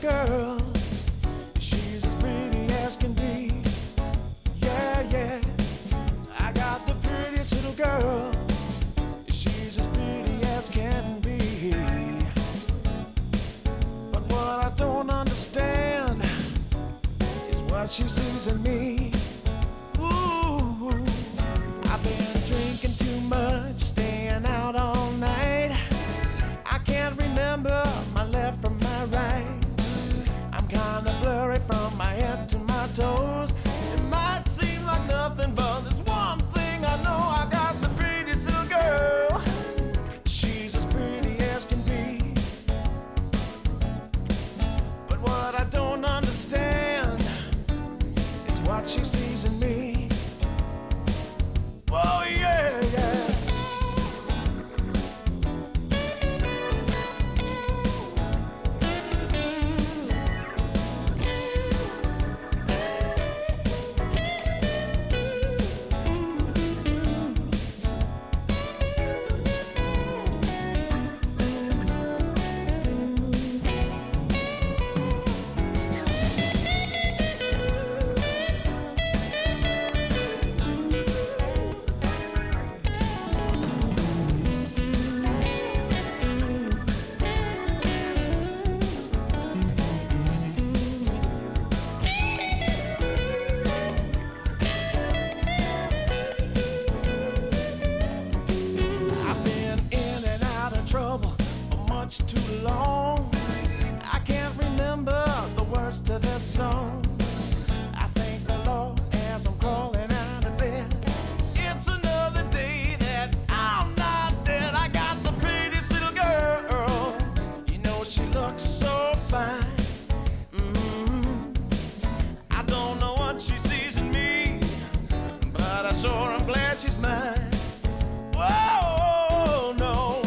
girl. She's as pretty as can be. Yeah, yeah. I got the prettiest little girl. She's as pretty as can be. But what I don't understand is what she sees in me. Ooh, I've been drinking too much, staying out all night. I can't remember my left from my right. I'm kinda blurry from my head to my toes. It might seem like nothing, but there's one thing I know. I got the prettiest little girl. She's as pretty as can be. But what I don't understand is what she sees in me. Oh yeah, yeah. Much too long. I can't remember the words to this song. I thank the Lord as I'm crawling out of bed. It's another day that I'm not dead. I got the prettiest little girl. You know she looks so fine. I don't know what she sees in me, but I sure am glad she's mine. Whoa, no.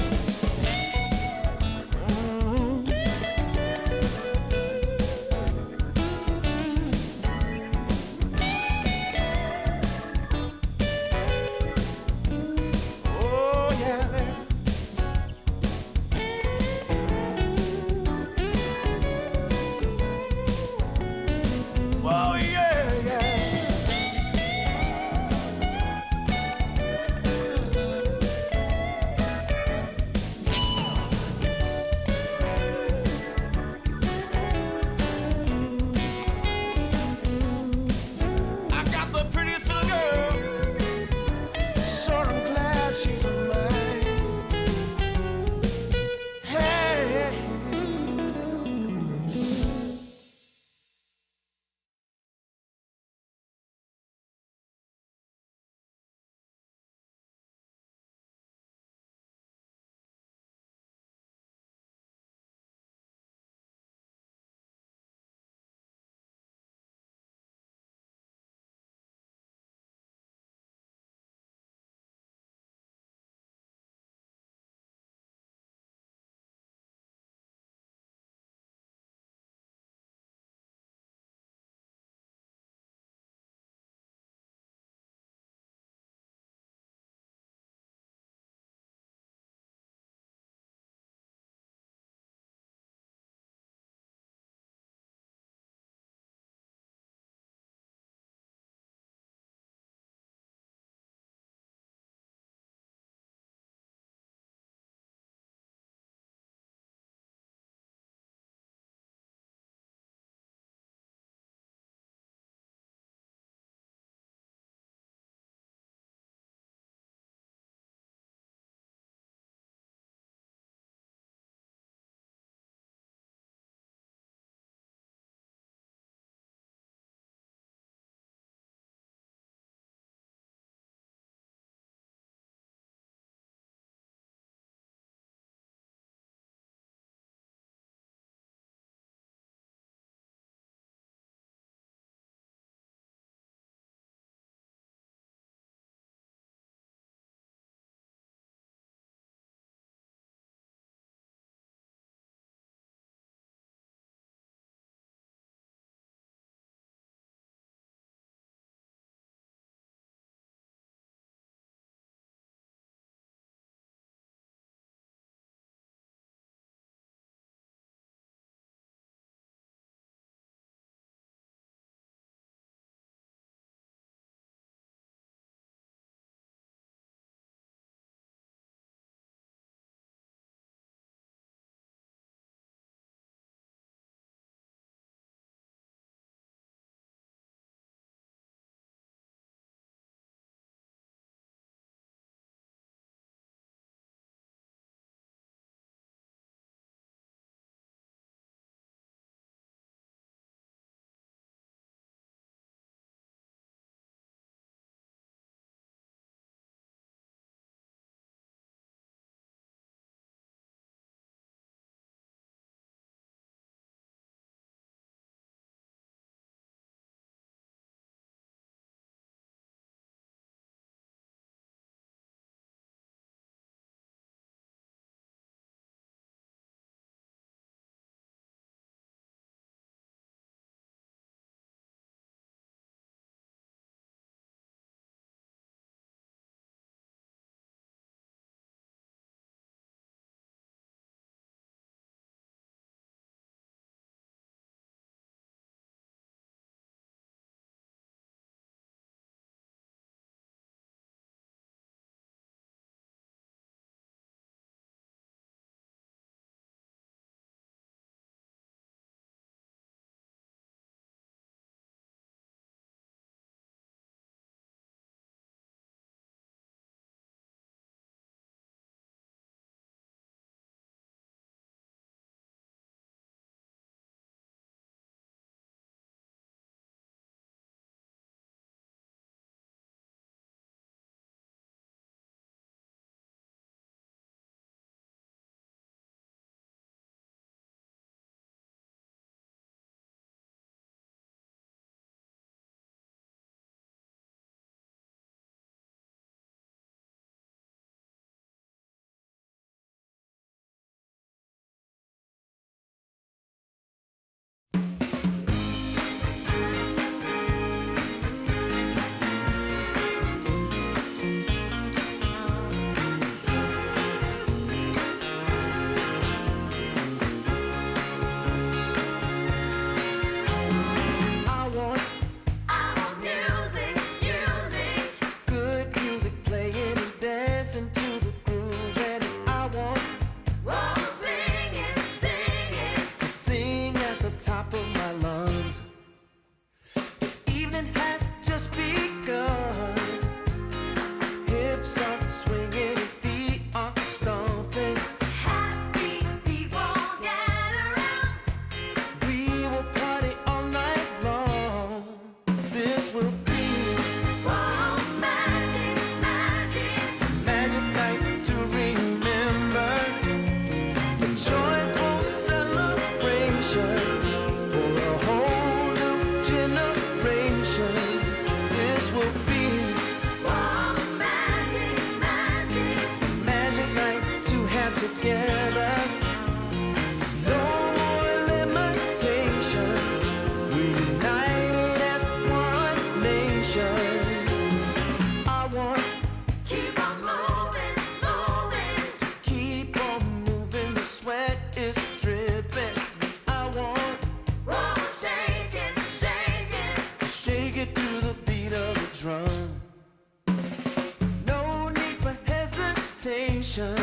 celebration.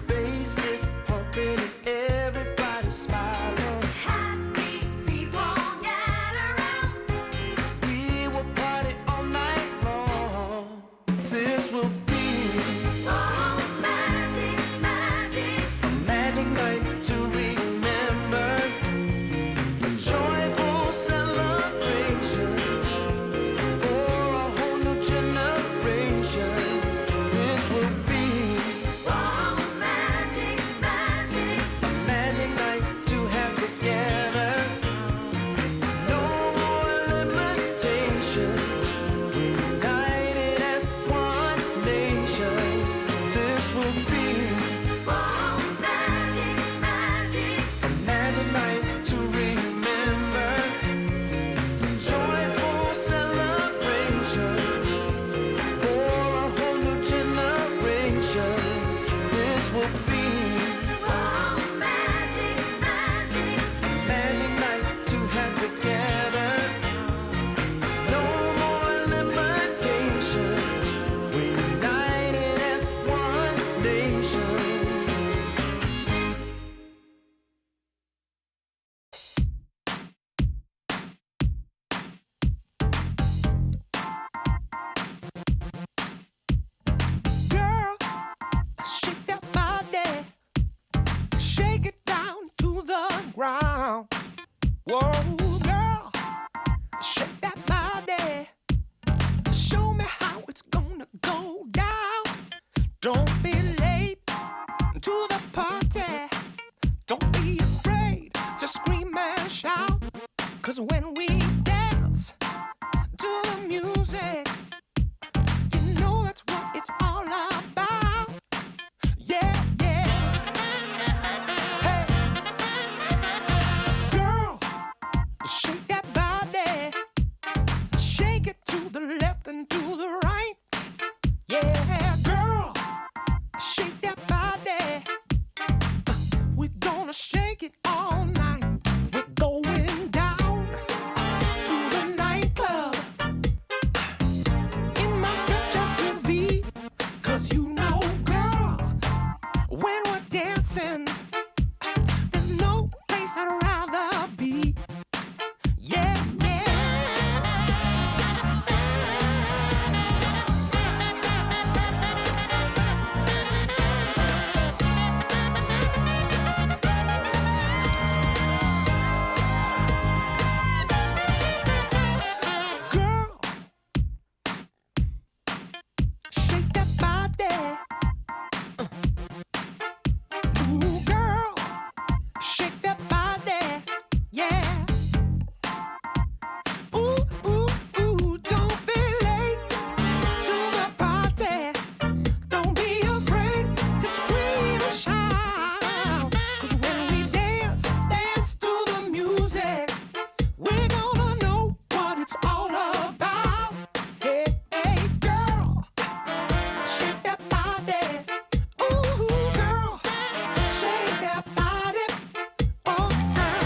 Bass is pumping and everybody's smiling. Happy people gather round. We will party all night long. This will be Oh, magic, magic. a magic night to remember. A joyful celebration for a whole new generation. This will be Oh, magic, magic. a magic night to have together. No more limitation. United as one nation. This will be Oh, magic, magic. a magic night to remember. Joyful celebration for a whole new generation. This will be Oh, magic, magic. a magic night to have together. No more limitations. We're united as one nation. Girl, shake that body, shake it down to the ground. Whoa, girl, shake that body, show me how it's gonna go down. Don't be late to the party, don't be afraid to scream and shout. 'Cause when we dance to the music, you know that's what it's all about. Yeah, yeah. Hey, girl, shake that body, shake it to the left and to the right. Yeah, girl, shake that body. We're gonna shake it all night. We're going down to the nightclub in my stretch SUV. 'Cause you know, girl, when we're dancing, there's no place I'd rather be. Yeah, yeah. Girl, shake that body. Ooh, girl, shake that body. Yeah. Ooh, ooh, ooh, don't be late to the party. Don't be afraid to scream and shout. 'Cause when we dance, dance to the music, we're gonna know what it's all about. Hey, hey, girl, shake that body. Ooh, girl, shake that body. Oh, girl.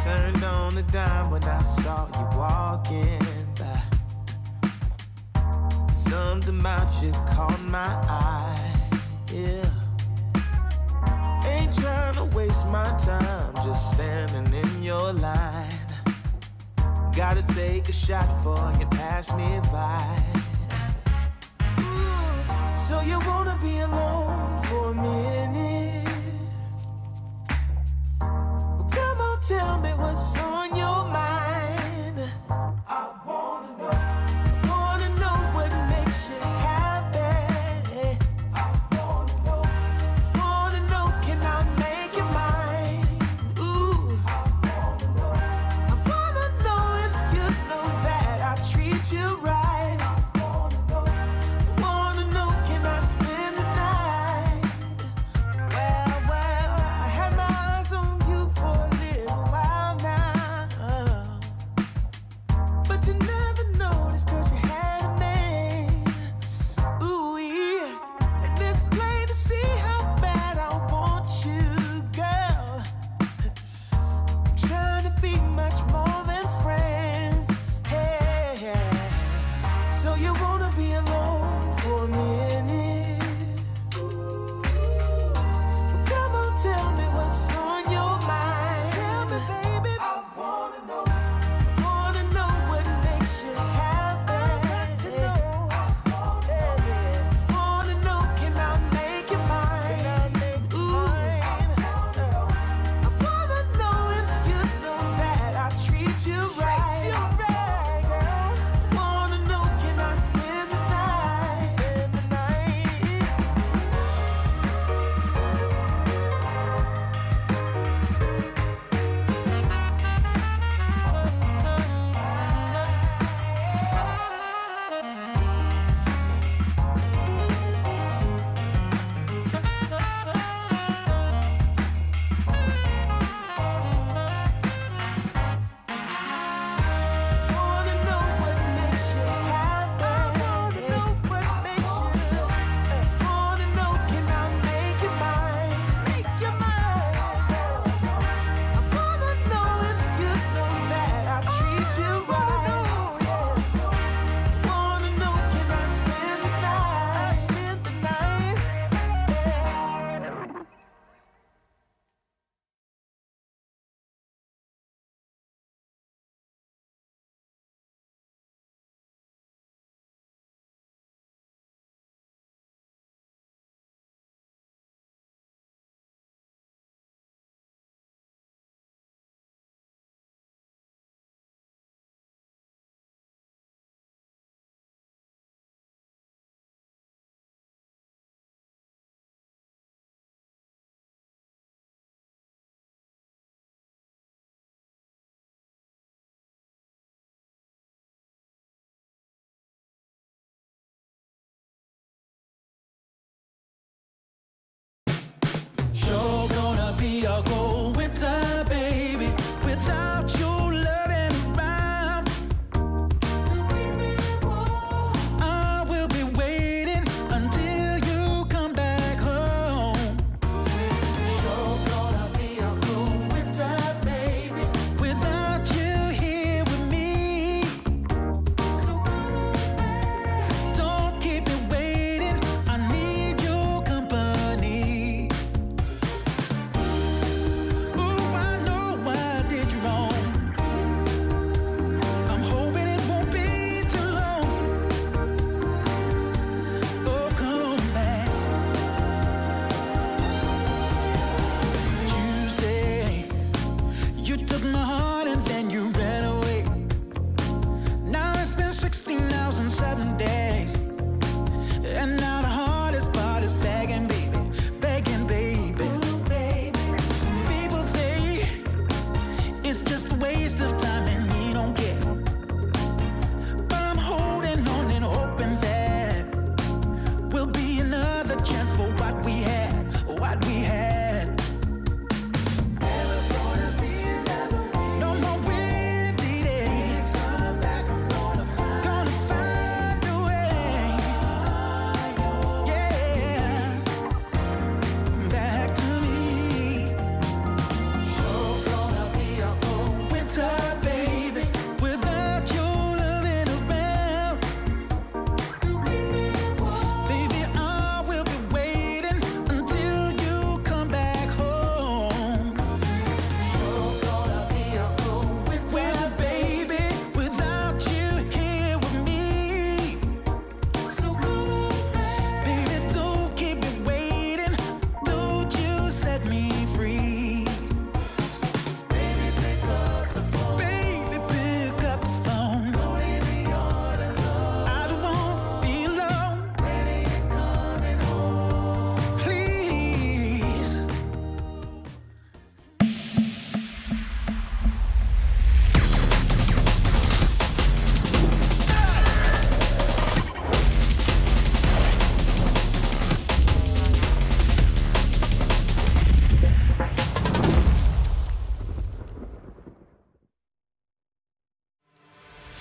Turned on the dime when I saw you walking by. Something about you caught my eye. Yeah. Ain't trying to waste my time, just standing in your line. Gotta take a shot before you pass me by. So you wanna be alone for a minute? Come on, tell me what's on your mind. I wanna know what makes you happy. I wanna know, can I make you mine? Ooh, I wanna know if you know that I treat you right. I wanna know, can I spend the night?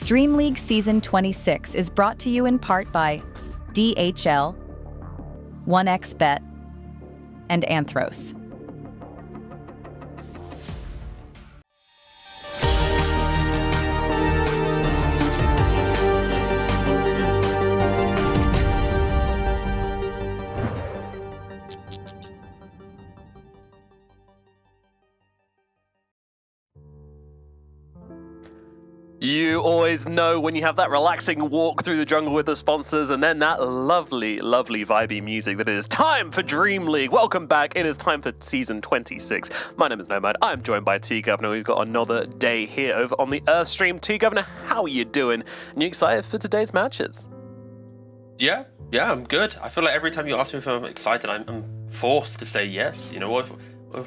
DreamLeague Season 26 is brought to you in part by DHL, 1xBet, and Anthros. You always know when you have that relaxing walk through the jungle with the sponsors and then that lovely, lovely vibey music that it is time for Dream League. Welcome back. It is time for Season 26. My name is Nomad. I'm joined by T-Governor. We've got another day here over on the Earth stream. T-Governor, how are you doing? And you excited for today's matches? Yeah, I'm good. I feel like every time you ask me if I'm excited, I'm forced to say yes. You know, if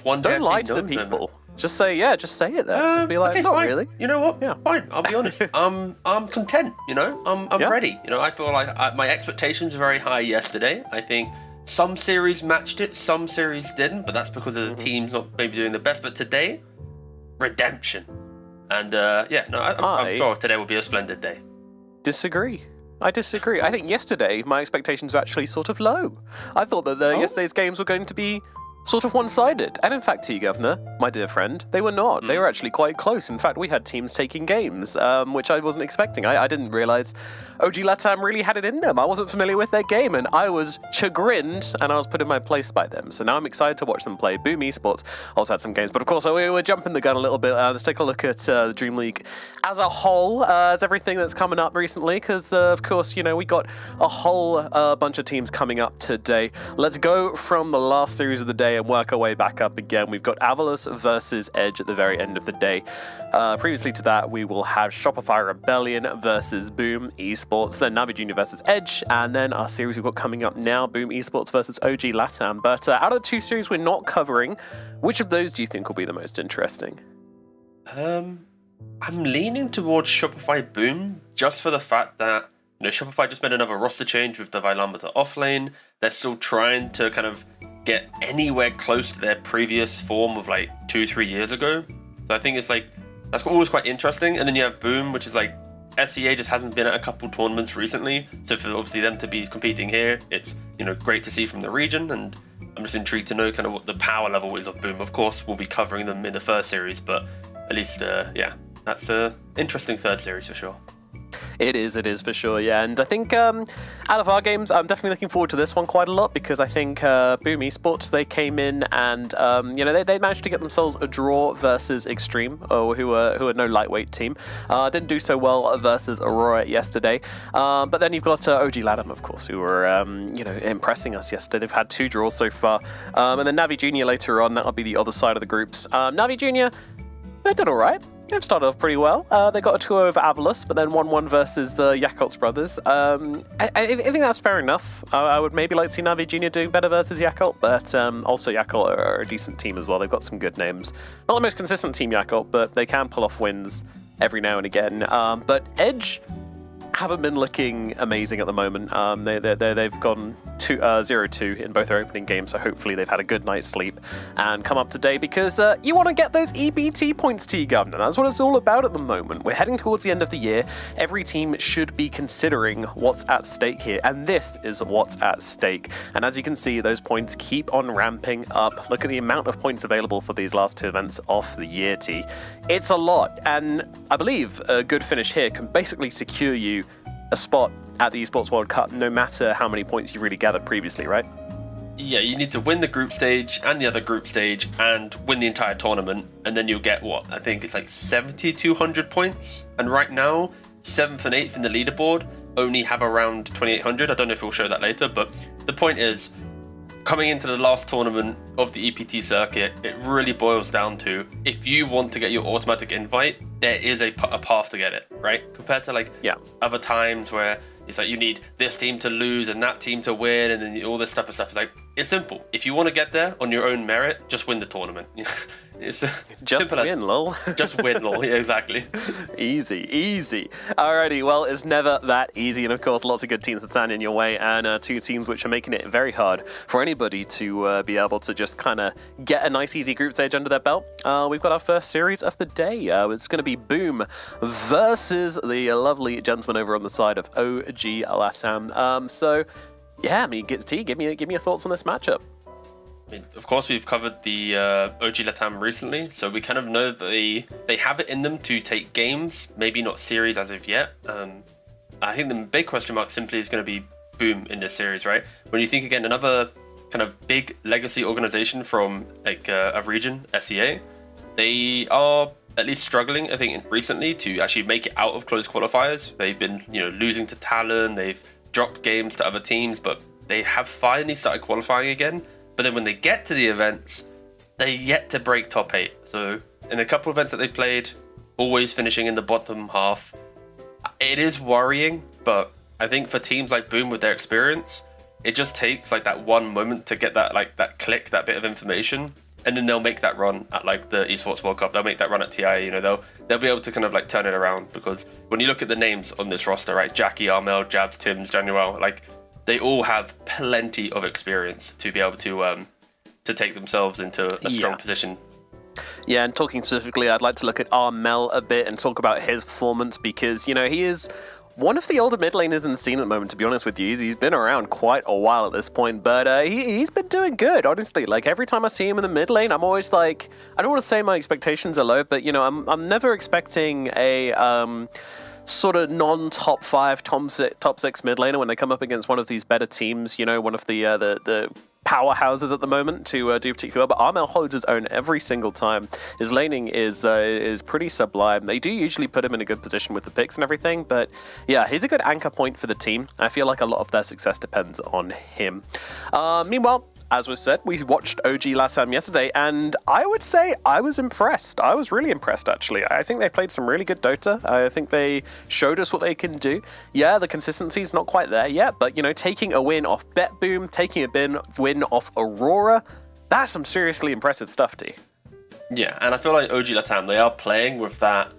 one day Don't lie to the people. Just say it then. Just be like, okay, not fine. really. You know what? Yeah. Fine. I'll be honest. I'm content. You know, I'm Yeah. ready. You know, I feel like my expectations were very high yesterday. I think some series matched it, some series didn't, but that's because of the teams not maybe doing the best. But today, redemption. And I'm sure today will be a splendid day. I disagree. I think yesterday my expectations were actually sort of low. I thought that yesterday's games were going to be sort of one-sided. And in fact, T-Governor, my dear friend, they were not. They were actually quite close. In fact, we had teams taking games, which I wasn't expecting. I didn't realize OG Latam really had it in them. I wasn't familiar with their game, and I was chagrined, and I was put in my place by them. So now I'm excited to watch them play. Boom Esports also had some games. But of course, we're jumping the gun a little bit. Let's take a look at the Dream League as a whole, as everything that's coming up recently, because, of course, you know, we got a whole bunch of teams coming up today. Let's go from the last series of the day and work our way back up again. We've got Avalos versus Edge at the very end of the day. Previously to that, we will have Shopify Rebellion versus Boom Esports, then Navi Junior versus Edge, and then our series we've got coming up now, Boom Esports versus OG Latam. But out of the two series we're not covering, which of those do you think will be the most interesting? I'm leaning towards Shopify Boom just for the fact that, you know, Shopify just made another roster change with the Vylamba offlane. They're still trying to kind of get anywhere close to their previous form of like 2-3 years ago. So I think it's like, that's always quite interesting. And then you have Boom, which is like, SEA just hasn't been at a couple tournaments recently. So for obviously them to be competing here, it's, you know, great to see from the region. And I'm just intrigued to know kind of what the power level is of Boom. Of course, we'll be covering them in the first series, but at least, that's a interesting third series for sure. It is for sure, yeah. And I think out of our games, I'm definitely looking forward to this one quite a lot because I think Boom Esports, they came in and they managed to get themselves a draw versus Extreme, who are no lightweight team. Didn't do so well versus Aurora yesterday. But then you've got OG Latam, of course, who were impressing us yesterday. They've had 2 draws so far, and then Navi Junior later on. That'll be the other side of the groups. Navi Junior, they did all right. They've started off pretty well. They got a 2 over Avalos, but then 1-1 versus Yakult's brothers. I think that's fair enough. I would maybe like to see Navi Junior doing better versus Yakult, but also Yakult are a decent team as well. They've got some good names. Not the most consistent team, Yakult, but they can pull off wins every now and again. But Edge haven't been looking amazing at the moment. They've gone 0-2 in both their opening games, so hopefully they've had a good night's sleep and come up today because you want to get those EBT points, T-Governor. That's what it's all about at the moment. We're heading towards the end of the year. Every team should be considering what's at stake here, and this is what's at stake. And as you can see, those points keep on ramping up. Look at the amount of points available for these last 2 events of the year, T. It's a lot, and I believe a good finish here can basically secure you a spot at the Esports World Cup, no matter how many points you really gathered previously, right? Yeah, you need to win the group stage and the other group stage and win the entire tournament, and then you'll get what? I think it's like 7,200 points. And right now, 7th and 8th in the leaderboard only have around 2,800. I don't know if we'll show that later, but the point is, coming into the last tournament of the EPT circuit, it really boils down to, if you want to get your automatic invite, there is a path to get it, right? Compared to other times where it's like you need this team to lose and that team to win and then all this type of stuff. It's like, it's simple. If you want to get there on your own merit, just win the tournament. It's Just simple as- win, lol. Just win, lol. Yeah, exactly. Easy. Alrighty, well, it's never that easy, and of course, lots of good teams that stand in your way, and two teams which are making it very hard for anybody to be able to just kind of get a nice, easy group stage under their belt. We've got our first series of the day. It's going to be Boom versus the lovely gentleman over on the side of OG Latam. So, yeah, I mean, T, give me your thoughts on this matchup. I mean, of course, we've covered the OG Latam recently, so we kind of know that they have it in them to take games, maybe not series as of yet. I think the big question mark simply is going to be Boom in this series, right? When you think again, another kind of big legacy organization from like a region, SEA, they are at least struggling, I think, recently to actually make it out of close qualifiers. They've been, losing to Talon, they've dropped games to other teams, but they have finally started qualifying again. But then when they get to the events, they're yet to break top 8. So in a couple of events that they played, always finishing in the bottom half. It is worrying, but I think for teams like Boom with their experience, it just takes like that one moment to get that that click, that bit of information, and then they'll make that run at like the Esports World Cup. They'll make that run at TI. They'll be able to kind of like turn it around, because when you look at the names on this roster, right, Jackie, Armel, Jabs, Tims, Januel, like, they all have plenty of experience to be able to take themselves into a strong position. Yeah, and talking specifically, I'd like to look at Armel a bit and talk about his performance, because, he is one of the older mid laners in the scene at the moment, to be honest with you. He's been around quite a while at this point, but he's been doing good, honestly. Like, every time I see him in the mid lane, I'm always like, I don't want to say my expectations are low, but, I'm never expecting a sort of non-top 5, top 6 mid laner when they come up against one of these better teams, one of the powerhouses at the moment to do particularly well. But Armel holds his own every single time. His laning is pretty sublime. They do usually put him in a good position with the picks and everything, but yeah, he's a good anchor point for the team. I feel like a lot of their success depends on him. Meanwhile, as was said, we watched OG Latam yesterday, and I would say I was impressed. I was really impressed, actually. I think they played some really good Dota. I think they showed us what they can do. Yeah, the consistency's not quite there yet, but, taking a win off BetBoom, taking a win off Aurora, that's some seriously impressive stuff, D. Yeah, and I feel like OG Latam, they are playing with that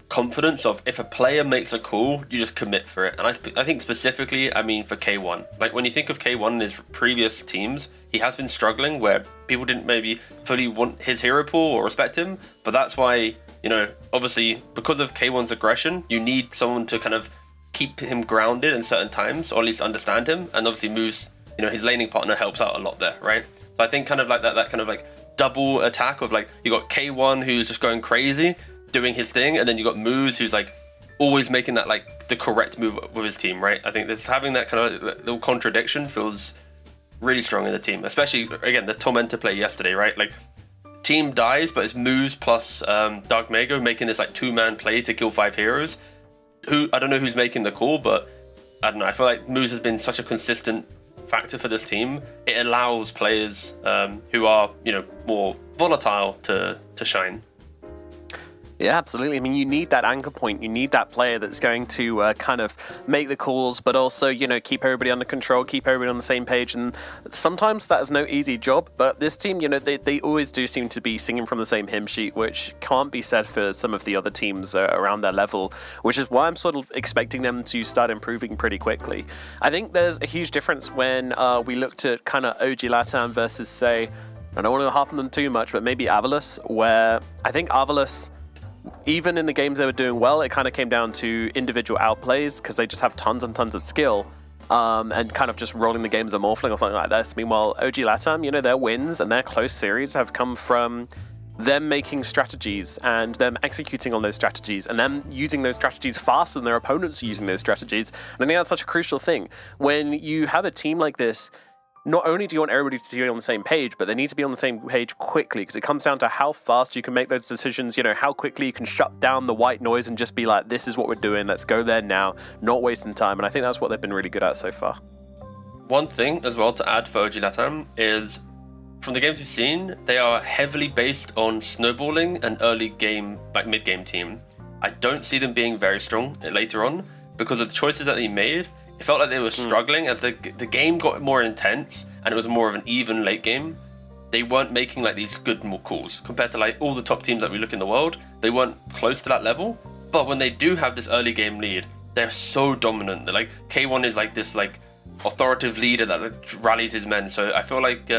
confidence of, if a player makes a call, you just commit for it. And I think specifically, I mean, for K1. Like, when you think of K1 in his previous teams, he has been struggling where people didn't maybe fully want his hero pool or respect him. But that's why, obviously, because of K1's aggression, you need someone to kind of keep him grounded in certain times, or at least understand him. And obviously Moose, his laning partner helps out a lot there, right? So I think kind of like that kind of like double attack of, like, you got K1 who's just going crazy, doing his thing, and then you got Moose who's like always making that like the correct move with his team, right? I think this having that kind of little contradiction feels really strong in the team, especially again the Tormentor play yesterday, right? Like, team dies, but it's Moose plus Dark Mago making this like 2-man play to kill 5 heroes. Who, I don't know who's making the call, but I don't know. I feel like Moose has been such a consistent factor for this team. It allows players who are more volatile to shine. Yeah, absolutely. I mean, you need that anchor point. You need that player that's going to kind of make the calls, but also, keep everybody under control, keep everybody on the same page. And sometimes that is no easy job, but this team, they always do seem to be singing from the same hymn sheet, which can't be said for some of the other teams around their level, which is why I'm sort of expecting them to start improving pretty quickly. I think there's a huge difference when we looked at kind of OG Latam versus, say, I don't want to harp on them too much, but maybe Avalus, where I think Avalus, even in the games they were doing well, it kind of came down to individual outplays, because they just have tons and tons of skill, and kind of just rolling the games or morphling or something like this. Meanwhile, OG Latam, their wins and their close series have come from them making strategies and them executing on those strategies and them using those strategies faster than their opponents are using those strategies. And I think that's such a crucial thing. When you have a team like this, not only do you want everybody to be on the same page, but they need to be on the same page quickly, because it comes down to how fast you can make those decisions, how quickly you can shut down the white noise and just be like, this is what we're doing, let's go there now, not wasting time. And I think that's what they've been really good at so far. One thing as well to add for OG Latam is, from the games we've seen, they are heavily based on snowballing an early game, like mid-game team. I don't see them being very strong later on, because of the choices that they made. It felt like they were struggling as the game got more intense, and it was more of an even late game, they weren't making like these good calls compared to like all the top teams that we look in the world. They weren't close to that level. But when they do have this early game lead, they're so dominant. They're like K1 is like this like authoritative leader that like, rallies his men. So I feel like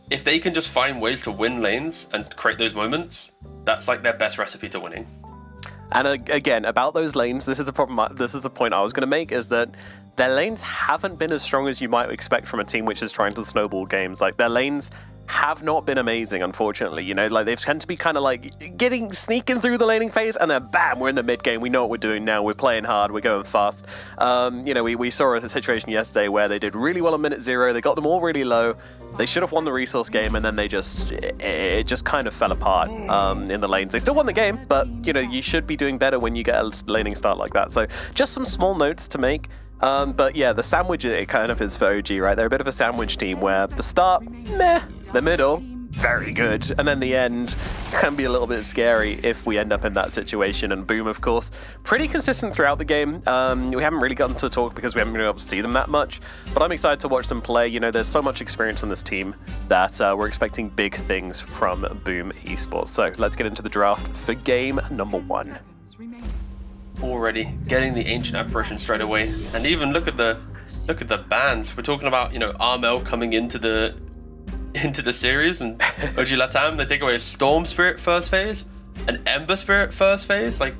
if they can just find ways to win lanes and create those moments, that's like their best recipe to winning. And again, about those lanes, this is the problem. This is the point I was going to make, is that their lanes haven't been as strong as you might expect from a team which is trying to snowball games. Like, their lanes have not been amazing, unfortunately. You know, like, they've tend to be kind of like sneaking through the laning phase, and then bam, we're in the mid game. We know what we're doing now. We're playing hard. We're going fast. You know, we saw a situation yesterday where they did really well on minute 0. They got them all really low. They should have won the resource game, and then it just kind of fell apart in the lanes. They still won the game, but you know, you should be doing better when you get a laning start like that. So just some small notes to make. But yeah, the sandwich, it kind of is for OG, right? They're a bit of a sandwich team where the start, meh, the middle, very good, and then the end can be a little bit scary if we end up in that situation. And Boom, of course, pretty consistent throughout the game. We haven't really gotten to talk because we haven't been able to see them that much, but I'm excited to watch them play. You know, there's so much experience on this team that we're expecting big things from Boom Esports. So let's get into the draft for game number 1. Already getting the ancient apparition straight away, and even look at the bans. We're talking about, you know, Armel coming into the series, and OG Latam, they take away a Storm Spirit first phase, an Ember Spirit first phase. Like,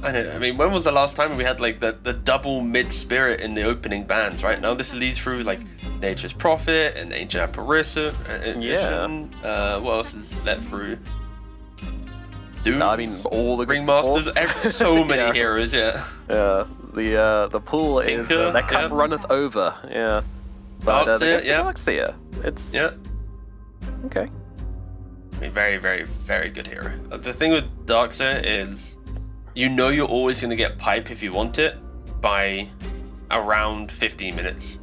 I mean, when was the last time we had like the double mid spirit in the opening bans? Right now, this leads through like Nature's Prophet and Ancient Apparition. What else is let through? Doom, I mean, all the Ringmasters, so many heroes, Yeah, the pool is that cup runneth over. Yeah, but Darkseer, it's okay. I mean, very, very, very good hero. The thing with Darkseer is, you know, you're always going to get pipe if you want it by around 15 minutes,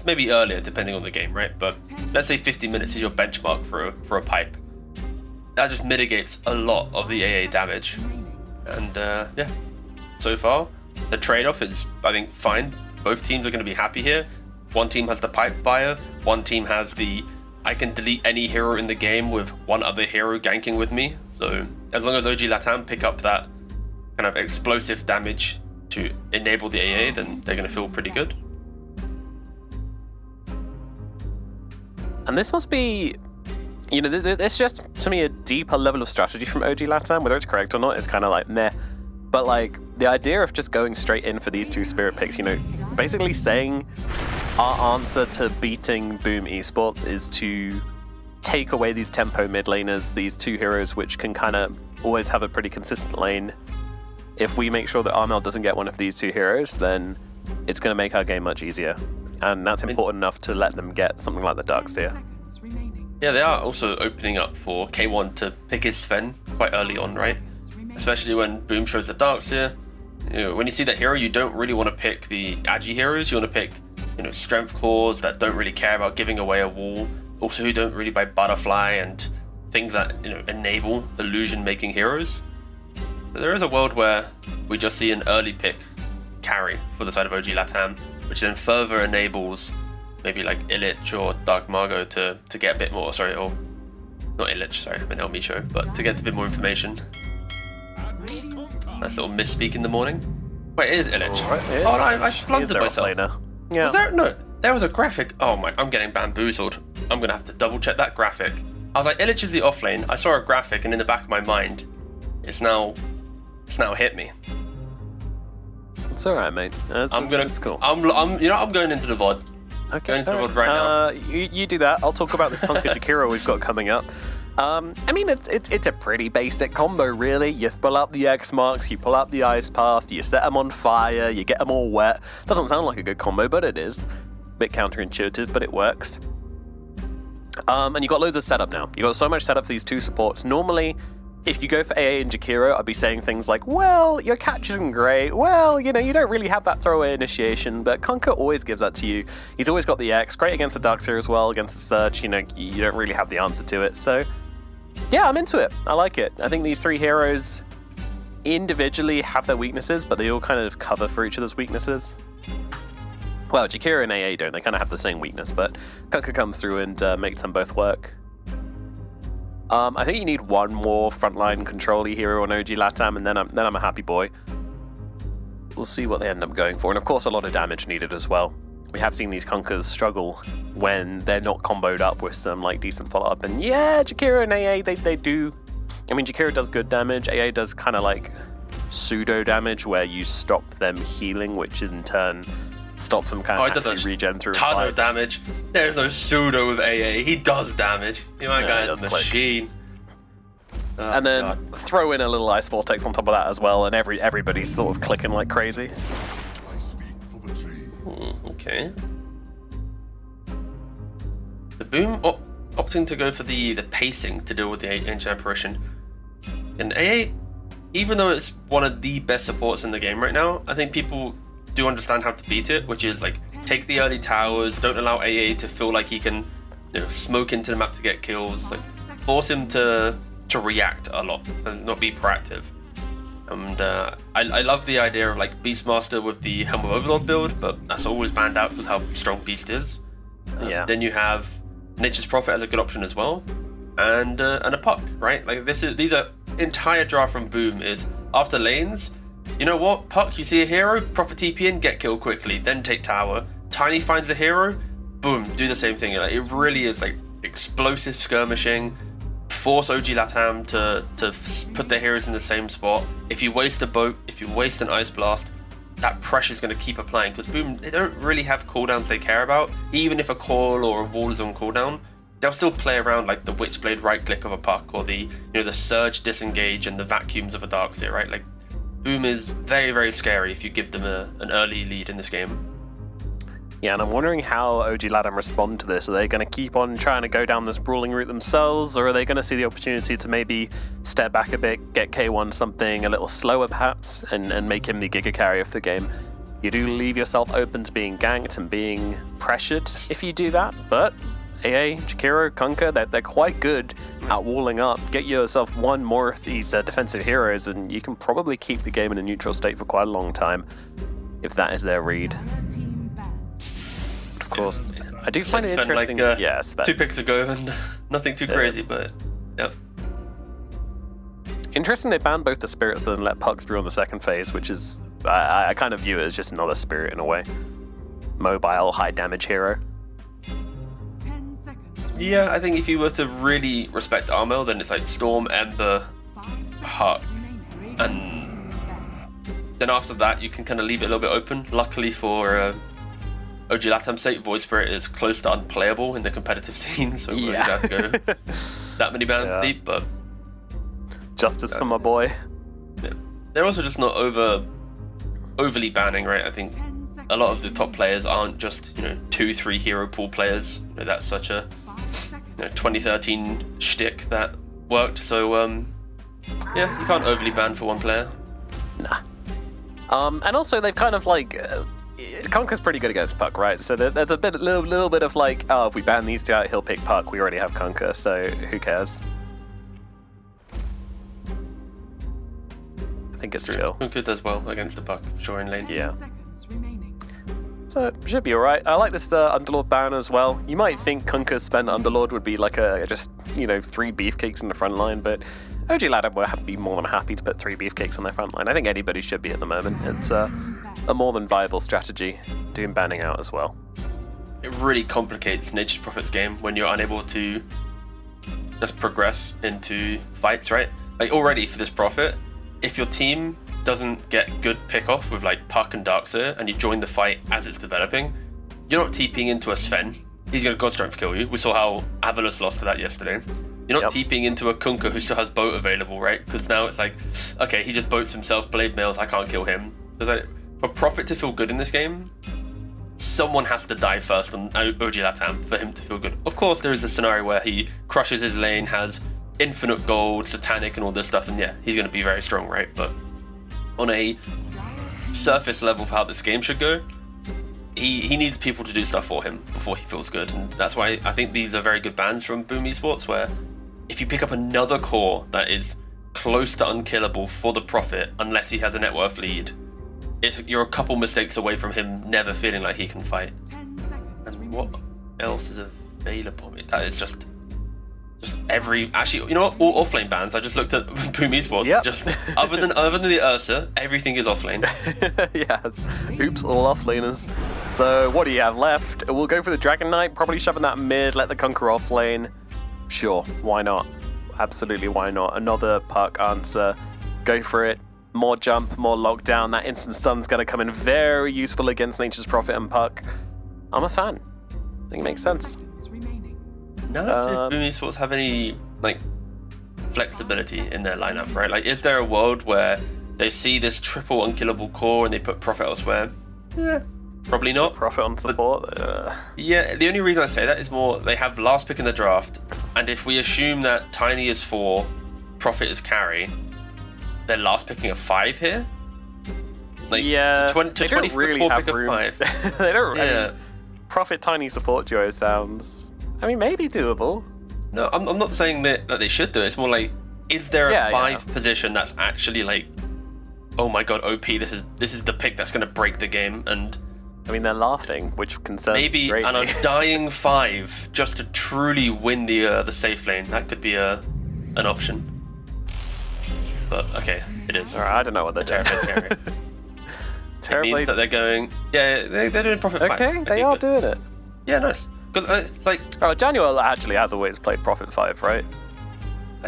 maybe earlier depending on the game, right? But let's say 50 minutes is your benchmark for a pipe. That just mitigates a lot of the AA damage. And yeah, so far, the trade-off is, I think, fine. Both teams are going to be happy here. One team has the pipe buyer, one team has the I can delete any hero in the game with one other hero ganking with me. So as long as OG Latam pick up that kind of explosive damage to enable the AA, then they're going to feel pretty good. And this must be, you know, it's just, to me, a deeper level of strategy from OG Latam. Whether it's correct or not, it's kind of like, meh. But, like, the idea of just going straight in for these 2 spirit picks, you know, basically saying our answer to beating Boom Esports is to take away these tempo mid laners, these 2 heroes which can kind of always have a pretty consistent lane. If we make sure that Armel doesn't get one of these 2 heroes, then it's going to make our game much easier. And that's important enough to let them get something like the Darkseer. Yeah, they are also opening up for K1 to pick his Sven quite early on, right? Especially when Boom shows the Darkseer. You know, when you see that hero, you don't really want to pick the Agi heroes. You want to pick, you know, strength cores that don't really care about giving away a wall. Also, who don't really buy butterfly and things that, you know, enable illusion-making heroes. So there is a world where we just see an early pick carry for the side of OG Latam, which then further enables maybe like Illich or Dark Margot to get a bit more, or not Illich, sorry, I meant El Micho, but to get a bit more information. Nice little misspeak in the morning. Wait, it is Illich. Right, yeah. Oh, no, I blundered myself. Yeah. Was there? No, there was a graphic. Oh my, I'm getting bamboozled. I'm gonna have to double check that graphic. I was like, Illich is the offlane. I saw a graphic, and in the back of my mind, it's now hit me. It's alright, mate. It's cool. I'm going into the VOD. Okay. Going into the VOD right now. You do that. I'll talk about this Punka Jakiro we've got coming up. I mean, it's a pretty basic combo, really. You pull up the X marks, you pull up the ice path, you set them on fire, you get them all wet. Doesn't sound like a good combo, but it is. Bit counterintuitive, but it works. And you got loads of setup now. You got so much setup for these 2 supports. Normally, if you go for AA and Jakiro, I'd be saying things like, well, your catch isn't great. Well, you know, you don't really have that throwaway initiation, but Kunkka always gives that to you. He's always got the X, great against the Darkseer as well, against the Surge. You know, you don't really have the answer to it. So, yeah, I'm into it. I like it. I think these 3 heroes individually have their weaknesses, but they all kind of cover for each other's weaknesses. Well, Jakiro and AA don't. They kind of have the same weakness, but Kunkka comes through and makes them both work. I think you need one more frontline control-y hero on OG Latam, and then I'm a happy boy. We'll see what they end up going for, and of course a lot of damage needed as well. We have seen these Kunkkas struggle when they're not comboed up with some like decent follow-up, and yeah, Jakiro and AA, they do. I mean, Jakiro does good damage, AA does kind of like pseudo damage where you stop them healing, which in turn stops them kind of actually regen through. Ton of damage. There's no pseudo with AA. He does damage. My guy's a machine. Oh, and then throw in a little ice vortex on top of that as well, and everybody's sort of clicking like crazy. Okay. The Boom opting to go for the pacing to deal with the Ancient Apparition. And AA, even though it's one of the best supports in the game right now, I think people do understand how to beat it, which is like take the early towers, don't allow AA to feel like he can, smoke into the map to get kills, like force him to react a lot and not be proactive. And I love the idea of like Beastmaster with the Helm of Overlord build, but that's always banned out because how strong Beast is. Then you have Nature's Prophet as a good option as well, and a Puck, right? Like these are entire draft from Boom is after lanes. You know what? Puck, you see a hero, Prophet TP in, get killed quickly, then take tower. Tiny finds a hero, boom, do the same thing. Like, it really is like explosive skirmishing. Force OG Latam to put their heroes in the same spot. If you waste a boat, if you waste an ice blast, that pressure is going to keep applying because Boom, they don't really have cooldowns they care about. Even if a call or a wall is on cooldown, they'll still play around like the Witchblade right click of a Puck or the the Surge disengage and the vacuums of a Darkseer, right? Like Boom is very, very scary if you give them an early lead in this game. Yeah, and I'm wondering how OG Latam respond to this. Are they going to keep on trying to go down this brawling route themselves, or are they going to see the opportunity to maybe step back a bit, get K1 something a little slower perhaps, and make him the Giga carry of the game? You do leave yourself open to being ganked and being pressured if you do that, but AA, Jakiro, Kunkka, they're quite good at walling up. Get yourself one more of these defensive heroes and you can probably keep the game in a neutral state for quite a long time, if that is their read. Of course, I do find it interesting. Like, 2 picks ago and nothing too crazy, but yep. Interesting they banned both the spirits but then let Puck through on the second phase, which is, I kind of view it as just another spirit in a way. Mobile, high damage hero. Yeah, I think if you were to really respect Armel, then it's like Storm, Ember, Puck, and then after that you can kind of leave it a little bit open. Luckily for OG Latam's sake, Void Spirit is close to unplayable in the competitive scene, so we don't have to go that many bands deep, but justice for my boy. Yeah. They're also just not overly banning, right? I think a lot of the top players aren't just 2-3 hero pool players. That's such a 2013 shtick that worked. So yeah, you can't overly ban for one player. Nah. And also they've kind of like Kunkka's pretty good against Puck, right? So there's a little bit of like, oh, if we ban these two out, he'll pick Puck. We already have Kunkka, so who cares? I think it's chill. Kunkka does well against the Puck, for sure, in lane. Yeah. So it should be alright. I like this Underlord ban as well. You might think Kunkka spent Underlord would be like just 3 beefcakes in the front line, but OG Latam will be more than happy to put 3 beefcakes on their front line. I think anybody should be at the moment. It's a more than viable strategy, doing banning out as well. It really complicates Nature's Prophet's game when you're unable to just progress into fights, right? Like already for this Prophet, if your team doesn't get good pick-off with like Puck and Darkseer and you join the fight as it's developing, you're not TPing into a Sven. He's going to God Strength kill you. We saw how Avalus lost to that yesterday. You're not TPing into a Kunkka who still has boat available, right? Because now it's like, okay, he just boats himself, blade mails, I can't kill him. So that for Prophet to feel good in this game, someone has to die first on OG Latam for him to feel good. Of course, there is a scenario where he crushes his lane, has infinite gold, satanic and all this stuff, and yeah, he's going to be very strong, right? But on a surface level for how this game should go, he needs people to do stuff for him before he feels good, and that's why I think these are very good bans from Boom Esports, where if you pick up another core that is close to unkillable for the Prophet, unless he has a net worth lead, you're a couple mistakes away from him never feeling like he can fight. 10 seconds And what else is available? That is just every. Actually, you know what? All offlane bans. I just looked at Boom Esports. Yep. Just other than the Ursa, everything is offlane. Yes. Oops, all offlaners. So what do you have left? We'll go for the Dragon Knight, probably shoving that mid, let the Conqueror off lane. Sure, why not? Absolutely, why not? Another Puck answer. Go for it. More jump, more lockdown. That instant stun's going to come in very useful against Nature's Prophet and Puck. I'm a fan. I think it makes sense. seconds remaining. Now let's see if Boom Esports have any like flexibility in their lineup, right? Like, is there a world where they see this triple unkillable core and they put Prophet elsewhere? Yeah, probably not. Profit on support. Yeah, the only reason I say that is more they have last pick in the draft, and if we assume that Tiny is 4, Prophet is carry, they're last picking a 5 here. Like, yeah, to 20 they don't really 24 have pick a room. 5. They don't. Yeah. I mean, Profit Tiny support duo sounds. I mean, maybe doable. No, I'm not saying that they should do it. It's more like, is there a Yeah, 5 position that's actually like, oh my god, OP, this is the pick that's going to break the game, and I mean, they're laughing, which concerns me maybe greatly. an undying 5 just to truly win the safe lane. That could be an option. But okay, it is. Alright, I don't know what they're doing. It Terribly. means that they're going. Yeah, they're doing Prophet 5. Okay, they are doing it. Yeah, nice. Because it's like Oh, Januel actually has always played Profit 5, right?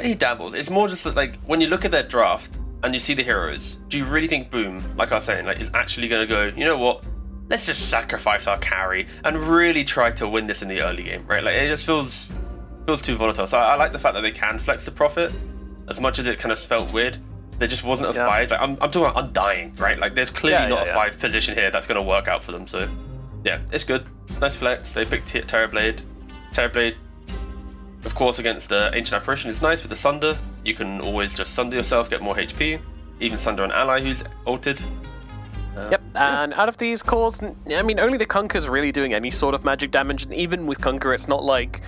he dabbles. It's more just that, like, when you look at their draft and you see the heroes, do you really think Boom, like I was saying, like, is actually going to go, you know what? Let's just sacrifice our carry and really try to win this in the early game, right? Like, it just feels too volatile. So I like the fact that they can flex the Prophet, as much as it kind of felt weird. There just wasn't a 5. Like, I'm talking about undying, right? Like, there's clearly not a 5 position here that's going to work out for them. So yeah, it's good. Nice flex. They picked Terrorblade. Terrorblade, of course, against Ancient Apparition is nice with the Sunder. You can always just Sunder yourself, get more HP. Even Sunder an ally who's ulted. Yep, and out of these cores, I mean, only the Conqueror's really doing any sort of magic damage, and even with Conqueror, it's not like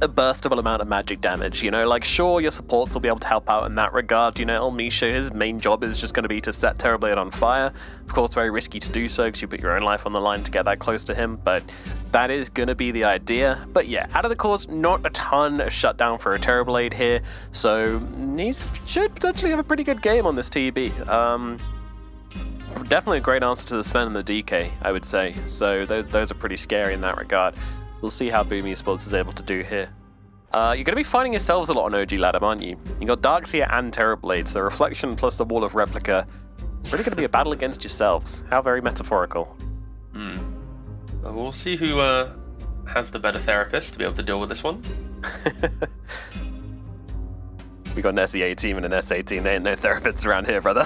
a burstable amount of magic damage, you know? Like, sure, your supports will be able to help out in that regard, you know? El Misha, his main job is just going to be to set Terrorblade on fire. Of course, very risky to do so, because you put your own life on the line to get that close to him, but that is going to be the idea. But yeah, out of the cores, not a ton of shutdown for a Terrorblade here, so he should potentially have a pretty good game on this TB. Definitely a great answer to the Sven and the DK, I would say. So those are pretty scary in that regard. We'll see how Boom Esports is able to do here. You're going to be fighting yourselves a lot on OG Ladder, aren't you? You got Darkseer and Terrorblade, so Reflection plus the Wall of Replica. Really going to be a battle against yourselves. How very metaphorical. Well, we'll see who has the better therapist to be able to deal with this one. We got an SEA team and an SA team. There ain't no therapists around here, brother.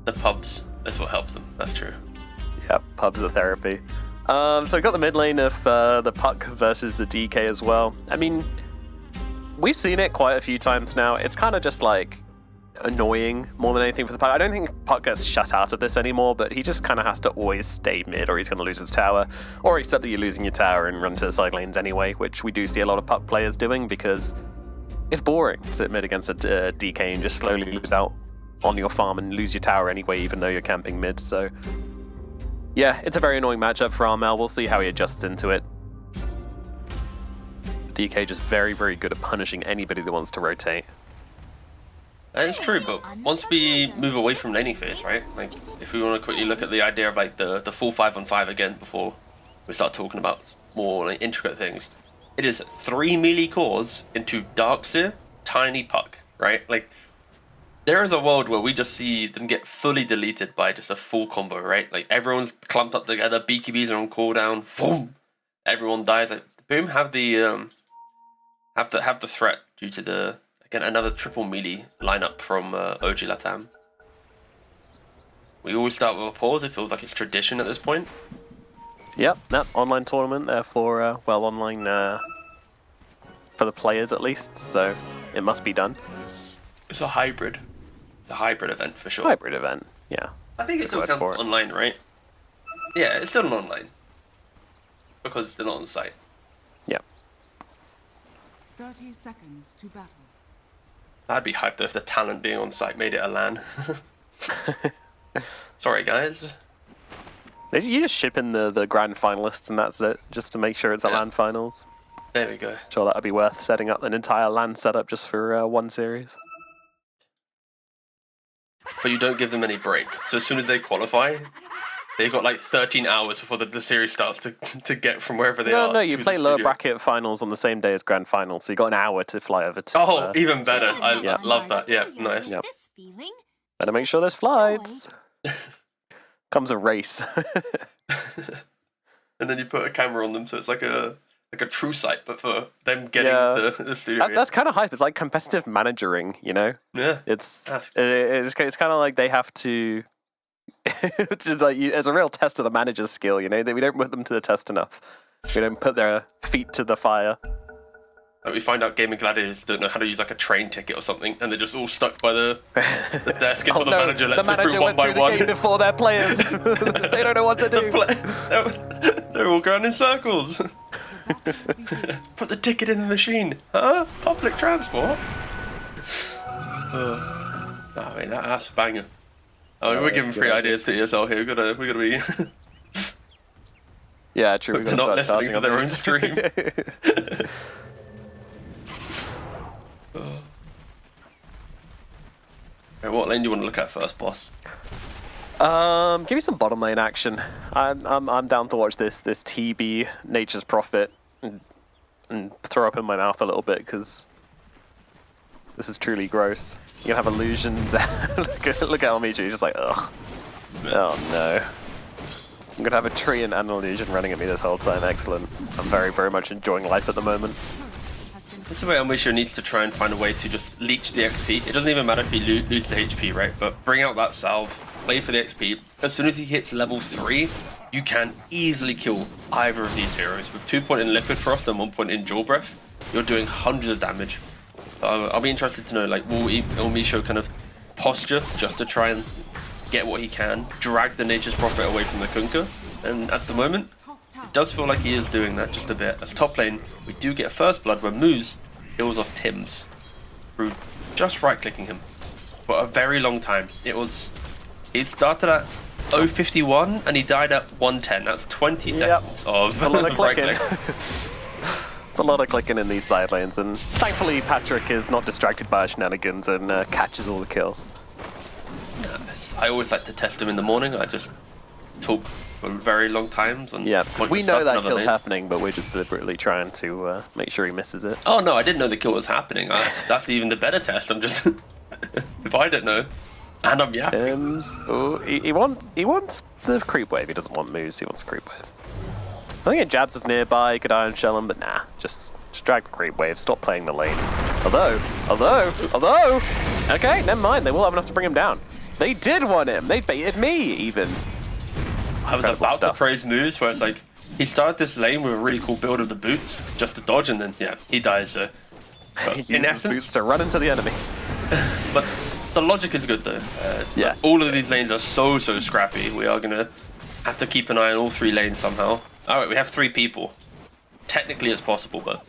The pubs, that's what helps them. That's true. Yep, pubs are therapy. So we got the mid lane of the Puck versus the DK as well. I mean, we've seen it quite a few times now. It's kind of just like annoying more than anything for the Puck. I don't think Puck gets shut out of this anymore, but he just kind of has to always stay mid or he's going to lose his tower. Or accept that you're losing your tower and run to the side lanes anyway, which we do see a lot of Puck players doing because it's boring to sit mid against a DK and just slowly lose out on your farm and lose your tower anyway, even though you're camping mid. So yeah, it's a very annoying matchup for Armel. We'll see how he adjusts into it. DK just very, very good at punishing anybody that wants to rotate. That is true, but once we move away from laning phase, right? Like, if we want to quickly look at the idea of like the full 5-on-5 again before we start talking about more like intricate things, it is 3 melee cores into Darkseer, Tiny Puck, right? Like, there is a world where we just see them get fully deleted by just a full combo, right? Like, everyone's clumped up together, BKBs are on cooldown, boom, everyone dies. Like, Boom have the threat due to the, again, another triple melee lineup from OG Latam. We always start with a pause. It feels like it's tradition at this point. Yep, that online tournament there for, well, online for the players at least, so it must be done. It's a hybrid. It's a hybrid event for sure. Hybrid event, yeah. I think it Good still word counts for it. online, right? Yeah, it's still an online. Because they're not on site. Yep. 30 seconds to battle. I'd be hyped though if the talent being on site made it a LAN. Sorry, guys. You just ship in the grand finalists and that's it, just to make sure it's a Yeah. LAN finals. There we go. Sure, that would be worth setting up an entire LAN setup just for one series. But you don't give them any break. So as soon as they qualify, they've got like 13 hours before the series starts to get from wherever they are. No, you to play the lower studio. bracket finals on the same day as grand finals, so you got an hour to fly over to. Oh, even better. I Yeah. love that. Yeah, nice. Yep. This feeling. Better make sure there's flights. Comes a race. And then you put a camera on them, so it's like a true sight, but for them getting Yeah. the studio. That's kind of hype. It's like competitive managering, you know. Yeah. It's That's- it's kind of like they have to. Just like it's a real test of the manager's skill, you know. We don't put them to the test enough. We don't put their feet to the fire. Like we find out gaming gladiators don't know how to use like a train ticket or something, and they're just all stuck by the desk until the manager lets them through one went by through one. the game before their players. They don't know what to do. They're all going in circles. Put the ticket in the machine. Huh? Public transport? I mean, that's a banger. I mean, we're that's giving a free good ideas to ESL here. We gotta be. Yeah, true. They're not listening to their own stream. Right, what lane do you want to look at first, boss? Give me some bottom lane action. I'm down to watch this TB Nature's Prophet and throw up in my mouth a little bit because this is truly gross. You're gonna have illusions. look at Elmichu, he's just like, ugh. Oh no. I'm gonna have a tree and an illusion running at me this whole time. Excellent. I'm very, very much enjoying life at the moment. This is where Elmisho needs to try and find a way to just leech the XP. It doesn't even matter if he loses the HP, right? But bring out that salve, play for the XP. As soon as he hits level 3, you can easily kill either of these heroes. With 2 point in Liquid Frost and 1 point in Jaw Breath, you're doing hundreds of damage. I'll be interested to know, like, will Elmisho kind of posture just to try and get what he can, drag the Nature's Prophet away from the Kunkka? And at the moment, it does feel like he is doing that just a bit. As top lane, we do get first blood when Moose kills off Tim's through just right-clicking him for a very long time. He started at 051 and he died at 110. That's 20 seconds of a lot of right clicking. click. It's a lot of clicking in these side lanes, and thankfully Patrick is not distracted by our shenanigans and catches all the kills. I always like to test him in the morning. I just talk for very long times. And Yeah, point we the know stuff that in other kill's lanes. happening, but we're just deliberately trying to make sure he misses it. Oh no, I didn't know the kill was happening. That's even the better test. I'm just if I don't know, and I'm yapping. Tim's, oh, he wants the creep wave. He doesn't want moves. He wants the creep wave. I think it jabs us nearby. He could iron shell him, but nah, just drag the creep wave. Stop playing the lane. Although, okay, never mind. They will have enough to bring him down. They did want him. They baited me even. I was Incredible about stuff. to praise Moose, where it's like he started this lane with a really cool build of the boots just to dodge, and then yeah, he dies. So He in uses essence, boots to run into the enemy. but the logic is good though. Yes. All of these lanes are so scrappy. We are gonna have to keep an eye on all 3 lanes somehow. All right, we have 3 people. Technically, it's possible, but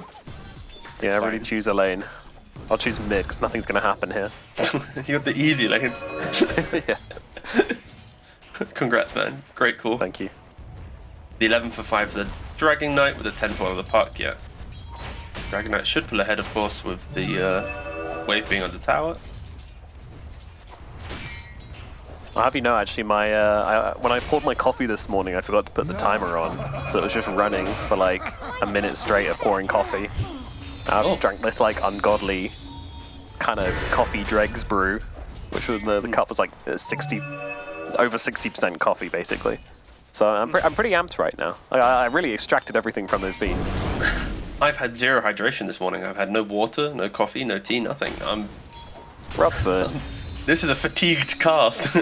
Yeah, It's really fine. choose a lane. I'll choose mid because nothing's gonna happen here. you got the easy lane. Yeah, Congrats, man. Great call. thank you. The 11 for 5 for the Dragging Knight with the 10 for the puck, yeah. Dragon Knight should pull ahead, of course, with the wave being on the tower. I'll have you know, actually, my when I poured my coffee this morning, I forgot to put the timer on, so it was just running for like a minute straight of pouring coffee. I drank this like ungodly kind of coffee dregs brew, which was the cup was like over 60% coffee basically. So I'm pretty amped right now. I really extracted everything from those beans. I've had 0 hydration this morning. I've had no water, no coffee, no tea, nothing. Rob's This is a fatigued cast.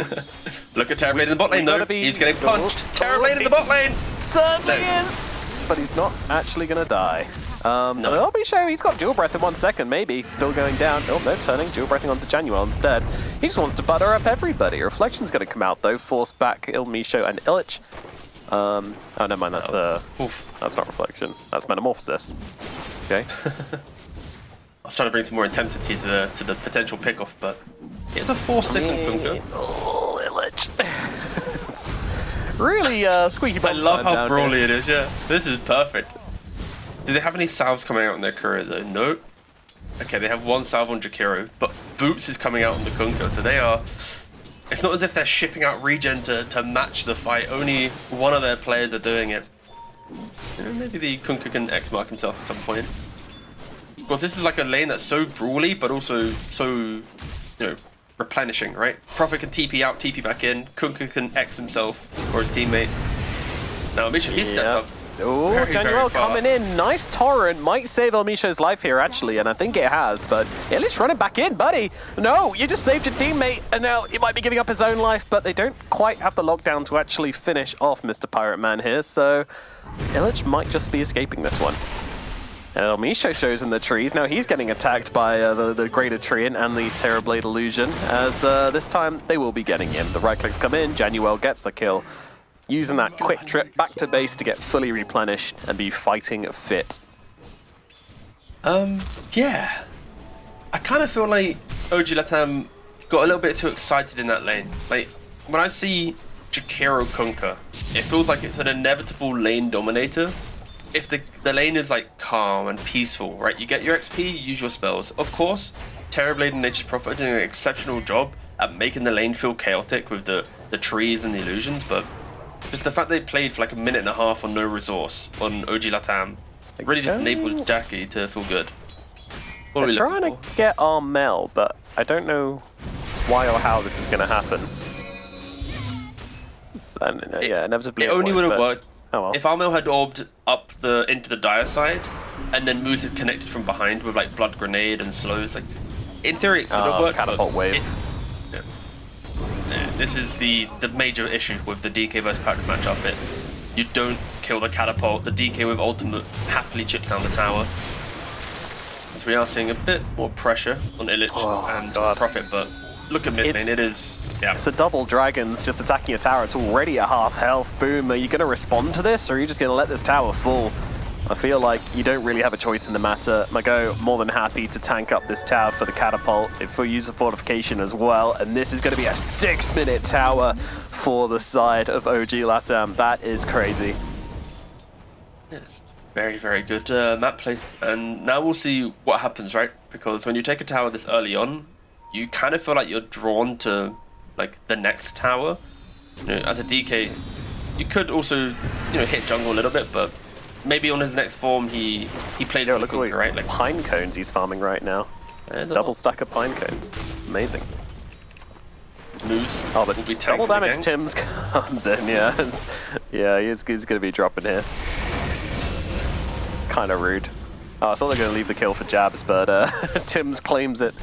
Look at Terrorblade in the bot lane, though. gotta be- He's getting punched. Terrorblade in the bot lane. certainly No. is, but he's not actually gonna die. No. I'll be sure he's got dual breath in 1 second, maybe. Still going down. Oh, no, turning. Dual breathing onto Januel instead. He just wants to butter up everybody. Reflection's gonna come out though. Force back Ilmisho and Illich. Oh, never mind. That's not Reflection. That's Metamorphosis. Okay. I was trying to bring some more intensity to the potential pickoff, but it's a 4-stick on Kunkka. really squeaky I bum love time how down brawly here. it is, yeah. This is perfect. Do they have any salves coming out in their career though? No. Okay, they have one salve on Jakiro, but Boots is coming out on the Kunkka, so they are... It's not as if they're shipping out regen to match the fight. Only one of their players are doing it. Maybe the Kunkka can X-mark himself at some point. Of course, this is like a lane that's so brawly, but also so, you know, replenishing, right? Prophet can TP out, TP back in. Kunkka can X himself or his teammate. Now, Misha, he stepped up. Oh, very, very Januel far. coming in. Nice torrent. Might save Elmisho's life here, actually, and I think it has. But Illich running back in, buddy. No, you just saved your teammate, and now he might be giving up his own life, but they don't quite have the lockdown to actually finish off Mr. Pirate Man here, so Illich might just be escaping this one. And Elmisho shows in the trees. Now he's getting attacked by the Greater Treant and the Terrorblade Illusion, as this time they will be getting him. The right clicks come in, Januel gets the kill, using that quick trip back to base to get fully replenished and be fighting fit. Yeah. I kind of feel like OG Latam got a little bit too excited in that lane. Like, when I see Jakiro Kunkka, it feels like it's an inevitable lane dominator. If the lane is like calm and peaceful, right? You get your XP, you use your spells. Of course, Terrorblade and Nature's Prophet are doing an exceptional job at making the lane feel chaotic with the trees and the illusions, but it's the fact they played for like a minute and a half on no resource on OG Latam. It really just enabled Jackie to feel good. What are we They're looking trying for? to get Armel, but I don't know why or how this is going to happen. Yeah, inevitably It only would have but- worked Oh well. if Armel had orbed up into the dire side, and then Moose had connected from behind with like Blood Grenade and slows. Like, in theory, it could have worked. but catapult wave. Yeah, this is the major issue with the DK versus Patrick matchup. It's you don't kill the catapult. The DK with ultimate happily chips down the tower. So we are seeing a bit more pressure on Illich and God. Prophet, but look at mid lane. It is, yeah. It's a double dragons just attacking a tower. It's already at half health. Boom. Are you going to respond to this, or are you just going to let this tower fall? I feel like you don't really have a choice in the matter. Mago more than happy to tank up this tower for the catapult, for use of fortification as well. And this is going to be a 6-minute tower for the side of OG Latam. That is crazy. Yes. Very, very good map play. And now we'll see what happens, right? Because when you take a tower this early on, you kind of feel like you're drawn to like the next tower. You know, as a DK, you could also, you know, hit jungle a little bit, but maybe on his next form he plays Yeah, with look the at Kunkka, right? Like, pine cones he's farming right now. there's a Double lot. stack of pine cones. Amazing. Moves. Oh, but will be double tanking the damage gang. Tim's comes in, yeah. Yeah, he's going to be dropping here. Kind of rude. Oh, I thought they were going to leave the kill for Jabs, but Tim's claims it.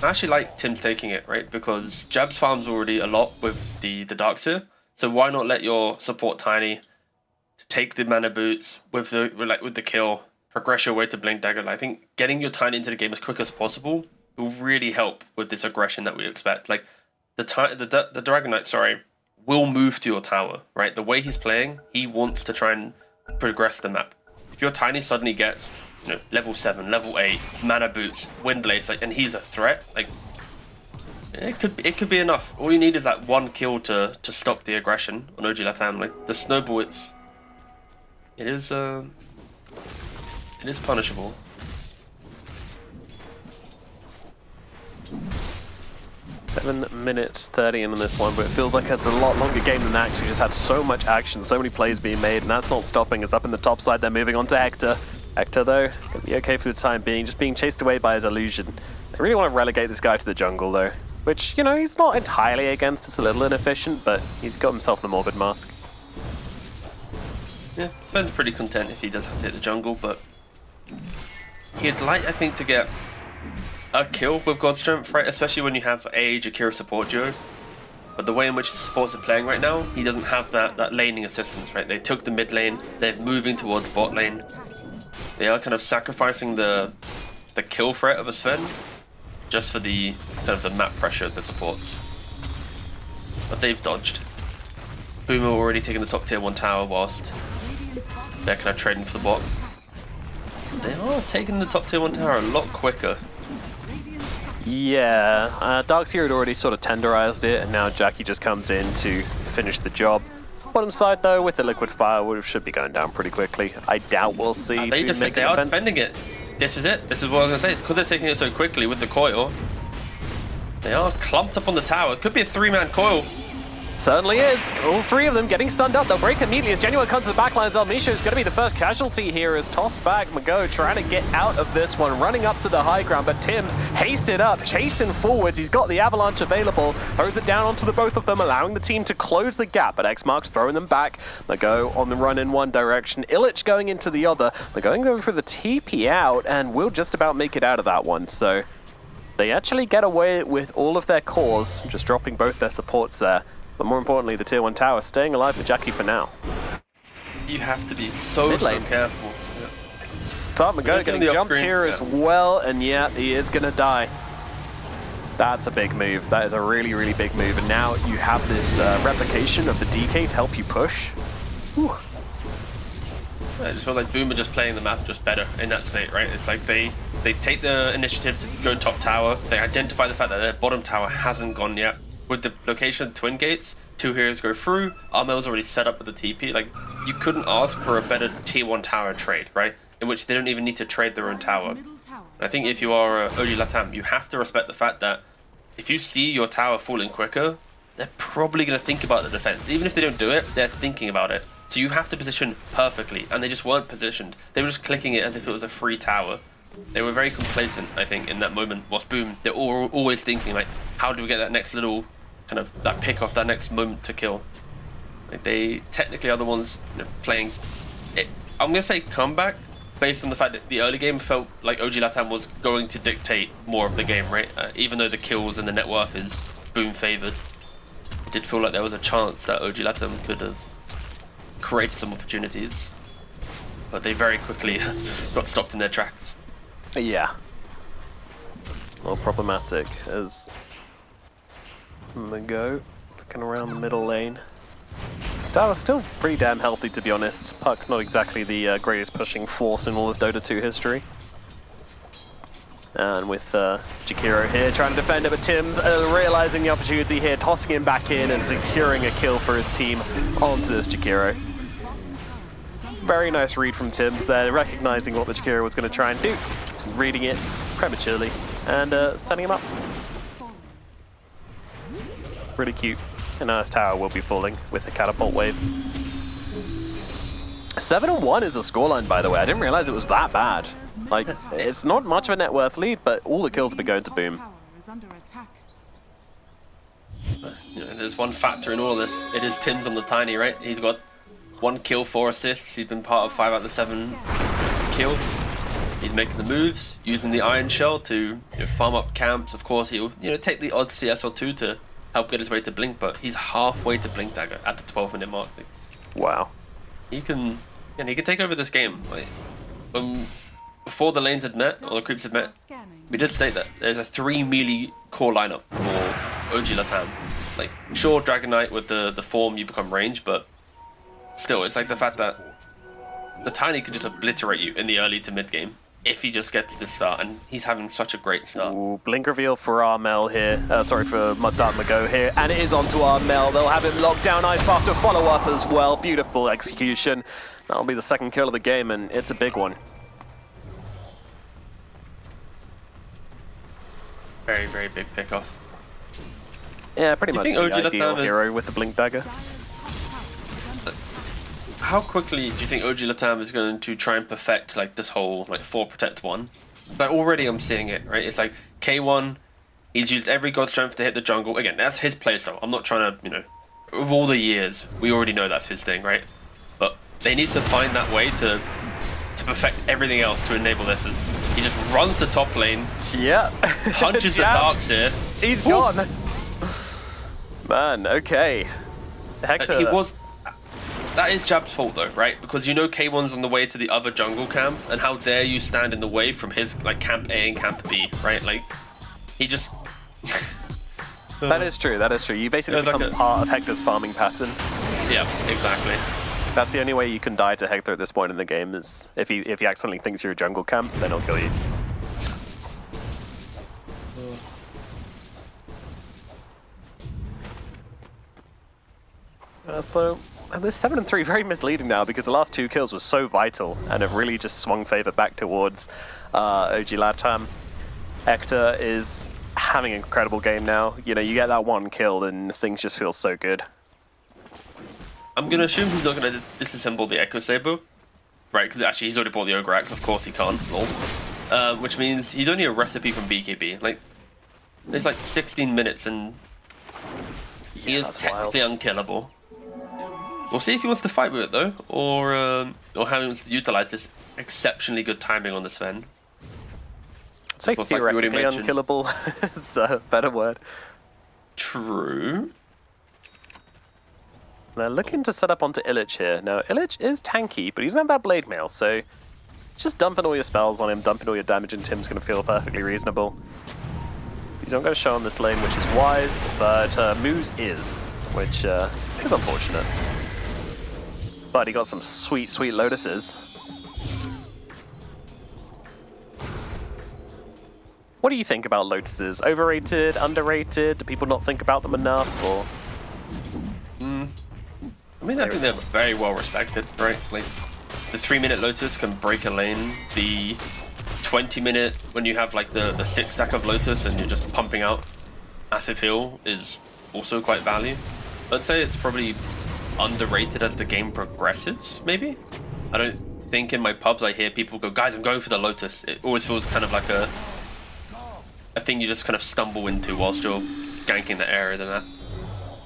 I actually like Tim's taking it, right? Because Jabs farms already a lot with the Darkseer, so why not let your support Tiny to take the mana boots with the kill, progress your way to Blink Dagger. I think getting your Tiny into the game as quick as possible will really help with this aggression that we expect. Like the Dragon Knight, sorry, will move to your tower, right? The way he's playing, he wants to try and progress the map. If your Tiny suddenly gets, you know, level 7, level 8, mana boots, wind blaze, like, and he's a threat, like, it could be enough. All you need is that one kill to stop the aggression on OG Latam. Like the snowball, it is punishable. Seven minutes 30 in this one, but it feels like it's a lot longer game than that. We just had so much action, so many plays being made, and that's not stopping. It's up in the top side. They're moving on to Hector. Hector, though, gonna be okay for the time being, just being chased away by his illusion. I really want to relegate this guy to the jungle, though, which, you know, he's not entirely against. It's a little inefficient, but he's got himself the Morbid Mask. Yeah, Sven's pretty content if he does have to hit the jungle, but he'd like, I think, to get a kill with God Strength, right? Especially when you have a Jakiro support duo. But the way in which the supports are playing right now, he doesn't have that laning assistance, right? They took the mid lane, they're moving towards bot lane. They are kind of sacrificing the kill threat of a Sven just for the kind of the map pressure of the supports. But they've dodged. Boomer already taking the top tier 1 tower whilst they're kind of trading for the bot. They are taking the top tier 1 tower a lot quicker. Yeah, Darkseer had already sort of tenderized it, and now Jackie just comes in to finish the job. Bottom side, though, with the liquid fire, we should be going down pretty quickly. I doubt we'll see. They are defending it. This is it. This is what I was going to say. Because they're taking it so quickly with the coil, they are clumped up on the tower. It could be a 3-man coil. Certainly is. All three of them getting stunned up. They'll break immediately as Genuine comes to the backlines. Misha is going to be the first casualty here as tossed back. Mago trying to get out of this one, running up to the high ground, but Tim's hasted up, chasing forwards. He's got the avalanche available, throws it down onto the both of them, allowing the team to close the gap, but Xmark's throwing them back. Mago on the run in one direction, Illich going into the other. They're going over for the TP out, and will just about make it out of that one. So they actually get away with all of their cores, just dropping both their supports there. But more importantly, the tier 1 tower staying alive for Jackie for now. You have to be so careful. Top Mago getting jumped here as well, and yeah, he is going to die. That's a big move. That is a really, really big move. And now you have this replication of the DK to help you push. Whew. I just feel like Boom are just playing the map just better in that state, right? It's like they take the initiative to go top tower. They identify the fact that their bottom tower hasn't gone yet. With the location of Twin Gates, 2 heroes go through, Armel's already set up with the TP. Like, you couldn't ask for a better tier 1 tower trade, right? In which they don't even need to trade their own tower. And I think if you are OG Latam, you have to respect the fact that if you see your tower falling quicker, they're probably going to think about the defense. Even if they don't do it, they're thinking about it. So you have to position perfectly, and they just weren't positioned. They were just clicking it as if it was a free tower. They were very complacent, I think, in that moment. Whilst Boom, they're always thinking, like, how do we get that next little kind of that pick off, that next moment to kill? Like, they technically are the ones, you know, playing it. I'm gonna say comeback based on the fact that the early game felt like OG Latam was going to dictate more of the game, right? Even though the kills and the net worth is Boom favored, it did feel like there was a chance that OG Latam could have created some opportunities, but they very quickly got stopped in their tracks. Yeah. Well, problematic as Mago looking around the middle lane. Star's still pretty damn healthy, to be honest. Puck not exactly the greatest pushing force in all of Dota 2 history. And with Jakiro here trying to defend it, but Tim's realizing the opportunity here, tossing him back in and securing a kill for his team onto this Jakiro. Very nice read from Tim there, recognizing what the Jakiro was going to try and do, reading it prematurely, and setting him up. Really cute. And now his tower will be falling with the catapult wave. 7-1 is the scoreline, by the way. I didn't realize it was that bad. Like, it's not much of a net worth lead, but all the kills have been going to Boom. You know, there's one factor in all of this. It is Tim's on the Tiny, right? He's got 1 kill, 4 assists. He's been part of 5 out of the 7 kills. He's making the moves, using the Iron Shell to farm up camps. Of course, he'll take the odd CS or 2 to help get his way to Blink, but he's halfway to Blink Dagger at the 12-minute mark. Like, wow. He can take over this game. Like, before the lanes had met, or the creeps had met, we did state that there's a 3 melee core lineup for OG Latam. Like, sure, Dragon Knight with the form, you become range, but still, it's like the fact that the Tiny can just obliterate you in the early to mid game if he just gets to start, and he's having such a great start. Ooh, blink reveal for Armel here. Sorry, for Mago here, and it is onto Armel. They'll have him locked down. Ice Path to follow up as well. Beautiful execution. That'll be the second kill of the game, and it's a big one. Very, very big pickoff. Yeah, pretty much the OG ideal Latam hero with the blink dagger. How quickly do you think OG Latam is going to try and perfect like this whole like 4 protect 1? But already I'm seeing it, right? It's like K1, he's used every god strength to hit the jungle. Again, that's his playstyle. I'm not trying to, of all the years, we already know that's his thing, right? But they need to find that way to perfect everything else to enable this. As he just runs to top lane, yeah, punches the Darkseer. He's gone. Man, okay. Hector. That is Jab's fault though, right? Because K1's on the way to the other jungle camp, and how dare you stand in the way from his like camp A and camp B, right? Like, he just... That is true, that is true. You basically become part of Hector's farming pattern. Yeah, exactly. That's the only way you can die to Hector at this point in the game, is if he accidentally thinks you're a jungle camp, then he'll kill you. And this 7-3 very misleading now because the last 2 kills were so vital and have really just swung favor back towards OG Latam. Hector is having an incredible game now. You know, you get that 1 kill and things just feel so good. I'm going to assume he's not going to disassemble the Echo Saber. Right, because actually he's already bought the Ogre Axe. Of course he can't. Lol. Which means he's only a recipe from BKB. Like, there's like 16 minutes and he is technically unkillable. We'll see if he wants to fight with it though, or how he wants to utilize this exceptionally good timing on the Sven. I'd say theoretically unkillable is a better word. True. They're looking to set up onto Illich here. Now, Illich is tanky, but he doesn't have that blade mail, so just dumping all your spells on him, dumping all your damage into him is going to feel perfectly reasonable. He's not going to show on this lane, which is wise, but Moose is, which is unfortunate. But he got some sweet, sweet Lotuses. What do you think about Lotuses? Overrated, underrated? Do people not think about them enough, or...? I mean, I think they're very well respected, right? Like, the 3-minute Lotus can break a lane. The 20-minute, when you have like the 6-stack of Lotus and you're just pumping out massive heal, is also quite value. I'd say it's probably underrated as the game progresses, maybe? I don't think in my pubs I hear people go, guys, I'm going for the Lotus. It always feels kind of like a thing you just kind of stumble into whilst you're ganking the area than that.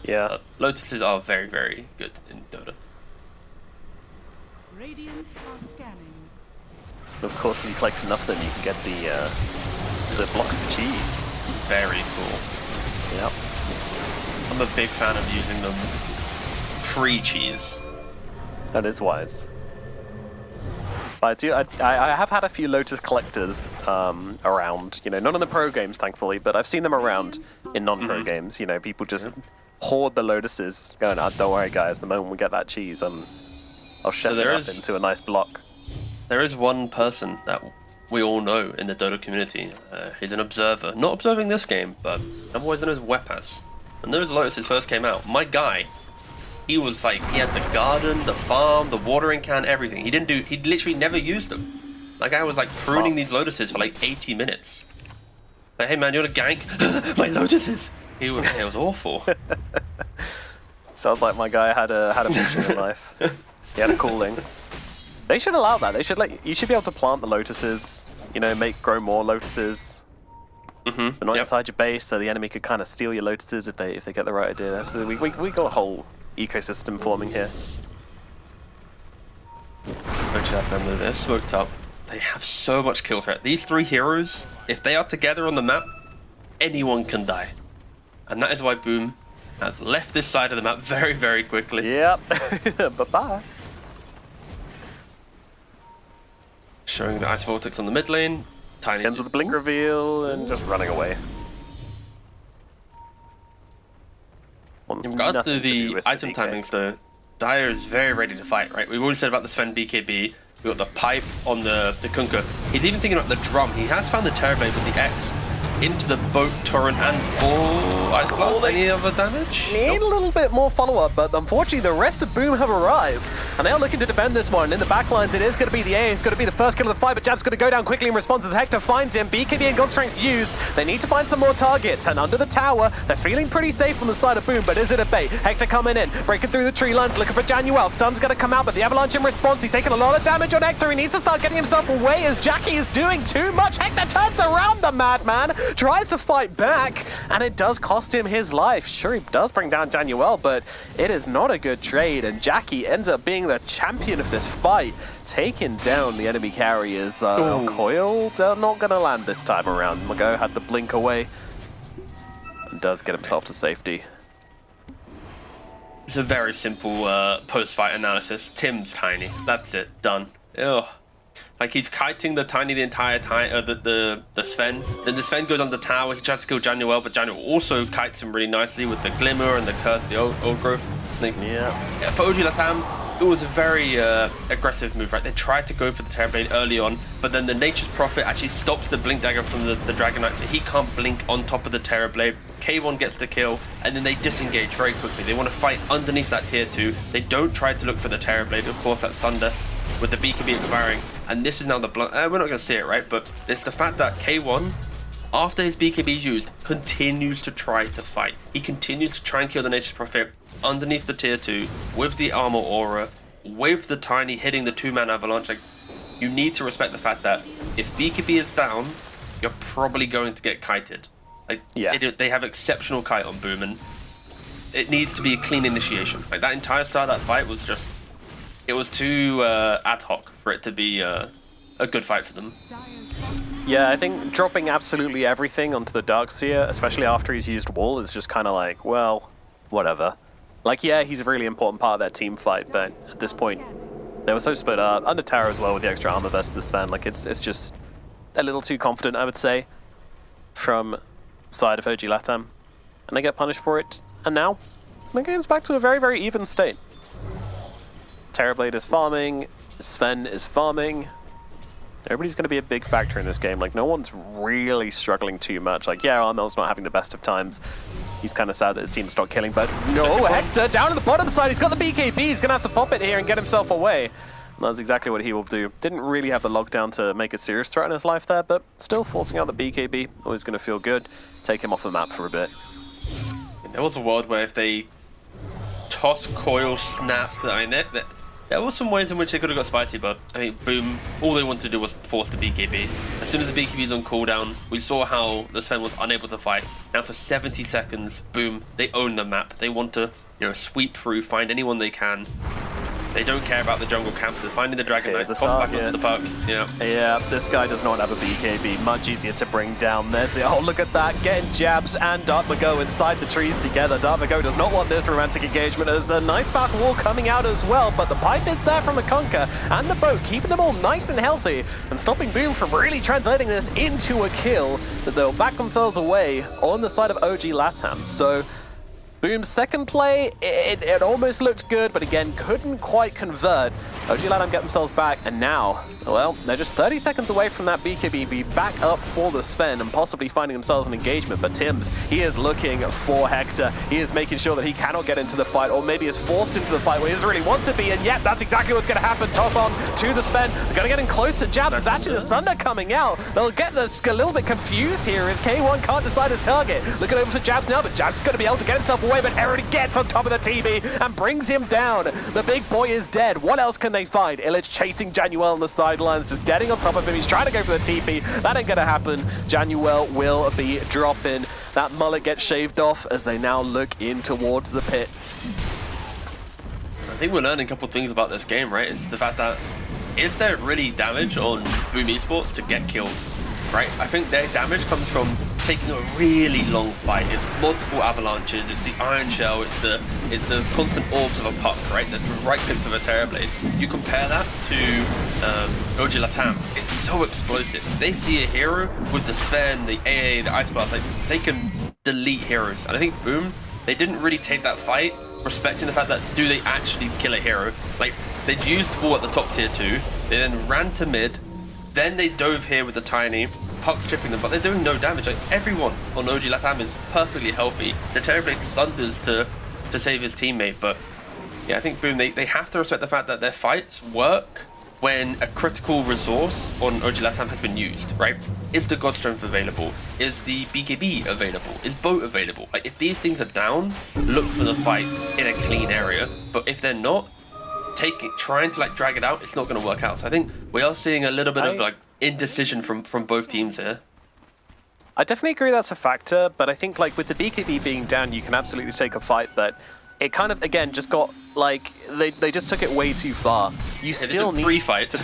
Yeah. Lotuses are very, very good in Dota. Radiant are scanning. Of course, if you collect enough of them, you can get the block of cheese. Very cool. Yep. I'm a big fan of using them pre-cheese. That is wise. But I have had a few Lotus collectors around, you know, not in the pro games, thankfully, but I've seen them around in non-pro games. You know, people just hoard the Lotuses, going, oh, don't worry, guys, the moment we get that cheese, I'll chef it up into a nice block. There is one person that we all know in the Dota community. He's an observer. Not observing this game, but otherwise known as Wepas. When those Lotuses first came out, my guy, he was like, he had the garden, the farm, the watering can, everything. He literally never used them. That guy was like pruning these Lotuses for like 80 minutes. Like, hey man, you want to gank? My Lotuses! It was awful. Sounds like my guy had a mission in life. He had a calling. They should allow that. They should you should be able to plant the Lotuses, you know, grow more Lotuses. They're not inside your base, so the enemy could kind of steal your Lotuses if they get the right idea. So we got a whole ecosystem forming here. They're smoked up. They have so much kill threat. These 3 heroes, if they are together on the map, anyone can die. And that is why Boom has left this side of the map very, very quickly. Yep. Bye-bye. Showing the Ice Vortex on the mid lane. Tiny Ends with a blink reveal and just running away. In regards to the item timings though, Dyer is very ready to fight, right? We've already said about the Sven BKB. We got the pipe on the Kunkka. He's even thinking about the drum. He has found the Terrorblade with the X into the boat, torrent, and Ice Blast. Any other damage? Need a little bit more follow-up, but unfortunately the rest of Boom have arrived, and they are looking to defend this one. In the backlines, it is going to be the A. It's going to be the first kill of the fight, but Jab's going to go down quickly in response as Hector finds him. BKB and God Strength used. They need to find some more targets, and under the tower, they're feeling pretty safe on the side of Boom, but is it a bait? Hector coming in, breaking through the tree lines, looking for Januel. Stun's going to come out, but the Avalanche in response. He's taking a lot of damage on Hector. He needs to start getting himself away as Jackie is doing too much. Hector turns around the madman, tries to fight back, and it does cost him his life. Sure, he does bring down Januel, but it is not a good trade, and Jackie ends up being the champion of this fight, taking down the enemy carriers. Coil not going to land this time around. Mago had the blink away and does get himself to safety. It's a very simple post-fight analysis. Tim's tiny. That's it. Done. Ugh. Like, he's kiting the Tiny the entire time, the Sven. Then the Sven goes on the tower, he tries to kill Januel, but Januel also kites him really nicely with the Glimmer and the Curse of the old growth. Like, yeah. For OG Latam, it was a very aggressive move, right? They tried to go for the Terrorblade early on, but then the Nature's Prophet actually stops the Blink Dagger from the Dragon Knight, so he can't blink on top of the Terrorblade. K1 gets the kill, and then they disengage very quickly. They want to fight underneath that tier 2. They don't try to look for the Terrorblade. Of course, that's Sunder with the BKB expiring, and this is now the blunt. We're not going to see it, right? But it's the fact that K1, after his BKB is used, continues to try to fight. He continues to try and kill the Nature's Prophet underneath the tier 2 with the armor aura, with the Tiny hitting the 2-man avalanche. Like, you need to respect the fact that if BKB is down, you're probably going to get kited. Like, yeah, they have exceptional kite on Boom, and it needs to be a clean initiation. Like, that entire start of that fight was just, it was too ad hoc for it to be a good fight for them. Yeah, I think dropping absolutely everything onto the Darkseer, especially after he's used Wall, is just kind of like, well, whatever. Like, yeah, he's a really important part of that team fight, but at this point, they were so split up. Under Terror as well with the extra armor versus the Sven. Like, it's just a little too confident, I would say, from side of OG Latam. And they get punished for it. And now, the game's back to a very, very even state. Terrorblade is farming, Sven is farming. Everybody's going to be a big factor in this game. Like, no one's really struggling too much. Like, yeah, Armel's not having the best of times. He's kind of sad that his team's not killing, but no, Hector down at the bottom side. He's got the BKB. He's going to have to pop it here and get himself away. And that's exactly what he will do. Didn't really have the lockdown to make a serious threat in his life there, but still forcing out the BKB. Always going to feel good. Take him off the map for a bit. There was a world where if they toss, coil, snap, I mean, there were some ways in which they could have got spicy, but I think Boom, all they wanted to do was force the BKB. As soon as the BKB is on cooldown, we saw how the Sven was unable to fight. Now for 70 seconds, Boom, they own the map. They want to, sweep through, find anyone they can. They don't care about the jungle camps. They're finding the Dragon Knight, toss back onto the puck. Yeah, this guy does not have a BKB. Much easier to bring down. There's the, oh, look at that. Getting jabs and Dartmago inside the trees together. Dartmago does not want this romantic engagement. There's a nice back wall coming out as well, but the pipe is there from the Conquer and the boat, keeping them all nice and healthy and stopping Boom from really translating this into a kill as they'll back themselves away on the side of OG Latam. So Boom's second play, it almost looked good, but again, couldn't quite convert. OG Latam get themselves back, and now, well, they're just 30 seconds away from that BKB back up for the Sven and possibly finding themselves an engagement. But Tim's, he is looking for Hector. He is making sure that he cannot get into the fight, or maybe is forced into the fight where he doesn't really want to be, and yet that's exactly what's going to happen. Toss on to the Sven. They're going to get in close to jab. There's actually the Thunder coming out. They'll get a little bit confused here as K1 can't decide his target. Looking over for Jabs now, but Jabs is going to be able to get himself away, but Aaron gets on top of the TB and brings him down. The big boy is dead. What else can they find? Illich chasing Januel on the sidelines, just getting on top of him. He's trying to go for the TP. That ain't gonna happen. Januel will be dropping. That mullet gets shaved off as they now look in towards the pit. I think we're learning a couple of things about this game, right? It's the fact that, is there really damage on Boom Esports to get kills, right? I think their damage comes from taking a really long fight. It's multiple avalanches, it's the Iron Shell, it's the constant orbs of a puck, right? The right clicks of a Terrorblade. You compare that to OG Latam, it's so explosive. If they see a hero with the Sven, the AA, the Ice Blast, like, they can delete heroes. And I think Boom, they didn't really take that fight respecting the fact that, do they actually kill a hero? Like, they'd used Wall at the top tier 2, they then ran to mid, then they dove here with the Tiny, pucks chipping them, but they're doing no damage. Like, everyone on OG Latam is perfectly healthy. The Terrorblade sunders to save his teammate, but yeah, I think Boom, they have to respect the fact that their fights work when a critical resource on OG Latam has been used, right? Is the God Strength available? Is the BKB available? Is Boat available? Like, if these things are down, look for the fight in a clean area, but if they're not, trying to like drag it out, it's not going to work out. So I think we are seeing a little bit of like indecision from both teams here. I definitely agree that's a factor, but I think like with the BKB being down, you can absolutely take a fight, but it kind of, again, just got like, they just took it way too far. You still need pre-fight.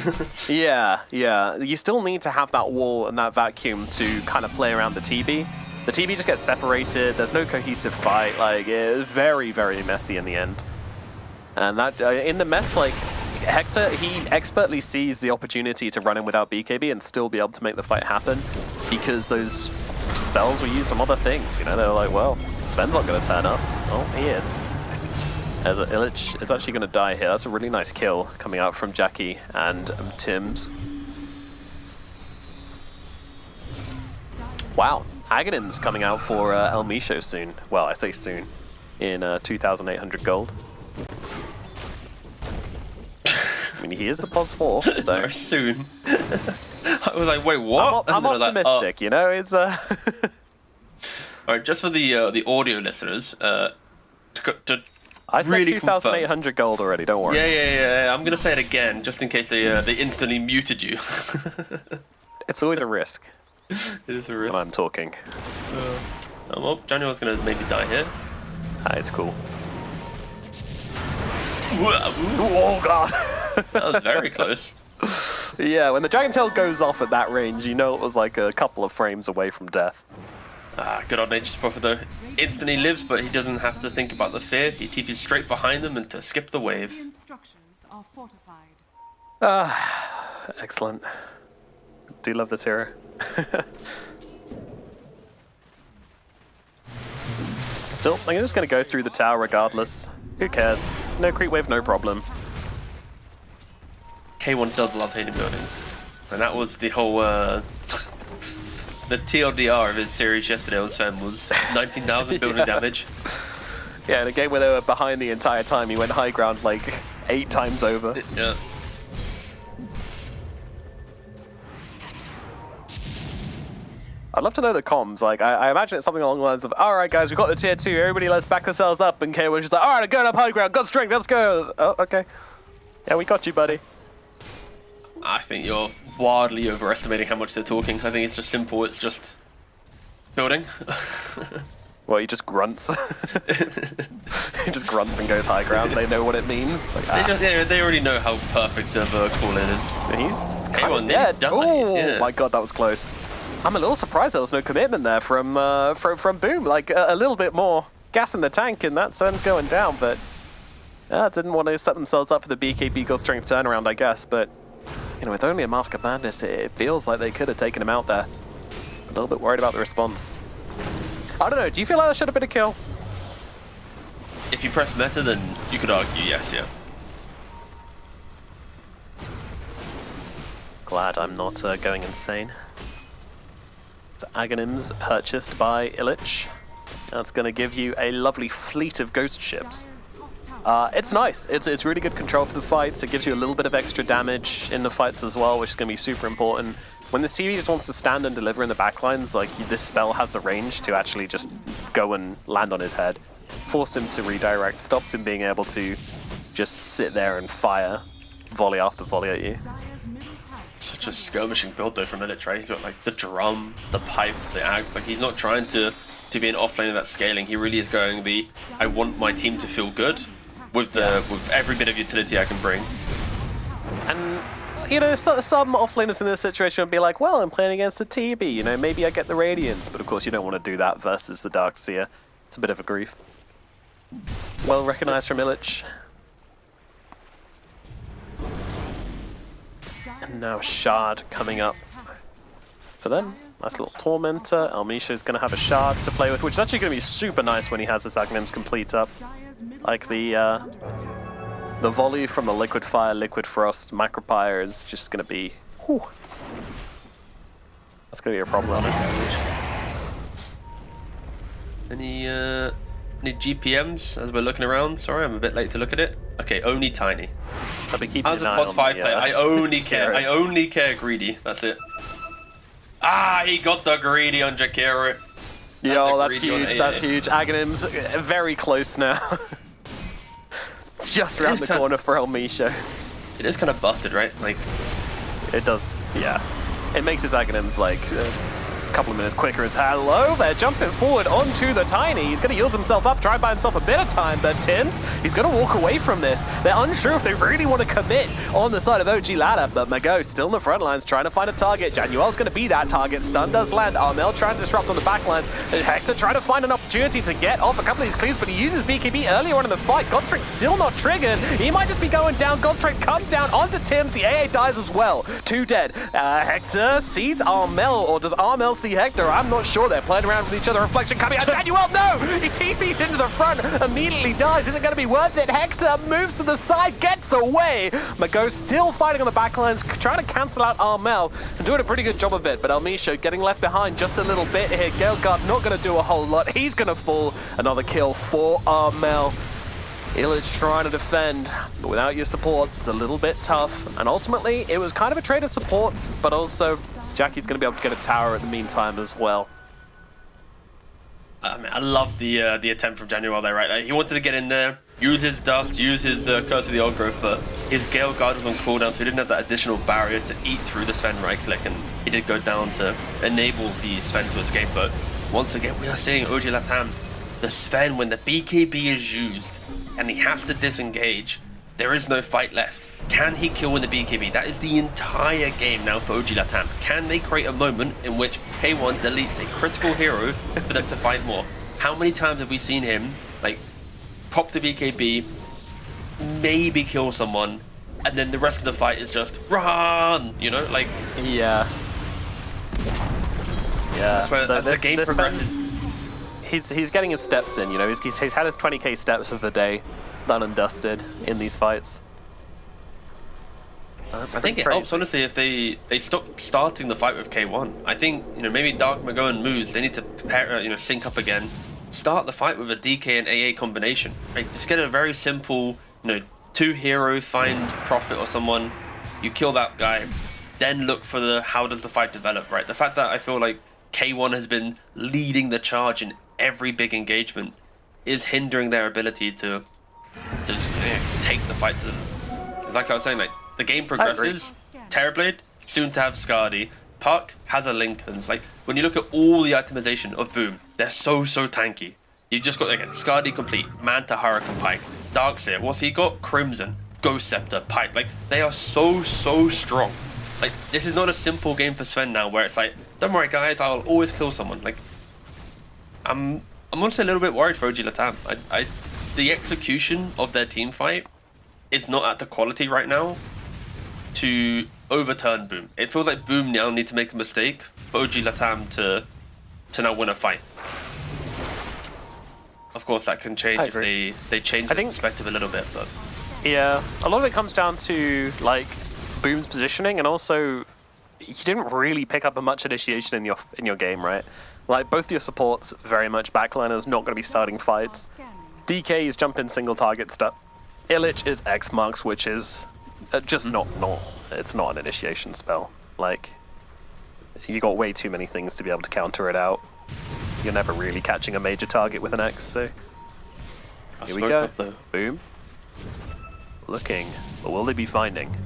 Yeah, you still need to have that wall and that vacuum to kind of play around the TB. The TB just gets separated, there's no cohesive fight, like, it's very, very messy in the end. And that, in the mess, like, Hector, he expertly sees the opportunity to run in without BKB and still be able to make the fight happen, because those spells were used on other things, you know? They were like, well, Sven's not going to turn up. Oh, he is. As Illich is actually going to die here. That's a really nice kill coming out from Jackie and Tim's. Wow, Aghanim's coming out for El Misho soon. Well, I say soon. In 2,800 gold. I mean, he is the POS 4, so... Very soon. I was like, wait, what? I'm optimistic, you know? It's Alright, just for the audio listeners, to I said really 2,800 gold already, don't worry. Yeah. I'm gonna say it again, just in case they instantly muted you. It's always a risk It is a risk. when I'm talking. Well, Daniel's gonna maybe die here. It's cool. Ooh, Oh god! that was very close. Yeah, when the Dragon Tail goes off at that range, you know it was like a couple of frames away from death. Good old Nature's Prophet though. Instantly lives, but he doesn't have to think about the fear. He TP's straight behind them and to skip the wave. Structures are fortified. Excellent. Do love this hero. Still, I'm just going to go through the tower regardless. Who cares? No creep wave, no problem. K1 does love hitting buildings. And that was the whole, the TLDR of his series yesterday on Sven was 19,000 building damage. Yeah, in a game where they were behind the entire time, he went high ground like 8 times over. Yeah. I'd love to know the comms. Like, I imagine it's something along the lines of, all right, guys, we've got the tier 2. Everybody, let's back ourselves up. And K1's just like, all right, I'm going up high ground. Got strength. Let's go. Oh, okay. Yeah, we got you, buddy. I think you're wildly overestimating how much they're talking. 'Cause I think it's just simple. It's just building. Well, he just grunts. He just grunts and goes high ground. They know what it means. Like, they already know how perfect of a call it is. He's K1 kind of nearly dead. died, Oh yeah. my god, that was close. I'm a little surprised there was no commitment there from Boom. Like a little bit more gas in the tank, and that Sun's going down. But didn't want to set themselves up for the BKB God Strength turnaround, I guess. But you know, with only a Mask of Madness, it feels like they could have taken him out there. A little bit worried about the response. I don't know. Do you feel like that should have been a kill? If you press meta, then you could argue yes, yeah. Glad I'm not going insane. So Aghanim's purchased by Illich. That's going to give you a lovely fleet of ghost ships. It's nice. It's really good control for the fights. It gives you a little bit of extra damage in the fights as well, which is going to be super important. When this TV just wants to stand and deliver in the backlines, like this spell has the range to actually just go and land on his head. Forced him to redirect, stopped him being able to just sit there and fire volley after volley at you. Such a skirmishing build though from Illich, right? He's got like the drum, the pipe, the axe. Like he's not trying to be an offlane of that scaling. He really is going the I want my team to feel good with with every bit of utility I can bring. And you know, some offlaners in this situation would be like, well, I'm playing against a TB, you know, maybe I get the Radiance, but of course you don't want to do that versus the Darkseer. It's a bit of a grief. Well recognized from Illich. And now Shard coming up for them. Nice little Tormentor. Elmisha's going to have a Shard to play with, which is actually going to be super nice when he has his Aghanim's complete up. Like the volley from the Liquid Fire, Liquid Frost, Macropyre is just going to be... Whew. That's going to be a problem. Any GPMs as we're looking around? Sorry, I'm a bit late to look at it. Okay, only tiny. I'll be keeping As an a eye plus on 5 the, player, I only care. I Jakiro. only care greedy. That's it. Ah, he got the greedy on Jakiro. Yo, that's greedy on huge. AA. That's huge. Aghanim's very close now. Just around the corner for Elmisha. It is kind of busted, right? Like, It does, yeah. It makes his Aghanim's like a couple of minutes quicker as hello. They're jumping forward onto the Tiny. He's going to yield himself up, try and buy himself a bit of time, but Tims, he's going to walk away from this. They're unsure if they really want to commit on the side of OG Ladder, but Mago still in the front lines trying to find a target. Januel's going to be that target. Stun does land. Armel trying to disrupt on the back lines. And Hector trying to find an opportunity to get off a couple of these cleaves, but he uses BKB earlier on in the fight. Godstrike still not triggered. He might just be going down. Godstrike comes down onto Tims. The AA dies as well. 2 dead. Hector sees Armel, or does Armel see see Hector. I'm not sure they're playing around with each other. Reflection coming out. Daniel, no! He TP's into the front, immediately dies. Is it going to be worth it? Hector moves to the side, gets away. Mago still fighting on the backlines, trying to cancel out Armel and doing a pretty good job of it. But Elmisho getting left behind just a little bit here. Gaelgard not going to do a whole lot. He's going to fall. Another kill for Armel. Illich trying to defend, but without your supports, it's a little bit tough. And ultimately, it was kind of a trade of supports, but also Jackie's going to be able to get a tower at the meantime as well. I love the attempt from Januel there, right? Like, he wanted to get in there, use his dust, use his Curse of the Old Growth, but his Gale Guard was on cooldown, so he didn't have that additional barrier to eat through the Sven right click, and he did go down to enable the Sven to escape. But once again, we are seeing OG Latam, the Sven, when the BKB is used and he has to disengage, there is no fight left. Can he kill in the BKB? That is the entire game now for OG Latam. Can they create a moment in which K1 deletes a critical hero for them to fight more? How many times have we seen him like pop the BKB, maybe kill someone, and then the rest of the fight is just run, you know, like... Yeah. That's where as the game progresses. He's getting his steps in, you know, he's had his 20k steps of the day done and dusted in these fights. I think it helps, honestly, if they stop starting the fight with K1. I think, you know, maybe Dark, Mago, and Moose, they need to prepare, you know, sync up again. Start the fight with a DK and AA combination. Like, just get a very simple, you know, 2 hero, find Prophet or someone, you kill that guy, then look for the how does the fight develop, right? The fact that I feel like K1 has been leading the charge in every big engagement is hindering their ability to just take the fight to them. Like I was saying, like, the game progresses. Terrorblade, soon to have Skadi. Puck has a Lincolns. Like, when you look at all the itemization of Boom, they're so tanky. You just got, again, Skadi complete, Manta, Hurricane, Pike, Darkseer. What's he got? Crimson, Ghost Scepter, Pike. Like, they are so strong. Like, this is not a simple game for Sven now, where it's like, don't worry guys, I'll always kill someone. Like, I'm honestly a little bit worried for OG Latam. The execution of their team fight is not at the quality right now to overturn Boom. It feels like Boom now need to make a mistake for OG Latam to now win a fight. Of course, that can change if they change the perspective a little bit. But yeah, a lot of it comes down to like Boom's positioning, and also you didn't really pick up a much initiation in your game, right? Like, both your supports very much backliners, not going to be starting fights. DK is jump in single target stuff. Illich is X marks, which is just not it's not an initiation spell. Like, you got way too many things to be able to counter it out. You're never really catching a major target with an X, so here we go. Boom. Looking, but will they be finding?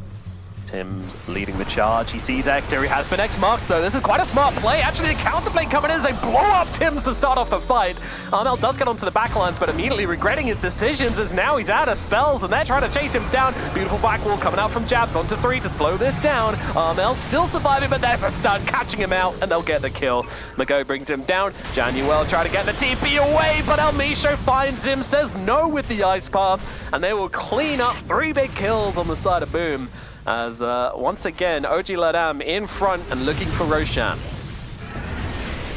Tim's leading the charge. He sees Hector. He has been X-marked, though. This is quite a smart play. Actually, the counterplay coming in as they blow up Tim's to start off the fight. Armel does get onto the backlines, but immediately regretting his decisions as now he's out of spells, and they're trying to chase him down. Beautiful back wall coming out from Jabs onto 3 to slow this down. Armel still surviving, but there's a stun catching him out, and they'll get the kill. Mago brings him down. Januel trying to get the TP away, but Elmisho finds him, says no with the Ice Path, and they will clean up 3 big kills on the side of Boom. As once again, OG Latam in front and looking for Roshan.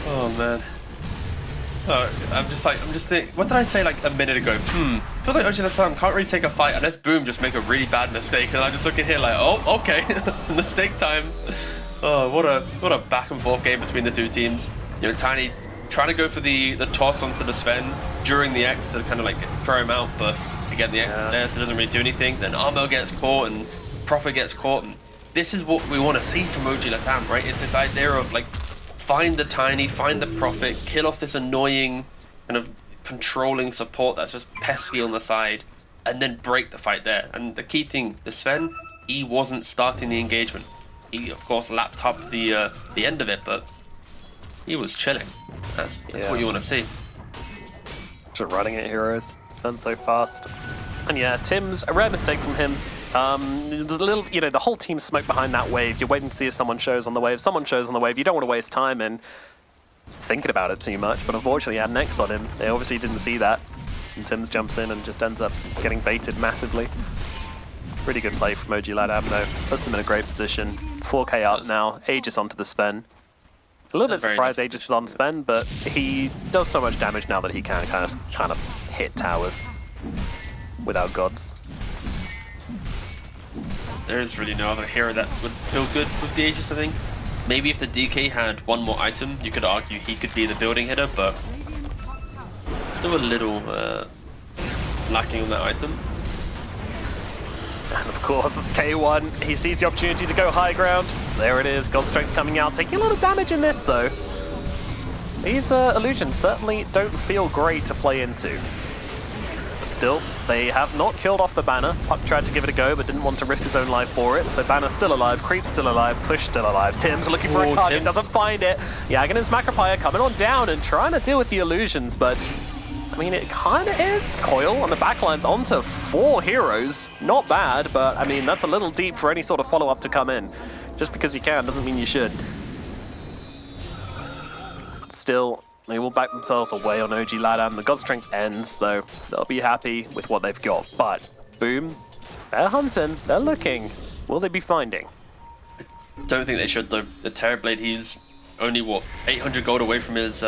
oh man, I'm just thinking, what did I say like a minute ago? Feels like OG Latam can't really take a fight unless Boom just make a really bad mistake, and I just look in here like, oh, okay, mistake time. Oh, what a back and forth game between the two teams. You know, Tiny trying to go for the toss onto the Sven during the X to kind of like throw him out, but again the X there, so it doesn't really do anything. Then Armel gets caught and Prophet gets caught, and this is what we want to see from OG Latam, right? It's this idea of like, find the Tiny, find the Prophet, kill off this annoying kind of controlling support that's just pesky on the side, and then break the fight there. And the key thing, the Sven, he wasn't starting the engagement. He of course lapped up the end of it, but he was chilling. That's what you want to see. Just running at heroes. Sven's so fast. And yeah, Tim's a rare mistake from him. There's a little, you know, the whole team's smoke behind that wave. You're waiting to see if someone shows on the wave. Someone shows on the wave. You don't want to waste time in thinking about it too much. But unfortunately, he had an X on him. They obviously didn't see that. And Tim's jumps in and just ends up getting baited massively. Pretty good play from OG Latam, though. Puts them in a great position. 4k up now. Aegis onto the Sven. A little bit Very surprised nice. Aegis is on Sven, but he does so much damage now that he can kind of hit towers without gods. There's really no other hero that would feel good with the Aegis, I think. Maybe if the DK had one more item, you could argue he could be the building hitter, but Radiant's top tower still a little lacking on that item. And of course, K1, he sees the opportunity to go high ground. There it is, God Strength coming out, taking a lot of damage in this though. These illusions certainly don't feel great to play into. But still, they have not killed off the banner. Puck tried to give it a go, but didn't want to risk his own life for it. So banner's still alive, Creep's still alive, Push still alive. Tim's looking for a Oh, target, Tim. doesn't find it. Yaganim's Macropire coming on down and trying to deal with the illusions, but I mean, it kind of is. Coil on the backlines onto 4 heroes. Not bad, but I mean, that's a little deep for any sort of follow-up to come in. Just because you can doesn't mean you should. Still, they will back themselves away on OG Ladam. The God Strength ends, so they'll be happy with what they've got. But, Boom, they're hunting, they're looking. Will they be finding? Don't think they should though. The Terrorblade, he's only what 800 gold away from his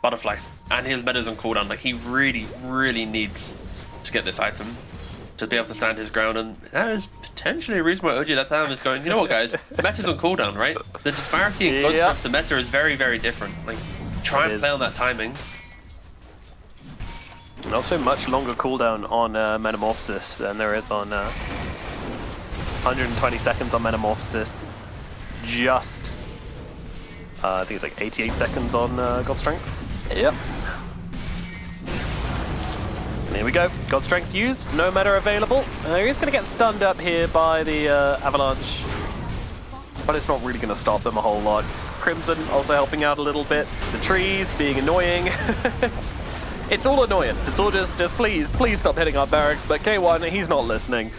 butterfly, and his meta's on cooldown. Like he really needs to get this item to be able to stand his ground, and that is potentially a reason why OG that time is going. You know what, guys? The meta's on cooldown, right? The disparity in Yeah. the meta is very different. Like try It and is. play on that timing. Not so much longer cooldown on Metamorphosis than there is on 120 seconds on Metamorphosis. Just, I think it's like 88 seconds on God Strength. Yep. Here we go. God Strength used. No meta available. He's going to get stunned up here by the Avalanche. But it's not really going to stop them a whole lot. Crimson also helping out a little bit. The trees being annoying. It's all annoyance. It's all just please stop hitting our barracks. But K1, he's not listening.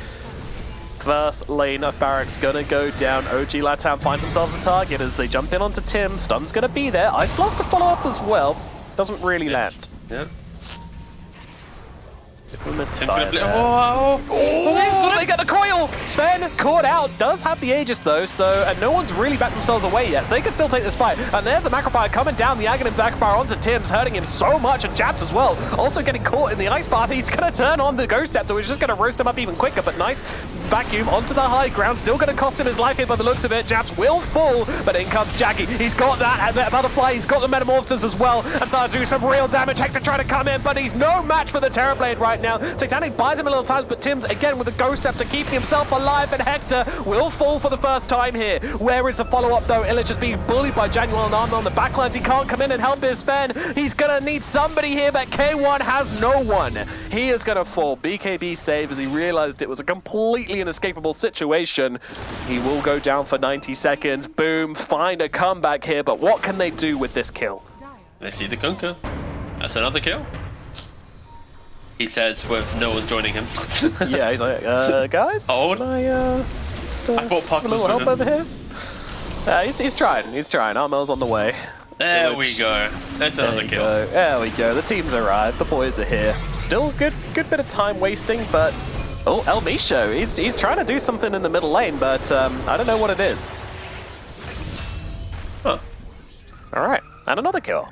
First lane of barracks gonna go down. OG Latam finds themselves a target as they jump in onto Tim. Stun's gonna be there. I'd love to follow up as well. Doesn't really land. Yeah. We missed Tim fire gonna play. there. Oh, Oh, they get the coil! Sven caught out, does have the Aegis though, so, and no one's really backed themselves away yet, so they can still take this fight. And there's a Macropire coming down, the Aghanim's Macropire onto Tim's, hurting him so much, and Jabs as well. Also getting caught in the ice bath, he's gonna turn on the Ghost Scepter, which is just gonna roast him up even quicker, but nice vacuum onto the high ground, still gonna cost him his life here by the looks of it. Jabs will fall, but in comes Jackie. He's got that butterfly, he's got the Metamorphosis as well, and starts to do some real damage. Hector trying to come in, but he's no match for the Terrorblade right now. Satanic buys him a little time, but Tim's again with the Ghost Scepter keeping himself alive, and Hector will fall for the first time here. Where is the follow-up though? Illich is being bullied by Januel and Arma on the backlines. He can't come in and help his Sven. He's gonna need somebody here, but K1 has no one. He is gonna fall. BKB saved as he realized it was a completely inescapable situation. He will go down for 90 seconds. Boom, find a comeback here, but what can they do with this kill? they see the Kunkka. That's another kill. He says with no one joining him. Yeah, he's like, guys? Oh. Can I, just, I thought Puck a was little with help him. over here? He's trying. Armel's on the way. There Village. we go. That's There another you kill. go. There we go. The team's arrived. The boys are here. Still good bit of time wasting, but oh, El Misho, he's trying to do something in the middle lane, but I don't know what it is. Huh. All right, and another kill.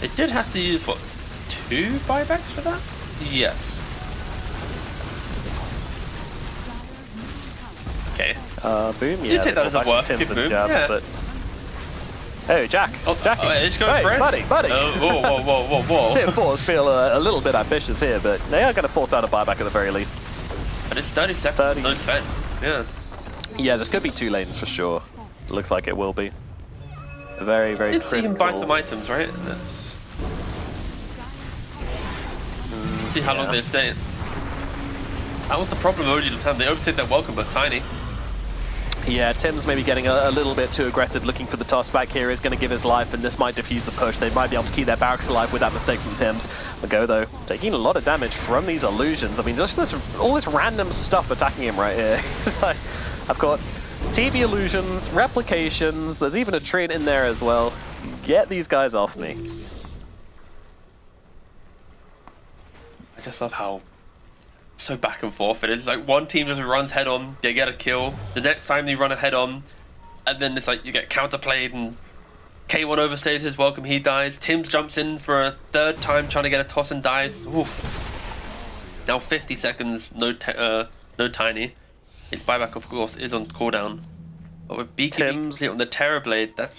They did have to use, what, 2 buybacks for that? Yes. Okay. Boom. You Yeah, take that as a back worth, Tim's give and Boom, jabs, yeah. but hey, Jack. Jackie. It's going hey, for it. buddy. Whoa. Tier 4s feel a little bit ambitious here, but they are going to force out a buyback at the very least. But it's 30 seconds, 30. no spend. Yeah. Yeah, this could be 2 lanes for sure. Looks like it will be. Very I did see him buy critical. some items, right? Let's see how long yeah. they stay. That was the problem OG at the time. They overstayed their welcome, but tiny. Yeah, Tim's maybe getting a little bit too aggressive, looking for the toss back here. Is going to give his life, and this might defuse the push. They might be able to keep their barracks alive with that mistake from Tim's. Mago, though, taking a lot of damage from these illusions. I mean, just all this random stuff attacking him right here. It's like, I've got TV illusions, replications, there's even a Treant in there as well. Get these guys off me. I just love how so back and forth it is. Like one team just runs head on, they get a kill. The next time they run a head on, and then it's like you get counterplayed, and K1 overstays his welcome, he dies. Tim's jumps in for a third time trying to get a toss and dies. Oof. Now 50 seconds, no Tiny. His buyback, of course, is on cooldown. But with BKB on the Terror Blade, that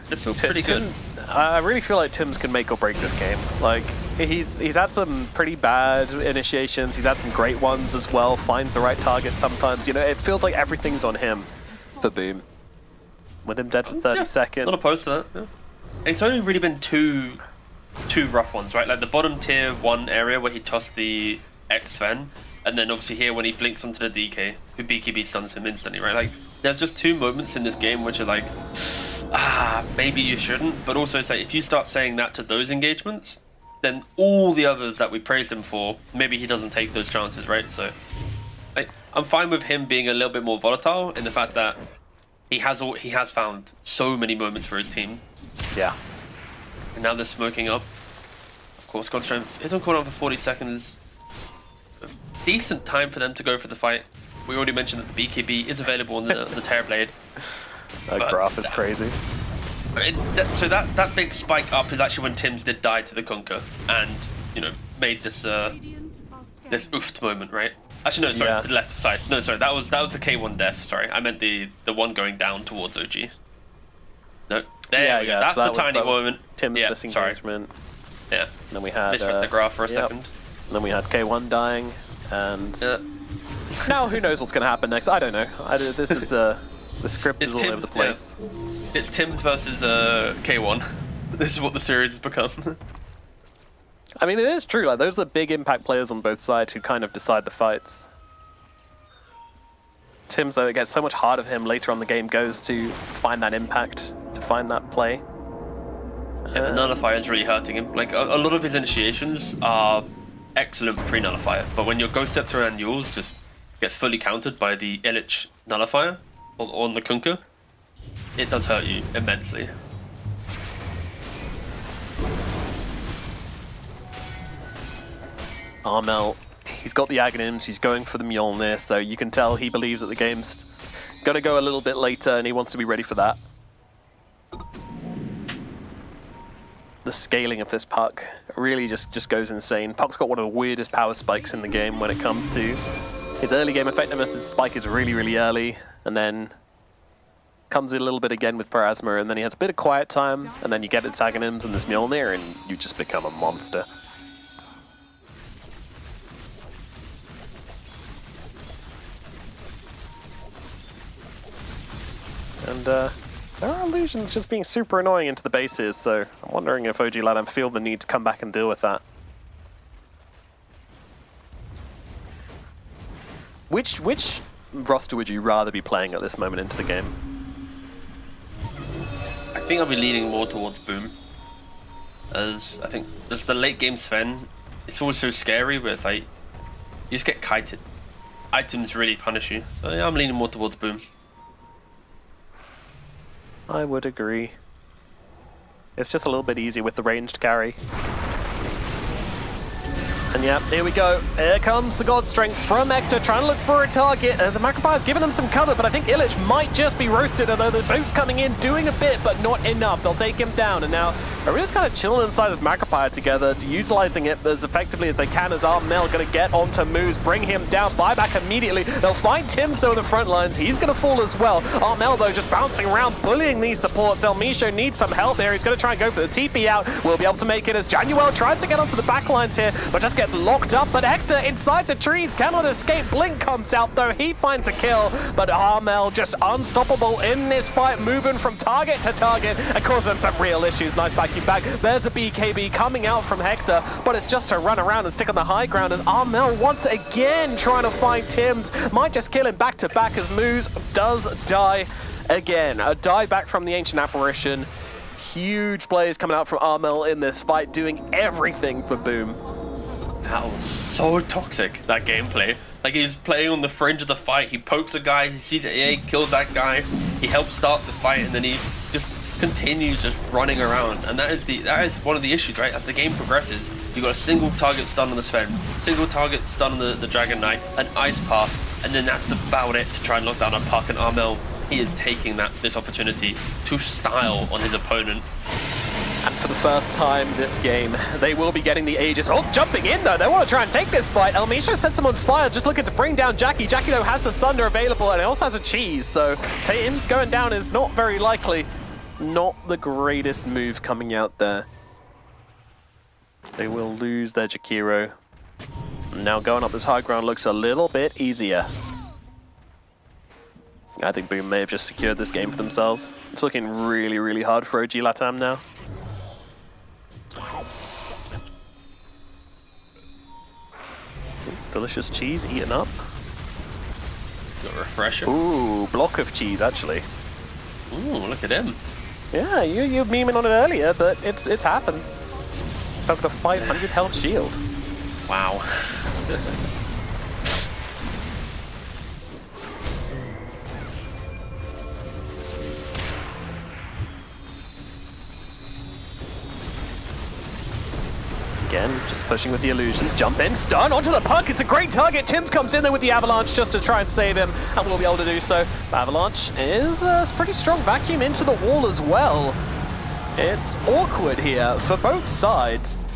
feels pretty good. I really feel like Tim's can make or break this game. Like, he's had some pretty bad initiations, he's had some great ones as well, finds the right target sometimes. You know, it feels like everything's on him for Boom. With him dead for 30 seconds. Not opposed to that, yeah. It's only really been two rough ones, right? Like the bottom tier 1 area where he tossed the X-Fen, and then obviously here when he blinks onto the DK, who BKB stuns him instantly, right? Like, there's just 2 moments in this game which are like, maybe you shouldn't, but also it's like, if you start saying that to those engagements, then all the others that we praised him for, maybe he doesn't take those chances, right? So, like, I'm fine with him being a little bit more volatile in the fact that he has found so many moments for his team. Yeah. And now they're smoking up. Of course, God Strength is on cooldown for 40 seconds. A decent time for them to go for the fight. We already mentioned that the BKB is available on the Terror Blade. That graph is crazy. So that big spike up is actually when Tim's did die to the Kunkka and, you know, made this this oofed moment, right? Actually, no, sorry, to the left side. No, sorry, that was the K1 death. Sorry, I meant the one going down towards OG. No, there we go. That's the tiny moment. Tim's disengagement. Yeah. And then we had misread the graph for a second. And then we had K1 dying, and now who knows what's going to happen next? I don't know. This is the script is all over the place. Yeah. It's Tim's versus K1. This is what the series has become. I mean, it is true. Like, those are the big impact players on both sides who kind of decide the fights. Tim's, though, it gets so much harder for him later on the game goes to find that impact, to find that play. Yeah, the nullifier is really hurting him. Like, a lot of his initiations are excellent pre-nullifier, but when your Ghost Scepter and Yules just gets fully countered by the Illich nullifier on the Kunkka, it does hurt you immensely. Armel, he's got the Aghanims, he's going for the Mjolnir, so you can tell he believes that the game's going to go a little bit later and he wants to be ready for that. The scaling of this Puck really just goes insane. Puck's got one of the weirdest power spikes in the game when it comes to his early game effectiveness. His spike is really, really early, and then comes in a little bit again with Parasma, and then he has a bit of quiet time, and then you get its Aghanims and this Mjolnir, and you just become a monster. And there are illusions just being super annoying into the bases, so I'm wondering if OG Latam feel the need to come back and deal with that. Which roster would you rather be playing at this moment into the game? I think I'll be leaning more towards Boom. As I think just the late game Sven, it's always so scary, but it's like you just get kited. Items really punish you. So yeah, I'm leaning more towards Boom. I would agree. It's just a little bit easier with the ranged carry. And yeah, here we go. Here comes the God Strength from Hector, trying to look for a target. The Macropyre's giving them some cover, but I think Illich might just be roasted, although the boat's coming in, doing a bit, but not enough. They'll take him down, and now Arena's kind of chilling inside his Macropyre together, utilizing it as effectively as they can, as Armel going to get onto Moose, bring him down, buyback immediately. They'll find Timso in the front lines. He's going to fall as well. Armel, though, just bouncing around, bullying these supports. El Misho needs some help there. He's going to try and go for the TP out. Will be able to make it as Januel tries to get onto the back lines here, but just gets locked up. But Hector inside the trees cannot escape. Blink comes out, though. He finds a kill, but Armel just unstoppable in this fight, moving from target to target and causing some real issues. Nice vacuum back. There's a BKB coming out from Hector, but it's just to run around and stick on the high ground, and Armel once again trying to find Tims. Might just kill him back to back as Moose does die again. A die back from the Ancient Apparition. Huge plays coming out from Armel in this fight, doing everything for Boom. That was so toxic, that gameplay. Like, he's playing on the fringe of the fight, he pokes a guy, he sees an EA, kills that guy, he helps start the fight, and then he just continues just running around. And that is one of the issues, right? As the game progresses, you've got a single target stun on the Sven, single target stun on the Dragon Knight, an Ice Path, and then that's about it to try and lock down a Puck, and Armel he is taking this opportunity to style on his opponent. And for the first time this game, they will be getting the Aegis. Oh, jumping in though. They want to try and take this fight. El Misho sets him on fire, just looking to bring down Jackie. Jackie though has the Thunder available and he also has a cheese, so him going down is not very likely. Not the greatest move coming out there. They will lose their Jakiro. Now going up this high ground looks a little bit easier. I think Boom may have just secured this game for themselves. It's looking really, really hard for OG Latam now. Delicious cheese eaten up. Got a refresher. Ooh, block of cheese actually. Ooh, look at him. Yeah, you were memeing on it earlier, but it's happened. It's got a 500 health shield. Wow. Again, just pushing with the illusions. Jump in, stun onto the puck. It's a great target. Tims comes in there with the avalanche just to try and save him, and will be able to do so. Avalanche is a pretty strong vacuum into the wall as well. It's awkward here for both sides.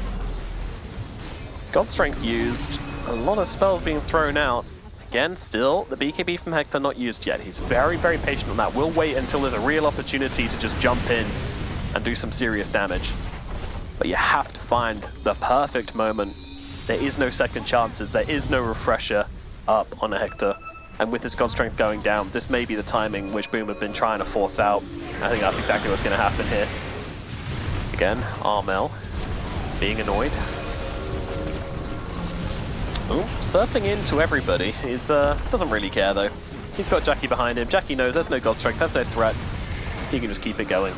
God Strength used. A lot of spells being thrown out. Again, still, the BKB from Hector not used yet. He's very, very patient on that. We'll wait until there's a real opportunity to just jump in and do some serious damage. But you have to find the perfect moment. There is no second chances. There is no refresher up on a Hector. And with his God Strength going down, this may be the timing which Boom have been trying to force out. I think that's exactly what's going to happen here. Again, Armel being annoyed. Oh, surfing into everybody. He doesn't really care though. He's got Jackie behind him. Jackie knows there's no God Strength, there's no threat. He can just keep it going.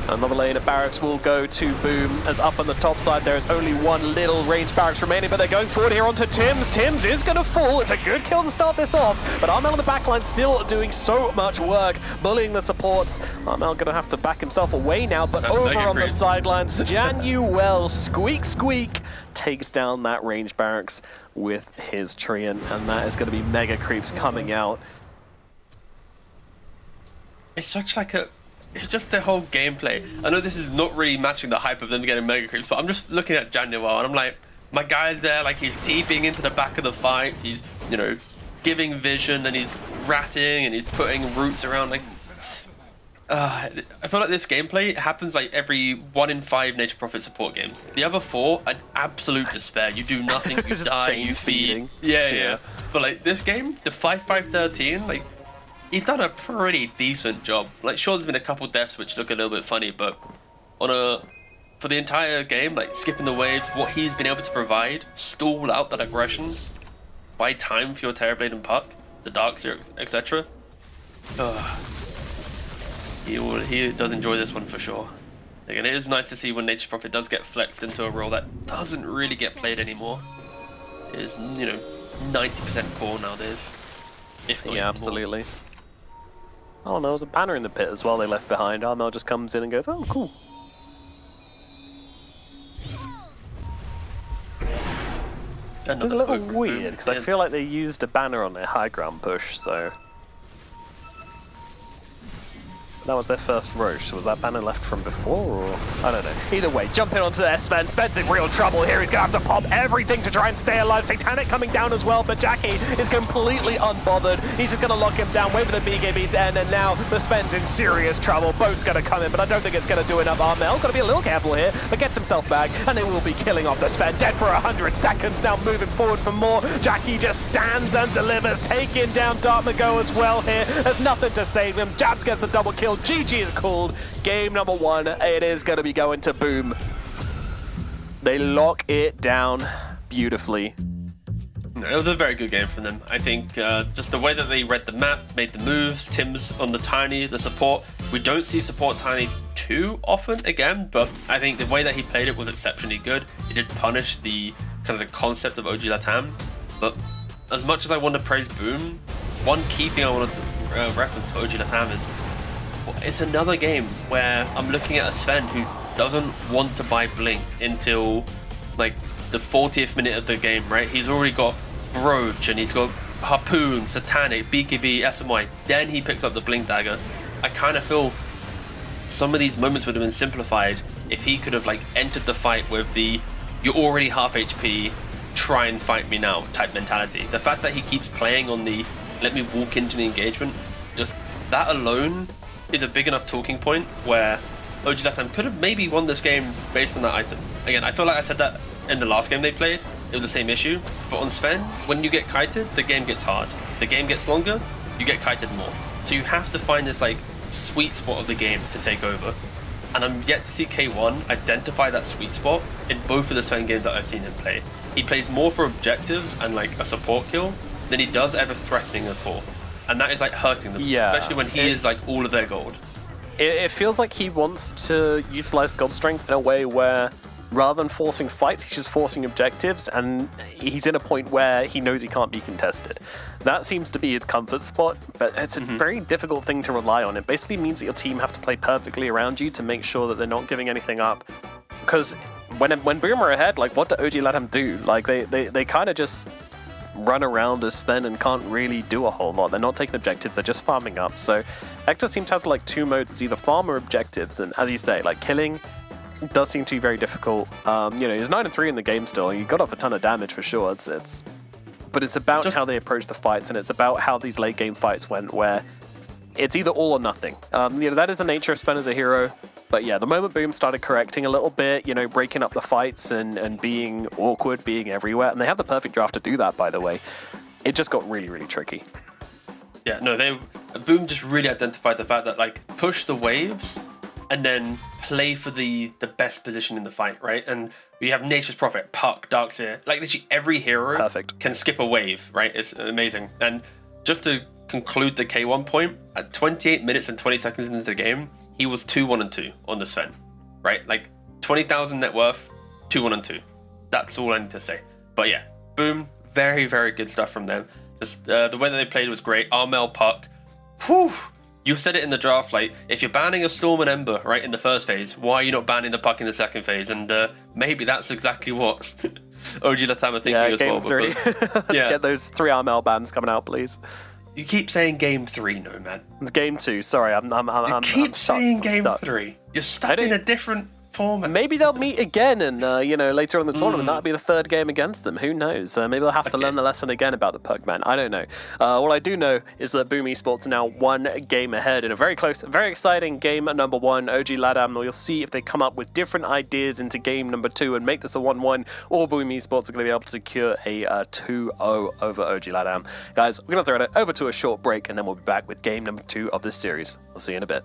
Another lane of barracks will go to Boom, as up on the top side there is only one little range barracks remaining, but they're going forward here onto Tims. Tims is going to fall. It's a good kill to start this off, but Armel on the backline still doing so much work, bullying the supports. Armel going to have to back himself away now, but over on the sidelines, Januel, squeak, squeak, takes down that range barracks with his Treant, and that is going to be mega creeps coming out. It's such like a... It's just the whole gameplay. I know this is not really matching the hype of them getting mega creeps, but I'm just looking at Januel and I'm like, my guy's there, like he's TPing into the back of the fights, he's, you know, giving vision and he's ratting and he's putting roots around, like... I feel like this gameplay happens like every 1 in 5 Nature Prophet support games. The other 4 are absolute despair. You do nothing, you die, you feed. Yeah. But like this game, the 5-5-13, like, he's done a pretty decent job. Like, sure, there's been a couple deaths which look a little bit funny, but for the entire game, like skipping the waves, what he's been able to provide, stall out that aggression, buy time for your Terrorblade and Puck, the Darkseer, etc. He does enjoy this one for sure. Again, it is nice to see when Nature Prophet does get flexed into a role that doesn't really get played anymore. It is, you know, 90% core nowadays. If not Yeah, absolutely. Oh no, there's a banner in the pit as well they left behind. Armel just comes in and goes, oh, cool. It was a little weird, because I feel like they used a banner on their high ground push, so... That was their first Roche. Was that banner left from before, or...? I don't know. Either way, jumping onto there, Sven. Sven's in real trouble here. He's going to have to pop everything to try and stay alive. Satanic coming down as well, but Jackie is completely unbothered. He's just going to lock him down, wait for the BKB to end, and now the Sven's in serious trouble. Boat's going to come in, but I don't think it's going to do enough. Armel got to be a little careful here, but gets himself back, and they will be killing off the Sven. Dead for 100 seconds, now moving forward for more. Jackie just stands and delivers, taking down Dartmago as well here. There's nothing to save him. Jabs gets a double kill. GG is called. Game number 1. It is going to be going to Boom. They lock it down beautifully. No, it was a very good game from them. I think just the way that they read the map, made the moves, Tim's on the Tiny, the support. We don't see support Tiny too often again, but I think the way that he played it was exceptionally good. He did punish the kind of the concept of OG Latam. But as much as I want to praise Boom, one key thing I want to reference for OG Latam is it's another game where I'm looking at a Sven who doesn't want to buy Blink until like the 40th minute of the game, right? He's already got Broach and he's got Harpoon, Satanic, BKB, SMY, then he picks up the Blink Dagger. I kind of feel some of these moments would have been simplified if he could have like entered the fight with the "you're already half HP, try and fight me now" type mentality. The fact that he keeps playing on the "let me walk into the engagement," just that alone is a big enough talking point where OG Latam could have maybe won this game based on that item. Again, I feel like I said that in the last game they played. It was the same issue. But on Sven, when you get kited, the game gets hard. The game gets longer, you get kited more. So you have to find this like sweet spot of the game to take over. And I'm yet to see K1 identify that sweet spot in both of the Sven games that I've seen him play. He plays more for objectives and like a support kill than he does ever threatening a core. And that is like hurting them, especially when he is like all of their gold. It feels like he wants to utilize God Strength in a way where rather than forcing fights, he's just forcing objectives, and he's in a point where he knows he can't be contested. That seems to be his comfort spot, but it's a very difficult thing to rely on. It basically means that your team have to play perfectly around you to make sure that they're not giving anything up. Because when Boom are ahead, like, what do OG Latam do? Like, they kind of just run around as Sven and can't really do a whole lot. They're not taking objectives, they're just farming up. So Hector seems to have like two modes. It's either farm or objectives, and as you say, like, killing does seem to be very difficult. He's 9-3 in the game still. He got off a ton of damage for sure. But it's about how they approach the fights, and it's about how these late game fights went, where it's either all or nothing. That is the nature of Sven as a hero. But yeah, the moment Boom started correcting a little bit, breaking up the fights and being awkward, being everywhere, and they have the perfect draft to do that, by the way, it just got really, really tricky. Yeah, no, Boom just really identified the fact that, like, push the waves and then play for the best position in the fight, right? And we have Nature's Prophet, Puck, Darkseer, like literally every hero can skip a wave, right? It's amazing. And just to conclude the K1 point, at 28 minutes and 20 seconds into the game, he was 2-1-2 on the Sven, right? Like 20,000 net worth, 2-1-2. That's all I need to say. But yeah, Boom, very, very good stuff from them. Just the way that they played was great. Armel, Puck, whew. You said it in the draft, like, if you're banning a Storm and Ember, right, in the first phase, why are you not banning the Puck in the second phase? And maybe that's exactly what OG Latam are thinking as well. Game 3. Yeah. Get those 3 Armel bans coming out, please. You keep saying game 3, no, man. It's game 2, sorry. You keep saying game 3. You're stuck in a different format. Maybe they'll meet again and, later on in the tournament, that'll be the third game against them. Who knows? Maybe they'll have to learn the lesson again about the Puck ban. I don't know. What I do know is that Boom Esports are now 1 game ahead in a very close, very exciting game number 1. OG Latam, we'll see if they come up with different ideas into game number 2 and make this a 1-1, or Boom Esports are going to be able to secure a 2-0 over OG Latam. Guys, we're going to throw it over to a short break, and then we'll be back with game number 2 of this series. We'll see you in a bit.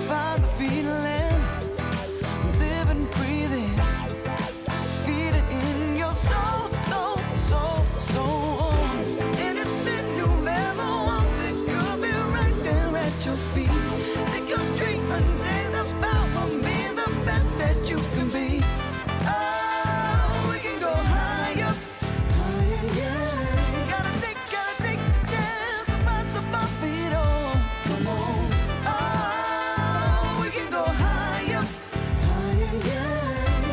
Find the feeling, live and breathe it, feel it in your soul, soul. Anything you've ever wanted could be right there at your feet. Take your dream and take the power, be the best that you can be. Oh, we can go higher, yeah. Gotta take the chance to rise above it all. Come on. Oh, we can go higher, yeah.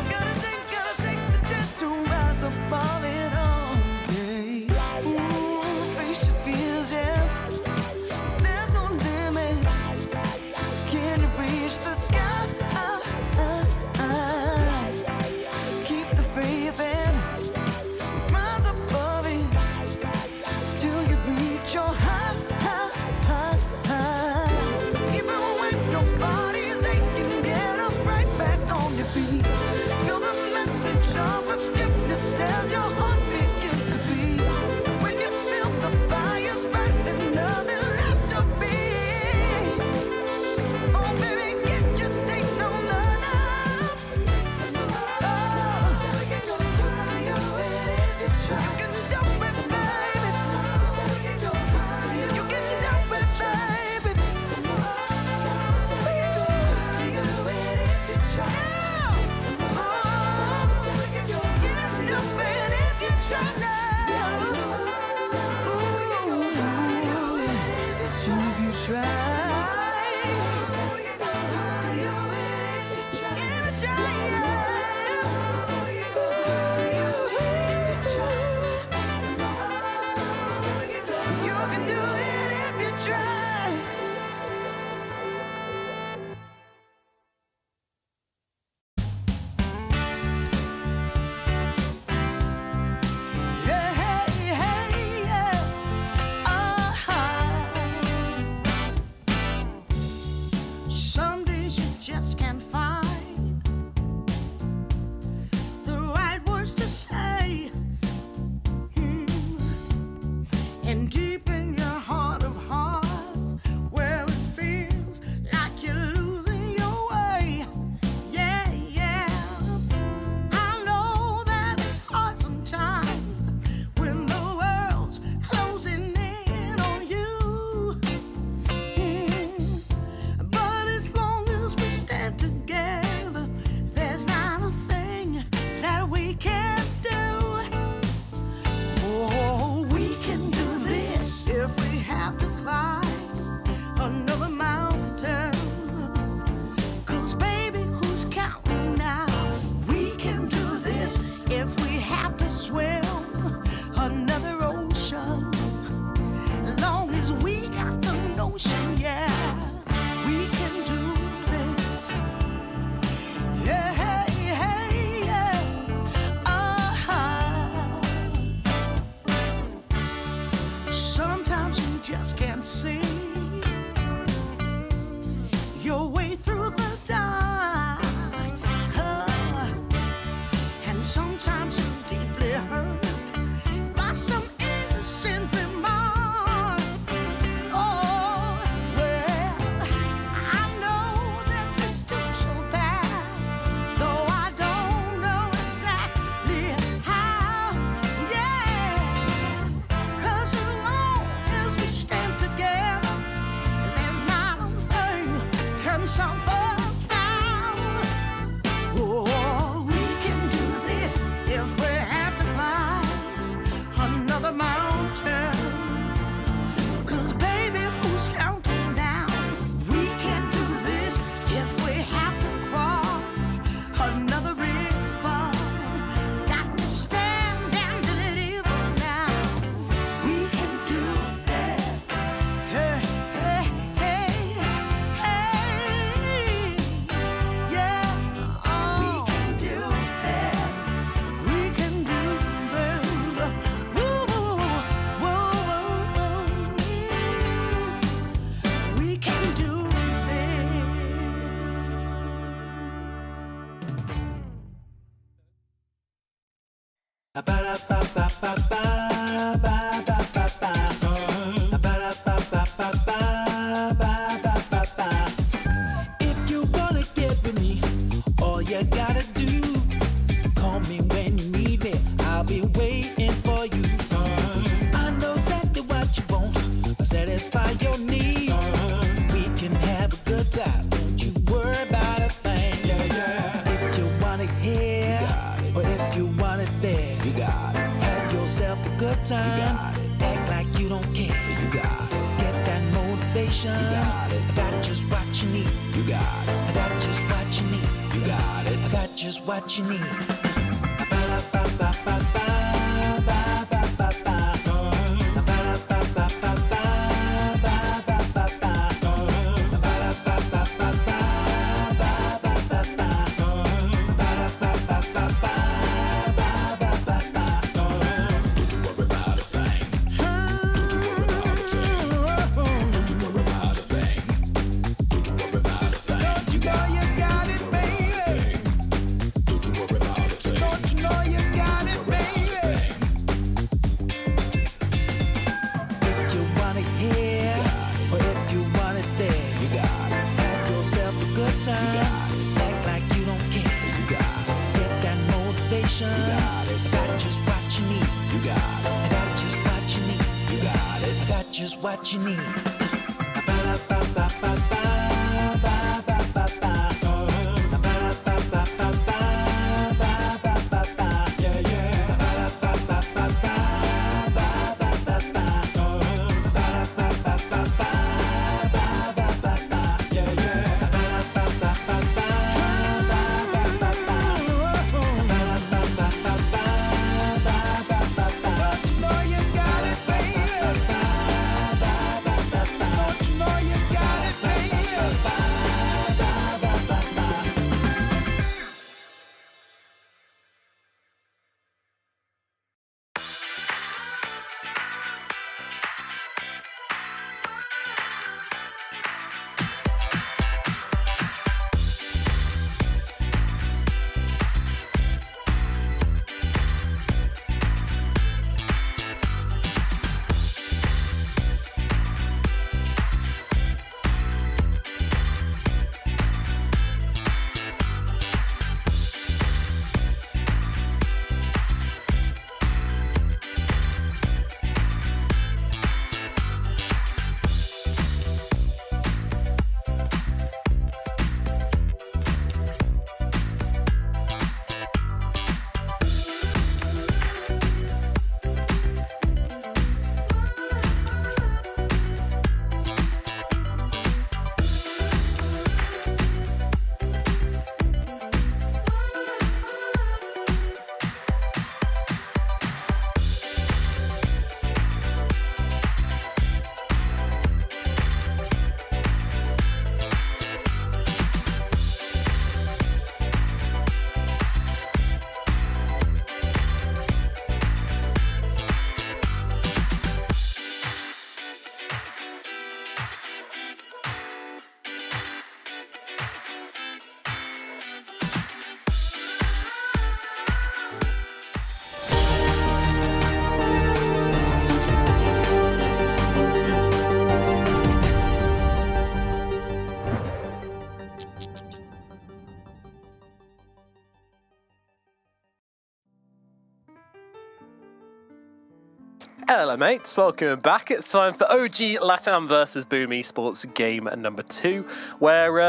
Gotta take the chance to rise above it all, yeah. Ooh, face your fears, yeah. There's no limit. if you try. You can do it if you try. Yeah, hey, hey, yeah. Some days you just can't find the right words to say. And deep in your heart of hearts, where it feels like you're losing your way. Yeah, yeah. I know that it's hard sometimes when the world's closing in on you. But as long as we stand together, there's not a thing that we can't do. Oh, we can do this if we have to climb another mountain. 'Cause baby, who's counting now? We can do this if we have to swim another ocean. As long as we got the notion, yeah, we can do this. Yeah, hey, hey, yeah. Sometimes you just can't see your way through the dark. And sometimes you're deeply hurt by some innocent remark. Oh, well, I know that this too shall pass, though I don't know exactly how. Yeah, 'cause as long as we stand together, there's not a thing can stop us now. Oh, we can do this if we have to climb another mountain. 'Cause baby, who's counting now? We can do this if we have to cross another river. Got to stand and deliver now. We can do this. Hey, hey, hey, hey. Yeah, we can do this. We can do this. Woo, woo, woo, woo. We can do this. If you wanna get with me, all you gotta do, call me when you need me. I'll be waiting for you. I know exactly what you want, satisfy your need. We can have a good time, don't you worry about a thing. If you want it here, or if you want it there, you got it. Have yourself a good time. Act like you don't care. You got it. Get that motivation. You got it. I got just what you need. You got it. I got just what you need. You got it. I got just what you need. Don't you know you got it, baby? Don't you know you got it, baby? If you want it here, or if you want it there, you got it. Have yourself a good time. Act like you don't care. You got it. Get that motivation. You got it. I got just what you need. You got it. I got just what you need. You got it. I got just what you need. Hello mates, welcome back. It's time for OG LATAM versus Boom Esports game number 2, where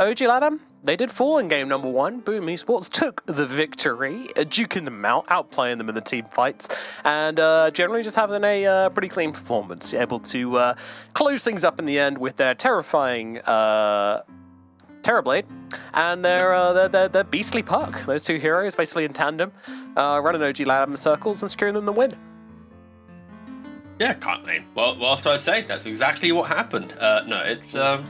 OG LATAM, they did fall in game number 1. Boom Esports took the victory, duking them out, outplaying them in the team fights, and generally just having a pretty clean performance, able to close things up in the end with their terrifying Terrorblade and their beastly puck. Those two heroes basically in tandem, running OG LATAM circles and securing them the win. Yeah, can't name. Well, what else do I say? That's exactly what happened. No, it's I'm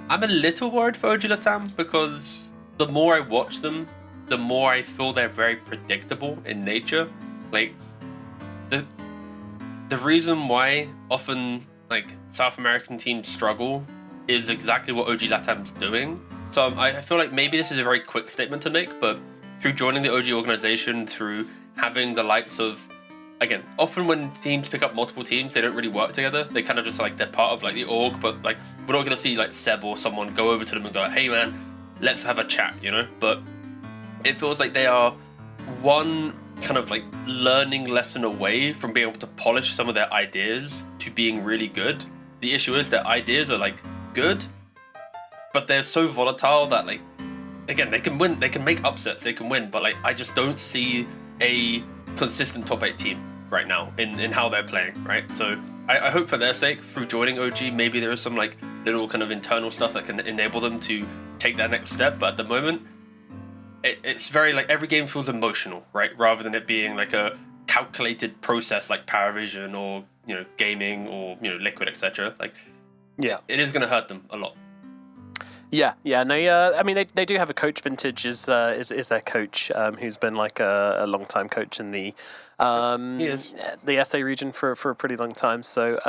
a little worried for OG Latam because the more I watch them, the more I feel they're very predictable in nature. Like the reason why often like South American teams struggle is exactly what OG Latam's doing. So I feel like maybe this is a very quick statement to make, but through joining the OG organization, through having the likes of, again, often when teams pick up multiple teams, they don't really work together. They kind of just like, they're part of like the org, but like we're not going to see like Seb or someone go over to them and go, hey man, let's have a chat, you know? But it feels like they are one kind of like learning lesson away from being able to polish some of their ideas to being really good. The issue is their ideas are like good, but they're so volatile that like, again, they can win, they can make upsets, they can win, but like I just don't see a consistent top 8 team right now in how they're playing, right? So I hope for their sake, through joining OG, maybe there is some like little kind of internal stuff that can enable them to take that next step. But at the moment, it's very like every game feels emotional, right? Rather than it being like a calculated process like Paravision or, you know, gaming or, you know, Liquid, etc. Like, yeah, it is going to hurt them a lot. Yeah, no, I mean, they do have a coach. Vintage is their coach, who's been like a long time coach in the the SA region for a pretty long time. So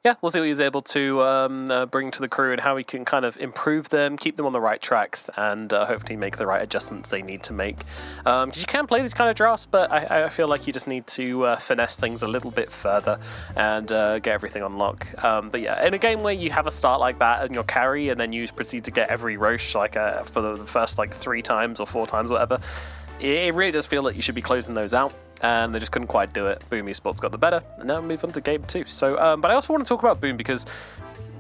yeah, we'll see what he's able to bring to the crew and how he can kind of improve them, keep them on the right tracks, and hopefully make the right adjustments they need to make. Because you can play these kind of drafts, but I feel like you just need to finesse things a little bit further and get everything on lock. But yeah, in a game where you have a start like that and your carry, and then you proceed to get every Roche like for the first like 3 times or 4 times, whatever, it really does feel like you should be closing those out. And they just couldn't quite do it. Boom Esports got the better, and now move on to game 2. So, but I also want to talk about Boom because,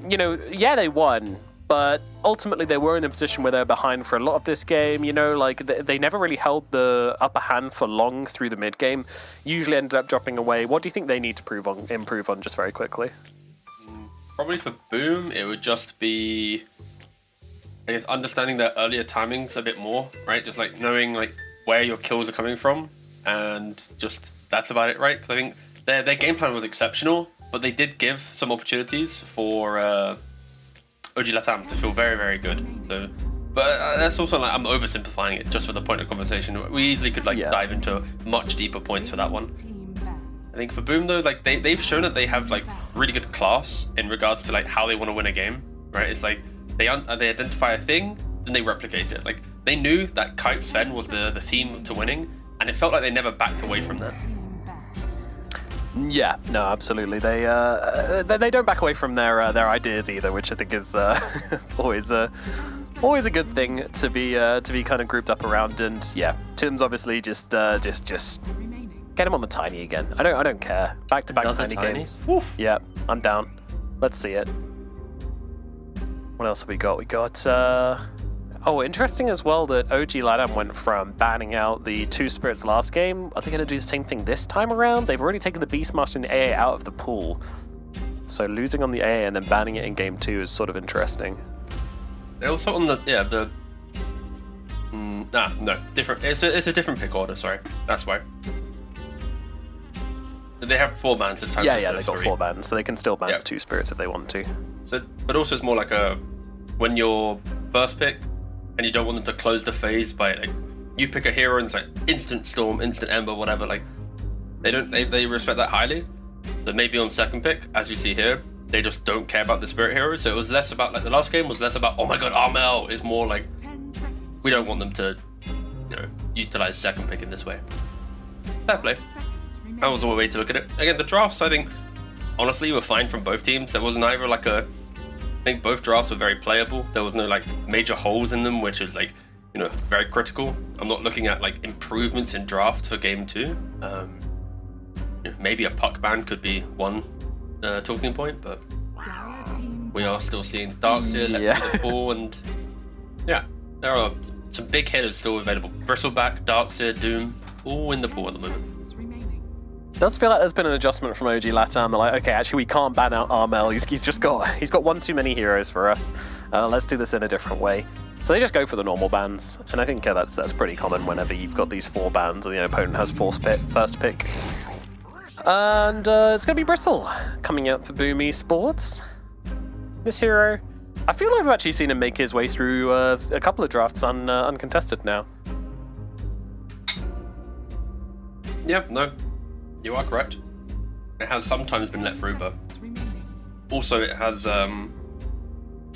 you know, yeah, they won, but ultimately they were in a position where they're behind for a lot of this game. You know, like they never really held the upper hand for long through the mid game. Usually ended up dropping away. What do you think they need to improve on, just very quickly? Probably for Boom, it would just be, I guess, understanding their earlier timings a bit more, right? Just like knowing like where your kills are coming from. And just that's about it, right? Because I think their game plan was exceptional, but they did give some opportunities for OG Latam to feel very, very good. So, but that's also like I'm oversimplifying it just for the point of conversation. We easily could like dive into much deeper points for that one. I think for Boom though, like they've shown that they have like really good class in regards to like how they want to win a game, right? It's like they identify a thing, then they replicate it. Like they knew that Kite Sven was the theme to winning. And it felt like they never backed away from that. Yeah, no, absolutely. They don't back away from their ideas either, which I think is always a good thing to be kind of grouped up around. And yeah, Tim's obviously just get him on the tiny again. I don't care. Back to back tiny games. Oof. Yeah, I'm down. Let's see it. What else have we got? We got. Oh, interesting as well that OG LATAM went from banning out the 2 spirits last game. Are they going to do the same thing this time around? They've already taken the Beastmaster and the AA out of the pool. So losing on the AA and then banning it in game 2 is sort of interesting. They also on the no, different. It's a different pick order. Sorry, that's why. They have 4 bans this time. Yeah, they've got 4 bans, so they can still ban 2 spirits if they want to. So, but also it's more like when you're first pick. And you don't want them to close the phase by like you pick a hero and it's like instant storm, instant ember, whatever. Like they respect that highly. So maybe on second pick, as you see here, they just don't care about the spirit heroes. So it was less about like the last game was less about oh my god Armel. It's more like we don't want them to, you know, utilize second pick in this way. Fair play. That was one way to look at it. Again, the drafts I think honestly were fine from both teams. There was neither like I think both drafts were very playable. There was no like major holes in them, which is like, you know, very critical. I'm not looking at like improvements in draft for game 2. maybe a puck ban could be one talking point, but we are still seeing Darkseer let through the ball, and yeah, there are some big hitters still available. Bristleback, Darkseer, Doom, all in the pool at the moment. It does feel like there's been an adjustment from OG Latam. They're like, okay, actually we can't ban out Armel. He's got one too many heroes for us. Let's do this in a different way. So they just go for the normal bans, and I think that's pretty common whenever you've got these 4 bans and the opponent has first pick. And it's going to be Bristle coming out for Boom Esports. This hero, I feel like I've actually seen him make his way through a couple of drafts uncontested now. Yeah, no, you are correct. It has sometimes been let through, but also it has,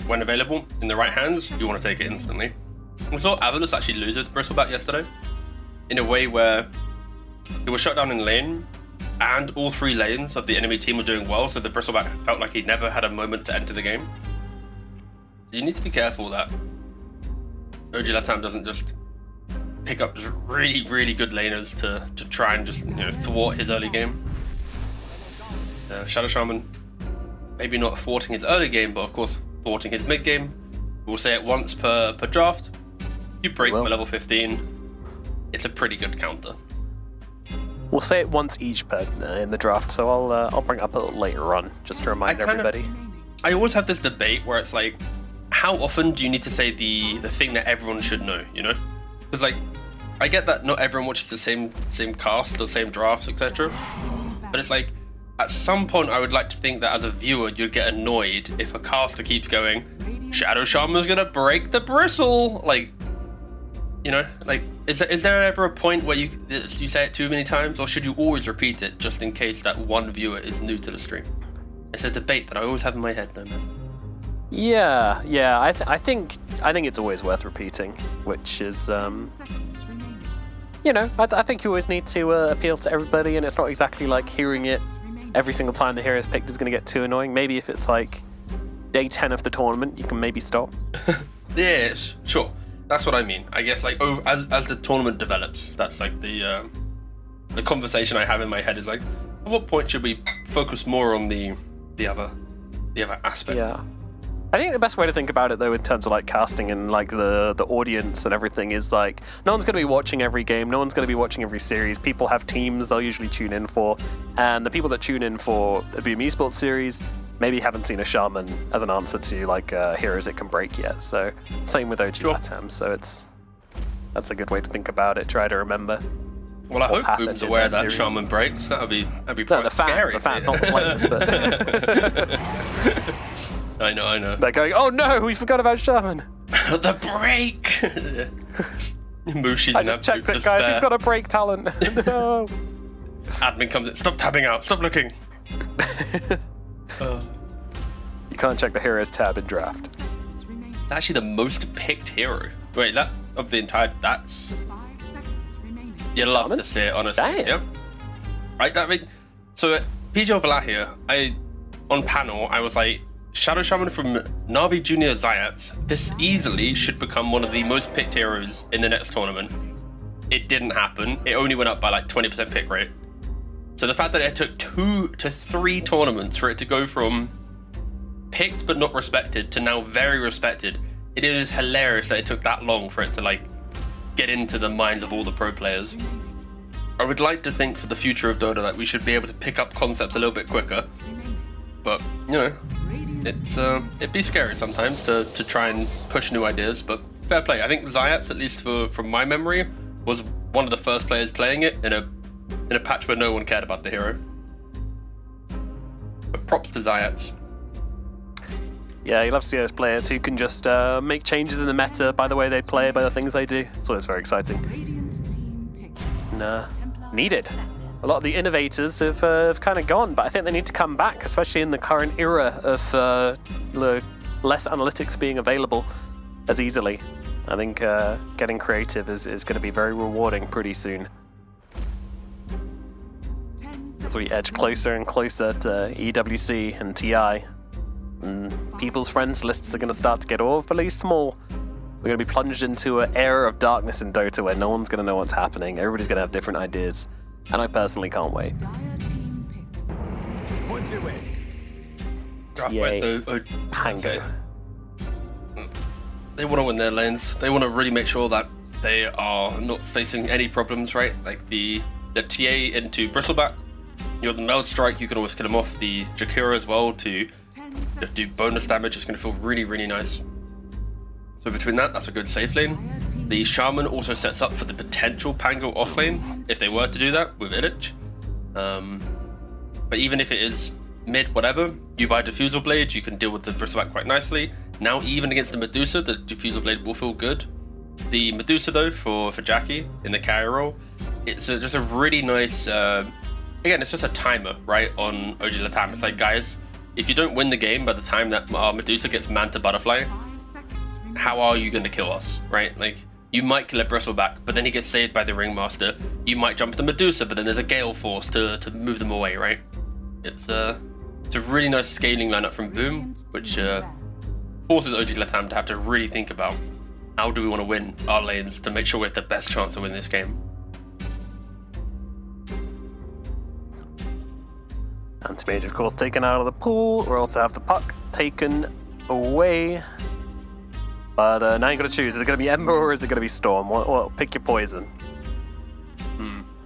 when available in the right hands, you want to take it instantly. We saw Avalus actually lose with Bristleback yesterday, in a way where he was shut down in lane, and all 3 lanes of the enemy team were doing well, so the Bristleback felt like he never had a moment to enter the game. You need to be careful that OG Latam doesn't just pick up just really, really good laners to try and just thwart his early game. Shadow Shaman, maybe not thwarting his early game, but of course thwarting his mid game. We'll say it once per draft. You break for level 15, it's a pretty good counter. We'll say it once each in the draft, so I'll bring it up a little later on just to remind everybody. I always have this debate where it's like, how often do you need to say the thing that everyone should know? Because like, I get that not everyone watches the same cast or same drafts, etc. But it's like, at some point, I would like to think that as a viewer, you'd get annoyed if a caster keeps going, Shadow Shaman's gonna break the bristle. Like, like, is there ever a point where you say it too many times, or should you always repeat it just in case that one viewer is new to the stream? It's a debate that I always have in my head, no man. Yeah. I think it's always worth repeating, which is I think you always need to appeal to everybody, and it's not exactly like hearing it every single time the hero is picked is going to get too annoying. Maybe if it's like day 10 of the tournament, you can maybe stop. Yeah, sure. That's what I mean. I guess like as the tournament develops, that's like the conversation I have in my head is like, at what point should we focus more on the other aspect? Yeah. I think the best way to think about it, though, in terms of like casting and like the audience and everything, is like no one's going to be watching every game, no one's going to be watching every series. People have teams they'll usually tune in for, and the people that tune in for a Boom Esports series maybe haven't seen a Shaman as an answer to like heroes it can break yet. So same with OG Latam. So that's a good way to think about it. Try to remember. Well, I hope Boom's aware that Shaman breaks. That'd be quite scary. The fans, not the players. But I know. They're going, oh no, we forgot about Shaman. The break! Mushi's I in just checked absolute it, guys. despair. He's got a break talent. No. Admin comes in. Stop tabbing out. Stop looking. You can't check the heroes tab in draft. It's actually the most picked hero. Wait, that of the entire. That's. You love Shaman? to see it, honestly. Damn. Yep. Right. That mean. So at PJ Valahia, on panel, I was like, Shadow Shaman from Na'Vi Junior Zayats. This easily should become one of the most picked heroes in the next tournament. It didn't happen. It only went up by like 20% pick rate. So the fact that it took 2 to 3 tournaments for it to go from picked but not respected to now very respected, it is hilarious that it took that long for it to like get into the minds of all the pro players. I would like to think for the future of Dota that we should be able to pick up concepts a little bit quicker, but it'd be scary sometimes to try and push new ideas. But fair play. I think Zayats, at least from my memory, was one of the first players playing it in a patch where no one cared about the hero. But props to Zayats. Yeah, you love to see those players who can just make changes in the meta by the way they play, by the things they do. It's always very exciting. Needed. A lot of the innovators have kind of gone, but I think they need to come back, especially in the current era of less analytics being available as easily. I think getting creative is going to be very rewarding pretty soon. As we edge closer and closer to EWC and TI, and people's friends lists are going to start to get awfully small. We're going to be plunged into an era of darkness in Dota where no one's going to know what's happening. Everybody's going to have different ideas. And I personally can't wait. into it. TA Pango. They want to win their lanes. They want to really make sure that they are not facing any problems, right? Like the TA into Bristleback. You got the Meld Strike, you can always kill him off. The Jakira as well to do bonus damage. It's going to feel really, really nice. So between that, that's a good safe lane. The Shaman also sets up for the potential Pango off lane, if they were to do that with Illich. But even if it is mid, whatever, you buy Diffusal Blade, you can deal with the Bristleback quite nicely. Now, even against the Medusa, the Diffusal Blade will feel good. The Medusa, though, for Jackie in the carry role, it's just a really nice... again, it's just a timer, right, on OG Latam. It's like, guys, if you don't win the game by the time that Medusa gets Manta Butterfly, how are you going to kill us, right? Like, you might kill a Bristleback, but then he gets saved by the Ringmaster. You might jump the Medusa, but then there's a Gale Force to move them away, right? It's a really nice scaling lineup from Boom, which forces OG Latam to have to really think about how do we want to win our lanes to make sure we have the best chance to win this game. Anti-Mage, of course, taken out of the pool. We also have the puck taken away. But now you got to choose. Is it going to be Ember or is it going to be Storm? Well, pick your poison.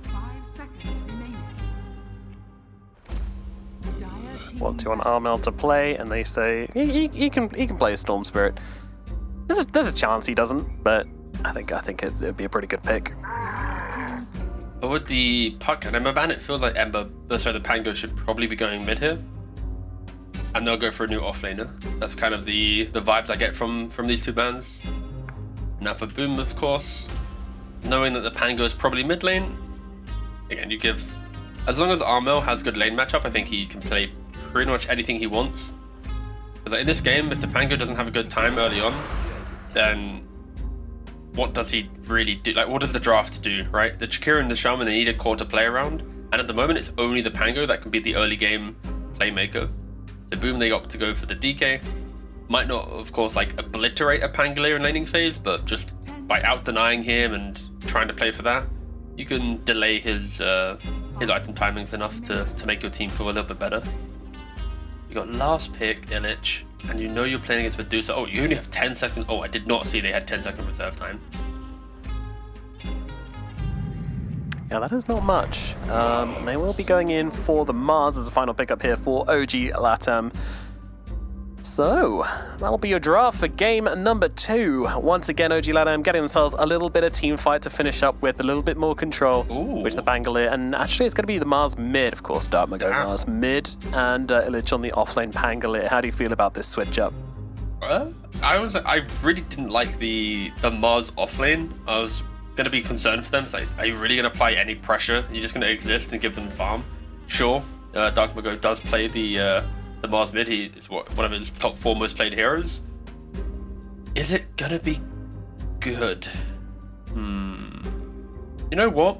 5 seconds remaining. Dire team What do you want Armel to play? And they say he can play a Storm Spirit. There's a chance he doesn't, but I think it'd be a pretty good pick. But with the puck and Ember ban, it feels like the Pango should probably be going mid here. And they'll go for a new offlaner. That's kind of the vibes I get from these two bans. Now for Boom, of course, knowing that the Pango is probably mid lane, again, you give... As long as Armel has good lane matchup, I think he can play pretty much anything he wants. Because in this game, if the Pango doesn't have a good time early on, then what does he really do? Like, what does the draft do, right? The Jakira and the Shaman, they need a core to play around. And at the moment, it's only the Pango that can be the early game playmaker. So Boom, they opt to go for the DK. Might not, of course, like obliterate a Pangolier in laning phase, but just by out denying him and trying to play for that, you can delay his item timings enough to make your team feel a little bit better. You got last pick, Illich, and you know you're playing against Medusa. Oh, you only have 10 seconds. Oh, I did not see they had 10-second reserve time. Yeah, that is not much. They will be going in for the Mars as a final pickup here for OG Latam. So, that'll be your draft for game number 2. Once again, OG Latam getting themselves a little bit of team fight to finish up with, a little bit more control, which the Pangolier, and actually it's going to be the Mars mid, of course, Dartmouth go Mars mid, and Illich on the offlane Pangolier. How do you feel about this switch up? I really didn't like the Mars offlane. I was going to be concerned for them. It's like, are you really going to apply any pressure? You're just going to exist and give them farm? Sure, Dark Mago does play the Mars mid. He is one of his top 4 most played heroes. Is it going to be good? You know what?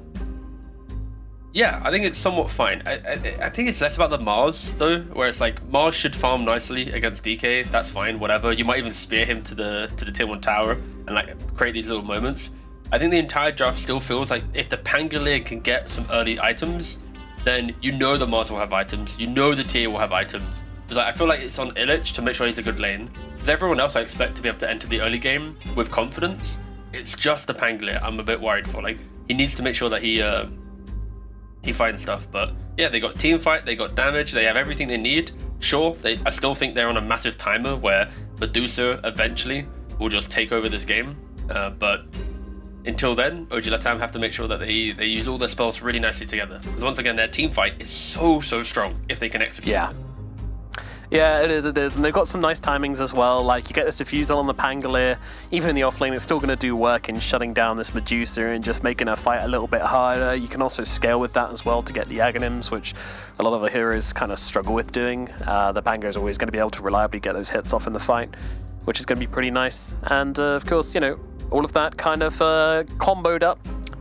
Yeah, I think it's somewhat fine. I think it's less about the Mars, though, where it's like, Mars should farm nicely against DK. That's fine, whatever. You might even spear him to the tier 1 tower and like create these little moments. I think the entire draft still feels like if the Pangolier can get some early items, then you know the Mars will have items, you know the tier will have items. So like, I feel like it's on Illich to make sure he's a good lane. Because everyone else I expect to be able to enter the early game with confidence. It's just the Pangolier I'm a bit worried for. Like, he needs to make sure that he finds stuff. But yeah, they got team fight, they got damage, they have everything they need. Sure, I still think they're on a massive timer where Medusa eventually will just take over this game. But until then, OG Latam have to make sure that they use all their spells really nicely together. Because once again, their team fight is so strong if they can execute. Yeah. Yeah, it is, and they've got some nice timings as well. Like, you get this Diffusal on the Pangolier, even in the offlane, it's still going to do work in shutting down this Medusa and just making her fight a little bit harder. You can also scale with that as well to get the Aghanims, which a lot of the heroes kind of struggle with doing. The Pango is always going to be able to reliably get those hits off in the fight, which is going to be pretty nice. And of course, you know, all of that kind of comboed up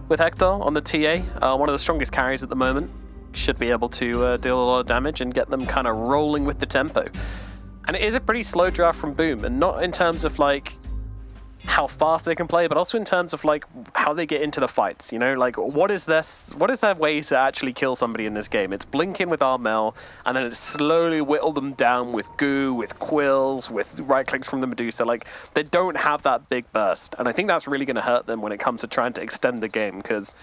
with Hector on the TA, one of the strongest carries at the moment. Should be able to deal a lot of damage and get them kind of rolling with the tempo. And it is a pretty slow draft from Boom, and not in terms of like how fast they can play, but also in terms of like how they get into the fights. You know, like what is their way to actually kill somebody in this game? It's blink in with Armel, and then it's slowly whittle them down with goo, with quills, with right clicks from the Medusa. Like they don't have that big burst, and I think that's really going to hurt them when it comes to trying to extend the game. Because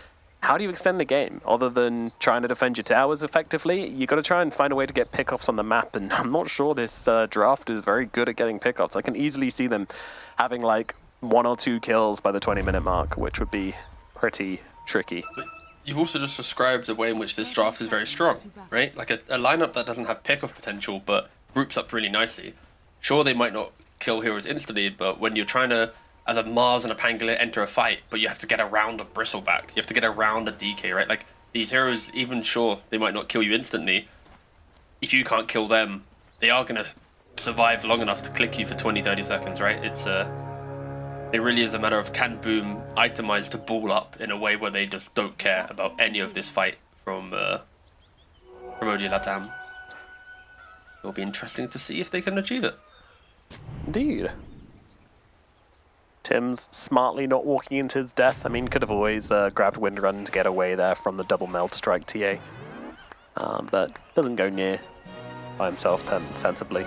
how do you extend the game other than trying to defend your towers effectively? You got to try and find a way to get pickoffs on the map, and I'm not sure this draft is very good at getting pickoffs. I can easily see them having like 1 or 2 kills by the 20-minute mark, which would be pretty tricky. But you've also just described the way in which this draft is very strong, right? Like a lineup that doesn't have pickoff potential, but groups up really nicely. Sure, they might not kill heroes instantly, but when you're trying to, as a Mars and a Pangolier, enter a fight, but you have to get around a Bristleback, you have to get around a DK, right? Like these heroes, even sure they might not kill you instantly, if you can't kill them, they are going to survive long enough to click you for 20-30 seconds, right? It really is a matter of can Boom itemize to ball up in a way where they just don't care about any of this fight from OG Latam. It'll be interesting to see if they can achieve it. Indeed. Tim's smartly not walking into his death. I mean, could have always grabbed Windrun to get away there from the double meld strike TA. But doesn't go near by himself sensibly.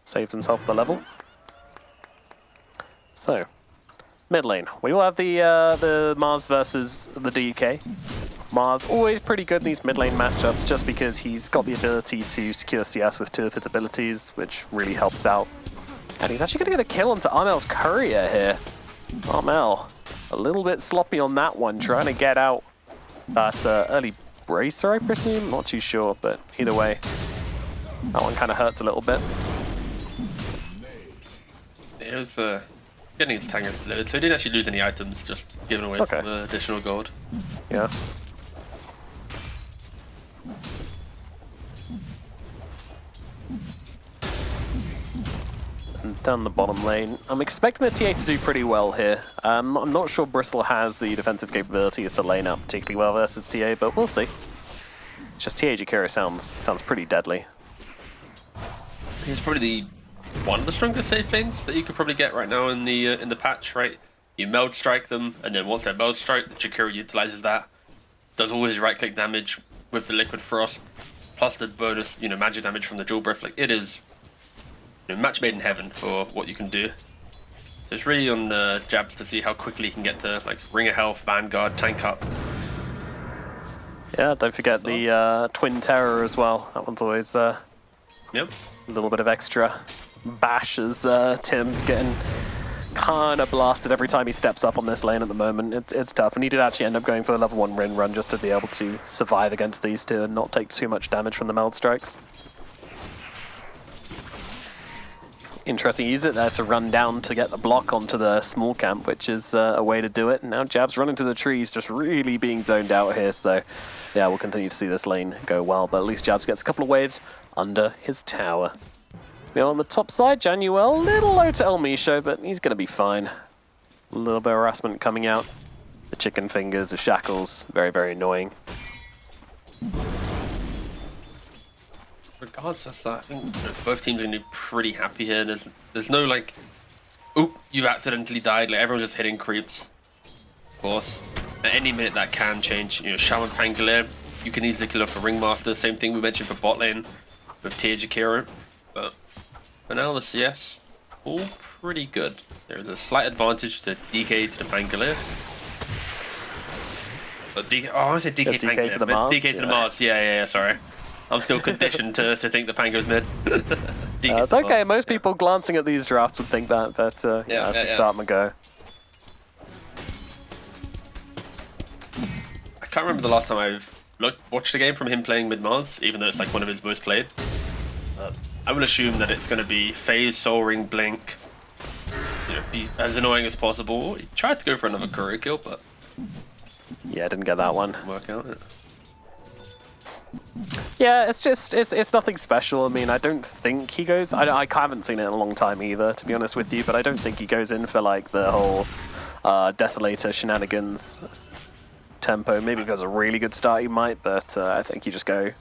Saves himself the level. So, mid lane. We will have the Mars versus the DK. Mars always pretty good in these mid lane matchups just because he's got the ability to secure CS with 2 of his abilities, which really helps out. And he's actually going to get a kill onto Armel's courier here. Armel, a little bit sloppy on that one, trying to get out that early bracer, I presume? Not too sure, but either way, that one kind of hurts a little bit. It was getting his tankers delivered, so he didn't actually lose any items, just giving away some additional gold. Yeah. And down the bottom lane, I'm expecting the TA to do pretty well here. I'm not sure Bristol has the defensive capabilities to lane up particularly well versus TA, but we'll see. It's just TA Jakira sounds pretty deadly. He's probably one of the strongest safe lanes that you could probably get right now in the patch, right? You meld strike them, and then once they meld strike, the Jakira utilizes that. Does all his right click damage with the liquid frost, plus the bonus, magic damage from the jewel breath. Like it is, match made in heaven for what you can do. So it's really on the Jabs to see how quickly he can get to like Ring of Health, Vanguard, tank up. Yeah, don't forget the Twin Terror as well. That one's always Yep. a little bit of extra bash as Tim's getting kind of blasted every time he steps up on this lane at the moment. It's tough, and he did actually end up going for the level 1 Rin run just to be able to survive against these two and not take too much damage from the meld strikes. Interesting, use it there to run down to get the block onto the small camp, which is a way to do it. And now Jab's running to the trees, just really being zoned out here. So yeah, we'll continue to see this lane go well, but at least Jabs gets a couple of waves under his tower. Now on the top side, Januel, a little low to El Misho, but he's going to be fine. A little bit of harassment coming out. The chicken fingers, the shackles, very, very annoying. Regardless of that, I think both teams are going to be pretty happy here. There's no like, oop, you've accidentally died. Like everyone's just hitting creeps. Of course, at any minute that can change. Shaman Pangolier, you can easily kill off a Ringmaster. Same thing we mentioned for bot lane with Tia Jakiro. But for now, the CS all pretty good. There's a slight advantage to DK to the Pangolier. I said DK to Pangolier. DK to the Mars. DK to the Mars. Yeah. Sorry. I'm still conditioned to think the Pango's mid. It's okay. Most people glancing at these drafts would think that, but that's start and go. I can't remember the last time I've watched a game from him playing mid-Mars, even though it's like one of his most played. I will assume that it's going to be Phase, Soul Ring, Blink. Be as annoying as possible. He tried to go for another courier kill, but yeah, didn't get that one. didn't work out. Yeah, it's nothing special. I mean, I don't think he goes. I haven't seen it in a long time either, to be honest with you. But I don't think he goes in for like the whole Desolator shenanigans tempo. Maybe if he has a really good start, he might. But I think you just go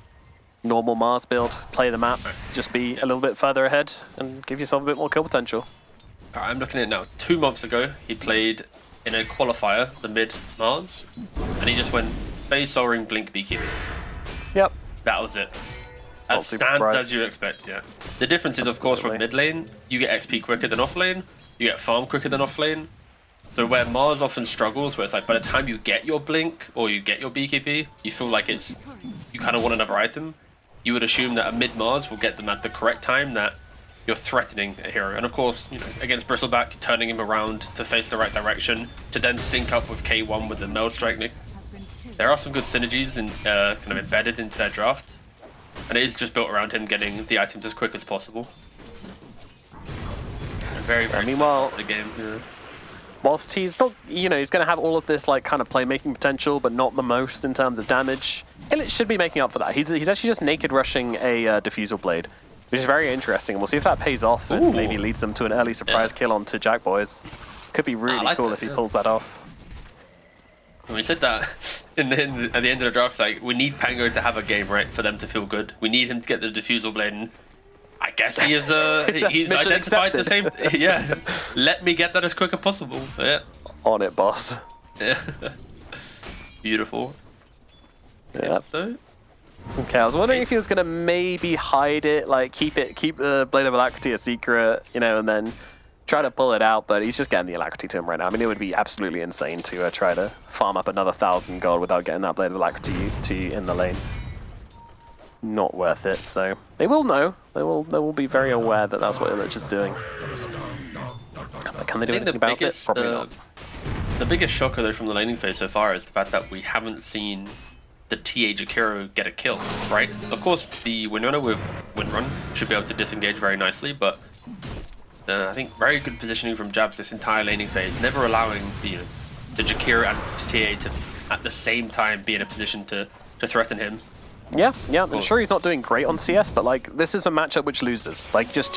normal Mars build, play the map, just be a little bit further ahead, and give yourself a bit more kill potential. I'm looking at it now. 2 months ago, he played in a qualifier, the mid Mars, and he just went phase soaring blink beekeeping. Yep. That was it. Not As super standard surprised. as you'd expect, yeah. The difference is, of course, from mid lane, you get XP quicker than off lane, you get farm quicker than off lane. So where Mars often struggles, where it's like by the time you get your blink or you get your BKB, you feel like you kind of want another item. You would assume that a mid Mars will get them at the correct time that you're threatening a hero. And of course, you know, against Bristleback, turning him around to face the right direction, to then sync up with K1 with the Meld Strike. There are some good synergies kind of embedded into their draft. And it is just built around him getting the items as quick as possible. Very, very meanwhile, the game. Whilst he's not, you know, he's going to have all of this like kind of playmaking potential, but not the most in terms of damage. Illich should be making up for that. He's actually just naked rushing a Diffusal Blade, which is very interesting. We'll see if that pays off and maybe leads them to an early surprise kill onto Jack Boys. Could be really like cool that, if he yeah. pulls that off. And we said that at the end of the draft, it's like, we need Pango to have a game, right, for them to feel good. We need him to get the Diffusal Blade, and I guess he is, he's Mission identified the same, accepted. yeah. Let me get that as quick as possible, yeah. On it, boss. Yeah. Beautiful. Yeah. So, Okay, I was wondering if he was going to maybe hide it, like keep the Blade of Alacrity a secret, you know, and then try to pull it out, but he's just getting the Alacrity to him right now. I mean, it would be absolutely insane to try to farm up another 1,000 gold without getting that Blade of Alacrity to you in the lane. Not worth it, so they will know. They will be very aware that that's what Illich is doing. But can they do anything about it? Probably not. The biggest shocker, though, from the laning phase so far is the fact that we haven't seen the TA Jakiro get a kill, right? Of course, the Windrunner with Windrun should be able to disengage very nicely, but I think very good positioning from Jabs this entire laning phase, never allowing the Jakiro and TA to, at the same time, be in a position to threaten him. Yeah, I'm sure he's not doing great on CS, but like this is a matchup which loses. Like just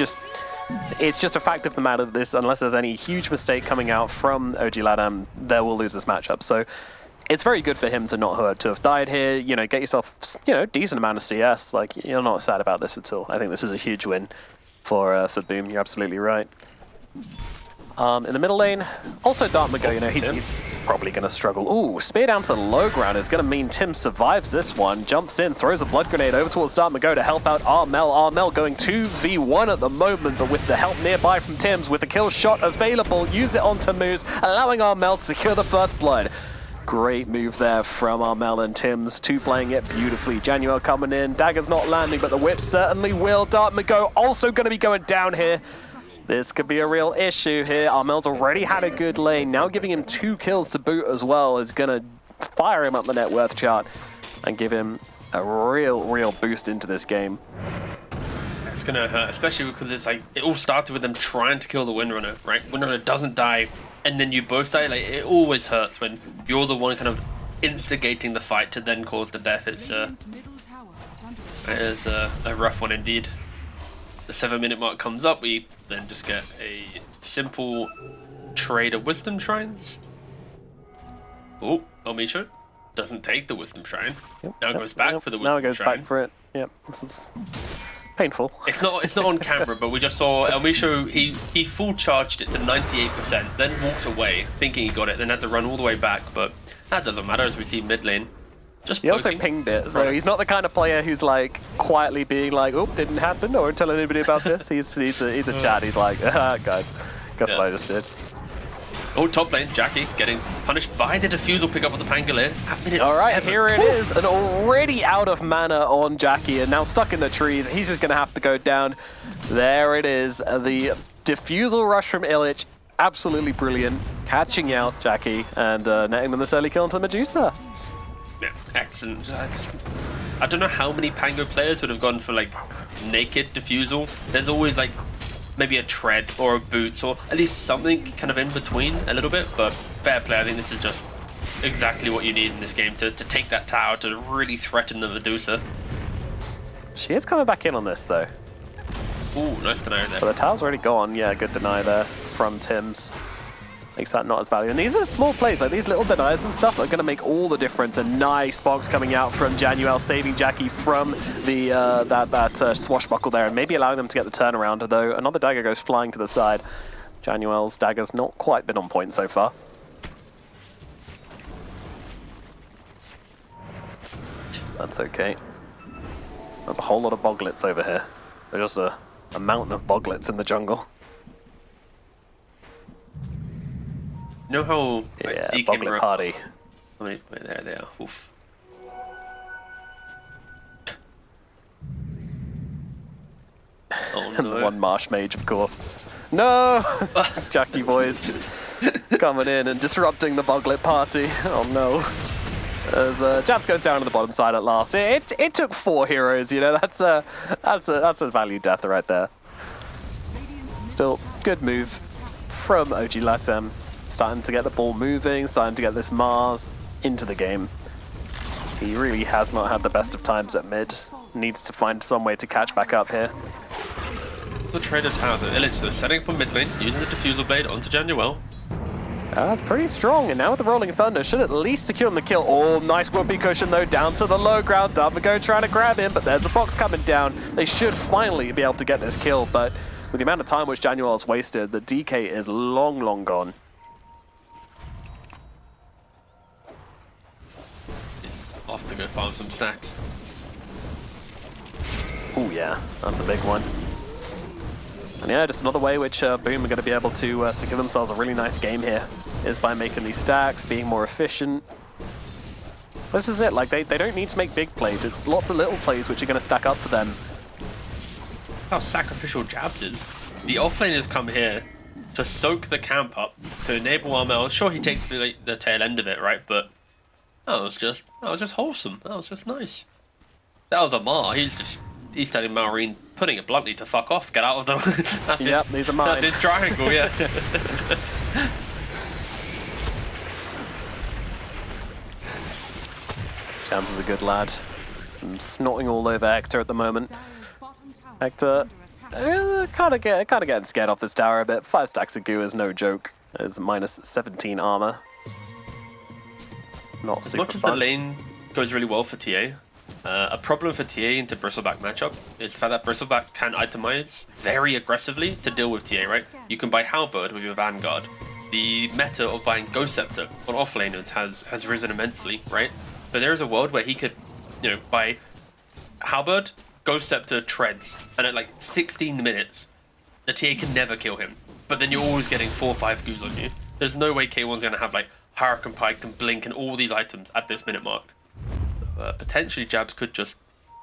it's just a fact of the matter that this, unless there's any huge mistake coming out from OG Ladam, they will lose this matchup. So it's very good for him to not have died here. You know, get yourself decent amount of CS. Like you're not sad about this at all. I think this is a huge win for Boom. You're absolutely right. In the middle lane, also Dark Mago, you know, he's probably going to struggle. Ooh, spear down to the low ground is going to mean Tim survives this one. Jumps in, throws a blood grenade over towards Dark Mago to help out Armel. Armel going 2v1 at the moment, but with the help nearby from Tim's, with the kill shot available, use it onto Moose, allowing Armel to secure the first blood. Great move there from Armel and Tim's, two playing it beautifully. Januel coming in, dagger's not landing, but the whip certainly will. Dark Mago also going to be going down here. This could be a real issue here. Armel's already had a good lane. Now giving him 2 kills to boot as well is going to fire him up the net worth chart and give him a real boost into this game. It's going to hurt, especially because it's like, it all started with them trying to kill the Windrunner, right? Windrunner doesn't die, and then you both die. Like, it always hurts when you're the one kind of instigating the fight to then cause the death. It's Radiant's middle tower is under it is a rough one indeed. The 7-minute mark comes up, we then just get a simple trade of Wisdom Shrines. Oh, Elmisho doesn't take the Wisdom Shrine. Now goes back for the Wisdom Shrine. Now it goes back for it. Yep, this is painful. It's not on camera, but we just saw Elmisho, he full charged it to 98%, then walked away thinking he got it, then had to run all the way back, but that doesn't matter as we see mid lane. Just He also poking. pinged it, so he's not the kind of player who's like quietly being like, "Oh, didn't happen," or tell anybody about this. He's a chat. He's like, guys, guess what I just did. Oh, top lane, Jackie getting punished by the Diffusal pick up with the Pangolier at minute All right, 7. here it is, and already out of mana on Jackie, and now stuck in the trees. He's just gonna have to go down. There it is, the Diffusal rush from Illich, absolutely brilliant, catching out Jackie and netting them this early kill into the Medusa. Yeah, excellent. I don't know how many Pango players would have gone for like naked Diffusal. There's always like maybe a tread or a boots or at least something kind of in between a little bit, but fair play. I think this is just exactly what you need in this game to take that tower, to really threaten the Medusa. She is coming back in on this though. Ooh, nice deny there. But the tower's already gone. Yeah, good deny there from Tim's. Makes that not as valuable. And these are small plays, like these little denies and stuff are going to make all the difference. A nice box coming out from Januel, saving Jackie from the that swashbuckle there, and maybe allowing them to get the turnaround, though another dagger goes flying to the side. Januel's dagger's not quite been on point so far. That's okay. There's a whole lot of boglets over here. There's just a mountain of boglets in the jungle. You know how Yeah, DK boglet Mara- party. Wait, there they are. Oof. Oh And the no. one marsh mage, of course. No! Jackie boys coming in and disrupting the boglet party. Oh no. As Japs goes down to the bottom side at last. It took 4 heroes, you know, that's a value death right there. Still, good move from OG Latam. Starting to get the ball moving, starting to get this Mars into the game. He really has not had the best of times at mid. Needs to find some way to catch back up here. The trader tower, so Illich, so setting up on mid lane, using the diffusal blade onto Januel. That's pretty strong, and now with the Rolling Thunder, should at least secure him the kill. Oh, nice whoopee cushion though, down to the low ground. Damago trying to grab him, but there's a box coming down. They should finally be able to get this kill, but with the amount of time which Januel has wasted, the DK is long, long gone. He's off to go farm some stacks. Oh yeah, that's a big one. And yeah, just another way which Boom are going to be able to secure themselves a really nice game here is by making these stacks, being more efficient. This is it, like they don't need to make big plays, it's lots of little plays which are going to stack up for them. How sacrificial Jabs is. The offlaners come here to soak the camp up, to enable Armel. Sure, he takes the tail end of it, right? But that was just wholesome. That was just nice. That was Amar. He's telling Malrine, putting it bluntly, to fuck off, get out of them. That's Yep, these are mine. That's his triangle, yeah. Jams is a good lad. I'm snotting all over Hector at the moment. Dire's bottom tower Hector, is under attack. kind of getting scared off this tower a bit. 5 stacks of goo is no joke. It's minus 17 armor. Not As super much as the fun. lane goes really well for TA, a problem for TA into Bristleback matchup is the fact that Bristleback can itemize very aggressively to deal with TA, right? You can buy Halberd with your Vanguard. The meta of buying Ghost Scepter on offlaners has risen immensely, right? But there is a world where he could, you know, buy Halberd, Ghost Scepter, Treads, and at like 16 minutes, the TA can never kill him. But then you're always getting 4 or 5 goos on you. There's no way K1's gonna have like Hurricane Pike and Blink and all these items at this minute mark. Potentially Jabs could just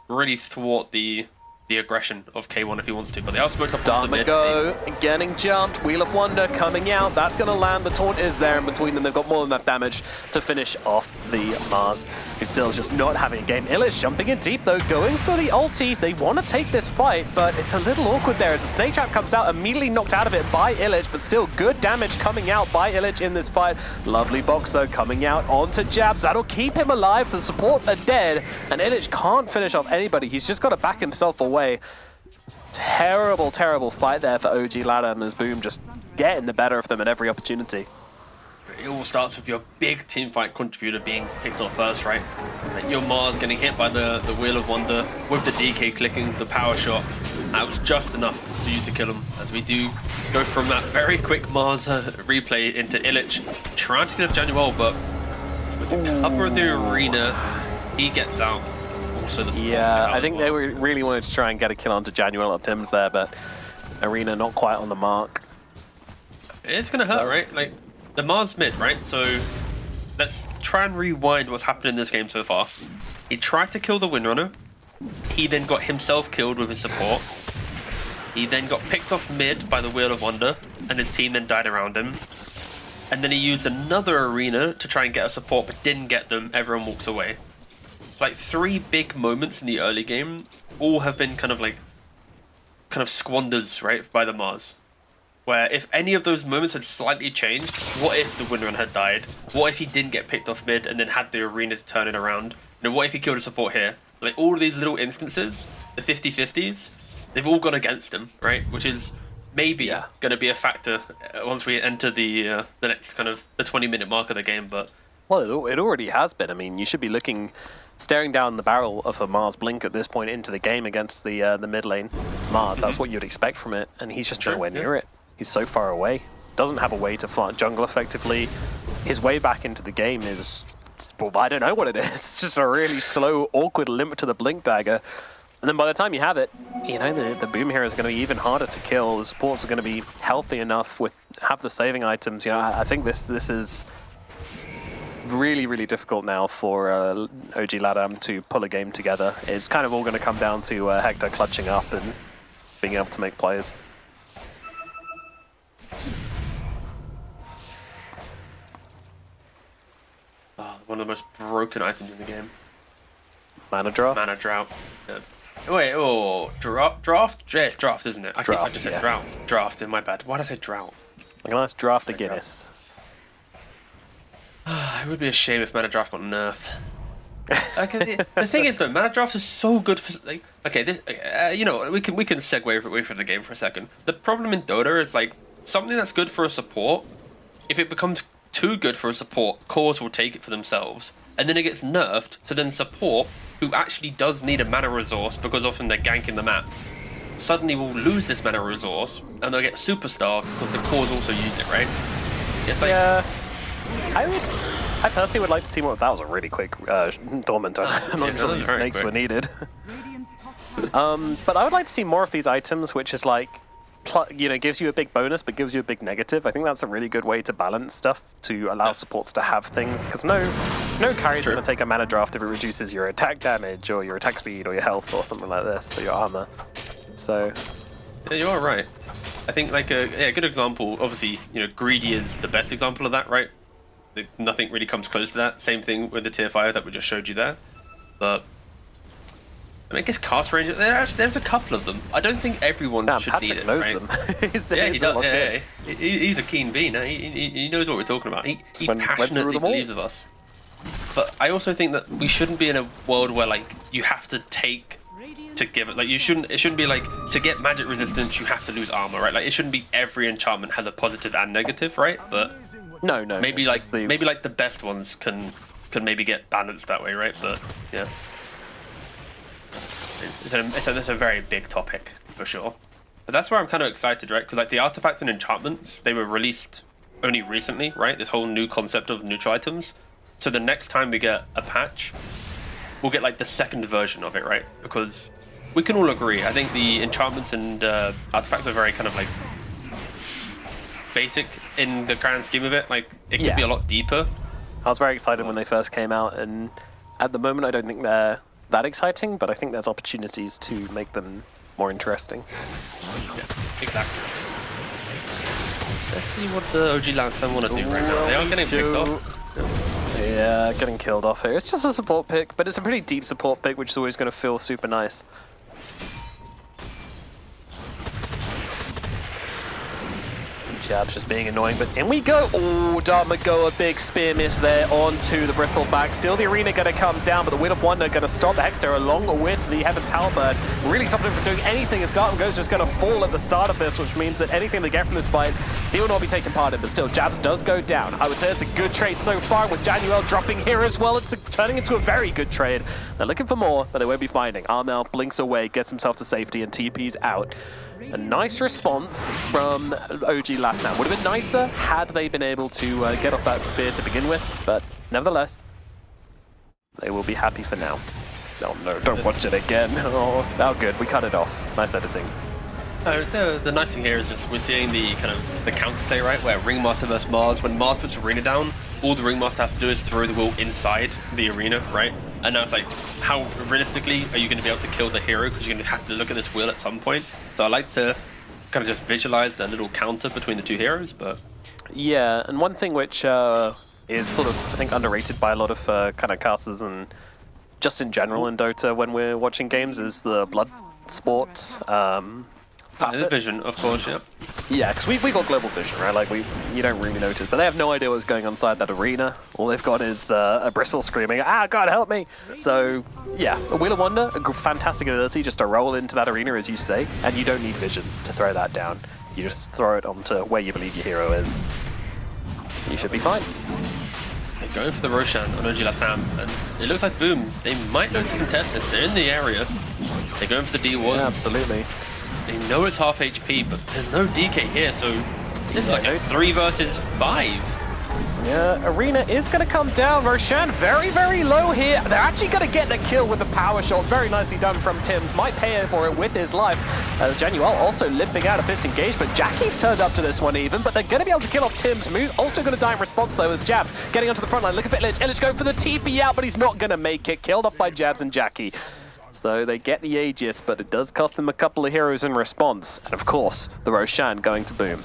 really thwart the aggression of K1 if he wants to, but they are smoked up onto mid. Damago getting jumped, Wheel of Wonder coming out, that's going to land, the taunt is there in between them, they've got more than enough damage to finish off the Mars, who's still just not having a game. Illich jumping in deep though, going for the ulti, they want to take this fight, but it's a little awkward there as the Snake Trap comes out, immediately knocked out of it by Illich, but still good damage coming out by Illich in this fight. Lovely box though coming out onto Jabs, that'll keep him alive, the supports are dead, and Illich can't finish off anybody, he's just got to back himself away. Terrible, terrible fight there for OG Latam as Boom just getting the better of them at every opportunity. It all starts with your big teamfight contributor being picked off first, right? Like your Mars getting hit by the Wheel of Wonder with the DK clicking the power shot. That was just enough for you to kill him, as we do go from that very quick Mars replay into Illich trying to get Januel, but with the cover of the arena, he gets out. Also the Yeah, I think they really wanted to try and get a kill onto Januel up Tim's there, but Arena not quite on the mark. It's gonna hurt, right? Like the Mars mid, right? So let's try and rewind what's happened in this game so far. He tried to kill the Windrunner. He then got himself killed with his support. He then got picked off mid by the Wheel of Wonder, and his team then died around him. And then he used another arena to try and get a support, but didn't get them. Everyone walks away. Like 3 big moments in the early game, all have been kind of squanders, right, by the Mars. Where if any of those moments had slightly changed, what if the Windrun had died? What if he didn't get picked off mid and then had the arena to turn it around? You know, what if he killed a support here? Like all of these little instances, the 50-50s, they've all gone against him, right? Which is maybe going to be a factor once we enter the next kind of the 20-minute mark of the game. But Well, it already has been. I mean, you should be staring down the barrel of a Mars Blink at this point into the game against the mid lane Mars. That's what you'd expect from it, and he's just nowhere near it. He's so far away. Doesn't have a way to fight jungle effectively. His way back into the game is, well, I don't know what it is. It's just a really slow, awkward limp to the Blink Dagger. And then by the time you have it, you know, the Boom Hero is going to be even harder to kill. The supports are going to be healthy enough have the saving items. You know, I think this is really, really difficult now for OG Ladam to pull a game together. It's kind of all going to come down to Hector clutching up and being able to make plays. Oh, one of the most broken items in the game. Mana draft? Mana drought. Yeah. Wait, oh, draft? Yeah, it's draft, isn't it? I think I Draft, just said yeah. drought. Draft, my bad. Why did I say drought? Like a nice draft of Guinness. It would be a shame if Mana Draft got nerfed. Okay, the thing is though, Mana Draft is so good for like. Okay, this you know we can segue away from the game for a second. The problem in Dota is like something that's good for a support. If it becomes too good for a support, cores will take it for themselves, and then it gets nerfed. So then support, who actually does need a mana resource because often they're ganking the map, suddenly will lose this mana resource and they'll get super starved because the cores also use it, right? It's like. Yeah. I personally would like to see more. That was a really quick dormant. I'm not sure these very snakes quick. were needed. Radiant's top tower But I would like to see more of these items, which is like, you know, gives you a big bonus but gives you a big negative. I think that's a really good way to balance stuff to allow supports to have things. Because no carry is going to take a mana draft if it reduces your attack damage or your attack speed or your health or something like this, or your armor. So Yeah, you are right. I think like a good example. Obviously, you know, greedy is the best example of that, right? Nothing really comes close to that. Same thing with the tier 5 that we just showed you there. But I mean, I guess cast range. There's a couple of them. I don't think everyone should Patrick need it, knows right? them. Yeah, he does. Okay. Yeah. He's a keen bee. No, he knows what we're talking about. He went through passionately them all. believes of us. But I also think that we shouldn't be in a world where like you have to take to give it. Like you shouldn't. It shouldn't be like to get magic resistance you have to lose armor, right? Like it shouldn't be every enchantment has a positive and negative, right? But No. maybe no, like just the- maybe like the best ones can maybe get balanced that way, right? But yeah, it's a very big topic for sure. But that's where I'm kind of excited, right? Because like the artifacts and enchantments, they were released only recently, right? This whole new concept of neutral items. So the next time we get a patch, we'll get like the second version of it, right? Because we can all agree, I think the enchantments and artifacts are very kind of like basic in the grand scheme of it. Like it could Yeah. be a lot deeper. I was very excited when they first came out, and at the moment I don't think they're that exciting, but I think there's opportunities to make them more interesting. Yeah, exactly. Let's see what the OG Lantern want to do right now. They are getting picked off. Yeah, getting killed off here. It's just a support pick, but it's a pretty deep support pick, which is always going to feel super nice. Jab's just being annoying, but in we go. Oh, Dartmouth go a big spear miss there onto the Bristol back. Still the arena going to come down, but the Wheel of Wonder going to stop Hector along with the Heaven's Halberd. Really stopping him from doing anything as Dartmouth goes just going to fall at the start of this, which means that anything they get from this fight, he will not be taking part in, but still, Jabs does go down. I would say it's a good trade so far with Januel dropping here as well. It's turning into a very good trade. They're looking for more, but they won't be finding. Armel blinks away, gets himself to safety, and TP's out. A nice response from OG Latam. Would have been nicer had they been able to get off that spear to begin with, but nevertheless, they will be happy for now. Oh no, don't watch it again. Oh good, we cut it off. Nice editing. The nice thing here is just we're seeing the kind of the counterplay, right? Where Ringmaster versus Mars, when Mars puts Arena down, all the Ringmaster has to do is throw the wheel inside the arena, right? And now it's like, how realistically are you going to be able to kill the hero? Because you're going to have to look at this wheel at some point. So I like to kind of just visualize the little counter between the two heroes, but... Yeah, and one thing which is sort of, I think, underrated by a lot of kind of casters and just in general in Dota when we're watching games is the blood sport the vision, of course, yeah. Yeah, because we got global vision, right? Like, you don't really notice, but they have no idea what's going on inside that arena. All they've got is a Bristle screaming, "Ah, God, help me!" So, yeah, a Wheel of Wonder, a fantastic ability just to roll into that arena, as you say, and you don't need vision to throw that down. You just throw it onto where you believe your hero is. You should be fine. They're going for the Roshan on OG Latam, and it looks like Boom, they might look to contest this. They're in the area. They're going for the D1s. Yeah, absolutely. They know it's half HP, but there's no DK here, so this is like a 3 versus 5. Yeah, Arena is going to come down. Roshan very, very low here. They're actually going to get the kill with the power shot. Very nicely done from Tims. Might pay for it with his life. As Januel also limping out of this engagement. Jackie's turned up to this one even, but they're going to be able to kill off Tims. Moo's also going to die in response though as Jabs getting onto the front line. Look at Illich. Illich going for the TP out, but he's not going to make it. Killed off by Jabs and Jackie. So they get the Aegis, but it does cost them a couple of heroes in response. And of course, the Roshan going to boom.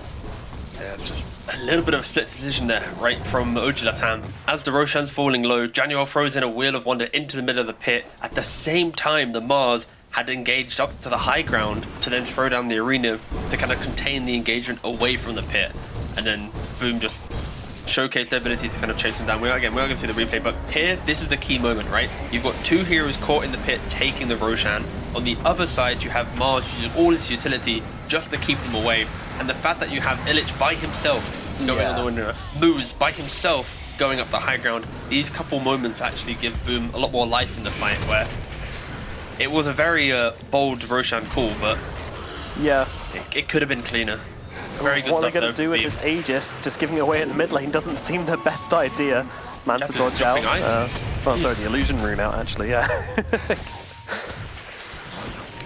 Yeah, it's just a little bit of a split decision there, right from OG Latam. As the Roshan's falling low, Januel throws in a Wheel of Wonder into the middle of the pit. At the same time, the Mars had engaged up to the high ground to then throw down the arena to kind of contain the engagement away from the pit. And then Boom just showcased their ability to kind of chase them down. We're going to see the replay, but here, this is the key moment, right? You've got 2 heroes caught in the pit taking the Roshan. On the other side, you have Mars using all his utility just to keep them away. And the fact that you have Illich by himself going on the winner, Moose by himself going up the high ground, these couple moments actually give Boom a lot more life in the fight, where it was a very bold Roshan call, but yeah, it could have been cleaner. Very good what are stuff they going to do with this Aegis? Just giving it away in the mid lane doesn't seem the best idea. Man to dodge out. Well, sorry, the illusion rune out actually, yeah.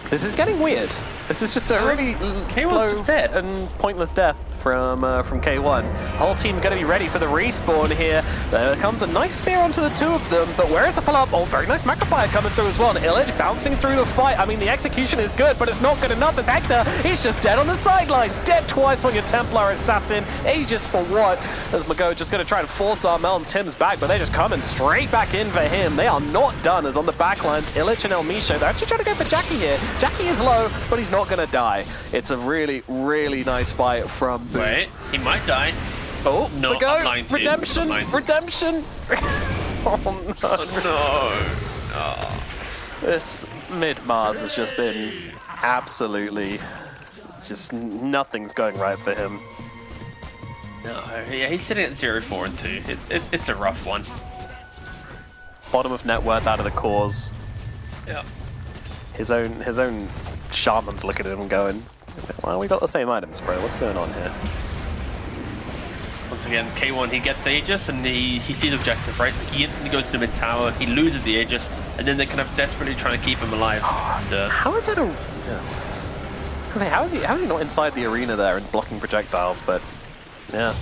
This is getting weird. This is just a really K1's just dead. and pointless death from K1. Whole team going to be ready for the respawn here. There comes a nice spear onto the 2 of them, but where is the follow-up? Oh, very nice Macrophire coming through as well. And Illich bouncing through the fight. I mean, the execution is good, but it's not good enough. It's Hector. He's just dead on the sidelines. Dead twice on your Templar Assassin. Aegis for what? As Mago just going to try and force Armel and Tim's back, but they're just coming straight back in for him. They are not done as on the back lines, Illich and El Misho, they're actually trying to go for Jackie here. Jackie is low, but he's not going to die. It's a really, really nice fight from Boom. Wait, he might die. Oh, No, go. I'm lying to you. Redemption, I'm lying to you. redemption. Oh no. This mid-Mars has just been absolutely, just nothing's going right for him. No, yeah, he's sitting at 0-4 and 2. It's a rough one. Bottom of net worth out of the cause. Yeah. His own shaman's looking at him going, well, we got the same items, bro. What's going on here? Once again, K1, he gets Aegis and he sees objective, right? He instantly goes to the mid tower, he loses the Aegis, and then they're kind of desperately trying to keep him alive. And, How is that a... How is he not inside the arena there and blocking projectiles, but yeah.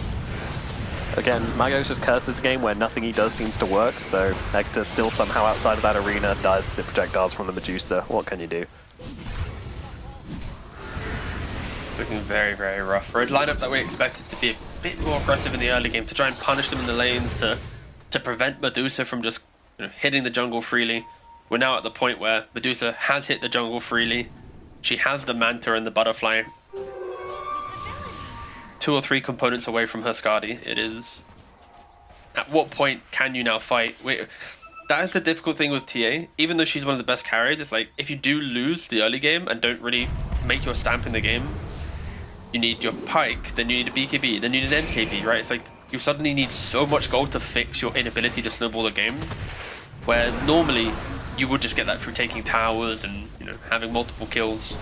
Again, Mago's just cursed this game where nothing he does seems to work, so Hector still somehow outside of that arena dies to the projectiles from the Medusa. What can you do? looking very, very rough. For a lineup that we expected to be a bit more aggressive in the early game, to try and punish them in the lanes, to prevent Medusa from just hitting the jungle freely. We're now at the point where Medusa has hit the jungle freely. She has the Manta and the Butterfly. 2 or 3 components away from her Skadi. It is... At what point can you now fight? That is the difficult thing with TA. Even though she's one of the best carries, it's like, if you do lose the early game and don't really make your stamp in the game, you need your Pike, then you need a BKB, then you need an NKB, right? It's like, you suddenly need so much gold to fix your inability to snowball the game, where normally you would just get that through taking towers and, having multiple kills.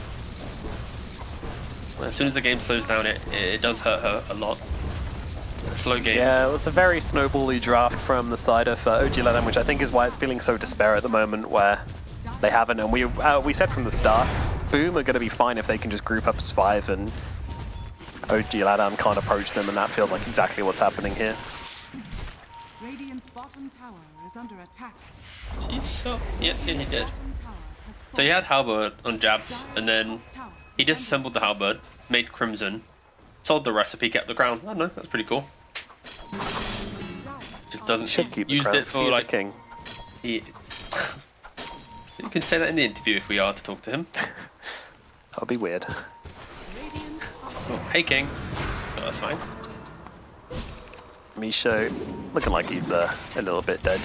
As soon as the game slows down, it does hurt her a lot. A slow game. Yeah, it was a very snowbally draft from the side of OG Latam, which I think is why it's feeling so despair at the moment, where they haven't. And we said from the start, Boom are going to be fine if they can just group up as 5, and OG Latam can't approach them, and that feels like exactly what's happening here. Radiant's bottom tower is under attack. Yeah, he did. So he had Halberd on Jabs, and then he disassembled the Halberd, made Crimson, sold the recipe, kept the crown. I don't know, that's pretty cool. Just doesn't used it for like king. You can say that in the interview if we are to talk to him. That'll be weird. Oh, hey king. Oh, that's fine. Misho looking like he's a little bit dead.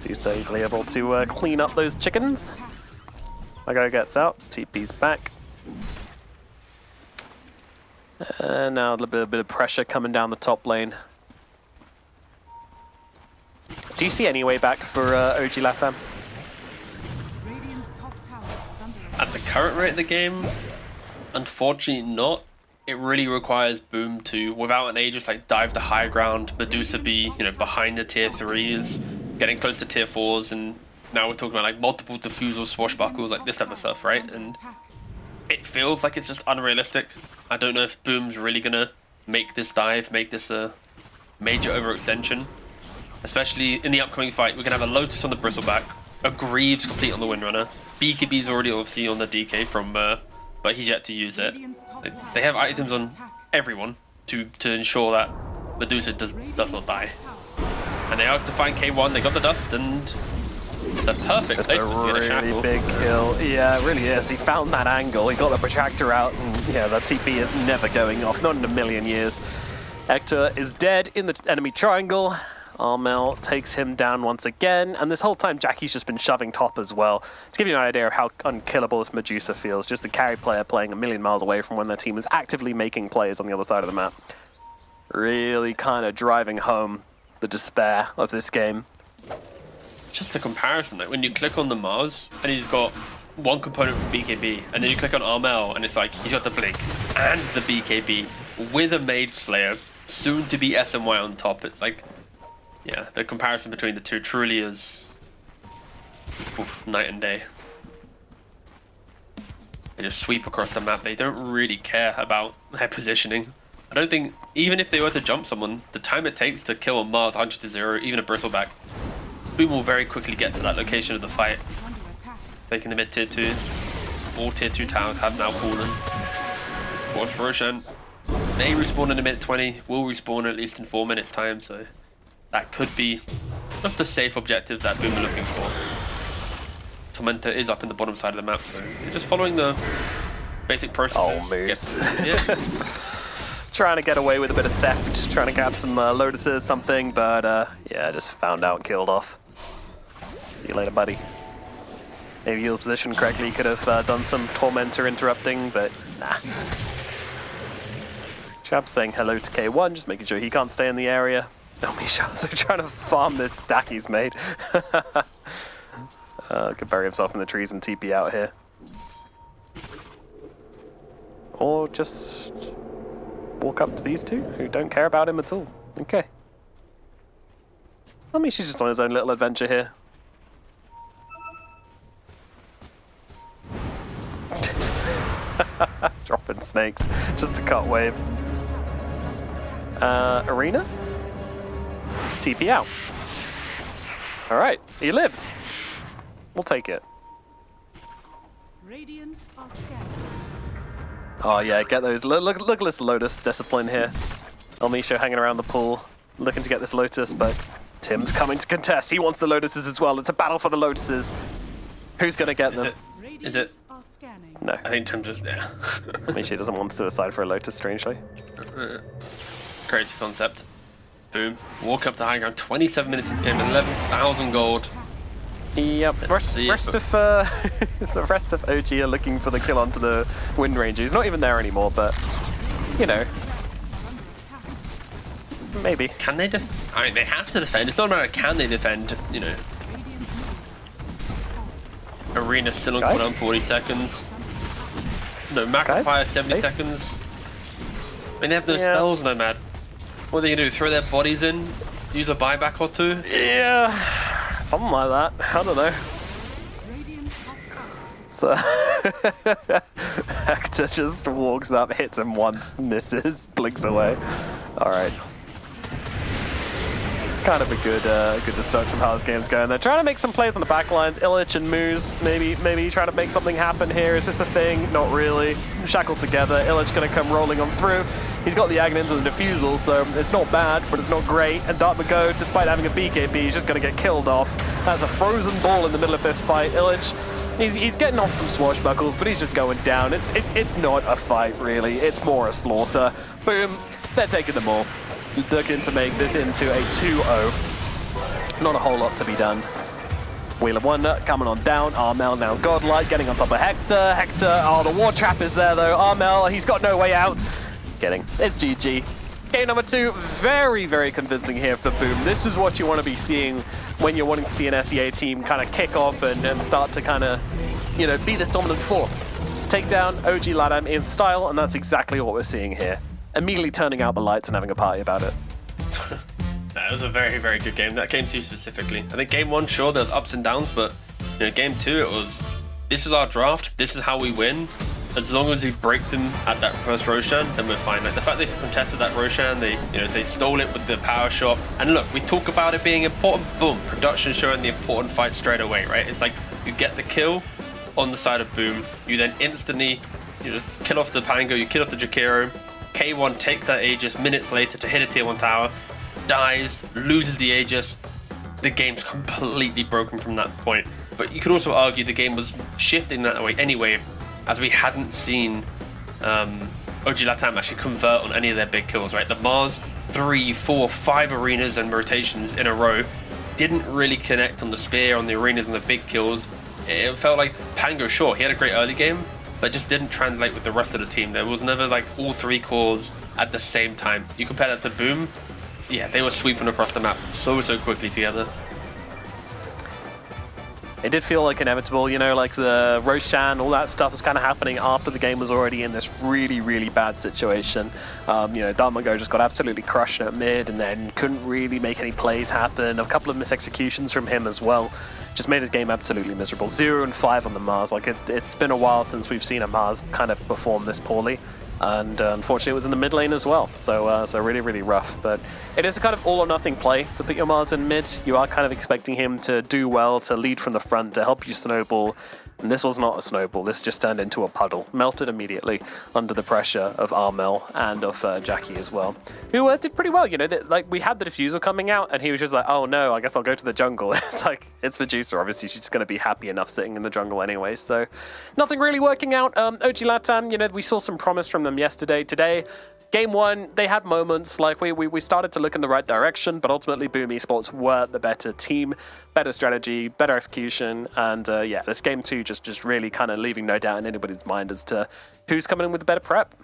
He's so easily able to clean up those chickens. Mago gets out, TP's back. And now a little bit of pressure coming down the top lane. Do you see any way back for OG Latam? current rate of the game, unfortunately not. It really requires Boom to, without an Aegis, like dive the high ground, Medusa be, behind the tier 3s, getting close to tier 4s, and now we're talking about like multiple diffusals, swashbuckles, like this type of stuff, right? And it feels like it's just unrealistic. I don't know if Boom's really gonna make this dive, make this a major overextension. Especially in the upcoming fight, we're gonna have a Lotus on the Bristleback, a Greaves complete on the Windrunner. BKB's already obviously on the DK from, but he's yet to use it. They have items on everyone to ensure that Medusa does not die. And they are to find K1, they got the dust, and the perfect That's a really big kill. Yeah, it really is. He found that angle, he got the protractor out, and yeah, that TP is never going off, not in a million years. Hector is dead in the enemy triangle. Armel takes him down once again, and this whole time Jackie's just been shoving top as well. To give you an idea of how unkillable this Medusa feels, just a carry player playing a million miles away from when their team is actively making plays on the other side of the map. Really kind of driving home the despair of this game. Just a comparison, like when you click on the Mars, and he's got one component from BKB, and then you click on Armel, and it's like, he's got the Blink and the BKB with a Mage Slayer, soon to be SMY on top. It's like, yeah, the comparison between the two truly is night and day. They just sweep across the map. They don't really care about their positioning. I don't think, even if they were to jump someone, the time it takes to kill a Mars 100 to 0, even a Bristleback, Boom will very quickly get to that location of the fight. Taking the mid tier 2. All tier 2 towers have now fallen. Watch Roshan. May respawn in a minute 20, will respawn at least in 4 minutes time, so that could be just a safe objective that Boom are looking for. Tormenta is up in the bottom side of the map, so you're just following the basic process. Oh, moves. Yeah. Trying to get away with a bit of theft, trying to grab some Lotuses, something, but yeah, just found out, killed off. See you later, buddy. Maybe you positioned correctly, you could have done some Tormentor interrupting, but nah. Chap's saying hello to K1, just making sure he can't stay in the area. Oh, Misha also trying to farm this stack he's made. Could bury himself in the trees and TP out here. Or just walk up to these two who don't care about him at all. Okay. I mean, she's just on his own little adventure here. Dropping snakes just to cut waves. Arena? TP out. Alright, he lives. We'll take it. Radiant are scared. Oh yeah, get those. Look at this Lotus discipline here. Elmisho hanging around the pool, looking to get this Lotus, but Tim's coming to contest. He wants the Lotuses as well. It's a battle for the Lotuses. Who's gonna get them? Is it? Are scanning. No. I think Tim just, yeah. Elmisho doesn't want suicide for a Lotus, strangely. Crazy concept. Boom. Walk up to high ground. 27 minutes into the game. 11,000 gold. Yep. The rest of OG are looking for the kill onto the Wind Ranger. He's not even there anymore, but you know, maybe. Can they defend? I mean, they have to defend. It's not a matter of can they defend, you know. Arena's still on cooldown 40 seconds. No, Macafire 70 seconds. I mean, they have no spells, Nomad. What are they gonna do? Throw their bodies in? Use a buyback or two? Yeah, something like that. I don't know. So Hector just walks up, hits him once, misses, blinks away. All right. Kind of a good destruction of how this game's going. They're trying to make some plays on the back lines. Illich and Moose, maybe trying to make something happen here. Is this a thing? Not really. Shackled together. Illich gonna come rolling on through. He's got the Agnins and the Diffusal, so it's not bad, but it's not great. And Dartmouth, despite having a BKB, he's just gonna get killed off. That's a frozen ball in the middle of this fight. Illich, he's getting off some swashbuckles, but he's just going down. It's not a fight, really. It's more a slaughter. Boom, they're taking them all. Looking to make this into a 2-0. Not a whole lot to be done. Wheel of Wonder coming on down. Armel now godlike, getting on top of Hector. Hector, oh, the War Trap is there though. Armel, he's got no way out. Kidding, it's GG. Game number 2, very, very convincing here for Boom. This is what you want to be seeing when you're wanting to see an SEA team kind of kick off and start to kind of, you know, be this dominant force. take down OG Ladam in style, and that's exactly what we're seeing here. Immediately turning out the lights and having a party about it. That was a very, very good game. That game 2 specifically. I think game 1, sure, there's ups and downs, but game 2, it was, this is our draft, this is how we win. As long as we break them at that first Roshan, then we're fine. Like the fact they contested that Roshan, they stole it with the power shot. And look, we talk about it being important. Boom, production showing the important fight straight away, right? It's like you get the kill on the side of Boom, you then instantly just kill off the Pango, you kill off the Jakiro. K1 takes that Aegis minutes later to hit a tier 1 tower, dies, loses the Aegis. The game's completely broken from that point. But you could also argue the game was shifting that way anyway, as we hadn't seen OG Latam actually convert on any of their big kills, right? The Mars 3, 4, 5 arenas and rotations in a row didn't really connect on the spear, on the arenas and the big kills. It felt like Pango, sure, he had a great early game, but just didn't translate with the rest of the team. There was never like all 3 cores at the same time. You compare that to Boom, yeah, they were sweeping across the map so quickly together. It did feel like inevitable, like the Roshan, all that stuff was kind of happening after the game was already in this really, really bad situation. Darmago just got absolutely crushed at mid and then couldn't really make any plays happen. A couple of misexecutions from him as well. Just made his game absolutely miserable. 0 and 5 on the Mars. Like it's been a while since we've seen a Mars kind of perform this poorly. And unfortunately it was in the mid lane as well, so really, really rough. But it is a kind of all or nothing play to put your Mars in mid. You are kind of expecting him to do well, to lead from the front, to help you snowball. And this was not a snowball, this just turned into a puddle. Melted immediately under the pressure of Armel and of Jackie as well. Who did pretty well, like we had the diffuser coming out and he was just like, oh no, I guess I'll go to the jungle. It's like, it's Medusa, obviously she's going to be happy enough sitting in the jungle anyway, so nothing really working out. OG Latam, we saw some promise from them yesterday. Today, Game 1, they had moments, like we started to look in the right direction, but ultimately Boom Esports were the better team, better strategy, better execution, and this Game 2 just really kind of leaving no doubt in anybody's mind as to who's coming in with the better prep.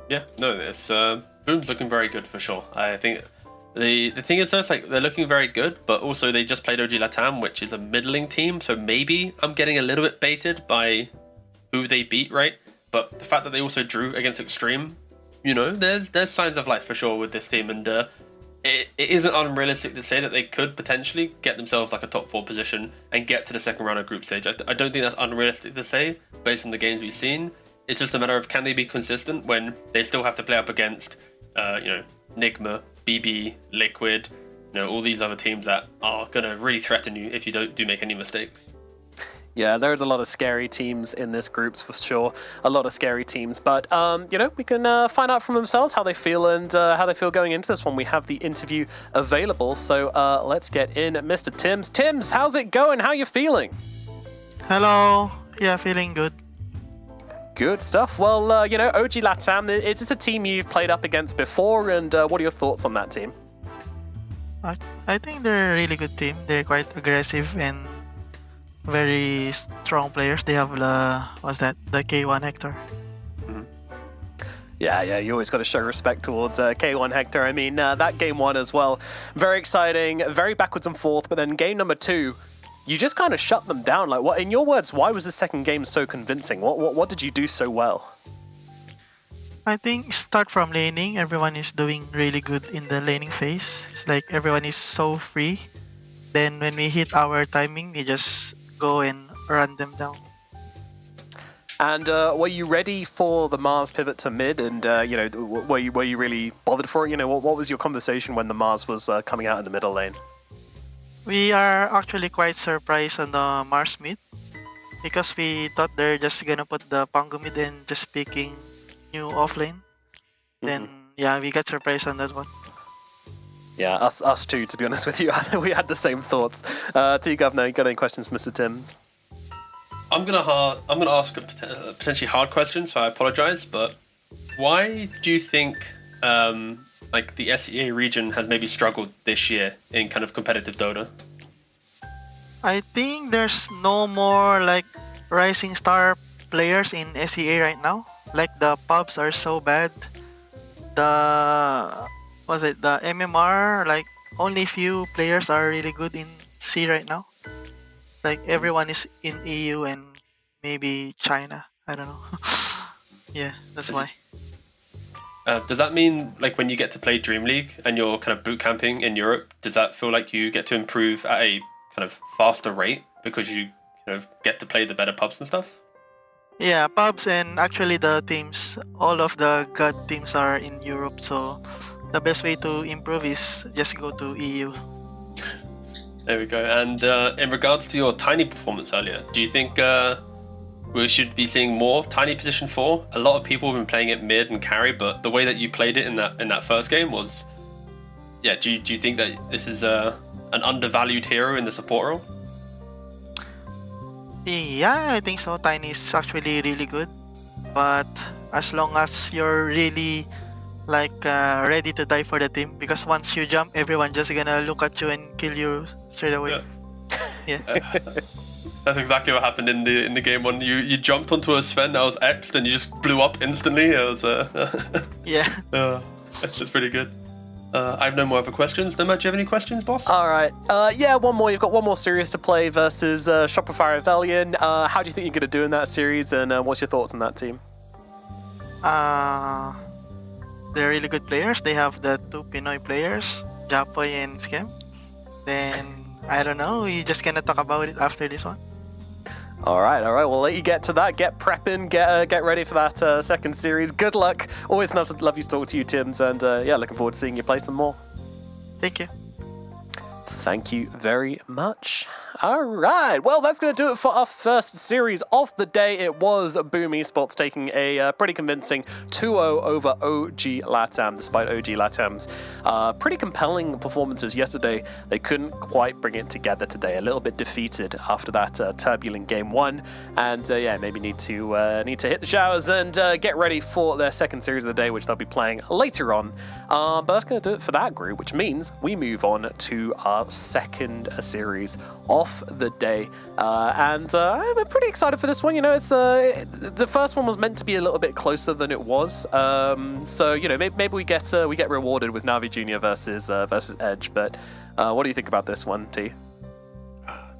Yeah, no, it's Boom's looking very good for sure. I think the thing is though, it's like they're looking very good, but also they just played OG Latam, which is a middling team, so maybe I'm getting a little bit baited by who they beat, right? But the fact that they also drew against Extreme, there's signs of life for sure with this team, and it isn't unrealistic to say that they could potentially get themselves like a top 4 position and get to the second round of group stage. I don't think that's unrealistic to say based on the games we've seen. It's just a matter of can they be consistent when they still have to play up against, Nigma, BB, Liquid, all these other teams that are gonna really threaten you if you do make any mistakes. Yeah, there's a lot of scary teams in this group for sure. A lot of scary teams, but we can find out from themselves how they feel and how they feel going into this one. We have the interview available, so let's get in Mr. Tims. Tims, how's it going? How you feeling? Hello. Yeah, feeling good. Good stuff. Well, OG Latam, is this a team you've played up against before, and what are your thoughts on that team? I think they're a really good team. They're quite aggressive and very strong players. They have the K1 Hector. Yeah, you always got to show respect towards K1 Hector. I mean, that game 1 as well, very exciting, very backwards and forth, but then game number 2, you just kind of shut them down. Like, what, in your words, why was the second game so convincing? What did you do so well? I think start from laning. Everyone is doing really good in the laning phase. It's like everyone is so free. Then when we hit our timing, we just go and run them down. And were you ready for the Mars pivot to mid? And were you really bothered for it? What was your conversation when the Mars was coming out in the middle lane? We are actually quite surprised on the Mars mid because we thought they're just gonna put the Pango mid and just picking new offlane. Then yeah, we got surprised on that one. Yeah, us too, to be honest with you. We had the same thoughts. To you, Governor, you got any questions, Mr. Tims? I'm gonna ask a potentially hard question, so I apologize. But why do you think the SEA region has maybe struggled this year in kind of competitive Dota? I think there's no more rising star players in SEA right now. Like the pubs are so bad. The MMR, only few players are really good in C right now. Like everyone is in EU and maybe China. I don't know. Yeah, that's Is why. Does that mean like when you get to play Dream League and you're kind of boot camping in Europe, does that feel like you get to improve at a kind of faster rate because you kind of get to play the better pubs and stuff? Yeah, pubs and actually the teams, all of the god teams are in Europe, so the best way to improve is just go to EU. There we go. And in regards to your Tiny performance earlier, do you think we should be seeing more Tiny position 4? A lot of people have been playing it mid and carry, but the way that you played it in that first game was, yeah. Do you think that this is an undervalued hero in the support role? Yeah, I think so. Tiny is actually really good, but as long as you're really like ready to die for the team, because once you jump, everyone just gonna look at you and kill you straight away. Yeah. That's exactly what happened in the game one. You jumped onto a Sven that was X'd and you just blew up instantly. It was Yeah. it's pretty good. I have no more other questions. Nomad, do you have any questions, boss? All right. Yeah, one more. You've got one more series to play versus Shopify Rebellion. How do you think you're going to do in that series, and what's your thoughts on that team? They're really good players. They have the two Pinoy players, Japoy and Scam. Then I don't know. We just gonna talk about it after this one. All right. We'll let you get to that. Get prepping. Get ready for that second series. Good luck. Always lovely to talk to you, Tims, and yeah, looking forward to seeing you play some more. Thank you. Thank you very much. All right. Well, that's going to do it for our first series of the day. It was Boom Esports taking a pretty convincing 2-0 over OG Latam, despite OG Latam's pretty compelling performances yesterday. They couldn't quite bring it together today. A little bit defeated after that turbulent game one, and yeah, maybe need to hit the showers and get ready for their second series of the day, which they'll be playing later on. But that's going to do it for that group, which means we move on to our second series of the day, and I'm pretty excited for this one. You know, it's the first one was meant to be a little bit closer than it was, so you know, maybe we get rewarded with Navi Junior versus Edge. But what do you think about this one, T?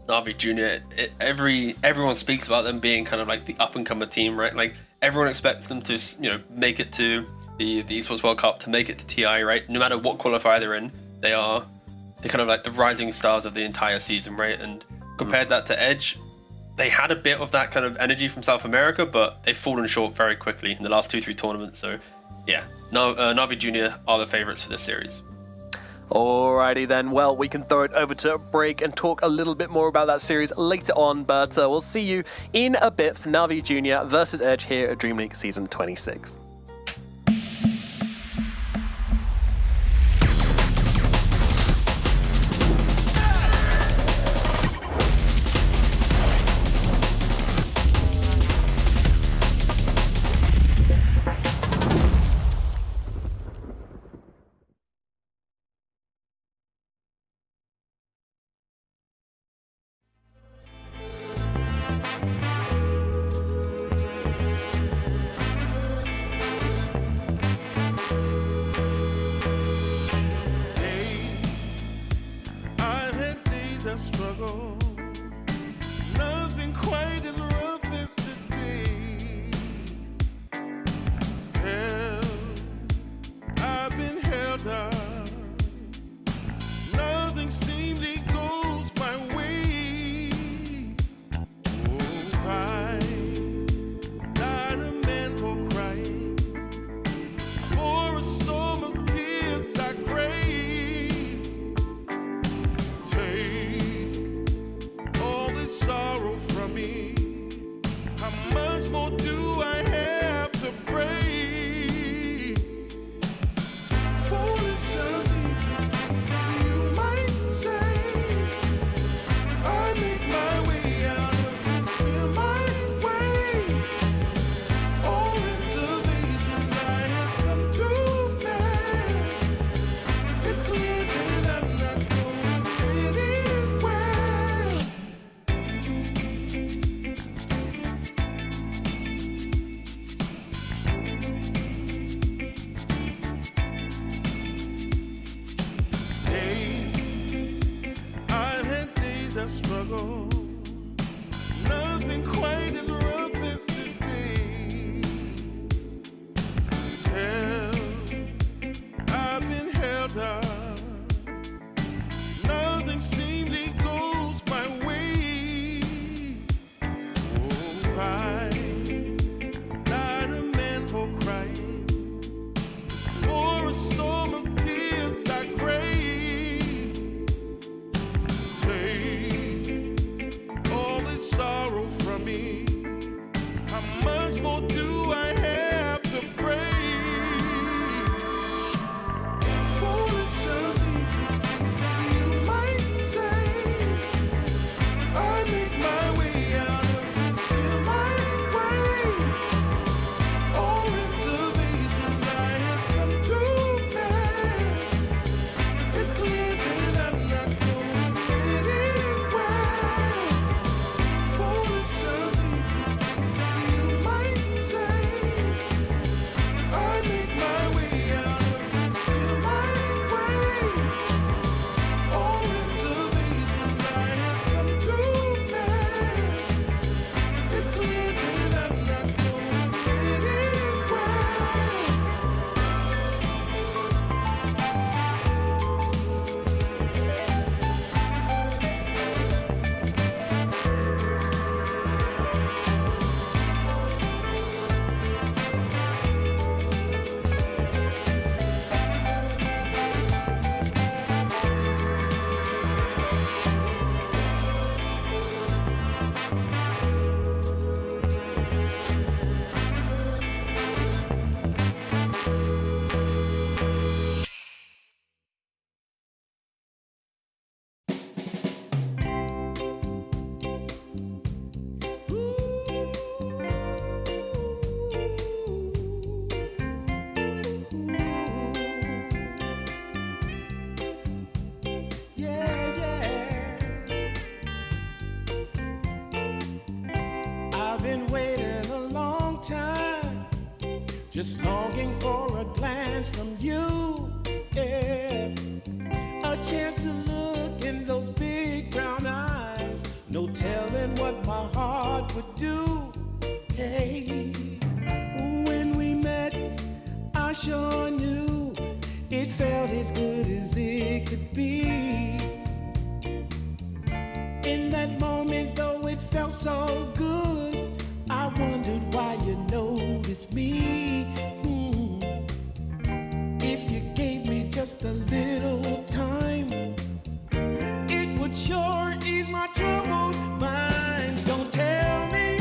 Navi Junior, everyone speaks about them being kind of like the up and comer team, right? Like everyone expects them to, you know, make it to the Esports World Cup, to make it to TI, right? No matter what qualifier they're in, they're kind of like the rising stars of the entire season, right? And compared that to Edge, they had a bit of that kind of energy from South America, but they've fallen short very quickly in the last 2-3 tournaments. So yeah, Navi Junior are the favorites for this series. Alrighty then, well, we can throw it over to a break and talk a little bit more about that series later on, but we'll see you in a bit for Navi Junior versus Edge here at Dream League Season 26. I've had days of struggle, nothing quite as rough as today. Held, I've been held up, nothing seemingly goes my way. Oh, I died a man for crying, for a storm of tears I crave. Take all this sorrow from me. How much more do I have to pray? Foolish of me, you might say. I make my way out of this here my way. All reservations I have come to bear. It's clear that I'm not going anywhere. Hey, I've had days of struggle, nothing quite as rough as today. just longing for a glance from you. Yeah. A chance to look in those big brown eyes. No telling what my heart would do. Hey, when we met, I sure knew it felt as good as it could be. In that moment, though it felt so good, I wondered why you noticed me. If you gave me just a little time, it would sure ease my troubled mind. Don't tell me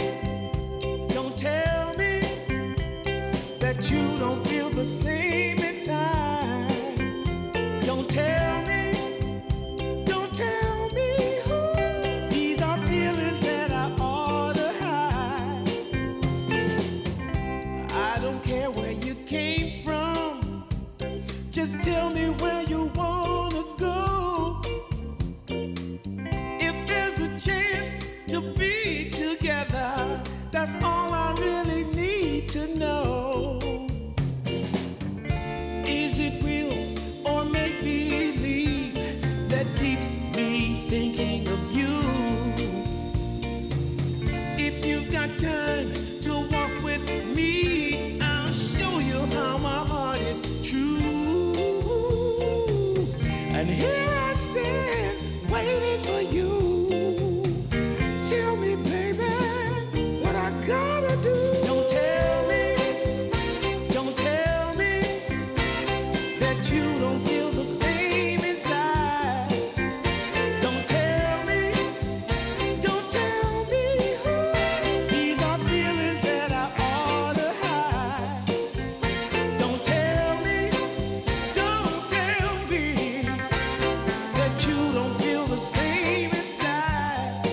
that you don't feel the same inside. Don't tell me who. These are feelings that I ought to hide. I don't care where you came from, just tell me where you wanna go. If there's a chance to be together, that's all I really need to know. Is it real or make believe that keeps me thinking of you? If you've got time to walk with me, I'll show you how my heart is true. And here I stand waiting for you. Tell me, baby, what I gotta do. Don't tell me that you don't feel the same inside. Don't tell me who. These are feelings that I ought to hide. Don't tell me that you don't feel the same inside.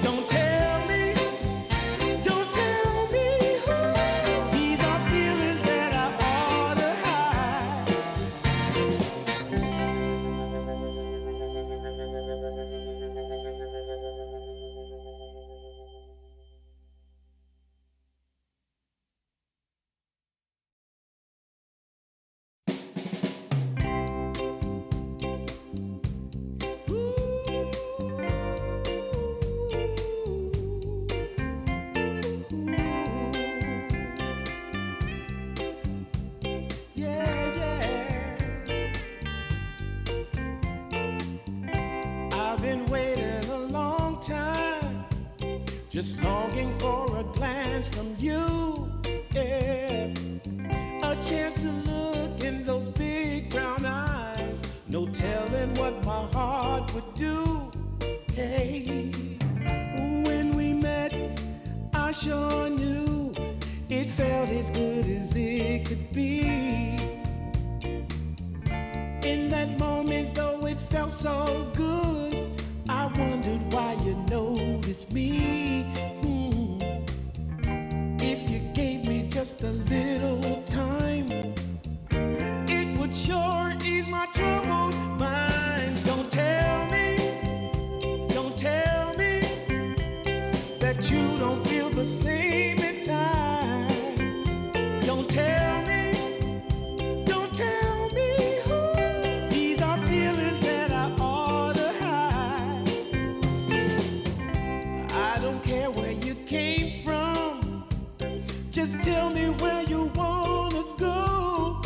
Don't tell me who. These are feelings that I ought to hide. Yeah, yeah. I've been waiting a long time, just longing for a glance from you. Yeah. A chance to look in those big brown eyes. No telling what my heart would do. Hey, when we met, I sure knew it felt as good as it could be. In that moment, though it felt so good, I wondered why you noticed me. If you gave me just a little time, it would sure ease my troubled mind. Don't tell me that you don't feel the same inside. Don't tell me who. These are feelings that I ought to hide. I don't care where you came from, just tell me where you wanna go.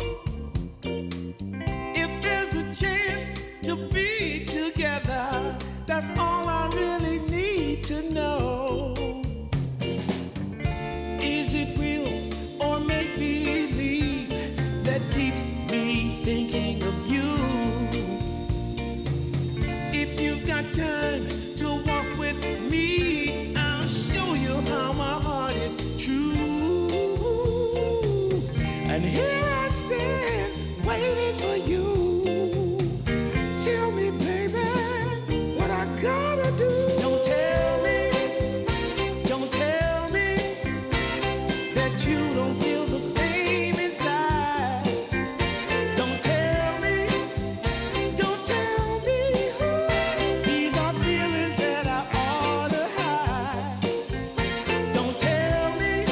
If there's a chance to be together, that's all I really need to know. Is it real or make believe that keeps me thinking of you? If you've got time to walk with me, I'll show you how my heart is true. And here I stand waiting for you. Tell me, baby, what I gotta do. Don't tell me that you don't feel the same inside. Don't tell me who. These are feelings that I ought to hide. Don't tell me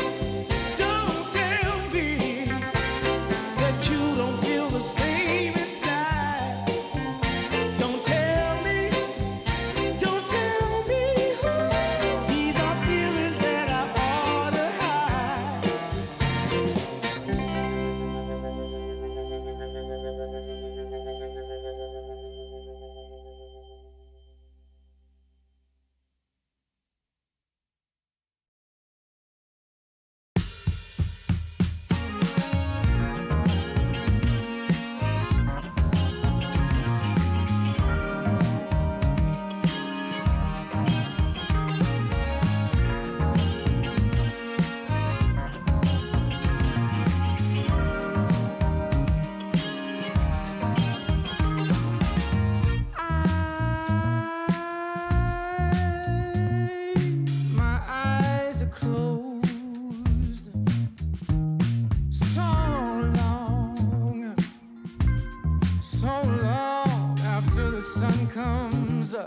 We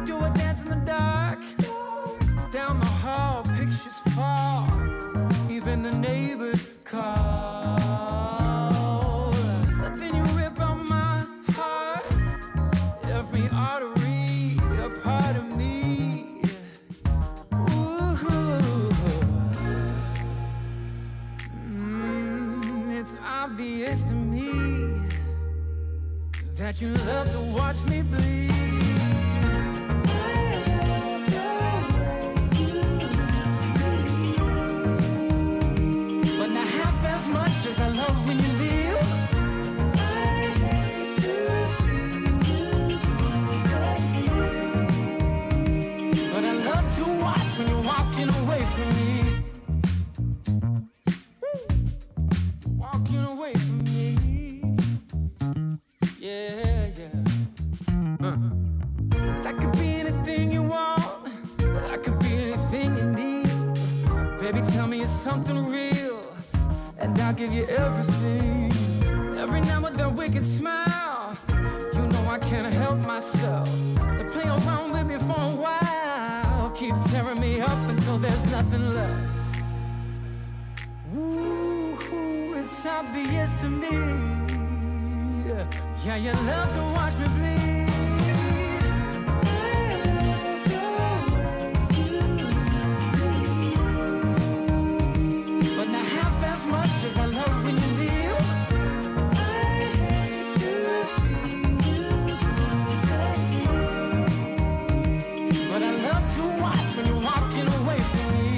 do a dance in the dark. Down the hall, pictures fall. Even the neighbors call. But then you rip out my heart. Every artery, a part of me. Ooh. It's obvious to me that you love to watch me bleed. But not half as much as I love when you leave. I hate to see you go. But I love to watch when you're walking away from me. Walking away from me. Yeah, yeah. 'Cause I could be anything you want. I could be anything you need. Baby, tell me it's something real, and I'll give you everything. Every now and then we can smile. You know I can't help myself. They play around with me for a while. Keep tearing me up until there's nothing left. Ooh, it's obvious to me. Yeah, you love to watch me bleed. But not half as much as I love when you leave. I hate to see you go. But I love to watch when you're walking away from me.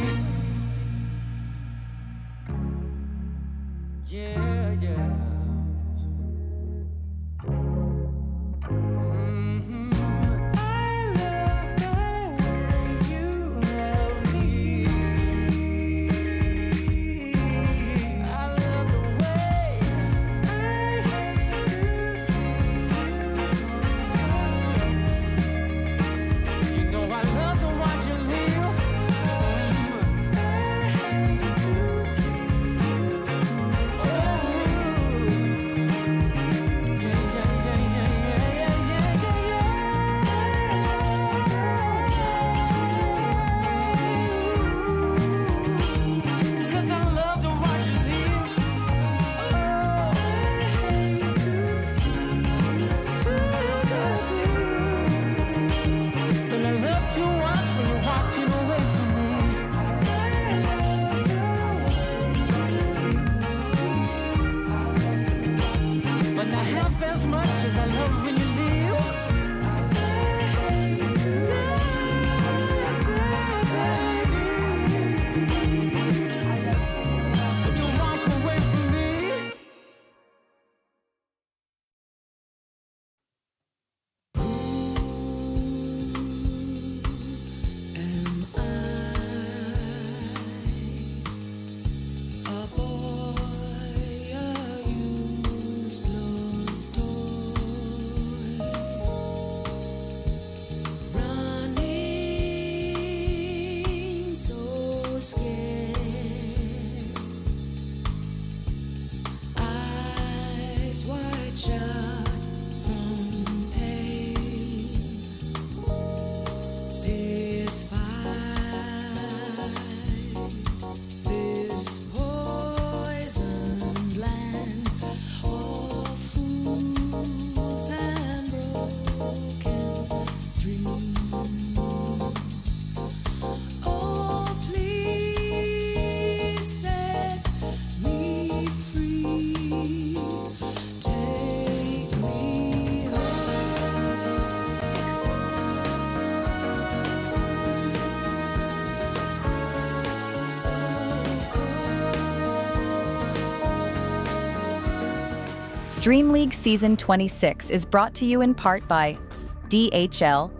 Yeah, yeah. DreamLeague Season 26 is brought to you in part by DHL,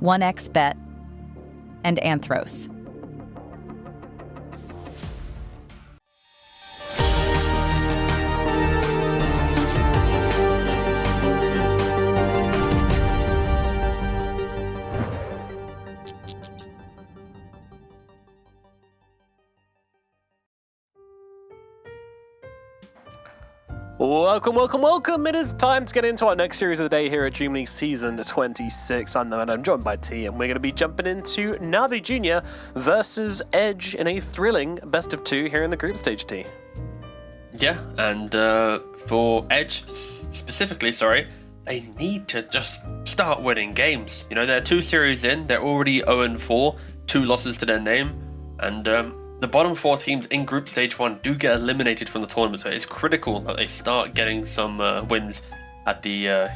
1xBet, and Anthros. Welcome, welcome, welcome! It is time to get into our next series of the day here at DreamLeague Season 26. I'm the man, I'm joined by T, and we're going to be jumping into Navi Jr. versus Edge in a thrilling best of two here in the group stage, T. Yeah, and for Edge specifically, they need to just start winning games. You know, they're 2 series in, they're already 0-4, 2 losses to their name, and the bottom 4 teams in Group Stage 1 do get eliminated from the tournament, so it's critical that they start getting some wins at the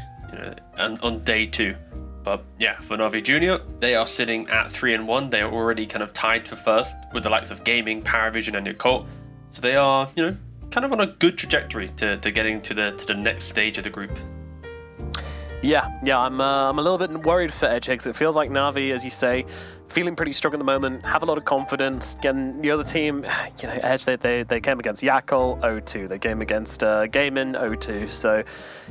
on day 2. But yeah, for Navi Junior, they are sitting at 3-1. They are already kind of tied for first with the likes of Gaming, Paravision, and Occult. So they are, kind of on a good trajectory to getting to the next stage of the group. Yeah, I'm a little bit worried for Edge because it feels like Navi, as you say, feeling pretty strong at the moment, have a lot of confidence. Again, the other team, Edge, they came against Yakul 0-2. They came against Gaimin 0-2. So,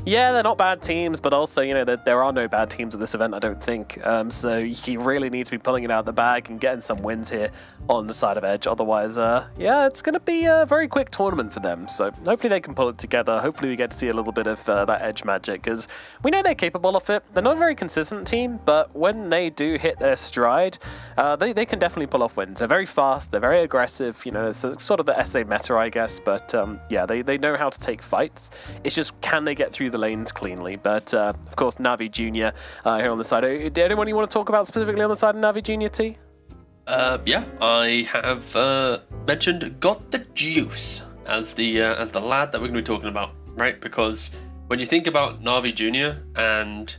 yeah, they're not bad teams, but also, there are no bad teams at this event, I don't think. So you really need to be pulling it out of the bag and getting some wins here on the side of Edge. Otherwise, it's going to be a very quick tournament for them. So hopefully they can pull it together. Hopefully we get to see a little bit of that Edge magic, because we know they're capable of it. They're not a very consistent team, but when they do hit their stride, they can definitely pull off wins. They're very fast, they're very aggressive, it's sort of the SA meta, I guess, but they know how to take fights. It's just, can they get through the lanes cleanly? But of course, Navi Junior here on the side. Anyone you want to talk about specifically on the side of Navi Junior, T? Yeah, I have mentioned Got the Juice as the lad that we're going to be talking about, right? Because when you think about Navi Junior and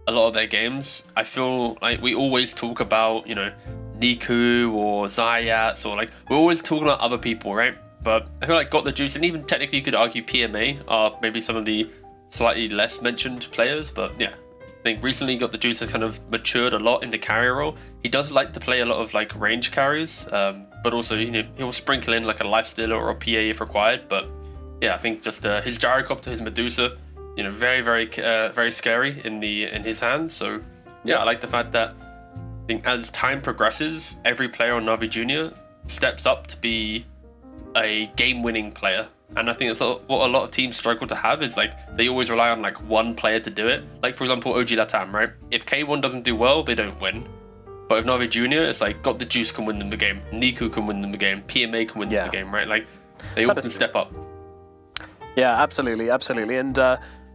a lot of their games, I feel like we always talk about, Niku or Zayats, or like, we're always talking about other people, right? But I feel like Got the Juice, and even technically you could argue PMA are maybe some of the slightly less mentioned players, but yeah, I think recently Got the Juice has kind of matured a lot in the carrier role. He does like to play a lot of like range carries, but also, he'll sprinkle in like a lifestealer or a PA if required. But yeah, I think just his gyrocopter, his Medusa, very, very, very scary in his hands. So yeah, I like the fact that I think as time progresses, every player on Navi Junior steps up to be a game-winning player. And I think that's what a lot of teams struggle to have, is like they always rely on like one player to do it. Like for example, OG Latam, right? If K1 doesn't do well, they don't win. But with Navi Junior, it's like Got the Juice can win them the game, Niku can win them the game, PMA can win them the game, right? Like they all can step up. Yeah, absolutely. And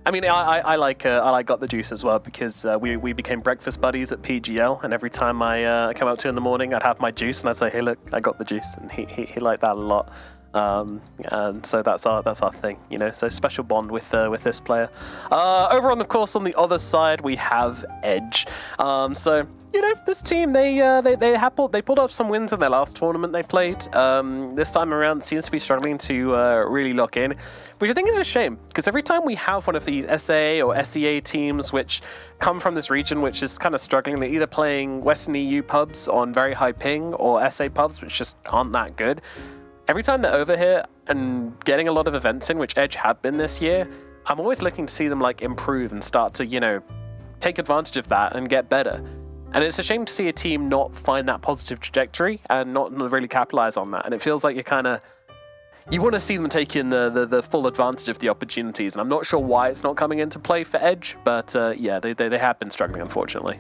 I like Got the Juice as well, because we became breakfast buddies at PGL, and every time I come out to in the morning, I'd have my juice and I'd say, hey look, I got the juice, and he liked that a lot. And so that's our thing, so special bond with this player. Over on, of course, on the other side we have Edge. So this team, they pulled up some wins in their last tournament they played. This time around seems to be struggling to really lock in, which I think is a shame, because every time we have one of these SA or SEA teams which come from this region which is kind of struggling, they're either playing Western EU pubs on very high ping or SA pubs which just aren't that good. Every time they're over here and getting a lot of events in, which Edge have been this year, I'm always looking to see them like improve and start to, take advantage of that and get better. And it's a shame to see a team not find that positive trajectory and not really capitalize on that. And it feels like you want to see them taking the full advantage of the opportunities. And I'm not sure why it's not coming into play for Edge, but they have been struggling, unfortunately.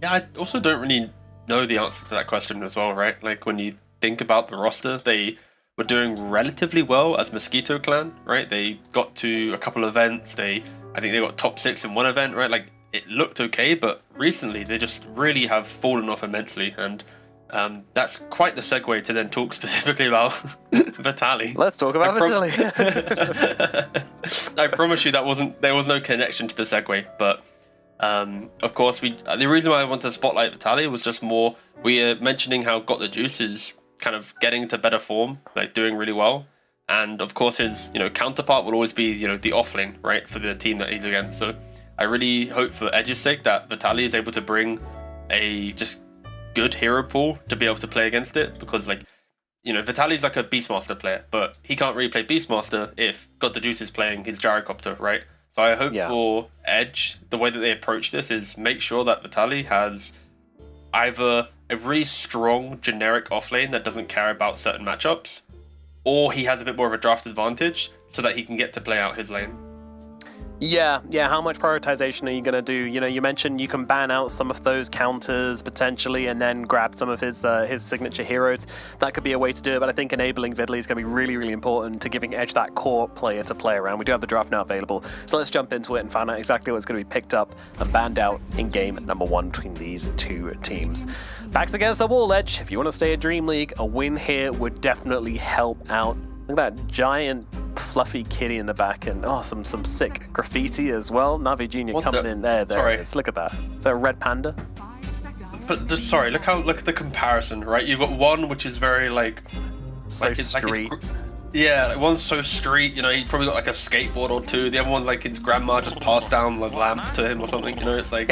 Yeah, I also don't really know the answer to that question as well, right? Like when you think about the roster, they were doing relatively well as Mosquito Clan, right? They got to a couple of events. I think they got top 6 in one event, right? Like it looked okay, but recently they just really have fallen off immensely, and that's quite the segue to then talk specifically about Vitali. Let's talk about Vitali. I promise you there was no connection to the segue, but of course the reason why I wanted to spotlight Vitali was just more we are mentioning how Got the Juice is kind of getting to better form, like doing really well, and of course his counterpart will always be the offlane, right, for the team that he's against. So I really hope for Edge's sake that Vitali is able to bring a just good hero pool to be able to play against it, because Vitali's like a Beastmaster player, but he can't really play Beastmaster if Got the Juice is playing his gyrocopter, right? So I hope for Edge, the way that they approach this is make sure that Vitali has either a really strong generic offlane that doesn't care about certain matchups, or he has a bit more of a draft advantage so that he can get to play out his lane. Yeah. How much prioritization are you going to do? You know, you mentioned you can ban out some of those counters potentially and then grab some of his signature heroes. That could be a way to do it, but I think enabling Vidley is going to be really, really important to giving Edge that core player to play around. We do have the draft now available, so let's jump into it and find out exactly what's going to be picked up and banned out in game number 1 between these two teams. Backs against the wall, Edge. If you want to stay at Dream League, a win here would definitely help out. Look at that giant fluffy kitty in the back, and some sick graffiti as well. Navi Jr. What coming the- in there. There Sorry. it is. Look at that. Is that a red panda? 5 seconds. But just sorry, look at the comparison, right? You've got one which is very like So it's street. yeah, like one's so street, you know, he's probably got like a skateboard or two. The other one, like his grandma just passed down the lamp to him or something, you know, it's like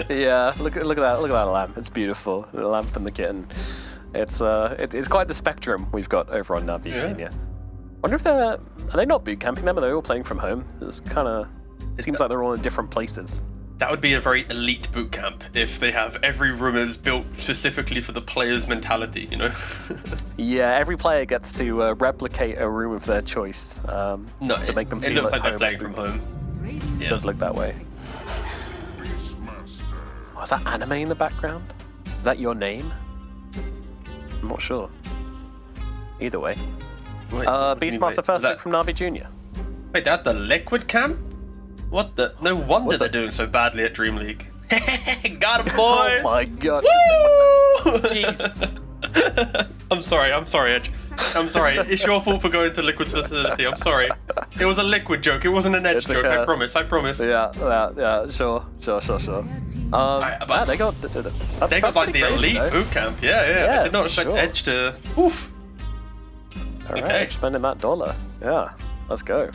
Yeah, look at that lamp. It's beautiful. The lamp and the kitten. It's quite the spectrum we've got over on Navi Jr. Wonder if are they not boot camping them? Are they all playing from home? It seems like they're all in different places. that would be a very elite boot camp if they have every room is built specifically for the player's mentality, you know? Yeah, every player gets to replicate a room of their choice to make them feel it looks at like they're home. playing from home. It does look that way. Oh, is that anime in the background? Is that your name? I'm not sure. Either way. Wait, Beastmaster first pick from Navi Jr. Wait, they're at the Liquid camp? What the? No wonder they're doing so badly at Dream League. Got him, boy! Oh my god. Woo! Jeez. I'm sorry, Edge. I'm sorry. It's your fault for going to Liquid's facility. I'm sorry. It was a Liquid joke. It wasn't an Edge It's a joke. curse. I promise. Yeah, sure. But They got They got like the elite boot camp. Yeah. I did not for expect sure. Edge to. Oof. Alright, Okay. spending that dollar. Yeah, let's go.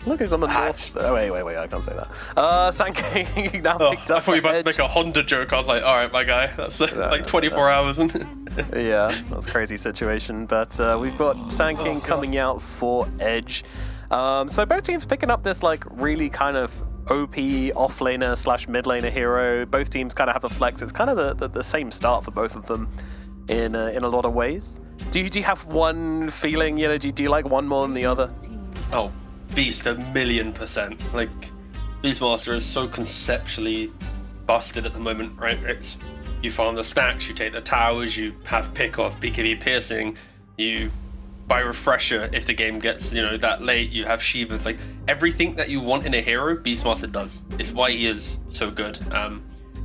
Look, he's on the north. Oh, wait, I can't say that. Sankey now Oh, picked I up thought you were about to Edge. make a Honda joke. I was like, all right, my guy. That's like 24 hours. Yeah, that's a crazy situation. But we've got Sanking coming out for Edge. So both teams picking up this like really kind of OP offlaner / mid laner hero. Both teams kind of have a flex. It's kind of the same start for both of them in a lot of ways. Do you have one feeling? You know, do you like one more than the other? Oh, Beast 1,000,000%. Like, Beastmaster is so conceptually busted at the moment, right? It's you farm the stacks, you take the towers, you have pick off, BKB piercing, you buy refresher if the game gets, that late, you have Shivas, like everything that you want in a hero, Beastmaster does. It's why he is so good.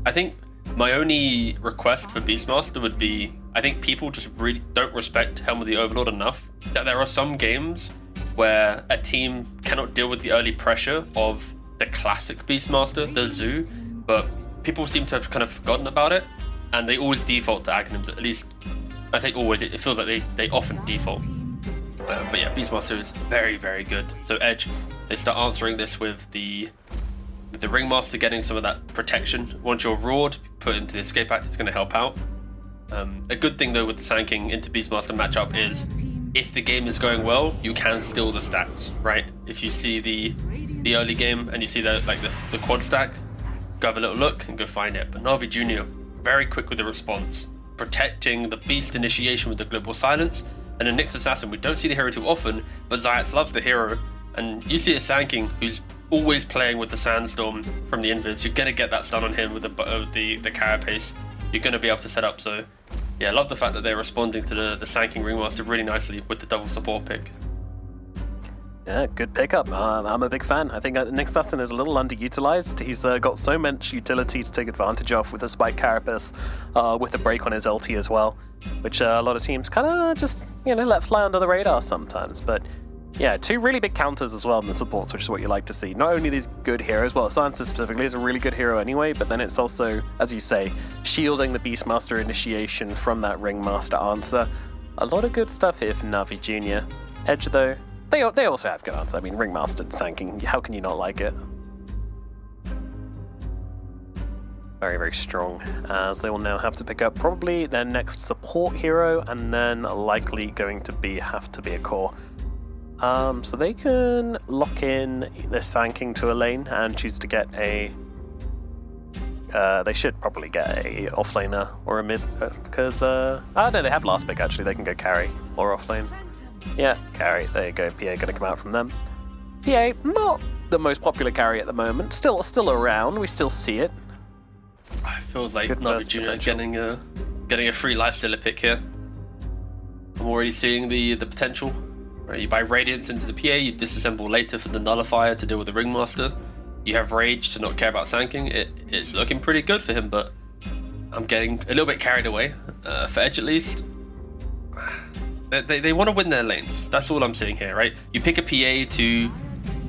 I think my only request for Beastmaster would be, I think people just really don't respect Helm of the Overlord enough. That there are some games where a team cannot deal with the early pressure of the classic Beastmaster, the Zoo, but people seem to have kind of forgotten about it, and they always default to Aghanims. At least, I say always, it feels like they often default. But yeah, Beastmaster is very, very good. So Edge, they start answering this with the Ringmaster getting some of that protection. Once you're roared, put into the Escape Act, it's going to help out. A good thing though with the Sanking into Beastmaster matchup is if the game is going well, you can steal the stacks, right? If you see the early game and you see the quad stack, go have a little look and go find it. But Navi Jr. very quick with the response, protecting the Beast initiation with the Global Silence, and a Nyx Assassin. We don't see the hero too often, but Zayats loves the hero, and you see a Sanking who's always playing with the Sandstorm from the Invids. You're gonna get that stun on him with the Carapace. You're gonna be able to set up. So yeah, I love the fact that they're responding to the Sanking Ringmaster really nicely with the double support pick. Yeah, good pickup. I'm a big fan. I think Nyx Assassin is a little underutilized. He's got so much utility to take advantage of with a Spike Carapace, with a break on his ulti as well, which a lot of teams kind of just, let fly under the radar sometimes. But yeah, two really big counters as well in the supports, which is what you like to see. Not only these good heroes, well, Silencer specifically is a really good hero anyway, but then it's also, as you say, shielding the Beastmaster initiation from that Ringmaster answer. A lot of good stuff here for Navi Jr. Edge, though, they also have good answers. I mean, Ringmaster Sanking, how can you not like it? Very, very strong, as they will now have to pick up probably their next support hero, and then likely going to have to be a core. So they can lock in this Sanking to a lane and choose to get a... they should probably get a offlaner or a mid, because... no, they have last pick actually, they can go carry or offlane. Yeah, carry. There you go. PA going to come out from them. PA, not the most popular carry at the moment. Still around. We still see it. It feels like Good Navi burst Junior potential. getting a free lifestealer pick here. I'm already seeing the potential. Right, you buy Radiance into the PA, you disassemble later for the Nullifier to deal with the Ringmaster. You have Rage to not care about sanking. It's looking pretty good for him, but I'm getting a little bit carried away. For Edge at least, they want to win their lanes. That's all I'm seeing here, right? You pick a PA to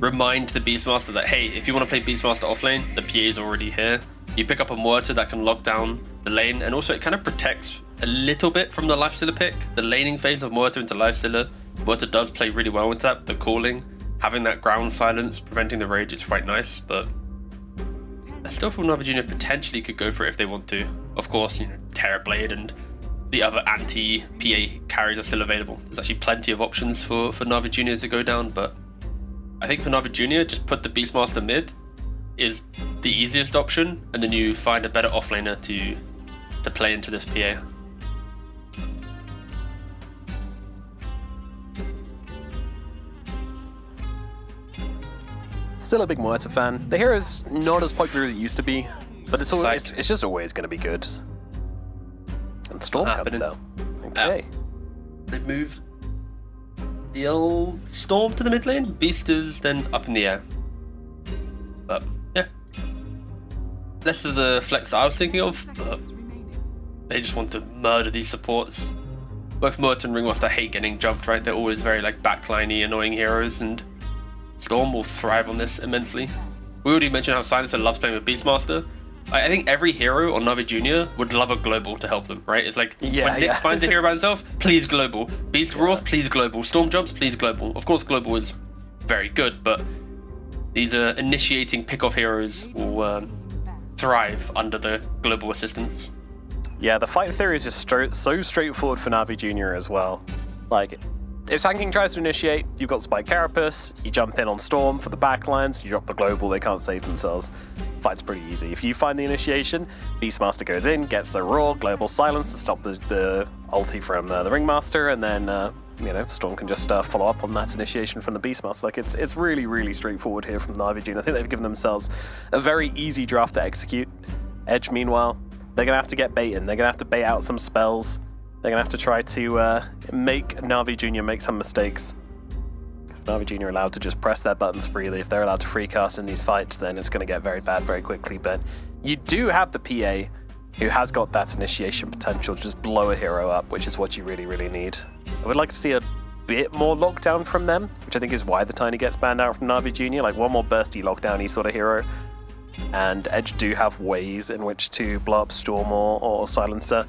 remind the Beastmaster that, hey, if you want to play Beastmaster off lane, the PA is already here. You pick up a Muerta that can lock down the lane, and also it kind of protects a little bit from the lifestealer pick. The laning phase of Muerta into lifestealer, Muerta does play really well with that. The calling, having that ground silence, preventing the rage, it's quite nice, but I still feel Navi Junior potentially could go for it if they want to. Of course, you know, Terrorblade and the other anti-PA carries are still available. There's actually plenty of options for Navi Junior to go down, but I think for Navi Junior, just put the Beastmaster mid is the easiest option, and then you find a better offlaner to play into this PA. Still a big Muerta fan. The hero's not as popular as it used to be, but it's always, it's just always going to be good. And Storm Not comes happening. out. Okay. They've moved the old Storm to the mid lane, Beast is then up in the air. But yeah, less of the flex that I was thinking of, but they just want to murder these supports. Both Muerta and Ringmaster hate getting jumped, right? They're always very like backliney, annoying heroes, and Storm will thrive on this immensely. We already mentioned how Silencer loves playing with Beastmaster. I think every hero on Navi Junior would love a global to help them, right? It's like when Nick finds a hero by himself, please global. Beast roars, please global. Storm jumps, please global. Of course, global is very good, but these initiating pick-off heroes will thrive under the global assistance. Yeah, the fight theory is just so straightforward for Navi Junior as well. Like, if Sand King tries to initiate, you've got Spike Carapace, you jump in on Storm for the backlines, you drop the global, they can't save themselves. Fight's pretty easy. If you find the initiation, Beastmaster goes in, gets the roar, global silence to stop the ulti from the Ringmaster, and then you know, Storm can just follow up on that initiation from the Beastmaster. Like, it's really, really straightforward here from Navi Junior. I think they've given themselves a very easy draft to execute. Edge, meanwhile, they're going to have to get bait in. They're going to have to bait out some spells. They're going to have to try to make Navi Junior make some mistakes. If Navi Junior are allowed to just press their buttons freely, if they're allowed to free cast in these fights, then it's going to get very bad very quickly. But you do have the PA who has got that initiation potential to just blow a hero up, which is what you really, really need. I would like to see a bit more lockdown from them, which I think is why the Tiny gets banned out from Navi Junior. Like, one more bursty lockdown-y sort of hero. And Edge do have ways in which to blow up Storm or Silencer.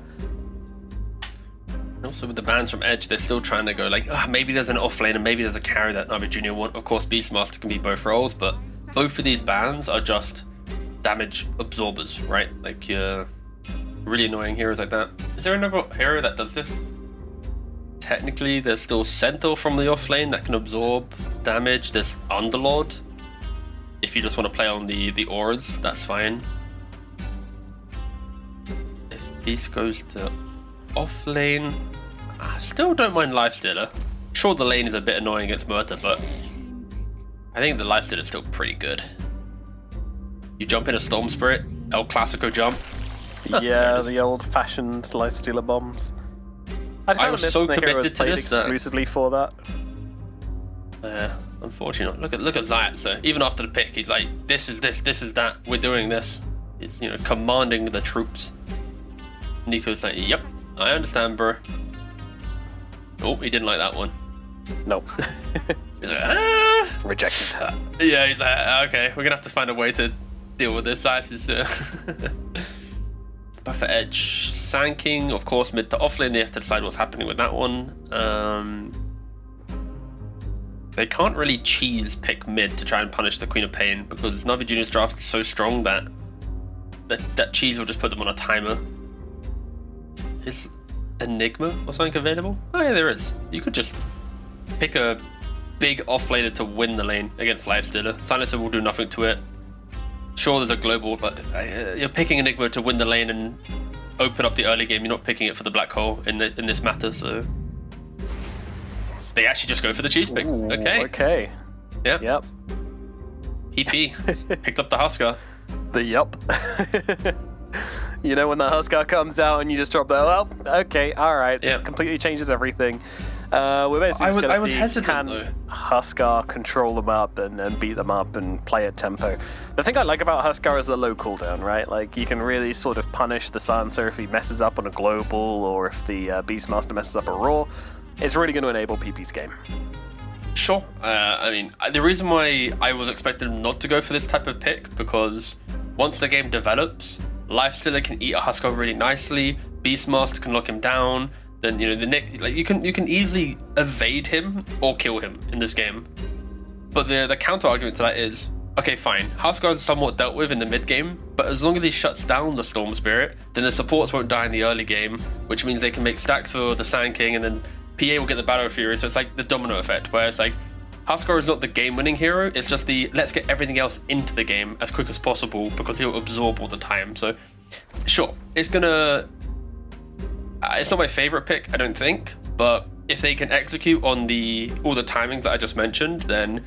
Also with the bans from Edge, they're still trying to go like, maybe there's an off lane and maybe there's a carry that Navi Junior want. Of course, Beastmaster can be both roles, but both of these bans are just damage absorbers, right? Like, really annoying heroes like that. Is there another hero that does this? Technically, there's still Centaur from the off lane that can absorb damage. There's Underlord. If you just want to play on the auras, that's fine. If Beast goes to off lane, I still don't mind Lifestealer. Sure, the lane is a bit annoying against Muerta, but I think the Lifestealer is still pretty good. You jump in a Storm Spirit, El Clasico jump. Yeah, the old-fashioned Lifestealer bombs. I was so committed to this exclusively for that. Yeah, unfortunately. Look at Zayat, so even after the pick, he's like, this is that, we're doing this. He's, you know, commanding the troops. Nico's like, yep, I understand, bro. Oh, he didn't like that one. No. He's like, Rejected. Yeah, he's like, okay, we're gonna have to find a way to deal with this. But for Edge, Sand King, of course, mid to offlane, they have to decide what's happening with that one. They can't really cheese pick mid to try and punish the Queen of Pain because Navi Junior's draft is so strong that that cheese will just put them on a timer. Is Enigma or something available? Oh yeah, there is. You could just pick a big offlaner to win the lane against Lifestealer. Silencer will do nothing to it. Sure, there's a global, but you're picking Enigma to win the lane and open up the early game. You're not picking it for the black hole in this matter, so they actually just go for the cheese pick. Ooh, Okay. Okay. Yep. Yep. PP picked up the Huskar. The yup. You know when the Huskar comes out and you just drop that, well, okay, alright, Yeah. it completely changes everything. We're basically just I gonna was see, hesitant, can though. Huskar control them up and beat them up and play at tempo. The thing I like about Huskar is the low cooldown, right? Like, you can really sort of punish the Silencer if he messes up on a global or if the Beastmaster messes up a Raw. It's really going to enable PP's game. Sure. I mean, the reason why I was expecting not to go for this type of pick, because once the game develops, Lifestealer can eat a Huskar really nicely, Beastmaster can lock him down, then, you know, the Nick, like, you can easily evade him or kill him in this game. But the counter argument to that is, okay, fine, Huskar is somewhat dealt with in the mid game, but as long as he shuts down the Storm Spirit, then the supports won't die in the early game, which means they can make stacks for the Sand King, and then PA will get the Battle Fury, so it's like the domino effect, where it's like, Huskar is not the game-winning hero, it's just the let's get everything else into the game as quick as possible because he'll absorb all the time. So, sure, it's gonna... it's not my favorite pick, I don't think, but if they can execute on all the timings that I just mentioned, then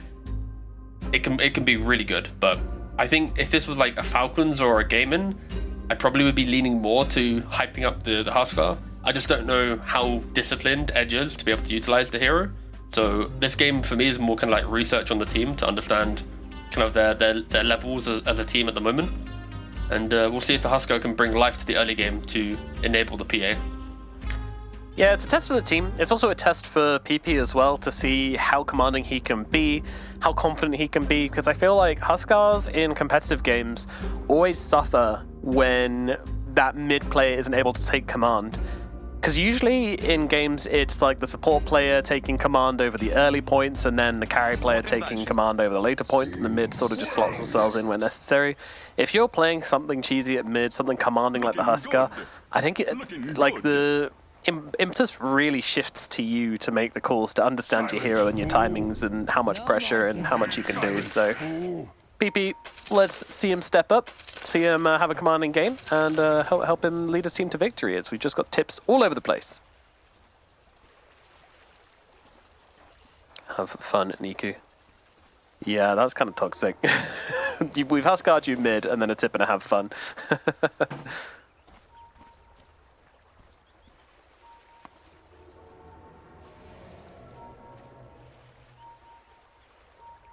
it can be really good. But I think if this was like a Falcons or a Gaimin, I probably would be leaning more to hyping up the Huskar. I just don't know how disciplined Edge is to be able to utilize the hero. So this game for me is more kind of like research on the team to understand kind of their levels as a team at the moment. And we'll see if the Huskar can bring life to the early game to enable the PA. Yeah, it's a test for the team. It's also a test for PP as well to see how commanding he can be, how confident he can be, because I feel like Huskars in competitive games always suffer when that mid player isn't able to take command. Because usually in games, it's like the support player taking command over the early points and then the carry player taking command over the later points, and the mid sort of just slots themselves in when necessary. If you're playing something cheesy at mid, something commanding like the Huskar, I think like the impetus really shifts to you to make the calls, to understand your hero and your timings and how much pressure and how much you can do. So, PP, let's see him step up, see him have a commanding game, and help him lead his team to victory, as we've just got tips all over the place. Have fun, Niku. Yeah, that's kind of toxic. We've Huskar'd you mid, and then a tip and a have fun.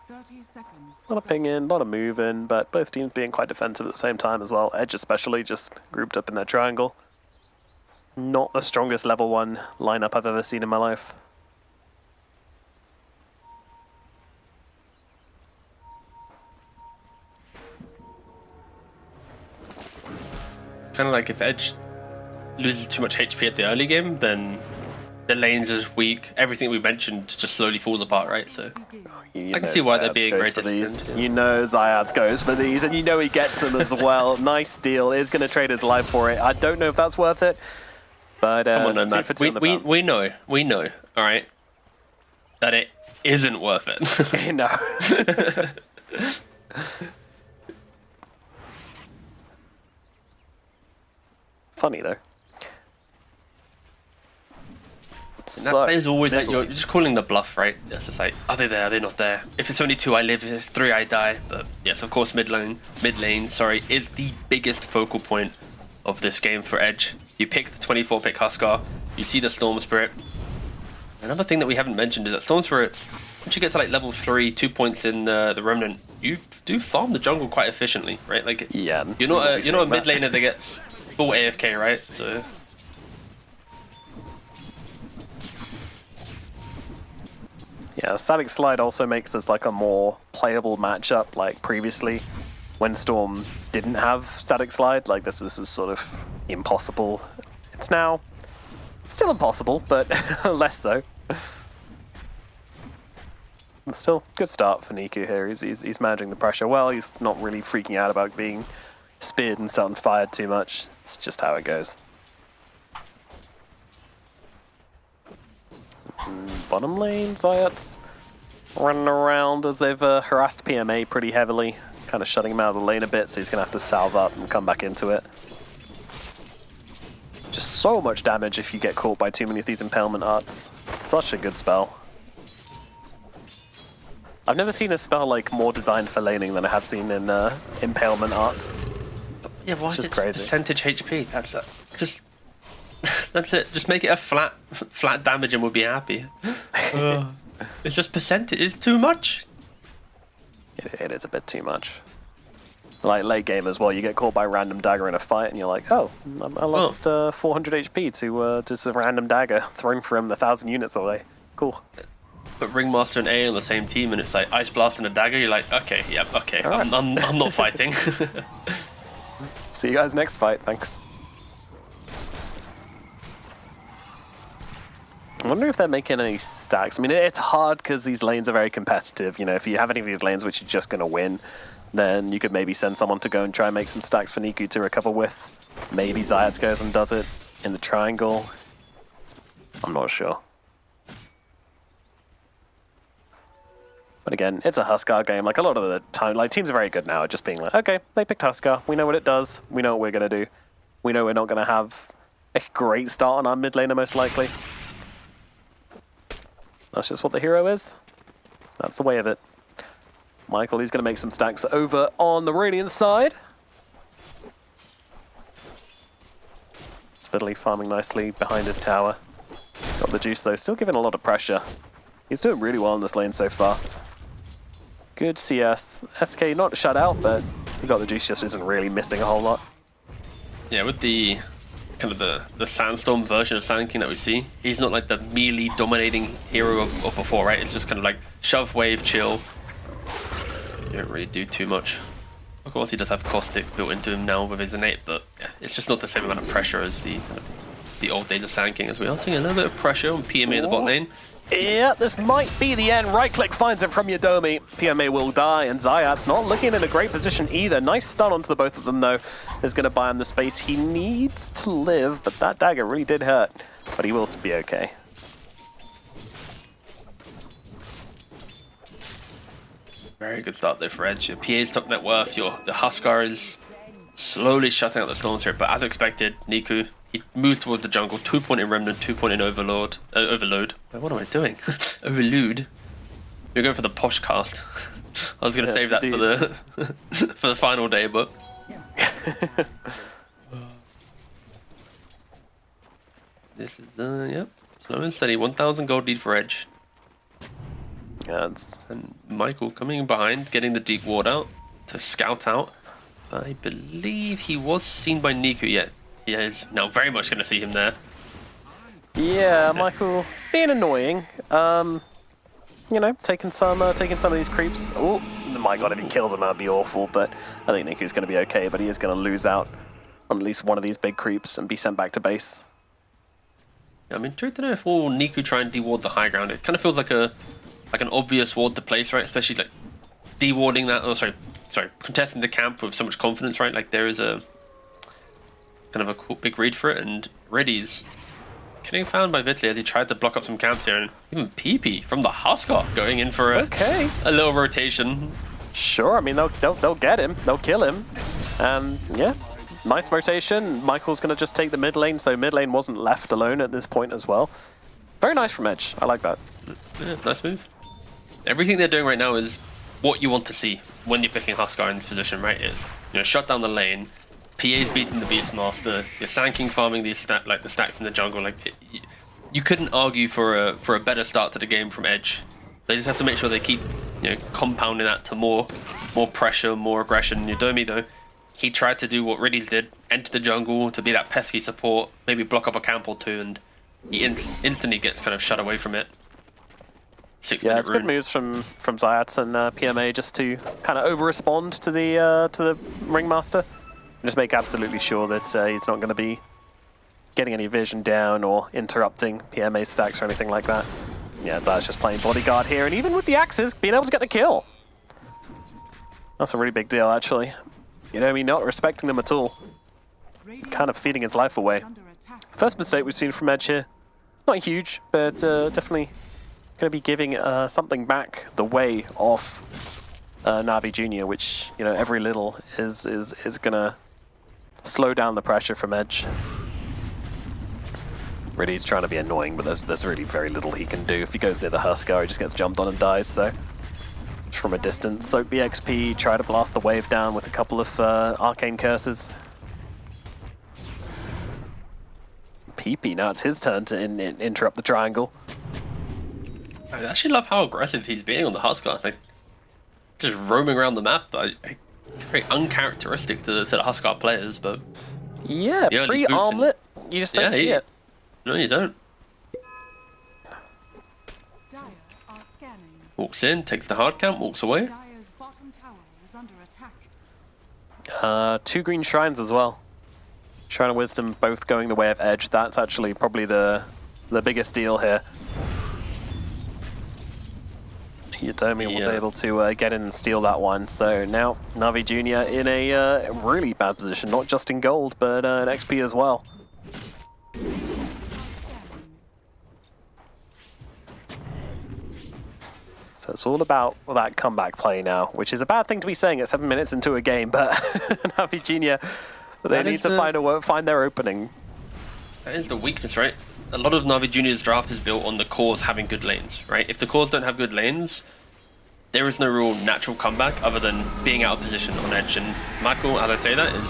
30 seconds. A lot of pinging, a lot of moving, but both teams being quite defensive at the same time as well. Edge especially just grouped up in their triangle. Not the strongest level 1 lineup I've ever seen in my life. It's kind of like if Edge loses too much HP at the early game, then the lanes are weak. Everything we mentioned just slowly falls apart, right? So You I can know see why they're Zayats being goes very for these. disciplined. You know Zayats goes for these, and you know he gets them as well. Nice steal, is going to trade his life for it. I don't know if that's worth it, but Come on, two for two on the bounce. we know, all right, that it isn't worth it. No. Funny though. And that is always like you're just calling the bluff, right? It's just like, are they there? Are they not there? If it's only 2, I live. If it's 3, I die. But yes, of course, mid lane, sorry, is the biggest focal point of this game for Edge. You pick the 24 pick Huskar. You see the Storm Spirit. Another thing that we haven't mentioned is that Storm Spirit, once you get to like level 3, 2 points in the Remnant, you do farm the jungle quite efficiently, right? Like, Yeah. you're not a mid laner that gets full AFK, right? So. Yeah, Static Slide also makes us like a more playable matchup like previously when Storm didn't have Static Slide. Like this was sort of impossible. It's now still impossible, but less so. But still, good start for Niku here. He's managing the pressure well. He's not really freaking out about being speared and starting fired too much. It's just how it goes. Bottom lane, Zayats running around as they've harassed PMA pretty heavily, kind of shutting him out of the lane a bit, so he's going to have to salve up and come back into it. Just so much damage if you get caught by too many of these impalement arts. It's such a good spell. I've never seen a spell like more designed for laning than I have seen in Impalement Arts. Yeah, why is just it crazy. percentage HP? That's just that's it. Just make it a flat damage and we'll be happy. It's just percentage. It's too much. It is a bit too much. Like late game as well, you get caught by a random dagger in a fight, and you're like, oh, I lost 400 HP to just a random dagger thrown from 1,000 units away. Cool. But Ringmaster and A on the same team, and it's like Ice Blast and a dagger. You're like, okay, yep, okay. Right. I'm not fighting. See you guys next fight. Thanks. I wonder if they're making any stacks. I mean, it's hard because these lanes are very competitive. You know, if you have any of these lanes which you're just going to win, then you could maybe send someone to go and try and make some stacks for Niku to recover with. Maybe Zayats goes and does it in the triangle. I'm not sure. But again, it's a Huskar game. Like a lot of the time, like teams are very good now at just being like, okay, they picked Huskar. We know what it does. We know what we're going to do. We know we're not going to have a great start on our mid laner most likely. That's just what the hero is. That's the way of it. Michael, he's going to make some stacks over on the Radiant side. Fiddly farming nicely behind his tower. Got the juice though, still giving a lot of pressure. He's doing really well in this lane so far. Good CS. SK not shut out, but he got the juice, just isn't really missing a whole lot. Yeah, with the kind of the Sandstorm version of Sand King that we see, he's not like the melee dominating hero of before, right? It's just kind of like shove, wave, chill. You don't really do too much. Of course, he does have Caustic built into him now with his innate, but yeah, it's just not the same amount of pressure as the old days of Sand King, as we are seeing a little bit of pressure on PMA in the bot lane. Yeah, this might be the end. Right click finds it from Yodomi. PMA will die, and Zayat's not looking in a great position either. Nice stun onto the both of them, though. Is going to buy him the space he needs to live, but that dagger really did hurt. But he will be okay. Very good start there for Edge. Your PA's top net worth, the Huskar is slowly shutting out the Storm Spirit, but as expected, Niku, he moves towards the jungle, 2-point in Remnant, 2-point in Overload. What am I doing? Overload. You're going for the posh cast. I was going to save that for the for the final day, but this is yep, slow and steady. 1,000 gold lead for Edge. Yeah, And Michael coming behind, getting the deep ward out to scout out. I believe he was seen by Niku yet. He is now very much going to see him there. yeah, Michael being annoying. You know, taking some of these creeps. Oh my god, if he kills him, that'd be awful. But I think Niku's going to be okay. But he is going to lose out on at least one of these big creeps and be sent back to base. I'm intrigued to know if all Niku try and de-ward the high ground. It kind of feels like an obvious ward to place, right? Especially like de-warding that. Oh, sorry, contesting the camp with so much confidence, right? Like there is a kind of a cool, big read for it, and Reddy's getting found by Vitali as he tried to block up some camps here, and even PP from the Huskar going in for a little rotation. Sure, I mean they'll get him, they'll kill him, and yeah, nice rotation. Michael's gonna just take the mid lane, so mid lane wasn't left alone at this point as well. Very nice from Edge. I like that. Yeah, nice move. Everything they're doing right now is what you want to see when you're picking Huskar in this position, right? Is, you know, shut down the lane, PA's beating the Beastmaster, your Sand King's farming these the stacks in the jungle. Like you couldn't argue for a better start to the game from Edge. They just have to make sure they keep, you know, compounding that to more pressure, more aggression. Yodomi though, he tried to do what Riddies did, enter the jungle to be that pesky support, maybe block up a camp or two, and he instantly gets kind of shut away from it. 6-minute it's good moves from Zayats and PMA just to kind of over-respond to the Ringmaster. And just make absolutely sure that he's not going to be getting any vision down or interrupting PMA stacks or anything like that. Yeah, Zayats just playing bodyguard here, and even with the axes, being able to get the kill. That's a really big deal, actually. You know, I mean, not respecting them at all. Kind of feeding his life away. First mistake we've seen from Edge here. Not huge, but definitely going to be giving something back the way of Na'Vi Jr., which, you know, every little is going to slow down the pressure from Edge. Really, he's trying to be annoying, but there's really very little he can do. If he goes near the Huskar, he just gets jumped on and dies, so from a distance. Soak the XP, try to blast the wave down with a couple of arcane curses. PP, now it's his turn to interrupt the triangle. I actually love how aggressive he's being on the Huskar. Like, just roaming around the map. Very uncharacteristic to the Huskar players, but Yeah, the early pre-armlet, you just don't see it. No, you don't. Dire are scanning. Walks in, takes the hard camp, walks away. Dire's bottom tower is under attack. 2 green shrines as well. Shrine of Wisdom both going the way of Edge. That's actually probably the biggest deal here. Yodomi was able to get in and steal that one. So now Na'Vi Jr. in a really bad position, not just in gold, but in XP as well. So it's all about that comeback play now, which is a bad thing to be saying at 7 minutes into a game, but Na'Vi Jr., they need to find their opening. That is the weakness, right? A lot of Na'Vi Junior's draft is built on the cores having good lanes, right? If the cores don't have good lanes, there is no real natural comeback other than being out of position on edge. And Michael, as I say that, is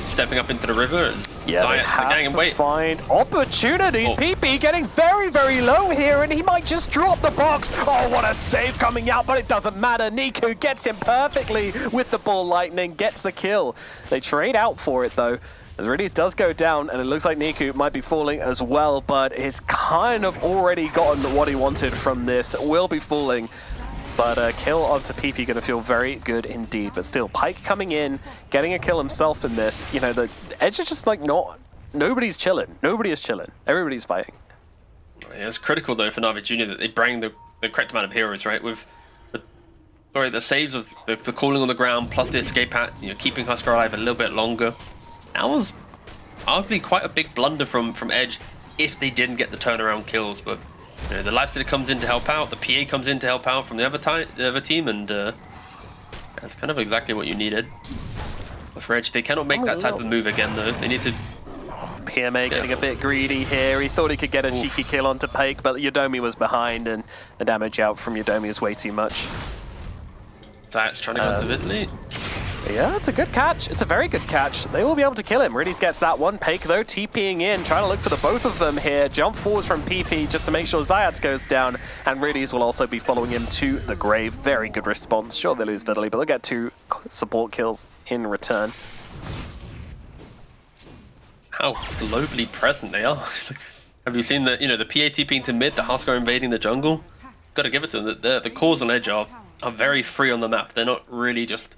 stepping up into the river. Yeah, they have to find opportunities. Oh. PP getting very, very low here, and he might just drop the box. Oh, what a save coming out, but it doesn't matter. Niku gets him perfectly with the ball lightning, gets the kill. They trade out for it, though, as Riddies does go down, and it looks like Niku might be falling as well, but he's kind of already gotten what he wanted from this. Will be falling. But kill onto PP going to feel very good indeed. But still, Pyke coming in, getting a kill himself in this. You know, the Edge is just like not... Nobody's chilling. Nobody is chilling. Everybody's fighting. Yeah, it's critical, though, for Na'Vi Jr. that they bring the correct amount of heroes, right? With the saves of the calling on the ground, plus the escape hat, you know, keeping Huskar alive a little bit longer. That was arguably quite a big blunder from Edge if they didn't get the turnaround kills, but... You know, the Lifestealer comes in to help out, the PA comes in to help out from the other team, and that's kind of exactly what you needed. But for Edge, they cannot make that type of move again, though. They need to... PMA getting a bit greedy here. He thought he could get a cheeky kill onto Pyke, but Yodomi was behind, and the damage out from Yodomi is way too much. Zayat's trying to go to Vitaly. Yeah, it's a good catch. It's a very good catch. They will be able to kill him. Riddies gets that one. Pyke, though, TPing in, trying to look for the both of them here. Jump forwards from PP just to make sure Zayats goes down, and Riddies will also be following him to the grave. Very good response. Sure, they lose Vitaly, but they'll get 2 support kills in return. How Globally present they are. Have you seen the the PA TPing to mid, the Huskar invading the jungle? Got to give it to them. The cores on Edge are very free on the map. They're not really just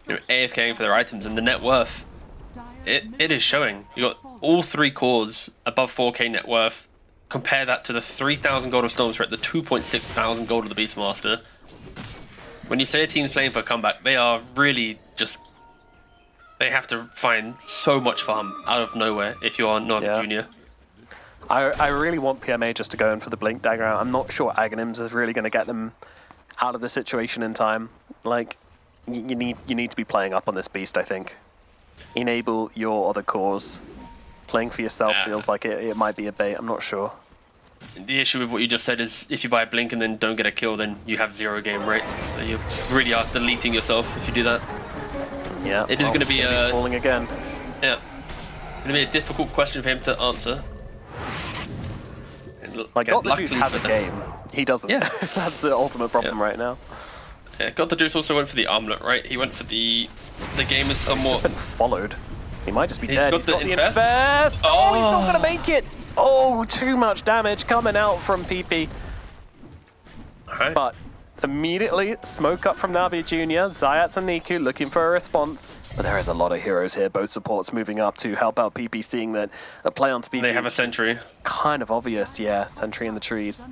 AFKing for their items, and the net worth, it is showing. You got all 3 cores above 4k net worth. Compare that to the 3,000 gold of Storm Threat, the 2.6 thousand gold of the Beastmaster. When you say a team's playing for a comeback, they are really just... They have to find so much farm out of nowhere if you are Na'Vi Junior. I really want PMA just to go in for the Blink Dagger. I'm not sure Aghanims is really going to get them out of the situation in time. Like, you need to be playing up on this beast, I think. Enable your other cores. Playing for yourself feels like it might be a bait, I'm not sure. The issue with what you just said is if you buy a Blink and then don't get a kill, then you have 0 game rate. So you really are deleting yourself if you do that. Yeah, it is going to be falling again. Yeah, going to be a difficult question for him to answer. Like, God the Juice has a game. He doesn't. Yeah. That's the ultimate problem right now. Yeah, God the Juice also went for the armlet, right? He went for the game is somewhat... He's been followed. He might just be dead. He's got the infest. Oh, he's not going to make it. Oh, too much damage coming out from PP. Right. But immediately, smoke up from Na'Vi Jr. Zayats and Niku looking for a response. But there is a lot of heroes here, both supports moving up to help out PP, seeing that a play on speed. They have a sentry. Kind of obvious, yeah. Sentry in the trees.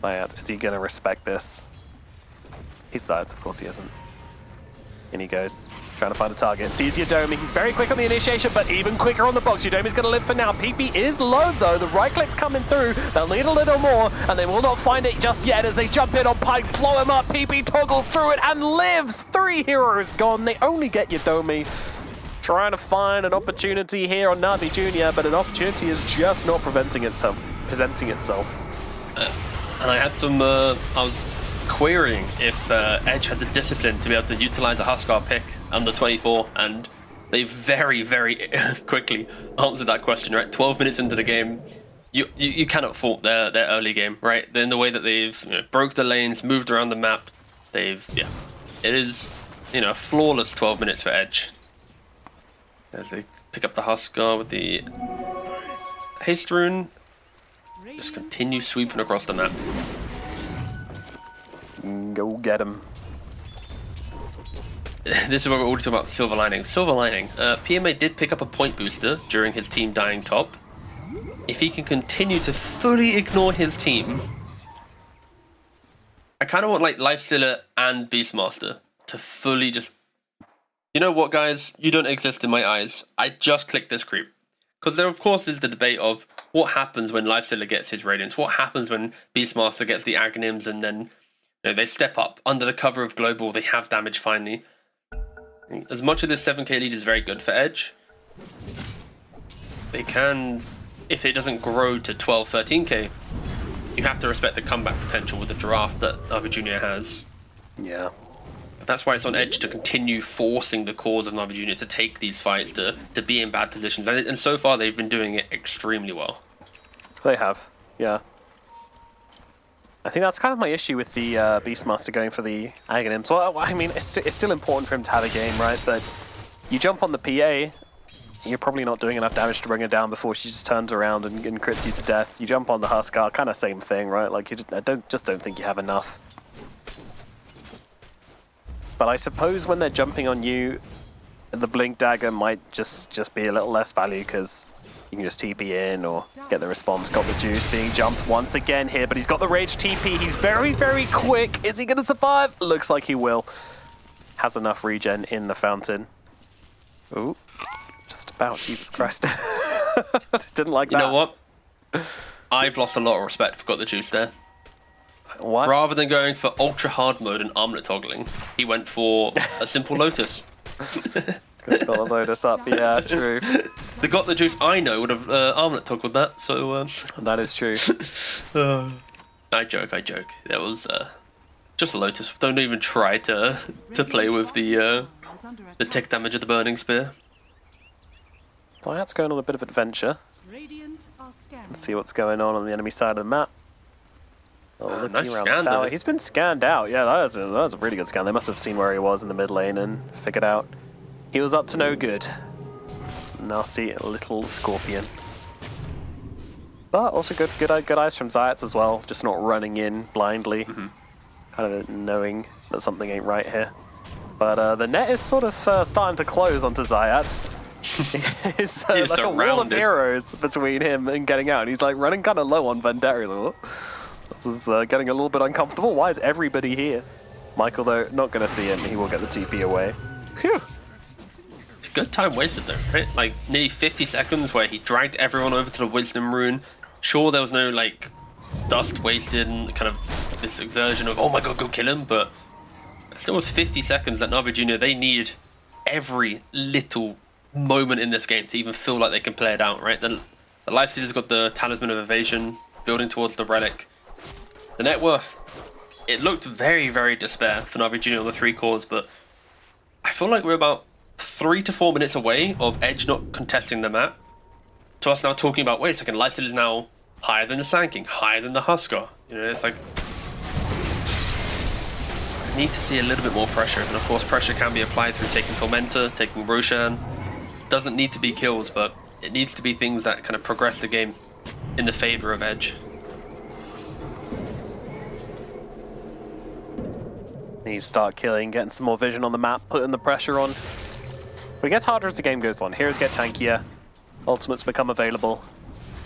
Zayats, is he going to respect this? He's Zayats, of course he isn't. In he goes, trying to find a target. Sees Yodomi. He's very quick on the initiation, but even quicker on the box. Yodomi's going to live for now. PP is low, though. The right click's coming through. They'll need a little more, and they will not find it just yet as they jump in on Pyke, blow him up. PP toggles through it and lives. 3 heroes gone. They only get Yodomi. Trying to find an opportunity here on Na'Vi Jr., but an opportunity is just not presenting itself. And I had some, I was querying if Edge had the discipline to be able to utilize a Huskar pick under 24, and they very, very quickly answered that question, right? 12 minutes into the game, you cannot fault their early game, right? In the way that they've broke the lanes, moved around the map, it is, a flawless 12 minutes for Edge. As they pick up the Huskar with the haste rune, just continue sweeping across the map. Go get him. This is where we're all talking about silver lining. Silver lining. PMA did pick up a point booster during his team dying top. If he can continue to fully ignore his team, I kind of want like Lifestealer and Beastmaster to fully just... You know what, guys? You don't exist in my eyes. I just clicked this creep. Because there, of course, is the debate of what happens when Lifestealer gets his Radiance. What happens when Beastmaster gets the Aghanims and then they step up under the cover of Global. They have damage finally. As much as this 7k lead is very good for Edge, they can, if it doesn't grow to 12, 13k, you have to respect the comeback potential with the draft that Navi Jr. has. Yeah. But that's why it's on Edge to continue forcing the cause of Navi Jr. to take these fights, to be in bad positions. And so far, they've been doing it extremely well. They have, yeah. I think that's kind of my issue with the Beastmaster going for the Aghanims. Well, I mean, it's still important for him to have a game, right? But you jump on the PA, you're probably not doing enough damage to bring her down before she just turns around and crits you to death. You jump on the Huskar, kind of same thing, right? Like, I don't think you have enough. But I suppose when they're jumping on you, the Blink Dagger might just be a little less value because you can just TP in or get the response. Got the juice being jumped once again here, but he's got the Rage TP. He's very, very quick. Is he going to survive? Looks like he will. Has enough regen in the fountain. Ooh, just about. Jesus Christ. Didn't like that. You know what? I've lost a lot of respect for Got the Juice there. What? Rather than going for ultra hard mode and armlet toggling, he went for a simple Lotus. Got the Lotus up, yeah, true. The Got the Juice I know would have armlet toggled that, so... That is true. I joke. That was just a Lotus. Don't even try to play with the tick damage of the Burning Spear. Diat's going on a bit of adventure. Radiant are scanning. Let's see what's going on the enemy side of the map. Oh, looking nice around scan, the tower. though. He's been scanned out. Yeah, that was a really good scan. They must have seen where he was in the mid lane and figured out he was up to no good. Nasty little scorpion. But also good eyes from Zayats as well. Just not running in blindly. Kind of knowing that something ain't right here. But the net is sort of starting to close onto Zayats. It's like a wall of heroes between him and getting out. He's like running kind of low on Vandari. This is getting a little bit uncomfortable. Why is everybody here? Michael, though, not going to see him. He will get the TP away. Phew. It's good time wasted though, right? Like nearly 50 seconds where he dragged everyone over to the Wisdom Rune. Sure, there was no like dust wasted and kind of this exertion of, oh my god, go kill him, but it still was 50 seconds that Navi Jr., they need every little moment in this game to even feel like they can play it out, right? The Lifestealer's got the Talisman of Evasion, building towards the Relic. The net worth, it looked very, very despair for Navi Jr. on the 3 cores, but I feel like we're about 3 to 4 minutes away of Edge not contesting the map, to us now talking about, wait a second, Lifesteal is now higher than the Sand King, higher than the Huskar. You know, it's like, I need to see a little bit more pressure, and of course pressure can be applied through taking Tormentor, taking Roshan. Doesn't need to be kills, but it needs to be things that kind of progress the game in the favor of Edge. Need to start killing, getting some more vision on the map, putting the pressure on. But it gets harder as the game goes on. Heroes get tankier, ultimates become available.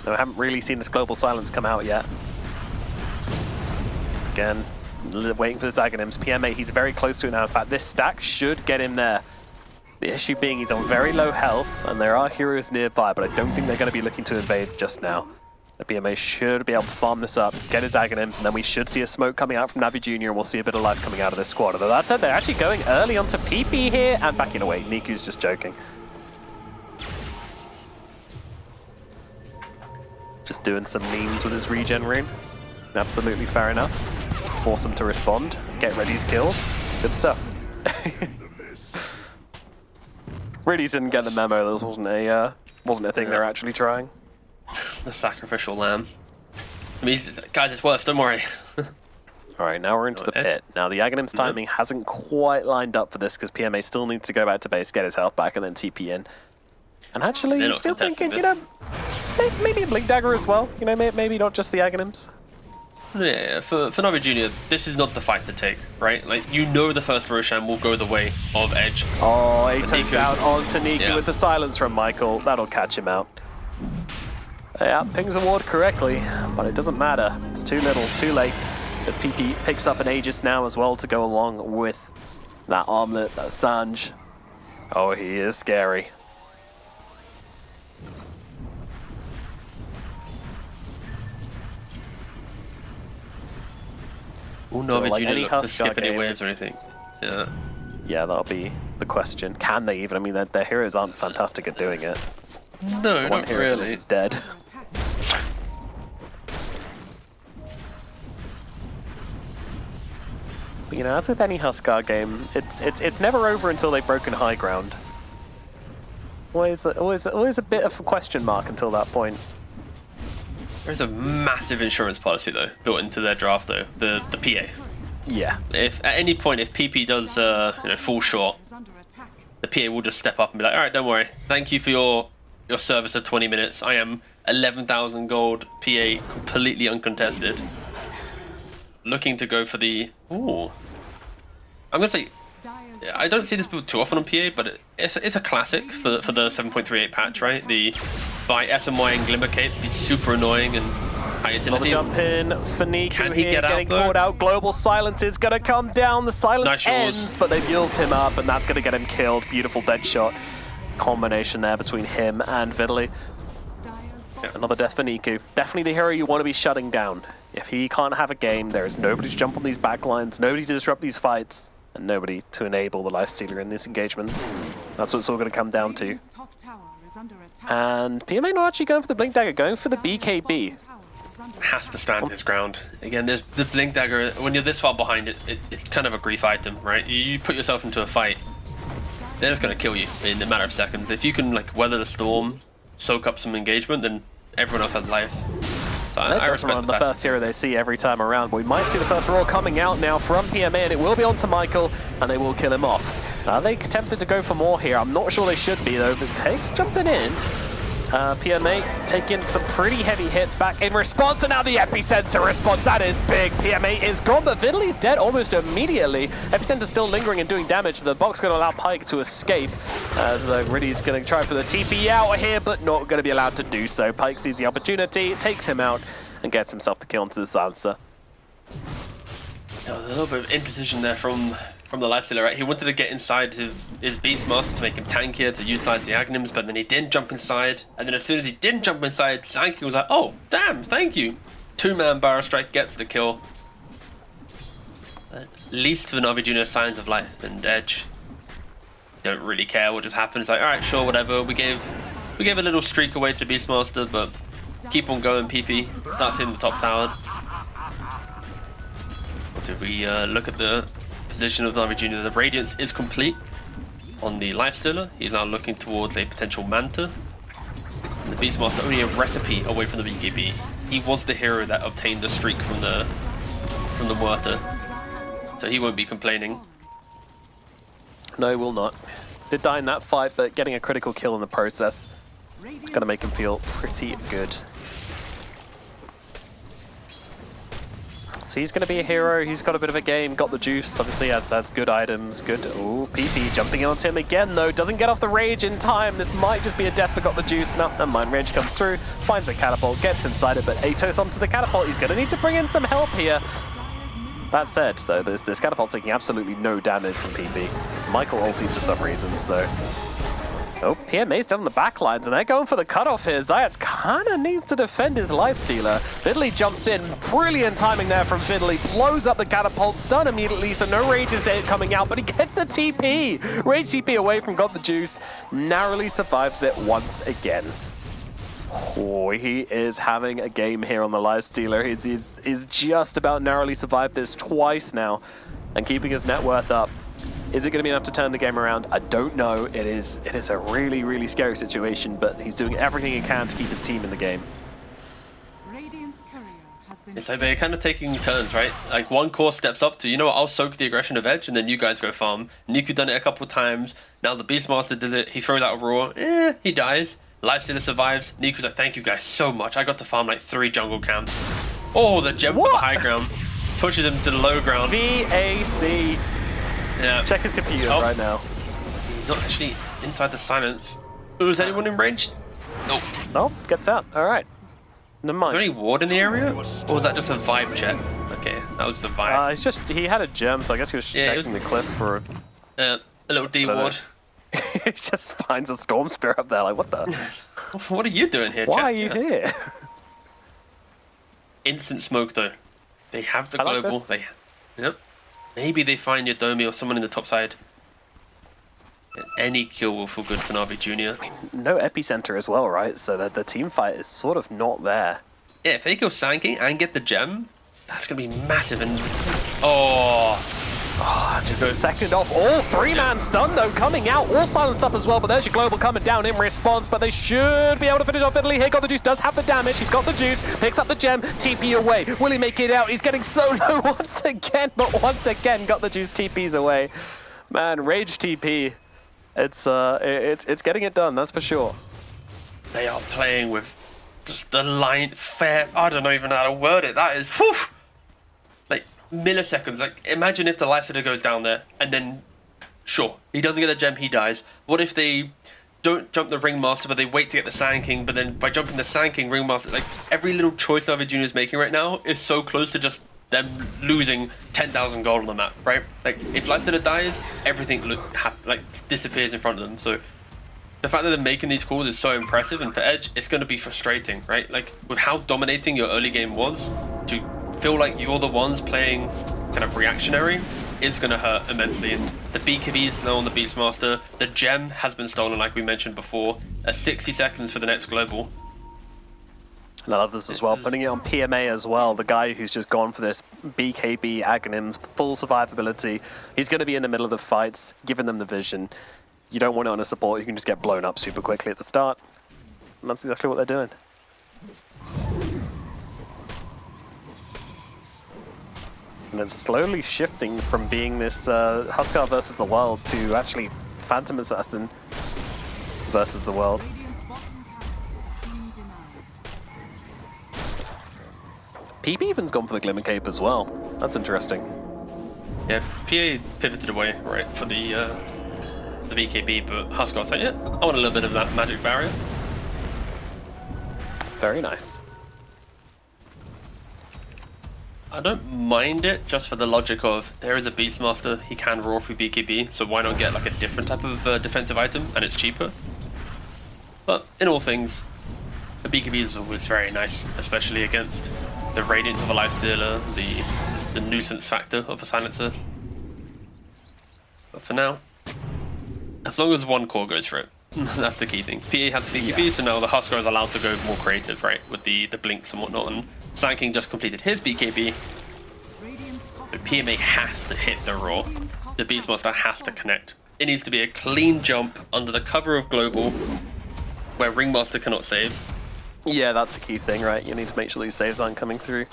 No, I haven't really seen this global silence come out yet. Again, waiting for the Aghanims. PMA, he's very close to it now. In fact, this stack should get him there. The issue being he's on very low health, and there are heroes nearby, but I don't think they're going to be looking to invade just now. The PMA should be able to farm this up, get his Aghanims, and then we should see a smoke coming out from Navi Jr., and we'll see a bit of life coming out of this squad. Although that said, they're actually going early onto PP here, and backing away. Niku's just joking. Just doing some memes with his regen rune. Absolutely fair enough. force them to respond, get Reddy's killed. Good stuff. Really didn't get the memo. This wasn't a thing they're actually trying. The sacrificial lamb. I mean, guys, it's worth. Don't worry. All right, now we're into the pit. Now the Aghanim's timing hasn't quite lined up for this because PMA still needs to go back to base, get his health back, and then TP in. And actually, They're he's not still contesting thinking, maybe a Blink Dagger as well. Maybe not just the Aghanims. Yeah, for Navi Jr., this is not the fight to take, right? Like, the first Roshan will go the way of Edge. Oh, Ato's Niku. down onto Niku Yeah. with the silence from Michael. That'll catch him out. Yeah, pings a ward correctly, but it doesn't matter. It's too little, too late. As PP picks up an Aegis now as well to go along with that armlet, that Sanj. Oh, he is scary. Will Still, Navi like Jr. any look to Huskar skip any game, waves or anything? Yeah. Yeah, that'll be the question. Can they even? I mean, their heroes aren't fantastic at doing it. No, One not hero really. is dead. But, as with any Huskar game, it's never over until they've broken high ground. Always a bit of a question mark until that point. There's a massive insurance policy, though, built into their draft, though. The PA. Yeah. If at any point, if PP does fall short, the PA will just step up and be like, all right, don't worry. Thank you for your service of 20 minutes. I am 11,000 gold PA, completely uncontested. Looking to go for the... Ooh. I'm going to say... I don't see this build too often on PA, but it's a classic for the 7.38 patch, right? The by SMY and Glimmer Cape is super annoying and high Another utility. jump in for Niku Can he here, get out, getting though? caught out. Global silence is going to come down. The silence Nice yours. ends, but they've healed him up, and that's going to get him killed. Beautiful dead shot combination there between him and Fiddly. Another death for Niku. Definitely the hero you want to be shutting down. If he can't have a game, there is nobody to jump on these backlines, nobody to disrupt these fights, and nobody to enable the Lifestealer in these engagements. That's what it's all going to come down to. And PMA not actually going for the Blink Dagger, going for the BKB. Has to stand his ground. Again, there's the Blink Dagger. When you're this far behind it, it's kind of a grief item, right? You put yourself into a fight, they're just going to kill you in a matter of seconds. If you can weather the storm, soak up some engagement, then everyone else has life. So I respect the first hero they see every time around. But we might see the first roar coming out now from PMA, and it will be onto Michael, and they will kill him off. Are they tempted to go for more here? I'm not sure they should be, though, but Haig's jumping in. PMA taking some pretty heavy hits back in response, and now the Epicenter response. That is big. PMA is gone, but Fiddly's dead almost immediately. Epicenter still lingering and doing damage. The box going to allow Pike to escape. As Riddy's going to try for the TP out here, but not going to be allowed to do so. Pike sees the opportunity, takes him out, and gets himself the kill onto the silencer. There was a little bit of indecision there from the Lifestealer, right? He wanted to get inside his Beastmaster to make him tankier, to utilize the Aghanims, but then he didn't jump inside. And then as soon as he didn't jump inside, Sankey was like, oh, damn, thank you. Two-man Barrow Strike gets the kill. At least for Navi Jr. signs of life and Edge. Don't really care what just happened. It's like, all right, sure, whatever. We gave a little streak away to the Beastmaster, but keep on going, PP. Starts hitting the top tower. So if we look at the position of Navi Jr., the Radiance is complete on the Lifestealer. He's now looking towards a potential Manta. And the Beastmaster only a recipe away from the BKB. He was the hero that obtained the streak from the Muerta, so he won't be complaining. No, he will not. Did die in that fight, but getting a critical kill in the process is going to make him feel pretty good. So he's going to be a hero, he's got a bit of a game, got the juice, obviously has good items, good... Ooh, PP jumping onto him again though, doesn't get off the rage in time. This might just be a death for got the juice. No, never mind, rage comes through, finds a catapult, gets inside it, but Atos onto the catapult. He's going to need to bring in some help here. That said, though, this catapult's taking absolutely no damage from PP. Michael ulted for some reason, so... Oh, PMA's down on the back lines, and they're going for the cutoff here. Zayas kind of needs to defend his Lifestealer. Fiddly jumps in. Brilliant timing there from Fiddly. Blows up the catapult, stun immediately, so no rage is coming out, but he gets the TP. Rage TP away from Got the Juice. Narrowly survives it once again. Oh, he is having a game here on the Lifestealer. He's just about narrowly survived this twice now and keeping his net worth up. Is it going to be enough to turn the game around? I don't know. It is a really, really scary situation, but he's doing everything he can to keep his team in the game. Radiant's courier has been It's like they're kind of taking turns, right? Like one core steps up to, you know what, I'll soak the aggression of Edge and then you guys go farm. Niku done it a couple times. Now the Beastmaster does it. He throws out a roar. He dies. Lifestealer survives. Niku's like, thank you guys so much. I got to farm like 3 jungle camps. Oh, the gem for the high ground. Pushes him to the low ground. VAC. Yeah. Check his computer right now. He's not actually inside the silence. Oh, is anyone in range? Nope. Nope, gets out. All right. Never Is mind. there any ward in the area? Or was that just a vibe check? Okay, that was the vibe. He had a gem, so I guess he was checking the cliff for A little D ward. he just finds a storm spear up there, like, what the? What are you doing here, Why chat? are you here? Instant smoke though. They have the I like global. this. Yep. Maybe they find Yodomi or someone in the top side. Any kill will feel good for Navi Jr. No epicenter as well, right? So the team fight is sort of not there. Yeah, if they kill Sanking and get the gem, that's gonna be massive. And oh, Just a second off. All 3-man stun though coming out, all silenced up as well. But there's your global coming down in response. But they should be able to finish off Italy here. Got the juice, does have the damage. He's got the juice, picks up the gem, TP away. Will he make it out? He's getting so low once again, but once again got the juice, TP's away. Man, rage TP. It's getting it done, that's for sure. they are playing with just the line fair. I don't even know how to word it. That is whew, like milliseconds. Like imagine if the Lifestealer goes down there and then sure he doesn't get the gem, he dies. What if they don't jump the Ringmaster, but they wait to get the Sand King, but then by jumping the Sand King, Ringmaster, like every little choice Navi Jr. is making right now is so close to just them losing 10,000 gold on the map, right? Like if Lifestealer dies, everything disappears in front of them. So the fact that they're making these calls is so impressive, and for Edge, it's going to be frustrating, right? Like with how dominating your early game was, to feel like you're the ones playing kind of reactionary is going to hurt immensely. And the BKB is now on the Beastmaster. The gem has been stolen, like we mentioned before. 60 seconds for the next global. And I love this as well, putting it on PMA as well, the guy who's just gone for this BKB Aghanims, full survivability. He's going to be in the middle of the fights, giving them the vision. You don't want it on a support, you can just get blown up super quickly at the start. And that's exactly what they're doing. And then slowly shifting from being this Huskar versus the world to actually Phantom Assassin versus the world. Radiant's bottom tower has been denied. Peep even's gone for the Glimmer Cape as well. That's interesting. Yeah, PA pivoted away, right, for the BKB, but Huskar said, yeah, I want a little bit of that magic barrier. Very nice. I don't mind it just for the logic of there is a Beastmaster, he can roar through BKB, so why not get like a different type of defensive item and it's cheaper. But in all things, the BKB is always very nice, especially against the radiance of a Lifestealer, the nuisance factor of a silencer. But for now, as long as one core goes for it, that's the key thing. PA has the BKB, so now the Huskar is allowed to go more creative, right, with the blinks and whatnot. And Sand King just completed his BKB. Radiant's top The PMA has to hit the roar. The Beastmaster has to connect. It needs to be a clean jump under the cover of Global, where Ringmaster cannot save. Yeah, that's the key thing, right? You need to make sure these saves aren't coming through.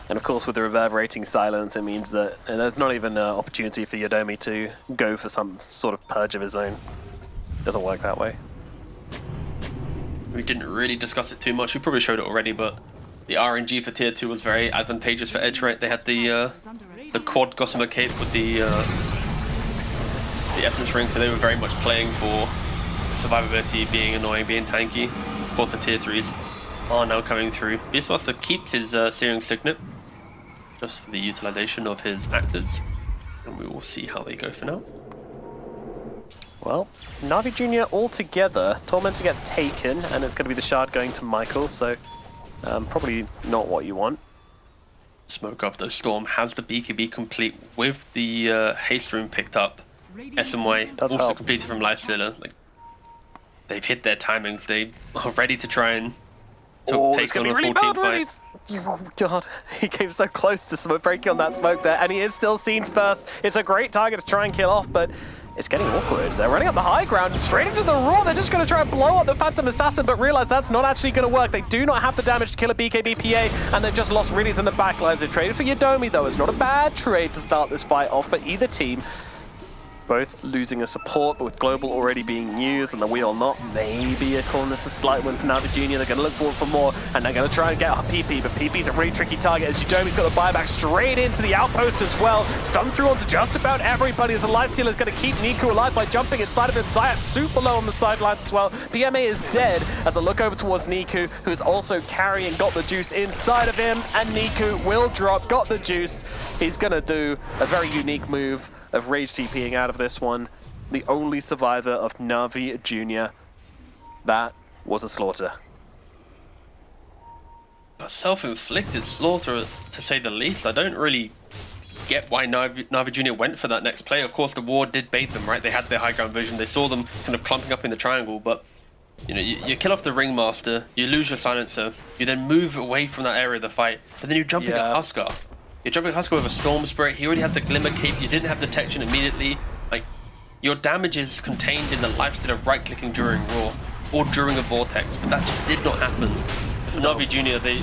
And of course, with the reverberating silence, it means that there's not even an opportunity for Yodomi to go for some sort of purge of his own. Doesn't work that way. We didn't really discuss it too much. We probably showed it already, but the RNG for tier 2 was very advantageous for Edge, right? They had the quad Gossamer Cape with the Essence Ring, so they were very much playing for survivability, being annoying, being tanky. Both the tier 3s are now coming through. Beastmaster keeps his Searing Signet, just for the utilization of his actors. And we will see how they go for now. Well, Navi Jr. all together. Tormentor gets taken, and it's going to be the shard going to Michael, so probably not what you want. Smoke up though. Storm has the BKB complete with the haste rune picked up. SMY Does also help. completed from Lifestealer. Like, they've hit their timings. They are ready to try and Oh, take it's going on to be a really 14 bad, fight. Rudy's. Oh, God. He came so close to breaking on that smoke there, and he is still seen first. It's a great target to try and kill off, but it's getting awkward. They're running up the high ground, straight into the Raw. They're just going to try and blow up the Phantom Assassin, but realize that's not actually going to work. They do not have the damage to kill a BKBPA, and they've just lost Riddies in the backlines. They traded for Yodomi, though. It's not a bad trade to start this fight off for either team. Both losing a support, but with Global already being used and the wheel not, maybe a corner's a slight win for Navi Junior. They're going to look forward for more, and they're going to try and get PP, but PP's a really tricky target as Udomi's got the buyback straight into the outpost as well. Stun through onto just about everybody as the lifestealer is going to keep Niku alive by jumping inside of him. Zayat super low on the sidelines as well. PMA is dead as I look over towards Niku, who's also carrying, got the juice inside of him, and Niku will drop, got the juice. He's going to do a very unique move of rage TPing out of this one. The only survivor of Navi Junior. That was a slaughter. A self-inflicted slaughter, to say the least. I don't really get why Navi Junior went for that next play. Of course, the ward did bait them, right? They had their high ground vision. They saw them kind of clumping up in the triangle, but you know, you kill off the ringmaster, you lose your silencer, you then move away from that area of the fight, but then you're jumping at Huskar. You're jumping Huskar with a Storm Spirit. He already has the Glimmer Cape. You didn't have detection immediately. Like, your damage is contained in the lifestealer right-clicking during Raw or during a Vortex, but that just did not happen. For Navi Junior, they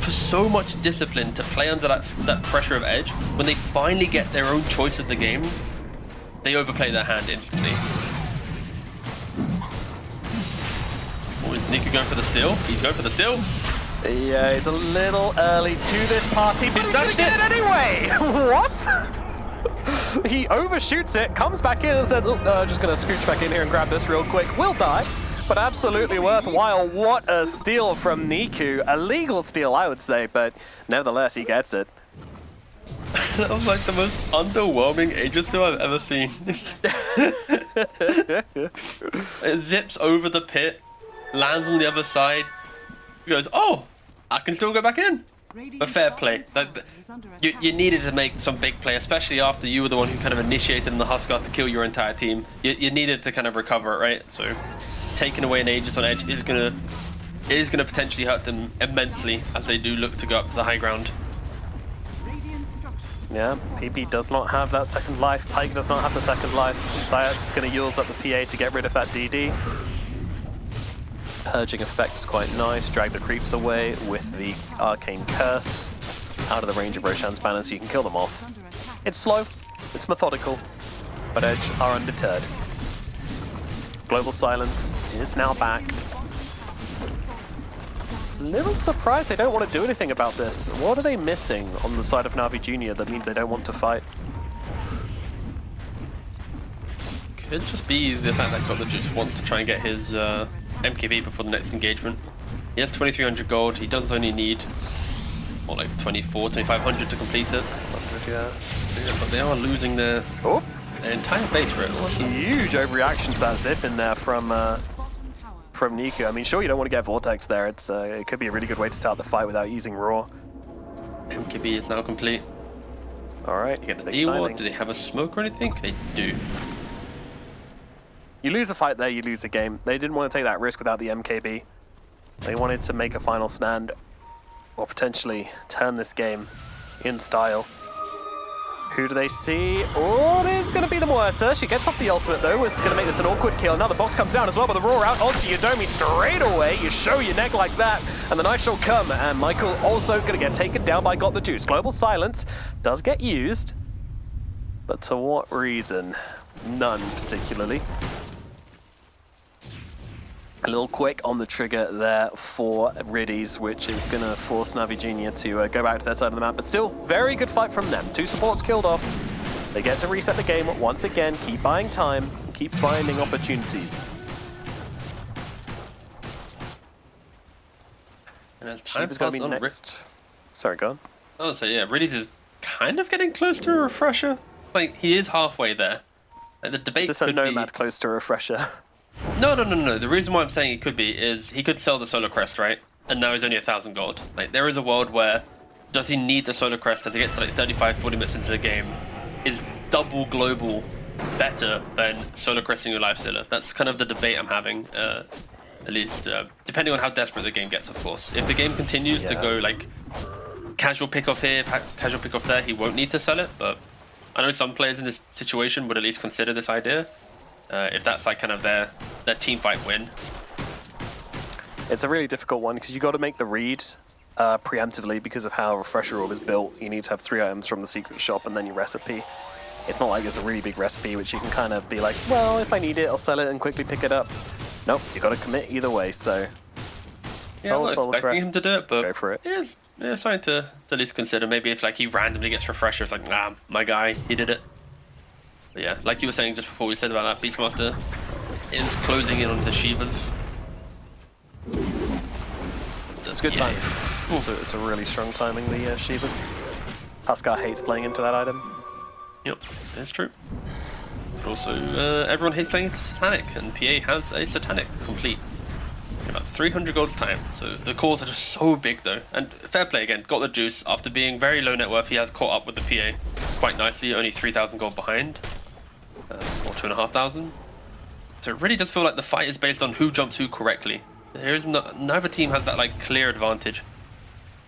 for so much discipline to play under that pressure of Edge, when they finally get their own choice of the game, they overplay their hand instantly. Oh, is Niku going for the steal? He's going for the steal. Yeah, he's a little early to this party, but he's gonna get it anyway! What? He overshoots it, comes back in and says, oh, just gonna scooch back in here and grab this real quick. Will die, but absolutely worthwhile. What a steal from Niku. A legal steal, I would say, but nevertheless, he gets it. That was like the most underwhelming Aegis steal I've ever seen. It zips over the pit, lands on the other side. He goes, oh, I can still go back in. But fair play. You needed to make some big play, especially after you were the one who kind of initiated in the Huskar to kill your entire team. You needed to kind of recover it, right? So taking away an Aegis on Edge is gonna potentially hurt them immensely as they do look to go up to the high ground. Yeah, PP does not have that second life. Pyke does not have the second life. Zayat's just going to use up the PA to get rid of that DD. Purging effect is quite nice. Drag the creeps away with the Arcane Curse out of the range of Roshan's banner so you can kill them off. It's slow, it's methodical, but Edge are undeterred. Global Silence is now back. Little surprised they don't want to do anything about this. What are they missing on the side of Navi Junior that means they don't want to fight? Could just be the fact that Gotler just wants to try and get his MKB before the next engagement. He has 2300 gold. He does only need more like 2500 to complete it. 100, yeah. But they are losing their entire base for it. Huge overreaction to that zip in there from Niku. I mean, sure, you don't want to get Vortex there. It could be a really good way to start the fight without using Raw. MKB is now complete. All right. You get the D-Ward. Do they have a smoke or anything? They do. You lose a fight there, you lose a game. They didn't want to take that risk without the MKB. They wanted to make a final stand or potentially turn this game in style. Who do they see? Oh, there's going to be the Muerta. She gets off the ultimate, though. It's going to make this an awkward kill. Now the box comes down as well, but the Raw out onto Yodomi straight away. You show your neck like that, and the knife shall come. And Michael also going to get taken down by Got the Juice. Global Silence does get used, but to what reason? None, particularly. A little quick on the trigger there for Riddies, which is going to force Navi Junior to go back to their side of the map. But still, very good fight from them. 2 supports killed off. They get to reset the game once again, keep buying time, keep finding opportunities. And as time Shiva's going passes to be on, next. Sorry, go on. Oh, so yeah, Riddies is kind of getting close to a refresher. Like, he is halfway there. Like, the debate Is this a could Nomad be... close to a refresher? No. The reason why I'm saying it could be is he could sell the Solar Crest, right? And now he's only 1,000 gold. Like, there is a world where does he need the Solar Crest as he gets to like 35, 40 minutes into the game? Is double global better than solo cresting your Lifestealer? That's kind of the debate I'm having. At least, depending on how desperate the game gets, of course. If the game continues to go like casual pick off here, casual pick off there, he won't need to sell it. But I know some players in this situation would at least consider this idea. If that's like kind of their team fight win. It's a really difficult one because you got to make the read preemptively because of how Refresher Orb is built. You need to have 3 items from the secret shop and then your recipe. It's not like it's a really big recipe which you can kind of be like, well, if I need it, I'll sell it and quickly pick it up. Nope, you got to commit either way. So yeah, I'm not expecting him to do it, but go for it. Yeah, something to at least consider. Maybe if like he randomly gets Refresher, it's like, nah, my guy, he did it. But yeah, like you were saying just before we said about that, Beastmaster is closing in on the Shivas. It's good time. It's a really strong timing, the Shivas. Huskar hates playing into that item. Yep, that's true. But also, everyone hates playing into Satanic, and PA has a Satanic complete. About 300 gold's time, so the calls are just so big though. And fair play again, got the juice. After being very low net worth, he has caught up with the PA quite nicely, only 3,000 gold behind. Or 2,500. So it really does feel like the fight is based on who jumps who correctly. There is neither team has that like clear advantage.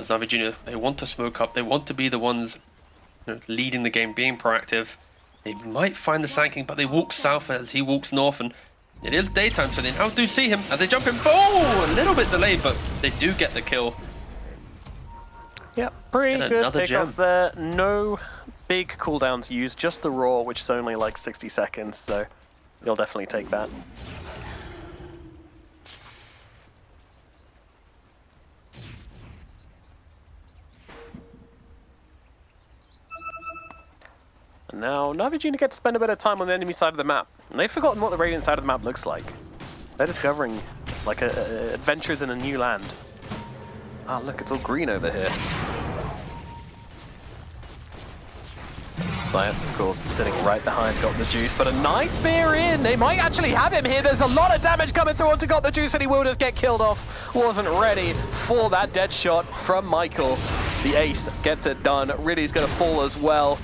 As Navi Junior, they want to smoke up. They want to be the ones leading the game, being proactive. They might find the Sand King, but they walk south as he walks north, and it is daytime, so they now do see him as they jump in. Oh, a little bit delayed, but they do get the kill. Yep, pretty And good another pick gem. off there. No big cooldown to use, just the raw, which is only like 60 seconds, so you'll definitely take that. And now Navi Junior get to spend a bit of time on the enemy side of the map. And they've forgotten what the Radiant side of the map looks like. They're discovering like adventures in a new land. Ah, look, it's all green over here. Science, of course, sitting right behind Got the Juice, but a nice spear in. They might actually have him here. There's a lot of damage coming through onto Got the Juice, and he will just get killed off. Wasn't ready for that dead shot from Michael. The ace gets it done. Riddy's going to fall as well.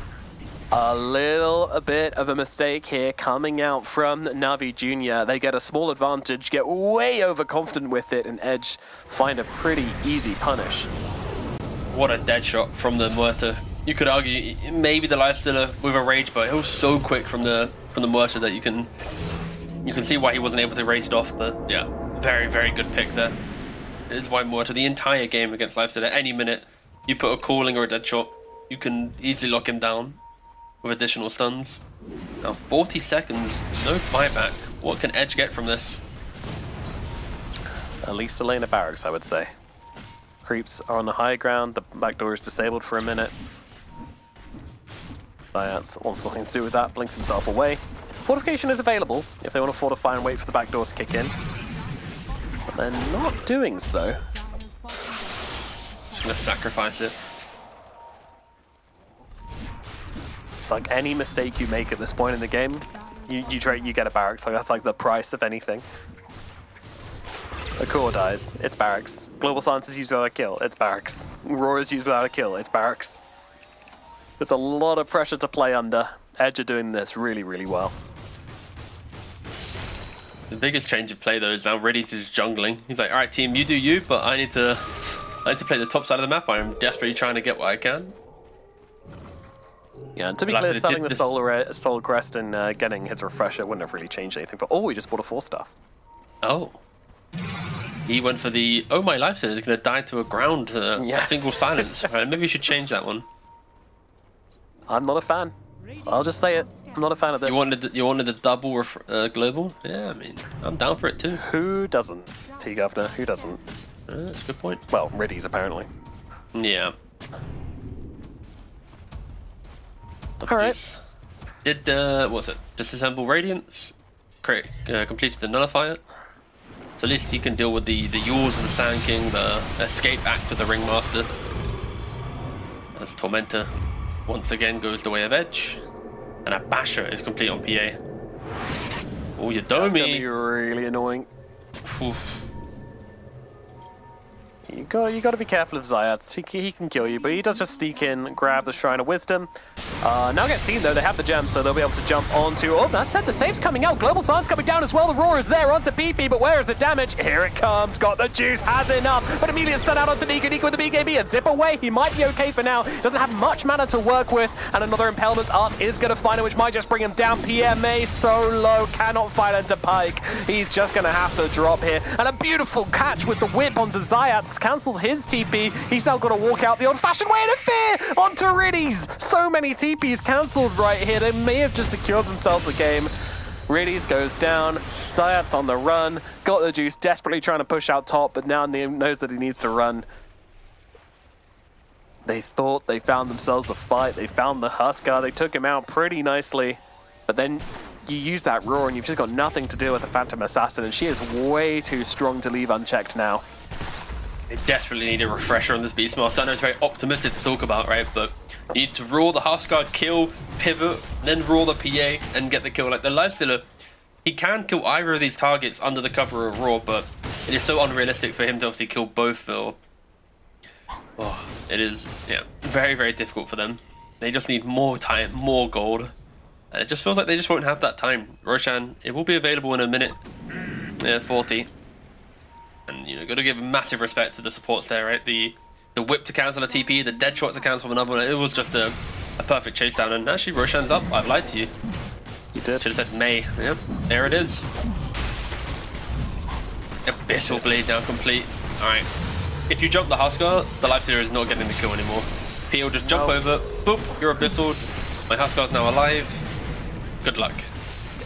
A little bit of a mistake here coming out from Navi Junior. They get a small advantage, get way overconfident with it, and Edge find a pretty easy punish. What a dead shot from the Muerta. You could argue maybe the Lifestealer with a rage, but it was so quick from the Muerta that you can see why he wasn't able to rage it off. But yeah, very, very good pick there. It is why Muerta the entire game against Lifestealer, any minute you put a calling or a dead shot, you can easily lock him down with additional stuns. Now 40 seconds, no buyback. What can Edge get from this? At least a lane of barracks, I would say. Creeps are on the high ground, the back door is disabled for a minute. Diance wants nothing to do with that, blinks himself away. Fortification is available if they want to fortify and wait for the back door to kick in. But they're not doing so. Just gonna sacrifice it. It's like any mistake you make at this point in the game, you get a barracks. Like that's like the price of anything. The core dies, it's barracks. Global Silence is used without a kill, it's barracks. Roar is used without a kill, it's barracks. It's a lot of pressure to play under. Edge are doing this really, really well. The biggest change of play though is now Ready to just jungling. He's like, alright team, you do you, but I need to play the top side of the map. I'm desperately trying to get what I can. Yeah, and to be But clear, actually, selling the this- Soul Crest and getting his refresher wouldn't have really changed anything. But oh, we just bought a 4-star. Oh. He went for the, oh my Lifestealer is going to die to a ground, Yeah. a single silence. Right, maybe we should change that one. I'm not a fan. I'll just say it. I'm not a fan of this. You wanted the double global? Yeah, I mean, I'm down for it too. Who doesn't? T-Governor, who doesn't? That's a good point. Well, Riddy's apparently. Yeah. Alright. Did, what was it? Disassemble Radiance? Completed the Nullifier? So at least he can deal with the yaws of the Sand King, the escape act of the Ringmaster. As Tormentor once again goes the way of Edge. And a Basher is complete on PA. Oh, you That's gonna be Domi! really annoying. Oof. You got to be careful of Zayats. He can kill you, but he does just sneak in, grab the Shrine of Wisdom, Now get seen though, they have the gem, so they'll be able to jump onto... Oh, that said, the save's coming out. Global Silence coming down as well. The Roar is there onto PP, but where is the damage? Here it comes. Got the juice, has enough. But immediately stun out onto Niku. Niku with the BKB and zip away. He might be okay for now. Doesn't have much mana to work with. And another Impalement Art is going to find him, which might just bring him down. PMA so low, cannot fight into Pyke. He's just going to have to drop here. And a beautiful catch with the whip onto Zayats. Cancels his TP. He's now got to walk out the old-fashioned way to fear onto Riddies. So many TPs cancelled right here. They may have just secured themselves the game. Riddies goes down. Zayats on the run. Got the juice, desperately trying to push out top, but now knows that he needs to run. They thought they found themselves a fight. They found the Huskar. They took him out pretty nicely. But then you use that Roar and you've just got nothing to do with the Phantom Assassin, and she is way too strong to leave unchecked now. They desperately need a refresher on this Beastmaster. I know it's very optimistic to talk about, right? But you need to roar the Huskar, kill, pivot, then roar the PA and get the kill. Like the Lifestealer, he can kill either of these targets under the cover of Roar, but it is so unrealistic for him to obviously kill both. It is, yeah, very, very difficult for them. They just need more time, more gold. And it just feels like they just won't have that time. Roshan, it will be available in a minute. Yeah, 40. And, you know, got to give massive respect to the supports there, right? The whip to cancel a TP, the dead shot to cancel another one. It was just a perfect chase down. And actually, Roshan's up. I've lied to you. You did. Should have said May. Yep, there it is. Abyssal Blade now complete. Alright. If you jump the Huskar, the Lifestealer is not getting the kill anymore. P will just jump over. Boop, you're Abyssal. My Huskar's now alive. Good luck.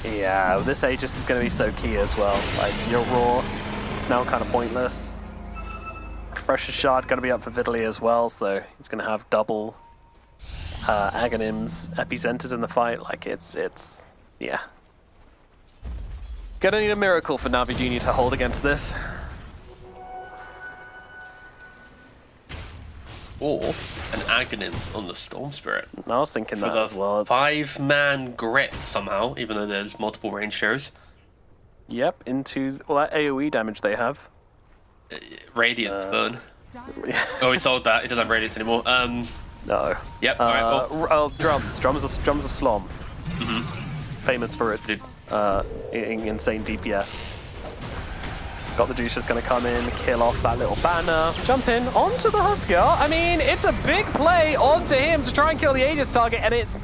Yeah, this Aegis is going to be so key as well. Like, your Roar, it's now kind of pointless. Refresher Shard going to be up for Vidaly as well, so he's going to have double Aghanims, Epicenters in the fight. Like, it's yeah. Gonna need a miracle for Na'Vi Jr. to hold against this. Or an Aghanim on the Storm Spirit. I was thinking For that the as well. 5-man grit somehow, even though there's multiple range shares. Yep, into all that AoE damage they have. Radiance burn. Oh, we sold that. It doesn't have radiance anymore. No. Yep. Alright. Well. Drums of Slom. Famous for its insane DPS. Got the juice, just going to come in, kill off that little banner, jump in onto the Huskar. I mean, it's a big play onto him to try and kill the Aegis target, and it's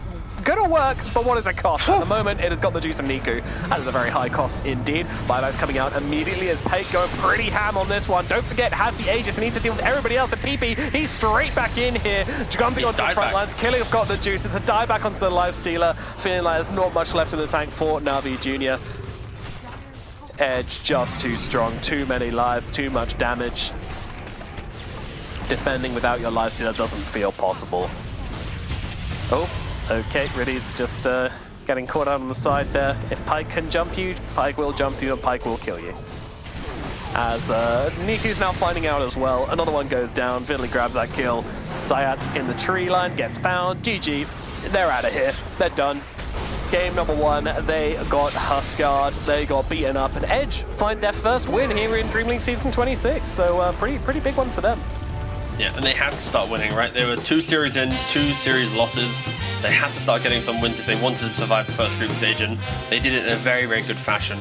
going to work, but what is it cost? At the moment, it has got the juice of Niku. That is a very high cost indeed. Buybacks coming out immediately as Pyke going pretty ham on this one. Don't forget, has the Aegis and needs to deal with everybody else. And PP, he's straight back in here, jumping onto the front lines. Killing has got the juice. It's a dieback onto the Lifestealer. Feeling like there's not much left in the tank for Na'Vi Jr. Edge just too strong, too many lives, too much damage. Defending without your Lifestealer doesn't feel possible. Oh, okay, Riddy's just getting caught out on the side there. If Pyke can jump you, Pyke will jump you and Pyke will kill you. As Niku's now finding out as well. Another one goes down, Vidaly grabs that kill. Zayat's in the tree line, gets found. GG, they're out of here, they're done. Game number 1, they got Huskar'd, they got beaten up, and Edge find their first win here in DreamLeague Season 26, so pretty big one for them. Yeah, and they had to start winning, right? They were 2 series in, 2 series losses. They had to start getting some wins if they wanted to survive the first group stage, and they did it in a very, very good fashion.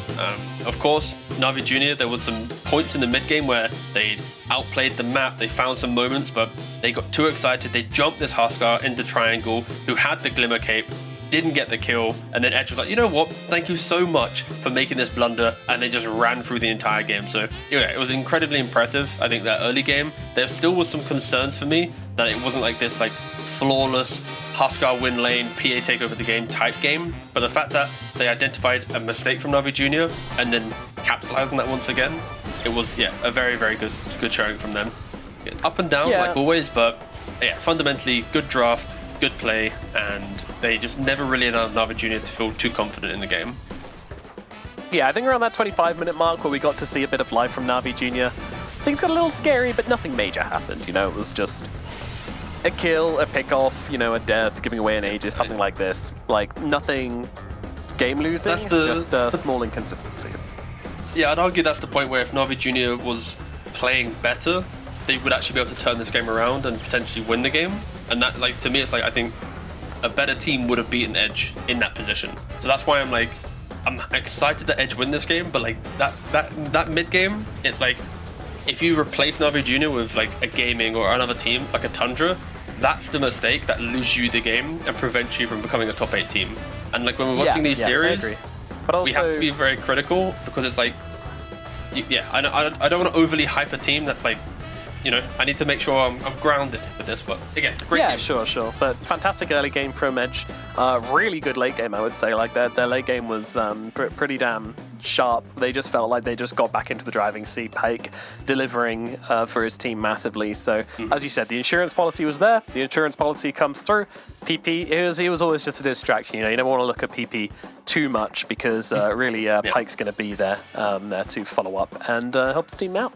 Of course, Na'Vi Jr., there was some points in the mid-game where they outplayed the map, they found some moments, but they got too excited. They jumped this Huskar into Triangle, who had the Glimmer Cape, didn't get the kill, and then Edge was like, you know what, thank you so much for making this blunder, and they just ran through the entire game. So yeah, it was incredibly impressive. I think that early game, there still was some concerns for me that it wasn't like this like flawless Huskar win lane, PA take over the game type game, but the fact that they identified a mistake from Na'Vi Jr. and then capitalized on that once again, it was, yeah, a very, very good showing from them. Up and down, like always, but yeah, fundamentally good draft, good play, and they just never really allowed Na'Vi Jr. to feel too confident in the game. Yeah, I think around that 25-minute mark where we got to see a bit of life from Na'Vi Jr., things got a little scary, but nothing major happened. You know, it was just a kill, a pick-off, you know, a death, giving away an Aegis, something like this. Like, nothing game-losing, just small inconsistencies. Yeah, I'd argue that's the point where if Na'Vi Jr. was playing better, they would actually be able to turn this game around and potentially win the game. And that, like, to me, it's like, I think a better team would have beaten Edge in that position. So that's why I'm excited that Edge win this game, but like that mid game, it's like if you replace Navi Jr. with like a gaming or another team, like a Tundra, that's the mistake that loses you the game and prevents you from becoming a top 8 team. And like when we're watching these series, I agree. But also, we have to be very critical because it's like, I don't want to overly hype a team that's like, I need to make sure I'm grounded with this. But again, great game. Sure. But fantastic early game from Edge. Really good late game, I would say. Like their late game was pretty damn sharp. They just felt like they just got back into the driving seat. Pike delivering for his team massively. So as you said, the insurance policy was there. The insurance policy comes through. PP, he was always just a distraction. You never want to look at PP too much because really Pike's going to be there to follow up and help the team out.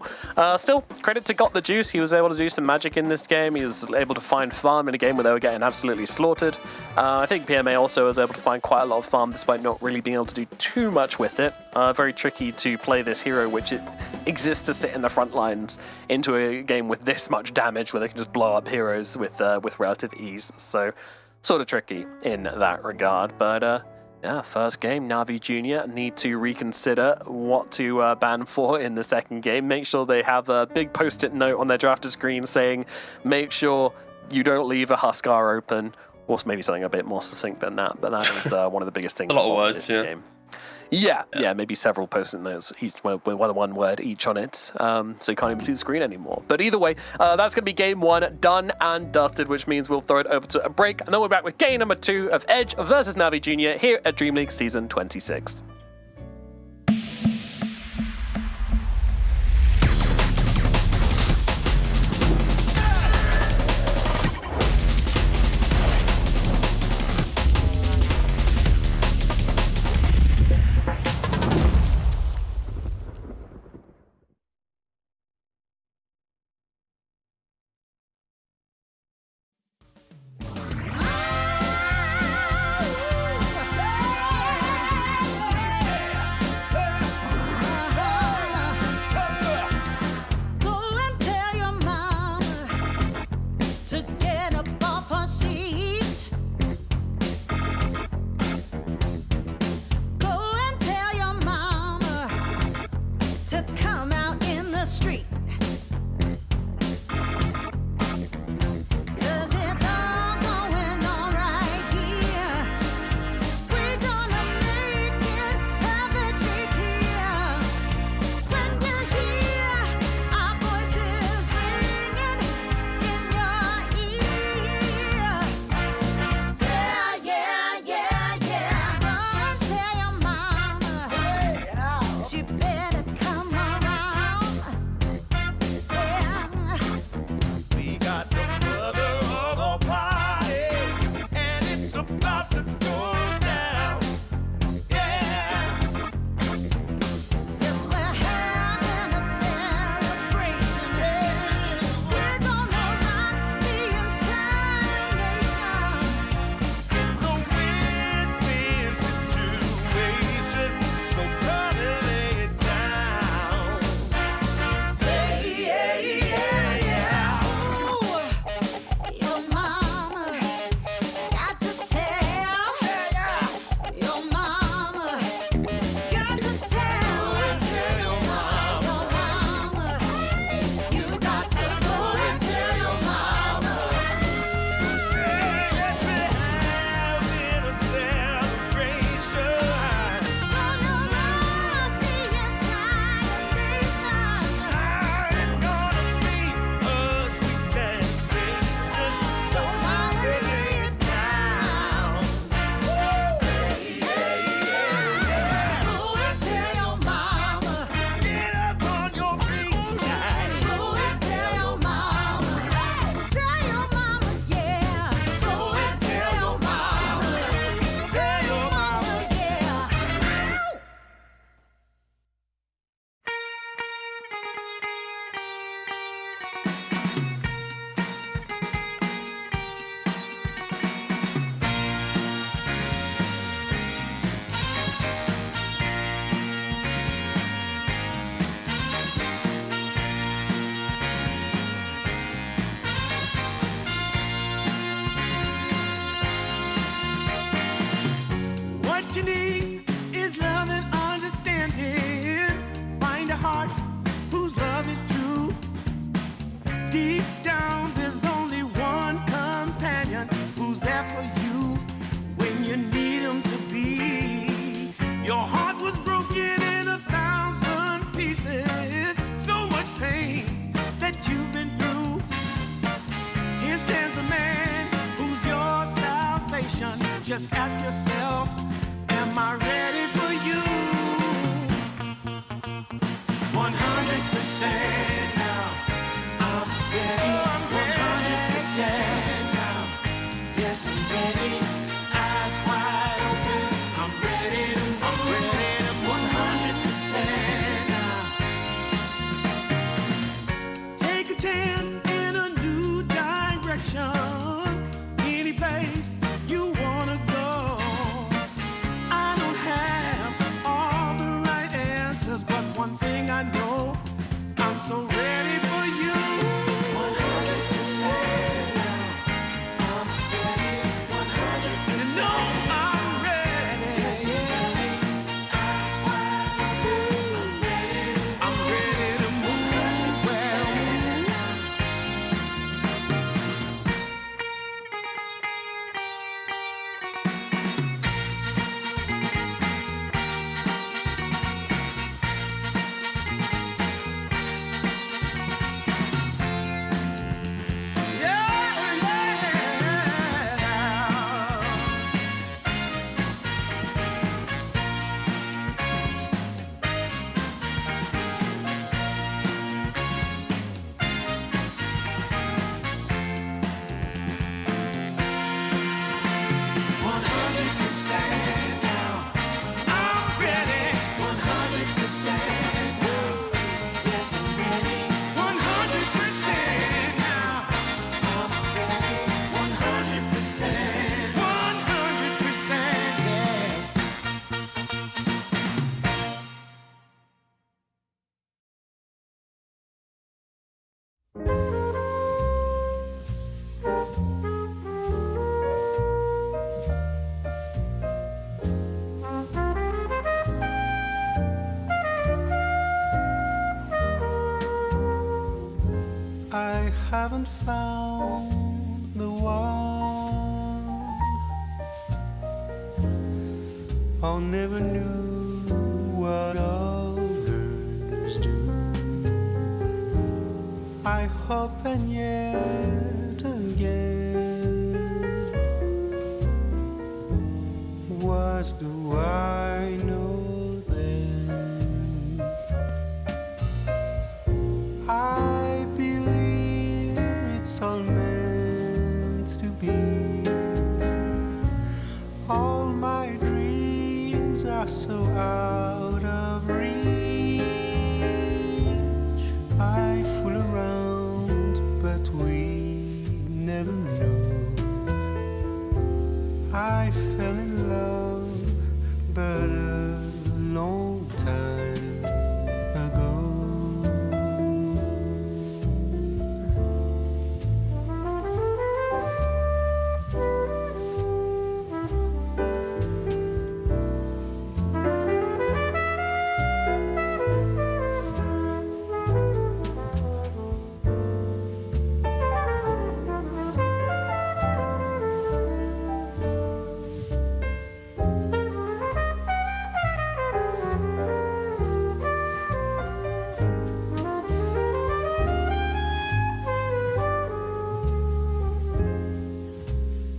Still, credit to Got the Juice. He was able to do some magic in this game. He was able to find farm in a game where they were getting absolutely slaughtered. I think PMA also was able to find quite a lot of farm despite not really being able to do too much with it. Very tricky to play this hero, which exists to sit in the front lines, into a game with this much damage where they can just blow up heroes with relative ease. So sort of tricky in that regard. But first game, Navi Jr. need to reconsider what to ban for in the second game. Make sure they have a big post-it note on their drafter screen saying, make sure you don't leave a Huskar open, or maybe something a bit more succinct than that. But that is one of the biggest things. A lot of words, game. Yeah, maybe several post-it notes, each with one word each on it, so you can't even see the screen anymore. But either way, that's going to be game 1 done and dusted, which means we'll throw it over to a break, and then we're back with game number 2 of Edge versus Navi Jr. here at DreamLeague Season 26. direction. Just ask yourself, am I ready for you? 100% now. I'm ready. 100% now. Yes, I'm ready. Eyes wide open. I'm ready to move. I'm ready to move. 100% now. Take a chance in a new direction. Any place you wanna go. I don't have all the right answers, but one thing I know, I'm so ready for you. 100% now. I'm ready. 100%. You know I'm ready. Yes, I'm ready. Eyes wide open. I'm ready to move. Well, I haven't found the one. I never knew what others do. I hope and yet again, what do I know then? I believe it's all meant to be. All my dreams are so out of reach. I fool around, but we never know. I fell in love, but a long time ago.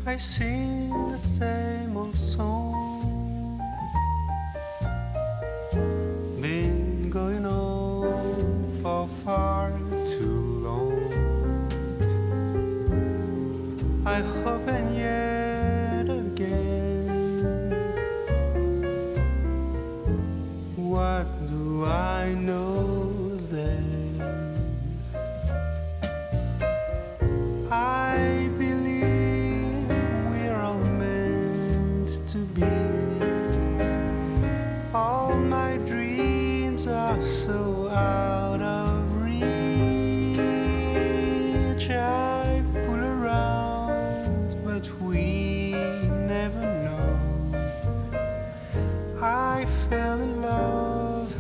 I sing the same old song, been going on for far too long. I hope and yet again, what do I know then? I believe we're all meant to be. All my dreams are so out of reach. I fool around, but we never know. I fell in love,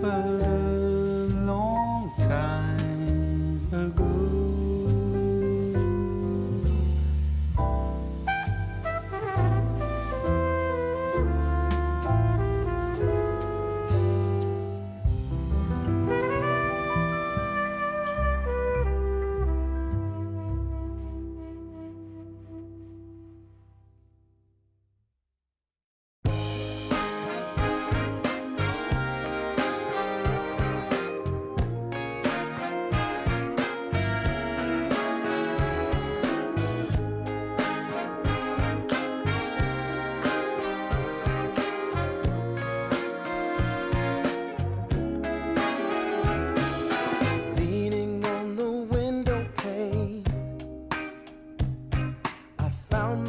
but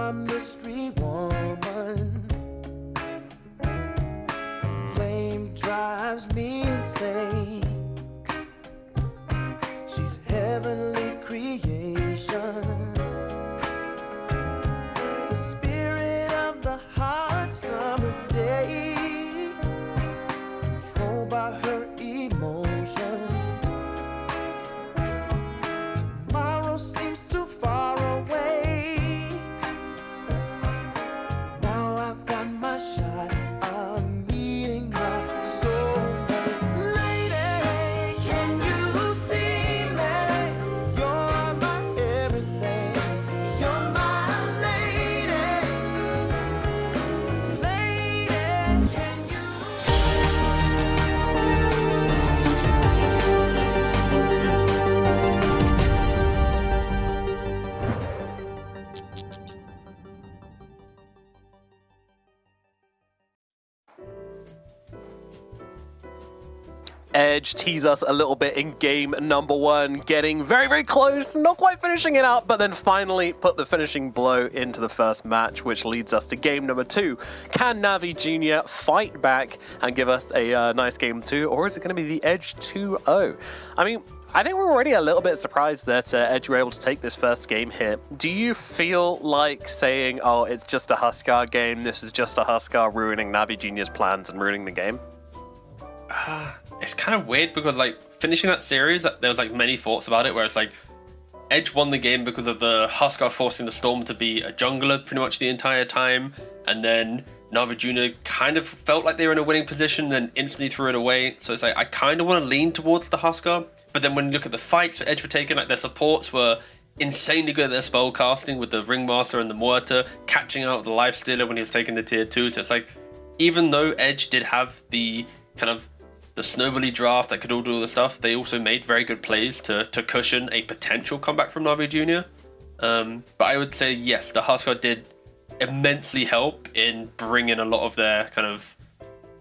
my mystery woman. Flame drives me insane. She's heavenly creation. The spirit of the hot summer day. Controlled by her emotion. Tomorrow seems too far away. Now I've got my shot. I'm meeting my soulmate. Lady, can you see me? You're my everything. You're my lady. Lady, can you? Edge tease us a little bit in game number 1, getting very, very close, not quite finishing it out, but then finally put the finishing blow into the first match, which leads us to game number 2. Can Navi Jr. fight back and give us a nice game 2, or is it going to be the Edge 2-0? I mean, I think we're already a little bit surprised that Edge were able to take this first game here. Do you feel like saying, oh, it's just a Huskar game, this is just a Huskar ruining Navi Jr.'s plans and ruining the game? It's kind of weird because like finishing that series, there was like many thoughts about it where it's like Edge won the game because of the Huskar forcing the Storm to be a jungler pretty much the entire time, and then Navi Jr. kind of felt like they were in a winning position and then instantly threw it away. So it's like I kind of want to lean towards the Huskar, but then when you look at the fights that Edge were taking, like their supports were insanely good at their spell casting with the Ringmaster and the Muerta catching out the Lifestealer when he was taking the tier 2. So it's like even though Edge did have the kind of the snowbally draft that could all do all the stuff, they also made very good plays to cushion a potential comeback from Navi Jr. But I would say, yes, the Huskar did immensely help in bringing a lot of their kind of,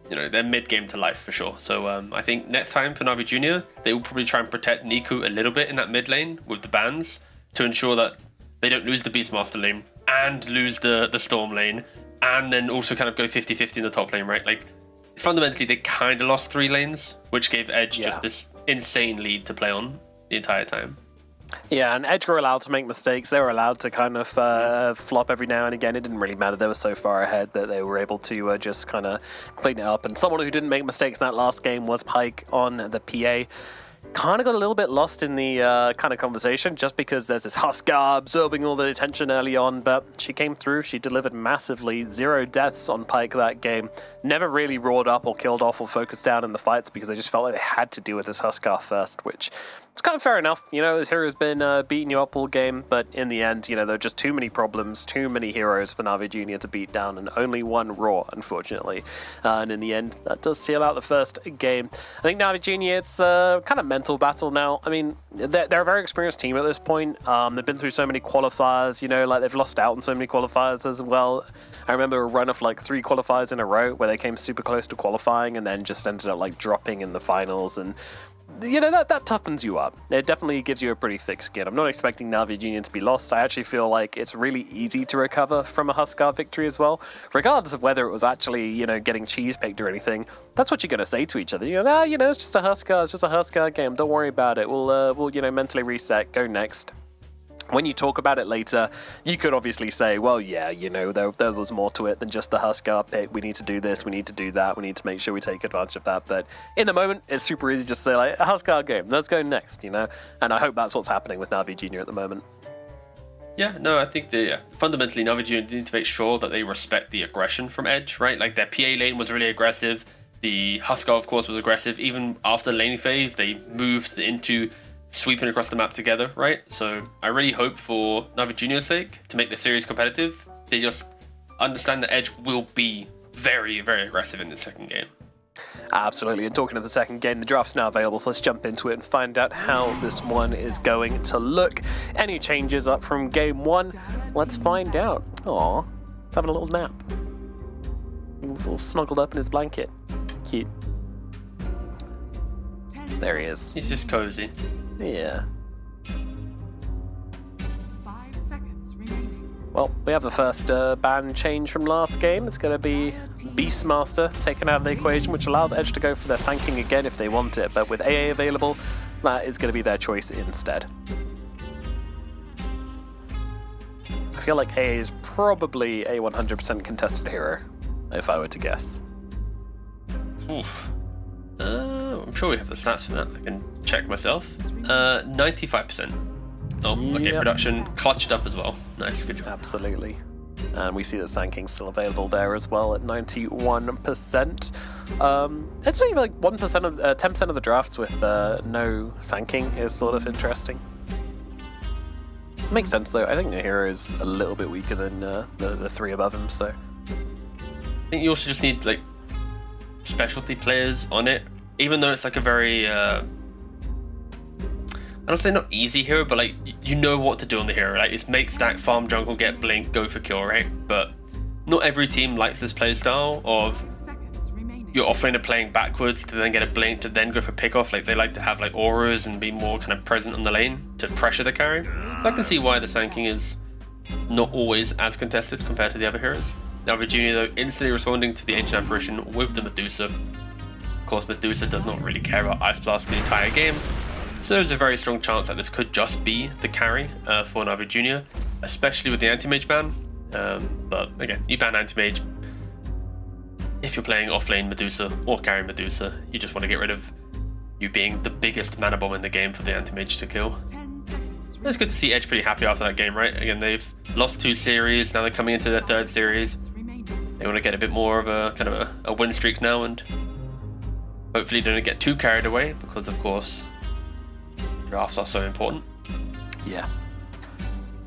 their mid-game to life for sure. So I think next time for Navi Jr., they will probably try and protect Niku a little bit in that mid lane with the bans to ensure that they don't lose the Beastmaster lane and lose the Storm lane and then also kind of go 50-50 in the top lane, right? Like, fundamentally, they kind of lost 3 lanes, which gave Edge just this insane lead to play on the entire time. Yeah, and Edge were allowed to make mistakes. They were allowed to kind of flop every now and again. It didn't really matter. They were so far ahead that they were able to just kind of clean it up. And someone who didn't make mistakes in that last game was Pyke on the PA. Kind of got a little bit lost in the kind of conversation just because there's this Huskar absorbing all the attention early on, but she came through, she delivered massively, 0 deaths on Pyke that game, never really roared up or killed off or focused down in the fights because they just felt like they had to deal with this Huskar first, which it's kind of fair enough. This hero's been beating you up all game, but in the end, there are just too many problems, too many heroes for Navi Jr. to beat down, and only one Raw, unfortunately. And in the end, that does seal out the first game. I think Navi Jr., it's kind of mental battle now. I mean, they're a very experienced team at this point. They've been through so many qualifiers, like they've lost out on so many qualifiers as well. I remember a run of like 3 qualifiers in a row where they came super close to qualifying and then just ended up like dropping in the finals, and that toughens you up. It definitely gives you a pretty thick skin. I'm not expecting Navi Jr. to be lost. I actually feel like it's really easy to recover from a Huskar victory as well, regardless of whether it was actually, getting cheese picked or anything. That's what you're going to say to each other. It's just a Huskar. It's just a Huskar game. Don't worry about it. We'll mentally reset. Go next. When you talk about it later, you could obviously say, well, yeah, there was more to it than just the Huskar pick. We need to do this, we need to do that, we need to make sure we take advantage of that. But in the moment, it's super easy just to say, like, a Huskar game, let's go next, And I hope that's what's happening with Navi Jr. at the moment. Yeah, no, I think fundamentally Navi Jr. need to make sure that they respect the aggression from Edge, right? Like, their PA lane was really aggressive. The Huskar, of course, was aggressive. Even after the lane phase, they moved into sweeping across the map together, right? So I really hope for Navi Jr.'s sake to make the series competitive. They just understand that Edge will be very, very aggressive in the second game. Absolutely, and talking of the second game, the draft's now available, so let's jump into it and find out how this one is going to look. Any changes up from game 1? Let's find out. Aw, he's having a little nap. He's all snuggled up in his blanket. Cute. There he is. He's just cozy. Yeah. 5 seconds remaining. Well, we have the first ban change from last game. It's going to be Beastmaster taken out of the equation, which allows Edge to go for their Sanking again if they want it. But with AA available, that is going to be their choice instead. I feel like AA is probably a 100% contested hero, if I were to guess. Oof. I'm sure we have the stats for that. I can check myself. 95%. Oh, okay, Yep. production clutched up as well. Nice, good job. Absolutely. And we see that Sanking's still available there as well at 91%. It's only like 1% of 10% of the drafts with no Sanking is sort of interesting. Makes sense though. I think the hero is a little bit weaker than the three above him, so I think you also just need like specialty players on it, even though it's like a very I don't say not easy hero, but like you know what to do on the hero. Like it's make stack, farm jungle, get blink, go for kill, right? But not every team likes this play style of 5 seconds remaining. your offlaner playing backwards to then get a blink to then go for pick off. Like they like to have like auras and be more kind of present on the lane to pressure the carry. So I can see why the Sanking is not always as contested compared to the other heroes. Now Virginia though instantly responding to the Ancient Apparition with the Medusa. Of course Medusa does not really care about Ice Blast the entire game. So there's a very strong chance that this could just be the carry for Navi Jr., especially with the Anti-Mage ban. But again, you ban Anti-Mage if you're playing off-lane Medusa or carrying Medusa. You just want to get rid of you being the biggest mana bomb in the game for the Anti-Mage to kill. 10 seconds It's good to see Edge pretty happy after that game, right? Again, they've lost 2 series, now they're coming into their 3rd series. remaining. They want to get a bit more of a kind of a win streak now and hopefully don't get too carried away because, of course, drafts are so important. yeah.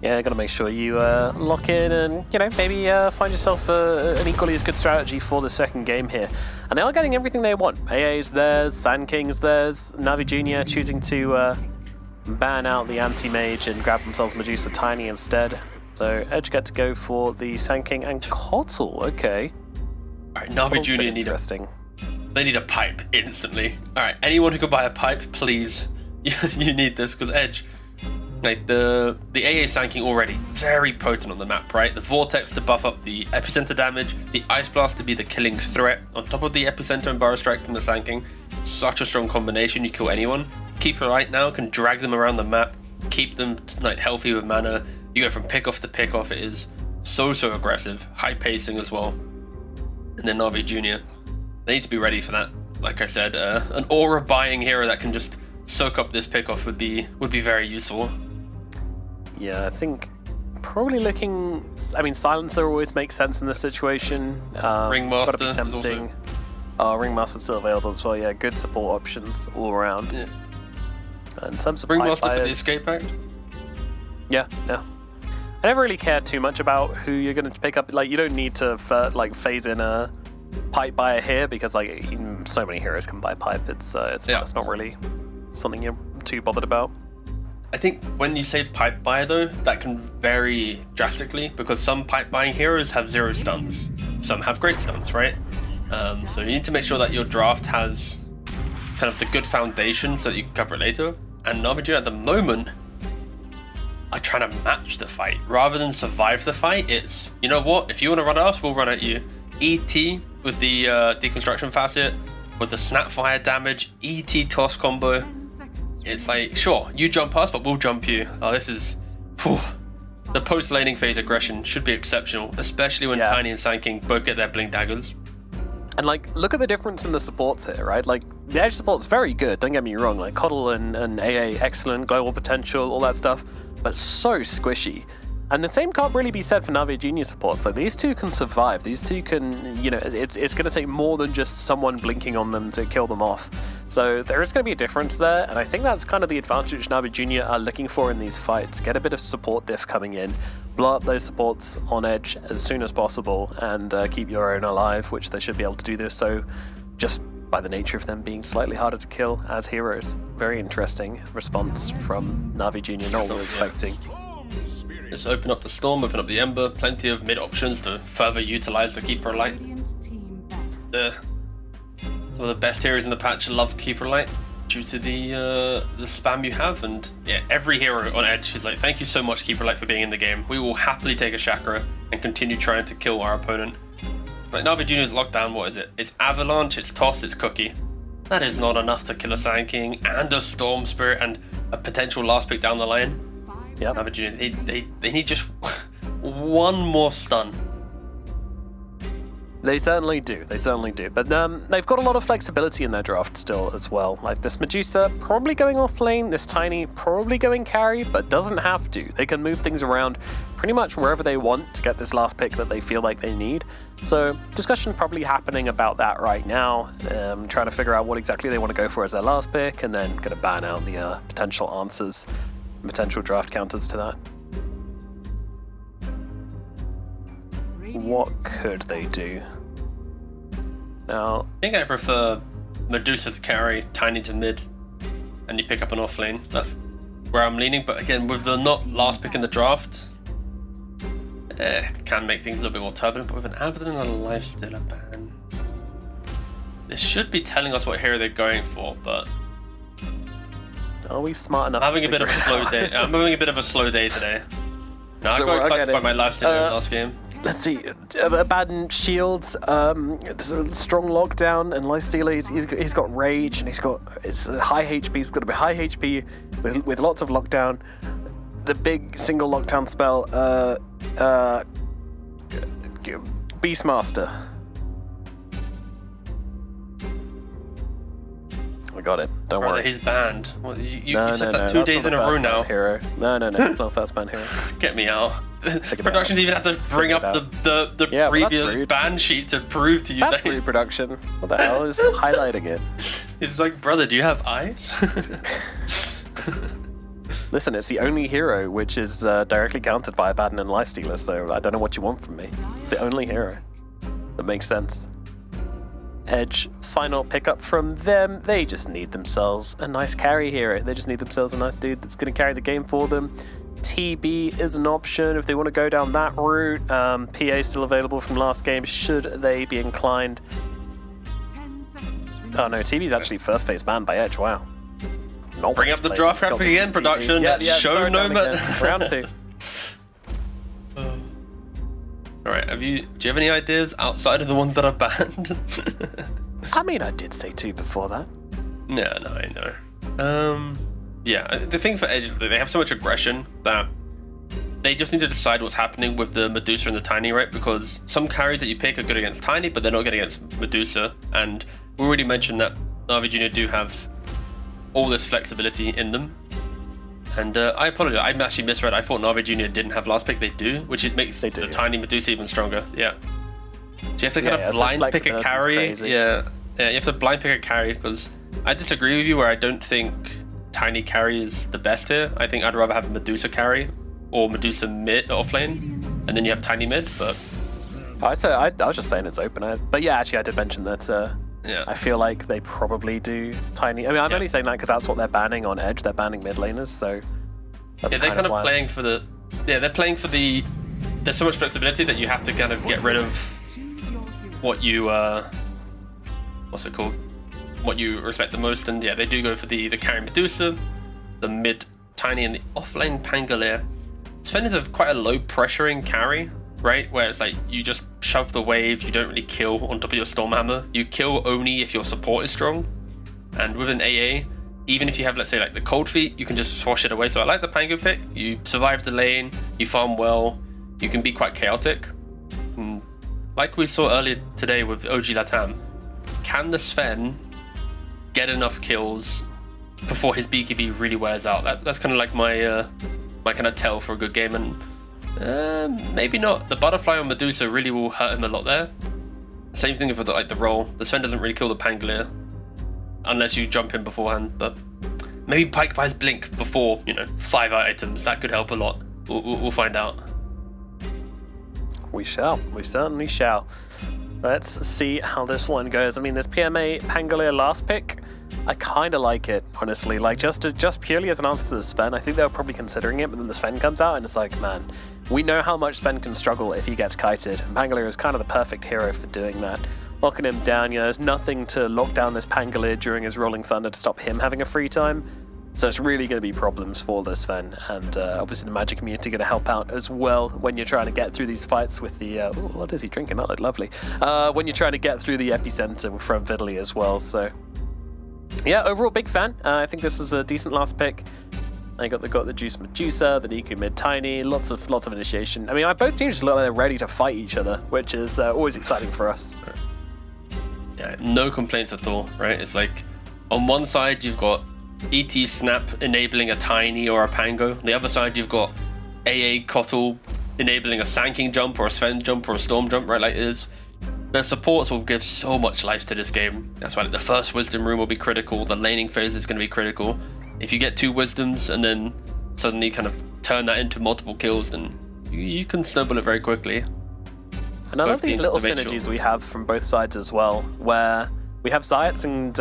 Yeah, gotta make sure you lock in and, you know, maybe find yourself an equally as good strategy for the second game here. And they are getting everything they want. AA's theirs, Sand King's theirs, Navi Jr. choosing to ban out the Anti-Mage and grab themselves Medusa Tiny instead. So Edge get to go for the Sand King and Kotl, okay. Alright, Navi Kotl's Jr. pretty need interesting. they need a pipe instantly. Alright, anyone who could buy a pipe, please. You need this because Edge, like the AA Sanking already very potent on the map, right? The Vortex to buff up the epicenter damage, the Ice Blast to be the killing threat on top of the epicenter and Burrow Strike from the Sanking. Such a strong combination, you kill anyone. Keeper Light now can drag them around the map, keep them like healthy with mana. You go from pick off to pick off. It is so aggressive, high pacing as well. And then Navi Jr. They need to be ready for that. Like I said, an aura buying hero that can just soak up this pickoff would be very useful. Yeah, I think probably looking. I mean, Silencer always makes sense in this situation. Ringmaster gotta be is also- tempting. Oh, Ringmaster's still available as well. Yeah, good support options all around. Yeah. In terms of Ringmaster pipe for the buyers, escape act. yeah. I never really care too much about who you're going to pick up. Like, you don't need to phase in a pipe buyer here because like so many heroes can buy pipe. It's not really something you're too bothered about. I think when you say pipe buyer though, that can vary drastically because some pipe buying heroes have 0 stuns, some have great stuns, right? So you need to make sure that your draft has kind of the good foundation so that you can cover it later. And Navi Jr. at the moment are trying to match the fight rather than survive the fight. It's, you know what, if you want to run at us, we'll run at you. ET with the deconstruction facet, with the snapfire damage, ET toss combo. 10 seconds It's like, sure, you jump us, but we'll jump you. Oh, this is... Whew. The post-laning phase aggression should be exceptional, especially when Yeah. Tiny and Sand King both get their blink daggers. And like, look at the difference in the supports here, right? Like, the edge support's very good, don't get me wrong. Like, Kotl and AA, excellent, global potential, all that stuff, but so squishy. And the same can't really be said for Navi Junior supports. Like, these two can survive. These two can, you know, it's going to take more than just someone blinking on them to kill them off. So there is going to be a difference there, and I think that's kind of the advantage Navi Junior are looking for in these fights. Get a bit of support diff coming in, blow up those supports on edge as soon as possible, and keep your own alive, which they should be able to do this. So just by the nature of them being slightly harder to kill as heroes. Very interesting response from Navi Junior, not what we were expecting. Just open up the Storm, open up the Ember, plenty of mid options to further utilize the Keeper Light. Radiant team back. Some of the best heroes in the patch love Keeper Light. due to the spam you have. And yeah, every hero on Edge is like, thank you so much, Keeper Light, for being in the game. We will happily take a Chakra and continue trying to kill our opponent. Like Navi Jr.'s lockdown, what is it? It's Avalanche, it's Toss, it's Cookie. That is not enough to kill a Sand King and a Storm Spirit and a potential last pick down the line. Yeah. Navi Jr., they need just one more stun. They certainly do. They certainly do. But they've got a lot of flexibility in their draft still as well. Like this Medusa probably going off lane, this Tiny probably going carry, but doesn't have to. They can move things around pretty much wherever they want to get this last pick that they feel like they need. So discussion probably happening about that right now, trying to figure out what exactly they want to go for as their last pick, and then going to ban out the potential answers, potential draft counters to that. What could they do? Now, I think I prefer Medusa to carry, Tiny to mid, and you pick up an off lane. That's where I'm leaning. But again, with the not last pick in the draft, can make things a little bit more turbulent. But with an Abaddon and a Lifestealer ban, this should be telling us what hero they're going for. But are we smart enough? I'm having a bit of a slow day. I'm having a bit of a slow day today. No, I got excited by my Lifestealer last game. Let's see, Abaddon shields, strong lockdown, and Lifestealer, he's got rage, and it's high HP, he's got a bit high HP with lots of lockdown. The big single lockdown spell, Beastmaster. I got it, don't worry. He's banned. Well, you said that 2 days in a row now. Hero. No, it's not first ban hero. Get me out. Productions even have to bring up the previous ban sheet to prove to you that's that rude, production. What the hell is highlighting it? It's like, brother, do you have eyes? Listen, it's the only hero which is directly countered by Abaddon and Lifestealer, so I don't know what you want from me. It's the only hero. That makes sense. Edge, final pickup from them. They just need themselves a nice carry hero. They just need themselves a nice dude that's going to carry the game for them. TB is an option if they want to go down that route. PA still available from last game, should they be inclined. 10 seconds remaining. Oh no, TB's actually first phase banned by Edge, wow. Not Bring up the draft graphic again, production. Show no Round 2. Alright, do you have any ideas outside of the ones that are banned? I mean, I did say 2 before that. No, I know. Yeah, the thing for Edge is that they have so much aggression that they just need to decide what's happening with the Medusa and the Tiny, right? Because some carries that you pick are good against Tiny, but they're not good against Medusa. And we already mentioned that Navi Jr. do have all this flexibility in them. And I apologize, I actually misread. I thought Navi Jr. didn't have last pick. They do, which makes the Tiny Medusa even stronger. Yeah. So you have to kind of blind pick a carry. Yeah, you have to blind pick a carry, because I disagree with you where I don't think Tiny carry is the best here. I think I'd rather have Medusa carry or Medusa mid offlane, and then you have Tiny mid. But I was just saying it's open. But yeah, actually, I did mention that. Yeah. I feel like they probably do Tiny. I mean, I'm only saying that because that's what they're banning on Edge. They're banning mid laners, so. That's yeah, they're kind of playing for the. Yeah, they're playing for the. There's so much flexibility that you have to kind of get rid of what you. What's it called? What you respect the most, and yeah, they do go for the carry Medusa, the mid Tiny, and the offlane Pangolier. Sven is quite a low pressuring carry, right? Where it's like you just shove the wave, you don't really kill on top of your Stormhammer. You kill only if your support is strong. And with an AA, even if you have, let's say, like the Cold Feet, you can just swash it away. So I like the Pango pick. You survive the lane, you farm well, you can be quite chaotic. And like we saw earlier today with OG Latam, can the Sven get enough kills before his BKB really wears out? That's kind of like my kind of tell for a good game, and maybe not. The Butterfly on Medusa really will hurt him a lot there. Same thing with the roll. The Sven doesn't really kill the Pangolier unless you jump in beforehand, but maybe Pike buys Blink before 5 items. That could help a lot. We'll find out. We shall. We certainly shall. Let's see how this one goes. I mean, this PMA Pangolier last pick, I kind of like it, honestly. Like, just purely as an answer to the Sven, I think they were probably considering it, but then the Sven comes out, and it's like, man, we know how much Sven can struggle if he gets kited, and Pangolier is kind of the perfect hero for doing that. locking him down. You know, there's nothing to lock down this Pangolier during his Rolling Thunder to stop him having a free time. So it's really going to be problems for this Sven, and obviously the Magic community going to help out as well when you're trying to get through these fights with the... ooh, what is he drinking? That looked lovely. When you're trying to get through the epicenter from Fiddly as well, so... Yeah, overall big fan. I think this was a decent last pick. I got the Juice Medusa, the Niku mid Tiny, lots of initiation. I mean, both teams look like they're ready to fight each other, which is always exciting for us. Yeah, no complaints at all, right? It's like, on one side you've got ET Snap enabling a Tiny or a Pango. The other side you've got AA Kotl enabling a Sanking jump or a Sven jump or a Storm jump, right? Like, it is. The supports will give so much life to this game. That's why like, the first Wisdom Room will be critical. The laning phase is going to be critical. If you get 2 Wisdoms and then suddenly kind of turn that into multiple kills, then you can snowball it very quickly. And I love these little synergies we have from both sides as well, where we have Zayats and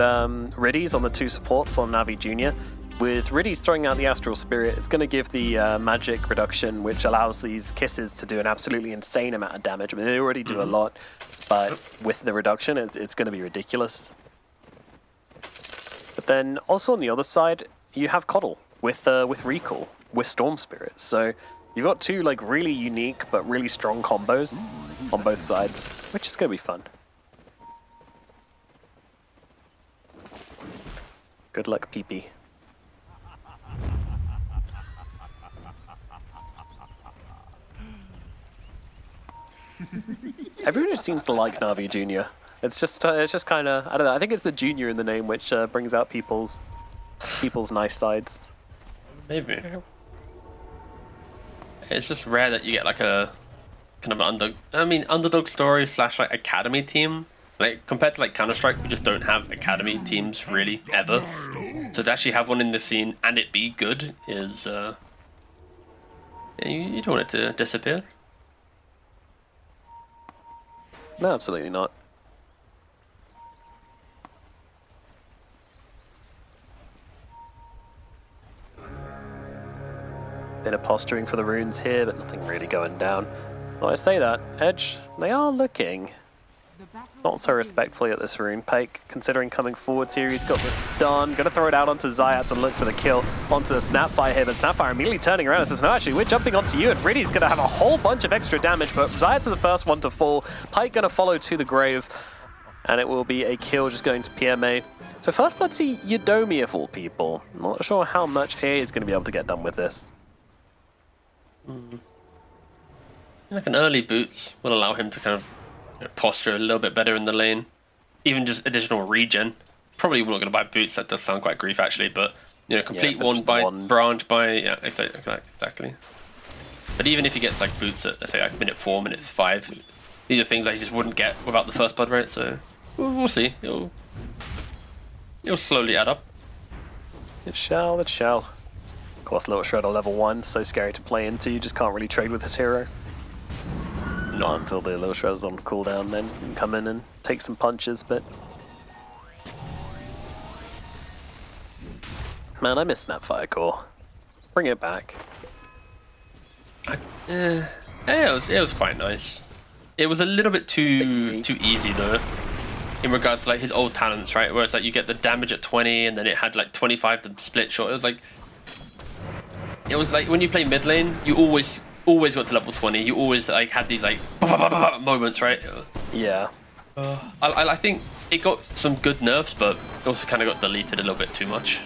Riddies on the 2 supports on Navi Jr. With Riddies throwing out the Astral Spirit, it's going to give the magic reduction, which allows these kisses to do an absolutely insane amount of damage. I mean, they already do a lot, but with the reduction, it's going to be ridiculous. But then also on the other side, you have Kotl with Recall, with Storm Spirit. So you've got 2 like really unique but really strong combos on both sides, which is going to be fun. Good luck, PP. Everyone just seems to like Navi Jr. It's just kind of, I don't know. I think it's the Junior in the name which brings out people's nice sides. Maybe. It's just rare that you get like a kind of underdog story / like academy team. Like compared to like Counter-Strike, we just don't have academy teams really ever. So to actually have one in the scene and it be good is yeah, you don't want it to disappear. No, absolutely not. Bit of posturing for the runes here, but nothing really going down. Well, I say that, Edge, they are looking not so respectfully at this rune Pike, considering coming forwards here. He's got the stun, gonna throw it out onto Zayats and look for the kill onto the Snapfire here, but Snapfire immediately turning around and says, no, actually, we're jumping onto you, and Riddy's gonna have a whole bunch of extra damage, but Zayats is the first one to fall. Pike gonna follow to the grave, and it will be a kill just going to PMA. So first blood to Yodomi of all people. Not sure how much AA is gonna be able to get done with this. Like an early boots will allow him to kind of posture a little bit better in the lane. Even just additional regen. Probably not going to buy boots, that does sound quite grief actually, but you know, complete one by branch by, yeah, exactly. But even if he gets like boots at, let's say like minute 4, minute 5, these are things that he just wouldn't get without the first blood rate, so we'll see. It'll slowly add up. It shall. Of course, Little Shredder level 1, so scary to play into, you just can't really trade with this hero. Not until the Little Shredder's on cooldown, then you can come in and take some punches, but... Man, I miss Snapfire Core. Bring it back. Yeah, it was quite nice. It was a little bit too easy though, in regards to like his old talents, right? Where it's like you get the damage at 20 and then it had like 25 to split shot. It was like when you play mid lane, you always got to level 20. You always like had these like moments, right? Yeah. I think it got some good nerfs, but it also kind of got deleted a little bit too much.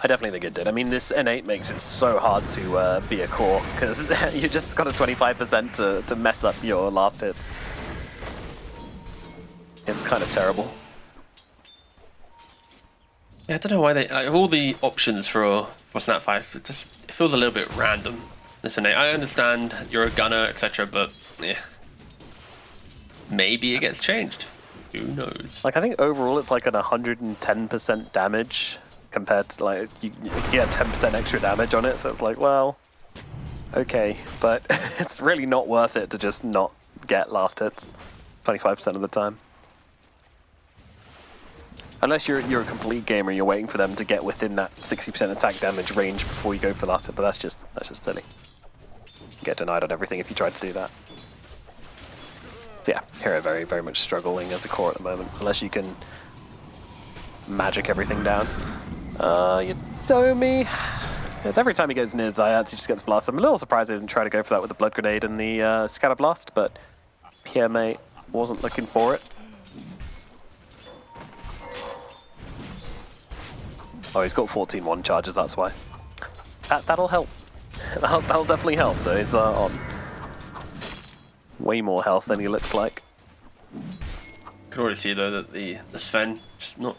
I definitely think it did. I mean, this N8 makes it so hard to be a core, because you just got a 25% to mess up your last hits. It's kind of terrible. Yeah, I don't know why they like all the options for Snapfire. It feels a little bit random. Listen, I understand you're a gunner, etc., but yeah, maybe it gets changed. Who knows? Like I think overall it's like an 110% damage compared to like you get 10% extra damage on it. So it's like, well, okay, but it's really not worth it to just not get last hits 25% of the time. Unless you're a complete gamer, you're waiting for them to get within that 60% attack damage range before you go for last hit, but that's just silly. You get denied on everything if you try to do that. So yeah, Hero very much struggling as a core at the moment, unless you can magic everything down. Yodomi. It's every time he goes near Zayats, he just gets blasted. I'm a little surprised he didn't try to go for that with the Blood Grenade and the Scatter Blast, but PMA wasn't looking for it. Oh, he's got 14-1 charges, that's why. That'll help. That'll definitely help, so he's on way more health than he looks like. You can already see though that the Sven just not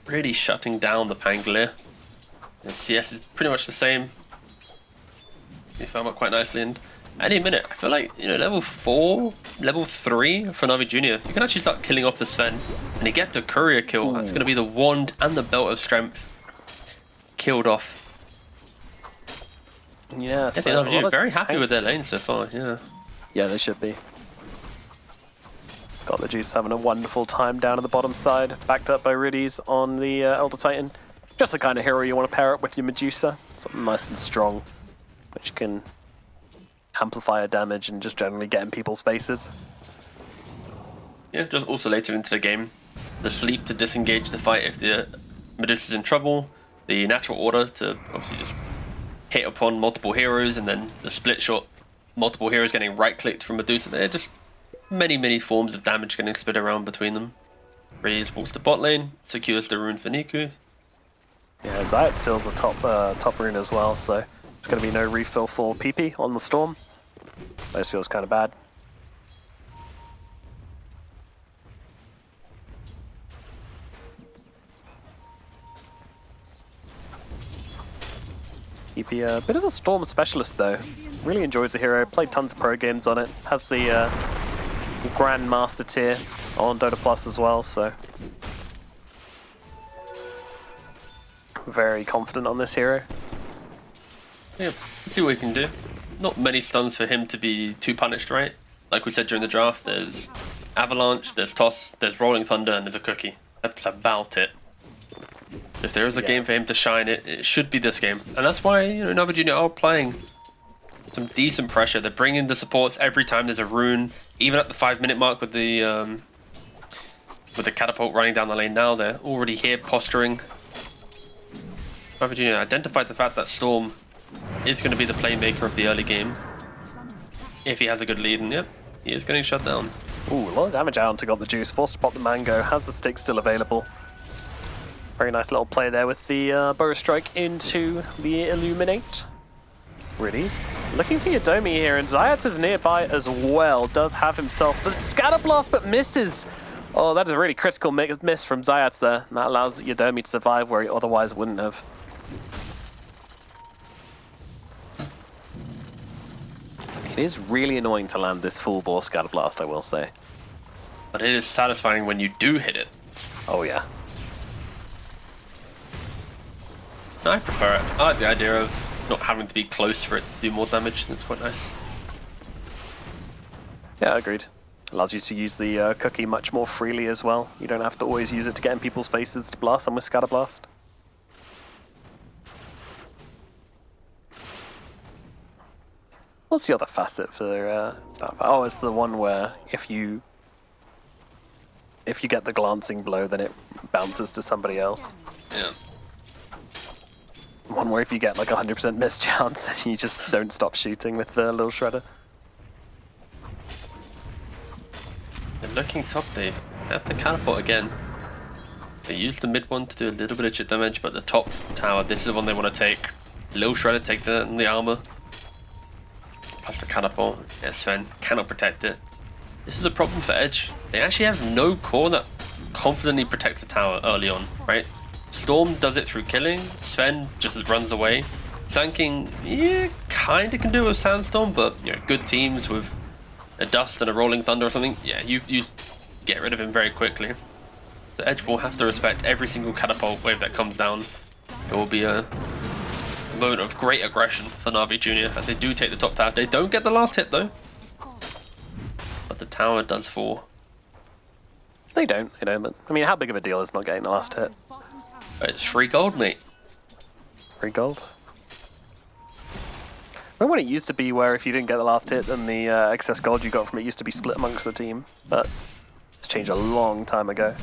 really shutting down the Pangolier. And CS is pretty much the same. He found out quite nicely, and any minute, I feel like, you know, level 4, level 3 for Navi Junior, you can actually start killing off the Sven, and you get the courier kill. That's going to be the wand and the belt of strength killed off. Yeah, I think Navi Junior very happy with their lane so far. Yeah, they should be. Got the Juice having a wonderful time down at the bottom side, backed up by Riddies on the Elder Titan. Just the kind of hero you want to pair up with your Medusa. Something nice and strong, which can amplify her damage and just generally get in people's faces. Yeah, just also later into the game, the sleep to disengage the fight if the Medusa's in trouble, the natural order to obviously just hit upon multiple heroes, and then the split shot, multiple heroes getting right-clicked from Medusa. They're just many forms of damage getting split around between them. Riddies walks to bot lane, secures the rune for Niku. Yeah, and Zayat steals the top rune as well, so it's going to be no refill for PP on the Storm. This feels kind of bad. PP, a bit of a Storm specialist though. Really enjoys the hero, played tons of pro games on it. Has the Grandmaster tier on Dota Plus as well, so very confident on this hero. Yeah, let's see what we can do. Not many stuns for him to be too punished, right? Like we said during the draft, there's Avalanche, there's Toss, there's Rolling Thunder, and there's a Cookie. That's about it. If there is a game for him to shine, it should be this game. And that's why, you know, Navi Junior are playing some decent pressure. They're bringing the supports every time there's a rune. Even at the 5-minute mark with the catapult running down the lane now, they're already here posturing. Navi Junior identified the fact that Storm is going to be the playmaker of the early game. If he has a good lead, and yep, he is getting shut down. Ooh, a lot of damage out to got the Juice, forced to pop the Mango, has the stick still available. Very nice little play there with the Burrow Strike into the Illuminate. Riddies looking for Yodomi here, and Zayats is nearby as well. Does have himself the Scatter Blast, but misses. Oh, that is a really critical miss from Zayats there. And that allows Yodomi to survive where he otherwise wouldn't have. It is really annoying to land this full bore Scatter Blast, I will say. But it is satisfying when you do hit it. Oh yeah. I prefer it. I like the idea of not having to be close for it to do more damage. That's quite nice. Yeah, agreed. Allows you to use the Cookie much more freely as well. You don't have to always use it to get in people's faces to blast them with Scatter Blast. What's the other facet for Starfire? Oh, it's the one where if you get the glancing blow, then it bounces to somebody else. Yeah. One where if you get like 100% miss chance, then you just don't stop shooting with the little shredder. They're looking top, Dave. They have the catapult again. They use the mid one to do a little bit of chip damage, but the top tower, this is the one they want to take. Little shredder, take the armor. Plus the catapult. Yeah, Sven cannot protect it. This is a problem for Edge. They actually have no core that confidently protects the tower early on, right? Storm does it through killing. Sven just runs away. Sand King, yeah, kind of can do it with Sandstorm, but you know, good teams with a Dust and a Rolling Thunder or something, yeah, you get rid of him very quickly. So Edge will have to respect every single catapult wave that comes down. It will be a moment of great aggression for Navi Junior as they do take the top tower. They don't get the last hit though, but the tower does fall. They don't, but I mean, how big of a deal is not getting the last hit? It's free gold, mate. Free gold. Remember when it used to be where if you didn't get the last hit, then the excess gold you got from it used to be split amongst the team. But it's changed a long time ago.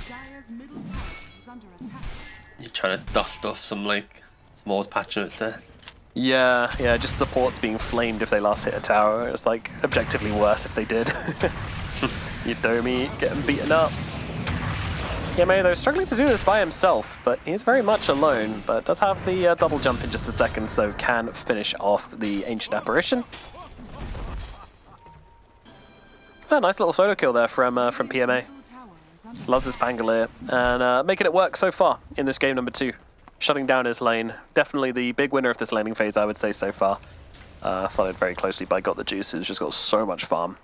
Dire's middle tower is under attack. You're trying to dust off some like small patch notes there. Yeah, just supports being flamed if they last hit a tower. It's like objectively worse if they did. Yodomi getting beaten up. PMA though struggling to do this by himself, but he's very much alone, but does have the double jump in just a second, so can finish off the Ancient Apparition. A nice little solo kill there from PMA. Middle tower is under Loves his Pangolier, and making it work so far in this game number 2. Shutting down his lane. Definitely the big winner of this laning phase, I would say, so far. Followed very closely by Got the Juice, who's just got so much farm.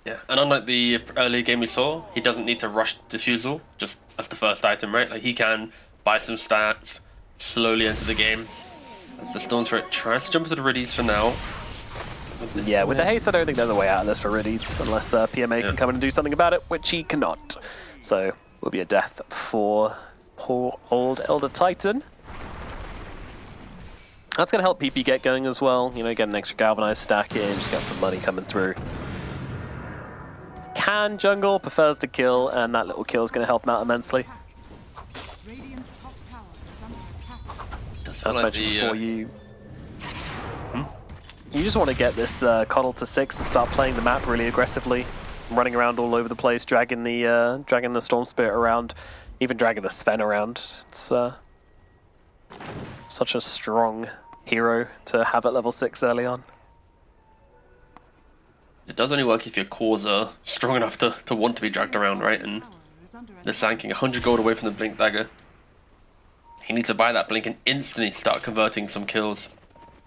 Yeah, and unlike the earlier game we saw, he doesn't need to rush Diffusal just as the first item, right? Like he can buy some stats, slowly enter the game. As the Storm Spirit tries to jump into the Riddies for now. Yeah, with the haste, I don't think there's a way out of this for Riddies, unless PMA can come in and do something about it, which he cannot. So, will be a death for poor old Elder Titan. That's going to help PP get going as well. You know, get an extra Galvanized stack in, just get some money coming through. Can jungle, prefers to kill, and that little kill is going to help him out immensely. Radiant's top tower is under attack. Does As feel like mentioned the, before, you just want to get this Coddle to 6 and start playing the map really aggressively, running around all over the place, dragging the Storm Spirit around, even dragging the Sven around. It's such a strong hero to have at level 6 early on. It does only work if your cores are strong enough to want to be dragged around, right? And Tower is under they're attack. sanking 100 gold away from the Blink Dagger. He needs to buy that Blink and instantly start converting some kills.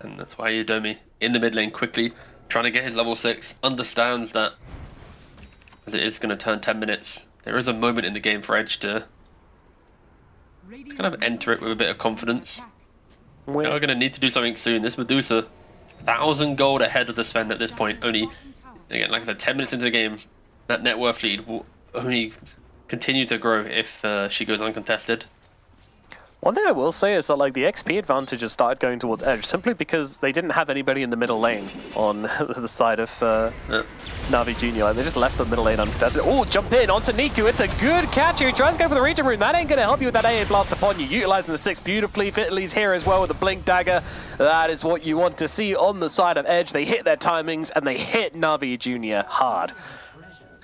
And that's why Yodomi in the mid lane quickly, trying to get his level 6, understands that as it is going to turn 10 minutes, there is a moment in the game for Edge to Radiant's kind of enter it with a bit of confidence. attack. We're going to need to do something soon. This Medusa, 1,000 gold ahead of the Sven at this point. Only, again, like I said, 10 minutes into the game, that net worth lead will only continue to grow if she goes uncontested. One thing I will say is that like the XP advantage has started going towards Edge simply because they didn't have anybody in the middle lane on the side of Navi Jr. Like they just left the middle lane uncontested. Oh, jump in onto Niku. It's a good catch here. He tries to go for the Regen Rune. That ain't going to help you with that AA blast upon you. Utilizing the 6 beautifully. Vitaly's here as well with the Blink Dagger. That is what you want to see on the side of Edge. They hit their timings and they hit Navi Jr. hard.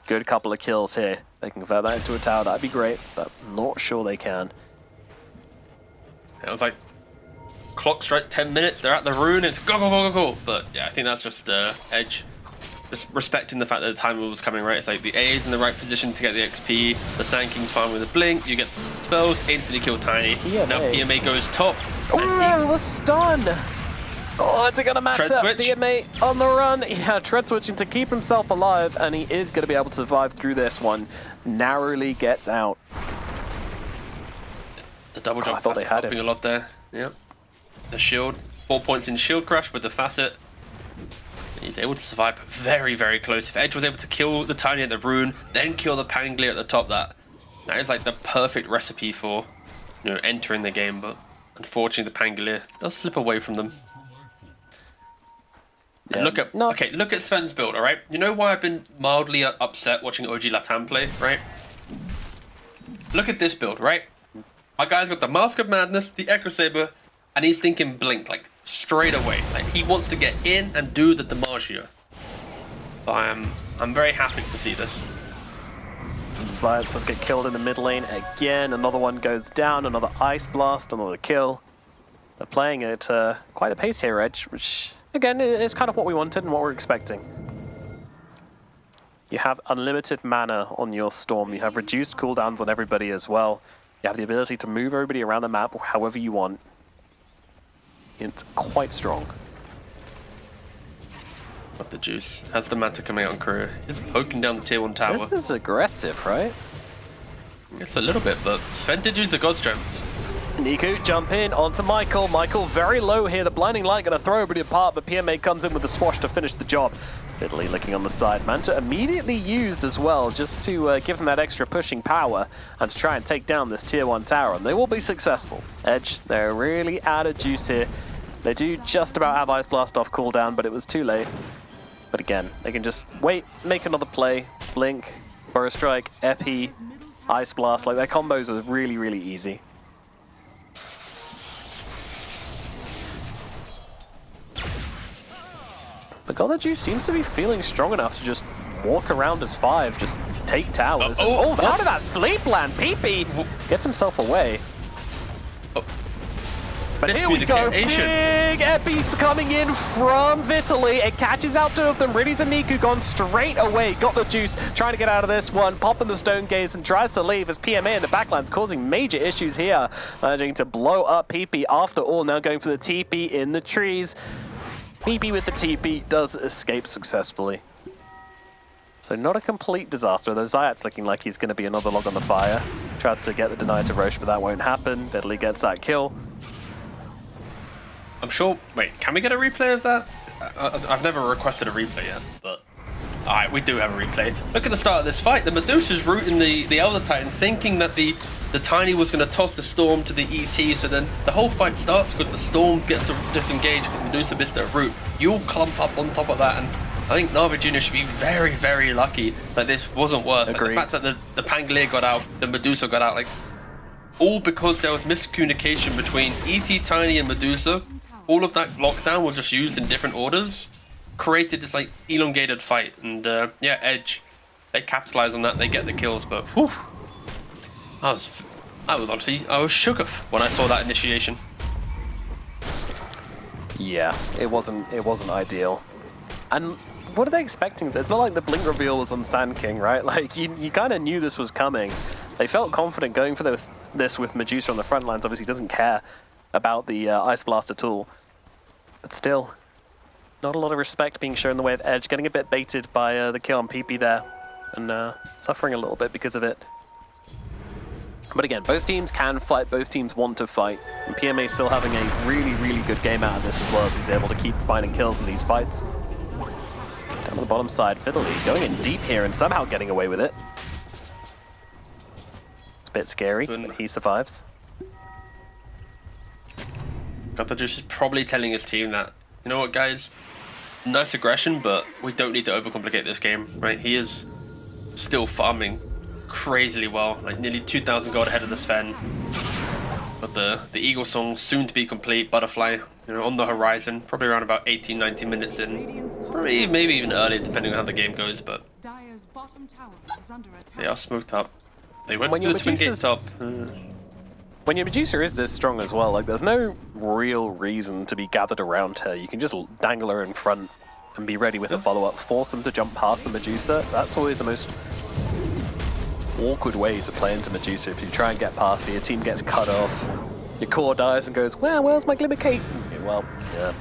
Good couple of kills here. They can convert that into a tower. That'd be great, but I'm not sure they can. It was like, clock strike 10 minutes, they're at the rune, it's go, go, go, go, go. But yeah, I think that's just Edge. Just respecting the fact that the timer was coming, right? It's like the A is in the right position to get the XP, the Sanking's fine with the blink, you get spells, instantly kill Tiny. PMA. Now PMA goes top. Oh, the stun! Oh, is it gonna matter? Tread switch. PMA on the run. Yeah, tread switching to keep himself alive, and he is going to be able to survive through this one. Narrowly gets out. The double jump I thought they facet had helping him. a lot there. Yeah. The shield, 4 points in shield crash with the facet. And he's able to survive very, very close. If Edge was able to kill the Tiny at the rune, then kill the Pangolier at the top, that is like the perfect recipe for, you know, entering the game. But unfortunately, the Pangolier does slip away from them. And look at look at Sven's build. All right, you know why I've been mildly upset watching OG Latam play, right? Look at this build, right? My guy's got the Mask of Madness, the Echo Saber, and he's thinking Blink, like, straight away. Like, he wants to get in and do the DiMaggio. So I'm very happy to see this. Science does get killed in the mid lane again. Another one goes down, another Ice Blast, another kill. They're playing at quite a pace here, Edge, which, again, is kind of what we wanted and what we're expecting. You have unlimited mana on your Storm. You have reduced cooldowns on everybody as well. You have the ability to move everybody around the map however you want. It's quite strong. Got the juice. Has the Manta coming out on career. He's poking down the tier 1 tower. This is aggressive, right? It's a little bit, but Sven did use the God Strength. Niku, jump in onto Michael. Michael very low here. The Blinding Light going to throw everybody apart, but PMA comes in with the swash to finish the job. Fiddly looking on the side. Manta immediately used as well, just to give him that extra pushing power and to try and take down this tier 1 tower, and they will be successful. Edge, they're really out of juice here. They do just about have Ice Blast off cooldown, but it was too late. But again, they can just wait, make another play, Blink, Burrow Strike, Epi, Ice Blast. Like, their combos are really, really easy. But Juice seems to be feeling strong enough to just walk around as 5, just take towers. How did that sleep land? PP gets himself away. But here we go, big Epi's coming in from Vitaly. It catches out 2 of them. Riddy's and Niku gone straight away. Got the Juice, trying to get out of this one. Popping the Stone Gaze and tries to leave as PMA in the backline's causing major issues here. Managing to blow up PP after all. Now going for the TP in the trees. PP with the TP does escape successfully. So not a complete disaster, though Zayat's looking like he's going to be another log on the fire. Tries to get the deny to Roche, but that won't happen. Vitaly gets that kill. I'm sure. Wait, can we get a replay of that? I've never requested a replay yet, but alright, we do have a replay. Look at the start of this fight. The Medusa's rooting the Elder Titan, thinking that the Tiny was going to toss the Storm to the ET. So then the whole fight starts because the Storm gets to disengage because Medusa missed her root. You'll clump up on top of that, and I think Na'Vi Jr. should be very, very lucky that this wasn't worse. Like, the fact that the Pangolier got out, the Medusa got out, like, all because there was miscommunication between ET, Tiny, and Medusa. All of that lockdown was just used in different orders, created this like elongated fight, and yeah, Edge, they capitalize on that, they get the kills, but whew, I was shook when I saw that initiation. Yeah, it wasn't ideal. And what are they expecting? It's not like the blink reveal was on Sand King, right? Like you kind of knew this was coming. They felt confident going for this with Medusa on the front lines. Obviously doesn't care about the Ice Blast at all. But still, not a lot of respect being shown in the way of Edge. Getting a bit baited by the kill on PP there, and suffering a little bit because of it. But again, both teams can fight, both teams want to fight. And PMA still having a really, really good game out of this as well, as he's able to keep finding kills in these fights. Down on the bottom side, Vitaly going in deep here and somehow getting away with it. It's a bit scary, but he survives. Juice is probably telling his team that, you know what, guys, nice aggression, but we don't need to overcomplicate this game, right? He is still farming crazily well, like nearly 2,000 gold ahead of the Sven. But the Eagle Song soon to be complete, Butterfly, you know, on the horizon, probably around about 18-19 minutes in, probably maybe even earlier depending on how the game goes, but Dire's bottom tower is under attack. they are smoked up. They went When for the Twin Gate top. When your Medusa is this strong as well, like there's no real reason to be gathered around her. You can just dangle her in front and be ready with a follow-up. Force them to jump past the Medusa. That's always the most awkward way to play into Medusa. If you try and get past her, your team gets cut off. Your core dies and goes, well, where's my Glimmer Cape? Okay, well, yeah.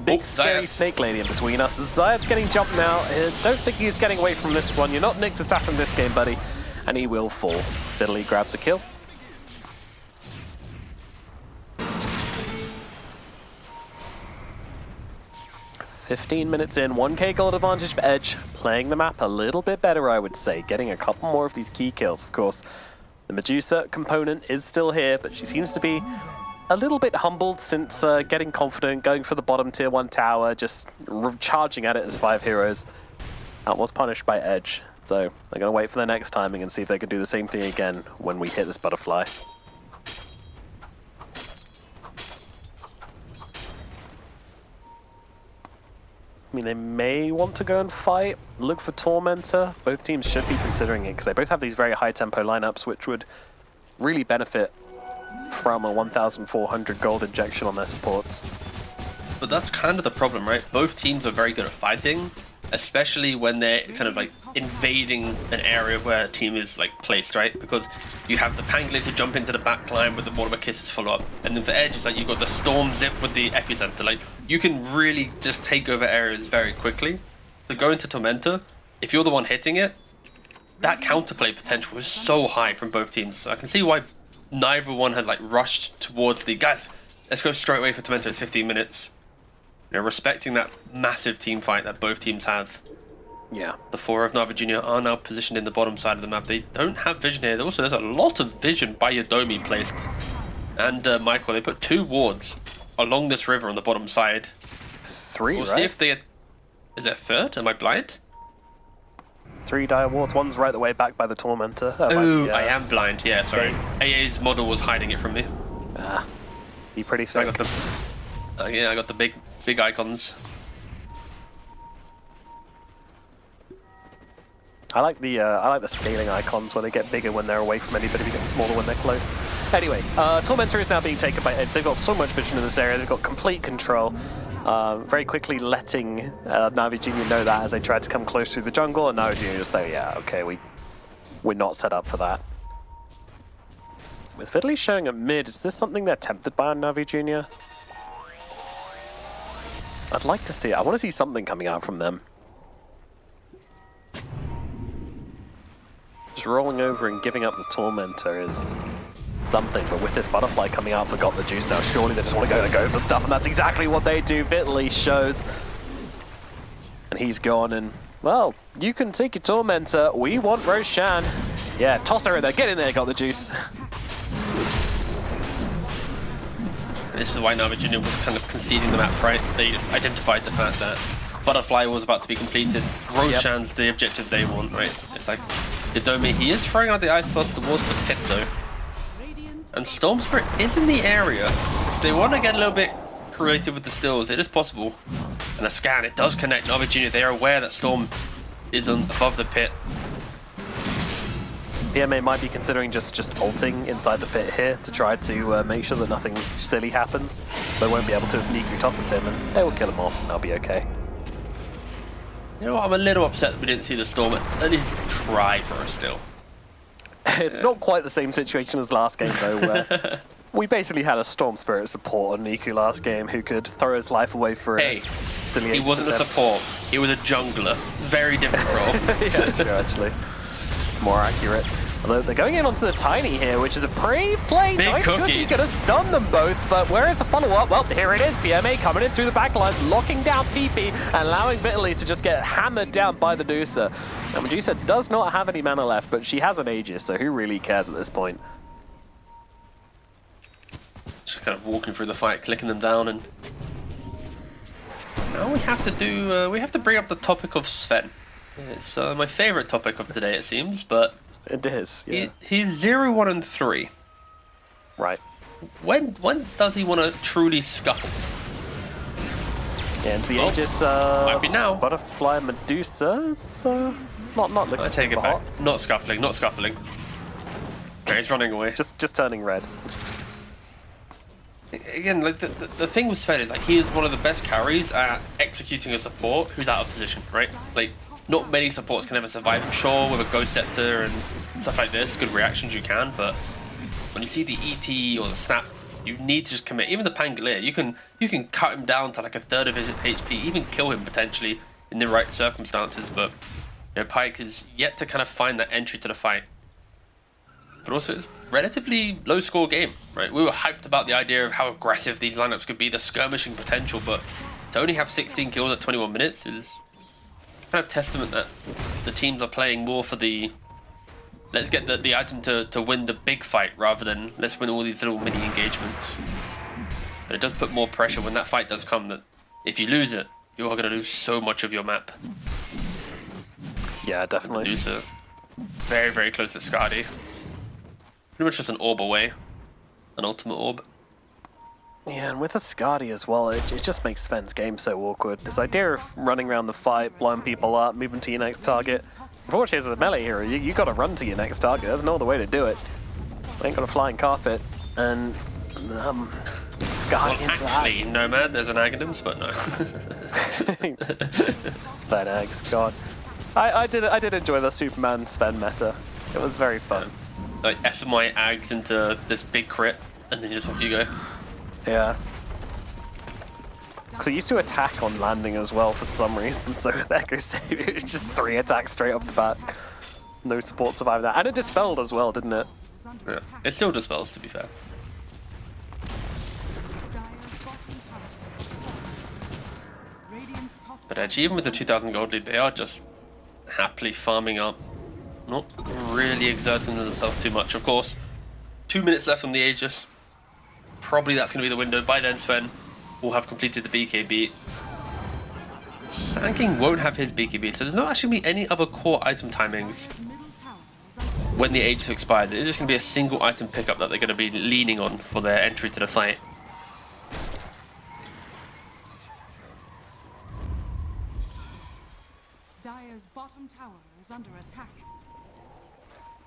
Big scary snake lady in between us. Zayat's getting jumped now. Don't think he's getting away from this one. You're not Nick's assassin this game, buddy. And he will fall. Vitaly grabs a kill. "15 minutes in, 1k gold advantage for Edge, playing the map a little bit better, I would say, getting a couple more of these key kills. Of course, the Medusa component is still here, but she seems to be a little bit humbled since getting confident, going for the bottom tier 1 tower, just charging at it as 5 heroes. That was punished by Edge, so they're going to wait for the next timing and see if they can do the same thing again when we hit this Butterfly. I mean, they may want to go and fight, look for Tormentor. Both teams should be considering it because they both have these very high tempo lineups, which would really benefit from a 1,400 gold injection on their supports. But that's kind of the problem, right? Both teams are very good at fighting, especially when they're kind of like invading an area where a team is like placed, right? Because you have the Pangolier to jump into the back line with the Mortimer Kisses follow up, and then for Edge, it's like you've got the Storm Zip with the Epicenter. Like, you can really just take over areas very quickly. So going to Tormentor, if you're the one hitting it, that counterplay potential is so high from both teams. So I can see why neither one has like rushed towards the guys. Let's go straight away for Tormentor. It's 15 minutes. You know, respecting that massive team fight that both teams have. Yeah. The 4 of Na'Vi Jr. are now positioned in the bottom side of the map. They don't have vision here. Also, there's a lot of vision by Yodomi placed. And Michael, they put 2 wards along this river on the bottom side. 3, We'll right? see if they... Is it a third? Am I blind? 3 dire wards. One's right the way back by the Tormentor. Oh, I am blind. Yeah, sorry. AA's model was hiding it from me. Be pretty I thick. got the... yeah, I got the big icons. I like the scaling icons where they get bigger when they're away from anybody, they get smaller when they're close. Anyway, Tormentor is now being taken by Eds. They've got so much vision in this area, they've got complete control. Very quickly letting Navi Jr. know that as they tried to come close through the jungle, and Navi Jr. just say, yeah, okay, we're not set up for that. With Fiddly showing at mid, is this something they're tempted by on Navi Jr.? I'd like to see it. I want to see something coming out from them. Just rolling over and giving up the Tormentor is something, but with this butterfly coming out, forgot the juice now. Surely they just want to go for stuff, and that's exactly what they do. Bitterly shows, and he's gone. And well, you can take your Tormentor. We want Roshan. Yeah, toss her in there. Get in there. Got the juice. This is why Navi Jr. was kind of conceding the map, right? They just identified the fact that Butterfly was about to be completed. Roshan's the objective they want, right? It's like Yadomi, he is throwing out the Ice Blast towards the pit though. And Storm Spirit is in the area. If they want to get a little bit creative with the stills, it is possible. And the scan, it does connect Navi Jr. They are aware that Storm is above the pit. PMA might be considering just ulting inside the pit here to try to make sure that nothing silly happens. They won't be able to Niku toss it to him, and they will kill him off, and they'll be okay. You know what, I'm a little upset that we didn't see the Storm at least try for a still. It's not quite the same situation as last game though, where we basically had a Storm Spirit support on Niku last game who could throw his life away for Hey, a silly he wasn't a 8%. support, he was a jungler. Very different role. Yeah, true, actually. More accurate. Although they're going in onto the Tiny here, which is a brave play. Big Nice cookie, cookies. gonna stun them both, but where is the follow-up? Well, here it is. PMA coming in through the back lines, locking down PP, and allowing Vitaly to just get hammered down by the Medusa. Now, Medusa does not have any mana left, but she has an Aegis, so who really cares at this point? Just kind of walking through the fight, clicking them down, and now we have to do. We have to bring up the topic of Sven. It's my favorite topic of the day, it seems, but It is, yeah. he's 0, 1, and 3. Right. When does he want to truly scuffle? Yeah, and the Well, Aegis, might be now. Butterfly Medusa, so not looking I take it super back. hot. Not scuffling, not scuffling. Okay, he's running away. Just turning red. Again, like the thing with Sven is like he is one of the best carries at executing a support who's out of position, right? Like not many supports can ever survive. I'm sure with a Ghost Scepter and stuff like this, good reactions you can, but when you see the ET or the Snap, you need to just commit. Even the Pangolier, you can cut him down to like a third of his HP, even kill him potentially in the right circumstances. But you know, Pyke is yet to kind of find that entry to the fight. But also it's relatively low score game, right? We were hyped about the idea of how aggressive these lineups could be, the skirmishing potential, but to only have 16 kills at 21 minutes is kind of testament that the teams are playing more for the let's get the item to win the big fight rather than let's win all these little mini engagements. But it does put more pressure when that fight does come that if you lose it, you are going to lose so much of your map. Yeah, definitely. Medusa, very, very close to Skadi. Pretty much just an orb away. An ultimate orb. Yeah, and with a Skadi as well, it just makes Sven's game so awkward. This idea of running around the fight, blowing people up, moving to your next target. Unfortunately, as a melee hero, you got to run to your next target. There's no other way to do it. Ain't got a flying carpet. And, Skadi Well, into actually, Nomad, there's an Aghanims, but no. Sven eggs, god. I did enjoy the Superman Sven meta. It was very fun. Like, SMI Ags into this big crit, and then just off you go. Yeah. Because it used to attack on landing as well for some reason, so with Echo Save, it was just 3 attacks straight off the bat. No support survived that. And it dispelled as well, didn't it? Yeah. It still dispels, to be fair. Dire's bottom tower. Radiant's top But actually, even with the 2,000 gold lead, they are just happily farming up. Not really exerting themselves too much. Of course, 2 minutes left on the Aegis. Probably that's going to be the window. By then, Sven will have completed the BKB. Sand King won't have his BKB, so there's not actually be any other core item timings when the Aegis expires. It's just going to be a single item pickup that they're going to be leaning on for their entry to the fight. Dire's bottom tower is under attack.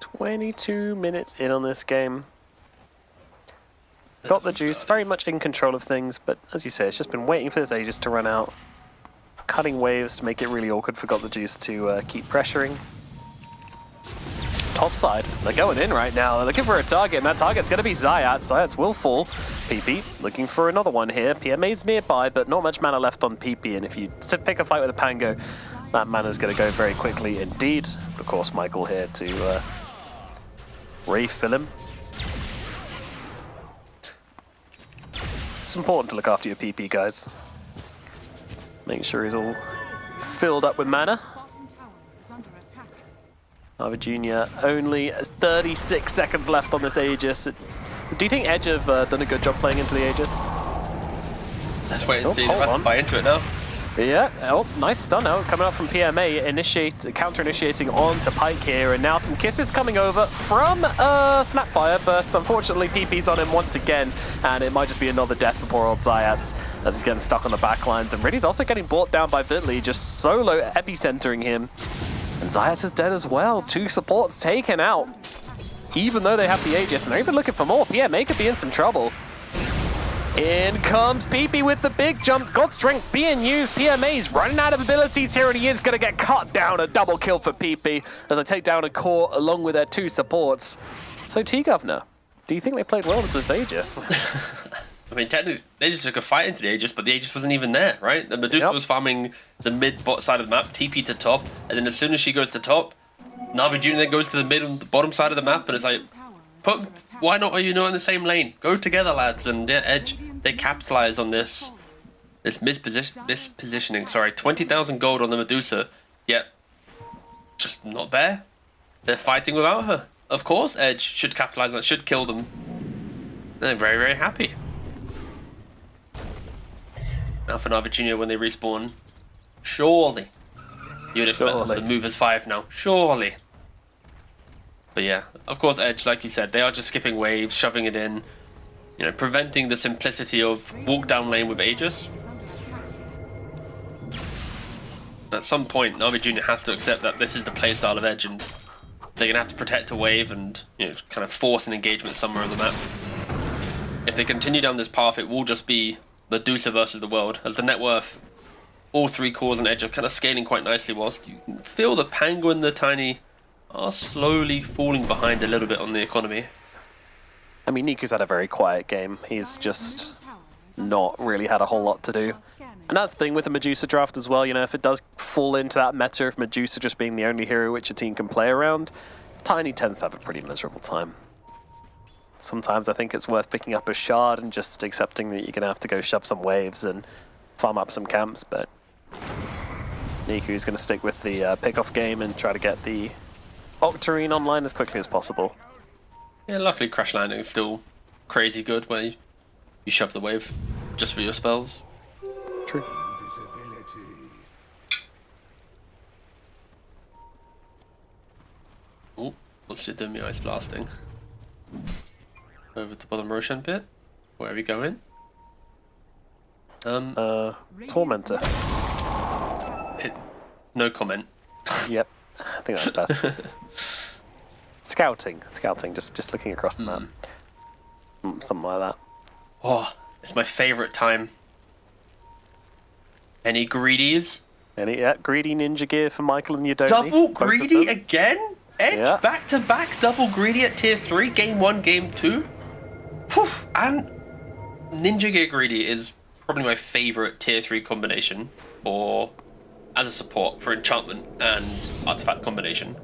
22 minutes in on this game. Got the juice, very much in control of things, but as you say, it's just been waiting for this Aegis to run out. Cutting waves to make it really awkward for Got the Juice to keep pressuring. Top side, they're going in right now. They're looking for a target, and that target's going to be Zayat. Zayat will fall. PP looking for another one here. PMA's nearby, but not much mana left on PP, and if you pick a fight with a Pango, that mana's going to go very quickly indeed. Of course, Michael here to refill him. It's important to look after your PP, guys. Make sure he's all filled up with mana. Bottom tower is under attack. Harvey Jr. only 36 seconds left on this Aegis. Do you think Edge have done a good job playing into the Aegis? Let's wait and see. hold They're about on. to buy into it now. Yeah, oh, nice stun out coming up from PMA, counter-initiating onto Pike here, and now some kisses coming over from Snapfire, but unfortunately PP's on him once again, and it might just be another death for poor old Zayat as he's getting stuck on the backlines, and Riddy's also getting brought down by Vitli, just solo epicentering him, and Zayat is dead as well. 2 supports taken out, even though they have the Aegis, and they're even looking for more. PMA could be in some trouble. In comes PP with the big jump. God Strength being used. PMA's running out of abilities here, and he is going to get cut down. A double kill for PP as I take down a core along with their 2 supports. So T-Governor, do you think they played well into this Aegis? I mean, technically, they just took a fight into the Aegis, but the Aegis wasn't even there, right? The Medusa was farming the mid-bot side of the map, TP to top, and then as soon as she goes to top, Navi Jr. then goes to the mid and the bottom side of the map, and it's like, why not are you not in the same lane? Go together, lads. And yeah, Edge, they capitalize on this mispositioning. Sorry, 20,000 gold on the Medusa, yet just not there. They're fighting without her. Of course, Edge should capitalize on it, should kill them. And they're very, very happy. Now for Navi Jr. when they respawn, surely you'd expect them to move as 5 now. Surely. But yeah, of course, Edge, like you said, they are just skipping waves, shoving it in, you know, preventing the simplicity of walk down lane with Aegis. At some point, Navi Jr. has to accept that this is the playstyle of Edge, and they're gonna have to protect a wave and, you know, kind of force an engagement somewhere on the map. If they continue down this path, it will just be Medusa versus the world, as the net worth, all 3 cores and Edge are kind of scaling quite nicely, whilst you can feel the Pango and the Tiny are slowly falling behind a little bit on the economy. I mean, Niku's had a very quiet game. He's just not really had a whole lot to do. And that's the thing with the Medusa draft as well, you know, if it does fall into that meta of Medusa just being the only hero which a team can play around, Tiny tends to have a pretty miserable time. Sometimes I think it's worth picking up a shard and just accepting that you're going to have to go shove some waves and farm up some camps, but Niku's going to stick with the pick-off game and try to get the Octarine online as quickly as possible. Yeah, luckily Crash Landing is still crazy good where you shove the wave just for your spells. True. Oh, what's she doing? Ice blasting. Over to bottom Roshan pit. Where are we going? Tormentor. No comment. Yep, I think that's best. Scouting, just looking across the map. Something like that. Oh, it's my favorite time. Any greedies? Yeah, greedy ninja gear for Michael and Yodoni. Double both of greedy them. again? Edge Yeah. back to back double greedy at tier 3, game 1, game 2. Whew. And Ninja Gear Greedy is probably my favorite tier 3 combination for as a support for enchantment and artifact combination.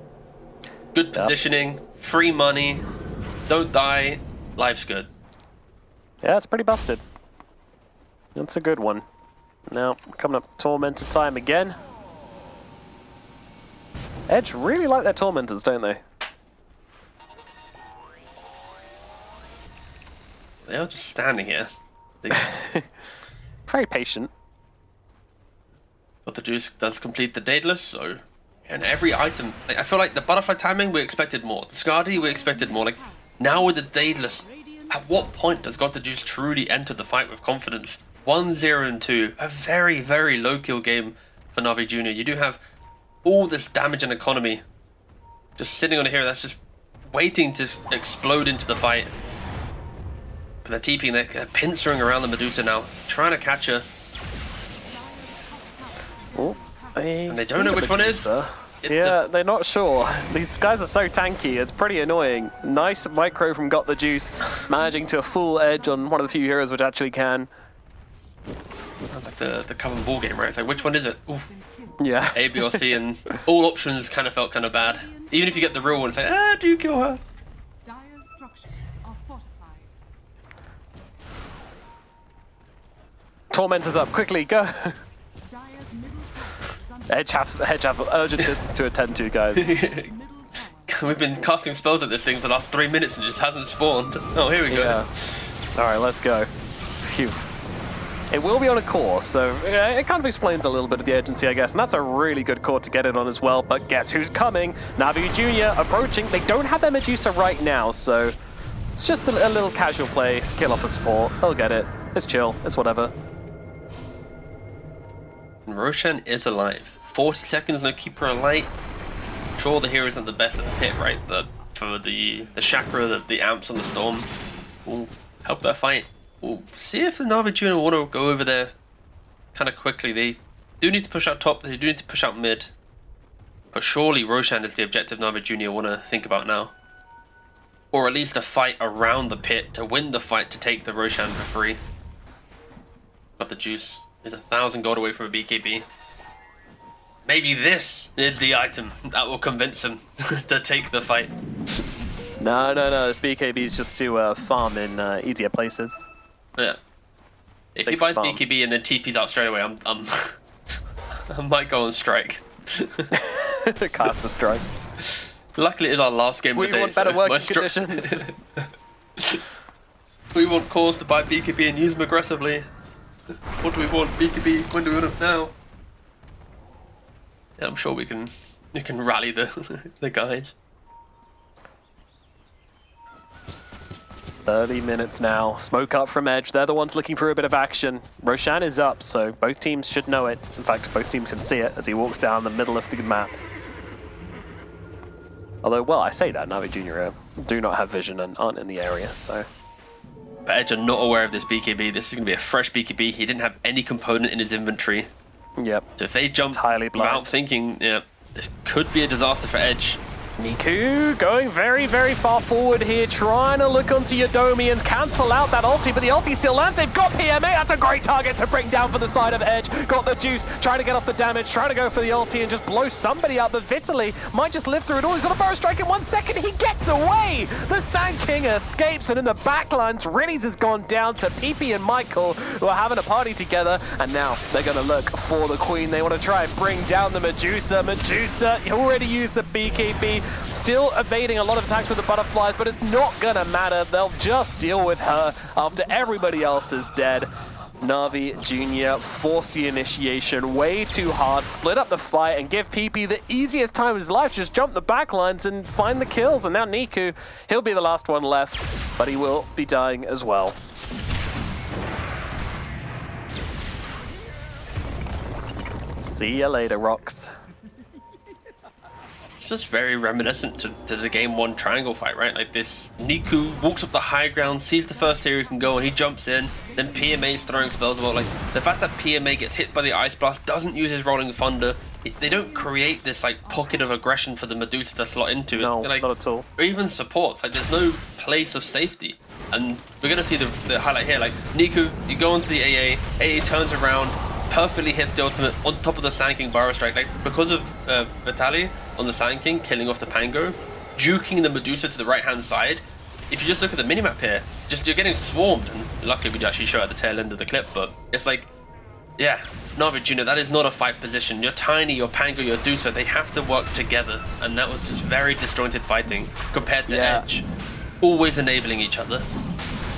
Good positioning, free money, don't die, life's good. Yeah, it's pretty busted. That's a good one. Now, coming up Tormentor time again. Edge really like their Tormentors, don't they? They are just standing here. Very patient. But the Juice does complete the Daedalus, so... And every item... Like, I feel like the Butterfly Timing, we expected more. The Skadi, we expected more. Like, now with the Daedalus, at what point does God the Juice truly enter the fight with confidence? 1-0 and 2. A very, very low kill game for Na'Vi Jr. You do have all this damage and economy just sitting on a hero that's just waiting to explode into the fight. But they're TPing, they're pincering around the Medusa now, trying to catch her. Oh, And they don't know which one is. Yeah, they're not sure. These guys are so tanky, it's pretty annoying. Nice micro from Got the Juice, managing to a full edge on one of the few heroes which actually can. Sounds like the common ball game, right? It's like, which one is it? Oof. Yeah. A, B, or C, and all options kind of felt kind of bad. Even if you get the real one, it's like, do you kill her? Dire's structures are fortified. Tormentor's up, quickly, go. Dire's middle tower is under Hedge have urgent business to attend to, guys. Dire's middle tower. We've been casting spells at this thing for the last 3 minutes and it just hasn't spawned. Oh, here we go. Yeah. Alright, let's go. Phew. It will be on a core, so it kind of explains a little bit of the urgency, I guess. And that's a really good core to get it on as well. But guess who's coming? Na'Vi Jr. approaching. They don't have their Medusa right now, so it's just a little casual play to kill off a support. They'll get it. It's chill. It's whatever. And Roshan is alive. 40 seconds, no keeper alight. Sure, the hero isn't the best at the pit, right? For the chakra, the amps on the storm will help their fight. We'll see if the Na'Vi Jr. want to go over there kind of quickly. They do need to push out top, they do need to push out mid. But surely Roshan is the objective Na'Vi Jr. want to think about now. Or at least a fight around the pit to win the fight to take the Roshan for free. Got the Juice. Is 1,000 gold away from a BKB. Maybe this is the item that will convince him to take the fight. No. This BKB is just to farm in easier places. Yeah. If Big he buys farm. BKB and then TP's out straight away, I'm I might go on strike. Cast a strike. Luckily, it is our last game of We the day. want better so working we're stri- conditions. We want cores to buy BKB and use them aggressively. What do we want? BKB. When do we want them now? Yeah, I'm sure we can rally the the guys. 30 minutes now. Smoke up from Edge. They're the ones looking for a bit of action. Roshan is up, so both teams should know it. In fact, both teams can see it as he walks down the middle of the map. Although, well, I say that, Na'Vi Jr. do not have vision and aren't in the area, so... But Edge are not aware of this BKB. This is going to be a fresh BKB. He didn't have any component in his inventory. Yep. So if they jump Entirely blind. without thinking, yeah, this could be a disaster for Edge. Niku going very, very far forward here, trying to look onto Yodomi and cancel out that ulti, but the ulti still lands. They've got PMA. That's a great target to bring down for the side of Edge. Got the Juice, trying to get off the damage, trying to go for the ulti and just blow somebody up, but Vitaly might just live through it all. He's got a burrow strike in 1 second. He gets away. The Sand King escapes, and in the backlines, Rinnies has gone down to PP and Michael, who are having a party together, and now they're going to look for the Queen. They want to try and bring down the Medusa. Medusa already used the BKB, still evading a lot of attacks with the butterflies, but it's not gonna matter. They'll just deal with her after everybody else is dead. Na'Vi Jr. forced the initiation way too hard, split up the fight, and give PP the easiest time of his life. Just jump the backlines and find the kills. And now Niku, he'll be the last one left, but he will be dying as well. See ya later, Rocks. It's just very reminiscent to the game 1 triangle fight, right? Like this, Niku walks up the high ground, sees the first hero who can go, and he jumps in. Then PMA's throwing spells about. Like the fact that PMA gets hit by the Ice Blast, doesn't use his Rolling Thunder. They don't create this like pocket of aggression for the Medusa to slot into. No, it's like, not at all. Or even supports. Like there's no place of safety. And we're gonna see the highlight here. Like Niku, you go onto the AA turns around, perfectly hits the ultimate on top of the Sand King Burrow Strike. Like because of Vitaly on the Sand King killing off the Pango, juking the Medusa to the right hand side. If you just look at the minimap here, just you're getting swarmed, and luckily we actually show at the tail end of the clip, but it's like, yeah, Na'Vi Jr., that is not a fight position. You're tiny, you're Pango, you're Dusa, they have to work together, and that was just very disjointed fighting compared to Yeah. Edge, always enabling each other.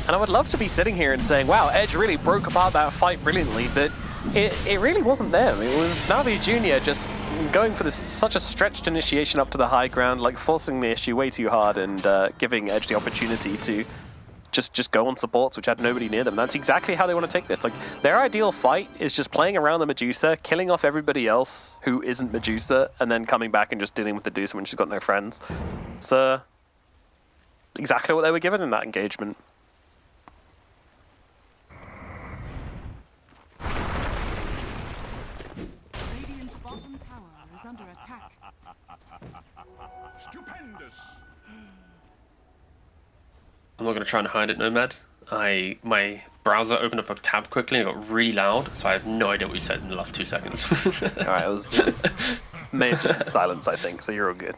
And I would love to be sitting here and saying, wow, Edge really broke apart that fight brilliantly, but it really wasn't them. It was Na'Vi Jr. just going for this such a stretched initiation up to the high ground, like forcing the issue way too hard and giving Edge the opportunity to just go on supports, which had nobody near them. That's exactly how they want to take this. Like, their ideal fight is just playing around the Medusa, killing off everybody else who isn't Medusa, and then coming back and just dealing with the Medusa when she's got no friends. It's exactly what they were given in that engagement. Radiant's bottom tower is under attack. Stupendous. I'm not going to try and hide it, Nomad. My browser opened up a tab quickly and it got really loud, so I have no idea what you said in the last 2 seconds. Alright, it was may have just been silence, I think, so you're all good.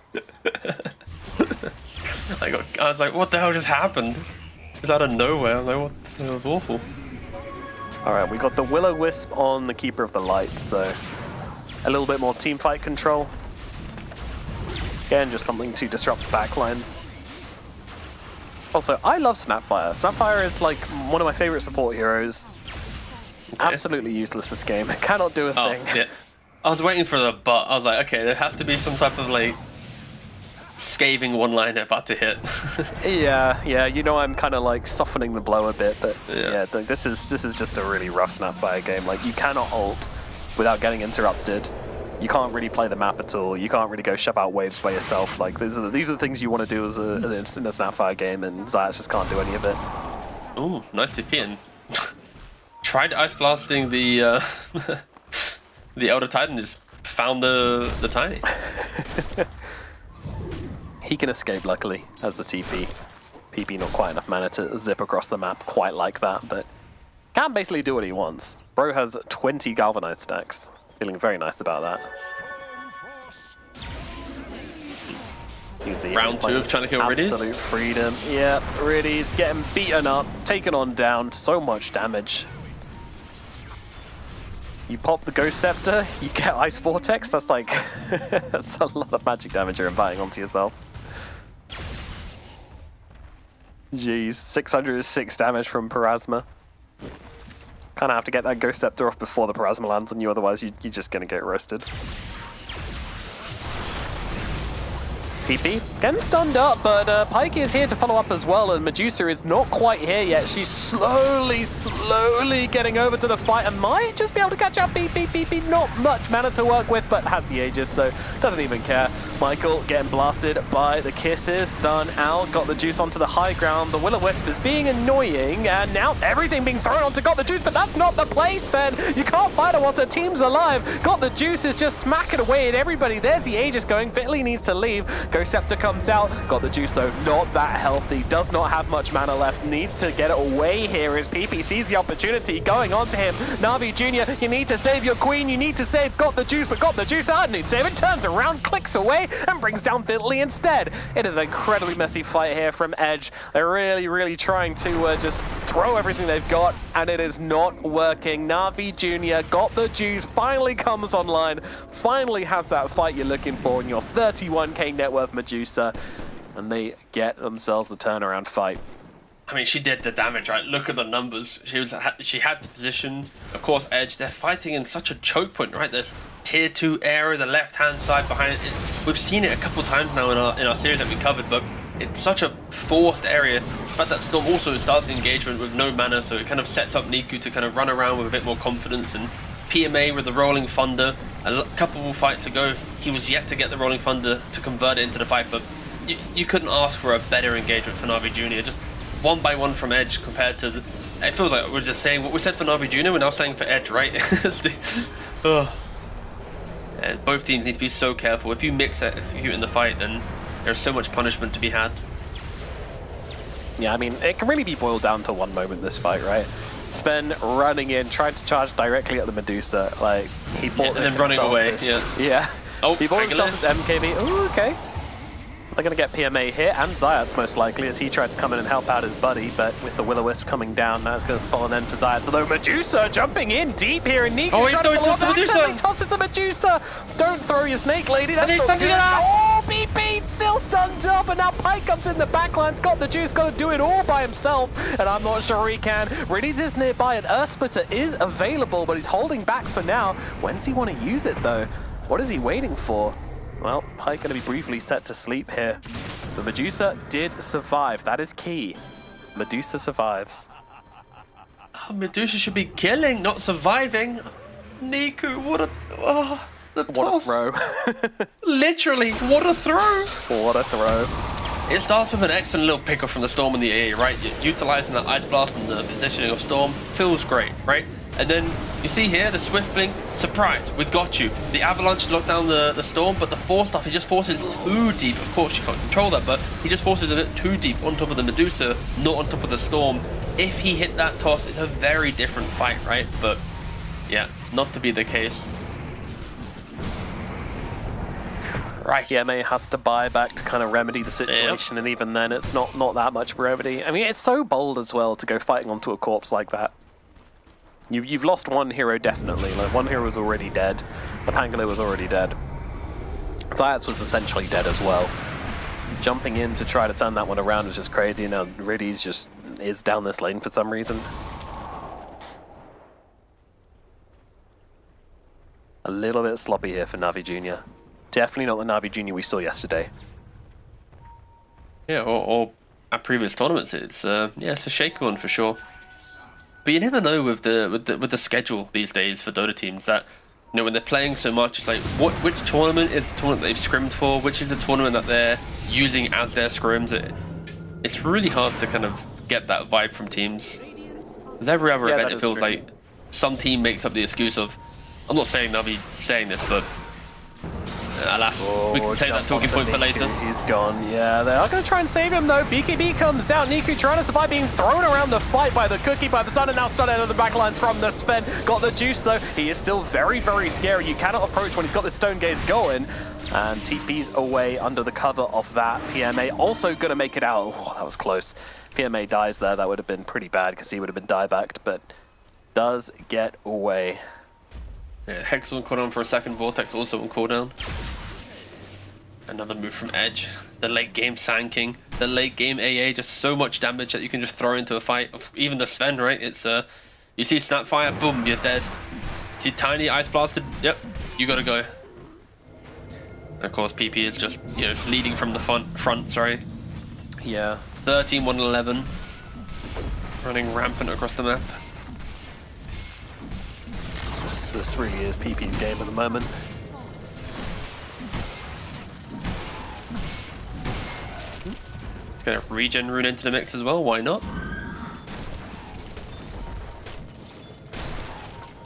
I was like, what the hell just happened? It was out of nowhere. I was like, what? It was awful. Alright, we got the Will-O-Wisp on the Keeper of the Light, so a little bit more team fight control. Again, just something to disrupt the backlines. Also, I love Snapfire. Snapfire is like one of my favorite support heroes. Okay. Absolutely useless this game. It cannot do a thing. Yeah. I was waiting for the but. I was like, okay, there has to be some type of like scathing one-liner about to hit. Yeah, you know I'm kind of like softening the blow a bit, but Yeah. this is just a really rough Snapfire game. Like, you cannot ult without getting interrupted. You can't really play the map at all. You can't really go shove out waves by yourself. Like, these are the things you want to do as in a Snapfire game, and Zayas just can't do any of it. Ooh, nice TP and tried ice blasting the the Elder Titan, just found the tiny. He can escape, luckily, as the TP. PP not quite enough mana to zip across the map quite like that, but can basically do what he wants. Bro has 20 Galvanized stacks. Feeling very nice about that. You can see Round 2 of trying to kill Riddies. Absolute freedom. Yeah, Riddies getting beaten up, taken on down, so much damage. You pop the Ghost Scepter, you get Ice Vortex, that's like, that's a lot of magic damage you're inviting onto yourself. Jeez, 606 damage from Parasma. Kind of have to get that Ghost Scepter off before the Parasma lands on you, otherwise you're just going to get roasted. PP getting stunned up, but Pike is here to follow up as well, and Medusa is not quite here yet. She's slowly getting over to the fight and might just be able to catch up. Beep. Not much mana to work with, but has the Aegis, so doesn't even care. Michael getting blasted by the kisses. Stun out, got the juice onto the high ground. The Will-O-Wisp is being annoying, and now everything being thrown onto Got the Juice, but that's not the play, Sven. You can't fight her once her team's alive. Got the Juice is just smacking away at everybody. There's the Aegis going. Vitally needs to leave. Ghost Scepter comes out. Got the Juice, though, not that healthy. Does not have much mana left. Needs to get away here as PP sees the opportunity going on to him. Na'Vi Jr., you need to save your queen. You need to save Got the Juice, but Got the Juice out. Needs to save it. Turns around, clicks away, and brings down Vitally instead. It is an incredibly messy fight here from Edge. They're really trying to just throw everything they've got, and it is not working. Na'Vi Jr. Got the Juice, finally comes online, finally has that fight you're looking for in your 31k net worth Medusa, and they get themselves the turnaround fight. I mean, she did the damage, right? Look at the numbers. She had the position. Of course, Edge, they're fighting in such a choke point, right? There's tier 2 area, the left-hand side behind it. We've seen it a couple times now in our series that we covered, but it's such a forced area. The fact that Storm also starts the engagement with no mana, so it kind of sets up Niku to kind of run around with a bit more confidence. And PMA with the Rolling Thunder, a couple of fights ago, he was yet to get the Rolling Thunder to convert it into the fight, but you couldn't ask for a better engagement for Na'Vi Jr. Just one by one from Edge compared to it feels like we're just saying what we said for Na'Vi Jr. we're now saying for Edge, right? And both teams need to be so careful. If you mix execute in the fight, then there's so much punishment to be had. Yeah, I mean, it can really be boiled down to one moment, this fight, right? Sven running in, trying to charge directly at the Medusa, like, he bought and then running away, Yeah. Oh, he bought regular. himself his MKB. Ooh, okay. They're going to get PMA here, and Zayats most likely, as he tried to come in and help out his buddy, but with the Will-O-Wisp coming down, that's going to spot an end for Zayats. Although Medusa jumping in deep here, and Niku he trying to tosses the Medusa! tosses the Medusa! Don't throw your snake, lady, that's Are they not stuck good. it out? Oh, BP still stunned up, and now Pike comes in the backline's got the juice, got to do it all by himself, and I'm not sure he can. Riddies is nearby, and Earth Splitter is available, but he's holding back for now. When's he want to use it, though? What is he waiting for? Well, Pike going to be briefly set to sleep here. The Medusa did survive. That is key. Medusa survives. Oh, Medusa should be killing, not surviving. Niku, what a... Oh, the What toss. a throw. Literally, what a throw. What a throw. It starts with an excellent little pickup from the Storm in the AA, right? Utilizing that Ice Blast and the positioning of Storm feels great, right? And then you see here the Swift Blink, surprise, we got you. The Avalanche locked down the Storm, but the Force stuff, he just forces too deep. Of course, you can't control that, but he just forces a bit too deep on top of the Medusa, not on top of the Storm. If he hit that toss, it's a very different fight, right? But yeah, not to be the case. Right. PMA has to buy back to kind of remedy the situation, and even then, it's not that much remedy. I mean, it's so bold as well to go fighting onto a corpse like that. You've lost one hero, definitely. Like, one hero was already dead. The Pangolo was already dead. Zayats was essentially dead as well. Jumping in to try to turn that one around was just crazy. Now Riddies just is down this lane for some reason. A little bit sloppy here for Navi Jr. Definitely not the Navi Jr. we saw yesterday. Yeah, or at previous tournaments, it's it's a shaky one for sure. But you never know with the schedule these days for Dota teams that, you know, when they're playing so much, it's like which tournament is the tournament they've scrimmed for, which is the tournament that they're using as their scrims. It's really hard to kind of get that vibe from teams. Because every other event, it feels like some team makes up the excuse of, I'm not saying they'll be saying this, but alas, we can save that talking point for later. He's gone. Yeah, they are going to try and save him, though. BKB comes down. Niku trying to survive being thrown around the fight by the Cookie, by the Sun, and now started out of the backlines from the Sven. Got the juice, though. He is still very, very scary. You cannot approach when he's got this Stone Gaze going. And TP's away under the cover of that. PMA also going to make it out. Oh, that was close. PMA dies there. That would have been pretty bad because he would have been diebacked, but does get away. Yeah, Hex on cooldown for a second, Vortex also on cooldown. Another move from Edge. The late game Sand King, the late game AA, just so much damage that you can just throw into a fight. Even the Sven, right? It's you see Snapfire, boom, you're dead. See Tiny Ice Blasted, yep, you gotta go. And of course, PP is just, you know, leading from the front, sorry. Yeah. 13, 1, 11. Running rampant across the map. This really is PP's game at the moment. It's gonna regen rune into the mix as well, why not?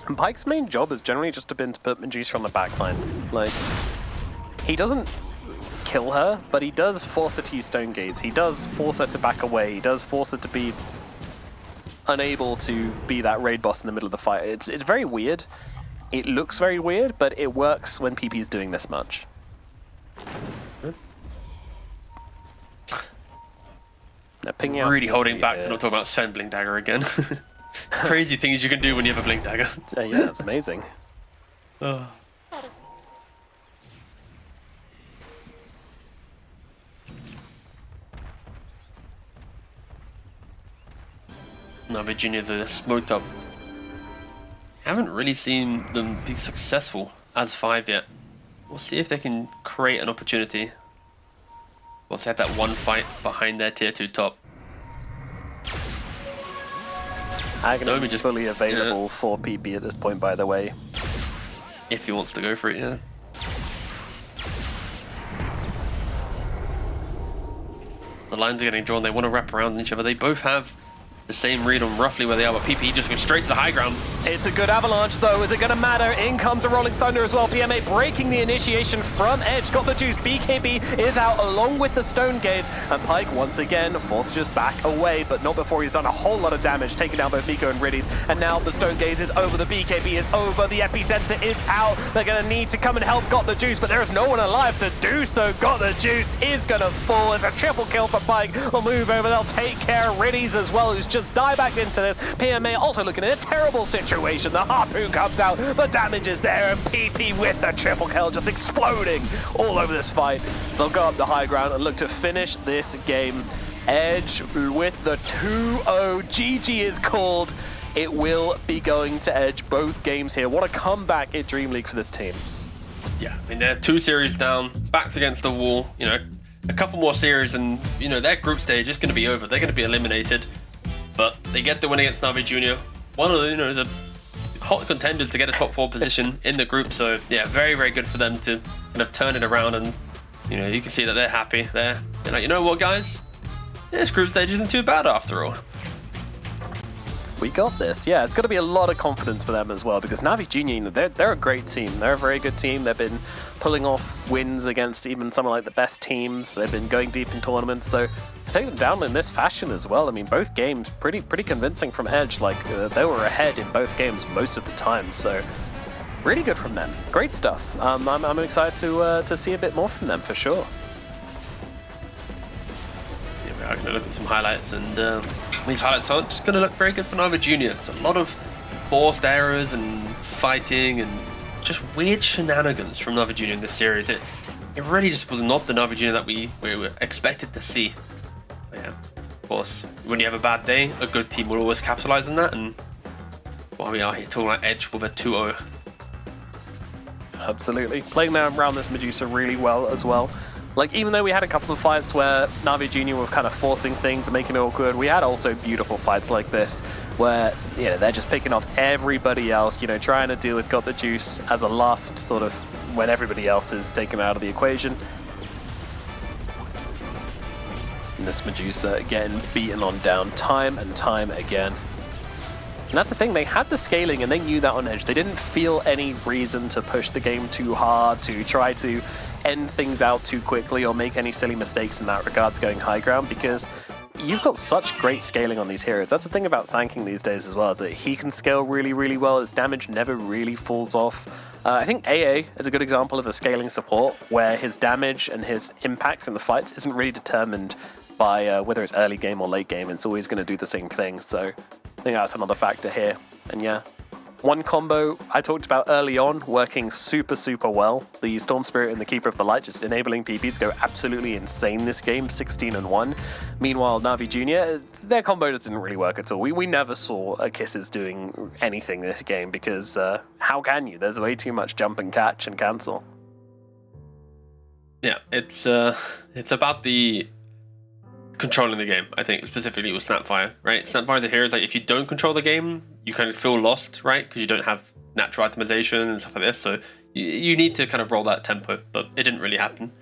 And Pike's main job has generally just been to put Medusa on the backlines. Like, he doesn't kill her, but he does force her to use Stone Gaze. He does force her to back away. He does force her to be unable to be that raid boss in the middle of the fight. It's very weird. It looks very weird, but it works when PP is doing this much. Really holding back to not talk about Sven Blink Dagger again. Crazy things you can do when you have a Blink Dagger. Yeah, it's amazing. Oh. No, Virginia, they're smoked up. Haven't really seen them be successful as 5 yet. We'll see if they can create an opportunity. We'll have that one fight behind their tier 2 top. Aghanim is fully available for PP at this point, by the way. If he wants to go for it, yeah. The lines are getting drawn, they want to wrap around each other. They both have the same read on roughly where they are, but PP just goes straight to the high ground. It's a good avalanche, though. Is it going to matter? In comes a Rolling Thunder as well. PMA breaking the initiation from Edge. Got the juice. BKB is out along with the Stone Gaze. And Pike, once again, forced just back away, but not before he's done a whole lot of damage, taking down both Nico and Riddies. And now the Stone Gaze is over. The BKB is over. The Epicenter is out. They're going to need to come and help Got the Juice, but there is no one alive to do so. Got the Juice is going to fall. It's a triple kill for Pike. They'll move over. They'll take care of Riddies as well, who's just die back into this. PMA also looking at a terrible situation. The Harpoon comes out, the damage is there, and PP with the triple kill just exploding all over this fight. They'll go up the high ground and look to finish this game. Edge with the 2-0. GG is called. It will be going to Edge both games here. What a comeback at DreamLeague for this team. Yeah, I mean, they're 2 series down, backs against the wall. You know, a couple more series and, you know, their group stage is going to be over. They're going to be eliminated. But they get the win against Na'Vi Jr. One of the, you know, the hot contenders to get a top 4 position in the group. So, yeah, very, very good for them to kind of turn it around. And, you know, you can see that they're happy. They're like, you know what, guys? This group stage isn't too bad after all. We got this. Yeah, it's got to be a lot of confidence for them as well, because Na'Vi Junior, they're a great team. They're a very good team. They've been pulling off wins against even some of like the best teams. They've been going deep in tournaments. So to take them down in this fashion as well, I mean, both games pretty convincing from Edge. Like they were ahead in both games most of the time. So really good from them. Great stuff. I'm excited to see a bit more from them for sure. I'm going to look at some highlights, and these highlights aren't just going to look very good for Na'Vi Junior. It's a lot of forced errors and fighting and just weird shenanigans from Na'Vi Junior in this series. It really just was not the Na'Vi Junior that we were expected to see. But yeah, of course, when you have a bad day, a good team will always capitalize on that, and while we are here talking about Edge with a 2-0. Absolutely. Playing around this Medusa really well as well. Like, even though we had a couple of fights where Na'Vi Junior were kind of forcing things and making it awkward, we had also beautiful fights like this where, you know, they're just picking off everybody else, you know, trying to deal with Got the Juice as a last sort of when everybody else is taken out of the equation. And this Medusa getting beaten on down time and time again. And that's the thing, they had the scaling and they knew that on Edge. They didn't feel any reason to push the game too hard, to try to end things out too quickly or make any silly mistakes in that regards going high ground, because you've got such great scaling on these heroes. That's the thing about Sanking these days as well, is that he can scale really, really well. His damage never really falls off. I think AA is a good example of a scaling support where his damage and his impact in the fights isn't really determined by whether it's early game or late game. It's always going to do the same thing. So I think that's another factor here. And yeah, one combo I talked about early on working super, super well. The Storm Spirit and the Keeper of the Light just enabling PP to go absolutely insane this game, 16-1. Meanwhile, Na'Vi Junior, their combo just didn't really work at all. We never saw a Kisses doing anything this game because how can you? There's way too much jump and catch and cancel. Yeah, it's about the controlling the game, I think, specifically with Snapfire, right? Snapfire's a hero is like, if you don't control the game, you kind of feel lost, right? Because you don't have natural optimization and stuff like this, so you need to kind of roll that tempo, but it didn't really happen.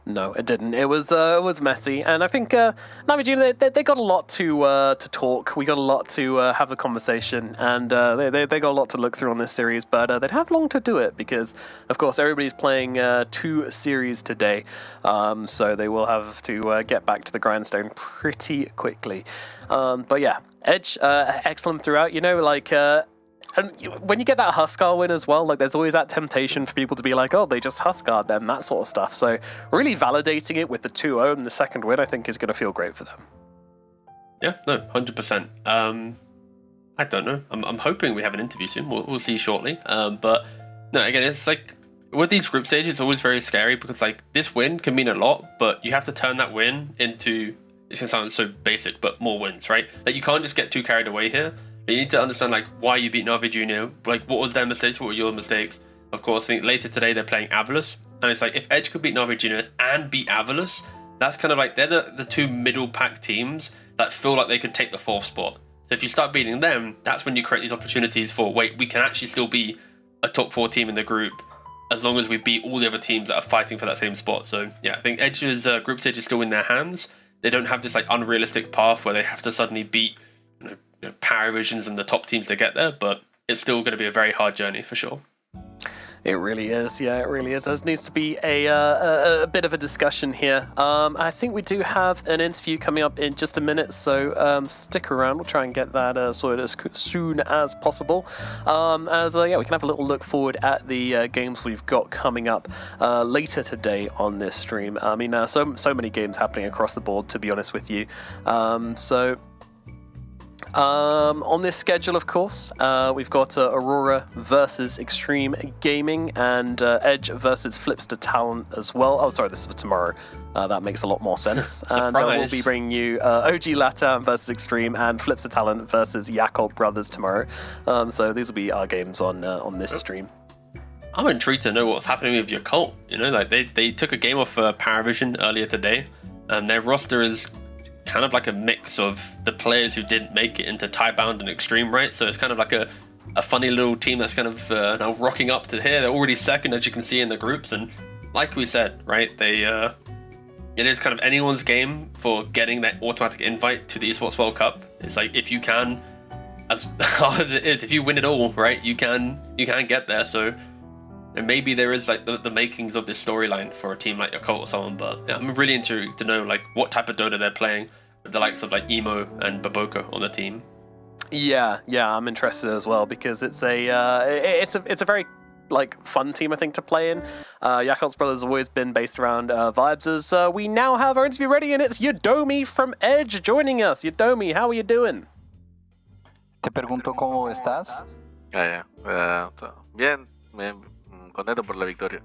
No, it didn't. It was messy, and I think Na'Vi Junior, they got a lot to talk. We got a lot to have a conversation, and they got a lot to look through on this series. But they'd have long to do it because, of course, everybody's playing 2 series today, so they will have to get back to the grindstone pretty quickly. But yeah, Edge excellent throughout. You know, like. And when you get that Huskar win as well, like there's always that temptation for people to be like, oh, they just Huskar'd them, that sort of stuff. So really validating it with the 2-0 and the second win, I think is going to feel great for them. Yeah, no, 100%. I don't know. I'm hoping we have an interview soon. We'll see shortly. But no, again, it's like with these group stages, it's always very scary because like this win can mean a lot, but you have to turn that win into, it's going to sound so basic, but more wins, right? Like you can't just get too carried away here. You need to understand like why you beat Na'Vi Junior, like what was their mistakes, what were your mistakes. Of course, I think later today they're playing Avalus, and it's like if Edge could beat Na'Vi Junior and beat Avalus, that's kind of like they're the 2 middle pack teams that feel like they could take the 4th spot. So if you start beating them, that's when you create these opportunities for, wait, we can actually still be a top 4 team in the group as long as we beat all the other teams that are fighting for that same spot. So yeah, I think Edge's group stage is still in their hands. They don't have this like unrealistic path where they have to suddenly beat Power Visions and the top teams to get there, but it's still going to be a very hard journey for sure. It really is, yeah, it really is. There needs to be a bit of a discussion here. I think we do have an interview coming up in just a minute, so stick around. We'll try and get that sorted as soon as possible. Yeah, we can have a little look forward at the games we've got coming up later today on this stream. I mean, so many games happening across the board, to be honest with you. So On this schedule, of course, we've got Aurora versus Extreme Gaming and Edge versus Flipster Talent as well. Oh, sorry, this is for tomorrow. That makes a lot more sense. And we'll be bringing you OG Latam versus Extreme and Flipster Talent versus Yakult Brothers tomorrow. So these will be our games on this stream. I'm intrigued to know what's happening with Yakult. You know, like they took a game off Paravision earlier today, and their roster is kind of like a mix of the players who didn't make it into Tiebound and Extreme, right? So it's kind of like a funny little team that's kind of now rocking up to here. They're already second, as you can see in the groups, and like we said, right, it is kind of anyone's game for getting that automatic invite to the Esports World Cup. It's like if you can, as hard as it is, if you win it all, right, you can get there. So and maybe there is like the makings of this storyline for a team like Yakult or someone, but yeah, I'm really intrigued to know like what type of Dota they're playing with the likes of like Emo and Baboka on the team. Yeah, I'm interested as well because it's a very like fun team I think to play in. Yakult's Brothers has always been based around vibes. As we now have our interview ready, and it's Yodomi from Edge joining us. Yodomi, how are you doing? Te pregunto cómo estás. Bien, contento por la victoria.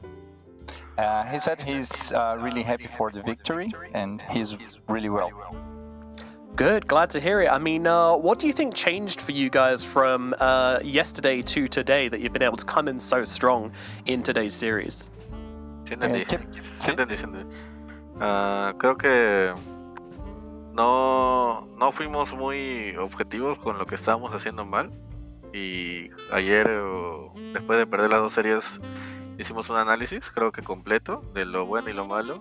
He said he's really happy for the victory and he's really well. Good, glad to hear it. I mean, what do you think changed for you guys from yesterday to today that you've been able to come in so strong in today's series? Sí entendí. Creo que no fuimos muy objetivos con lo que estábamos haciendo mal. Y ayer, después de perder las dos series, hicimos un análisis, creo que completo, de lo bueno y lo malo.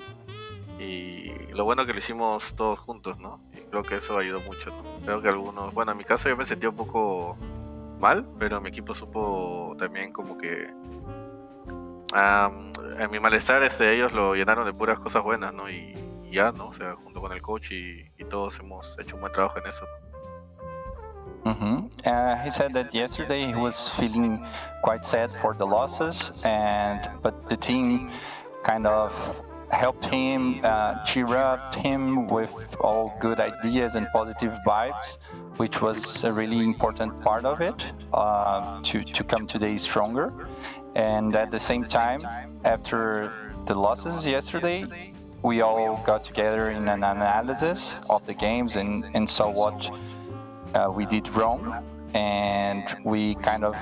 Y lo bueno que lo hicimos todos juntos, ¿no? Y creo que eso ayudó mucho, ¿no? Creo que algunos... Bueno, en mi caso yo me sentí un poco mal, pero mi equipo supo también como que... en mi malestar ellos lo llenaron de puras cosas buenas, ¿no? Y ya, ¿no? O sea, junto con el coach y todos hemos hecho un buen trabajo en eso, ¿no? He said that yesterday he was feeling quite sad for the losses, but the team kind of helped him, cheer up him with all good ideas and positive vibes, which was a really important part of it to come today stronger. And at the same time, after the losses yesterday, we all got together in an analysis of the games and saw what we did wrong, and we kind of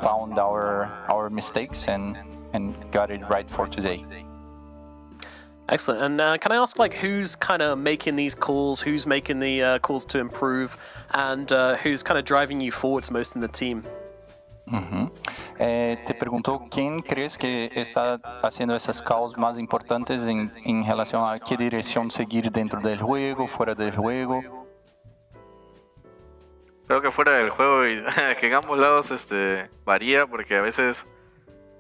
found our mistakes and got it right for today. Excellent. And can I ask, like, who's kind of making these calls? Who's making the calls to improve? And who's kind of driving you forwards most in the team? Te preguntó quién crees que está haciendo esas calls más importantes en relación a qué dirección seguir dentro del juego, fuera del juego. Creo que fuera del juego y que en ambos lados varía, porque a veces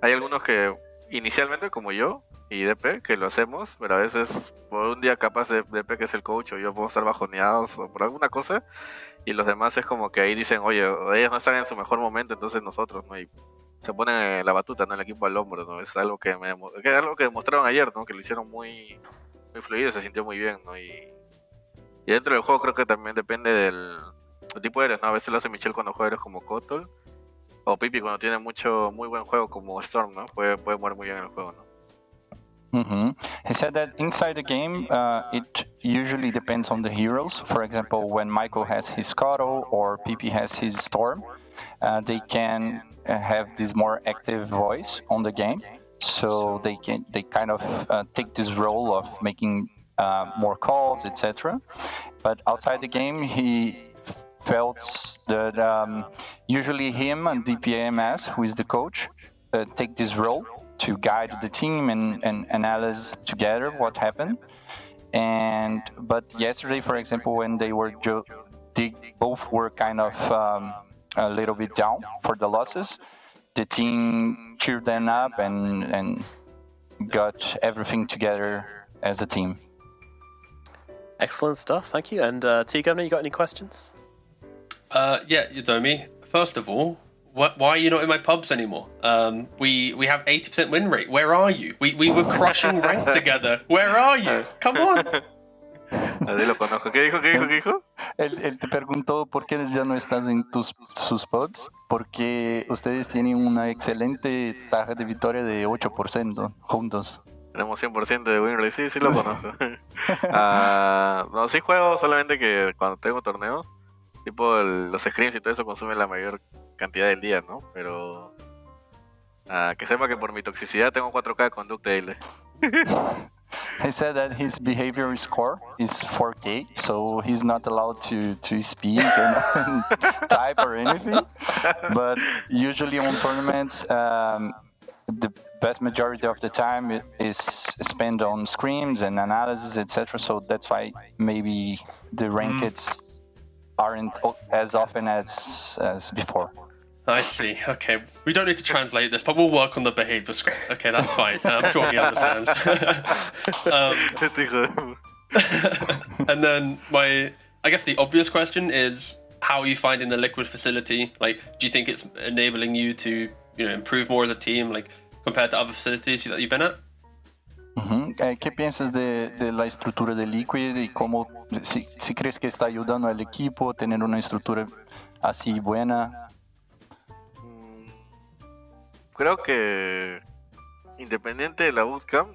hay algunos que inicialmente, como yo y DP, que lo hacemos, pero a veces por un día capaz de DP, que es el coach, o yo puedo estar bajoneados o por alguna cosa, y los demás es como que ahí dicen, oye, ellos no están en su mejor momento, entonces nosotros, ¿no? Y se ponen la batuta, ¿no? El equipo al hombro, ¿no? Es algo que algo que demostraron ayer, ¿no? Que lo hicieron muy fluido, se sintió muy bien, ¿no? Y dentro del juego creo que también depende del tipo de héroes, ¿no? A veces lo hace Michelle cuando juega héroes como Kotol, o Pipi cuando tiene muy buen juego como Storm, ¿no? Puede mover muy bien en el juego, ¿no? He said that inside the game, it usually depends on the heroes. For example, when Michael has his Kotl or Pipi has his Storm, they can have this more active voice on the game, so they kind of take this role of making more calls, etc. But outside the game, he felt that usually him and DPMS, who is the coach, take this role to guide the team and analyze together what happened. But yesterday, for example, when they both were kind of a little bit down for the losses, the team cheered them up and got everything together as a team. Excellent stuff, thank you. And T Governor, you got any questions? Yeah, Yodomi. First of all, why are you not in my pubs anymore? We have 80% win rate. Where are you? We were crushing rank together. Where are you? Come on. Así lo conozco. ¿Qué dijo? Él te preguntó por qué ya no estás en sus pods, porque ustedes tienen una excelente tasa de victoria de 8% juntos. Tenemos 100% de win rate, sí lo conozco. No, sí juego, solamente que cuando tengo torneos, tipo los scrims y todo eso consumen la mayor cantidad del día, ¿no? Pero que sepa que por mi toxicidad tengo 4K de conducta daily. He said that his behavior score is 4K, so he's not allowed to speak and type or anything. But usually on tournaments, the vast majority of the time is spent on scrims and analysis, etc. So that's why maybe the rankeds aren't as often as before. I see. Okay, we don't need to translate this, but we'll work on the behavior script. Okay, that's fine. I'm sure he understands. And then I guess the obvious question is, how are you finding the Liquid facility? Like, do you think it's enabling you to, improve more as a team, like compared to other facilities that you've been at? ¿Qué piensas de la estructura de Liquid y cómo, si crees que está ayudando al equipo a tener una estructura así buena? Creo que independiente de la bootcamp,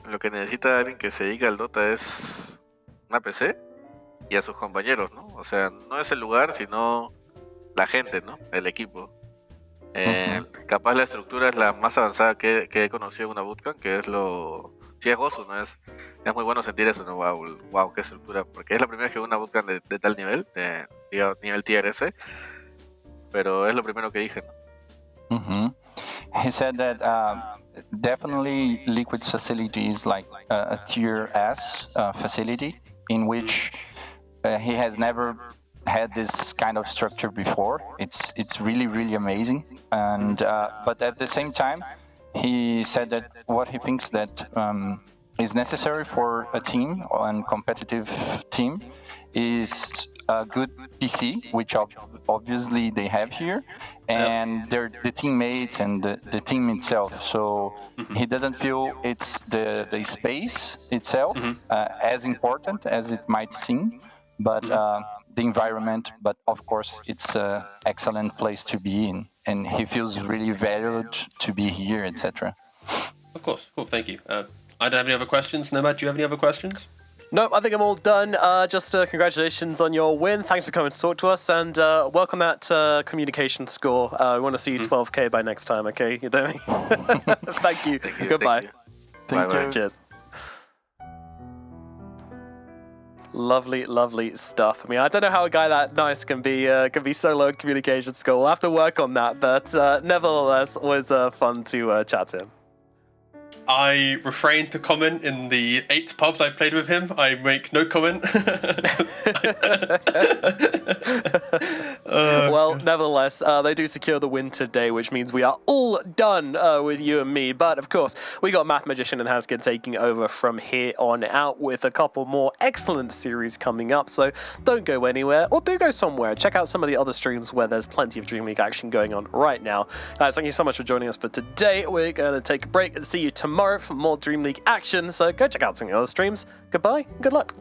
lo que necesita alguien que se dedique al Dota es una PC y a sus compañeros, ¿no? O sea, no es el lugar, sino la gente, ¿no? El equipo. Capaz la estructura es la más avanzada que he conocido en una bootcamp, que es lo... Sí, es gozo, ¿no? Es muy bueno sentir eso, ¿no? Wow, qué estructura. Porque es la primera vez que veo una bootcamp de tal nivel, digamos, nivel tier S, pero es lo primero que dije, ¿no? He said that definitely Liquid's facility is like a tier S facility in which he has never had this kind of structure before. It's really, really amazing. And but at the same time, he said that what he thinks that is necessary for a team and competitive team is a good PC, which obviously they have here, and the teammates and the team itself. So he doesn't feel it's the space itself as important as it might seem, but the environment. But of course, it's an excellent place to be in, and he feels really valued to be here, etc. Of course. Cool. Thank you. I don't have any other questions. Nomad, do you have any other questions? Nope, I think I'm all done. Just congratulations on your win. Thanks for coming to talk to us, and work on that communication score. We want to see you 12k by next time, okay? You don't think? Thank you. Thank you. Goodbye. Thank you. Cheers. Lovely, lovely stuff. I mean, I don't know how a guy that nice can be so low in communication score. We'll have to work on that, but nevertheless, always fun to chat to him. I refrain to comment in the 8 pubs I played with him. I make no comment. Well, nevertheless, they do secure the win today, which means we are all done with you and me. But of course, we got Math Magician and Haskin taking over from here on out with a couple more excellent series coming up. So don't go anywhere, or do go somewhere. Check out some of the other streams where there's plenty of Dream League action going on right now. Guys, thank you so much for joining us for today. We're going to take a break and see you tomorrow for more Dream League action. So go check out some of the other streams. Goodbye. Good luck.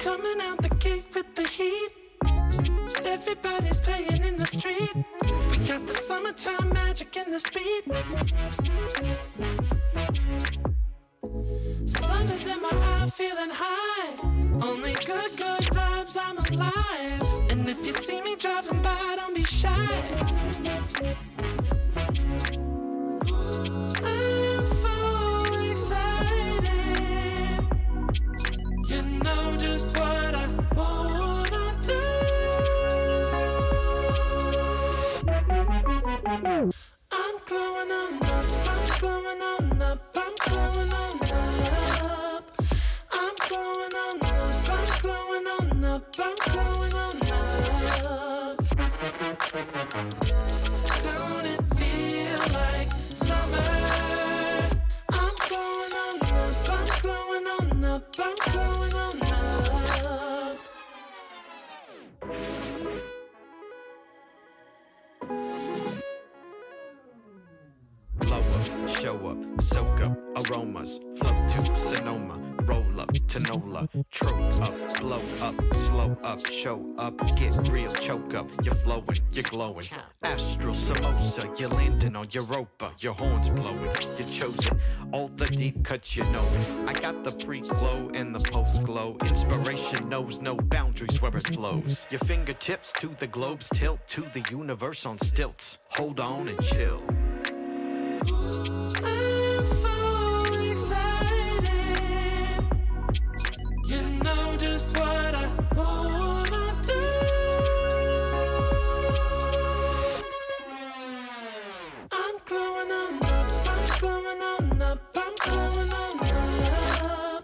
Coming out the gate with the heat. Everybody's playing in the street. We got the summertime magic in the speed. Sun is in my eye, feeling high. Only good vibes, I'm alive. And if you see me driving by, don't be shy. I'm so excited. You know just what I wanna do. I'm glowing on up, I'm glowing on up, I'm glowing on up. I'm glowing on up, I'm glowing on up, I'm glowing on up. Don't it feel like summer? I'm glowing on up, I'm glowing on up, I'm glowing on up. Blow up, show up, soak up, aromas, float to Sonoma, roll up to Nola, trope up, blow up, slow up, show up, get real, choke up, you're flowing, you're glowing, astral samosa, you're landing on Europa, your horns blowing, you're chosen, all the deep cuts you know it. I got the pre-glow and the post-glow, inspiration knows no boundaries where it flows, your fingertips to the globes tilt to the universe on stilts, hold on and chill. I'm so excited. You know just what I wanna do. I'm glowing on up, I'm glowing on up, I'm glowing on up.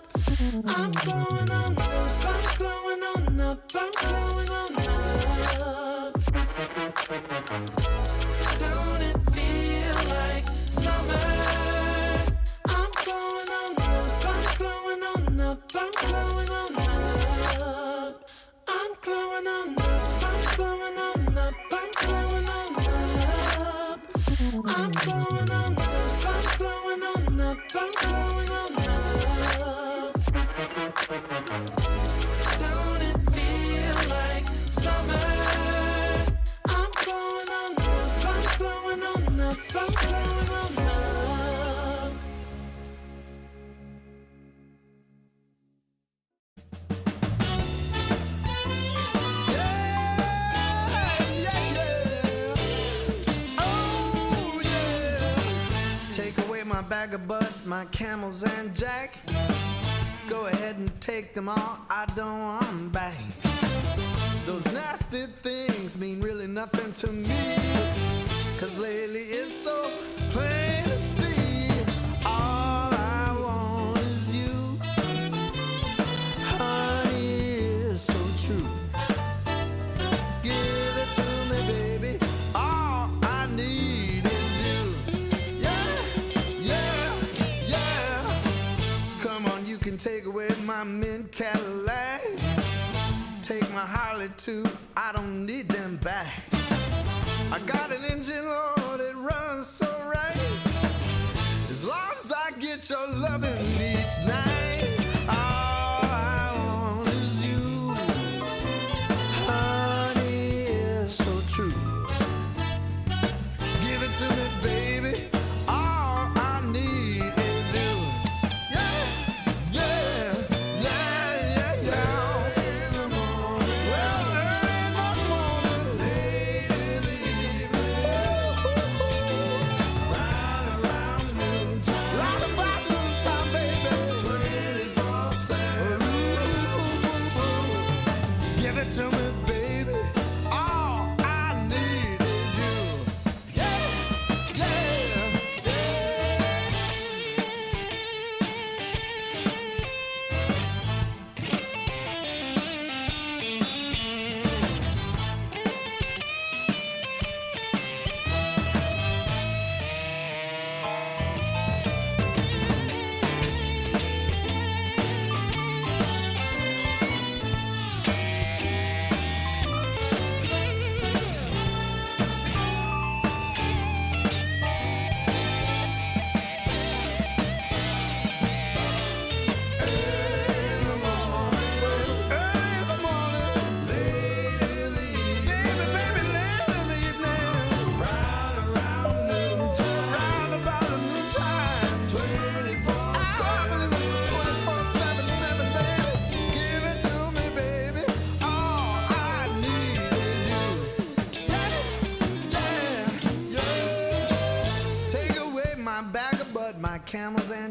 I'm glowing on up, I'm glowing on up, I'm glowing on up. Don't it feel like summer? I'm glowing on up, I'm glowing on up, I'm glowing on up. I'm glowing on up, I'm glowing on up, I'm glowing on up. I'm glowing on up, I'm glowing on up, I'm glowing on up. Don't it feel like summer? I'm glowing on up, I'm glowing on up, I'm glowing on up. Oh yeah. Take away my bag of bud, my camels and jack. Go ahead and take them all, I don't want them back. Those nasty things mean really nothing to me, 'cause lately it's so plain to see. All I want is you, honey, is so true. Give it to me, baby, all I need is you. Yeah, yeah, yeah. Come on, you can take away my mint Cadillac. Take my Harley too, I don't need them back. I got an engine, Lord, it runs so right. As long as I get your loving each night. All I want is you, honey, is so true. Give it to me, baby, all I need is you. Yeah, yeah, yeah, yeah, yeah. Well, early in the morning, late in the evening, round around noontime, round about noontime, baby. 20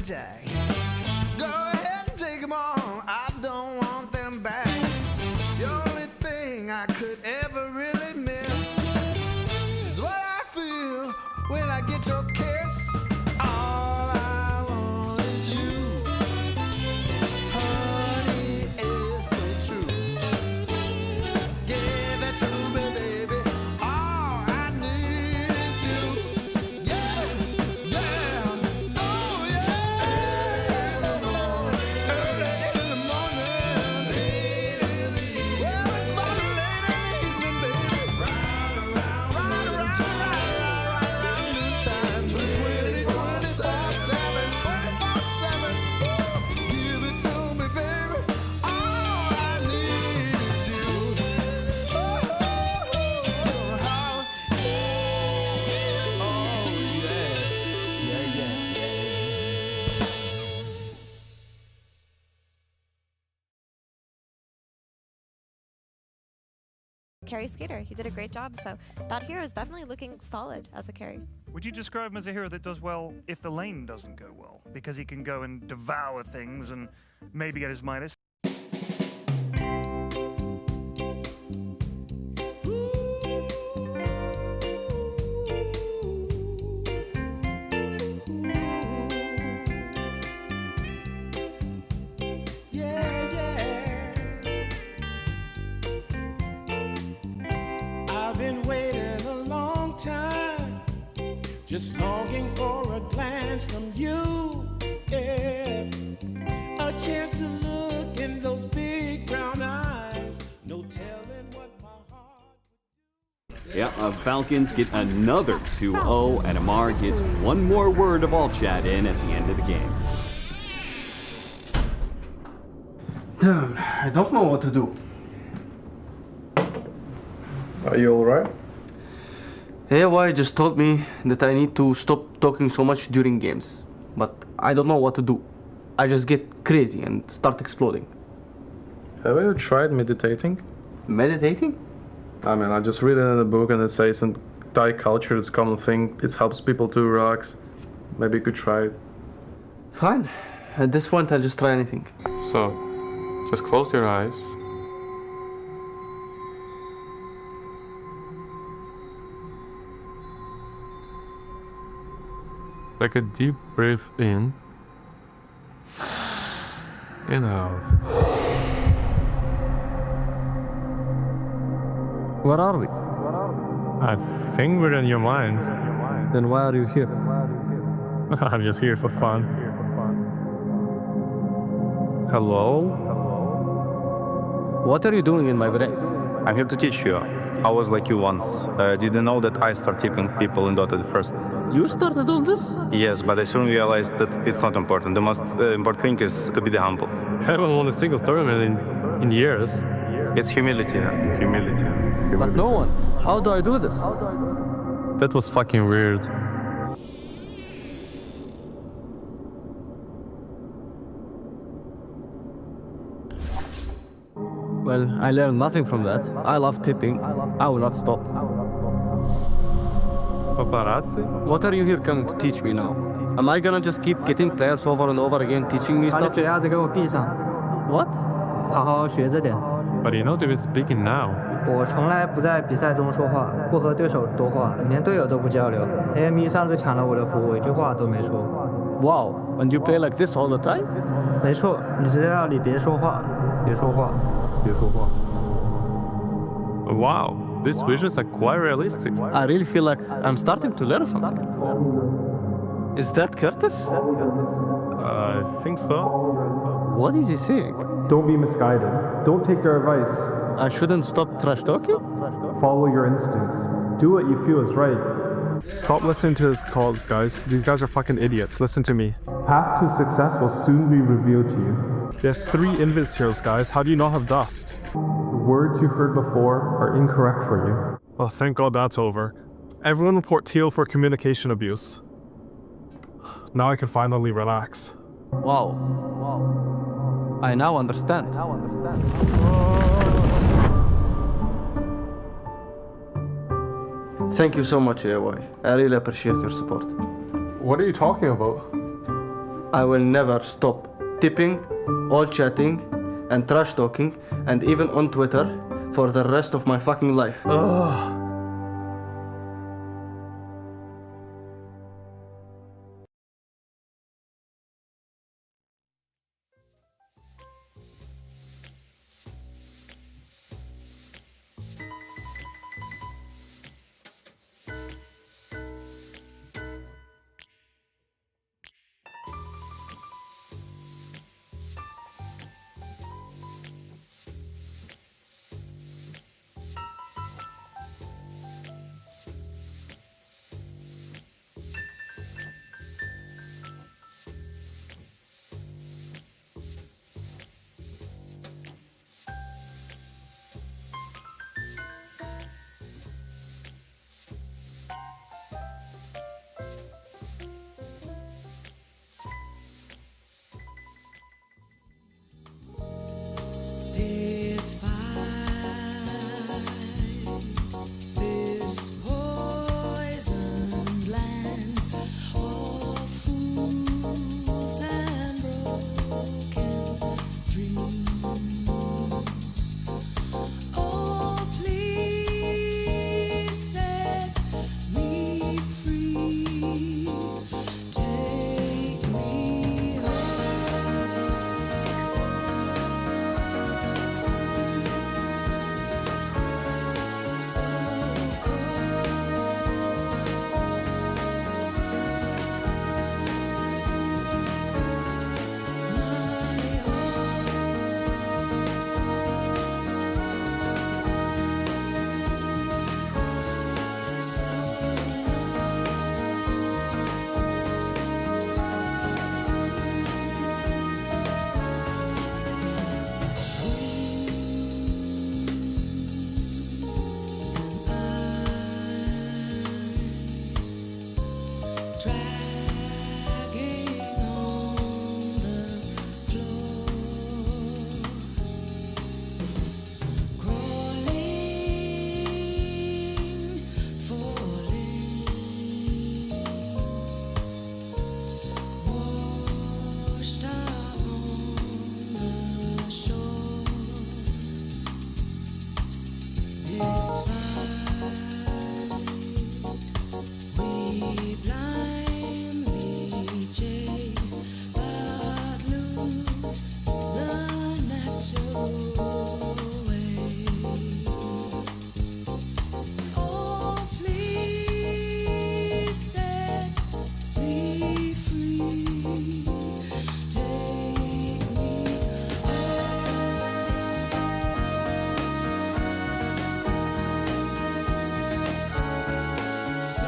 Jack. Go ahead and take them all, I don't want them back. The only thing I could ever really miss is what I feel when I get your kiss. All I want is you, honey, it's so true. Give it to me, baby. All I need is you. Yeah, yeah, oh yeah. Early in the morning, late in the evening. Well, it's about late in the evening, baby. Ride around noontime, 24/7, 24/7. Give it to me, baby. All I need is you. Oh, yeah, yeah, yeah. Carry skater. He did a great job, so that hero is definitely looking solid as a carry. Would you describe him as a hero that does well if the lane doesn't go well? Because he can go and devour things and maybe get his minus. Yeah, yeah. I've been waiting a long time, just longing for a glance from you. Yeah, a chance to look in those big brown eyes. No telling what my heart. Yeah, Falcons get another 2-0, and Amar gets one more word of all chat in at the end of the game. Damn, I don't know what to do. Are you alright? AY just told me that I need to stop talking so much during games, but I don't know what to do. I just get crazy and start exploding. Have you tried meditating? Meditating? I mean, I just read it in a book and it says in Thai culture it's a common thing. It helps people to relax. Maybe you could try it. Fine. At this point, I'll just try anything. So, just close your eyes. Take a deep breath in and out. Where are we? I think we're in your mind. Then why are you here? I'm just here for fun. Hello? What are you doing in my brain? I'm here to teach you. I was like you once. Did you know that I start tipping people in Dota the first? You started all this? Yes, but I soon realized that it's not important. The most important thing is to be the humble. I haven't won a single tournament in years. It's humility. Humility. But no one. How do I do this? That was fucking weird. Well, I learned nothing from that. I love tipping. I will not stop. Paparazzi? What are you here coming to teach me now? Am I gonna just keep getting players over and over again teaching me 把你 stuff? 嘴丫子给我闭上， What? 好好学着点。 But you know they're speaking now. 我从来不在比赛中说话，不和对手多话，连队友都不交流。AME 上次抢了我的服，我一句话都没说。 Wow, and you play like this all the time? 没错，你只要你别说话，别说话，别说话。 Wow, these visuals are quite realistic. I really feel like I'm starting to learn something. Is that Curtis? I think so. What is he saying? Don't be misguided. Don't take their advice. I shouldn't stop trash talking? Follow your instincts. Do what you feel is right. Stop listening to his calls, guys. These guys are fucking idiots. Listen to me. Path to success will soon be revealed to you. There are 3 Invis heroes, guys. How do you not have dust? The words you heard before are incorrect for you. Oh, thank God that's over. Everyone report Teal for communication abuse. Now I can finally relax. Wow. I now understand. Thank you so much, AY. I really appreciate your support. What are you talking about? I will never stop tipping, all chatting, and trash talking, and even on Twitter for the rest of my fucking life. Ugh. This fight, this poisoned land of fools and broken dreams. Oh, please set me free. Take me so dragging on the floor, crawling, falling, washed up on the shore. This fight we blindly chase, but lose the natural way. Oh, please set me free. Take me so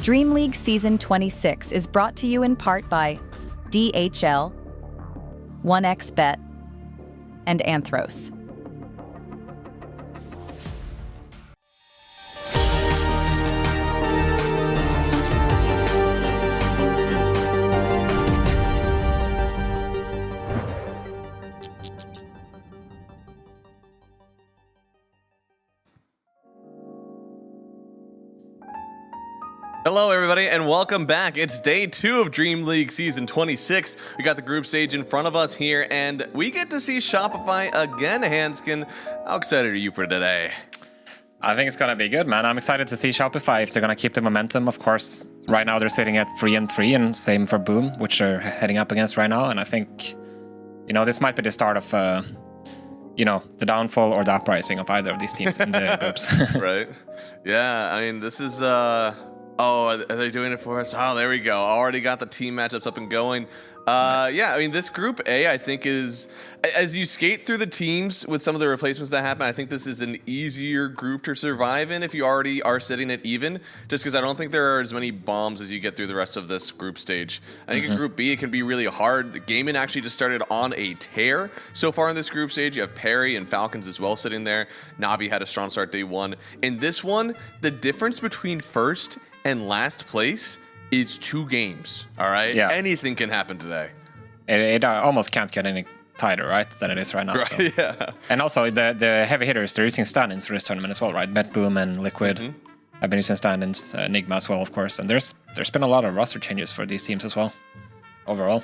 DreamLeague Season 26 is brought to you in part by DHL, 1xBet, and Anthros. Hello, everybody, and welcome back. It's day 2 of Dream League Season 26. We got the group stage in front of us here, and we get to see Shopify again, Hanskin. How excited are you for today? I think it's going to be good, man. I'm excited to see Shopify if they're going to keep the momentum. Of course, right now they're sitting at 3-3, and same for Boom, which they're heading up against right now. And I think, this might be the start of, the downfall or the uprising of either of these teams in the groups. Right. Yeah, I mean, this is... Oh, are they doing it for us? Oh, there we go. Already got the team matchups up and going. Nice. Yeah, I mean, this Group A, I think, is... As you skate through the teams with some of the replacements that happen, I think this is an easier group to survive in if you already are sitting at even, just because I don't think there are as many bombs as you get through the rest of this group stage. I think in Group B, it can be really hard. The Gaimin actually just started on a tear so far in this group stage. You have Perry and Falcons as well sitting there. Navi had a strong start day 1. In this one, the difference between first and last place is 2 games, all right? Yeah. Anything can happen today. It almost can't get any tighter, right, than it is right now. Right, so. Yeah. And also, the heavy hitters, they're using stand-ins for this tournament as well, right? Bet Boom and Liquid. I've been using stand-ins, Enigma as well, of course. And there's been a lot of roster changes for these teams as well, overall.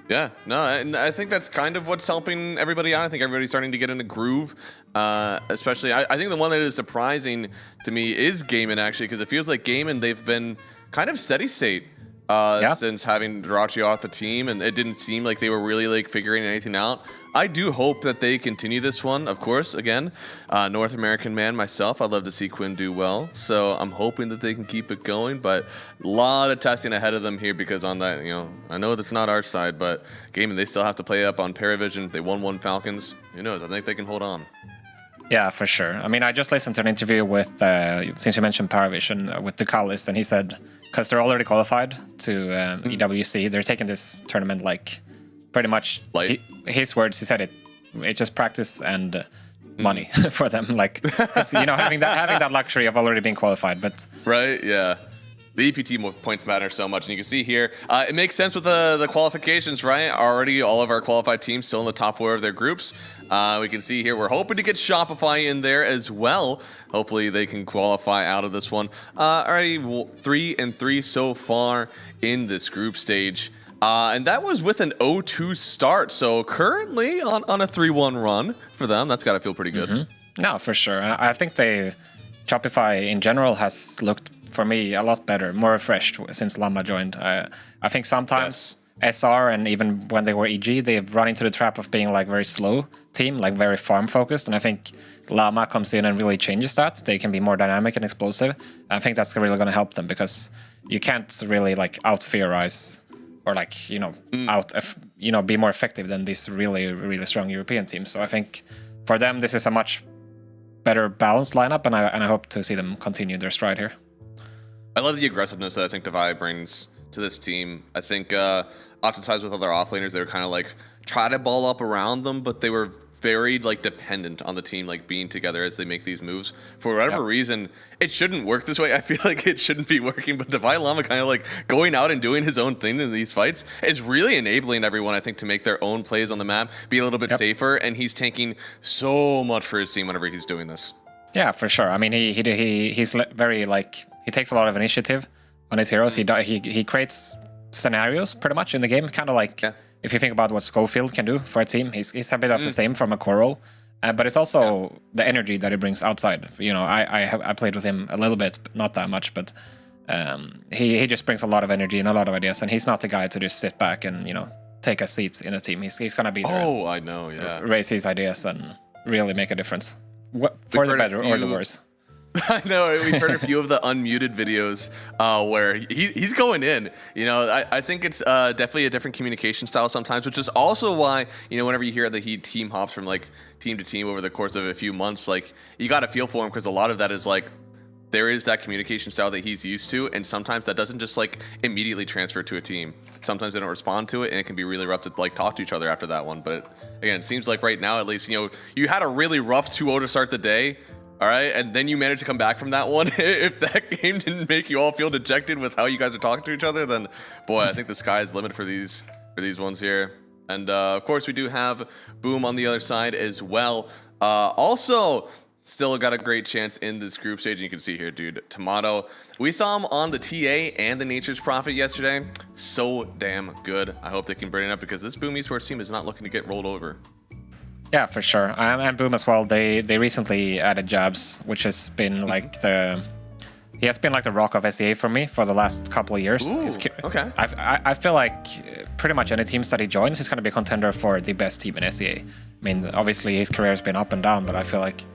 Yeah, no, and I think that's kind of what's helping everybody out. I think everybody's starting to get in a groove, especially. I think the one that is surprising to me is Gaimin, actually, because it feels like Gaimin, they've been kind of steady state since having Durachi off the team, and it didn't seem like they were really figuring anything out. I do hope that they continue this one, of course. Again, North American man myself, I'd love to see Quinn do well, so I'm hoping that they can keep it going, but a lot of testing ahead of them here, because on that, I know that's not our side, but Gaimin, they still have to play up on Paravision. They won 1 Falcons. Who knows? I think they can hold on. Yeah, for sure. I mean, I just listened to an interview with, since you mentioned Paravision, with Ducalis, and he said, because they're already qualified to EWC, they're taking this tournament pretty much, his words, he said it's just practice and money for them, having that luxury of already being qualified. But right, yeah. The EPT points matter so much, and you can see here, it makes sense with the qualifications, right? Already all of our qualified teams still in the top 4 of their groups. We can see here, we're hoping to get Shopify in there as well. Hopefully they can qualify out of this one. Already 3-3 so far in this group stage. And that was with an 0-2 start. So currently on a 3-1 run for them. That's got to feel pretty good. No, for sure. I think Shopify in general has looked, for me, a lot better, more refreshed since Llama joined. I think sometimes SR and even when they were EG, they've run into the trap of being very slow team, very farm focused. And I think Llama comes in and really changes that. They can be more dynamic and explosive. And I think that's really going to help them, because you can't really out theorize or be more effective than these really strong European teams. So I think for them this is a much better balanced lineup, and I hope to see them continue their stride here. I love the aggressiveness that I think Divide brings to this team. I think oftentimes with other offlaners, they were kind of try to ball up around them, but they were very dependent on the team being together as they make these moves. For whatever reason, it shouldn't work this way. I feel like it shouldn't be working, but Divide Llama kind of going out and doing his own thing in these fights is really enabling everyone, I think, to make their own plays on the map, be a little bit safer, and he's tanking so much for his team whenever he's doing this. Yeah, for sure. I mean, he's very he takes a lot of initiative on his heroes. He creates scenarios pretty much in the game, kind of if you think about what Schofield can do for a team, he's a bit of the same from a core role, but it's also the energy that he brings outside. I played with him a little bit, not that much, but he just brings a lot of energy and a lot of ideas, and he's not the guy to just sit back and take a seat in a team. He's gonna be there. Oh, I know, yeah. Raise his ideas and really make a difference, for the better or the worse. I know, we've heard a few of the unmuted videos where he's going in. I think it's definitely a different communication style sometimes, which is also why, whenever you hear that he team hops from team to team over the course of a few months, you got to feel for him, because a lot of that is there is that communication style that he's used to, and sometimes that doesn't just immediately transfer to a team. Sometimes they don't respond to it, and it can be really rough to talk to each other after that one. But again, it seems like right now, at least, you had a really rough 2-0 to start the day. All right, and then you managed to come back from that one. If that game didn't make you all feel dejected with how you guys are talking to each other, then, boy, I think the sky is the limit for these ones here. And, of course, we do have Boom on the other side as well. Also, still got a great chance in this group stage. And you can see here, dude, Tomato. We saw him on the TA and the Nature's Prophet yesterday. So damn good. I hope they can bring it up because this Boom Esports team is not looking to get rolled over. Yeah, for sure. And Boom as well. They recently added Jabs, which has been like he has been like the rock of SEA for me for the last couple of years. Ooh, okay. I feel like pretty much any teams that he joins, he's going to be a contender for the best team in SEA. I mean, obviously his career has been up and down, but I feel like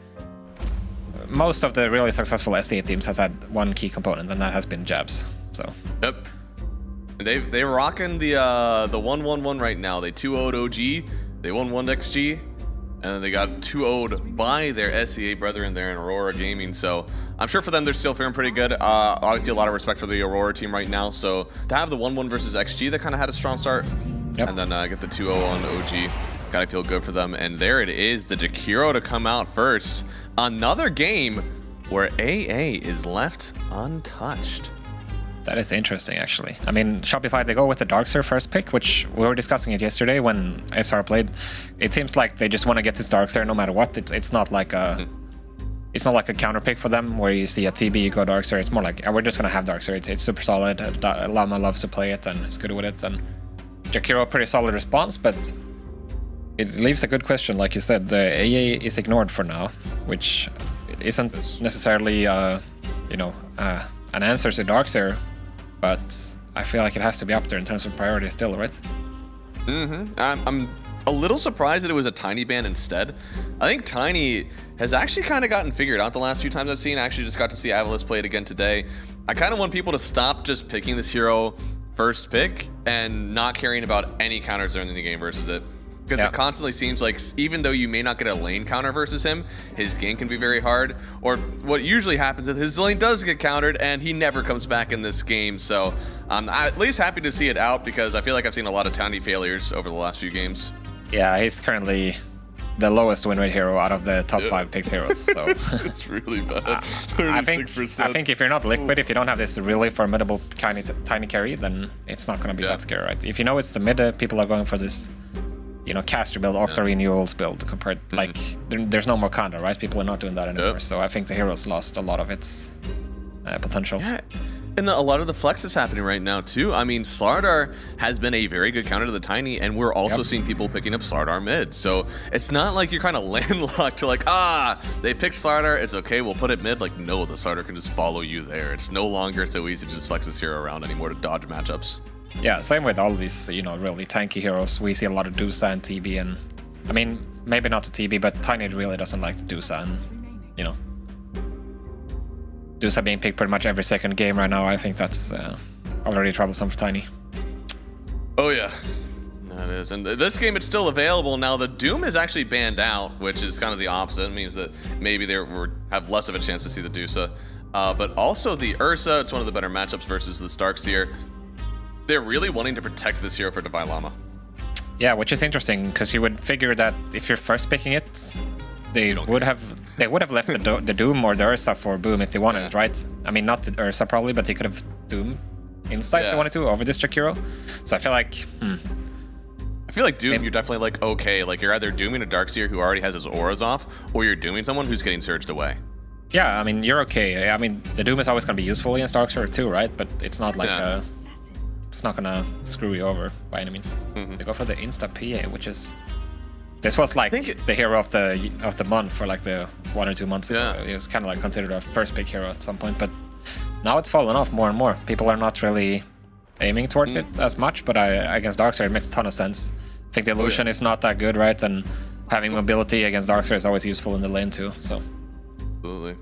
most of the really successful SEA teams has had one key component, and that has been Jabs. So. Yep. They're rocking the 1-1-1 right now. They 2-0'd OG. They won 1xG. And then they got 2-0'd by their SEA brethren there in Aurora Gaming. So I'm sure for them, they're still faring pretty good. Obviously, a lot of respect for the Aurora team right now. So to have the 1-1 versus XG, that kind of had a strong start. Yep. And then get the 2-0 on OG. Gotta feel good for them. And there it is, the Jakiro to come out first. Another game where AA is left untouched. That is interesting, actually. I mean, Shopify, they go with the Darkseer first pick, which we were discussing it yesterday when SR played. It seems like they just want to get this Darkseer no matter what. It's not like a counter pick for them where you see a TB, you go Darkseer. It's more like, we're just going to have Darkseer. It's super solid. Llama loves to play it and is good with it. And Jakiro, pretty solid response, but it leaves a good question. Like you said, the AA is ignored for now, which isn't necessarily, an answer to Darkseer. But I feel like it has to be up there in terms of priority still, right? I'm a little surprised that it was a Tiny ban instead. I think Tiny has actually kind of gotten figured out the last few times I've seen. I actually just got to see Avalis play it again today. I kind of want people to stop just picking this hero first pick and not caring about any counters during the game versus it. Because it constantly seems like even though you may not get a lane counter versus him, his gank can be very hard. Or what usually happens is his lane does get countered and he never comes back in this game. So I'm at least happy to see it out because I feel like I've seen a lot of Tiny failures over the last few games. Yeah, he's currently the lowest win rate hero out of the top 5 picked heroes. So it's really bad. I think if you're not liquid, if you don't have this really formidable tiny carry, then it's not going to be that scary, right? If you know it's the mid, people are going for this caster build, Octa renewals build compared, like, there's no more counter, right? People are not doing that anymore. So I think the heroes lost a lot of its potential. Yeah, and a lot of the flex is happening right now too. I mean, Slardar has been a very good counter to the Tiny, and we're also seeing people picking up Slardar mid. So it's not like you're kind of landlocked to like, they picked Slardar, it's okay, we'll put it mid. Like, no, the Slardar can just follow you there. It's no longer so easy to just flex this hero around anymore to dodge matchups. Yeah, same with all these, really tanky heroes. We see a lot of Dusa and TB, and I mean, maybe not the TB, but Tiny really doesn't like the Dusa, and Dusa being picked pretty much every second game right now. I think that's already troublesome for Tiny. Oh yeah, that is. And this game, it's still available now. The Doom is actually banned out, which is kind of the opposite. It means that maybe they have less of a chance to see the Dusa, but also the Ursa. It's one of the better matchups versus the Starkseer. They're really wanting to protect this hero for Divine Llama. Yeah, which is interesting because you would figure that if you're first picking it, they would have left the Doom or the Ursa for Boom if they wanted it, right? I mean, not the Ursa probably, but they could have Doom insta if they wanted to over this Jakiro. So I feel like Doom, you're definitely like, okay, like you're either dooming a Darkseer who already has his auras off, or you're dooming someone who's getting surged away. Yeah, I mean, you're okay. I mean, the Doom is always going to be useful against Darkseer too, right? But it's not like it's not gonna screw you over by any means. They go for the Insta PA, which is this was like the hero of the month for like the 1 or 2 months ago. It was kind of like considered a first pick hero at some point, but now it's fallen off more and more. People are not really aiming towards it as much, but against Darkseer it makes a ton of sense. I think the illusion is not that good, right? And having mobility against Darkseer is always useful in the lane too. So absolutely.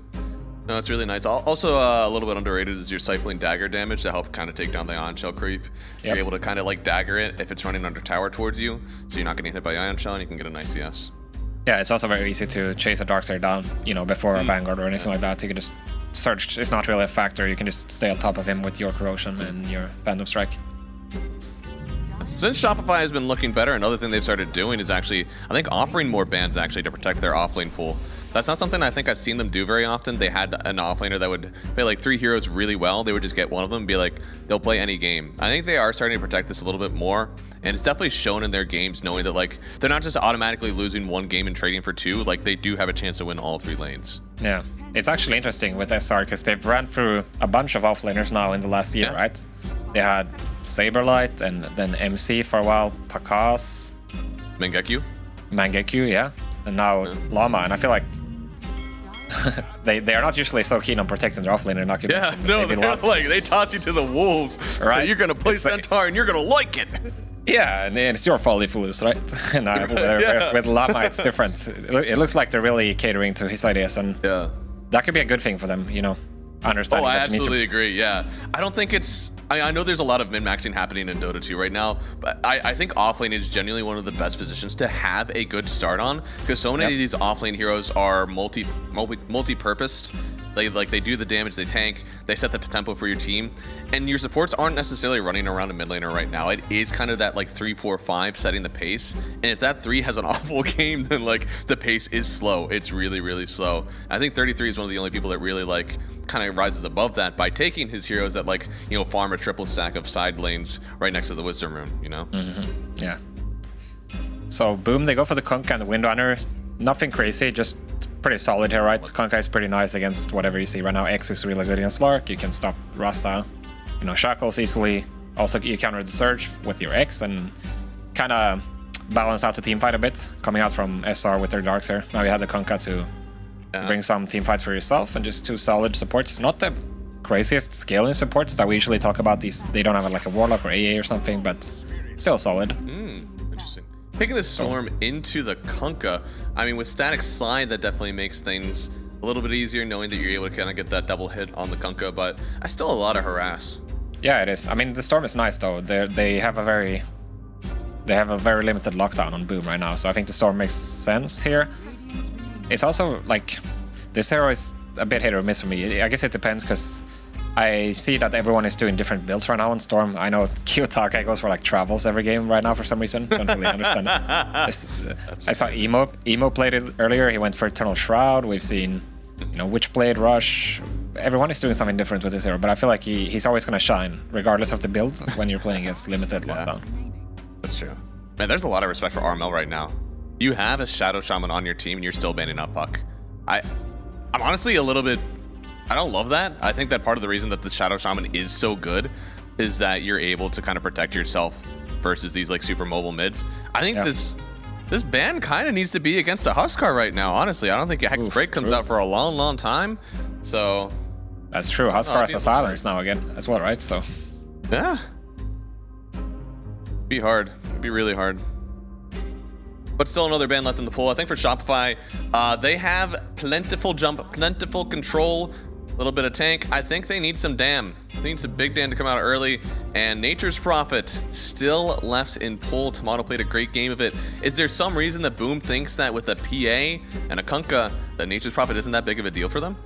No, it's really nice. Also, a little bit underrated is your Stifling Dagger damage to help kind of take down the Ion Shell creep. You're able to kind of like dagger it if it's running under tower towards you, so you're not getting hit by Ion Shell and you can get a nice CS. Yeah, it's also very easy to chase a Darkseer down, before a Vanguard or anything like that. You can just search. It's not really a factor. You can just stay on top of him with your Corrosion and your Phantom Strike. Since Shopify has been looking better, another thing they've started doing is actually, I think, offering more bans actually to protect their offlane pool. That's not something I think I've seen them do very often. They had an offlaner that would play like 3 heroes really well. They would just get one of them and be like, they'll play any game. I think they are starting to protect this a little bit more. And it's definitely shown in their games, knowing that like they're not just automatically losing 1 game and trading for 2. Like they do have a chance to win all 3 lanes. Yeah, it's actually interesting with SR because they've ran through a bunch of offlaners now in the last year, right? They had Saberlight and then MC for a while, Pakas, Mangekyu, yeah, and now Llama. And I feel like they are not usually so keen on protecting their offlaner. Not yeah, no, they're like they toss you to the wolves. Right, you're gonna play Centaur and you're gonna like it. Yeah, and it's your fault if you lose, right? And with Llama, it's different. It looks like they're really catering to his ideas, and that could be a good thing for them, you know. Understanding. Oh, I absolutely agree. Yeah, I don't think it's. I know there's a lot of min-maxing happening in Dota 2 right now, but I think offlane is genuinely one of the best positions to have a good start on, because so many of these offlane heroes are multi-purposed. They do the damage, they tank, they set the tempo for your team, and your supports aren't necessarily running around a mid laner right now. It is kind of that like 3, 4, 5 setting the pace, and if that 3 has an awful game, then like the pace is slow. It's really, really slow. I think 33 is one of the only people that really like kind of rises above that by taking his heroes that like, you know, farm a triple stack of side lanes right next to the Wisdom Rune, you know? Yeah. So boom, they go for the Kunkka and the Windrunner. Nothing crazy, just pretty solid here, right? Kunkka is pretty nice against whatever you see right now. X is really good against Lark. You can stop Rasta, you know, Shackles easily. Also, you counter the Surge with your X and kind of balance out the team fight a bit. Coming out from SR with their Darks here. Now you have the Kunkka to bring some team fight for yourself, and just 2 solid supports. Not the craziest scaling supports that we usually talk about. These they don't have like a Warlock or AA or something, but still solid. Interesting. Picking the Storm into the Kunkka, I mean, with Static Slide, that definitely makes things a little bit easier, knowing that you're able to kind of get that double hit on the Kunkka, but I still a lot of harass. Yeah, it is. I mean, the Storm is nice though. They have a very limited lockdown on Boom right now, so I think the Storm makes sense here. It's also like this hero is a bit hit or miss for me. I guess it depends because I see that everyone is doing different builds right now on Storm. I know Kiyotake goes for like travels every game right now for some reason. Don't really understand. I saw Emo played it earlier. He went for Eternal Shroud. We've seen, you know, Witchblade Rush. Everyone is doing something different with this hero, but I feel like he's always going to shine regardless of the build when you're playing against limited lockdown. That's true. Man, there's a lot of respect for RML right now. You have a Shadow Shaman on your team and you're still banning up Puck. I'm honestly a little bit... I don't love that. I think that part of the reason that the Shadow Shaman is so good is that you're able to kind of protect yourself versus these like super mobile mids. I think this ban kind of needs to be against a Huskar right now, honestly. I don't think a Hex Break comes out for a long, long time. So... That's true. Huskar has a silence now again as well, right? So... Yeah. It'd be hard. It'd be really hard. But still another ban left in the pool. I think for Shopify, they have plentiful jump, plentiful control, a little bit of tank. I think they need some dam. They need some big dam to come out early. And Nature's Prophet still left in pool. Tomato played a great game of it. Is there some reason that Boom thinks that with a PA and a Kunkka, that Nature's Prophet isn't that big of a deal for them?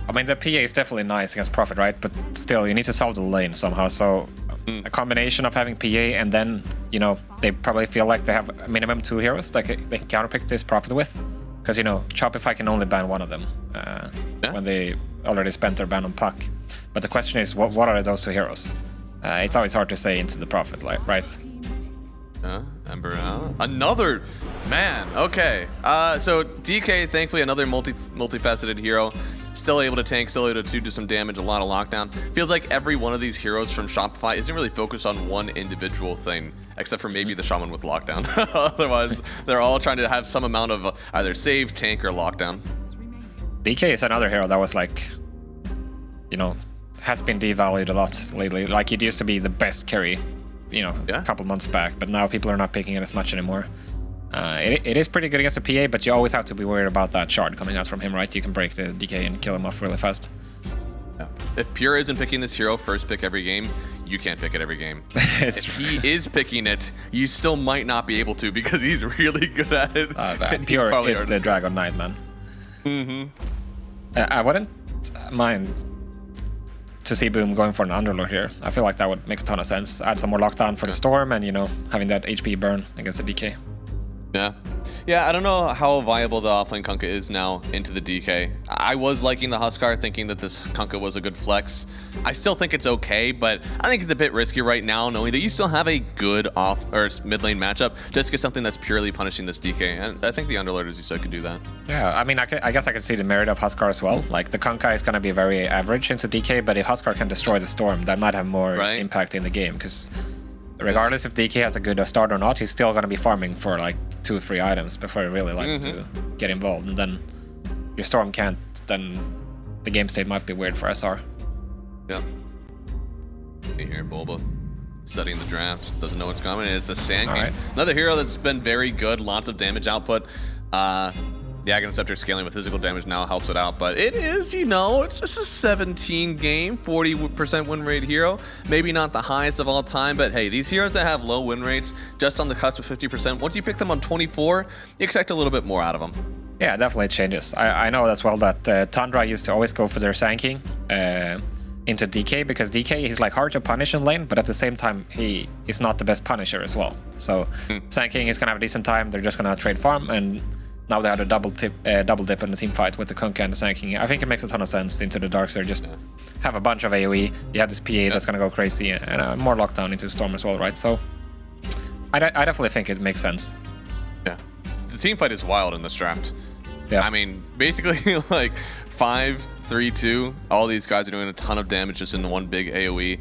I mean, the PA is definitely nice against Prophet, right? But still, you need to solve the lane somehow. So a combination of having PA and then, you know, they probably feel like they have a minimum 2 heroes that they can counterpick this Prophet with. Because, you know, Shopify can only ban one of them when they already spent their ban on Puck. But the question is, what are those 2 heroes? It's always hard to say into the Prophet, right? Ember out. Another man. Okay. So DK, thankfully, another multifaceted hero. Still able to tank, still able to do some damage, a lot of lockdown. Feels like every one of these heroes from Shopify isn't really focused on one individual thing, except for maybe the Shaman with lockdown. Otherwise, they're all trying to have some amount of either save, tank, or lockdown. DK is another hero that was like, you know, has been devalued a lot lately. Like, it used to be the best carry, you know, a couple months back, but now people are not picking it as much anymore. It is pretty good against the PA, but you always have to be worried about that shard coming out from him, right? You can break the DK and kill him off really fast. Yeah. If Pure isn't picking this hero first pick every game, you can't pick it every game. If he is picking it, you still might not be able to because he's really good at it. Pure is the Dragon Knight, man. I wouldn't mind to see Boom going for an Underlord here. I feel like that would make a ton of sense. Add some more lockdown for the Storm and, you know, having that HP burn against the DK. Yeah. Yeah, I don't know how viable the offlane Kunkka is now into the DK. I was liking the Huskar, thinking that this Kunkka was a good flex. I still think it's okay, but I think it's a bit risky right now, knowing that you still have a good off or mid lane matchup, just get something that's purely punishing this DK. And I think the Underlord, as you said, can do that. Yeah, I mean, I guess I can see the merit of Huskar as well. Like, the Kunkka is going to be very average into DK, but if Huskar can destroy the Storm, that might have more impact in the game, because regardless if DK has a good start or not, he's still going to be farming for like 2 or 3 items before he really likes to get involved. And then your Storm can't, then the game state might be weird for SR. Yeah. You hear Bulba studying the draft, doesn't know what's coming. It's the Sand King. Another hero that's been very good, lots of damage output. The Aghanim Scepter scaling with physical damage now helps it out, but it is, you know, it's just a 17 game, 40% win rate hero. Maybe not the highest of all time, but hey, these heroes that have low win rates, just on the cusp of 50%, once you pick them on 24, you expect a little bit more out of them. Yeah, definitely changes. I know as well that Tundra used to always go for their Sand King into DK, because DK is like hard to punish in lane, but at the same time, he is not the best punisher as well. So Sand King is gonna have a decent time, they're just gonna trade farm, and now they had a double dip in the team fight with the Kunkka and the Sand King. I think it makes a ton of sense into the Darkseer. Just have a bunch of AoE. You have this PA that's gonna go crazy, and more lockdown into Storm as well, right? So I definitely think it makes sense. Yeah, the team fight is wild in this draft. Yeah, I mean, basically like 5-3-2. All these guys are doing a ton of damage just in one big AoE.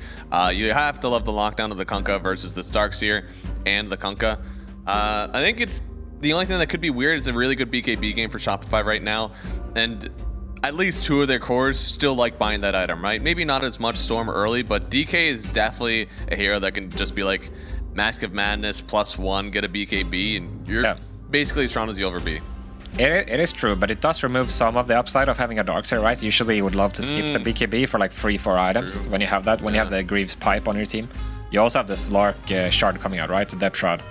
You have to love the lockdown of the Kunkka versus the Darkseer and the Kunkka. I think it's the only thing that could be weird is a really good BKB game for Shopify right now, and at least 2 of their cores still like buying that item, right? Maybe not as much Storm early, but DK is definitely a hero that can just be like Mask of Madness +1, get a BKB, and you're basically as strong as you'll ever be. It is true, but it does remove some of the upside of having a Darkseer, right? Usually you would love to skip the BKB for like 3-4 items when you have that, when you have the Greaves Pipe on your team. You also have the Slark Shard coming out, right? The Depth Shroud.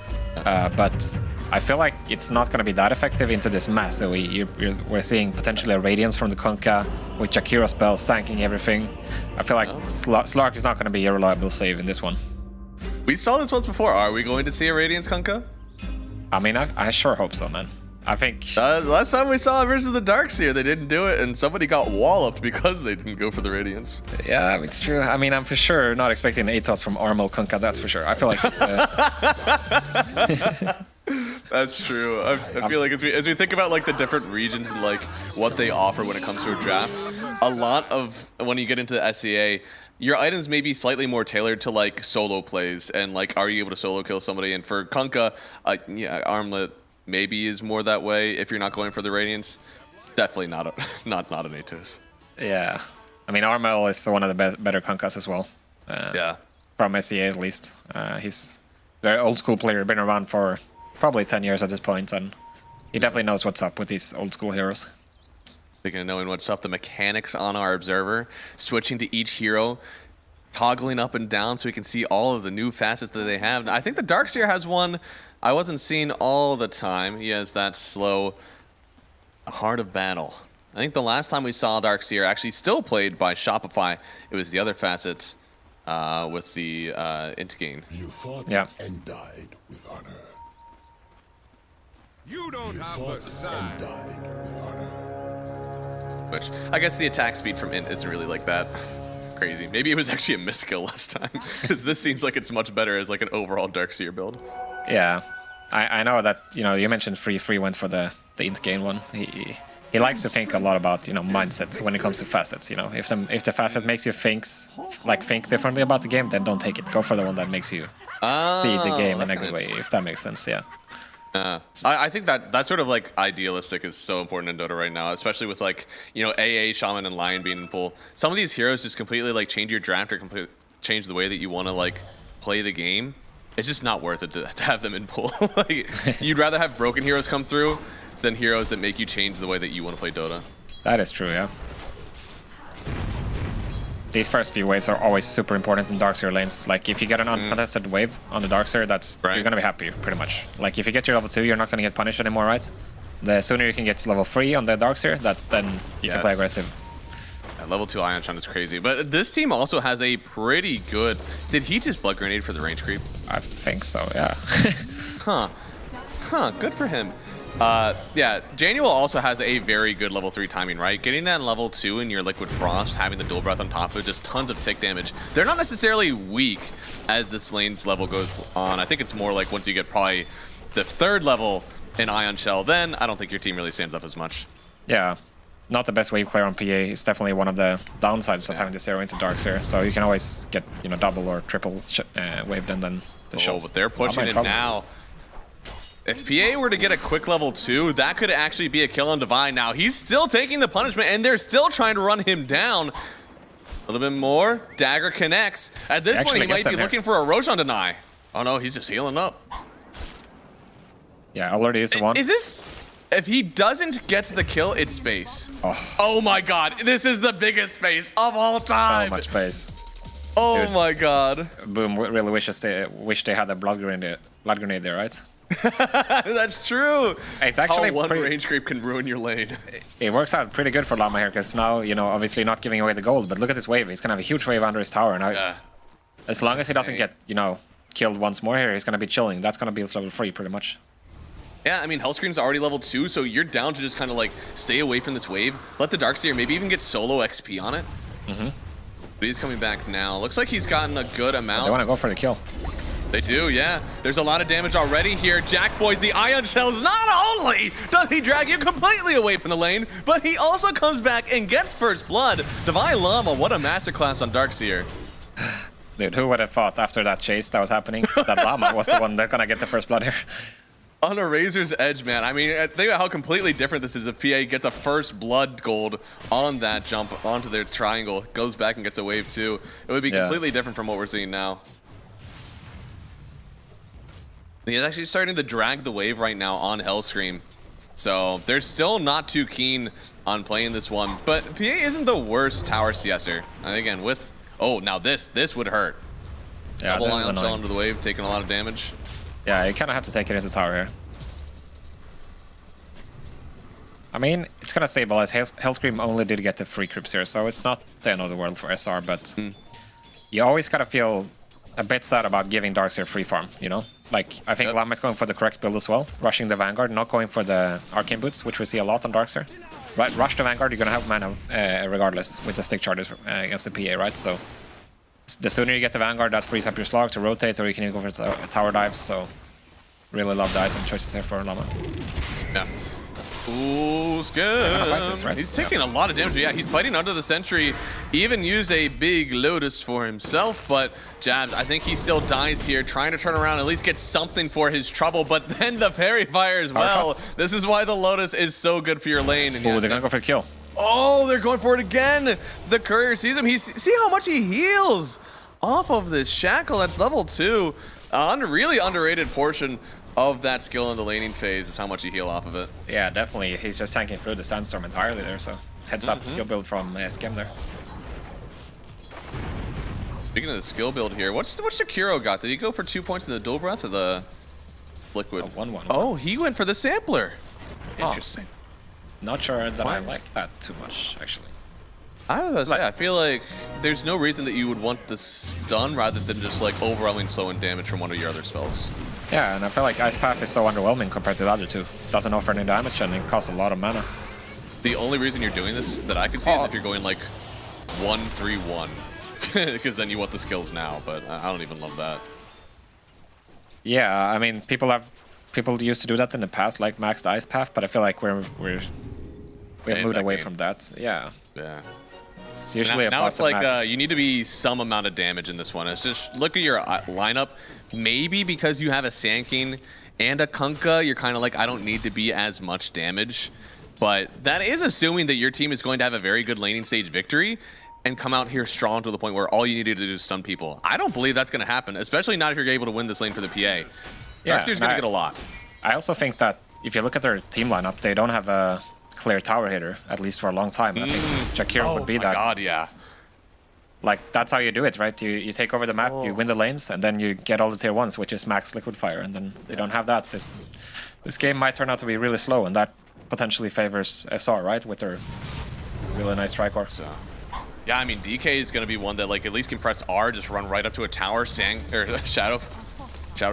But I feel like it's not going to be that effective into this mass. So we're seeing potentially a Radiance from the Kunkka with Jakiro spells tanking everything. I feel like Slark is not going to be a reliable save in this one. We saw this once before. Are we going to see a Radiance Kunkka? I mean, I sure hope so, man. I think last time we saw it versus the Darkseer, they didn't do it, and somebody got walloped because they didn't go for the Radiance. Yeah, it's true. I mean, I'm for sure not expecting 8-tots from Armel Kunkka, that's for sure. I feel like it's That's true. I feel like as we think about like the different regions and like what they offer when it comes to a draft, a lot of when you get into the SEA, your items may be slightly more tailored to like solo plays and like are you able to solo kill somebody. And for Kunkka, yeah, Armlet maybe is more that way if you're not going for the Radiance. Definitely not an Atos. Yeah, I mean Armel is one of the better Kunkkas as well. Yeah, from SEA at least. He's a very old school player, been around for probably 10 years at this point, and he definitely knows what's up with these old school heroes. Speaking of knowing what's up, the mechanics on our observer, switching to each hero, toggling up and down so we can see all of the new facets that they have. I think the Darkseer has one I wasn't seeing all the time. He has that slow Heart of Battle. I think the last time we saw Darkseer actually still played by Shopify, it was the other facets with the Intgain. You fought and died with honor. You don't have the sign. Died with honor. Which I guess the attack speed from Int isn't really like that crazy. Maybe it was actually a miskill last time, because this seems like it's much better as like an overall Darkseer build. Yeah, I know that, you know, you mentioned Free went for the Intgain one. He likes to think a lot about, you know, mindset when it comes to facets. You know, if the facet makes you think differently about the game, then don't take it. Go for the one that makes you see the game in a good way, if that makes sense. Yeah. I think that sort of like idealistic is so important in Dota right now, especially with like, you know, AA, Shaman, and Lion being in pool. Some of these heroes just completely like change your draft or completely change the way that you want to like play the game. It's just not worth it to have them in pool. Like, you'd rather have broken heroes come through than heroes that make you change the way that you want to play Dota. That is true, yeah. These first few waves are always super important in Darkseer lanes. Like, if you get an uncontested wave on the Darkseer, you're gonna be happy, pretty much. Like, if you get your level 2, you're not gonna get punished anymore, right? The sooner you can get to level 3 on the Darkseer, then you can play aggressive. Yeah, level 2 Ion Shun is crazy. But this team also has a pretty good... Did he just Blood Grenade for the range creep? I think so, yeah. Huh, good for him. Yeah, Januel also has a very good level 3 timing, right? Getting that in level 2 in your Liquid Frost, having the dual breath on top of it, just tons of tick damage. They're not necessarily weak as this lane's level goes on. I think it's more like once you get probably the 3rd level in Ion Shell, then I don't think your team really stands up as much. Yeah, not the best wave clear on PA. It's definitely one of the downsides of having the 0 into Darkseer. So you can always get, you know, double or triple waved and then the shells. But they're pushing it now. If PA were to get a quick level 2, that could actually be a kill on Divine. Now, he's still taking the punishment, and they're still trying to run him down. A little bit more. Dagger connects. At this point, he might be looking for a Roshan deny. Oh, no, he's just healing up. Yeah, already is the one. Is this... If he doesn't get the kill, it's space. Oh my god, this is the biggest space of all time. So much space. Oh my god. Boom really wish they had a blood grenade there, right? That's true. It's actually how one range creep can ruin your lane. It works out pretty good for Llama here, because now, you know, obviously not giving away the gold, but look at this wave. He's gonna have a huge wave under his tower. Now, as long as he doesn't get, you know, killed once more here, he's gonna be chilling. That's gonna be his level 3 pretty much. Yeah, I mean, Hellscream's already level 2, so you're down to just kind of like stay away from this wave. Let the Darkseer maybe even get solo XP on it. But he's coming back now. Looks like he's gotten a good amount. They want to go for the kill. They do, yeah. There's a lot of damage already here. Jack Boys, the Ion Shells, not only does he drag you completely away from the lane, but he also comes back and gets first blood. Divine Llama, what a masterclass on Darkseer. Dude, who would have thought after that chase that was happening, that Llama was the one that's gonna get the first blood here? On a razor's edge, man. I mean, think about how completely different this is if PA gets a first blood gold on that jump onto their triangle, goes back and gets a wave too. It would be completely different from what we're seeing now. He's actually starting to drag the wave right now on Hellscream. So they're still not too keen on playing this one. But PA isn't the worst tower CSer. And again, with... Oh, now this would hurt. Yeah, double Ion Shell into the wave, taking a lot of damage. Yeah, you kind of have to take it as a tower here. I mean, it's gonna stabilize. Hellscream only did get the free creeps here, so it's not the end of the world for SR, but you always gotta feel a bit sad about giving Darkseer free farm, you know? Like, I think Llama is going for the correct build as well, rushing the Vanguard, not going for the Arcane Boots, which we see a lot on Darkseer. Right, rush the Vanguard, you're gonna have mana regardless with the stick charges against the PA, right? So the sooner you get the Vanguard, that frees up your slog to rotate, or you can even go for tower dives, so really love the item choices here for Llama. Yeah. Ooh, good. Right? He's taking a lot of damage. Yeah, he's fighting under the sentry. Even used a big Lotus for himself, but Jabs, I think he still dies here, trying to turn around, at least get something for his trouble, but then the Fairy Fire as well. This is why the Lotus is so good for your lane. And they're gonna go for the kill. Oh, they're going for it again. The courier sees him. See how much he heals off of this shackle. That's level 2. Really underrated portion of that skill in the laning phase is how much you heal off of it. Yeah, definitely. He's just tanking through the Sandstorm entirely there, so heads up skill build from Skim there. Speaking of the skill build here, what's Shakiro got? Did he go for 2 points in the dual breath or the liquid? 1-1. Oh, he went for the sampler. Interesting. Not sure that I like that too much, actually. I was gonna say, I feel like there's no reason that you would want this done rather than just like overwhelming slowing damage from one of your other spells. Yeah, and I feel like Ice Path is so underwhelming compared to the other two. Doesn't offer any damage and it costs a lot of mana. The only reason you're doing this that I could see is if you're going like 1-3-1. Because then you want the skills now, but I don't even love that. Yeah, I mean, people used to do that in the past, like maxed Ice Path, but I feel like we've moved away from that. Yeah. Yeah. It's usually now it's like you need to be some amount of damage in this one. It's just look at your lineup. Maybe because you have a Sand King and a Kunkka, you're kind of like, I don't need to be as much damage. But that is assuming that your team is going to have a very good laning stage victory and come out here strong to the point where all you need to do is stun people. I don't believe that's going to happen, especially not if you're able to win this lane for the PA. Yeah, Darkseer's going to get a lot. I also think that if you look at their team lineup, they don't have a clear tower hitter, at least for a long time. I think Shakiro would be that. Oh my god, yeah. Like, that's how you do it, right? You take over the map, you win the lanes, and then you get all the tier 1s, which is max liquid fire, and then they don't have that. This game might turn out to be really slow, and that potentially favors SR, right? With their really nice Tricore. So, yeah, I mean, DK is going to be one that, like, at least can press R, just run right up to a tower, Shadow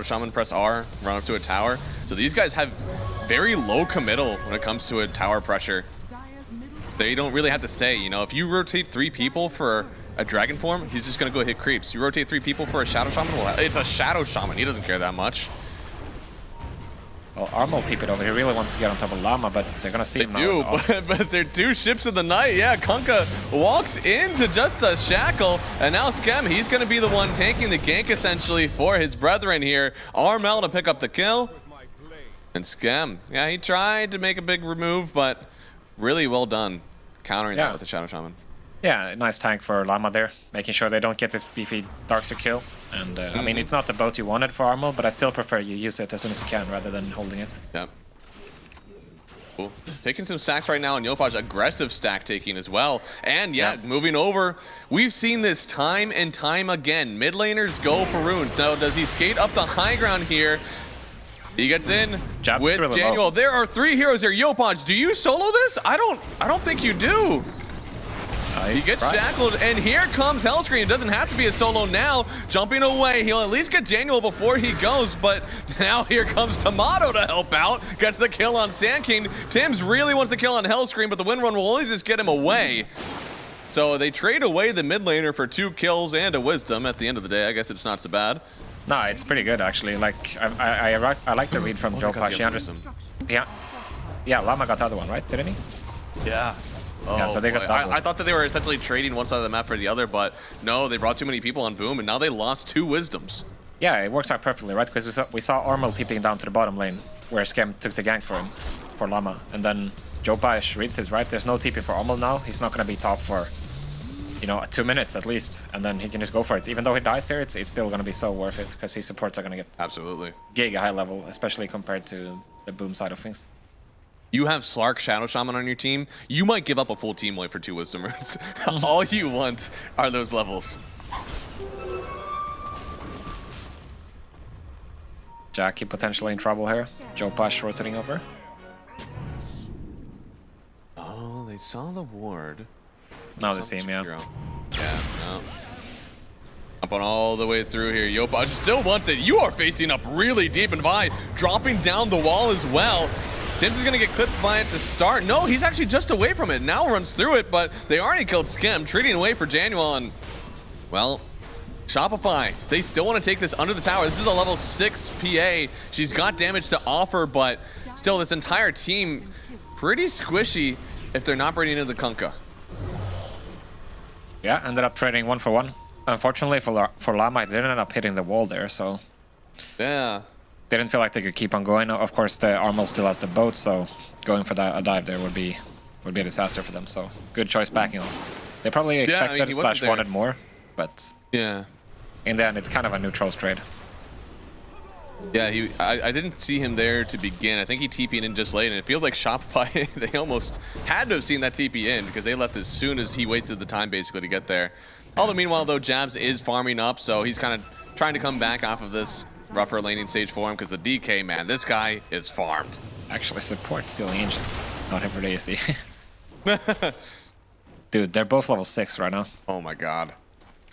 Shaman press R, run up to a tower. So these guys have very low committal when it comes to a tower pressure. They don't really have to say, you know, if you rotate 3 people for a dragon form, he's just gonna go hit creeps. You rotate 3 people for a shadow shaman, well, it's a shadow shaman. He doesn't care that much. Well, Armel TP'd over. He really wants to get on top of Llama, but they're gonna see him now. But they're 2 ships of the night. Yeah, Kunkka walks into just a shackle, and now Skem, he's gonna be the one taking the gank essentially for his brethren here. Armel to pick up the kill. And Skem, yeah, he tried to make a big remove, but really well done countering that with the Shadow Shaman. Yeah, nice tank for Llama there, making sure they don't get this beefy Darkseer kill. And I mean, it's not the boat you wanted for Armel, but I still prefer you use it as soon as you can rather than holding it. Yeah. Cool. Taking some stacks right now, and Yopaj aggressive stack taking as well. And yeah, moving over. We've seen this time and time again. Mid laners go for runes. Now, does he skate up the high ground here? He gets in with really Januel. low. There are 3 heroes here. Yopaj, do you solo this? I don't think you do. He gets shackled, and here comes Hellscreen. It doesn't have to be a solo now. Jumping away, he'll at least get Januel before he goes, but now here comes Tomato to help out. Gets the kill on Sand King. Tims really wants the kill on Hellscreen, but the win run will only just get him away. So they trade away the mid laner for 2 kills and a wisdom. At the end of the day, I guess it's not so bad. No, it's pretty good actually. Like I like the read from Joe Pash. Yeah, Llama got the other one, right? Didn't he? Yeah. Oh, yeah, so they got that one. I thought that they were essentially trading one side of the map for the other, but no, they brought too many people on Boom, and now they lost 2 wisdoms. Yeah, it works out perfectly, right? Because we saw Armel TPing down to the bottom lane, where Skem took the gank for him, for Llama. And then Joe Pash reads his, right? There's no TP for Armel now. He's not going to be top for, you know, 2 minutes at least, and then he can just go for it. Even though he dies here, it's still going to be so worth it, because his supports are going to get absolutely giga high level, especially compared to the Boom side of things. You have Slark Shadow Shaman on your team, you might give up a full team lane for 2 wisdom runes. All you want are those levels. Jackie potentially in trouble here. Joe Pash rotating over. Oh, they saw the ward. Now they see him, yeah. Yeah, no. Up on all the way through here. Yopaj still wants it. You are facing up really deep, and Vi dropping down the wall as well. Tims is going to get clipped by it to start. No, he's actually just away from it. Now runs through it, but they already killed Skem, treating away for Januel. And, well, Shopify, they still want to take this under the tower. This is a level 6 PA. She's got damage to offer, but still, this entire team pretty squishy if they're not bringing in the Kunkka. Yeah, ended up trading 1 for 1. Unfortunately for Llama, it didn't end up hitting the wall there, so... Yeah. They didn't feel like they could keep on going. Of course, the Armel still has the boat, so going for a dive there would be a disaster for them. So good choice backing off. They probably expected / wanted more, but yeah, in the end, it's kind of a neutral trade. Yeah, I didn't see him there to begin. I think he TP'd in just late, and it feels like Shopify, they almost had to have seen that TP in because they left as soon as he wasted the time basically to get there. All the meanwhile, though, Jabs is farming up, so he's kind of trying to come back off of this rougher laning stage for him because the DK, man, this guy is farmed. Actually, support stealing ancients, not him for the AC. Dude, they're both level 6 right now. Oh my god.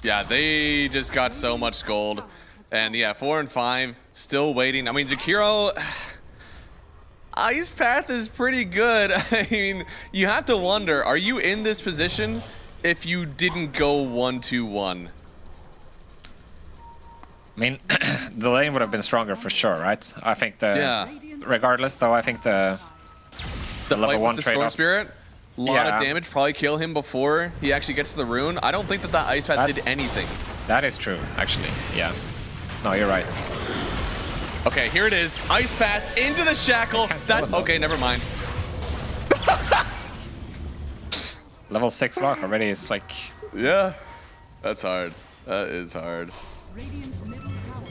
Yeah, they just got so much gold. And yeah, 4 and 5, still waiting. I mean, Jakiro, Ice Path is pretty good. I mean, you have to wonder, are you in this position if you didn't go 1-2-1? I mean, the lane would have been stronger for sure, right? I think regardless, though, I think the level 1 trade Storm Spirit, a lot of damage, probably kill him before he actually gets to the rune. I don't think that Ice Path did anything. That is true, actually. Yeah. No, you're right. Okay, here it is. Ice Path into the shackle. That's okay. Never mind. Level 6 lock already is like. Yeah, that's hard. That is hard.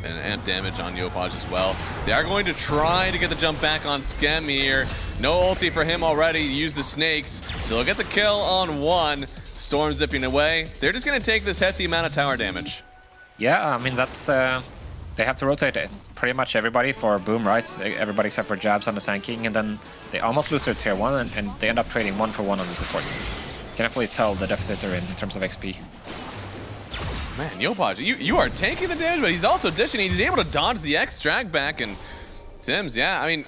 And amp damage on Yopaj as well. They are going to try to get the jump back on Skem here. No ulti for him already. Use the snakes. So they'll get the kill on 1. Storm zipping away. They're just going to take this hefty amount of tower damage. Yeah, I mean, that's... they have to rotate it. Pretty much everybody for Boom, right? Everybody except for Jabs on the Sand King. And then they almost lose their tier 1 and they end up trading 1 for 1 on the supports. You can definitely tell the deficit they're in terms of XP. Man, Yopaj, you are taking the damage, but he's also dishing. He's able to dodge the X drag back, and Tims, yeah, I mean,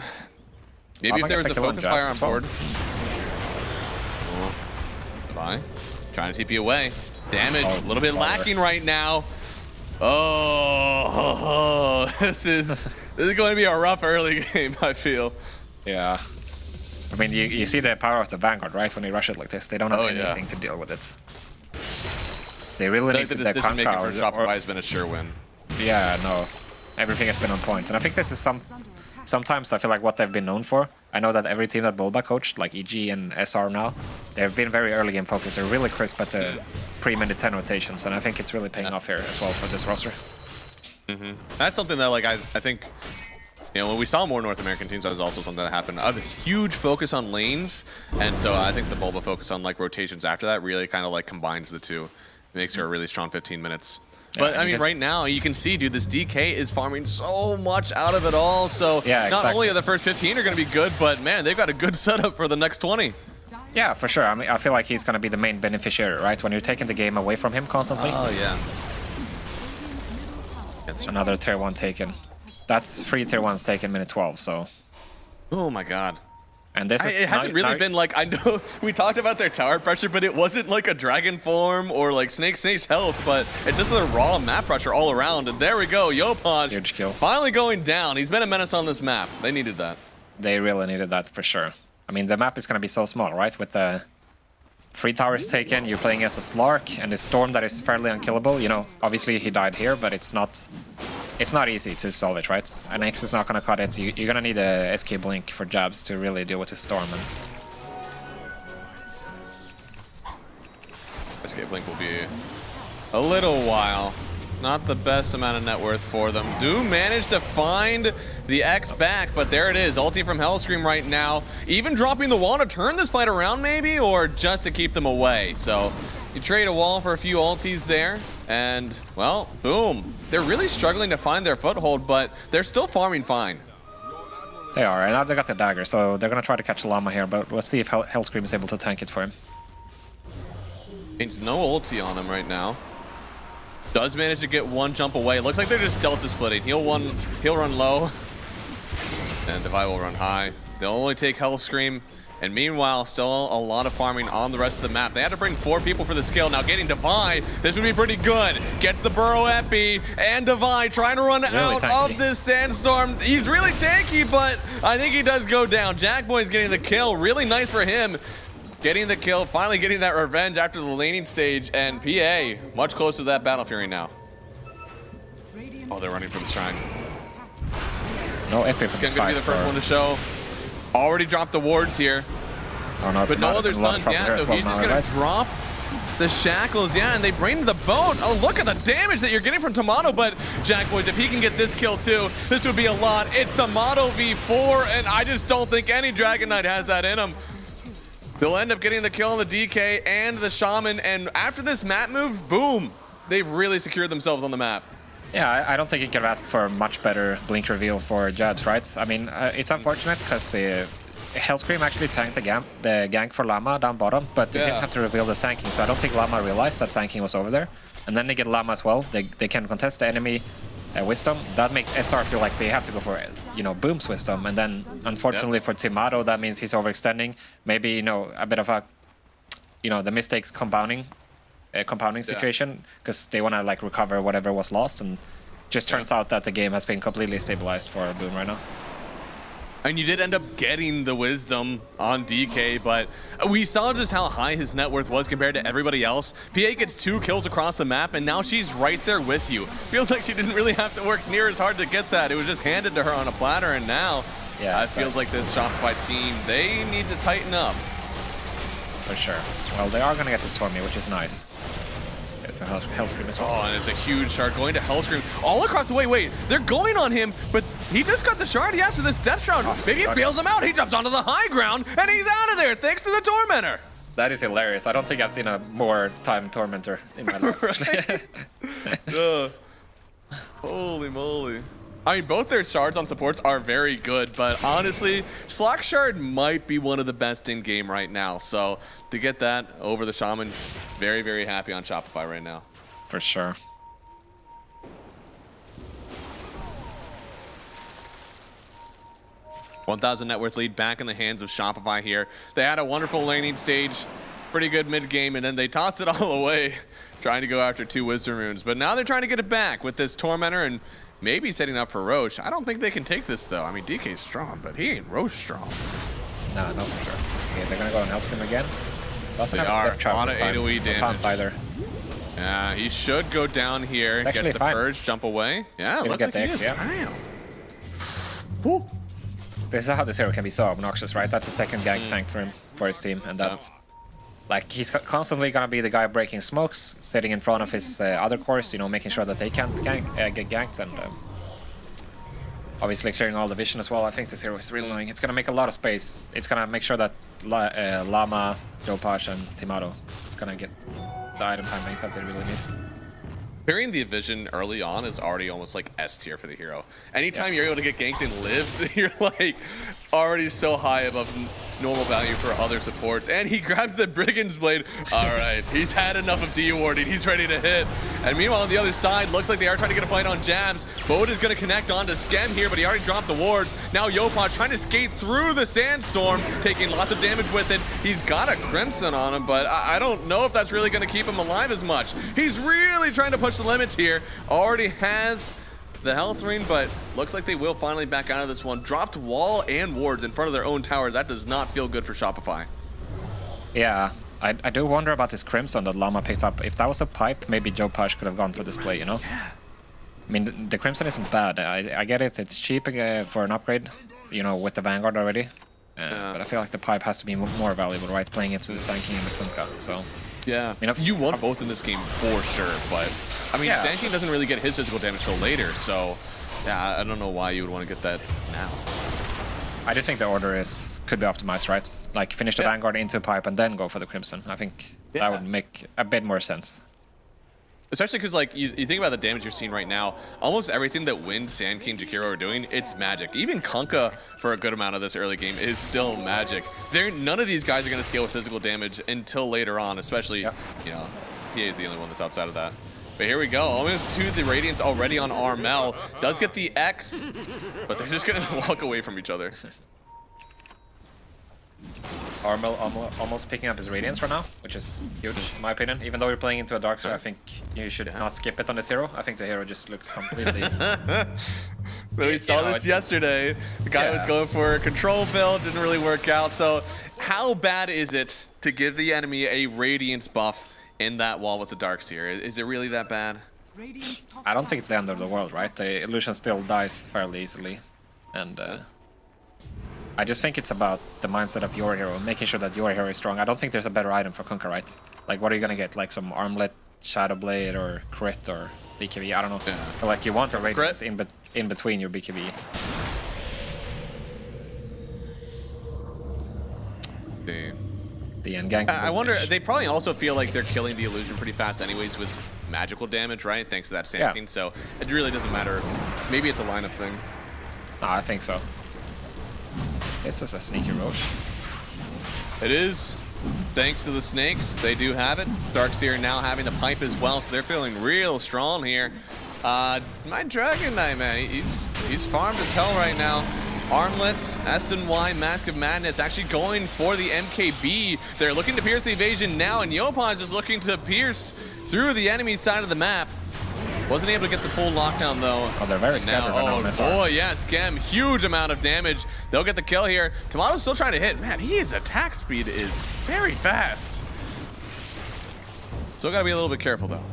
Maybe if there was a focus fire on board. Divine trying to TP away. Damage a little bit lacking right now. Oh, this is going to be a rough early game, I feel. Yeah. I mean, you see the power of the Vanguard, right? When you rush it like this, they don't have anything to deal with it. They really need the the decision making contra. for Shopify has been a sure win. Yeah, no. Everything has been on point. And I think this is sometimes I feel like what they've been known for. I know that every team that Bulba coached, like EG and SR now, they've been very early game focused. They're really crisp at the pre-minute 10 rotations, and I think it's really paying off here as well for this roster. That's something that, like, I think, you know, when we saw more North American teams, that was also something that happened. A huge focus on lanes, and so I think the Bulba focus on, like, rotations after that really kind of, like, combines the two. It makes her a really strong 15 minutes. But, I mean, right now, you can see, dude, this DK is farming so much out of it all. So not only are the first 15 are going to be good, but, man, they've got a good setup for the next 20. Yeah, for sure. I mean, I feel like he's going to be the main beneficiary, right? When you're taking the game away from him constantly. Oh, yeah. It's another tier 1 taken. That's 3 tier 1s taken minute 12, so. Oh, my God. And this is it hasn't really been like, I know we talked about their tower pressure, but it wasn't like a dragon form or like Snake's health, but it's just the raw map pressure all around. And there we go, Yopaj huge kill. Finally going down. He's been a menace on this map. They needed that. They really needed that for sure. I mean, the map is going to be so small, right? With the 3 towers taken, you're playing as a Slark and the Storm that is fairly unkillable. You know, obviously he died here, but it's not easy to solve it, right? An X is not going to cut it. You're going to need a SK Blink for jabs to really deal with the Storm. And SK Blink will be a little while. Not the best amount of net worth for them. Do manage to find the X back, but there it is. Ulti from Hellscream right now. Even dropping the wall to turn this fight around maybe, or just to keep them away. So you trade a wall for a few ultis there, and, well, boom. They're really struggling to find their foothold, but they're still farming fine. They are, and now they got the dagger, so they're going to try to catch Llama here, but let's see if Hellscream is able to tank it for him. Means no ulti on him right now. Does manage to get one jump away. Looks like they're just delta splitting. He'll run low, and Devi will run high. They'll only take Hellscream, and meanwhile, still a lot of farming on the rest of the map. They had to bring 4 people for the skill. Now getting Devi, this would be pretty good. Gets the Burrow Epi, and Devi trying to run out of this Sandstorm. He's really tanky, but I think he does go down. Jackboy's getting the kill. Really nice for him. Getting the kill, finally getting that revenge after the laning stage, and PA much closer to that Battle Fury now. Oh, they're running for the shrine. No Epic. It's gonna be the first one to show. Already dropped the wards here. Oh, no, but no other stuns, yeah, so he's just gonna drop the shackles, yeah, and they bring the boat. Oh, look at the damage that you're getting from Tomato, but Jackboys, if he can get this kill too, this would be a lot. It's Tomato v4, and I just don't think any Dragon Knight has that in him. They'll end up getting the kill on the DK and the Shaman, and after this map move, boom, they've really secured themselves on the map. Yeah, I don't think you could ask for a much better Blink reveal for Judge, right? I mean, it's unfortunate because the Hellscream actually tanked the gank for Llama down bottom, but they didn't have to reveal the Sanking, so I don't think Llama realized that Sanking was over there. And then they get Llama as well. They can contest the enemy Wisdom. That makes SR feel like they have to go for, you know, Boom's Wisdom. And then, unfortunately for Tomato, that means he's overextending. Maybe, you know, a bit of a, you know, the mistakes compounding situation, because they want to, like, recover whatever was lost. And just turns out that the game has been completely stabilized for Boom right now. And you did end up getting the Wisdom on DK, but we saw just how high his net worth was compared to everybody else. PA gets 2 kills across the map, and now she's right there with you. Feels like she didn't really have to work near as hard to get that. It was just handed to her on a platter, and now it feels like this Shopify team, they need to tighten up. For sure. Well, they are going to get to Stormy, which is nice. Hellscream as well. Oh, and it's a huge shard going to Hellscream all across the way. Wait, they're going on him, but he just got the shard. Yeah, so this Death Shroud, maybe it bails him out. He jumps onto the high ground, and he's out of there thanks to the Tormentor. That is hilarious. I don't think I've seen a more time Tormentor in my life. Holy moly. I mean, both their shards on supports are very good, but honestly, Slack Shard might be one of the best in game right now. So to get that over the Shaman, very, very happy on Shopify right now. For sure. 1,000 net worth lead back in the hands of Shopify here. They had a wonderful laning stage, pretty good mid game, and then they tossed it all away, trying to go after 2 Wisdom Runes. But now they're trying to get it back with this Tormentor and maybe setting up for Roche. I don't think they can take this though. I mean, DK's strong, but he ain't Roche strong. No, not for sure. Okay, they're gonna go on Hellscream again. They are. A lot of AoE damage. Either. Yeah, he should go down here, get the Purge, jump away. Yeah, looks like he is. Yeah. This is how this hero can be so obnoxious, right? That's a second gank tank for him, for his team, and that's like he's constantly gonna be the guy breaking smokes, sitting in front of his other cores, you know, making sure that they can't get ganked, and obviously clearing all the vision as well. I think this hero is really annoying. It's gonna make a lot of space. It's gonna make sure that Llama, Jopash, and Timado is gonna get the item time banks that they really need. Clearing the vision early on is already almost like S tier for the hero. Anytime you're able to get ganked and lived, you're like already so high above normal value for other supports. And he grabs the Brigand's Blade. All right, he's had enough of D-warding. He's ready to hit. And meanwhile, on the other side, looks like they are trying to get a fight on Jabs. Bode is going to connect onto Skem here, but he already dropped the wards. Now Yopaj trying to skate through the Sandstorm, taking lots of damage with it. He's got a Crimson on him, but I don't know if that's really going to keep him alive as much. He's really trying to push the limits here. Already has the health ring, but looks like they will finally back out of this one. Dropped wall and wards in front of their own tower. That does not feel good for Shopify. Yeah, I do wonder about this Crimson that Llama picked up. If that was a pipe, maybe Jopash could have gone for this play, you know? I mean, the Crimson isn't bad. I get it. It's cheap for an upgrade, you know, with the Vanguard already. But I feel like the pipe has to be more valuable, right? Playing into the Sand King and the Kunkka, so... Yeah, I mean, you want both in this game for sure, but I mean, Sand King doesn't really get his physical damage till later, so yeah, I don't know why you would want to get that now. I just think the order could be optimized, right? Like finish the Vanguard into a pipe and then go for the Crimson. I think that would make a bit more sense. Especially because, like, you think about the damage you're seeing right now, almost everything that Wind, Sand King, Jakiro are doing, it's magic. Even Kunkka, for a good amount of this early game, is still magic. None of these guys are going to scale with physical damage until later on, especially, you know, PA is the only one that's outside of that. But here we go, almost to the Radiance already on Armel. Does get the X, but they're just going to walk away from each other. Armel almost picking up his Radiance right now, which is huge in my opinion. Even though you're playing into a Darkseer, I think you should not skip it on this hero. I think the hero just looks completely... So we saw this yesterday. The guy was going for a control build, didn't really work out. So how bad is it to give the enemy a Radiance buff in that wall with the Darkseer? Is it really that bad? I don't think it's the end of the world, right? The illusion still dies fairly easily. And I just think it's about the mindset of your hero, making sure that your hero is strong. I don't think there's a better item for Kunkka, right? Like, what are you gonna get? Like some Armlet, Shadow Blade, or Crit, or BKB? I don't know. But, like, you want a Radiance in between your BKB. The end gang. I wonder, they probably also feel like they're killing the illusion pretty fast anyways with magical damage, right? Thanks to that Sand King, so it really doesn't matter. Maybe it's a lineup thing. No, I think so. This is a sneaky Roche. It is. Thanks to the snakes, they do have it. Darkseer now having the pipe as well, so they're feeling real strong here. My Dragon Knight, man, he's farmed as hell right now. Armlet, SNY, Mask of Madness actually going for the MKB. They're looking to pierce the evasion now, and Yopaj is looking to pierce through the enemy side of the map. Wasn't able to get the full lockdown though. Oh, they're very scattered right now. Oh, yeah, Skem, huge amount of damage. They'll get the kill here. Tomato's still trying to hit. Man, his attack speed is very fast. Still gotta be a little bit careful though.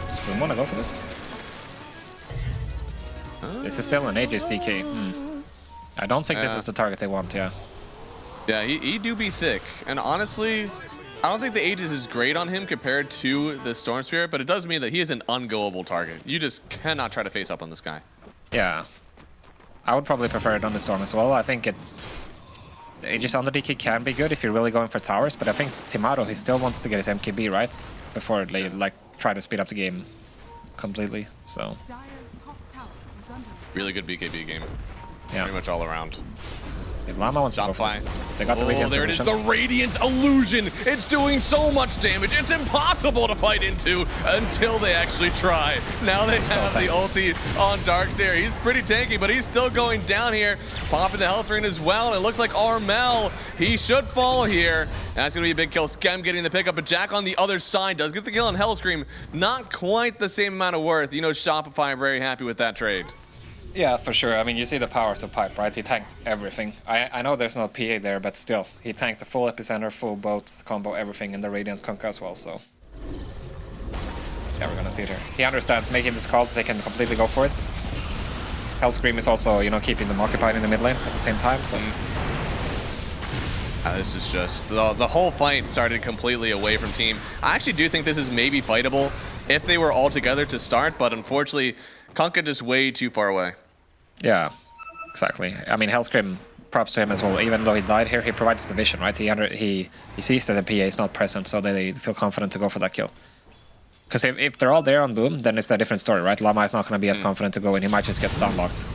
Spoon wanna go for this? This is still an Aegis DK. I don't think this is the target they want, yeah. Yeah, he do be thick. And honestly, I don't think the Aegis is great on him compared to the Storm Spirit, but it does mean that he is an ungoable target. You just cannot try to face up on this guy. Yeah. I would probably prefer it on the Storm as well. I think it's... The Aegis on the DK can be good if you're really going for towers, but I think Timado, he still wants to get his MKB, right? Before they, like, try to speed up the game completely, so... Really good BKB game. Yeah. Pretty much all around. If Llama wants to go for this. They got the Radiance there it is, illusion. the Radiance illusion. It's doing so much damage. It's impossible to fight into until they actually try. Now they have the ulti on Darkseer. He's pretty tanky, but he's still going down here. Popping the health ring as well. And it looks like Armel, he should fall here. That's going to be a big kill. Skem getting the pickup, but Jack on the other side does get the kill on Hellscream. Not quite the same amount of worth. You know, Shopify are very happy with that trade. Yeah, for sure. I mean, you see the powers of Pipe, right? He tanked everything. I know there's no PA there, but still, he tanked the full epicenter, full boat combo, everything, and the Radiance Kunkka as well, so... Yeah, we're gonna see it here. He understands making this call, they can completely go for it. Hellscream is also, you know, keeping them occupied in the mid lane at the same time, so... This is just... The whole fight started completely away from team. I actually do think this is maybe fightable if they were all together to start, but unfortunately, Kunkka just way too far away. Yeah, exactly. I mean, Hellscream, props to him as well. Even though he died here, he provides the vision, right? He sees that the PA is not present, so they feel confident to go for that kill. Because if they're all there on Boom, then it's a different story, right? Llama is not going to be as confident to go in. He might just get stun locked.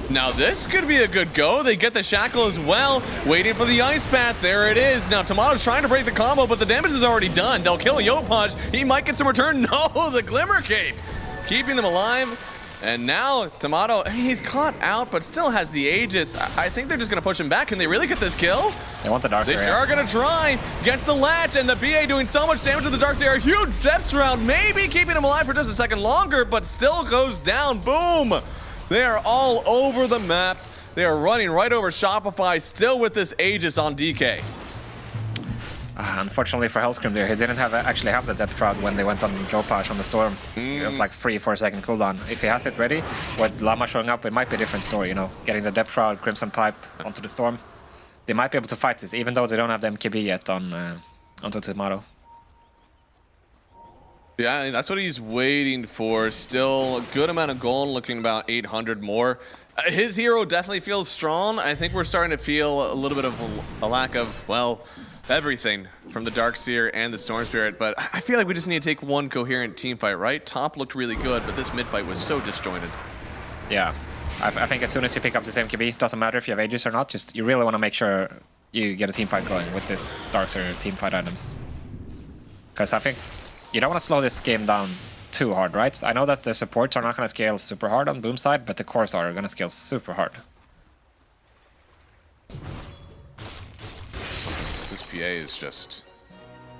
Now this could be a good go. They get the shackle as well, waiting for the ice path. There it is. Now Tomato's trying to break the combo, but the damage is already done. They'll kill Yopaj. He might get some return. No, the Glimmer Cape, keeping them alive. And now Tomato, he's caught out, but still has the Aegis. I think they're just going to push him back. Can they really get this kill? They want the Darkseer. They sure are going to try. Gets the latch, and the BA doing so much damage to the Darkseer. Huge depth round, maybe keeping him alive for just a second longer, but still goes down. Boom. They are all over the map. They are running right over Shopify, still with this Aegis on DK. Unfortunately for Hellscream there, he didn't actually have the depth shroud when they went on Jopash on the Storm. It was like 3-4 second cooldown. If he has it ready, with Llama showing up, it might be a different story, you know. Getting the depth shroud, Crimson Pipe onto the Storm. They might be able to fight this, even though they don't have the MKB yet onto Tomato. Yeah, that's what he's waiting for. Still a good amount of gold, looking about 800 more. His hero definitely feels strong. I think we're starting to feel a little bit of a lack of, well, everything from the Darkseer and the Storm Spirit, but I feel like we just need to take one coherent team fight, right? Top looked really good, but this mid fight was so disjointed. Yeah, I think as soon as you pick up this MKB, doesn't matter if you have Aegis or not, just you really want to make sure you get a team fight going with this Darkseer team fight items. Because I think you don't want to slow this game down too hard, right? I know that the supports are not going to scale super hard on Boom side, but the cores are going to scale super hard. This PA is just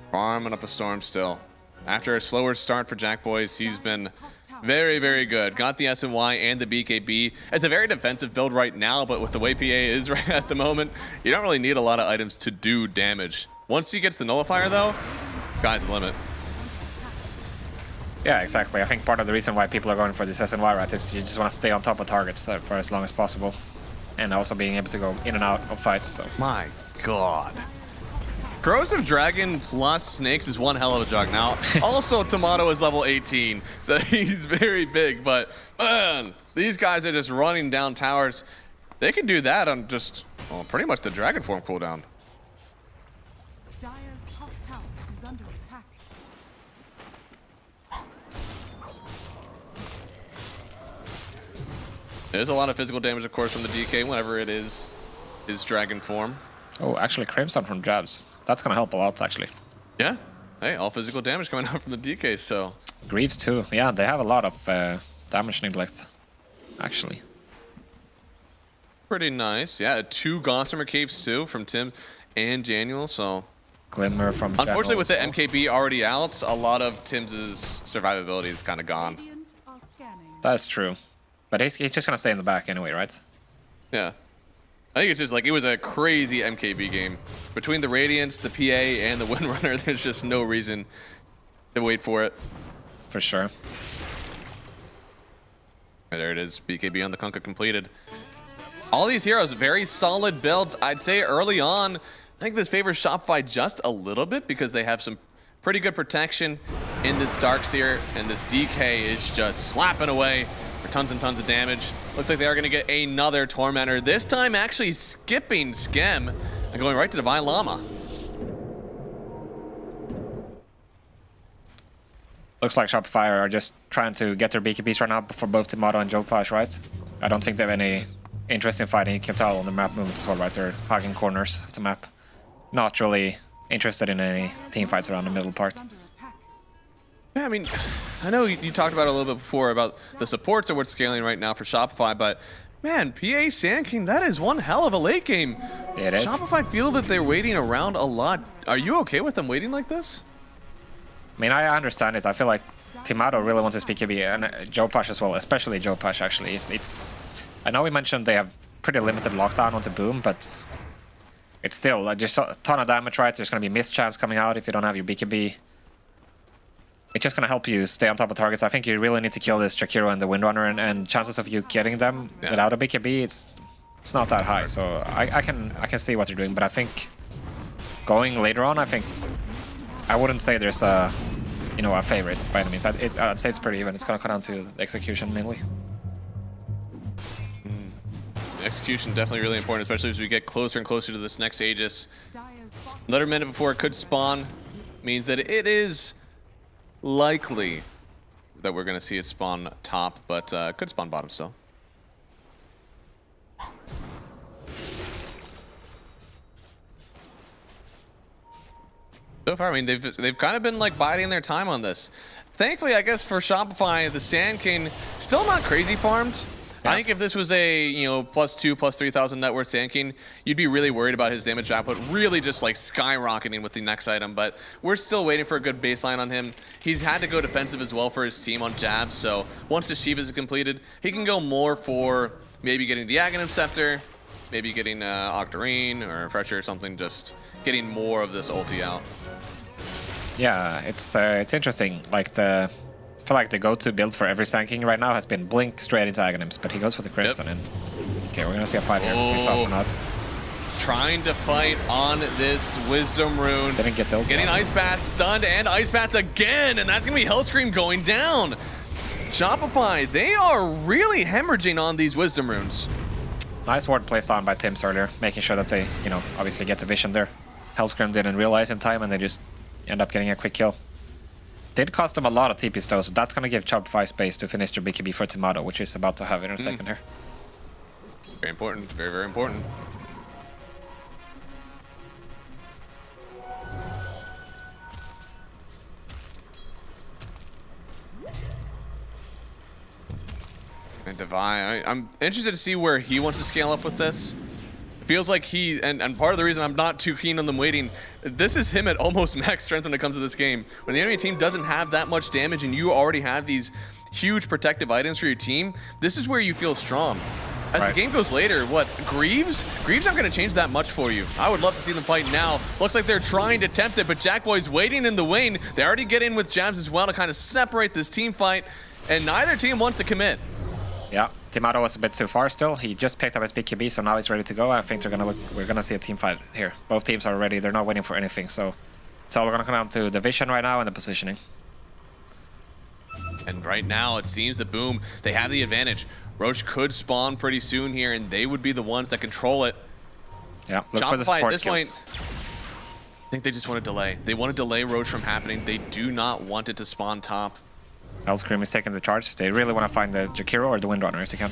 farming up a Storm still. After a slower start for Jack Boys, he's been very, very good. Got the SNY and the BKB. It's a very defensive build right now, but with the way PA is right at the moment, you don't really need a lot of items to do damage. Once he gets the Nullifier though, sky's the limit. Yeah, exactly. I think part of the reason why people are going for this SNY, right, is you just want to stay on top of targets for as long as possible. And also being able to go in and out of fights. So. My God. Corrosive Dragon plus Snakes is one hell of a jug. Now, also Tomato is level 18, so he's very big, but man, these guys are just running down towers. They can do that on just, well, pretty much the Dragon form cooldown. Dire's top tower is under attack. There's a lot of physical damage, of course, from the DK whenever it is his Dragon form. Oh, actually, Crimson from jabs. That's going to help a lot, actually. Yeah. Hey, all physical damage coming out from the DK, so. Greaves, too. Yeah, they have a lot of damage neglect, actually. Pretty nice. Yeah, 2 Gossamer Capes, too, from Tim and Daniel, so. Glimmer from unfortunately, with the MKB already out, a lot of Tim's survivability is kind of gone. That's true. But he's just going to stay in the back anyway, right? Yeah. I think it's just like, it was a crazy MKB game. Between the Radiance, the PA, and the Windrunner, there's just no reason to wait for it. For sure. And there it is, BKB on the Kunkka completed. All these heroes, very solid builds. I'd say early on, I think this favors Shopify just a little bit because they have some pretty good protection in this Darkseer, and this DK is just slapping away for tons and tons of damage. Looks like they are going to get another Tormentor, this time actually skipping Skem and going right to Divine Llama. Looks like Shopify are just trying to get their BKBs right now for both Tomato and Jopash, right? I don't think they have any interesting fighting. You can tell on the map movements as well, right? They're hogging corners of the map. Not really interested in any team fights around the middle part. Yeah, I mean, I know you talked about it a little bit before about the supports that we're scaling right now for Shopify, but man, PA Sand King, that is one hell of a late game. Yeah, it is. Shopify feel that they're waiting around a lot. Are you okay with them waiting like this? I mean, I understand it. I feel like Timado really wants his BKB, and Joe Pash as well, especially Joe Pash, actually. I know we mentioned they have pretty limited lockdown onto Boom, but it's still like just a ton of damage, right? There's going to be mischance coming out if you don't have your BKB. It's just going to help you stay on top of targets. I think you really need to kill this Jakiro and the Windrunner, and chances of you getting them without a BKB, it's not that high. So I can see what you're doing, but I think going later on, I wouldn't say there's a favorite by any means. I'd say it's pretty even. It's going to come down to the execution mainly. Execution definitely really important, especially as we get closer and closer to this next Aegis. Another minute before it could spawn means that it is likely that we're going to see it spawn top, but could spawn bottom still. So far, I mean, they've kind of been like biding their time on this. Thankfully, I guess for Shopify, the Sand King still not crazy farmed. Yeah. I think if this was a +2, +3,000 net worth Sand King, you'd be really worried about his damage output really just like skyrocketing with the next item. But we're still waiting for a good baseline on him. He's had to go defensive as well for his team on jabs. So once the Shivas is completed, he can go more for maybe getting the Aghanim Scepter, maybe getting Octarine or Fresher or something, just getting more of this ulti out. Yeah, it's interesting. Like I feel like the go-to build for every Sand King right now has been Blink straight into Aghanims, but he goes for the Crimson. And okay, we're gonna see a fight here. Face off or not. Trying to fight on this Wisdom Rune. Didn't get those. Getting Ice Path stunned and Ice Path again, and that's gonna be Hellscream going down. Shopify, they are really hemorrhaging on these Wisdom Runes. Nice ward placed on by Tims earlier, making sure that they, obviously get the vision there. Hellscream didn't realize in time, and they just end up getting a quick kill. Did cost them a lot of TPs though, so that's going to give Shopify space to finish their BKB for Timado, which is about to have in a second here. Very important, very, very important. And Devi, I'm interested to see where he wants to scale up with this. Feels like he, and part of the reason I'm not too keen on them waiting, this is him at almost max strength when it comes to this game. When the enemy team doesn't have that much damage and you already have these huge protective items for your team, this is where you feel strong. As the game goes later, what, Greaves? Greaves aren't going to change that much for you. I would love to see them fight now. Looks like they're trying to tempt it, but Jackboy's waiting in the wing. They already get in with jabs as well to kind of separate this team fight, and neither team wants to commit. Yeah, Timado was a bit too far still. He just picked up his BKB, so now he's ready to go. I think we're gonna see a team fight here. Both teams are ready. They're not waiting for anything, so it's all gonna come down to the vision right now and the positioning. And right now, it seems that Boom, they have the advantage. Roach could spawn pretty soon here, and they would be the ones that control it. Yeah, look for the support skills. I think they just want to delay. They want to delay Roach from happening. They do not want it to spawn top. Hellscream is taking the charge. They really want to find the Jakiro or the Windrunner if they can.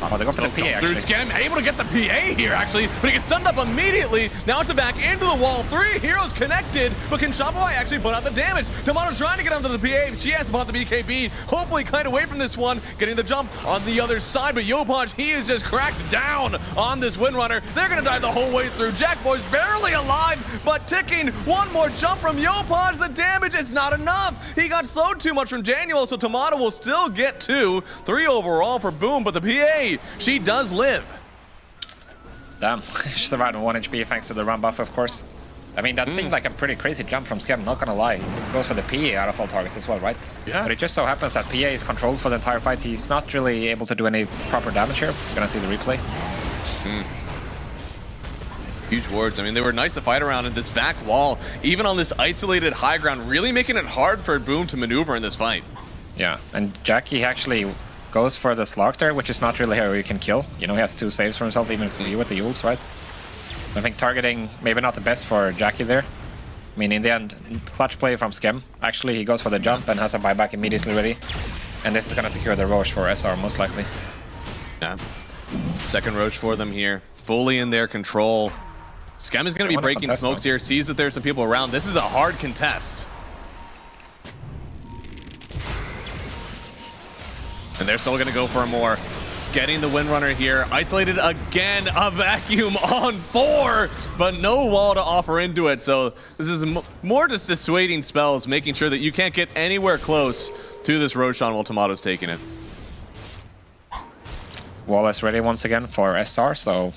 Oh, they go for the PA, actually. Scam able to get the PA here, actually, but he gets stunned up immediately. Now it's the back into the wall. 3 heroes connected, but can Shopify actually put out the damage? Timado trying to get onto the PA. She has to pop the BKB. Hopefully kind of away from this one. Getting the jump on the other side, but Yopaj, he is just cracked down on this Windrunner. They're going to dive the whole way through. Jackboy's barely alive, but ticking. One more jump from Yopaj. The damage is not enough. He got slowed too much from Daniel, so Timado will still get 2. 3 overall for Boom, but the PA, she does live. Damn, she survived on 1 HP thanks to the run buff, of course. I mean, that seemed like a pretty crazy jump from Skem, not gonna lie. He goes for the PA out of all targets as well, right? Yeah. But it just so happens that PA is controlled for the entire fight. He's not really able to do any proper damage here. You're gonna see the replay. Huge wards. I mean, they were nice to fight around in this back wall, even on this isolated high ground, really making it hard for Boom to maneuver in this fight. Yeah, and Jackie actually goes for the Slug there, which is not really how you can kill. You know, he has 2 saves for himself, even 3 with the Yules, right? So I think targeting maybe not the best for Jackie there. I mean, in the end, clutch play from Skem. Actually, he goes for the jump and has a buyback immediately ready. And this is gonna secure the Roche for SR, most likely. Yeah. Second Roach for them here. Fully in their control. Skem is going to be breaking smokes here. Sees that there's some people around. This is a hard contest. And they're still going to go for more. Getting the Windrunner here. Isolated again. A vacuum on 4, but no wall to offer into it. So this is more just dissuading spells, making sure that you can't get anywhere close to this Roshan while Tomato's taking it. Wall is ready once again for SR, so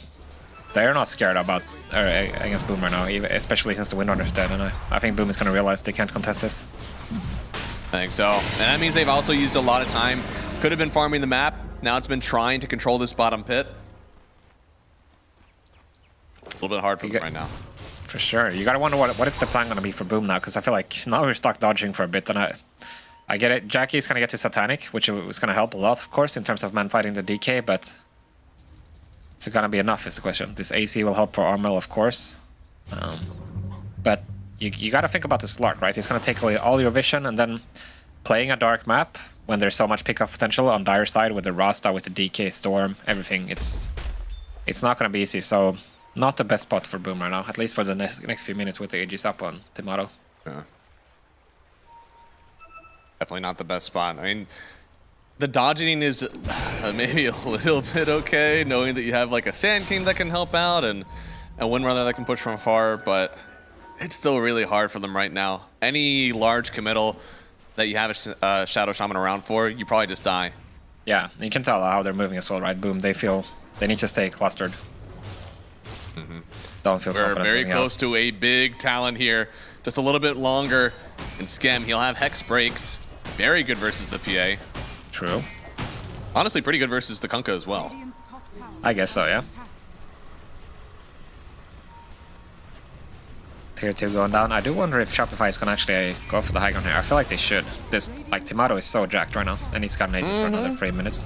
they're not scared about against Boom right now, especially since the Windrunner's dead, and I think Boom is going to realize they can't contest this. I think so. And that means they've also used a lot of time. Could have been farming the map. Now it's been trying to control this bottom pit. A little bit hard for them right now. For sure. You gotta wonder what is the plan gonna be for Boom now, because I feel like now we're stuck dodging for a bit, and I get it. Jackie's gonna get to Satanic, which was gonna help a lot, of course, in terms of man fighting the DK, but is it gonna be enough is the question. This AC will help for Armel, of course. But you gotta think about the Slark, right? He's gonna take away all your vision, and then playing a dark map when there's so much pickup potential on Dire side with the Rasta, with the DK, Storm, everything, it's not gonna be easy. So not the best spot for Boom right now, at least for the next few minutes with the AGs up on Tomato. Yeah. Definitely not the best spot. I mean, the dodging is maybe a little bit okay, knowing that you have like a Sand King that can help out and a Windrunner that can push from far, but it's still really hard for them right now. Any large committal that you have a Shadow Shaman around for, you probably just die. Yeah, you can tell how they're moving as well, right? Boom, they feel they need to stay clustered. Don't feel We're very close to a big Talon here. Just a little bit longer. And Skem, he'll have Hex breaks. Very good versus the PA. True. Honestly, pretty good versus the Kunkka as well. I guess so, yeah. Tier 2 going down. I do wonder if Shopify is gonna actually go for the high ground here. I feel like they should. This, like, Tomato is so jacked right now, and he's got an Aegis for another 3 minutes.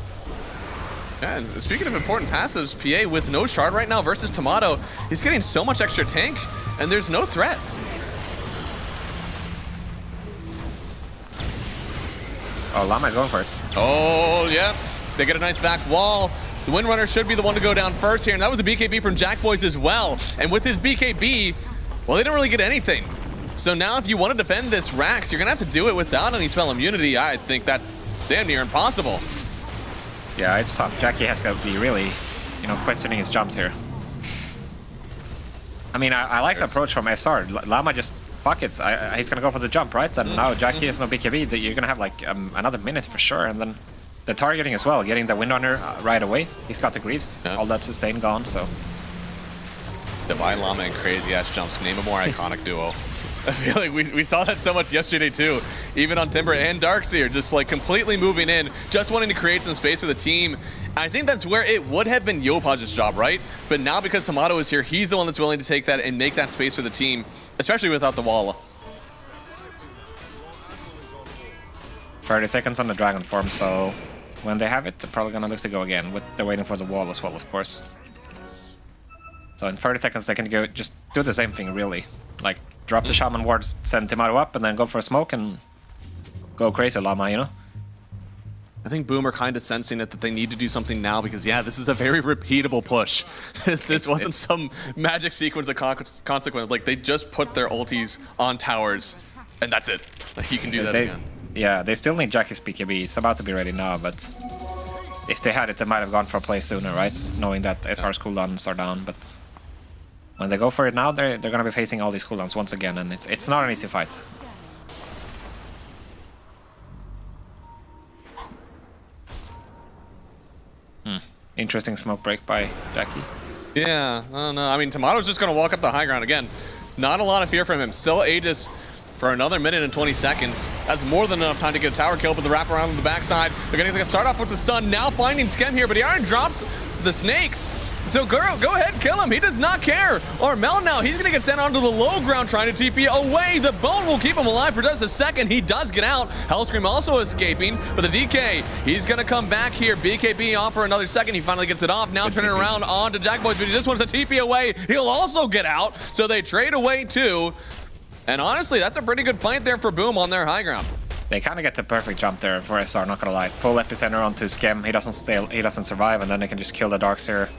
Yeah, and speaking of important passives, PA with no shard right now versus Tomato, he's getting so much extra tank, and there's no threat. Oh, Llama is going for it. Oh, yeah. They get a nice back wall. The Windrunner should be the one to go down first here, and that was a BKB from Jack Boys as well. And with his BKB, well, they don't really get anything. So now if you want to defend this Rax, you're going to have to do it without any spell immunity. I think that's damn near impossible. Yeah, it's tough. Jackie has to be really, questioning his jumps here. I mean, I like the approach from SR. Llama just buckets. He's going to go for the jump, right? And now Jackie has no BKB. You're going to have like another minute for sure. And then the targeting as well, getting the Windrunner right away. He's got the Greaves. Yeah. All that sustain gone, so. Divine Llama and crazy ass jumps. Name a more iconic duo. I feel like we saw that so much yesterday too. Even on Timber and Darkseer, just like completely moving in, just wanting to create some space for the team. I think that's where it would have been Yopaj's job, right? But now because Tomato is here, he's the one that's willing to take that and make that space for the team, especially without the wall. 30 seconds on the Dragon form, so when they have it, they're probably gonna look to go again. They're waiting for the wall as well, of course. So in 30 seconds, they can go just do the same thing, really. Like, drop the Shaman wards, send Tomato up, and then go for a smoke and go crazy, Llama, I think Boom are kind of sensing it that they need to do something now because, yeah, this is a very repeatable push. This wasn't some magic sequence of consequence. Like, they just put their ultis on towers, and that's it. Like, you can do that again. Yeah, they still need Jackie's BKB. It's about to be ready now, but if they had it, they might have gone for a play sooner, right? Knowing that SR's cooldowns are down, but when they go for it now, they're going to be facing all these cooldowns once again, and it's not an easy fight. Interesting smoke break by Jackie. Yeah, I don't know. I mean, Tomato's just going to walk up the high ground again. Not a lot of fear from him. Still Aegis for another minute and 20 seconds. That's more than enough time to get a tower kill, but the wraparound on the backside. They're going to start off with the stun. Now finding Skem here, but he already dropped the snakes. So girl, go ahead, kill him. He does not care. Armel now, he's gonna get sent onto the low ground trying to TP away. The bone will keep him alive for just a second. He does get out. Hellscream also escaping, but the DK, he's gonna come back here. BKB off for another second. He finally gets it off. Now turning around onto Jack Boys, but he just wants to TP away. He'll also get out. So they trade away too. And honestly, that's a pretty good fight there for Boom on their high ground. They kind of get the perfect jump there for SR, not gonna lie. Full epicenter onto Skem, he doesn't survive, and then they can just kill the Darkseer.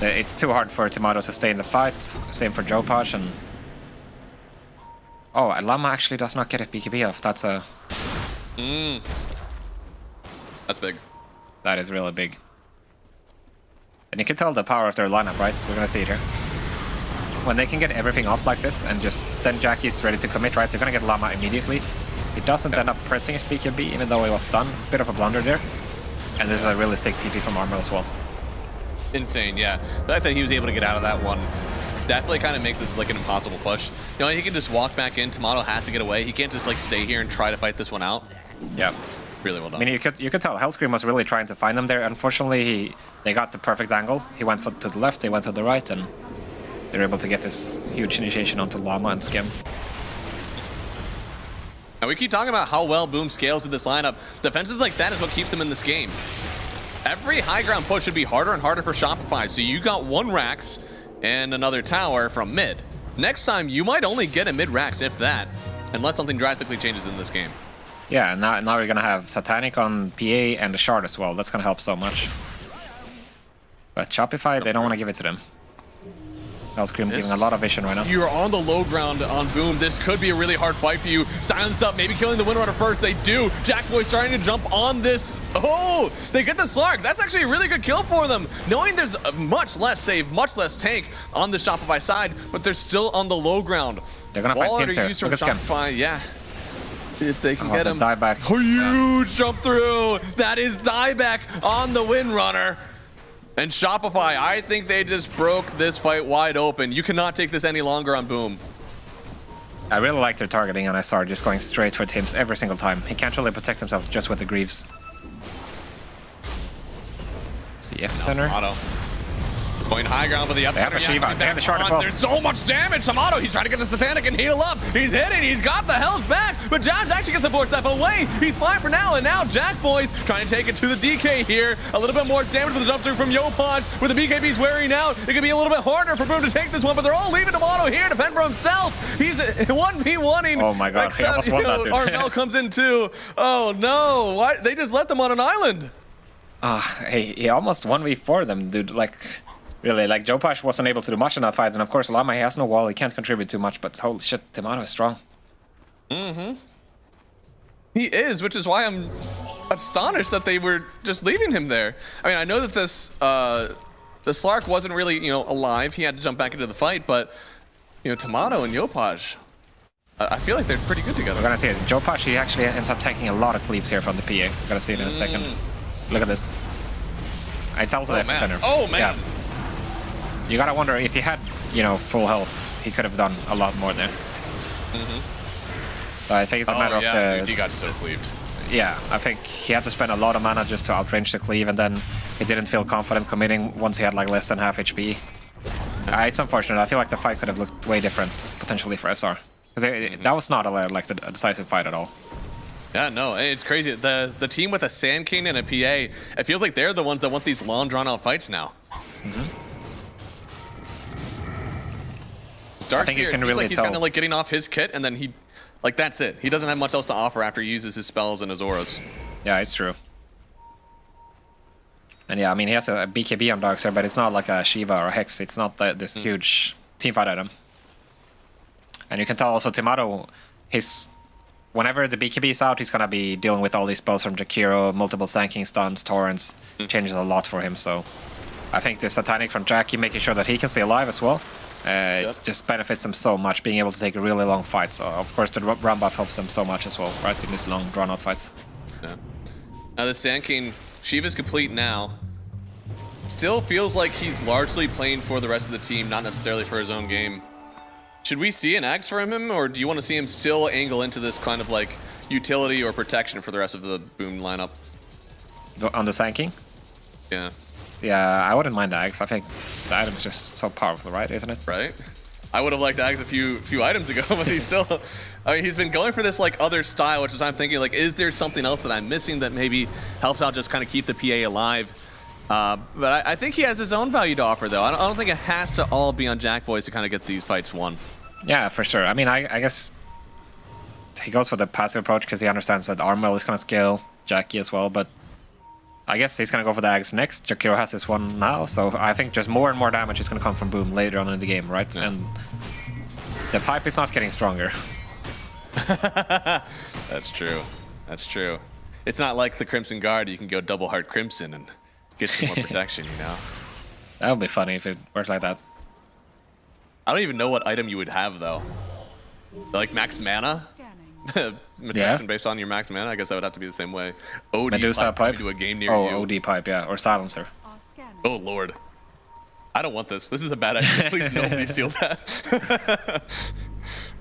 It's too hard for Tomato to stay in the fight. Same for Jopash and... Oh, Llama actually does not get a BKB off. That's a... That's big. That is really big. And you can tell the power of their lineup, right? We're gonna see it here. When they can get everything off like this, and just then Jackie's ready to commit, right? They're gonna get Llama immediately. He doesn't end up pressing his BKB, even though he was stunned. Bit of a blunder there. And this is a really sick TP from Armor as well. Insane, yeah. The fact that he was able to get out of that one definitely kind of makes this like an impossible push. You know, he can just walk back in. Tomato has to get away. He can't just like stay here and try to fight this one out. Yeah. Really well done. I mean, you could tell Hellscream was really trying to find them there. Unfortunately, they got the perfect angle. He went to the left, they went to the right, and they're able to get this huge initiation onto Llama and Skem. And we keep talking about how well Boom scales in this lineup. Defensives like that is what keeps them in this game. Every high ground push should be harder and harder for Shopify. So you got one Rax and another tower from mid. Next time, you might only get a mid Rax, if that, unless something drastically changes in this game. Yeah, and now we're gonna have Satanic on PA and the Shard as well. That's gonna help so much. But Shopify, they don't want to give it to them. Hellscream giving a lot of vision right now. You're on the low ground on Boom. This could be a really hard fight for you. Silence up, maybe killing the Windrunner first. They do. Jackboy's starting to jump on this. Oh, they get the Slark. That's actually a really good kill for them. Knowing there's much less save, much less tank on the Shopify side, but they're still on the low ground. They're gonna find Pimps here. Used from Look at Shopify, yeah. If they can get him. Dieback. Huge jump through. That is dieback on the Windrunner. And Shopify, I think they just broke this fight wide open. You cannot take this any longer on Boom. I really like their targeting on SR, just going straight for Tims every single time. He can't really protect himself just with the Greaves. It's the epicenter. Tomato. Going high ground for the epicenter. They have a Shiva. They have the Shard as well. There's so much damage. Tomato, he's trying to get the Satanic and heal up. He's hitting. He's got the health back. But Jabs actually gets the force step away. He's fine for now. And now Jack Boys trying to take it to the DK here. A little bit more damage with the jump through from Yopaj. With the BKBs wearing out, it could be a little bit harder for Boom to take this one. But they're all leaving Tomato here to defend for himself. He's 1v1ing. Oh my god, he almost won that, dude. Armel comes in too. Oh no. Why? They just left him on an island. He almost 1v4 them, dude. Like... Really, like, Jopash wasn't able to do much in that fight, and of course Llama, he has no wall, he can't contribute too much, but holy shit, Tomato is strong. He is, which is why I'm astonished that they were just leaving him there. I mean, I know that this, the Slark wasn't really, you know, alive, he had to jump back into the fight, but, you know, Tomato and Yopaj, I feel like they're pretty good together. We're gonna see it. Jopash, he actually ends up taking a lot of cleaves here from the PA. We're gonna see it in a second. Look at this. It's also the epicenter. Oh, man. Yeah. You gotta wonder if he had, you know, full health, he could have done a lot more there. But I think it's a matter of the... Dude, he got so cleaved. Yeah, I think he had to spend a lot of mana just to outrange the cleave, and then he didn't feel confident committing once he had like less than half HP. It's unfortunate. I feel like the fight could have looked way different, potentially, for SR. Because that was not like a decisive fight at all. Yeah, no, it's crazy. The team with a Sand King and a PA, it feels like they're the ones that want these long, drawn-out fights now. Dark here, it seems like he's kind of like getting off his kit, and then he, like, that's it. He doesn't have much else to offer after he uses his spells and his auras. Yeah, it's true. And yeah, I mean, he has a BKB on Darkseer, but it's not like a Shiva or a Hex. It's not this huge teamfight item. And you can tell also Tomato, whenever the BKB is out, he's gonna be dealing with all these spells from Jakiro, multiple stanking stuns, torrents. Changes a lot for him, so I think the Satanic from Jackie, making sure that he can stay alive as well, it just benefits him so much, being able to take a really long fight. So of course the run buff helps him so much as well, right, in these long drawn out fights. Yeah. Now the Sand King, Shiva's complete now. Still feels like he's largely playing for the rest of the team, not necessarily for his own game. Should we see an Axe from him, or do you want to see him still angle into this kind of like utility or protection for the rest of the Boom lineup? On the Sand King? Yeah. Yeah, I wouldn't mind the Axe. I think the item's just so powerful, right? Isn't it? Right. I would have liked Axe a few items ago, but he's still... I mean, he's been going for this like other style, which is I'm thinking like, is there something else that I'm missing that maybe helps out just kind of keep the PA alive? But I think he has his own value to offer, though. I don't think it has to all be on Jack Boys to kind of get these fights won. Yeah, for sure. I mean, I guess He goes for the passive approach because he understands that Armwell is going to scale Jackie as well, but I guess he's going to go for the Ags next. Jakiro has his one now, so I think just more and more damage is going to come from Boom later on in the game, right? Yeah. And the pipe is not getting stronger. That's true. That's true. It's not like the Crimson Guard. You can go double hard Crimson and get some more protection, you know? That would be funny if it worked like that. I don't even know what item you would have, though. Like max mana? Protection based on your max mana? I guess that would have to be the same way. OD Medusa pipe? To a game near you. Oh, OD pipe, yeah. Or Silencer. Oh, Lord. I don't want this. This is a bad idea. Please nobody steal that.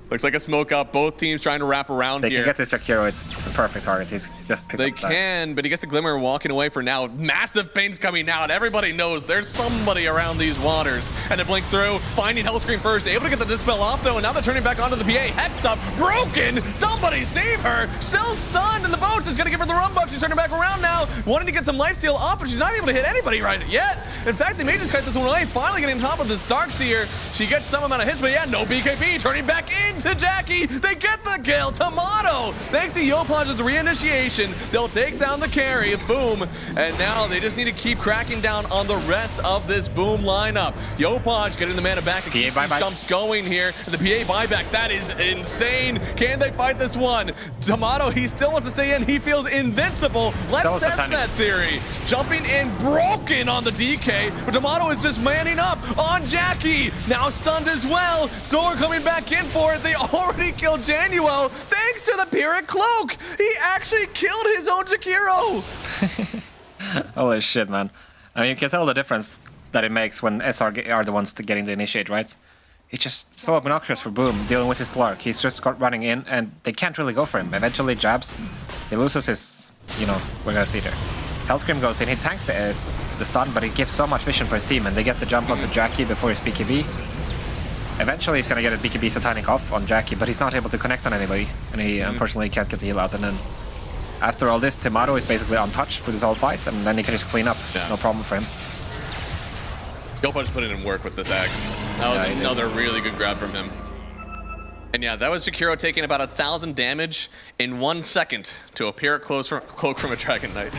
Looks like a smoke up. Both teams trying to wrap around here. They can get this Jakiro. It's the perfect target. He's just picked They up can, but he gets the Glimmer walking away for now. Massive pain's coming out. Everybody knows there's somebody around these waters. And to blink through, finding Hellscream first. Able to get the Dispel off, though, and now they're turning back onto the PA. Hexed up, broken. Somebody save her. Still stunned, and the boats is going to give her the run buff. She's turning back around now. Wanting to get some lifesteal off, but she's not able to hit anybody right yet. In fact, they may just kite this one away. Finally getting on top of this Darkseer. She gets some amount of hits, but yeah, no BKB. Turning back into Jackie. They get the kill. Tomato, thanks to Yopaj's reinitiation, they'll take down the carry. Boom. And now they just need to keep cracking down on the rest of this Boom lineup. Yopaj getting the mana back to keep these jumps going here. And the PA buyback, that is insane. Can they fight this one? Tomato, he still wants to stay in. He feels invincible. Let's test that theory. Jumping in, broken on the DK. But Tomato is just manning up on Jackie. Now stunned as well. Sword coming back in for it. They already killed Januel thanks to the Pyrrhic Cloak. He actually killed his own Jakiro. Holy shit, man. I mean, you can tell the difference that it makes when SR are the ones getting the initiate, right? It's just so obnoxious for Boom dealing with his Lark. He's just running in and they can't really go for him. Eventually jabs, he loses his, you know, we're gonna see there. Hellscream goes in, he tanks the stun, but he gives so much vision for his team and they get the jump onto Jackie before his BKB. Eventually he's gonna get a BKB Satanic off on Jackie, but he's not able to connect on anybody, and he unfortunately can't get the heal out. And then after all this, Tomato is basically untouched for this whole fight, and then he can just clean up. Yeah. No problem for him. Yopaj put in work with this Axe. That was another really good grab from him. And yeah, that was Jakiro taking about 1,000 damage in 1 second to a Pyrrhic Cloak from a Dragon Knight.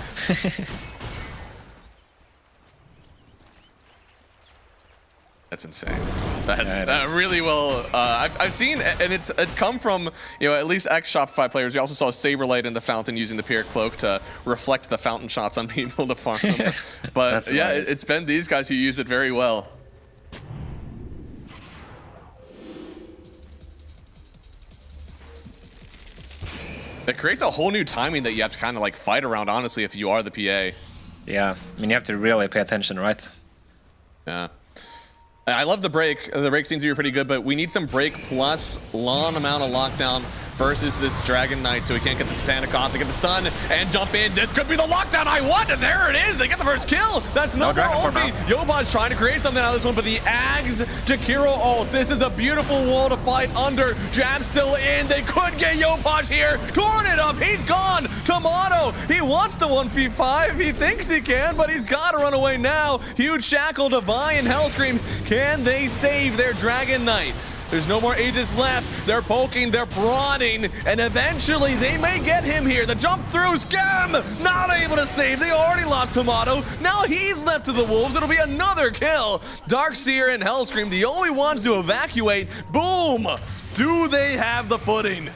That's insane. That really well. I've seen, and it's come from, you know, at least ex Shopify players. We also saw Saberlight in the fountain using the Pyrrhic Cloak to reflect the fountain shots on being able to farm them. But yeah, it's been these guys who use it very well. It creates a whole new timing that you have to kind of like fight around, honestly, if you are the PA. Yeah, I mean, you have to really pay attention, right? Yeah. I love the break. The break seems to be pretty good, but we need some break plus long amount of lockdown versus this Dragon Knight, so we can't get the Satanic off. They get the stun and jump in. This could be the lockdown I want, and there it is. They get the first kill. That's no more ulti. Yopaj trying to create something out of this one, but the Ags, Jakiro ult. This is a beautiful wall to fight under. Jab still in. They could get Yopaj here. Torn it up. He's gone. Tomato, he wants to 1v5. He thinks he can, but he's got to run away now. Huge shackle to Vi and Hellscream. Can they save their Dragon Knight? There's no more Aegis left. They're poking, they're prodding, and eventually they may get him here. The jump through, Scam, not able to save. They already lost Tomato. Now he's left to the Wolves. It'll be another kill. Darkseer and Hellscream, the only ones to evacuate. Boom! Do they have the footing?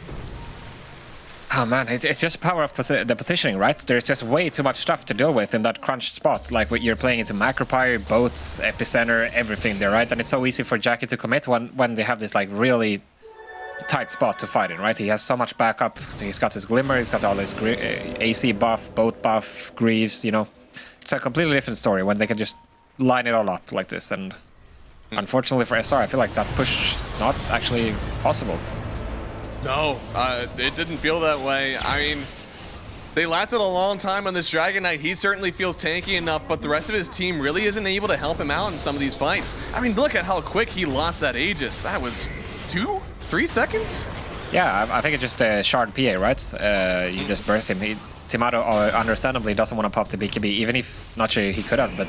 Oh man, it's just power of the positioning, right? There's just way too much stuff to deal with in that crunched spot. Like you're playing into Macropyre, boats, Epicenter, everything there, right? And it's so easy for Jackie to commit when they have this like really tight spot to fight in, right? He has so much backup. He's got his Glimmer, he's got all his AC buff, boat buff, Greaves, you know. It's a completely different story when they can just line it all up like this. And unfortunately for SR, I feel like that push is not actually possible. No, it didn't feel that way. I mean, they lasted a long time on this Dragon Knight. He certainly feels tanky enough, but the rest of his team really isn't able to help him out in some of these fights. I mean, look at how quick he lost that Aegis. That was 2-3 seconds? Yeah, I think it's just a shard PA, right? You just burst him. Tomato understandably doesn't want to pop the BKB, even if, not sure he could have, but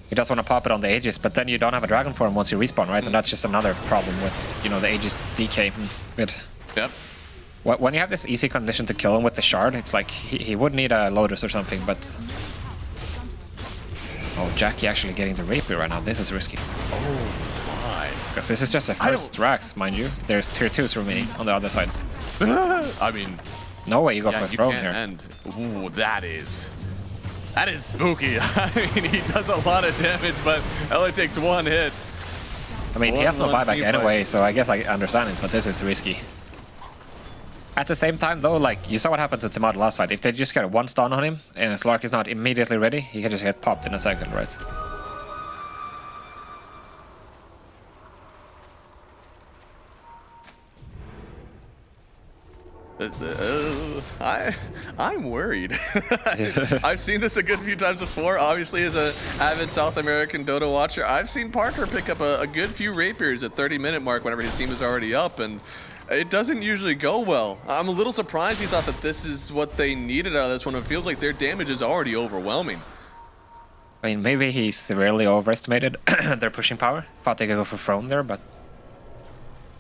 he doesn't want to pop it on the Aegis, but then you don't have a Dragon form once you respawn, right? And that's just another problem with, you know, the Aegis DK. Yep. When you have this easy condition to kill him with the shard, it's like he would need a Lotus or something, but... Oh, Jackie actually getting the Rapier right now. This is risky. Oh my. Because this is just a first Rax, mind you. There's tier 2s remaining on the other sides. I mean... No way you go for a throne here. Ooh, that is spooky. I mean, he does a lot of damage, but it only takes one hit. I mean, he has no buyback anyway, so I guess I understand it, but this is risky. At the same time, though, like, you saw what happened to Timad last fight. If they just get one stun on him, and Slark is not immediately ready, he can just get popped in a second, right? I'm worried. I've seen this a good few times before. Obviously, as an avid South American Dota watcher, I've seen Parker pick up a good few rapiers at 30-minute mark whenever his team is already up, and it doesn't usually go well. I'm a little surprised he thought that this is what they needed out of this one. It feels like their damage is already overwhelming. I mean, maybe he severely overestimated their pushing power. Thought they could go for Throne there, but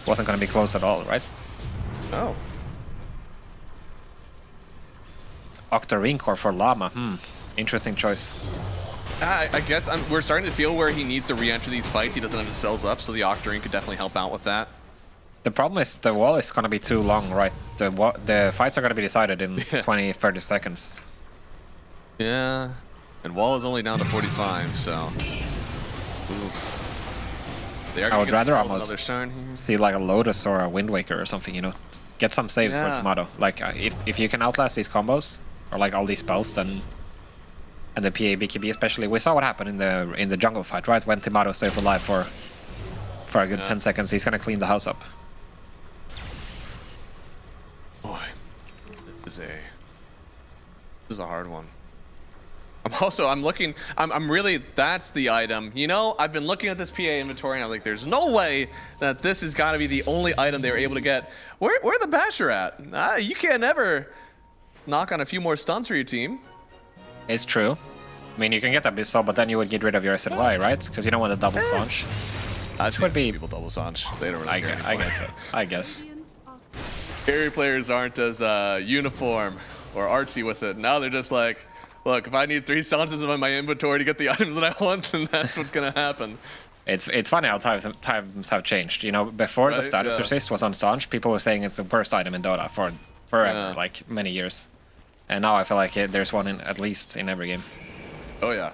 wasn't going to be close at all, right? Oh. Octarine for Llama. Interesting choice. I guess we're starting to feel where he needs to re-enter these fights. He doesn't have his spells up, so the Octarine could definitely help out with that. The problem is the wall is going to be too long, right? The fights are going to be decided in 20, 30 seconds. Yeah. And wall is only down to 45, so... I would rather almost see like a Lotus or a Wind Waker or something, you know? Get some saves for Tomato. Like, if you can outlast these combos, or like all these spells, then... And the PA BKB especially. We saw what happened in the jungle fight, right? When Tomato stays alive for a good 10 seconds, he's gonna clean the house up. Boy, this is a hard one. I'm really, that's the item. You know, I've been looking at this PA inventory and I'm like, there's no way that this has got to be the only item they were able to get. Where the Basher at? You can't ever knock on a few more stuns for your team. It's true. I mean, you can get Abyssal, but then you would get rid of your SLY, right? Because you don't want to double Sange. I've seen people double Sange. They don't really care. I guess so. I guess. Carry players aren't as uniform or artsy with it. Now they're just like, look, if I need 3 Sanches in my inventory to get the items that I want, then that's what's gonna happen. It's funny how times have changed. You know, before the status resist was on Sange, people were saying it's the worst item in Dota for forever, like many years. And now I feel like there's one at least in every game. Oh yeah.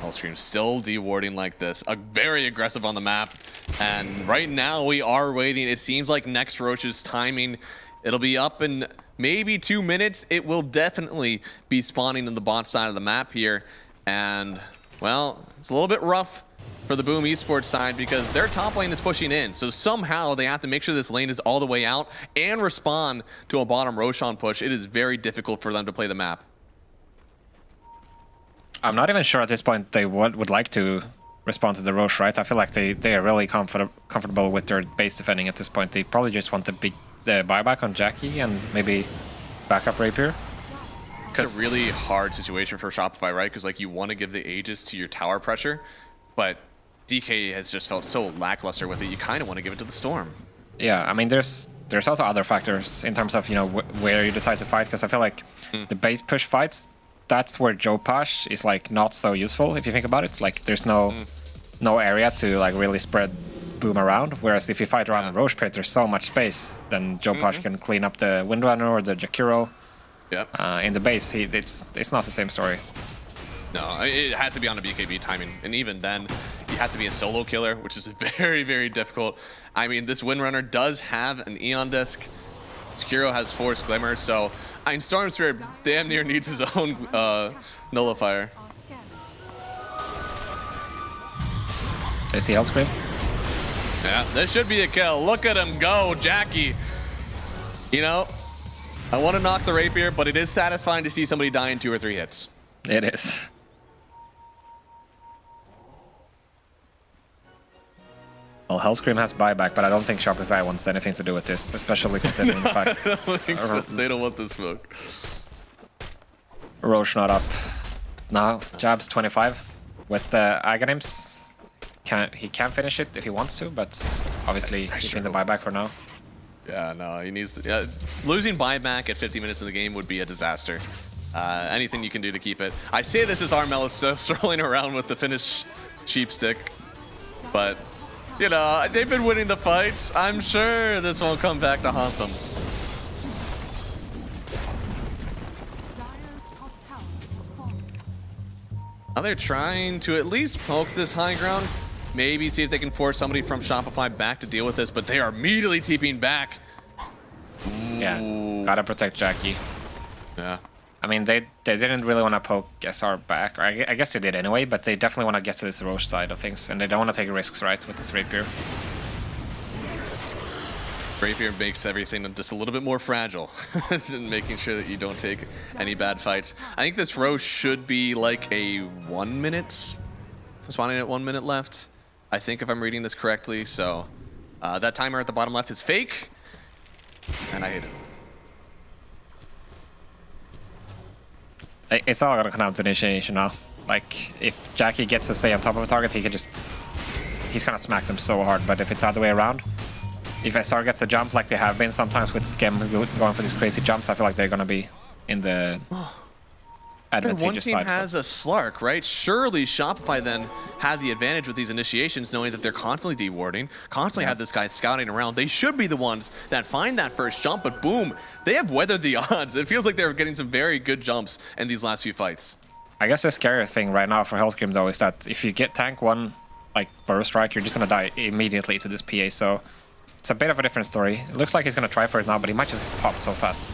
Hellscream still dewarding like this. Very aggressive on the map. And right now we are waiting. It seems like next Roche's timing. It'll be up in maybe 2 minutes. It will definitely be spawning in the bot side of the map here. And, well, it's a little bit rough for the Boom Esports side because their top lane is pushing in. So somehow they have to make sure this lane is all the way out and respond to a bottom Roshan push. It is very difficult for them to play the map. I'm not even sure at this point they would like to respond to the Roche, right? I feel like they are really comfortable with their base defending at this point. They probably just want to beat the buyback on Jackie and maybe backup Rapier. It's a really hard situation for Shopify, right? Because like you want to give the Aegis to your tower pressure, but DK has just felt so lackluster with it. You kind of want to give it to the Storm. Yeah, I mean, there's also other factors in terms of, you know, where you decide to fight, because I feel like the base push fights, that's where Jopash is like not so useful if you think about it. Like there's no area to like really spread Boom around, whereas if you fight around the Roche pit, there's so much space. Then Jopash can clean up the Windrunner or the Jakiro. In the base, it's not the same story. No, it has to be on a BKB timing, and even then, you have to be a solo killer, which is very, very difficult. I mean, this Windrunner does have an Eon disc. Jakiro has Force Glimmer, so I mean, Stormspirit damn near needs his own nullifier. They see Hellscream? Yeah, this should be a kill. Look at him go, Jackie. You know, I want to knock the Rapier, but it is satisfying to see somebody die in 2 or 3 hits. It is. Well, Hellscream has buyback, but I don't think Shopify wants anything to do with this, especially considering the fact I don't think so. They don't want the smoke. Roche not up. Now, Jab's 25 with the Aghanims. he can finish it if he wants to, but obviously keeping the buyback for now. Yeah, no, he needs to. Losing buyback at 50 minutes in the game would be a disaster. Anything you can do to keep it. I say this as Armel is still strolling around with the Finnish sheepstick, but you know, they've been winning the fights. I'm sure this won't come back to haunt them. Now they're trying to at least poke this high ground. Maybe see if they can force somebody from Shopify back to deal with this, but they are immediately TPing back. Yeah, gotta protect Jackie. Yeah. I mean, they didn't really want to poke SR back. Or I guess they did anyway, but they definitely want to get to this Roche side of things, and they don't want to take risks, right, with this Rapier. Rapier makes everything just a little bit more fragile, making sure that you don't take any bad fights. I think this Roche should be like a 1 minute, spawning at 1 minute left. I think if I'm reading this correctly, so that timer at the bottom left is fake, and I hate it. It's all gonna come down to initiation now. Like, if Jackie gets to stay on top of a target, he's gonna smack them so hard, but if it's the other way around, if SR gets the jump like they have been sometimes with Skem going for these crazy jumps, I feel like they're gonna be in the advantageous side. One team has a Slark, right? Surely Shopify then had the advantage with these initiations, knowing that they're constantly dewarding, constantly have this guy scouting around. They should be the ones that find that first jump, but boom, they have weathered the odds. It feels like they're getting some very good jumps in these last few fights. I guess the scarier thing right now for Hellscream though is that if you get tank one like burst strike, you're just gonna die immediately to this PA, so it's a bit of a different story. It looks like he's gonna try for it now, but he might just pop so fast.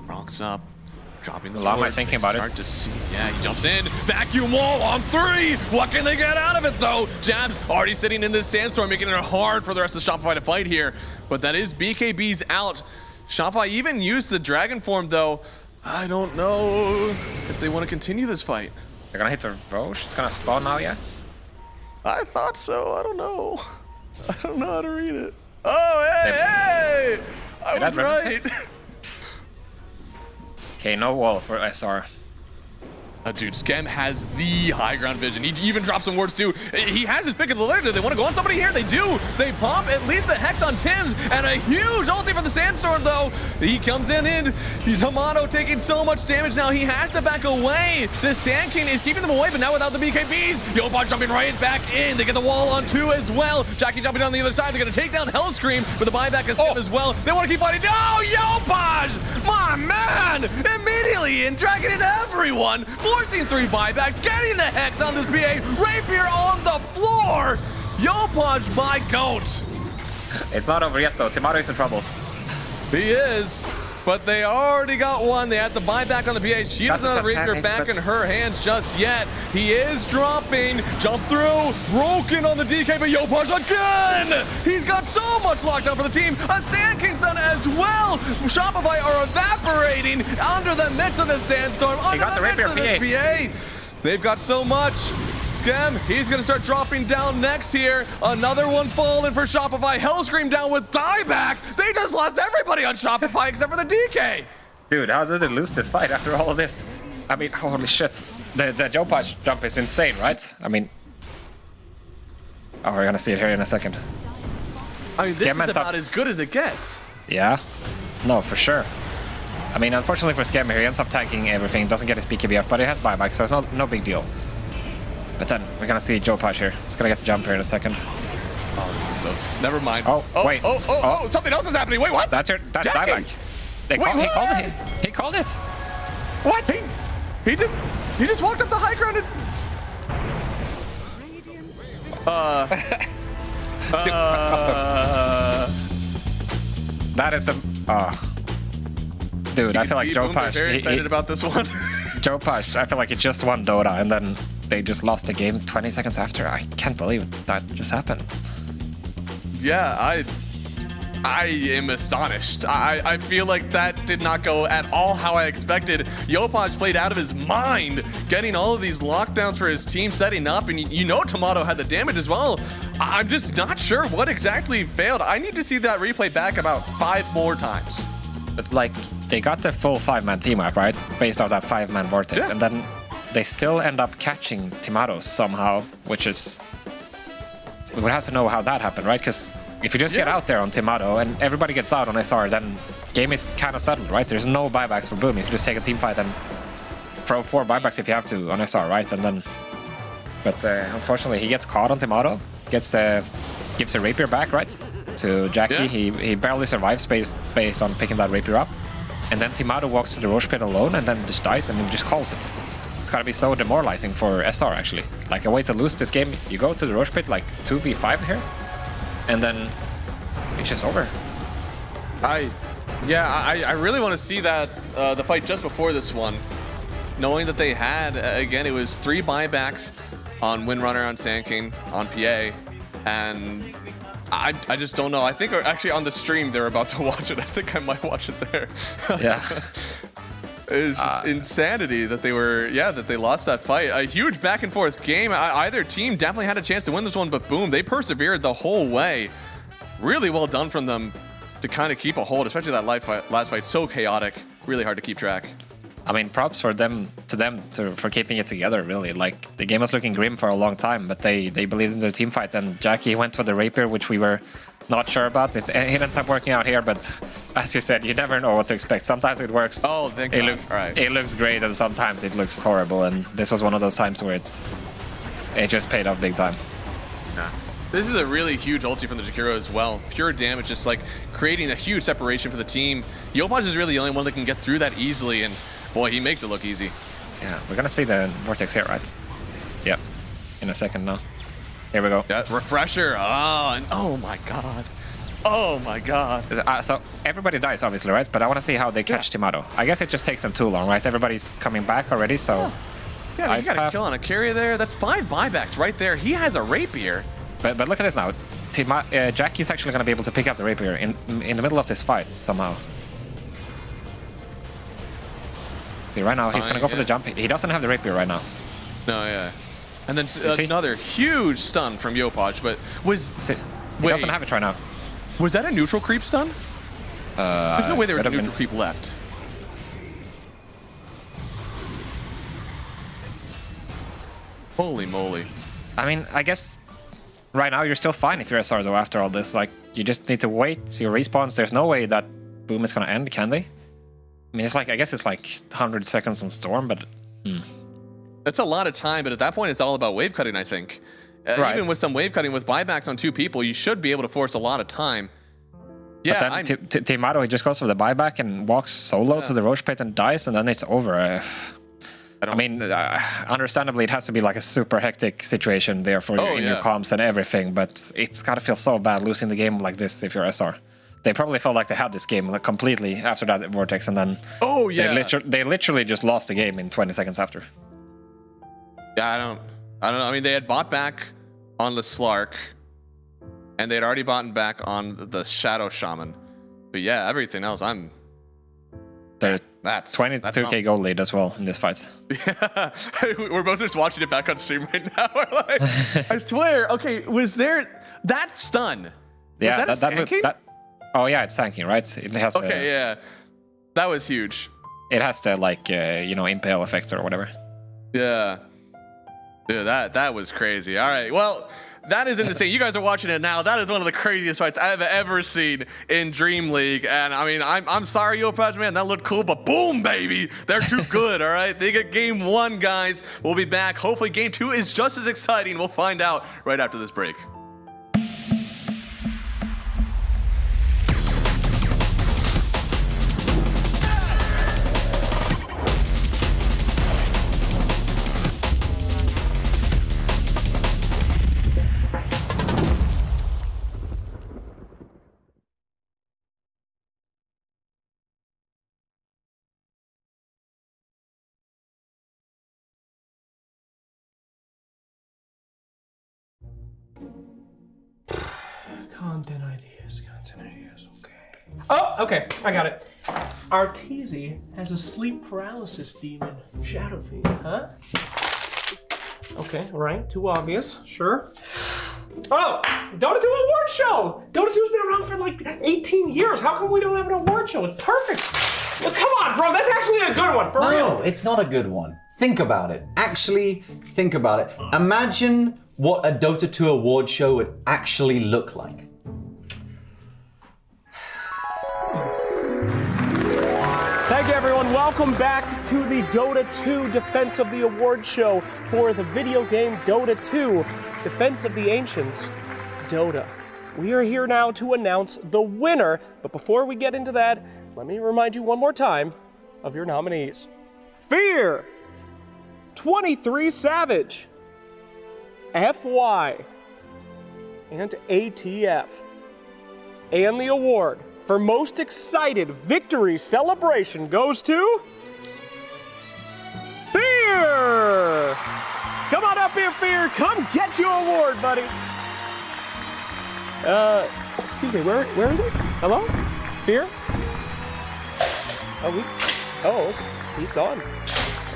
Rocks up. Dropping the Llama is thinking about it. Yeah, he jumps in. Vacuum wall on 3. What can they get out of it, though? Jabs already sitting in this sandstorm, making it hard for the rest of Shopify to fight here. But that is BKB's out. Shopify even used the Dragon form, though. I don't know if they want to continue this fight. They're gonna hit the Roche. It's gonna spawn now, yeah? I thought so. I don't know. I don't know how to read it. Oh, hey! I was right. Okay, no wall for SR. Dude, Skem has the high ground vision. He even dropped some words too. He has his pick of the litter. Do they want to go on somebody here? They do. They pop at least the Hex on Tim's, and a huge ulti for the Sandstorm though. He comes in. Tomato taking so much damage now. He has to back away. The Sand King is keeping them away, but now without the BKBs. Yopaj jumping right back in. They get the wall on 2 as well. Jackie jumping on the other side. They're going to take down Hellscream with the buyback of Skem as well. They want to keep fighting. No, Yopaj! My man! Immediately in, dragging in everyone. Forcing 3 buybacks, getting the Hex on this BA. Rapier on the floor. Yopaj, my goat. It's not over yet though. Tomato is in trouble. He is. But they already got one. They had the buyback on the PA. She doesn't have the Rapier back in her hands just yet. He is dropping. Jump through. Broken on the DK, but Yopaj again! He's got so much lockdown for the team. A Sand King's done as well. Shopify are evaporating under the midst of the Sandstorm. Under the midst of this PA. They've got so much. Skem, he's going to start dropping down next here. Another one falling for Shopify. Hellscream down with dieback. They just lost everybody on Shopify except for the DK. Dude, how did they lose this fight after all of this? I mean, holy shit. The Yopaj jump is insane, right? I mean... Oh, we're going to see it here in a second. I mean, this is about as good as it gets. Yeah. No, for sure. I mean, unfortunately for Skem here, he ends up tanking everything. Doesn't get his BKB, but he has buyback, so it's no big deal. But then we're gonna see Yopaj here. He's gonna get the jump here in a second. Oh, this is so. Never mind. Wait. Oh! Something else is happening. Wait, what? That's buyback. He called it. What? He just walked up the high ground and. That is the. Dude, I feel like Yopaj. Very excited about this one. Yopaj, I feel like he just won Dota and then they just lost the game 20 seconds after. I can't believe that just happened. Yeah, I am astonished. I feel like that did not go at all how I expected. Yopaj played out of his mind, getting all of these lockdowns for his team, setting up, and you know Tomato had the damage as well. I'm just not sure what exactly failed. I need to see that replay back about 5 more times. But like, they got their full 5-man team up, right? Based on that 5-man vortex, and then they still end up catching Tomato somehow, which is we would have to know how that happened, right? Because if you just get out there on Timado and everybody gets out on SR, then game is kind of settled, right? There's no buybacks for Boom. You can just take a team fight and throw 4 buybacks if you have to on SR, right? And then, but unfortunately, he gets caught on Timado, gives the rapier back, right? To Jackie. Yeah. He barely survives based on picking that rapier up. And then Timado walks to the Roche Pit alone and then just dies and he just calls it. It's gotta be so demoralizing for SR, actually. Like, a way to lose this game, you go to the Roche Pit like 2v5 here, and then it's just over. I really want to see that, the fight just before this one. Knowing that they had, again, it was 3 buybacks on Windrunner, on Sand King, on PA, and I just don't know. I think actually on the stream they're about to watch it. I think I might watch it there. Yeah. It's just insanity that they lost that fight. A huge back and forth game. Either team definitely had a chance to win this one, but boom, they persevered the whole way. Really well done from them to kind of keep a hold, especially that last fight. So chaotic, really hard to keep track. I mean, props for them for keeping it together, really. Like, the game was looking grim for a long time, but they believed in their team fight, and Jackie went for the rapier, which we were not sure about. It ends up working out here, but as you said, you never know what to expect. Sometimes it works. Oh, thank God. It looks great, and sometimes it looks horrible, and this was one of those times where it just paid off big time. Nah. This is a really huge ulti from the Jakiro as well. Pure damage, just like creating a huge separation for the team. Yopaj is really the only one that can get through that easily, and boy, he makes it look easy. Yeah, we're gonna see the Vortex here, right? Yep, in a second now. Here we go. Yeah, refresher. Oh my God. Oh my God. So everybody dies, obviously, right? But I want to see how they catch Timado. I guess it just takes them too long, right? Everybody's coming back already, so... Yeah, he's got a kill on a carry there. That's 5 buybacks right there. He has a rapier. But look at this now. Jackie's actually going to be able to pick up the rapier in the middle of this fight somehow. See, right now he's going to go for the jump. He doesn't have the rapier right now. No, yeah. And then another huge stun from Yopaj, but he doesn't have it right now. Was that a neutral creep stun? There's no way there was a neutral creep left. Holy moly. I mean, I guess right now you're still fine if you're SR though after all this. Like, you just need to wait, see your respawns. There's no way that Boom is gonna end, can they? I mean, it's like, I guess it's like 100 seconds on Storm, but... That's a lot of time, but at that point it's all about wave cutting, I think. Right. Even with some wave cutting with buybacks on 2 people, you should be able to force a lot of time. Yeah, but then Timado, he just goes for the buyback and walks solo to the Roche Pit and dies, and then it's over. I mean, understandably, it has to be like a super hectic situation there for you in your comms and everything, but it's gotta feel so bad losing the game like this if you're SR. They probably felt like they had this game like completely after that Vortex, and then they literally just lost the game in 20 seconds after. Yeah, I don't know. I mean, they had bought back on the Slark, and they had already bought back on the Shadow Shaman. But yeah, everything else, that's 22k gold lead as well in this fight. Yeah, we're both just watching it back on stream right now. We're like, I swear. Okay, was there that stun? Yeah, that oh yeah, it's tanking, right? It has yeah, that was huge. It has the like impale effect or whatever. Yeah, dude, that was crazy. All right, well. That is insane. You guys are watching it now. That is one of the craziest fights I've ever seen in DreamLeague. And I mean, I'm sorry, Yopaj, man. That looked cool, but boom, baby. They're too good, all right? They get game 1, guys. We'll be back. Hopefully game 2 is just as exciting. We'll find out right after this break. Content ideas, okay. Oh, okay, I got it. Arteezy has a sleep paralysis demon, Shadow Fiend, huh? Okay, right, too obvious, sure. Oh, Dota 2 award show! Dota 2's been around for like 18 years. How come we don't have an award show? It's perfect. Well, come on, bro, that's actually a good one, for real. No, it's not a good one. Think about it. Actually, think about it. Imagine what a Dota 2 award show would actually look like. Thank you, everyone. Welcome back to the Dota 2 Defense of the Award show for the video game Dota 2 Defense of the Ancients, Dota. We are here now to announce the winner, but before we get into that, let me remind you one more time of your nominees. Fear, 23 Savage, FY, and ATF. And the award for most excited victory celebration goes to Fear! Come on up here, Fear. Come get your award, buddy. Excuse me, where is it? Hello? Fear? Oh, he's gone.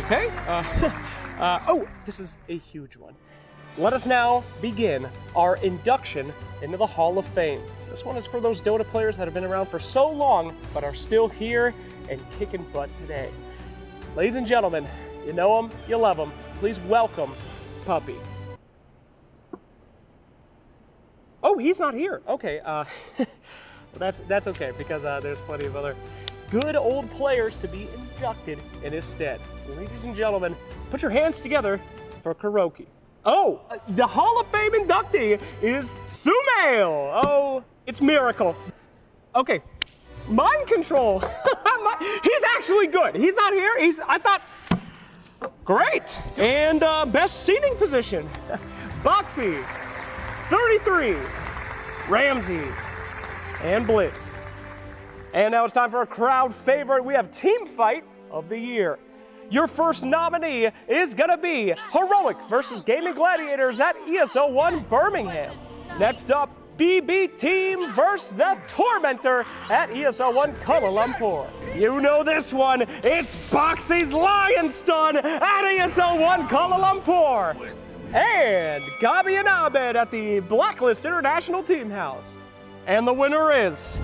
Okay. Oh, this is a huge one. Let us now begin our induction into the Hall of Fame. This one is for those Dota players that have been around for so long, but are still here and kicking butt today. Ladies and gentlemen, you know him, you love him. Please welcome Puppy. Oh, he's not here. Okay, that's okay because there's plenty of other good old players to be inducted in his stead. Ladies and gentlemen, put your hands together for Kuroki. Oh, the Hall of Fame inductee is Sumail. Oh, it's Miracle. Okay, Mind Control. He's actually good. He's not here. I thought, great. And best seating position, Boxy, 33, Ramses, and Blitz. And now it's time for a crowd favorite. We have Team Fight of the Year. Your first nominee is gonna be Heroic versus Gaming Gladiators at ESO 1 Birmingham. Next up, BB Team versus the Tormentor at ESO 1 Kuala Lumpur. You know this one, it's Boxy's Lion Stun at ESO 1 Kuala Lumpur. And Gabi and Abed at the Blacklist International Team House. And the winner is,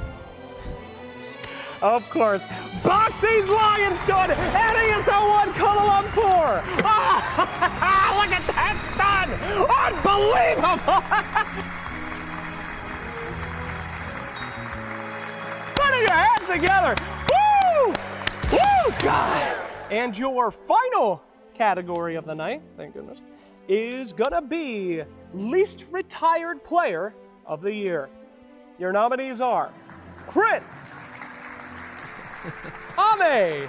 of course, Boxy's Lion Stun at ESO 1 Kuala Lumpur. Ah, look at that stun! Unbelievable! Put your hands together. Woo! Woo, God! And your final category of the night, thank goodness, is gonna be Least Retired Player of the Year. Your nominees are Crit, Ame.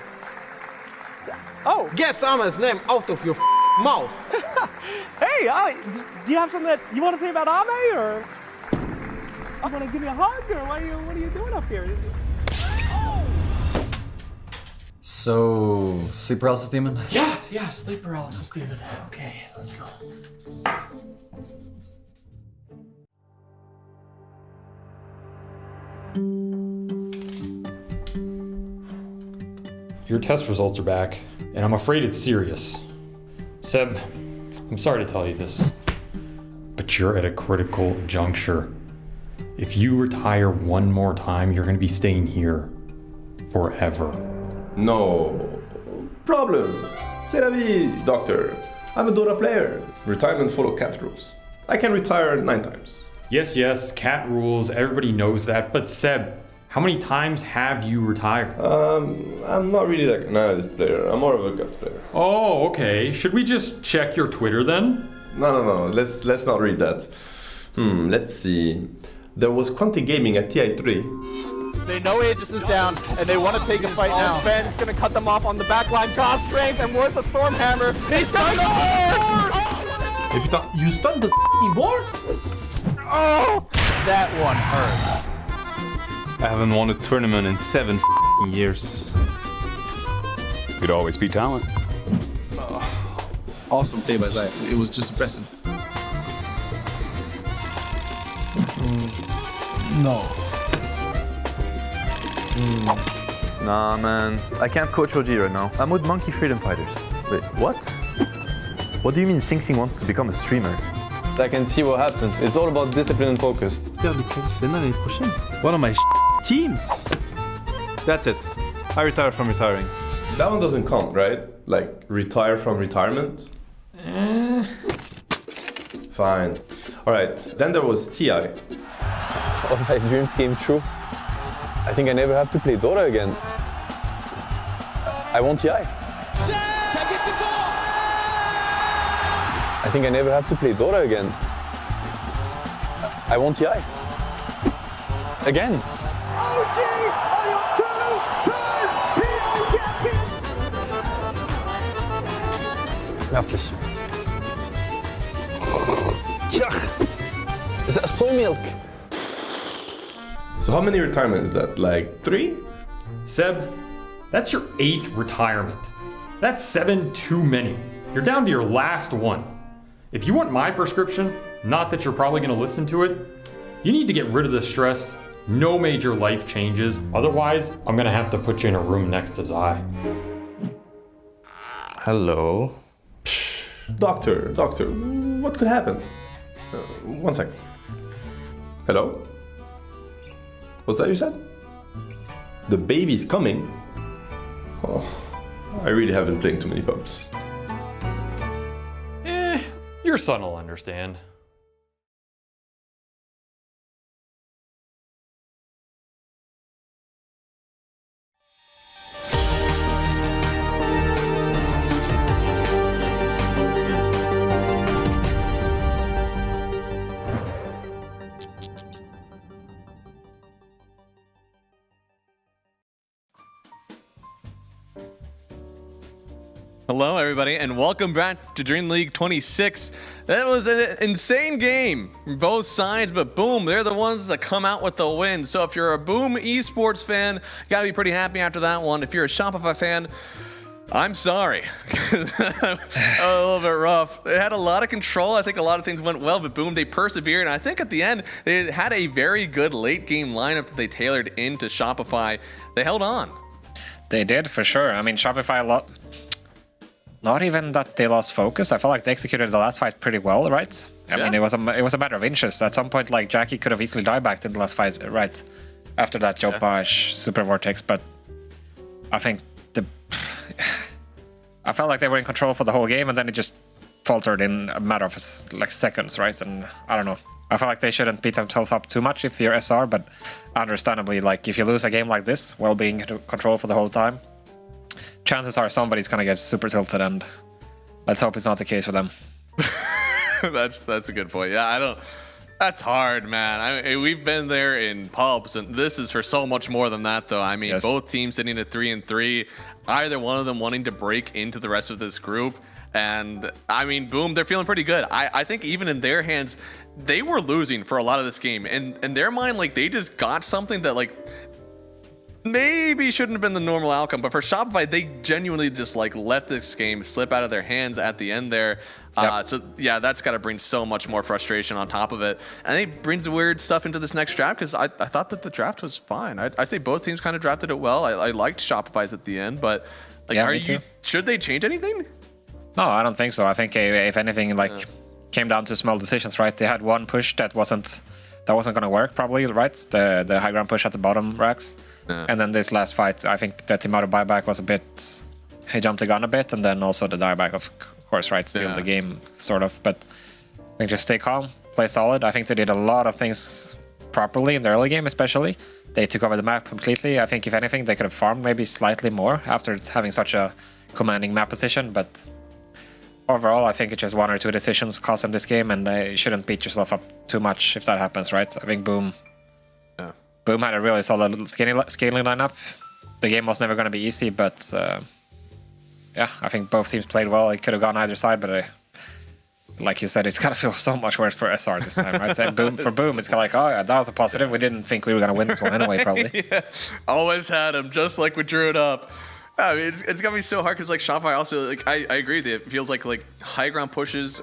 Oh. Get Ame's name out of your mouth. Hey, do you have something that you want to say about Ame, or I want to give you a hug, or what are you doing up here? So, sleep paralysis demon? Yeah, sleep paralysis demon. Okay, let's go. Your test results are back, and I'm afraid it's serious. Seb, I'm sorry to tell you this, but you're at a critical juncture. If you retire one more time, you're gonna be staying here forever. No problem. C'est la vie, doctor. I'm a Dota player. Retirement follow cat rules. I can retire 9 times. Yes, cat rules, everybody knows that, but Seb, how many times have you retired? I'm not really like an analyst player. I'm more of a gut player. Oh, okay. Should we just check your Twitter then? No. Let's not read that. Let's see. There was Quanti Gaming at TI3. They know Aegis is down, and they want to take a fight now. Ben's going to cut them off on the backline. Cost strength, and where's the Stormhammer? He stunned the board! Hey, putain, you stunned the f***ing board? Oh! That one hurts. I haven't won a tournament in 7 years. Could always be talent. Awesome play by Zaya. It was just impressive. No. Nah, man. I can't coach OG right now. I'm with Monkey Freedom Fighters. Wait, what? What do you mean Sing Sing wants to become a streamer? I can see what happens. It's all about discipline and focus. One of my teams. That's it. I retire from retiring. That one doesn't count, right? Like, retire from retirement? Fine. Alright, then there was TI. All my dreams came true. I think I never have to play Dota again. I want TI. I think I never have to play Dota again. I want TI. Again. Merci. Is that soy milk? So how many retirements is that? Like 3? Seb, that's your 8th retirement. That's 7 too many. You're down to your last one. If you want my prescription, not that you're probably gonna listen to it, you need to get rid of the stress, no major life changes. Otherwise, I'm gonna have to put you in a room next to Zai. Hello. Doctor, what could happen? 1 second. Hello? What's that you said? The baby's coming? Oh, I really haven't played too many pubs. Your son will understand. Hello, everybody, and welcome back to DreamLeague 26. That was an insane game from both sides, but Boom, they're the ones that come out with the win. So if you're a Boom esports fan, you gotta be pretty happy after that one. If you're a Shopify fan, I'm sorry. A little bit rough. They had a lot of control. I think a lot of things went well, but Boom, they persevered. And I think at the end, they had a very good late game lineup that they tailored into Shopify. They held on. They did, for sure. I mean, Shopify not even that they lost focus. I felt like they executed the last fight pretty well, right? I mean, it was a matter of inches. At some point, like, Jackie could have easily died back in the last fight, right? After that Joe Bash Super Vortex, but I think I felt like they were in control for the whole game, and then it just faltered in a matter of like seconds, right? And I don't know. I feel like they shouldn't beat themselves up too much if you're SR, but understandably, like, if you lose a game like this while being in control for the whole time, chances are somebody's gonna get super tilted, and let's hope it's not the case for them. That's a good point. Yeah, I don't. That's hard, man. I mean, we've been there in pubs, and this is for so much more than that, though. I mean, both teams sitting at 3-3, either one of them wanting to break into the rest of this group. And I mean, Boom, they're feeling pretty good. I think even in their hands, they were losing for a lot of this game, and in their mind, like, they just got something that, like, maybe shouldn't have been the normal outcome, but for Shopify, they genuinely just, like, let this game slip out of their hands at the end there. So yeah, that's got to bring so much more frustration on top of it, and it brings weird stuff into this next draft, because I thought that the draft was fine. I'd say both teams kind of drafted it well. I liked Shopify's at the end, but like, should they change anything? No, I don't think so. I think if anything, like, came down to small decisions, right? They had one push that wasn't going to work, probably, right? The high ground push at the bottom racks. And then this last fight, I think that Timado buyback was a bit, he jumped the gun a bit, and then also the dieback, of course, right, sealed the game, sort of. But I think just stay calm, play solid. I think they did a lot of things properly in the early game, especially. They took over the map completely. I think, if anything, they could have farmed maybe slightly more after having such a commanding map position, but overall, I think it's just one or two decisions cost them this game, and you shouldn't beat yourself up too much if that happens, right? I think Boom had a really solid scaling lineup. The game was never going to be easy, but yeah, I think both teams played well. It could have gone either side, but like you said, it's got to feel so much worse for SR this time, right? And for Boom, it's kind of like, oh yeah, that was a positive. We didn't think we were going to win this one anyway, probably. Yeah, always had him, just like we drew it up. I mean, it's gonna be so hard, because like Shopify also, like, I agree with you. It feels like high ground pushes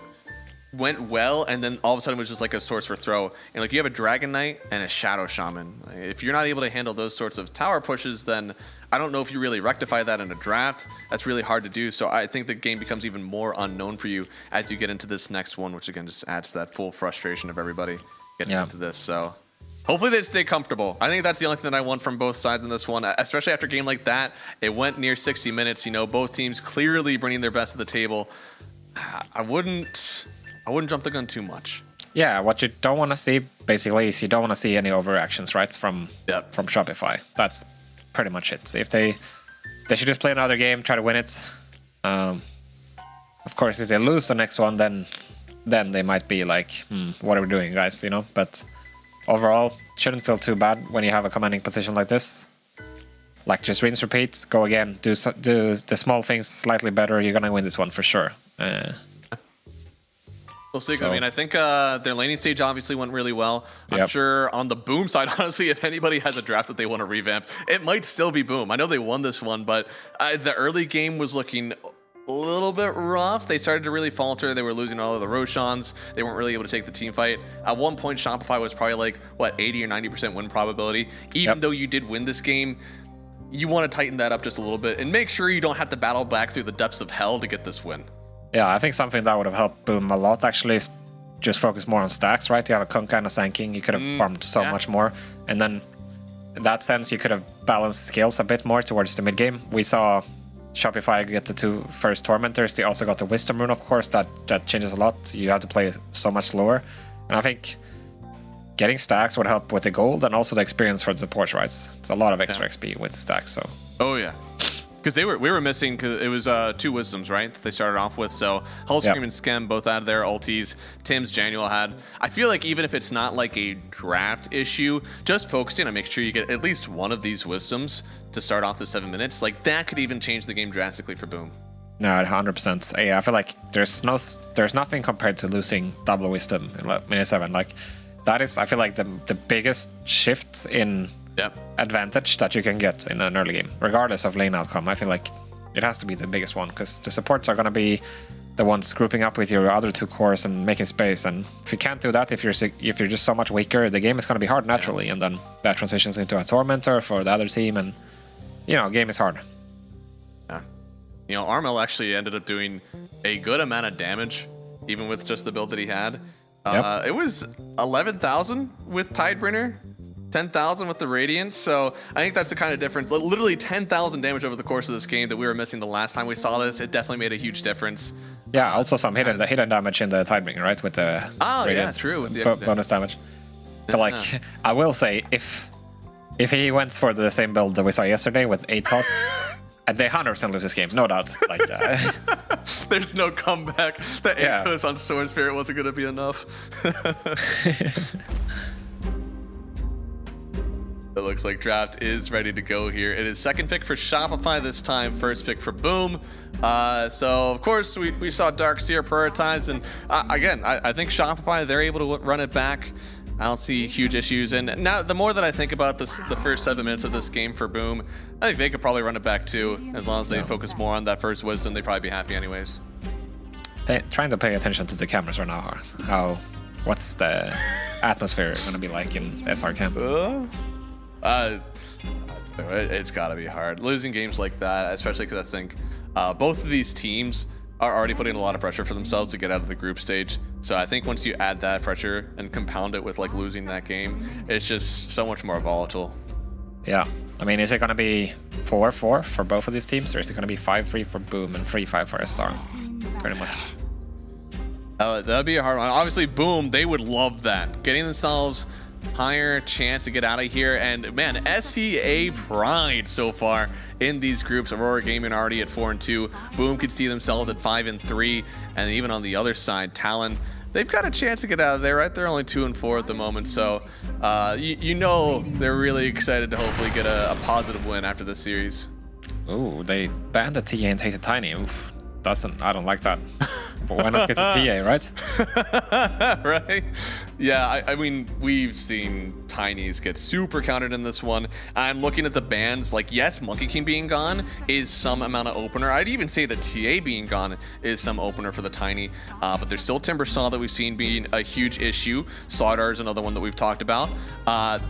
went well, and then all of a sudden it was just like a source for throw. And like, you have a Dragon Knight and a Shadow Shaman. If you're not able to handle those sorts of tower pushes, then I don't know if you really rectify that in a draft. That's really hard to do. So I think the game becomes even more unknown for you as you get into this next one, which again just adds to that full frustration of everybody getting into this. So hopefully they stay comfortable. I think that's the only thing that I want from both sides in this one, especially after a game like that. It went near 60 minutes, you know, both teams clearly bringing their best to the table. I wouldn't I wouldn't jump the gun too much. Yeah, what you don't want to see basically is you don't want to see any overreactions, right? From Shopify. That's pretty much it. If they should just play another game, try to win it. Of course, if they lose the next one, then they might be like, what are we doing, guys? You know. But overall, shouldn't feel too bad when you have a commanding position like this. Like just rinse, repeat, go again, do the small things slightly better. You're gonna win this one for sure. We'll see. I mean, I think their laning stage obviously went really well. I'm sure on the Boom side, honestly, if anybody has a draft that they want to revamp, it might still be Boom. I know they won this one, but the early game was looking a little bit rough. They started to really falter. They were losing all of the Roshans. They weren't really able to take the team fight. At one point, Shopify was probably like, 80 or 90% win probability. Even though you did win this game, you want to tighten that up just a little bit and make sure you don't have to battle back through the depths of hell to get this win. Yeah, I think something that would have helped Boom a lot actually is just focus more on stacks, right? You have a Kunkka and a Sand King. You could have farmed so much more. And then in that sense, you could have balanced skills a bit more towards the mid game. We saw Shopify get the 2 first Tormentors. They also got the Wisdom Rune, of course. That changes a lot. You have to play so much slower. And I think getting stacks would help with the gold and also the experience for the support, right? It's a lot of extra XP with stacks. So. Oh, yeah. Because we were missing, because it was 2 Wisdoms, right, that they started off with. So Hullscream and Skem both had their ultis. Tim's Janual had. I feel like even if it's not like a draft issue, just focusing on making sure you get at least one of these Wisdoms to start off the 7 minutes, like that could even change the game drastically for Boom. No, 100%. Yeah, I feel like there's nothing compared to losing double Wisdom in minute 7. Like that is, I feel like the biggest shift in advantage that you can get in an early game, regardless of lane outcome. I feel like it has to be the biggest one because the supports are going to be the ones grouping up with your other 2 cores and making space. And if you can't do that, if you're just so much weaker, the game is going to be hard naturally, and then that transitions into a Tormentor for the other team, and game is hard. Yeah, Armel actually ended up doing a good amount of damage, even with just the build that he had. It was 11,000 with Tidebringer. 10,000 with the Radiance, so I think that's the kind of difference. Literally 10,000 damage over the course of this game that we were missing the last time we saw this. It definitely made a huge difference. Yeah, also some hidden damage in the Tidebringer, right? With the Radiance. Yeah, true. With the bonus damage. But like, I will say, if he went for the same build that we saw yesterday with 8 toss, they 100% lose this game, no doubt. Like, there's no comeback. The 8 toss on Sword Spirit wasn't going to be enough. It looks like draft is ready to go here. It is second pick for Shopify this time, first pick for Boom. So, of course, we saw Darkseer prioritize. And again, I think Shopify, they're able to run it back. I don't see huge issues. And now, the more that I think about the first 7 minutes of this game for Boom, I think they could probably run it back too. As long as they focus more on that first Wisdom, they'd probably be happy anyways. Trying to pay attention to the cameras right now, what's the atmosphere going to be like in SR camp? It's got to be hard losing games like that, especially because I think both of these teams are already putting a lot of pressure for themselves to get out of the group stage. So I think once you add that pressure and compound it with like losing that game, it's just so much more volatile. Yeah, I mean, is it going to be 4-4 for both of these teams, or is it going to be 5-3 for Boom and 3-5 for SR? Pretty much. That'd be a hard one. Obviously, Boom, they would love that, getting themselves higher chance to get out of here. And man, SCA pride so far in these groups. Aurora Gaming already at 4-2. Boom could see themselves at 5-3, and even on the other side, Talon, they've got a chance to get out of there, right? They're only 2-4 at the moment, so you know they're really excited to hopefully get a positive win after this series. Ooh, they banned the TA and take the Tiny. Oof, I don't like that. But why not get the TA, right? Right? Yeah, I mean, we've seen Tinies get super countered in this one. I'm looking at the bans, like, yes, Monkey King being gone is some amount of opener. I'd even say the TA being gone is some opener for the Tiny. But there's still Timbersaw that we've seen being a huge issue. Sawdar is another one that we've talked about.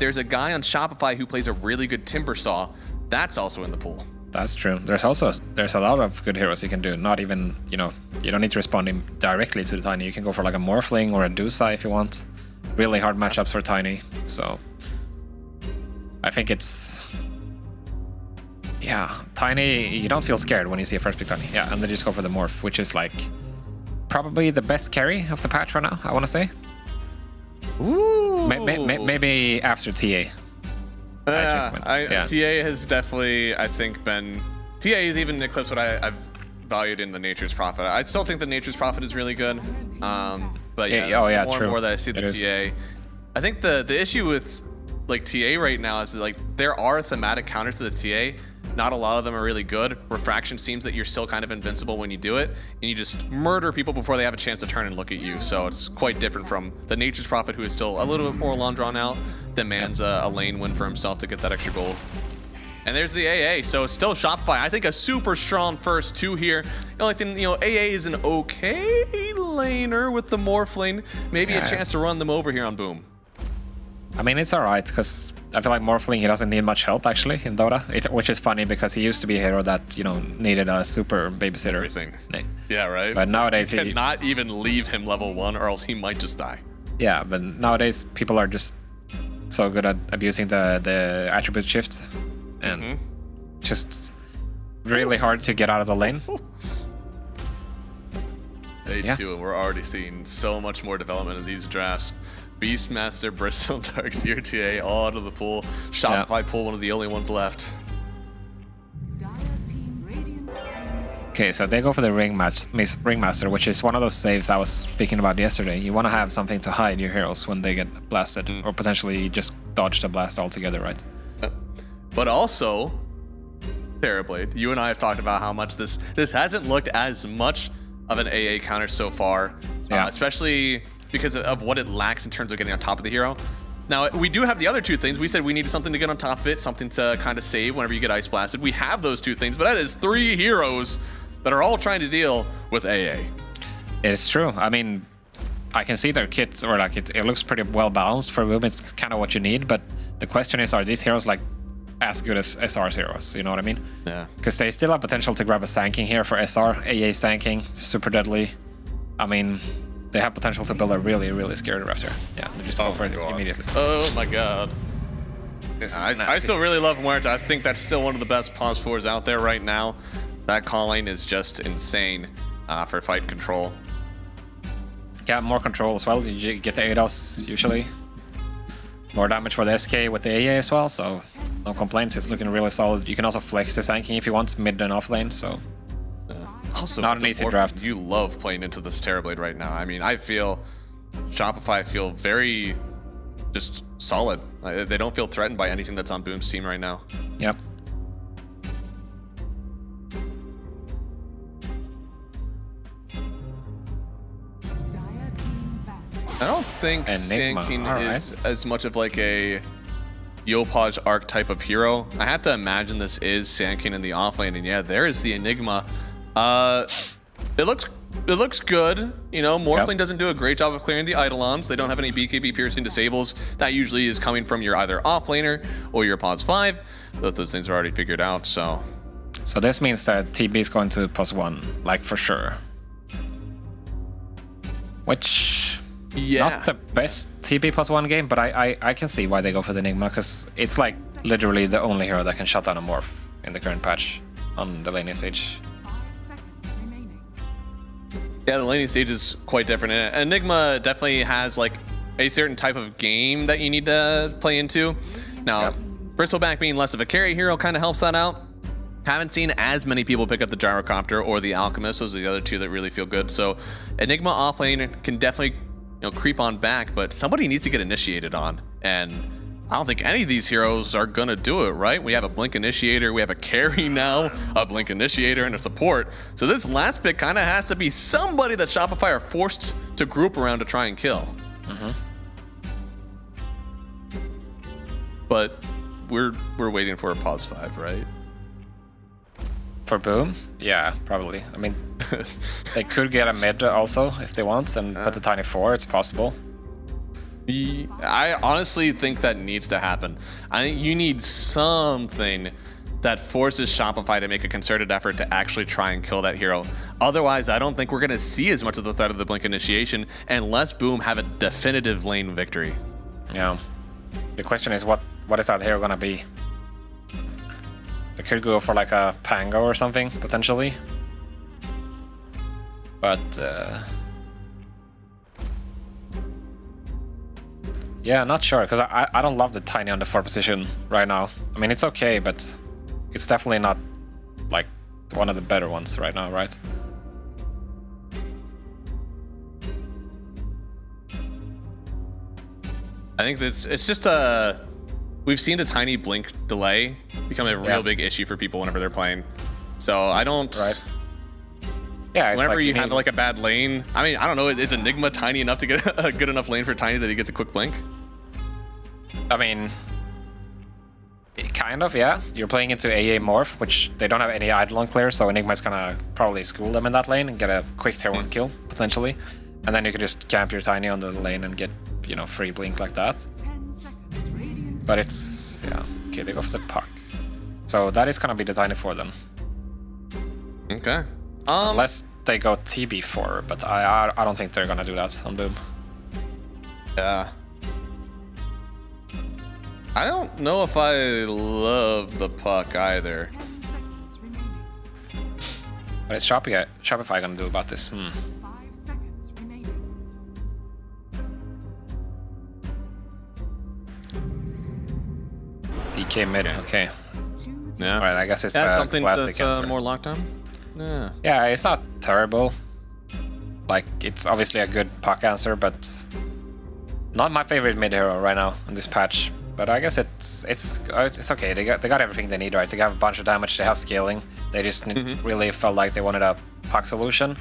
There's a guy on Shopify who plays a really good Timbersaw. That's also in the pool. That's true. There's a lot of good heroes you can do. Not even, you don't need to respond him directly to the Tiny. You can go for like a Morphling or a Dusai if you want. Really hard matchups for Tiny. So I think it's, yeah, Tiny, you don't feel scared when you see a first pick Tiny. Yeah, and then just go for the Morph, which is like probably the best carry of the patch right now, I want to say. Ooh. Maybe after TA. TA has definitely, I think, been... TA has even eclipsed what I've valued in the Nature's Prophet. I still think the Nature's Prophet is really good. But yeah, more and more that I see the TA. I think the issue with like TA right now is that, like, there are thematic counters to the TA. Not a lot of them are really good. Refraction seems that you're still kind of invincible when you do it, and you just murder people before they have a chance to turn and look at you. So it's quite different from the Nature's Prophet, who is still a little bit more long drawn out, demands a lane win for himself to get that extra gold. And there's the AA, so it's still Shopify. I think a super strong first two here. The only thing, AA is an okay laner with the Morph lane. Maybe a chance to run them over here on Boom. I mean, it's alright, because I feel like Morphling, he doesn't need much help, actually, in Dota. Which is funny, because he used to be a hero that, needed a super babysitter. Everything. Yeah, right? But nowadays, you cannot even leave him level 1, or else he might just die. Yeah, but nowadays, people are just so good at abusing the attribute shift. And just really hard to get out of the lane. Day 2, and we're already seeing so much more development in these drafts. Beastmaster, Bristle, Darkseer, TA, all out of the pool. Shopify pool, one of the only ones left. Okay, so they go for the Ringmaster, which is one of those saves I was speaking about yesterday. You want to have something to hide your heroes when they get blasted, or potentially just dodge the blast altogether, right? But also, Terrorblade, you and I have talked about how much this hasn't looked as much of an AA counter so far, especially because of what it lacks in terms of getting on top of the hero. Now, we do have the other two things. We said we needed something to get on top of it, something to kind of save whenever you get ice blasted. We have those two things, but that is 3 heroes that are all trying to deal with AA. It's true. I mean, I can see their kits, or like it looks pretty well balanced for Boom. It's kind of what you need, but the question is, are these heroes like as good as SR's heroes? You know what I mean? Yeah. Because they still have potential to grab a stanking here for SR. AA stanking, super deadly. I mean, they have potential to build a really, really scary Raptor. Yeah, they just go for it immediately. Oh my god. I still really love Muerta. I think that's still one of the best pause 4s out there right now. That calling is just insane for fight control. Yeah, more control as well. You get the ADOS usually. More damage for the SK with the AA as well, so no complaints. It's looking really solid. You can also flex the tanking if you want, mid and off lane, so also not an easy draft. You love playing into this Terrorblade right now. I mean, I feel Shopify feel very just solid. They don't feel threatened by anything that's on Boom's team right now. Yep. I don't think Sankin is as much of like a Yopaj arc type of hero. I have to imagine this is Sankin in the offlane, and yeah, there is the Enigma. It looks good. Morphling doesn't do a great job of clearing the Eidolons. They don't have any BKB piercing disables. That usually is coming from your either offlaner or your pause 5. Those things are already figured out, so. So this means that TB is going to pause 1, like for sure. Which... not the best TP plus 1 game, but I can see why they go for the Enigma, because it's like literally the only hero that can shut down a Morph in the current patch on the laning stage. Yeah, the laning stage is quite different. Enigma definitely has like a certain type of game that you need to play into. Now, Bristleback being less of a carry hero kind of helps that out. Haven't seen as many people pick up the Gyrocopter or the Alchemist. Those are the other two that really feel good. So Enigma offlane can definitely creep on back, but somebody needs to get initiated on, and I don't think any of these heroes are gonna do it, right? We have a Blink Initiator, we have a carry now, a Blink Initiator, and a support. So this last pick kind of has to be somebody that Shopify are forced to group around to try and kill. But we're waiting for a pause 5, right? For Boom? Yeah, probably. I mean, they could get a mid also if they want, and put the Tiny 4, it's possible. I honestly think that needs to happen. I think you need something that forces Shopify to make a concerted effort to actually try and kill that hero. Otherwise, I don't think we're going to see as much of the threat of the Blink Initiation unless Boom have a definitive lane victory. Yeah. The question is, what is that hero going to be? They could go for like a Pango or something, potentially. But Yeah, not sure, because I don't love the Tiny on the 4 position right now. I mean, it's okay, but it's definitely not like one of the better ones right now, right? I think it's just we've seen the Tiny blink delay become a real big issue for people whenever they're playing. So I don't. Right. Yeah. Whenever like you have like a bad lane, I mean, I don't know. Is Enigma tiny enough to get a good enough lane for Tiny that he gets a quick blink? I mean, kind of, yeah. You're playing into AA Morph, which they don't have any Eidolon clear, so Enigma's gonna probably school them in that lane and get a quick tier 1 kill, potentially. And then you could just camp your Tiny on the lane and get, you know, free blink like that. But it's, yeah. Okay, they go for the puck. So that is gonna be the Tiny 4 then. Okay. Unless they go TB4, but I don't think they're gonna do that on Boom. Yeah. I don't know if I love the puck either. What is Shopify gonna do about this? DK mid, okay. Yeah. Alright, I guess it's something classic that's answer. more locked on. Yeah. Yeah, it's not terrible. Like, it's obviously a good puck answer, but not my favorite mid hero right now in this patch. But I guess it's okay. They got everything they need, right? They have a bunch of damage. They have scaling. They just really felt like they wanted a puck solution.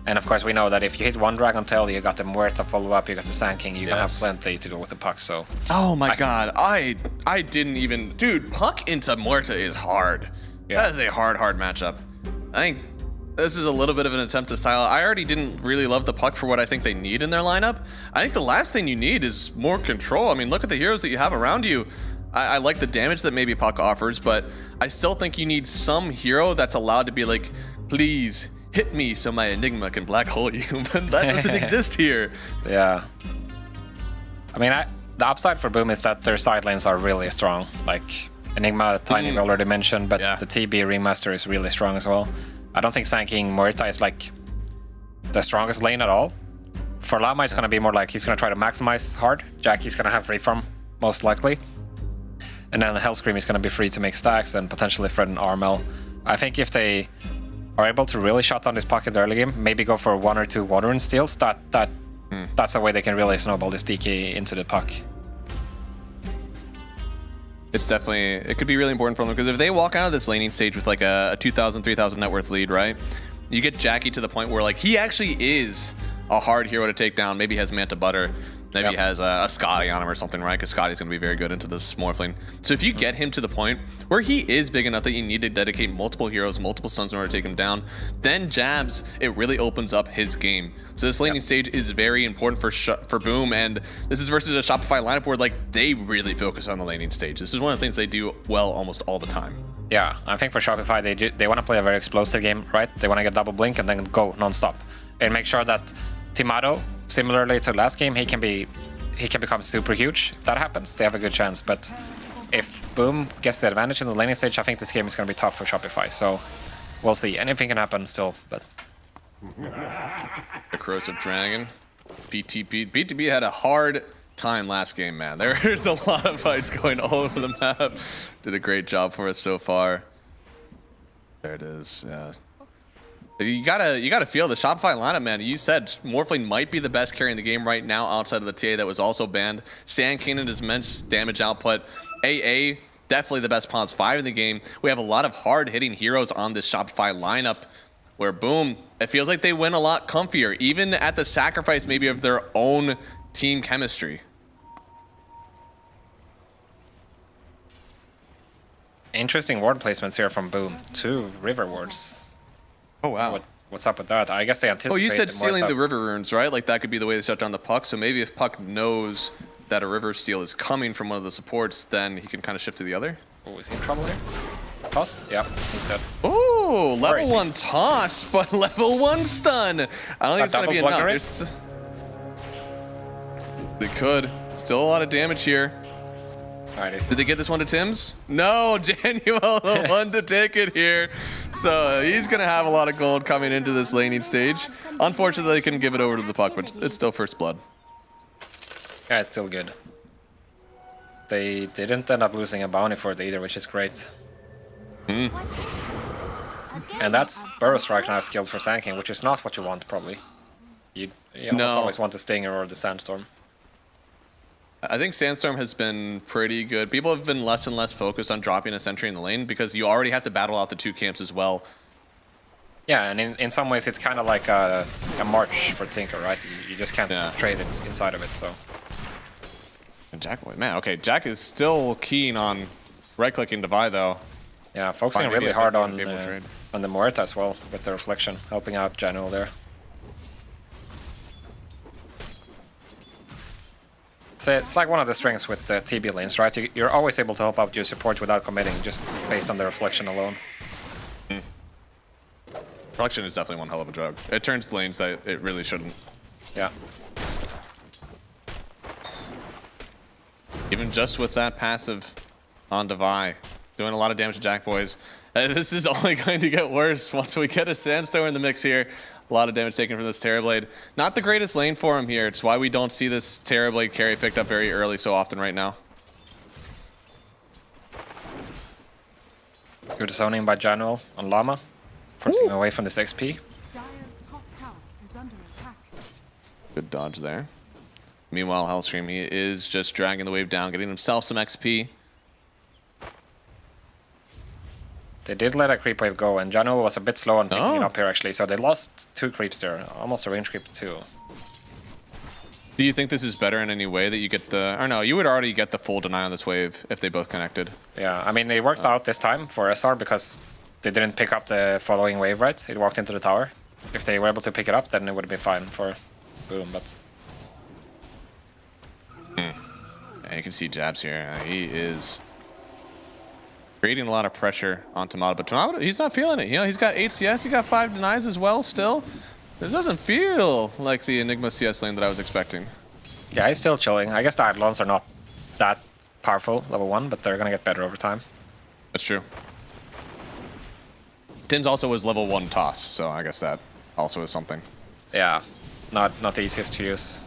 And of course, we know that if you hit one Dragon Tail, you got the Muerta follow up, you got the Sand King, you can have plenty to do with the puck. So. Oh my god, I didn't even, dude. Puck into Muerta is hard. Yeah. That is a hard matchup. I think this is a little bit of an attempt to style. I already didn't really love the puck for what I think they need in their lineup. I think the last thing you need is more control. I mean, look at the heroes that you have around you. I like the damage that maybe puck offers, but I still think you need some hero that's allowed to be like, please hit me so my Enigma can black hole you. But that doesn't exist here. Yeah. I mean, the upside for Boom is that their side lanes are really strong. Like Enigma, Tiny we already mentioned, but the TB remaster is really strong as well. I don't think Sand King Muerta is like the strongest lane at all. For Llama, it's going to be more like he's going to try to maximize hard. Jackie's going to have free farm, most likely. And then Hellscream is going to be free to make stacks and potentially Fred and Armel. I think if they are able to really shut down this pocket early game, maybe go for 1 or 2 Water and Steals, that's a way they can really snowball this DK into the puck. It's definitely, it could be really important for them because if they walk out of this laning stage with like a 2,000, 3,000 net worth lead, right? You get Jackie to the point where like he actually is a hard hero to take down. Maybe he has Manta Butter. Maybe he has a Scotty on him or something, right? Because Scotty's going to be very good into this Morphling. So if you get him to the point where he is big enough that you need to dedicate multiple heroes, multiple stuns in order to take him down, then Jabs, it really opens up his game. So this laning stage is very important for Boom, and this is versus a Shopify lineup where like they really focus on the laning stage. This is one of the things they do well almost all the time. Yeah, I think for Shopify, they want to play a very explosive game, right? They want to get double blink and then go non-stop. And make sure that Timado, similarly to last game, he can become super huge. If that happens, they have a good chance. But if Boom gets the advantage in the laning stage, I think this game is going to be tough for Shopify. So we'll see. Anything can happen still, but... The Corrosive Dragon. BTB had a hard time last game, man. There's a lot of fights going all over the map. Did a great job for us so far. There it is. Yeah. You gotta feel the Shopify lineup, man. You said Morphling might be the best carry in the game right now outside of the TA that was also banned. Sand King and his immense damage output. AA, definitely the best Pons 5 in the game. We have a lot of hard-hitting heroes on this Shopify lineup where, Boom, it feels like they win a lot comfier, even at the sacrifice maybe of their own team chemistry. Interesting ward placements here from Boom. 2 river wards. Oh, wow. What's up with that? I guess they anticipate... Oh, you said stealing the river runes, right? Like, that could be the way to shut down the puck. So maybe if Puck knows that a river steal is coming from one of the supports, then he can kind of shift to the other. Oh, is he in trouble here? Toss? Yep, he's dead. Oh, level 1 toss, but level 1 stun. I don't think it's going to be enough. They could. Still a lot of damage here. Alright, did they get this one to Tim's? No, Januel the one to take it here. So he's going to have a lot of gold coming into this laning stage. Unfortunately, they couldn't give it over to the puck, but it's still first blood. Yeah, it's still good. they didn't end up losing a bounty for it either, which is great. And that's Burrow Strike now skilled for Sand which is not what you want, probably. You almost always want the Stinger or the Sandstorm. I think Sandstorm has been pretty good. People have been less and less focused on dropping a sentry in the lane because you already have to battle out the 2 camps as well. Yeah, and in some ways it's kind of like a march for Tinker, right? You just can't trade it inside of it, so. And Jack, man, okay, Jack is still keen on right-clicking Divide, though. Yeah, focusing really hard on the Morita as well, with the Reflection, helping out General there. So it's like one of the strengths with TB lanes, right? You're always able to help out your support without committing, just based on the Reflection alone. Reflection is definitely one hell of a drug. It turns lanes that it really shouldn't. Yeah. Even just with that passive on Devi, doing a lot of damage to Jack Boys. This is only going to get worse once we get a Sandstorm in the mix here. A lot of damage taken from this Terrorblade. Not the greatest lane for him here. It's why we don't see this Terrorblade carry picked up very early so often right now. Good zoning by General on Llama, forcing him away from this XP. Dire's top tower is under attack. Good dodge there. Meanwhile, Hellstream, he is just dragging the wave down, getting himself some XP. They did let a creep wave go, and General was a bit slow on picking it up here, actually, so they lost 2 creeps there. Almost a range creep, too. Do you think this is better in any way that you get the... Or no, you would already get the full deny on this wave if they both connected. Yeah, I mean, it works out this time for SR because they didn't pick up the following wave, right? It walked into the tower. If they were able to pick it up, then it would have been fine for Boom, but... And you can see Jabs here. He is creating a lot of pressure on Tomato, but Tomato, he's not feeling it. You know, he's got 8 CS, he's got 5 denies as well still. This doesn't feel like the Enigma CS lane that I was expecting. Yeah, he's still chilling. I guess the Eidolons are not that powerful, level 1, but they're gonna get better over time. That's true. Tim's also was level 1 toss, so I guess that also is something. Yeah, not the easiest to use,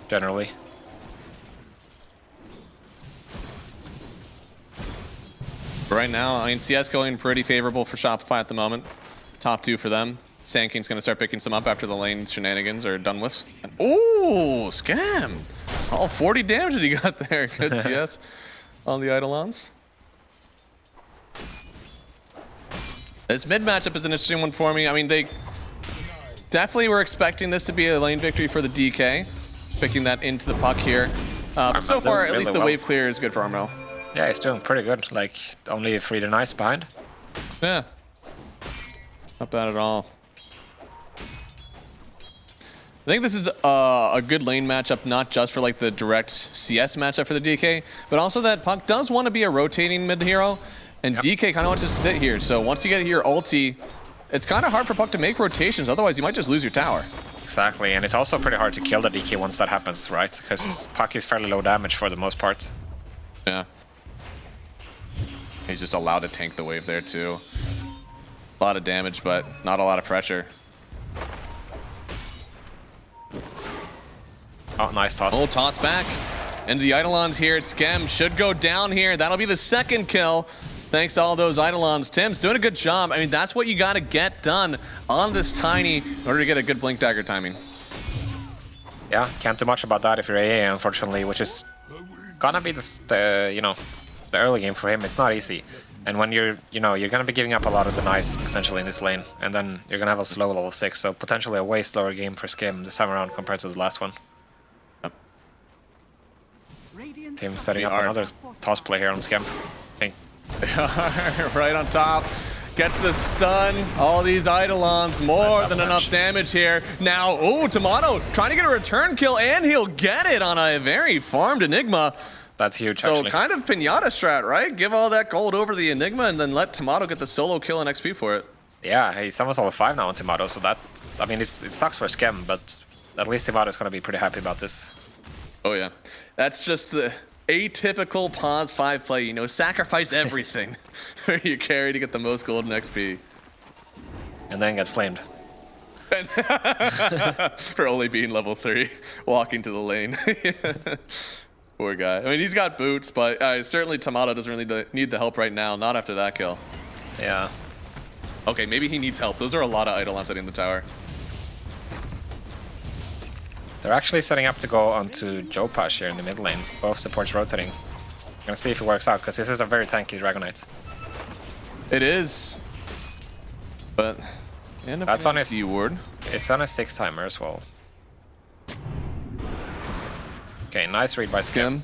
generally. Right now, I mean, CS going pretty favorable for Shopify at the moment. Top 2 for them. Sand King's gonna start picking some up after the lane shenanigans are done with. And, ooh, scam! Oh, 40 damage that he got there. Good CS on the Eidolons. This mid matchup is an interesting one for me. I mean, they definitely were expecting this to be a lane victory for the DK, picking that into the puck here. But so far, at least the wave clear is good for Armel. Yeah, he's doing pretty good. Like, only 3 denies behind. Yeah. Not bad at all. I think this is a good lane matchup, not just for like the direct CS matchup for the DK, but also that Puck does want to be a rotating mid hero, and DK kind of wants to sit here. So once you get your ulti, it's kind of hard for Puck to make rotations. Otherwise, you might just lose your tower. Exactly, and it's also pretty hard to kill the DK once that happens, right? Because Puck is fairly low damage for the most part. Yeah. He's just allowed to tank the wave there too. A lot of damage, but not a lot of pressure. Oh, nice toss. Oh, toss back. Into the Eidolons here. Skem should go down here. That'll be the 2nd kill. Thanks to all those Eidolons. Tim's doing a good job. I mean, that's what you got to get done on this Tiny in order to get a good Blink Dagger timing. Yeah, can't do much about that if you're AA, unfortunately, which is gonna be the you know, the early game for him. It's not easy. And when you're gonna be giving up a lot of denies potentially in this lane, and then you're gonna have a slow level 6, so potentially a way slower game for Skim this time around compared to the last one. Team setting up another toss play here on Skim. Right on top. Gets the stun. All these Eidolons, more than enough damage here. Now, oh, Tomato trying to get a return kill, and he'll get it on a very farmed Enigma. That's huge, so actually. Kind of Pinata strat, right? Give all that gold over the Enigma and then let Tomato get the solo kill and XP for it. Yeah, he's almost level 5 now on Tomato, so that, I mean, it sucks for Skem, but at least Tomato's gonna be pretty happy about this. Oh yeah. That's just the atypical pause 5 play, you know, sacrifice everything for your carry to get the most gold and XP. And then get flamed. For only being level 3, walking to the lane. Poor guy. I mean, he's got boots, but certainly Tomato doesn't really need the help right now. Not after that kill. Yeah. Okay, maybe he needs help. Those are a lot of Eidolons setting the tower. They're actually setting up to go onto Jopash here in the mid lane. Both supports rotating. Gonna see if it works out, because this is a very tanky Dragon Knight. It is. But that's on his ward. It's on a 6 timer as well. Okay, nice read by Skim.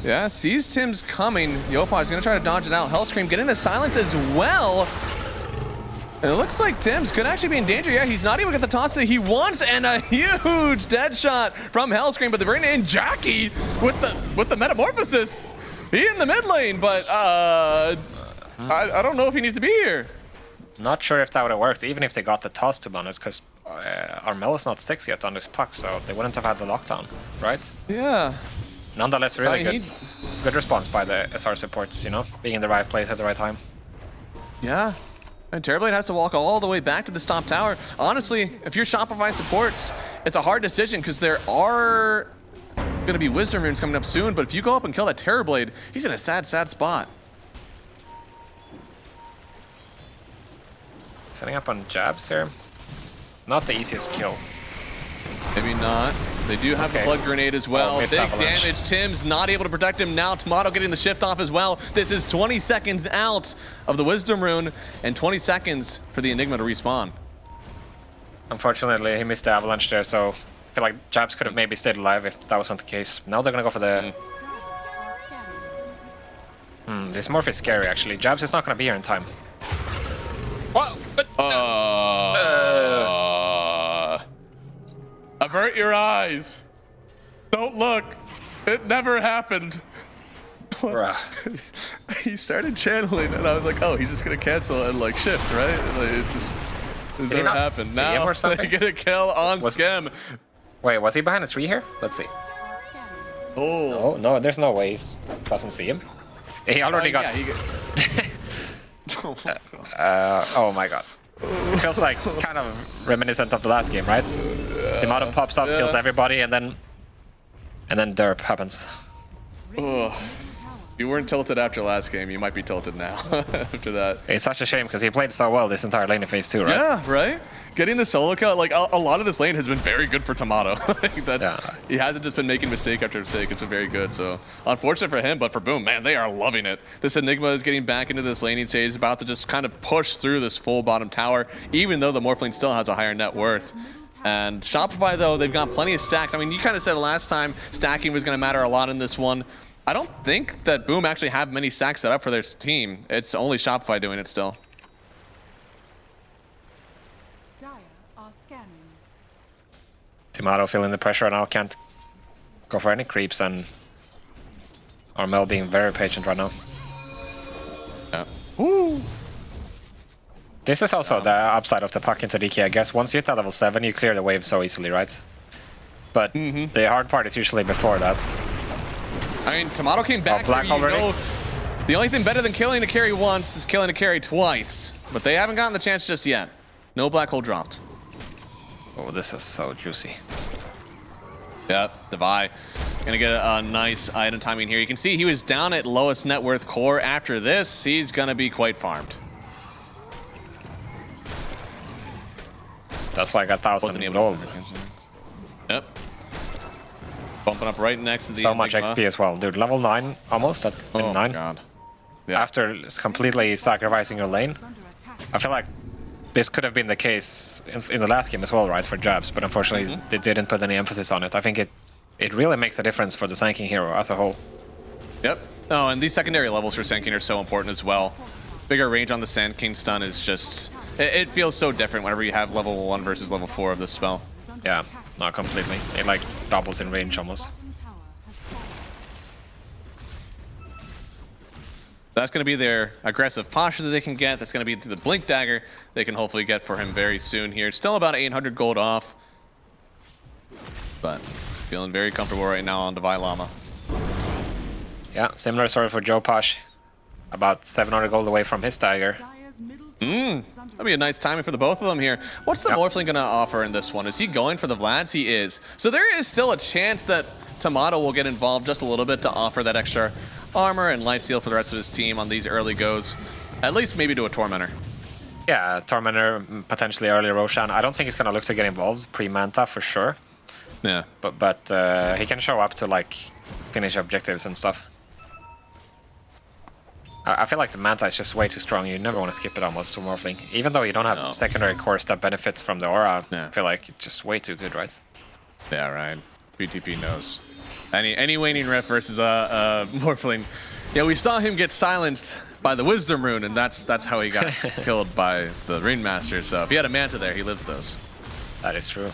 Yeah, sees Tim's coming. Yopaj gonna try to dodge it out. Hellscream getting the silence as well. And it looks like Tim's could actually be in danger. Yeah, he's not even got the toss that he wants, and a huge dead shot from Hellscream. But the very in Jackie with the metamorphosis. He in the mid lane, but I don't know if he needs to be here. Not sure if that would have worked, even if they got the toss, to be honest, because Armel is not 6 yet on this puck, so they wouldn't have had the lockdown, right? Yeah. Nonetheless, really good response by the SR supports, you know, being in the right place at the right time. Yeah. And Terrorblade has to walk all the way back to the top tower. Honestly, if you're Shopify supports, it's a hard decision because there are going to be Wisdom Runes coming up soon, but if you go up and kill that Terrorblade, he's in a sad, sad spot. Setting up on jabs here. Not the easiest kill. Maybe not. They do have the Blood Grenade as well. Big damage. Tim's not able to protect him now. Tomato getting the shift off as well. This is 20 seconds out of the Wisdom Rune and 20 seconds for the Enigma to respawn. Unfortunately, he missed the avalanche there, so I feel like jabs could have maybe stayed alive if that wasn't the case. Now they're gonna go for the... This morph is scary, actually. Jabs is not gonna be here in time. What? But... Avert your eyes. Don't look. It never happened. He started channeling, and I was like, oh, he's just gonna cancel and like shift, right? Like, it just never happened. Now they get a kill on Skem. Wait, was he behind a tree here? Let's see. Oh no, there's no way he doesn't see him. He already got. Oh my god. It feels like kind of reminiscent of the last game, right? Tomato pops up, kills everybody, and then derp happens. If you weren't tilted after last game, you might be tilted now after that. It's such a shame because he played so well this entire lane in phase 2, right? Yeah, right? Getting the solo kill, like a lot of this lane has been very good for Tomato. He hasn't just been making mistake after mistake. It's been very good. So unfortunate for him, but for Boom, man, they are loving it. This Enigma is getting back into this laning stage, about to just kind of push through this full bottom tower, even though the Morphling still has a higher net worth. And Shopify, though, they've got plenty of stacks. I mean, you kind of said last time stacking was going to matter a lot in this one. I don't think that Boom actually have many stacks set up for their team. It's only Shopify doing it still. Tomato feeling the pressure now, can't go for any creeps, and Armel being very patient right now. Yeah. Woo. This is also the upside of the puck into DK, I guess. Once you hit at level 7, you clear the wave so easily, right? But the hard part is usually before that. I mean, Tomato came back black here, already. know, the only thing better than killing a carry once is killing a carry twice. But they haven't gotten the chance just yet. No black hole dropped. Oh, this is so juicy. Yep, Devi gonna get a nice item timing here. You can see he was down at lowest net worth core. After this, he's gonna be quite farmed. That's like 1,000 gold. Yep. Bumping up right next to the so much XP as well, dude. Level 9 almost at 9. My god. Yeah. After completely sacrificing your lane, I feel like this could have been the case in the last game as well, right, for jabs, but unfortunately they didn't put any emphasis on it. I think it really makes a difference for the Sand King hero as a whole. Yep. Oh, and these secondary levels for Sand King are so important as well. Bigger range on the Sand King stun is just... It feels so different whenever you have level 1 versus level 4 of this spell. Yeah, not completely. It like doubles in range almost. That's going to be their aggressive posture that they can get. That's going to be the Blink Dagger they can hopefully get for him very soon here. Still about 800 gold off. But feeling very comfortable right now on Devi Llama. Yeah, similar story for Jopash. About 700 gold away from his dagger. That'd be a nice timing for the both of them here. What's the Morphling going to offer in this one? Is he going for the Vlads? He is. So there is still a chance that Tomato will get involved just a little bit to offer that extra armor and lifesteal for the rest of his team on these early goes. At least maybe to a Tormentor. Yeah, Tormentor, potentially early Roshan. I don't think he's gonna look to get involved pre-Manta for sure. Yeah. But he can show up to like finish objectives and stuff. I feel like the Manta is just way too strong. You never want to skip it almost to Morphling. Even though you don't have secondary cores that benefits from the aura, I feel like it's just way too good, right? Yeah, right. BTP knows. Any Waning Rift versus Morphling. Yeah, we saw him get silenced by the Wisdom Rune, and that's how he got killed by the Ringmaster. So if he had a Manta there, he lives those. That is true.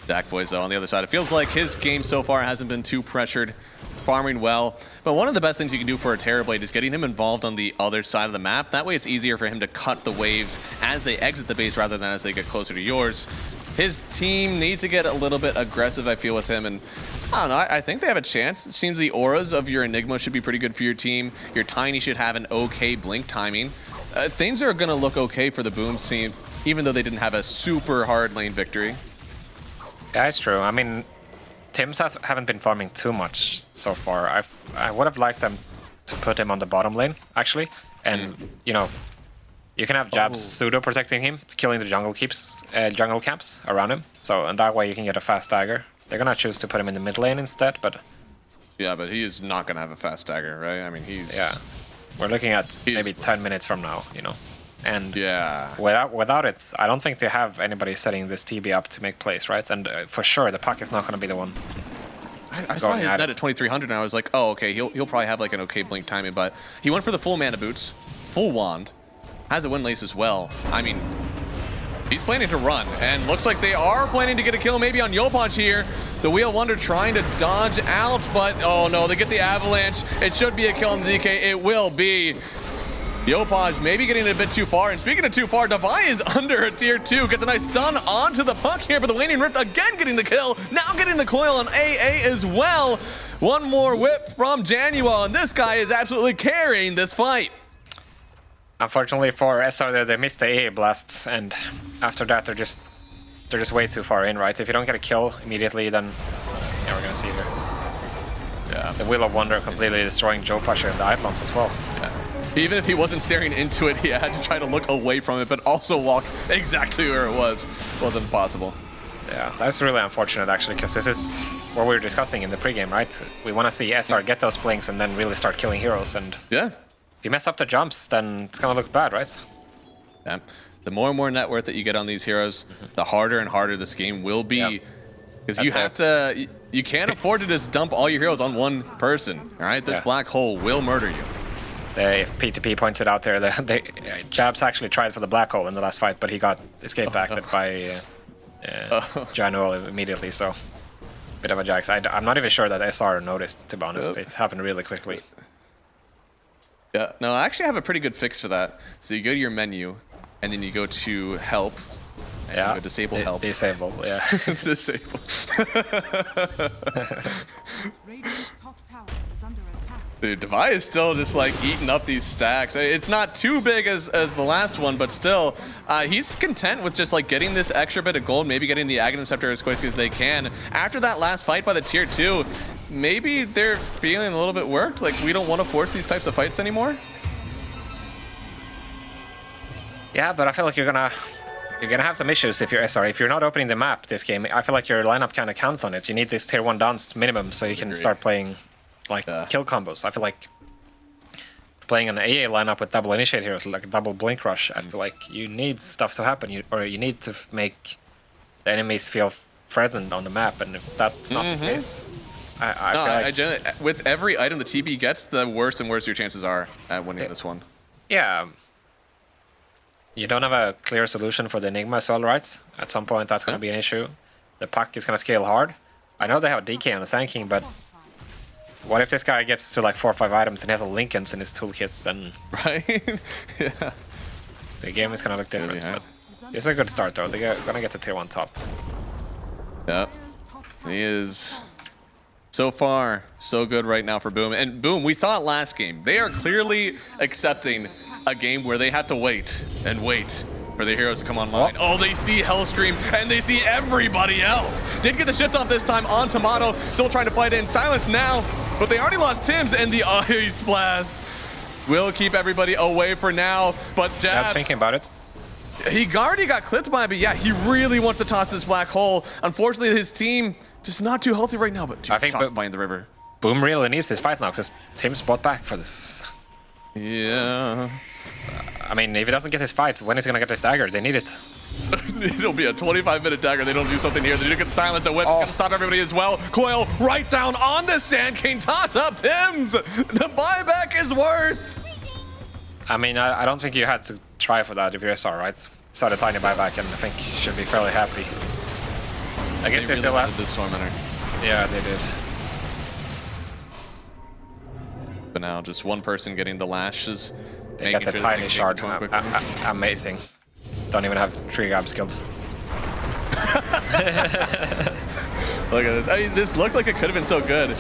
Dak Boys, though, on the other side. It feels like his game so far hasn't been too pressured, farming well. But one of the best things you can do for a Terrorblade is getting him involved on the other side of the map. That way it's easier for him to cut the waves as they exit the base rather than as they get closer to yours. His team needs to get a little bit aggressive, I feel, with him. And I don't know, I think they have a chance. It seems the auras of your Enigma should be pretty good for your team. Your Tiny should have an okay blink timing. Things are going to look okay for the Booms team, even though they didn't have a super hard lane victory. Yeah, it's true. I mean, Tims haven't been farming too much so far. I would have liked them to put him on the bottom lane, actually. And, you know, you can have Jabs pseudo protecting him, killing the jungle camps around him. So, and that way you can get a fast dagger. They're gonna choose to put him in the mid lane instead, but... Yeah, but he is not gonna have a fast dagger, right? I mean, he's... Yeah. We're looking at maybe 10 minutes from now, you know? And yeah, without it, I don't think they have anybody setting this TB up to make plays, right? And for sure, the puck is not going to be the one. I saw his net at 2300, and I was like, oh, okay, he'll probably have like an okay blink timing, but he went for the full mana boots, full wand, has a windlace as well. I mean, he's planning to run, and looks like they are planning to get a kill maybe on Yopaj here. The Wheel Wonder trying to dodge out, but oh no, they get the avalanche. It should be a kill on the DK. It will be. Yopaj maybe getting a bit too far, and speaking of too far, Devi is under a tier 2, gets a nice stun onto the puck here, but the Waning Rift again getting the kill, now getting the coil on AA as well. One more whip from Januel, and this guy is absolutely carrying this fight. Unfortunately for SR, they missed the AA blast, and after that they're just way too far in, right? If you don't get a kill immediately, then yeah, we're gonna see here. Yeah, the Wheel of Wonder completely destroying Jopaj and the Eidolons as well. Yeah. Even if he wasn't staring into it, he had to try to look away from it, but also walk exactly where it was. Wasn't possible. Yeah, that's really unfortunate, actually, because this is what we were discussing in the pregame, right? We want to see SR get those blinks and then really start killing heroes. And yeah, if you mess up the jumps, then it's going to look bad, right? Yeah. The more and more net worth that you get on these heroes, the harder and harder this game will be. Because you have to, you can't afford to just dump all your heroes on one person, all right? This black hole will murder you. If P2P points it out there, Jabs actually tried for the black hole in the last fight, but he got escape backed by Januel immediately, so bit of a jax. I'm not even sure that SR noticed, to be honest. It happened really quickly. Yeah, no, I actually have a pretty good fix for that. So you go to your menu, and then you go to help. Yeah, you go disable help. Disable, yeah. Disable. Dude, Devi is still just like eating up these stacks. It's not too big as the last one, but still, he's content with just like getting this extra bit of gold, maybe getting the Aghanim Scepter as quick as they can. After that last fight by the tier 2, maybe they're feeling a little bit worked. Like, we don't want to force these types of fights anymore. Yeah, but I feel like you're gonna have some issues if you're SR. If you're not opening the map this game, I feel like your lineup kind of counts on it. You need this tier 1 downs minimum so you can start playing like kill combos. I feel like playing an AA lineup with double initiate heroes, like double blink rush, I feel like you need stuff to happen, you need to make the enemies feel threatened on the map, and if that's not the case, I generally, with every item the TB gets, the worse and worse your chances are at winning this one. Yeah. You don't have a clear solution for the Enigma as well, right? At some point that's going to be an issue. The puck is going to scale hard. I know they have a DK on the Sand King, but what if this guy gets to like 4 or 5 items and he has a Lincolns in his toolkits, then... Right? Yeah. The game is going to look different, but it's a good start though. They're going to get to tier 1 top. Yep. He is so far so good right now for Boom. And Boom, we saw it last game. They are clearly accepting a game where they had to wait and wait for the heroes to come online. Oh, they see Hellscream, and they see everybody else. Did get the shift off this time on Tomato, still trying to fight in. Silence now, but they already lost Tims, and the Ice Blast will keep everybody away for now, but Jabs... Yeah, thinking about it. He already got clipped by it, but yeah, he really wants to toss this black hole. Unfortunately, his team just not too healthy right now, but dude, I think shot by in the river. Boom really needs this fight now, because Tim's bought back for this. Yeah. I mean, if he doesn't get his fight, when is he gonna get his dagger? They need it. It'll be a 25-minute dagger. They don't do something here. They do get silence. A whip gonna stop everybody as well. Coil right down on the Sand King. Toss up Tims. The buyback is worth. I mean, I don't think you had to try for that if you're SR, right? Saw the tiny buyback, and I think you should be fairly happy. I guess they really still have this Tormentor. Yeah, they did. But now, just one person getting the lashes. They got the tiny shard. Amazing. Don't even have tree grab skilled. Look at this. I mean, this looked like it could have been so good.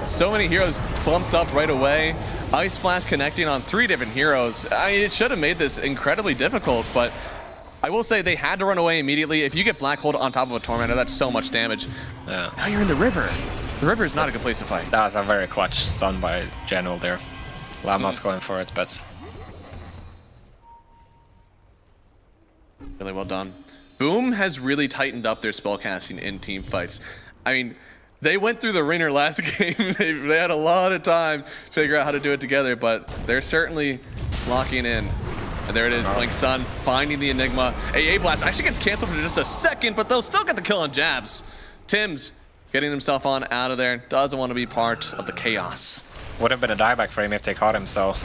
So many heroes clumped up right away. Ice Blast connecting on 3 different heroes. I mean, it should have made this incredibly difficult, but I will say they had to run away immediately. If you get Black Hole on top of a Tormentor, that's so much damage. Yeah. Now you're in the river. The river is not a good place to fight. That was a very clutch stun by General there. Llama's going for it, but... Really well done. Boom has really tightened up their spellcasting in team fights. I mean, they went through the ringer last game. They had a lot of time to figure out how to do it together, but they're certainly locking in. And there it is, Blink Stun, finding the Enigma. AA Blast actually gets canceled for just a second, but they'll still get the kill on Jabs. Tims getting himself on out of there. Doesn't want to be part of the chaos. Would have been a dieback for him if they caught him, so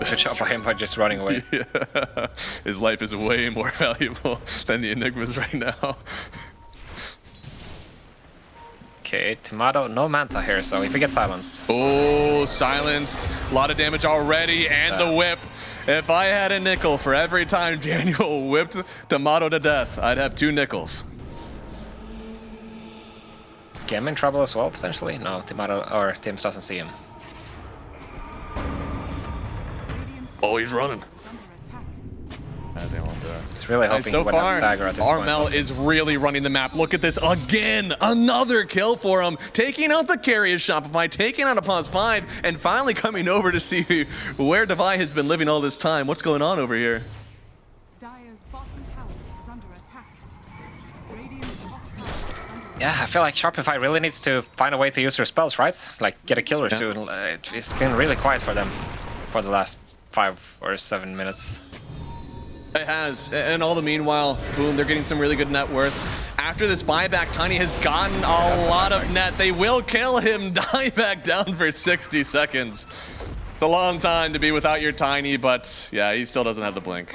good job for him by just running away. Yeah. His life is way more valuable than the Enigmas right now. Okay, Tomato, no Manta here, so if he gets silenced. Oh, silenced. A lot of damage already, and the whip. If I had a nickel for every time Daniel whipped Tomato to death, I'd have 2 nickels. Gem in trouble as well, potentially? No, Tomato or Tims doesn't see him. Oh, he's running. It's really hoping so he wouldn't have far, stagger at this Armel point. is really running the map. Look at this again. Another kill for him. Taking out the carry of Shopify, taking out a Pause 5, and finally coming over to see where Devi has been living all this time. What's going on over here? Dire's bottom tower is under attack. Radiant's top tower is under Yeah, I feel like Shopify really needs to find a way to use their spells, right? Like, get a kill or two. It's been really quiet for them for the last 5 or 7 minutes. It has, and all the meanwhile, boom, they're getting some really good net worth. After this buyback, Tiny has gotten a lot of net. They will kill him, die back down for 60 seconds. It's a long time to be without your Tiny, but yeah, he still doesn't have the blink.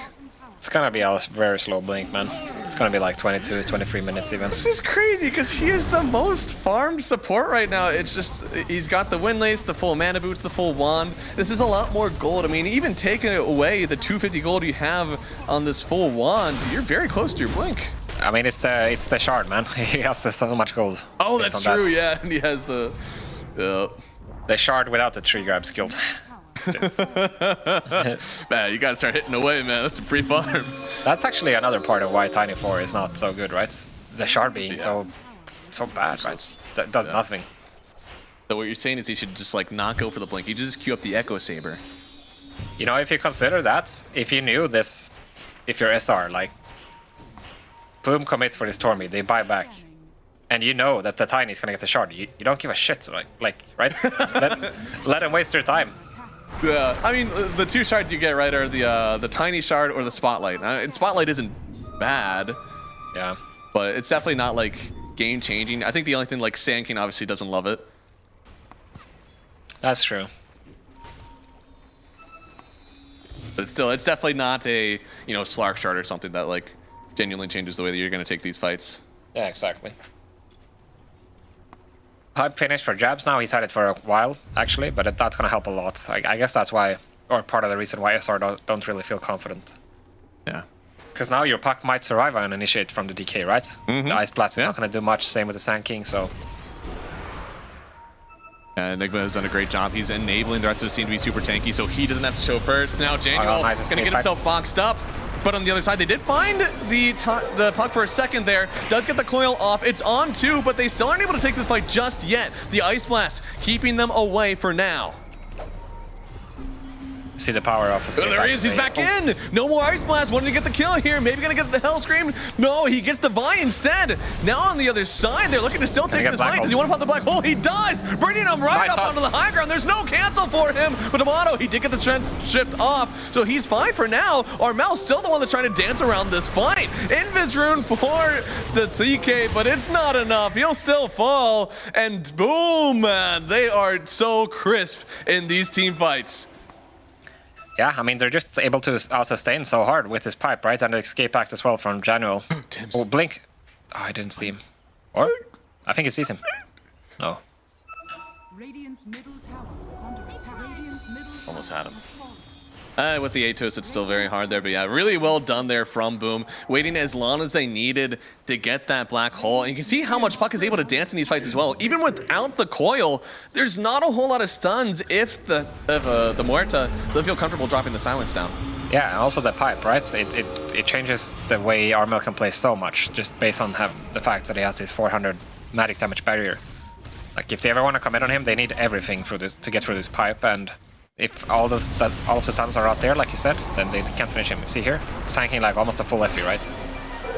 It's gonna be a very slow blink, man. It's gonna be like 22, 23 minutes even. This is crazy because he is the most farmed support right now. It's just, he's got the Windlace, the full mana boots, the full wand. This is a lot more gold. I mean, even taking away the 250 gold you have on this full wand, you're very close to your blink. I mean, it's the shard, man. He has so much gold. Oh, that's true, yeah. And he has the shard without the tree grab skilled. Man, you gotta start hitting away, man. That's a free farm. That's actually another part of why Tiny 4 is not so good, right? The shard being so bad, right? That does nothing. So what you're saying is he should just like not go for the blink. You just queue up the Echo Saber. You know, if you consider that, if you knew this, if you're SR, like, Boom commits for this Tormy, they buy back. And you know that the Tiny is gonna get the shard. You don't give a shit, like right? Just let him waste their time. Yeah, I mean, the 2 shards you get, right, are the Tiny Shard or the Spotlight. And Spotlight isn't bad. Yeah. But it's definitely not, like, game-changing. I think the only thing, like, Sand King obviously doesn't love it. That's true. But still, it's definitely not a, you know, Slark Shard or something that, like, genuinely changes the way that you're going to take these fights. Yeah, exactly. Hype finished for Jabs now. He's had it for a while, actually, but that's going to help a lot. I guess that's why, or part of the reason why SR don't really feel confident. Yeah. Because now your puck might survive and initiate from the DK, right? Mm-hmm. The Ice Blast is not going to do much, same with the Sand King, so... Enigma has done a great job. He's enabling the rest of the team to be super tanky, so he doesn't have to show first. Now Daniel is going to get himself boxed up. But on the other side, they did find the puck for a second there. Does get the coil off. It's on 2, but they still aren't able to take this fight just yet. The Ice Blast keeping them away for now. See the power off. Oh, there he is. He's back in. No more Ice Blast. Wanted to get the kill here. Maybe gonna get the Hell Scream. No, he gets the Vi instead. Now on the other side, they're looking to still take this fight. Does he want to pop the black hole? He does. Bringing him right up onto the high ground. There's no cancel for him. But Tomato, he did get the strength shift off, so he's fine for now. Armel's still the one that's trying to dance around this fight. Invis rune for the TK, but it's not enough. He'll still fall. And boom, man. They are so crisp in these team fights. Yeah, I mean, they're just able to out-sustain so hard with this pipe, right? And escape act as well from Januel. Oh, Blink. Oh, I didn't see him. Or? I think he sees him. No. Radiant's middle tower is under attack. Radiant's middle Almost had him. With the Atos, it's still very hard there, but yeah, really well done there from Boom. Waiting as long as they needed to get that black hole. And you can see how much Puck is able to dance in these fights as well. Even without the coil, there's not a whole lot of stuns if the Muerta doesn't feel comfortable dropping the silence down. Yeah, and also the pipe, right? It changes the way Armel can play so much, just based on the fact that he has this 400 magic damage barrier. Like, if they ever want to commit on him, they need everything through this to get through this pipe, and if all of the stuns are out there, like you said, then they can't finish him. See here? It's tanking like almost a full FP, right?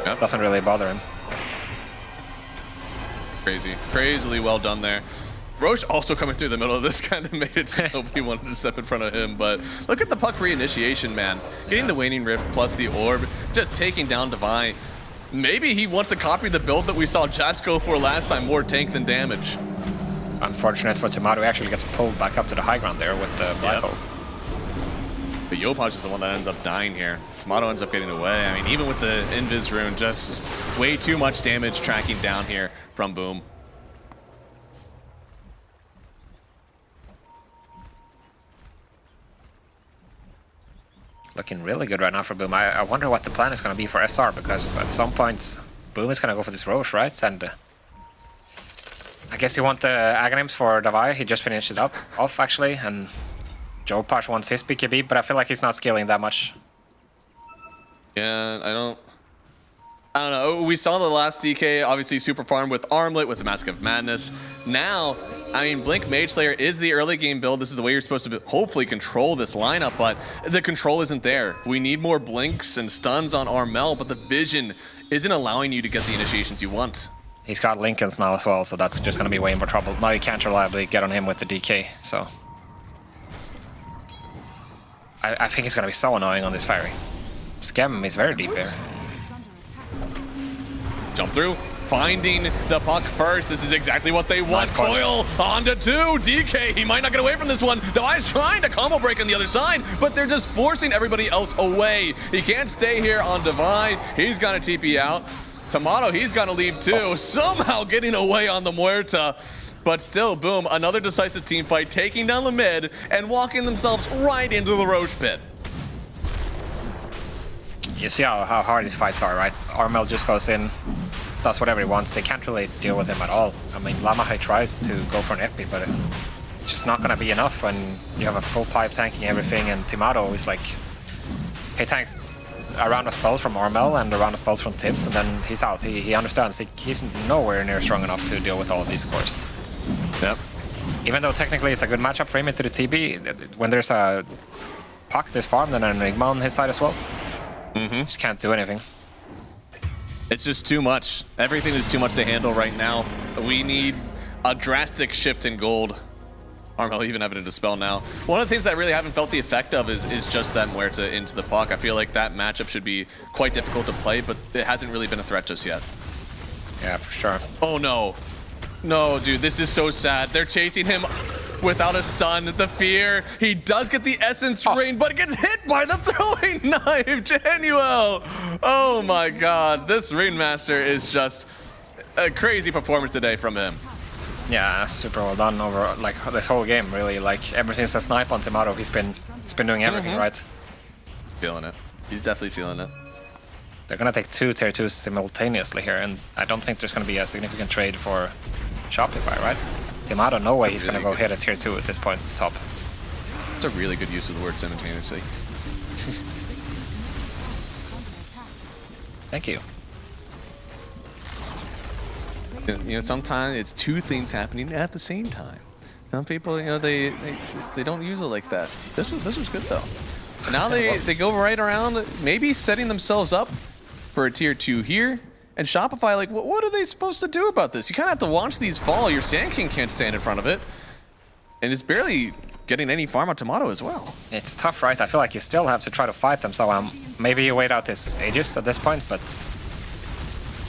Yep. Doesn't really bother him. Crazy. Crazily well done there. Roche also coming through the middle of this kind of made it so nobody wanted to step in front of him, but look at the Puck reinitiation, man. Getting the Waning Rift plus the Orb, just taking down Divine. Maybe he wants to copy the build that we saw Japs go for last time, more tank than damage. Unfortunate for Tomato, he actually gets pulled back up to the high ground there with the black hole. But Yopaj is the one that ends up dying here. Tomato ends up getting away. I mean, even with the Invis rune, just way too much damage tracking down here from Boom. Looking really good right now for Boom. I wonder what the plan is going to be for SR, because at some point Boom is going to go for this Roche, right? And I guess you want the Aghanims for Davai. He just finished it off actually, and Joe Pash wants his BKB, but I feel like he's not scaling that much. Yeah, I don't know. We saw the last DK obviously super farm with Armlet, with the Mask of Madness. Now, I mean, Blink Mage Slayer is the early game build. This is the way you're supposed to hopefully control this lineup, but the control isn't there. We need more blinks and stuns on Armel, but the vision isn't allowing you to get the initiations you want. He's got Lincolns now as well, so that's just going to be way more trouble. Now you can't reliably get on him with the DK, so I think it's going to be so annoying on this Fairy. Scam is very deep here. Jump through, finding the Puck first. This is exactly what they want. Nice coil. Onto 2. DK, he might not get away from this one. Devi's trying to combo break on the other side, but they're just forcing everybody else away. He can't stay here on Devi. He's got to TP out. Tomato, he's got to leave too. Somehow getting away on the Muerta. But still, Boom, another decisive team fight, taking down the mid and walking themselves right into the Roche pit. You see how hard these fights are, right? Armel just goes in, does whatever he wants. They can't really deal with him at all. I mean, Lamahai tries to go for an FP, but it's just not going to be enough when you have a full pipe tanking everything, and Tomato is like, he tanks a round of spells from Armel and a round of spells from Tibbs, and then he's out. He understands he's nowhere near strong enough to deal with all of these cores. Yep. Even though technically it's a good matchup for him into the TB, when there's a Puck this farm and an Enigma on his side as well, just can't do anything. It's just too much. Everything is too much to handle right now. We need a drastic shift in gold. Armel even having to dispel now. One of the things that I really haven't felt the effect of is just that Muerta into the Puck. I feel like that matchup should be quite difficult to play, but it hasn't really been a threat just yet. Yeah, for sure. Oh no. No, dude, this is so sad. They're chasing him without a stun. The fear. He does get the Essence Rain, but it gets hit by the throwing knife. Januel. Oh my god. This Rainmaster is just a crazy performance today from him. Yeah, super well done over like this whole game, really. Like ever since the snipe on Tomato, he's been doing everything, right? Feeling it. He's definitely feeling it. They're gonna take 2 tier 2s simultaneously here, and I don't think there's gonna be a significant trade for Shopify, right? Tomato, no way he's gonna go hit a tier 2 at this point at the top. It's a really good use of the word simultaneously. Thank you. You know, sometimes it's two things happening at the same time. Some people, you know, they don't use it like that. This was good though. Now they go right around, maybe setting themselves up for a tier 2 here. And Shopify, like, what are they supposed to do about this? You kind of have to watch these fall. Your Sand King can't stand in front of it. And it's barely getting any farm on Tomato as well. It's tough, right? I feel like you still have to try to fight them. So maybe you wait out this Aegis at this point, but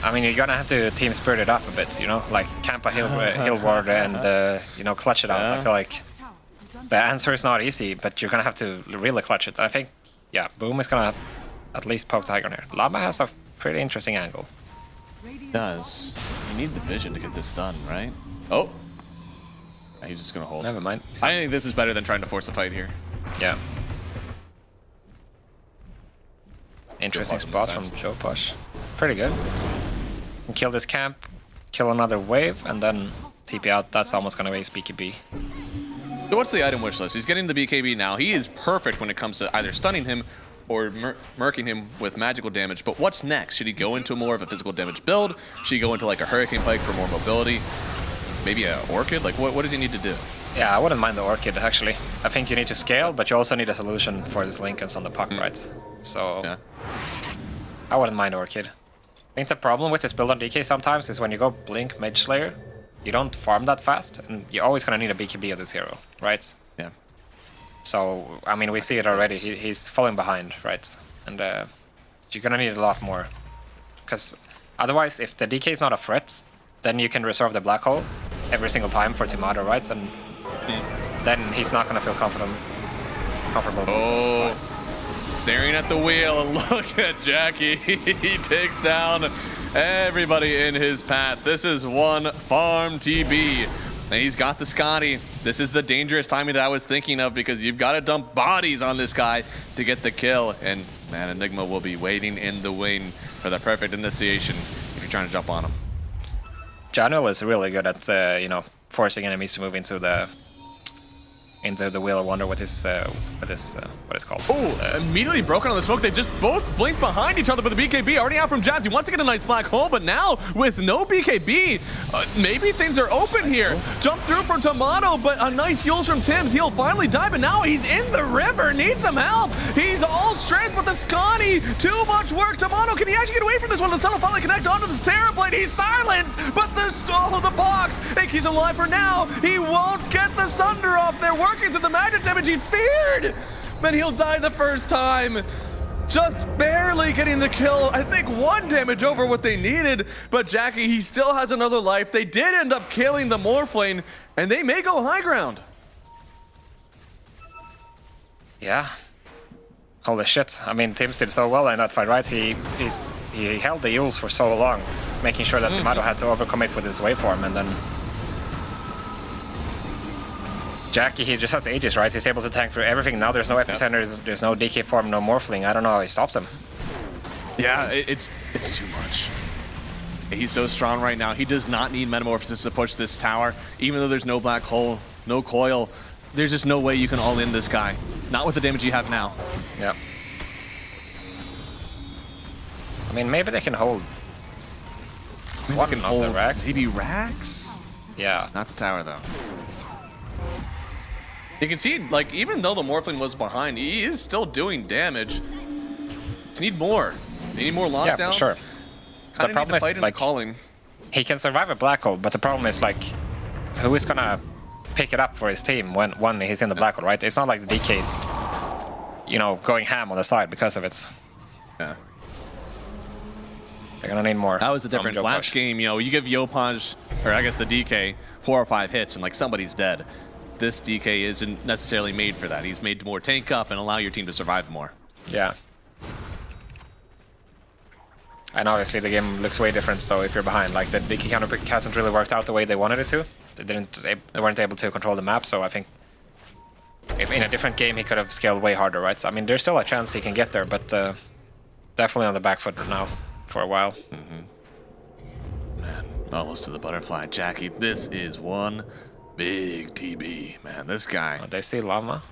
I mean, you're gonna have to team spirit it up a bit, you know, like camp a hill ward and you know, clutch it out. I feel like the answer is not easy, but you're gonna have to really clutch it. I think, yeah, Boom is gonna at least poke Tiger here. Llama has a pretty interesting angle. It does. You need the vision to get this done, right? Oh. He's just gonna hold. Never mind. I think this is better than trying to force a fight here. Yeah. Interesting spots from Joe Push. Pretty good. Kill this camp, kill another wave, and then TP out. That's almost gonna waste BKB. So what's the item wish list? He's getting the BKB now. He is perfect when it comes to either stunning him or murking him with magical damage. But what's next? Should he go into more of a physical damage build? Should he go into like a Hurricane Pike for more mobility? Maybe an Orchid? Like what does he need to do? Yeah, I wouldn't mind the Orchid actually. I think you need to scale, but you also need a solution for this Lincolns on the puck, right? So yeah. I wouldn't mind Orchid. I think the problem with this build on DK sometimes is when you go Blink Mage Slayer, you don't farm that fast, and you're always gonna need a BKB of this hero, right? Yeah. So, I mean, we see it already. He's falling behind, right? And you're gonna need a lot more. Because otherwise, if the DK is not a threat, then you can reserve the Black Hole every single time for Tomato, right? And then he's not gonna feel comfortable. Oh, staring at the wheel and look at Jackie. He takes down everybody in his path. This is one farm TB. And he's got the Scotty. This is the dangerous timing that I was thinking of because you've got to dump bodies on this guy to get the kill. And man, Enigma will be waiting in the wing for the perfect initiation if you're trying to jump on him. Januel is really good at you know, forcing enemies to move into the Wheel of Wonder with his what is called. Oh, immediately broken on the smoke. They just both blink behind each other, but the BKB already out from Jazz. He wants to get a nice black hole, but now with no BKB, maybe things are open here. Jump through from Tomato, but a nice Yules from Tim's. He'll finally dive, and now he's in the river. Needs some help. He's all strength with the Scotty. Too much work. Tomato, can he actually get away from this one? The sun will finally connect onto this Terror Blade. He's silenced, but the box, it keeps him alive for now. He won't get the Sunder off. They're working through the magic damage. He feared, but he'll die the first time. Just barely getting the kill. I think 1 damage over what they needed, but Jackie, he still has another life. They did end up killing the Morphlane, and they may go high ground. Yeah. Holy shit. I mean, Tim's did so well in that fight, right? He held the Yules for so long, making sure that Tomato had to overcommit with his waveform, and then Jackie, he just has Aegis, right? He's able to tank through everything. Now there's no Epicenter, there's no DK form, no Morphling. I don't know how he stops him. Yeah, it's too much. He's so strong right now. He does not need Metamorphosis to push this tower. Even though there's no black hole, no coil, there's just no way you can all in this guy. Not with the damage you have now. Yeah. I mean, maybe they can hold. Maybe one of the racks. Maybe racks? Yeah. Not the tower, though. You can see, like, even though the Morphling was behind, he is still doing damage. Just need more. They need more lockdown. Yeah, for sure. The problem is, like, calling. He can survive a black hole, but the problem is, like, who is gonna pick it up for his team when he's in the black hole, right? It's not like the DK's, you know, going ham on the side because of it. Yeah. They're gonna need more. That was the difference. Last game, you know, you give Yopaj, or I guess the DK, 4 or 5 hits and, like, somebody's dead. This DK isn't necessarily made for that. He's made to more tank up and allow your team to survive more. Yeah. And obviously the game looks way different, so if you're behind, like the DK counter pick hasn't really worked out the way they wanted it to. They weren't able to control the map, so I think if in a different game he could have scaled way harder, right? So, I mean, there's still a chance he can get there, but definitely on the back foot now for a while. Man, almost to the butterfly. Jackie, this is one big TB, man. This guy. Oh, they see Llama.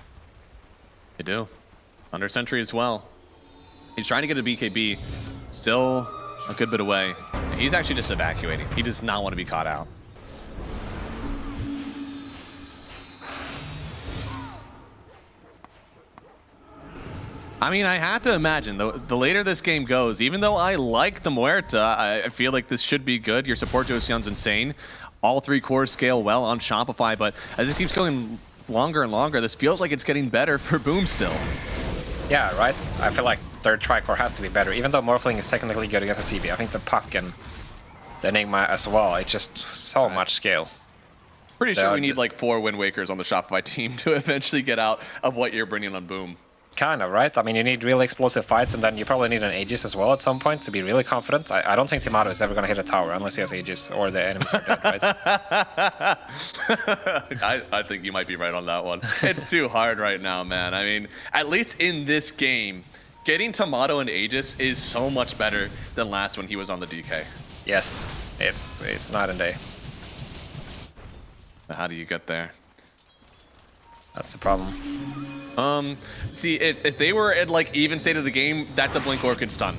They do. Under Sentry as well. He's trying to get a BKB. Still a good bit away. He's actually just evacuating. He does not want to be caught out. I mean, I have to imagine, the later this game goes, even though I like the Muerta, I feel like this should be good. Your support to Ocean's insane. All 3 cores scale well on Shopify, but as it keeps going longer and longer, this feels like it's getting better for Boom still. Yeah, right? I feel like their Tricore has to be better. Even though Morphling is technically good against the TB, I think the Puck and the Enigma as well, it's just so much scale. Pretty sure we need like 4 Wind Wakers on the Shopify team to eventually get out of what you're bringing on Boom. Kind of, right? I mean, you need really explosive fights, and then you probably need an Aegis as well at some point to be really confident. I don't think Timato is ever going to hit a tower unless he has Aegis or the enemies are dead, right? I think you might be right on that one. It's too hard right now, man. I mean, at least in this game, getting Timato and Aegis is so much better than last when he was on the DK. Yes, it's night and day. How do you get there? That's the problem. See, if they were at like even state of the game, that's a Blink Orchid stun.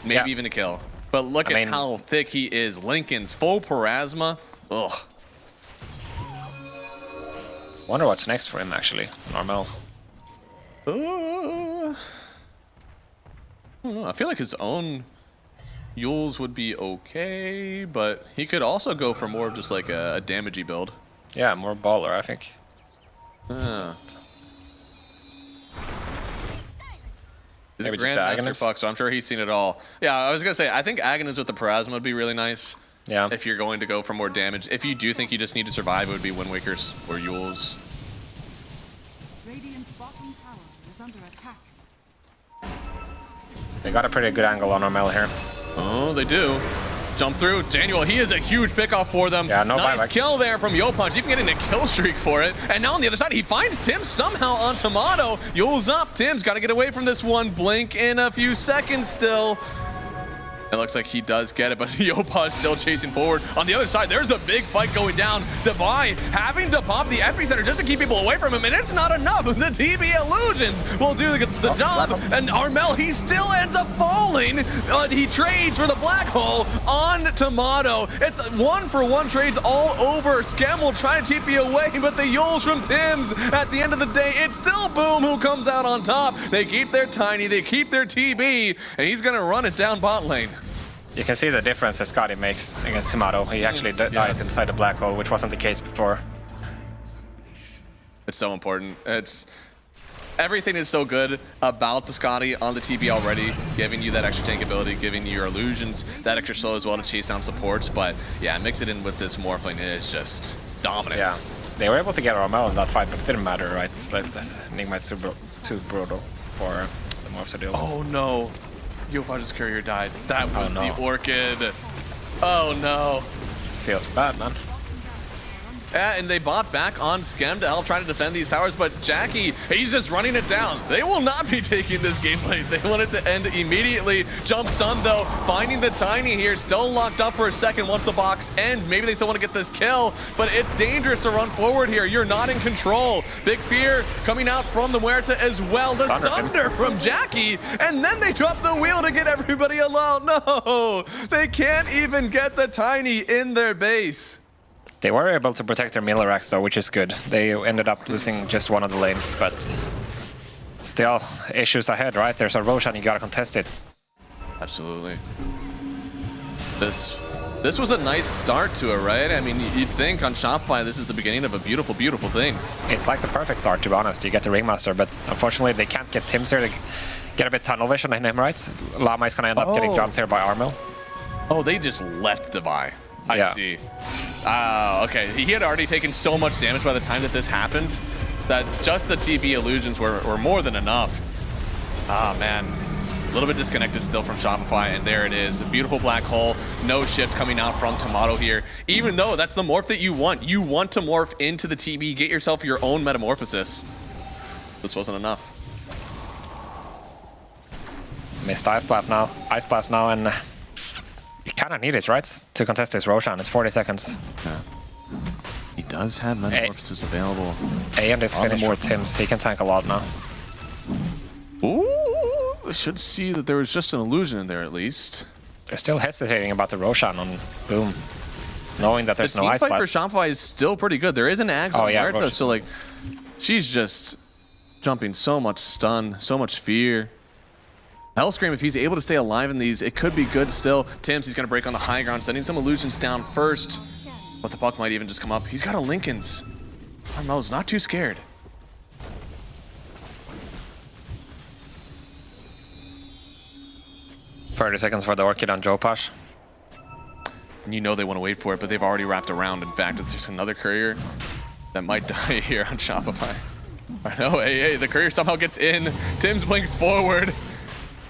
Maybe even a kill. But look at how thick he is. Lincoln's full Parasma. Ugh. Wonder what's next for him, actually. Normal. I don't know. I feel like his own Yules would be okay, but he could also go for more of just like a damagey build. Yeah, more baller, I think. He's a Grandmaster Puck, so I'm sure he's seen it all. Yeah, I was going to say, I think Aghanim with the Parasma would be really nice. Yeah. If you're going to go for more damage. If you do think you just need to survive, it would be Wind Wakers or Yules. Radiant's bottom tower is under attack. They got a pretty good angle on Normal here. Oh, they do. Jump through. Daniel, he is a huge pickoff for them. Yeah, no nice buyback. Kill there from Yopunch, even getting a kill streak for it. And now on the other side, he finds Tim somehow on Timato. Yule's up. Tim's got to get away from this one. Blink in a few seconds still. It looks like he does get it, but Yopunch still chasing forward. On the other side, there's a big fight going down. Devi having to pop the epicenter just to keep people away from him, and it's not enough. The TB Illusions will do the job, and Armel, he still ends up falling. He trades for the black hole on Timato. It's 1-for-1 trades all over. Scam will try to TP away, but the Yules from Tim's, at the end of the day, it's still Boom who comes out on top. They keep their Tiny, they keep their TB, and he's gonna run it down bot lane. You can see the difference that Scotty makes against Timato. He actually dies inside the black hole, which wasn't the case before. It's so important. Everything is so good about the Scotty on the TB already, giving you that extra tank ability, giving you your illusions, that extra slow as well to chase down supports. But yeah, mix it in with this Morphling, it is just dominant. Yeah, they were able to get Armel in that fight, but it didn't matter, right? It's like Enigma is too brutal for the Morphs to deal with. Oh no. Yopunch's courier died. That was the Orchid. Oh no. Feels bad, man. Yeah, and they bought back on Schem to help try to defend these towers, but Jackie, he's just running it down. They will not be taking this game late. They want it to end immediately. Jump stun though, finding the Tiny here, still locked up for a second once the box ends. Maybe they still want to get this kill, but it's dangerous to run forward here. You're not in control. Big fear coming out from the Muerta as well. The Thunder from Jackie, and then they drop the wheel to get everybody alone. No, they can't even get the Tiny in their base. They were able to protect their Millerax though, which is good. They ended up losing just one of the lanes, but still issues ahead, right? There's a Roshan, you gotta contest it. Absolutely. This was a nice start to it, right? I mean, you'd think on Shopify this is the beginning of a beautiful, beautiful thing. It's like the perfect start, to be honest. You get the Ringmaster, but unfortunately they can't get Tim's here. They get a bit tunnel vision in him, right? Llama is gonna end up getting jumped here by Armel. Oh, they just left Devi. I see. Okay, he had already taken so much damage by the time that this happened that just the TB illusions were more than enough. Ah, man. A little bit disconnected still from Shopify, and there it is. A beautiful black hole. No shift coming out from Timato here, even though that's the morph that you want. You want to morph into the TB, get yourself your own metamorphosis. This wasn't enough. Missed Ice Blast now, and you kind of need it, right? To contest this Roshan. It's 40 seconds. Yeah. He does have metamorphosis available. And this finish with Tim's. He can tank a lot now. Ooh, I should see that there was just an illusion in there at least. They're still hesitating about the Roshan on Boom, knowing that there's no Ice The team Blast. fight for Shopify is still pretty good. There is an Axe on Huerta, so like, she's just jumping so much stun, so much fear. Hellscream, if he's able to stay alive in these, it could be good still. Tim's, he's going to break on the high ground, sending some illusions down first. But the puck might even just come up. He's got a Lincoln's. Armel's not too scared. $30 seconds for the Orchid on Jopash. And you know they want to wait for it, but they've already wrapped around. In fact, it's just another courier that might die here on Shopify. I know, hey, the courier somehow gets in. Tim's blinks forward.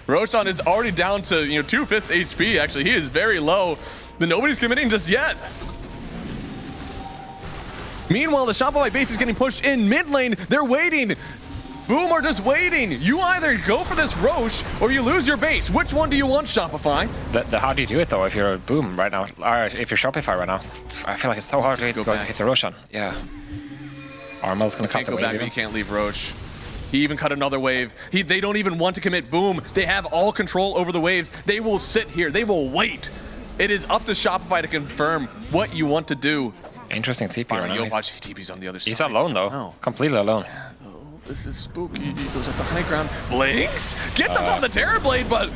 Roshan is already down to 2/5 HP. Actually, he is very low, but nobody's committing just yet. Meanwhile, the Shopify base is getting pushed in mid lane. They're waiting. Boom are just waiting. You either go for this Roche or you lose your base. Which one do you want, Shopify? How do you do it though if you're Boom right now, or if you're Shopify right now? I feel like it's so hard to hit the Roshan. Yeah. Armel's gonna cut the wave. Back, he can't leave Roche. He even cut another wave. They don't even want to commit Boom. They have all control over the waves. They will sit here. They will wait. It is up to Shopify to confirm what you want to do. Interesting TP right now. Watch, TP's on the other side. He's alone though. Completely alone. This is spooky. He goes up the high ground. Blinks. Get them on the Terrorblade, but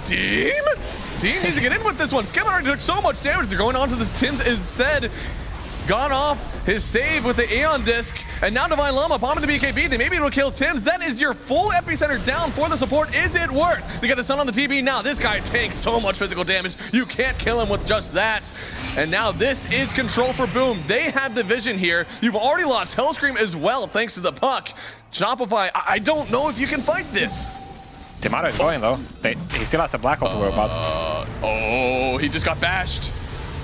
team needs to get in with this one. Skip already took so much damage. They're going on to this Tim's instead. Gone off his save with the Aeon Disc, and now Divine Llama bombing the BKB. They may be able to kill Tim's. That is your full epicenter down for the support. Is it worth? They got the Sun on the TB now. This guy takes so much physical damage. You can't kill him with just that. And now this is control for Boom. They have the vision here. You've already lost Hellscream as well, thanks to the puck. Shopify, I don't know if you can fight this. Timato is going though. He still has a black hole to worry about. Oh, he just got bashed.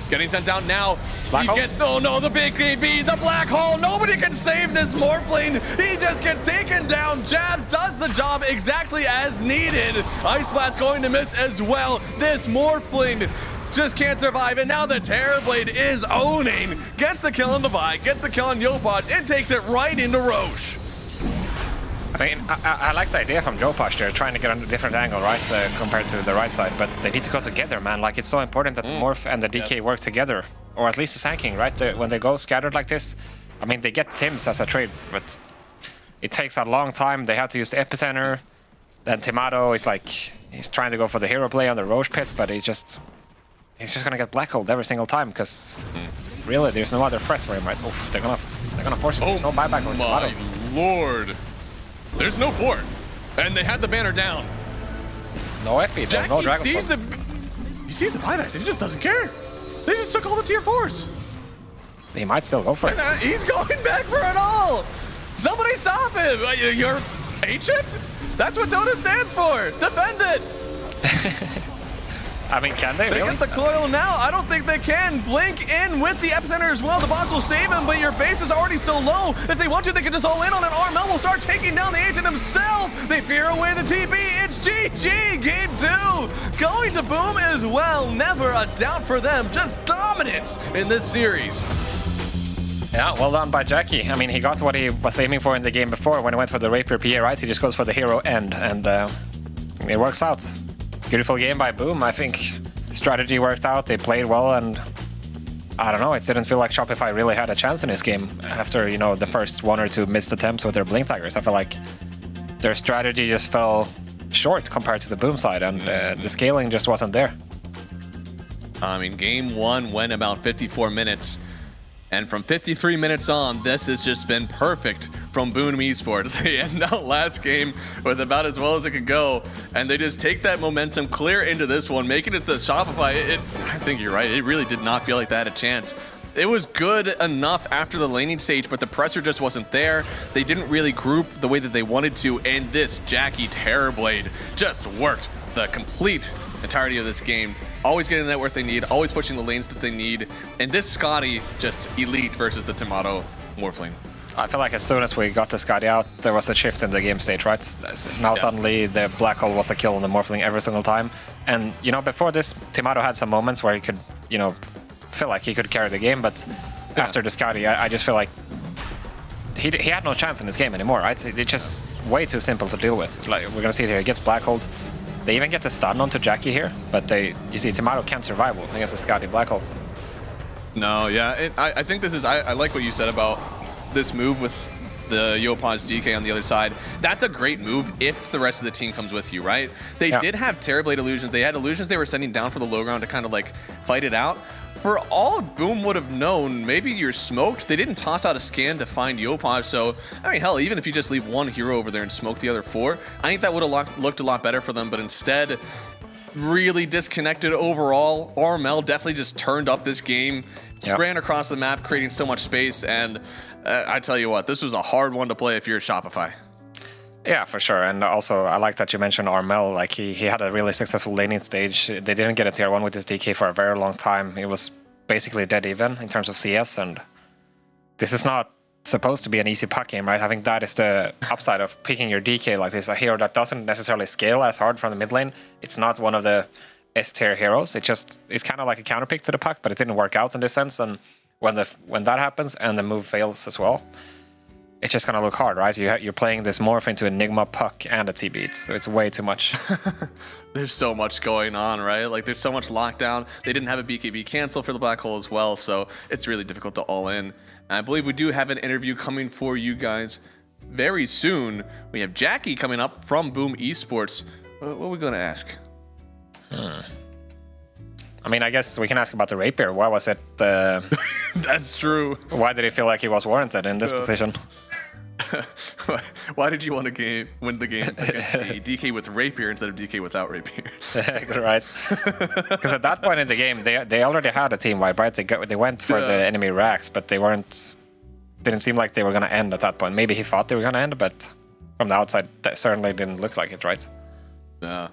Getting sent down now. Black hole? Oh no, the big KB, the black hole. Nobody can save this Morphling. He just gets taken down. Jabs does the job exactly as needed. Ice Blast going to miss as well. This Morphling just can't survive. And now the Terrorblade is owning. Gets the kill on Devi, gets the kill on Yopaj, and takes it right into Roche. I mean, I like the idea from Jopash there, trying to get on a different angle, right, compared to the right side, but they need to go together, man. Like, it's so important that the Morph and the DK work together, or at least the Sanking, right? When they go scattered like this, I mean, they get Tim's as a trade, but it takes a long time. They have to use the Epicenter. Then Timato is like, he's trying to go for the hero play on the Roche pit, but he's just gonna get black holed every single time, because really, there's no other threat for him, right? Oof, they're gonna force it. There's no buyback on Timato. My lord. There's no fort, and they had the banner down. No epi, Jackie no Dragon sees he sees the buybacks, and he just doesn't care. They just took all the tier 4s. He might still go for it. He's going back for it all. Somebody stop him. You're ancient? That's what Dota stands for. Defend it. I mean, can they really? Get the coil now. I don't think they can. Blink in with the Epicenter as well. The box will save him, but your base is already so low. If they want to, they can just all in on it. Armel will start taking down the Ancient himself. They fear away the TP. It's GG. Game 2. Going to Boom as well. Never a doubt for them. Just dominance in this series. Yeah, well done by Jackie. I mean, he got what he was aiming for in the game before when he went for the Rapier PA, right? He just goes for the hero end, and it works out. Beautiful game by Boom. I think strategy worked out. They played well, and I don't know. It didn't feel like Shopify really had a chance in this game after, the first 1 or 2 missed attempts with their Blink Tigers. I feel like their strategy just fell short compared to the Boom side, and the scaling just wasn't there. I mean, game 1 went about 54 minutes. And from 53 minutes on, this has just been perfect from Boom Esports. They end out last game with about as well as it could go. And they just take that momentum clear into this one, making it so Shopify, I think you're right, it really did not feel like they had a chance. It was good enough after the laning stage, but the pressure just wasn't there. They didn't really group the way that they wanted to, and this Jackie Terrorblade just worked the complete entirety of this game. Always getting the network they need, always pushing the lanes that they need. And this Scotty, just elite versus the Timato Morphling. I feel like as soon as we got the Scotty out, there was a shift in the game stage, right? Now suddenly the Black Hole was a kill on the Morphling every single time. And, before this, Timato had some moments where he could, feel like he could carry the game, but after the Scotty, I just feel like he had no chance in this game anymore, right? It's just way too simple to deal with. Like, we're gonna see it here, he gets Black Hole. They even get the stun onto Jackie here, but you see Tomato can't survive against a Scouty Black Hole. No, yeah, I think this is, I like what you said about this move with the Yopaj DK on the other side. That's a great move if the rest of the team comes with you, right? They did have Terrorblade illusions. They had illusions they were sending down for the low ground to kind of like fight it out. For all Boom would have known, maybe you're smoked. They didn't toss out a scan to find Yopaj, so, I mean, hell, even if you just leave one hero over there and smoke the other 4, I think that would have looked a lot better for them, but instead, really disconnected overall. Armel definitely just turned up this game, ran across the map, creating so much space, and I tell you what, this was a hard one to play if you're Shopify. Yeah, for sure. And also, I like that you mentioned Armel. Like, he had a really successful laning stage. They didn't get a tier 1 with his DK for a very long time. He was basically dead even in terms of CS, and this is not supposed to be an easy puck game, right? I think that is the upside of picking your DK like this, a hero that doesn't necessarily scale as hard from the mid lane. It's not one of the S-tier heroes. It's kind of like a counterpick to the puck, but it didn't work out in this sense, and when that happens and the move fails as well, it's just gonna look hard, right? You're playing this morph into Enigma, puck, and a TB. It's way too much. There's so much going on, right? Like, there's so much lockdown. They didn't have a BKB cancel for the Black Hole as well, so it's really difficult to all in. And I believe we do have an interview coming for you guys very soon. We have Jackie coming up from Boom Esports. What are we gonna ask? I mean, I guess we can ask about the Rapier. Why was it? That's true. Why did he feel like he was warranted in this position? Why did you want to win the game against a DK with Rapier instead of DK without Rapier? Right. Because at that point in the game, they already had a team wipe, right? They went for the enemy racks, but they didn't seem like they were going to end at that point. Maybe he thought they were going to end, but from the outside, that certainly didn't look like it, right? Yeah.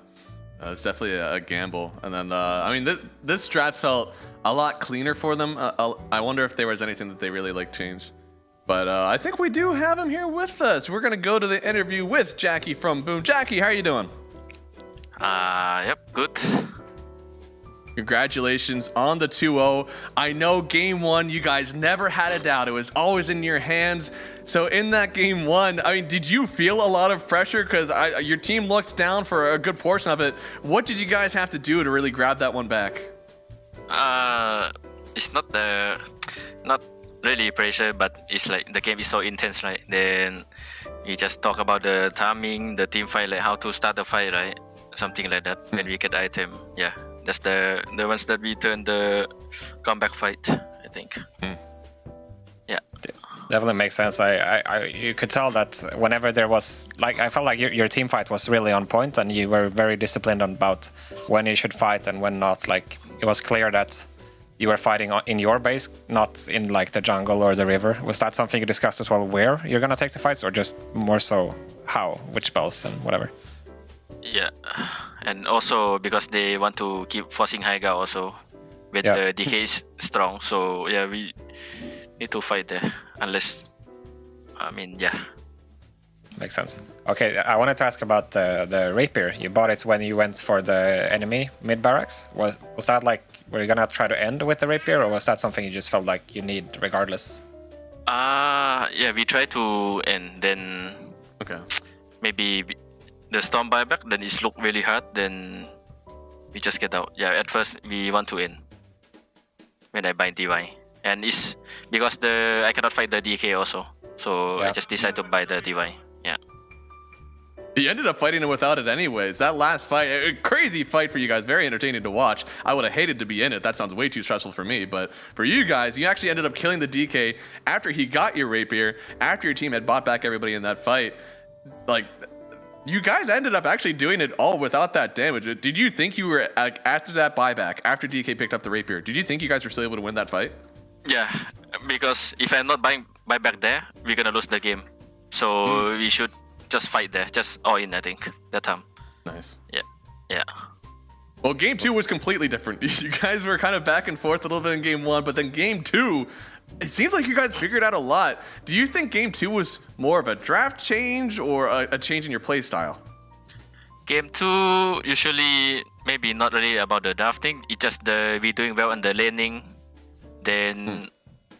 It's definitely a gamble. And then, I mean, this draft felt a lot cleaner for them. I wonder if there was anything that they really changed. But I think we do have him here with us. We're going to go to the interview with Jackie from Boom. Jackie, how are you doing? Yep, good. Congratulations on the 2-0. I know game 1, you guys never had a doubt. It was always in your hands. So in that game 1, I mean, did you feel a lot of pressure? Because your team looked down for a good portion of it. What did you guys have to do to really grab that one back? It's not really pressure, but it's like the game is so intense, right? Then you just talk about the timing, the team fight, like how to start the fight, right? Something like that. When we get item, yeah, that's the ones that we turn the comeback fight, I think. Yeah. Definitely makes sense. You could tell that whenever there was, like, I felt like your team fight was really on point, and you were very disciplined about when you should fight and when not. Like, it was clear that you were fighting in your base, not in like the jungle or the river. Was that something you discussed as well, where you're gonna take the fights, or just more so how, which spells and whatever? Yeah, and also because they want to keep forcing Haiga also when the DK is strong. So yeah, we need to fight there, unless, I mean, yeah. Makes sense. Okay, I wanted to ask about the Rapier. You bought it when you went for the enemy mid barracks. Was that like, were you gonna try to end with the Rapier, or was that something you just felt like you need regardless? Yeah, we try to end, then maybe the storm buyback, then it's look really hard, then we just get out. Yeah, at first we want to end when I buy DY, and it's because I cannot fight the DK also, so I just decide to buy the DY. Yeah. You ended up fighting it without it anyways. That last fight, a crazy fight for you guys, very entertaining to watch. I would have hated to be in it. That sounds way too stressful for me. But for you guys, you actually ended up killing the DK after he got your Rapier, after your team had bought back everybody in that fight. Like, you guys ended up actually doing it all without that damage. Did you think you were, after that buyback, after DK picked up the Rapier, did you think you guys were still able to win that fight? Yeah, because if I'm not buying back there, we're gonna lose the game. So we should just fight there, just all in, I think, that time. Nice. Yeah. Well, game 2 was completely different. You guys were kind of back and forth a little bit in game 1, but then game 2, it seems like you guys figured out a lot. Do you think game 2 was more of a draft change or a change in your play style? Game 2, usually maybe not really about the drafting. It's just we doing well on the laning. Then,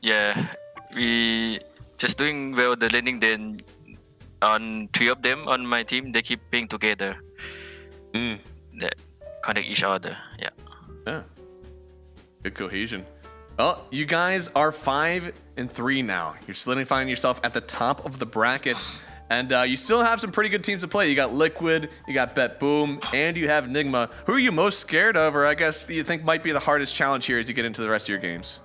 yeah, we just doing well the laning. Then on 3 of them on my team, they keep being together. that connect each other. Yeah. Yeah. Good cohesion. Well, you guys are 5-3 now. You're solidifying yourself at the top of the bracket. And you still have some pretty good teams to play. You got Liquid, you got Bet Boom, and you have Nigma. Who are you most scared of, or I guess you think might be the hardest challenge here as you get into the rest of your games?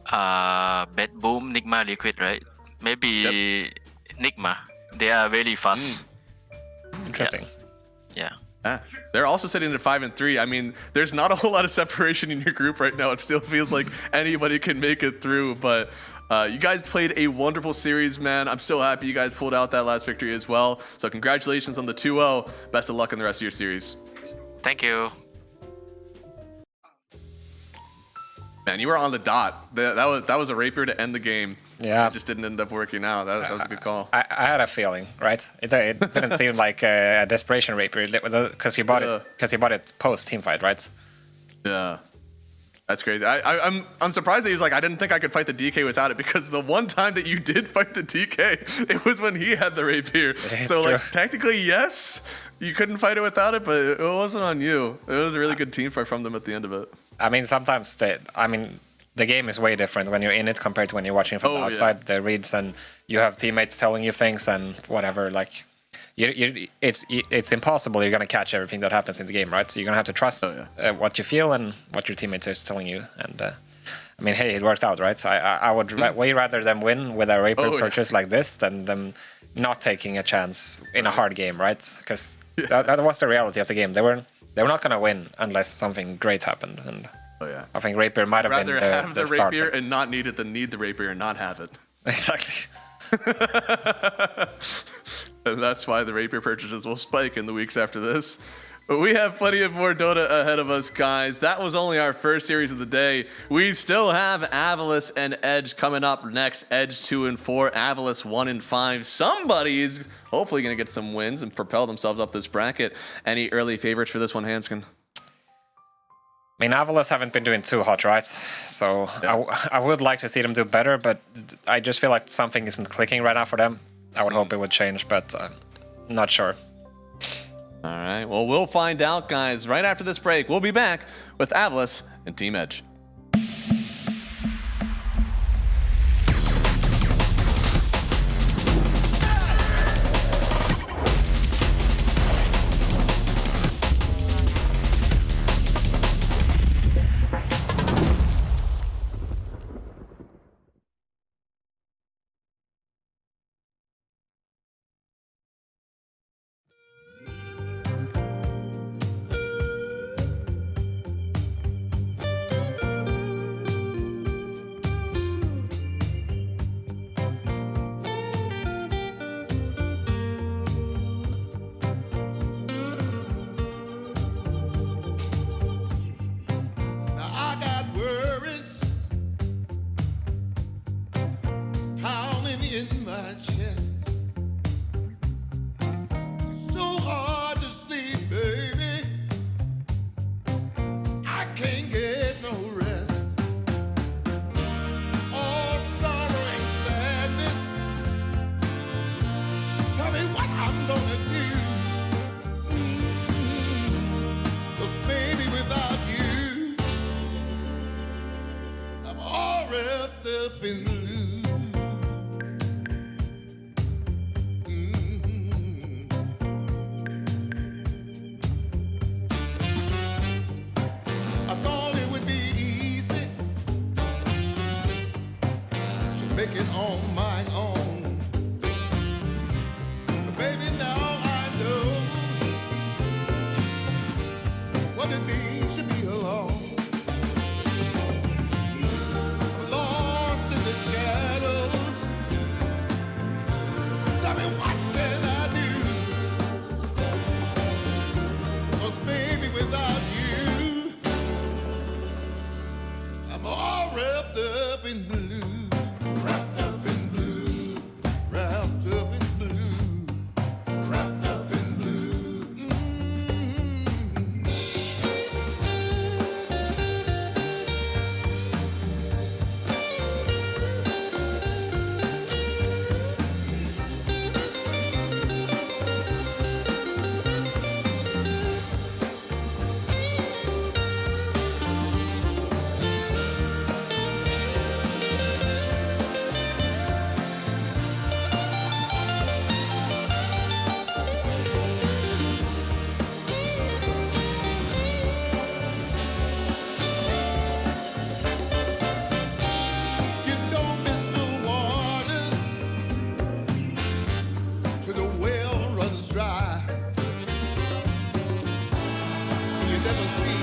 Bet Boom, Nigma, Liquid, right? Maybe Nigma. They are really fast. Interesting. Yeah. They're also sitting at 5-3. I mean, there's not a whole lot of separation in your group right now. It still feels like anybody can make it through, but you guys played a wonderful series, man. I'm so happy you guys pulled out that last victory as well. So congratulations on the 2-0. Best of luck in the rest of your series. Thank you. Man, you were on the dot. That was a rapier to end the game. Yeah. It just didn't end up working out. That was a good call. I had a feeling, right? It didn't seem like a desperation rapier because he bought it post team fight, right? Yeah. That's crazy. I'm surprised that he was like, I didn't think I could fight the DK without it, because the one time that you did fight the DK, it was when he had the rapier. So like technically, yes, you couldn't fight it without it, but it wasn't on you. It was a really good team fight from them at the end of it. I mean, sometimes the game is way different when you're in it compared to when you're watching from the outside. The reads, and you have teammates telling you things and whatever. Like, it's impossible. You're gonna catch everything that happens in the game, right? So you're gonna have to trust what you feel and what your teammates is telling you. And I mean, hey, it worked out, right? So I would way rather them win with a rapier purchase like this than them not taking a chance in a hard game, right? Because that was the reality of the game. They were not gonna win unless something great happened. And I think rapier might have been rather have the start. rapier and not need it than need the rapier and not have it. Exactly. And that's why the rapier purchases will spike in the weeks after this. But we have plenty of more Dota ahead of us, guys. That was only our first series of the day. We still have Avalis and Edge coming up next. Edge 2 and 4, Avalis 1 and 5. Somebody's hopefully going to get some wins and propel themselves up this bracket. Any early favorites for this one, Hanskin? I mean, Avalos haven't been doing too hot, right? So I would like to see them do better, but I just feel like something isn't clicking right now for them. I would hope it would change, but not sure. All right, well, we'll find out, guys. Right after this break, we'll be back with Avalis and Team Edge. In my chest, it's so hard to sleep, baby. I can't get no rest. All sorrow and sadness. Tell me what I'm gonna do. 'Cause baby, without you, I'm all wrapped up in blue. It on my own, but baby, now I know what it means to be alone. Lost in the shadows. dry. And you never see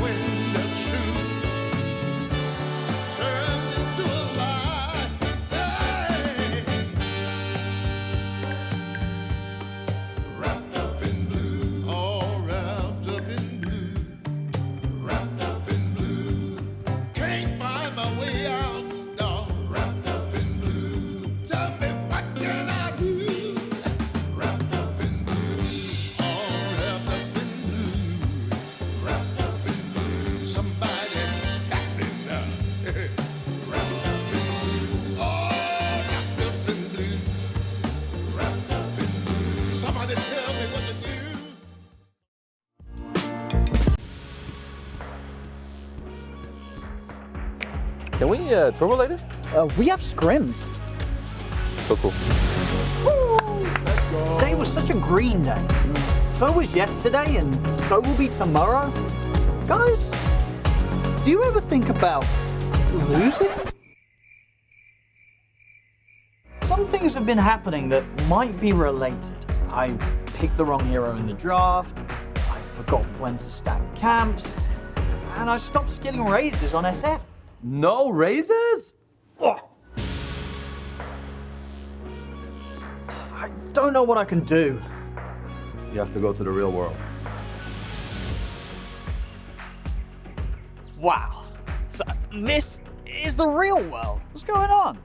when the truth turns into a lie. Hey. Wrapped up in blue, all wrapped up in blue, wrapped up in blue. Can't find my way out, no. Wrapped up in blue. Tell me what can I do? Wrapped up in blue, all wrapped up in blue, wrapped up in blue. Somebody got me now. Wrapped up in blue, all wrapped up in blue, wrapped up in blue. Somebody tell me what to do. Can we turbo later? We have scrims. So cool. Today was such a green day. So was yesterday, and so will be tomorrow. Guys, do you ever think about losing? Some things have been happening that might be related. I picked the wrong hero in the draft, I forgot when to stack camps, and I stopped skilling raises on SF. No raises? Ugh. I don't know what I can do. You have to go to the real world. Wow. So this is the real world. What's going on?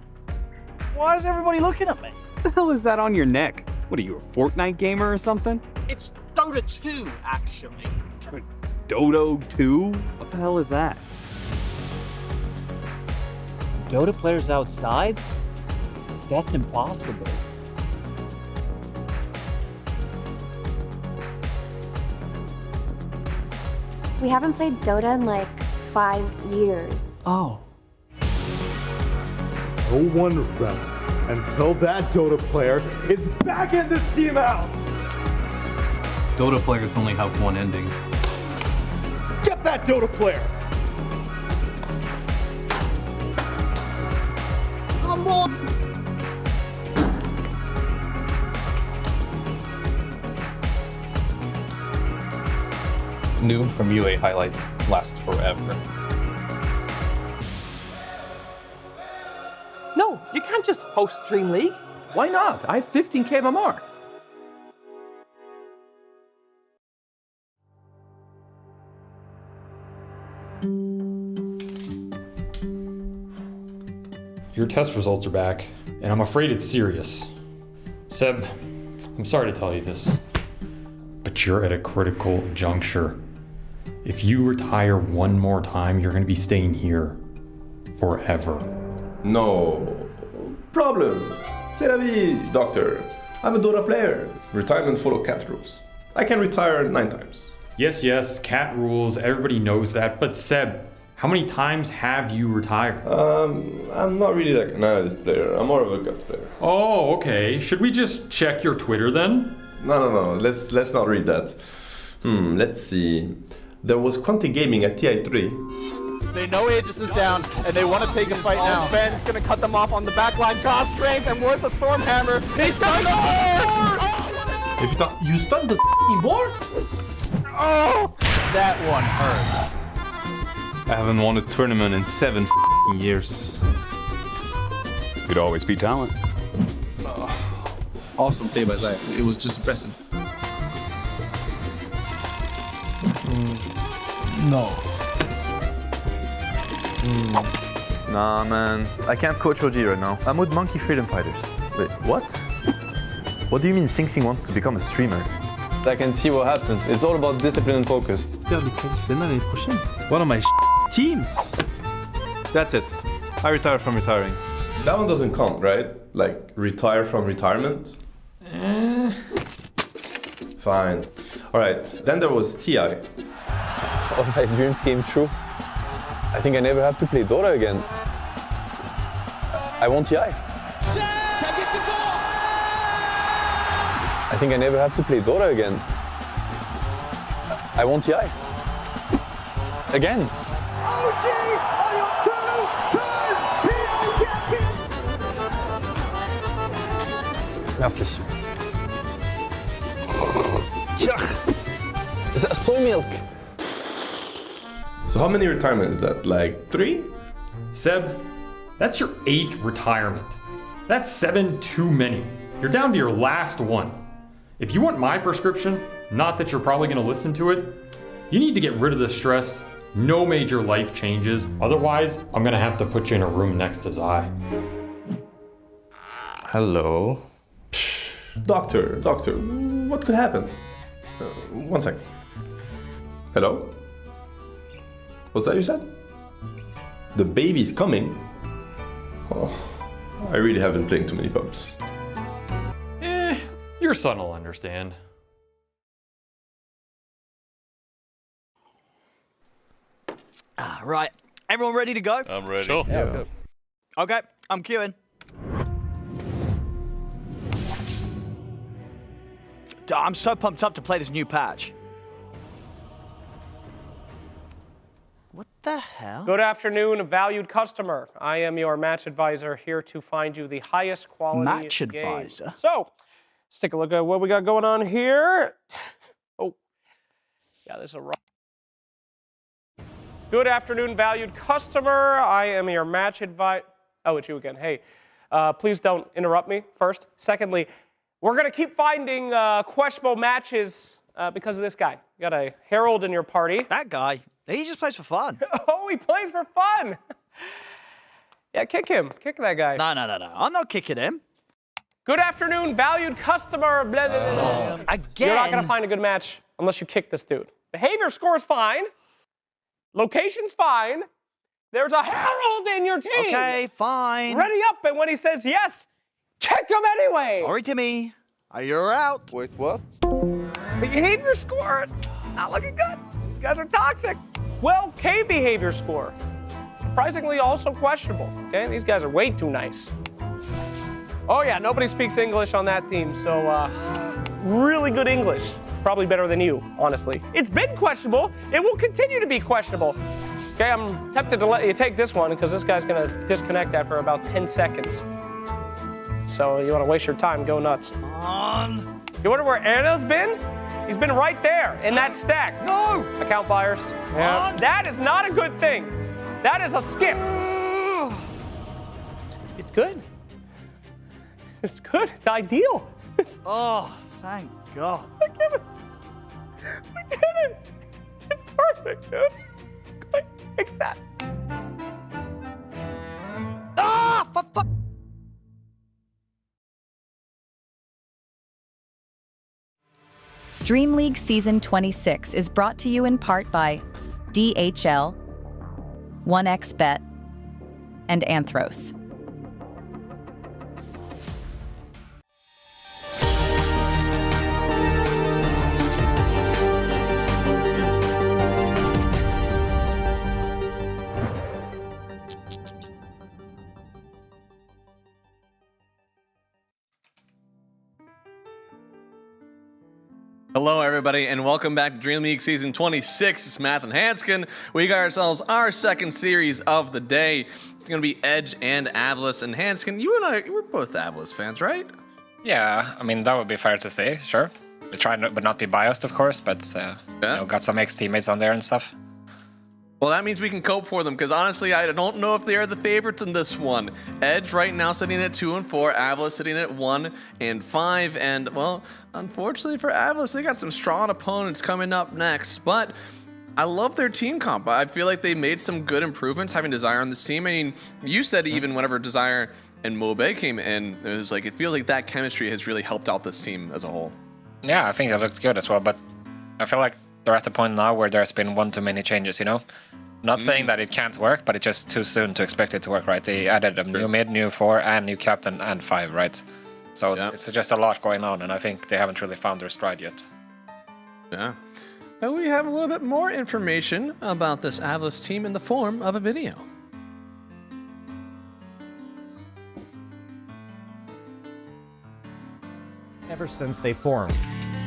Why is everybody looking at me? What the hell is that on your neck? What are you, a Fortnite gamer or something? It's Dota 2, actually. Dota 2? What the hell is that? Dota players outside? That's impossible. We haven't played Dota in like 5 years. Oh. No one rests until that Dota player is back in the team house. Dota players only have one ending. Get that Dota player! Come on! Noob from UA highlights last forever. No, you can't just host DreamLeague. Why not? I have 15k MMR. Your test results are back, and I'm afraid it's serious. Seb, I'm sorry to tell you this, but you're at a critical juncture. If you retire one more time, you're gonna be staying here forever. No problem. C'est la vie, doctor. I'm a Dota player. Retirement follow cat rules. I can retire 9 times. Yes, cat rules, everybody knows that, but Seb, how many times have you retired? I'm not really like an analyst player. I'm more of a gut player. Oh, okay. Should we just check your Twitter then? No. Let's not read that. Let's see. There was Quanti Gaming at TI3. They know Aegis is down, and they want to take a fight now. Ben's gonna cut them off on the backline. Cost strength, and where's the Stormhammer? He's stunned the board! Et putain, you stunned the f***ing board? Oh! That one hurts. I haven't won a tournament in 7 years. Could always be talent. Awesome play by Zaya. It was just impressive. No. Nah, man. I can't coach OG right now. I'm with Monkey Freedom Fighters. Wait, what? What do you mean Sing Sing wants to become a streamer? I can see what happens. It's all about discipline and focus. One of my teams. That's it. I retire from retiring. That one doesn't count, right? Like, retire from retirement? Fine. Alright, then there was TI. All my dreams came true. I think I never have to play Dota again. I want TI. I think I never have to play Dota again. I want TI. Again. OG, are you 2-time TI champion? Merci. Is that soy milk? So how many retirement is that? Like 3? Seb, that's your 8th retirement. That's 7 too many. You're down to your last one. If you want my prescription, not that you're probably gonna listen to it, you need to get rid of the stress, no major life changes. Otherwise, I'm gonna have to put you in a room next to Zai. Hello. Doctor, what could happen? One sec. Hello? What's that you said? The baby's coming? Oh, I really have been playing too many pubs. Your son will understand. Right. Everyone ready to go? I'm ready. Sure. Yeah, let's go. Okay, I'm queuing. I'm so pumped up to play this new patch. What the hell? Good afternoon, valued customer. I am your match advisor here to find you the highest quality Match game. advisor? So, let's take a look at what we got going on here. Oh, yeah, this is a rough. Good afternoon, valued customer. I am your match advisor. Oh, it's you again. Hey, please don't interrupt me, first. Secondly, we're going to keep finding questionable matches because of this guy. You got a Herald in your party. That guy, he just plays for fun. Oh, he plays for fun. Yeah, kick him. Kick that guy. No. I'm not kicking him. Good afternoon, valued customer. Blah, blah, blah, blah. Again? You're not going to find a good match unless you kick this dude. Behavior score is fine. Location's fine. There's a Herald in your team. Okay, fine. Ready up, and when he says yes, kick him anyway. Sorry, Timmy. You're out. Wait, what? Behavior score, not looking good. These guys are toxic. 12K behavior score. Surprisingly also questionable. Okay, these guys are way too nice. Oh yeah, nobody speaks English on that team, so really good English. Probably better than you, honestly. It's been questionable. It will continue to be questionable. Okay, I'm tempted to let you take this one because this guy's gonna disconnect after about 10 seconds. So you wanna waste your time, go nuts. Come on. You wonder where Anna's been? He's been right there in that stack. No! Account buyers. Yeah. That is not a good thing. That is a skip. It's good. It's good. It's ideal. Oh, thank God. I get it. We did it. It's perfect, dude. Click, accept. Ah, for fuck. DreamLeague Season 26 is brought to you in part by DHL, 1xBet, and Anthros. Hello, everybody, and welcome back to DreamLeague Season 26. It's Math and Hanskin. We got ourselves our second series of the day. It's going to be Edge and Avalos. And Hanskin, you and I, we're both Avalos fans, right? Yeah, I mean, that would be fair to say, sure. We try but not be biased, of course, but you know, got some ex-teammates on there and stuff. Well, that means we can cope for them, because honestly, I don't know if they are the favorites in this one. Edge right now sitting at 2-4, Avalos sitting at 1-5, and well, unfortunately for Avalos, they got some strong opponents coming up next, but I love their team comp. I feel like they made some good improvements having Desire on this team. I mean, you said even whenever Desire and Mobe came in, it was like, it feels like that chemistry has really helped out this team as a whole. Yeah, I think it looks good as well, but I feel like they're at the point now where there's been one too many changes, you know? Not saying that it can't work, but it's just too soon to expect it to work, right? They added a new mid, new 4, and new captain, and 5, right? So it's just a lot going on, and I think they haven't really found their stride yet. Yeah. Well, we have a little bit more information about this Avalos team in the form of a video. Ever since they formed.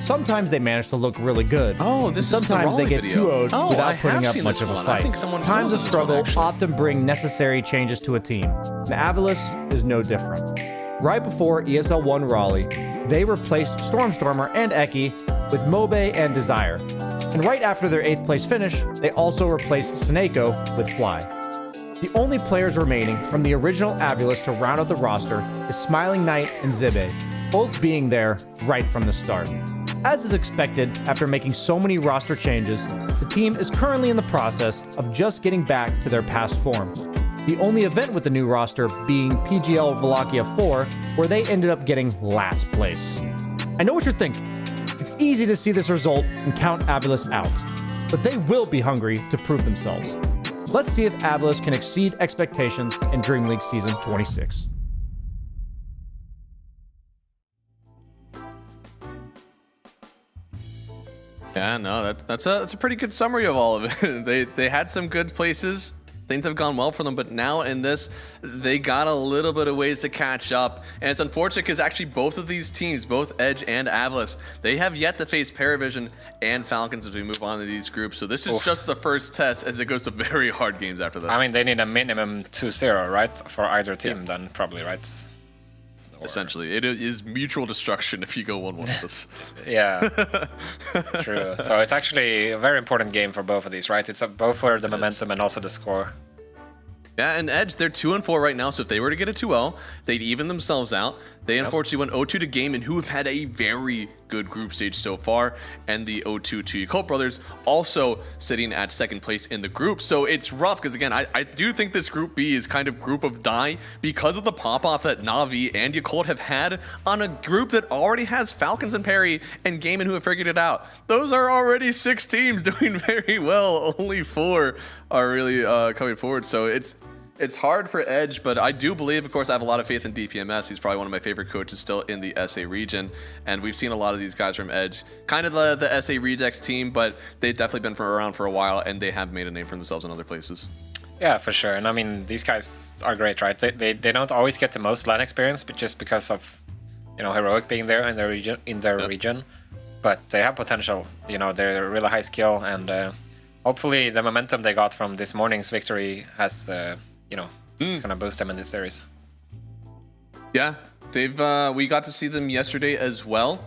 Sometimes they manage to look really good. Oh, this is the sometimes they Raleigh get video. 2-0'd without I putting have up seen much this of a one. I fight. think someone Times of posted this one, struggle actually. often bring necessary changes to a team. And Avalos is no different. Right before ESL 1 Raleigh, they replaced Stormstormer and Eki with Mobe and Desire. And right after their 8th place finish, they also replaced Seneko with Fly. The only players remaining from the original Avulus to round out the roster is Smiling Knight and Zibe, both being there right from the start. As is expected, after making so many roster changes, the team is currently in the process of just getting back to their past form. The only event with the new roster being PGL Wallachia 4, where they ended up getting last place. I know what you're thinking. It's easy to see this result and count Avulus out, but they will be hungry to prove themselves. Let's see if Avulus can exceed expectations in Dream League Season 26. Yeah, no, that's a pretty good summary of all of it. They had some good places. Things have gone well for them, but now in this, they got a little bit of ways to catch up. And it's unfortunate because actually both of these teams, both Edge and Avulus, they have yet to face Paravision and Falcons as we move on to these groups. So this is just the first test as it goes to very hard games after this. I mean, they need a minimum 2-0, right? For either team then, probably, right? Essentially, it is mutual destruction if you go 1-1 with this. Yeah, true. So it's actually a very important game for both of these, right? It's both for the momentum and also the score. Yeah, and Edge, they're 2-4 right now, so if they were to get a 2-0, they'd even themselves out. They unfortunately went 0-2 to Game, and who have had a very good group stage so far, and the 0-2 to Yakult Brothers, also sitting at 2nd place in the group. So it's rough, because again, I do think this Group B is kind of group of die because of the pop-off that Na'Vi and Yakult have had on a group that already has Falcons and Perry and Game and who have figured it out. Those are already 6 teams doing very well. Only 4 are really coming forward, so it's hard for Edge, but I do believe, of course, I have a lot of faith in DPMS. He's probably one of my favorite coaches still in the SA region, and we've seen a lot of these guys from Edge, kind of the SA Rejects team, but they've definitely been around for a while, and they have made a name for themselves in other places. Yeah, for sure. And I mean, these guys are great, right? They don't always get the most LAN experience, but just because of, Heroic being there in their region, but they have potential. They're really high skill, and hopefully the momentum they got from this morning's victory has. It's gonna boost them in this series. Yeah, we got to see them yesterday as well.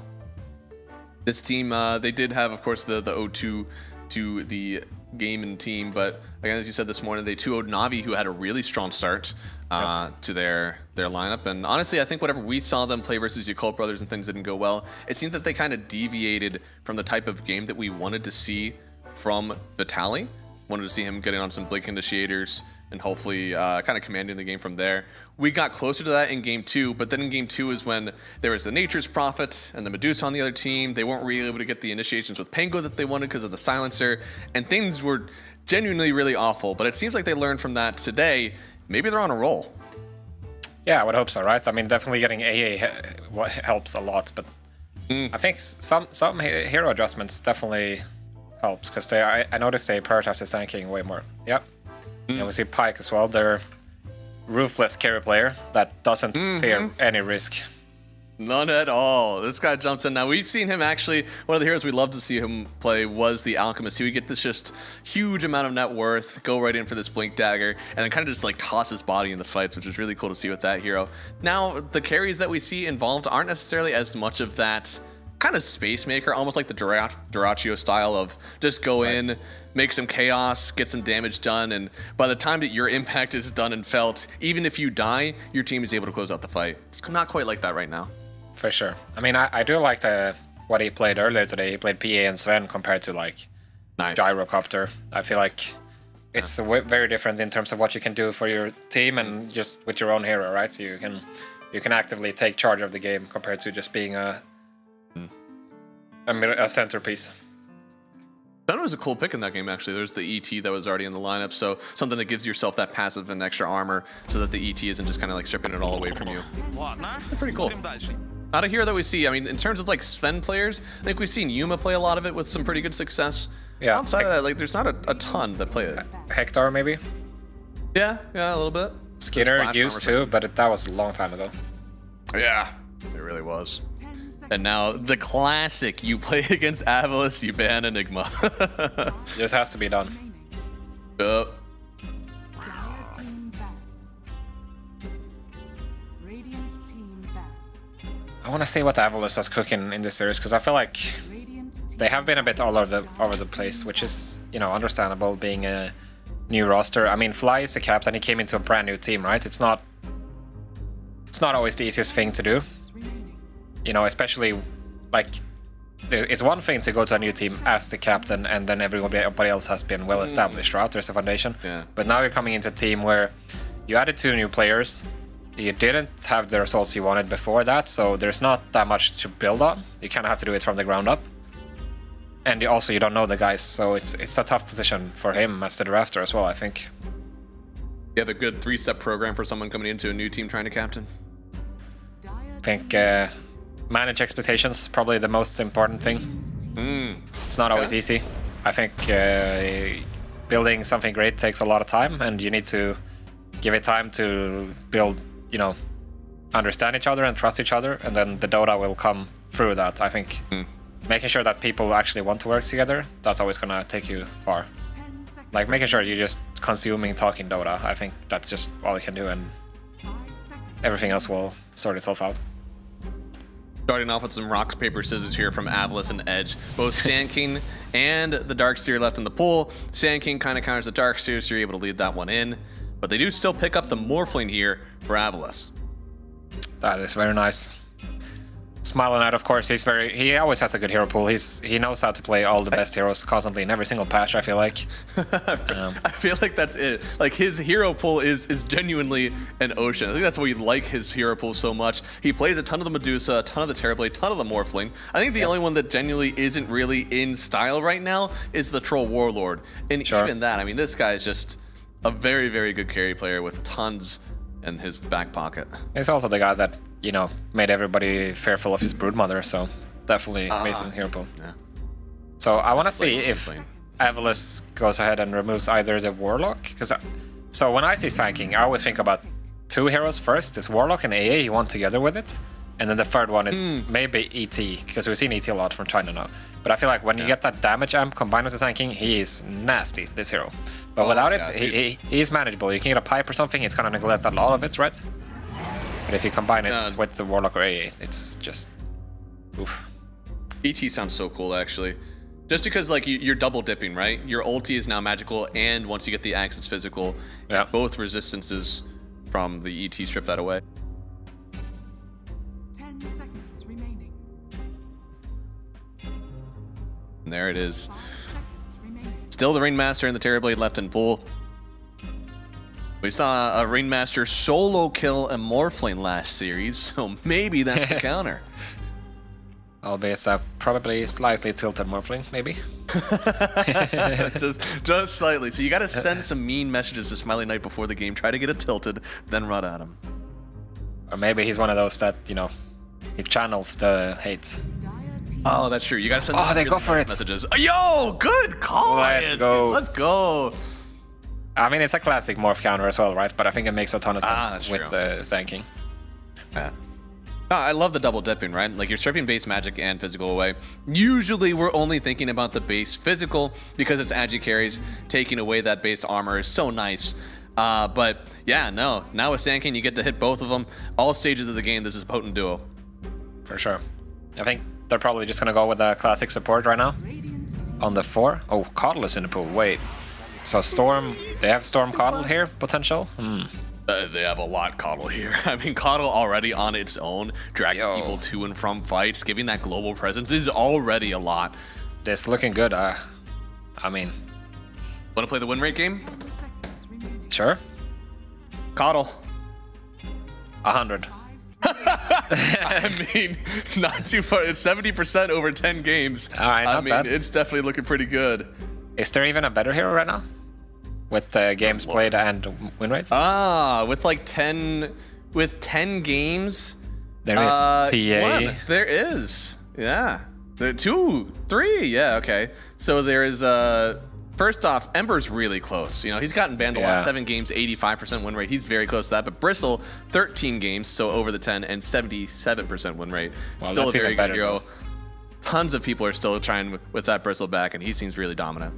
This team, they did have, of course, the 0-2 to the game and team, but again, as you said this morning, they 2-0'd Na'Vi, who had a really strong start to their lineup. And honestly, I think whatever we saw them play versus Yakult Brothers and things didn't go well, it seemed that they kind of deviated from the type of game that we wanted to see from Vitaly. Wanted to see him getting on some Blink Initiators and hopefully kind of commanding the game from there. We got closer to that in Game 2, but then in Game 2 is when there was the Nature's Prophet and the Medusa on the other team. They weren't really able to get the initiations with Pango that they wanted because of the silencer, and things were genuinely really awful, but it seems like they learned from that today. Maybe they're on a roll. Yeah, I would hope so, right? I mean, definitely getting AA helps a lot, but I think some hero adjustments definitely helps, because I noticed they prioritize the tanking way more. Yep. And we see Pyke as well, their ruthless carry player that doesn't fear any risk. None at all. This guy jumps in. Now, we've seen him actually, one of the heroes we love to see him play was the Alchemist. He would get this just huge amount of net worth, go right in for this Blink Dagger, and then kind of just like toss his body in the fights, which was really cool to see with that hero. Now, the carries that we see involved aren't necessarily as much of that kind of space maker, almost like the Duraccio style of just go in, make some chaos, get some damage done, and by the time that your impact is done and felt, even if you die, your team is able to close out the fight. It's not quite like that right now. For sure. I mean, I do like what he played earlier today. He played PA and Sven compared to like Gyrocopter. I feel like it's very different in terms of what you can do for your team and just with your own hero, right? So you can actively take charge of the game compared to just being a centerpiece. That was a cool pick in that game, actually. There's the ET that was already in the lineup, so something that gives yourself that passive and extra armor so that the ET isn't just kind of like stripping it all away from you. Pretty cool. Not a hero that we see. I mean, in terms of like Sven players, I think we've seen Yuma play a lot of it with some pretty good success. Yeah. Outside of that, like, there's not a ton that play it. Hector, maybe? Yeah, a little bit. Skinner used to, but that was a long time ago. Yeah, it really was. And now the classic, you play against Avulus, you ban Enigma. This has to be done. Yep. I want to see what Avulus is cooking in this series, because I feel like they have been a bit all over the place, which is, you know, understandable being a new roster. I mean, Fly is the captain. He came into a brand new team, right? It's not always the easiest thing to do. You know, especially like it's one thing to go to a new team as the captain and then everybody else has been well established, right? There's a foundation. Yeah. But now you're coming into a team where you added 2 new players. You didn't have the results you wanted before that, so there's not that much to build on. You kind of have to do it from the ground up. And you don't know the guys, so it's a tough position for him as the drafter as well, I think. You have a good 3-step program for someone coming into a new team trying to captain? I think manage expectations, probably the most important thing. It's not always easy. I think building something great takes a lot of time, and you need to give it time to build, you know, understand each other and trust each other, and then the Dota will come through that, I think. Making sure that people actually want to work together, that's always gonna take you far. Like making sure you're just consuming talking Dota, I think that's just all you can do, and everything else will sort itself out. Starting off with some rocks, paper, scissors here from Avalis and Edge. Both Sand King and the Darkseer left in the pool. Sand King kind of counters the Darkseer, so you're able to lead that one in. But they do still pick up the Morphling here for Avalis. That is very nice. Smile Knight, of course, he always has a good hero pool. He knows how to play all the best heroes constantly in every single patch, I feel like. I feel like that's it. Like his hero pool is genuinely an ocean. I think that's why we like his hero pool so much. He plays a ton of the Medusa, a ton of the Terrorblade, a ton of the Morphling. I think the only one that genuinely isn't really in style right now is the Troll Warlord. And even that, I mean, this guy is just a very, very good carry player with tons in his back pocket. He's also the guy that, you know, made everybody fearful of his broodmother, so definitely amazing hero pool. Yeah. So I want to see if Avalis goes ahead and removes either the Warlock, because so when I see tanking, I always think about 2 heroes first. It's Warlock and AA, you want together with it, and then the third one is maybe ET, because we've seen ET a lot from China now. But I feel like when you get that damage amp combined with the tanking, he is nasty, this hero. But without it, he's manageable. You can get a pipe or something, it's gonna neglect a lot of it, right? But if you combine it with the Warlock or AA, it's just oof. ET sounds so cool, actually. Just because, like, you're double dipping, right? Your ulti is now magical, and once you get the axe, it's physical. Yeah. Both resistances from the ET strip that away. 10 seconds remaining. And there it is. Still the Rainmaster and the Terrorblade left in pool. We saw a Rainmaster solo kill a Morphling last series, so maybe that's the counter. Albeit a probably slightly tilted Morphling, maybe. just slightly. So you got to send some mean messages to Smiley Knight before the game. Try to get it tilted, then run at him. Or maybe he's one of those that, you know, he channels the hate. Oh, that's true. You got to send. Oh, they go for it. Messages. Yo, good call. Let's go. Let's go. I mean, it's a classic morph counter as well, right? But I think it makes a ton of sense with the Sand Yeah. I love the double dipping, right? Like, you're stripping base magic and physical away. Usually, we're only thinking about the base physical because it's agi carries. Taking away that base armor is so nice. But yeah, no. Now with Sand King, you get to hit both of them. All stages of the game, this is a potent duo. For sure. I think they're probably just going to go with the classic support right now. On the 4. Oh, Coddle is in the pool. Wait. So Storm, they have Storm Coddle here, potential? They have a lot Coddle here. I mean, Coddle already on its own, dragging people to and from fights, giving that global presence is already a lot. It's looking good. I mean... Want to play the win rate game? Sure. Coddle. 100. I mean, not too far. It's 70% over 10 games. All right, I mean, bad. It's definitely looking pretty good. Is there even a better hero right now? With games played and win rates? With like 10 games. There is TA. One. There is. Yeah. 2, 3. Yeah, okay. So there is first off, Ember's really close. You know, he's gotten banned a lot. 7 games, 85% win rate. He's very close to that. But Bristle, 13 games, so over the 10 and 77% win rate. Well, still a very good hero. Though. Tons of people are still trying with that Bristle back, and he seems really dominant.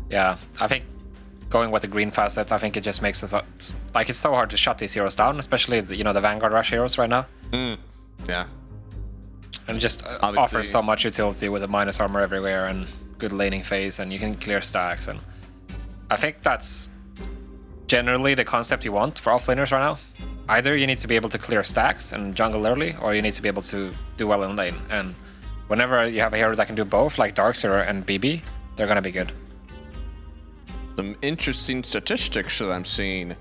Yeah, I think going with the green facet, I think it just makes us like it's so hard to shut these heroes down, especially the Vanguard Rush heroes right now. Yeah. and just Obviously. offers so much utility with a minus armor everywhere and good laning phase, and you can clear stacks. And I think that's generally the concept you want for offlaners right now. Either you need to be able to clear stacks and jungle early, or you need to be able to do well in lane. And whenever you have a hero that can do both, like Darkseer and BB, they're gonna be good. Some interesting statistics that I'm seeing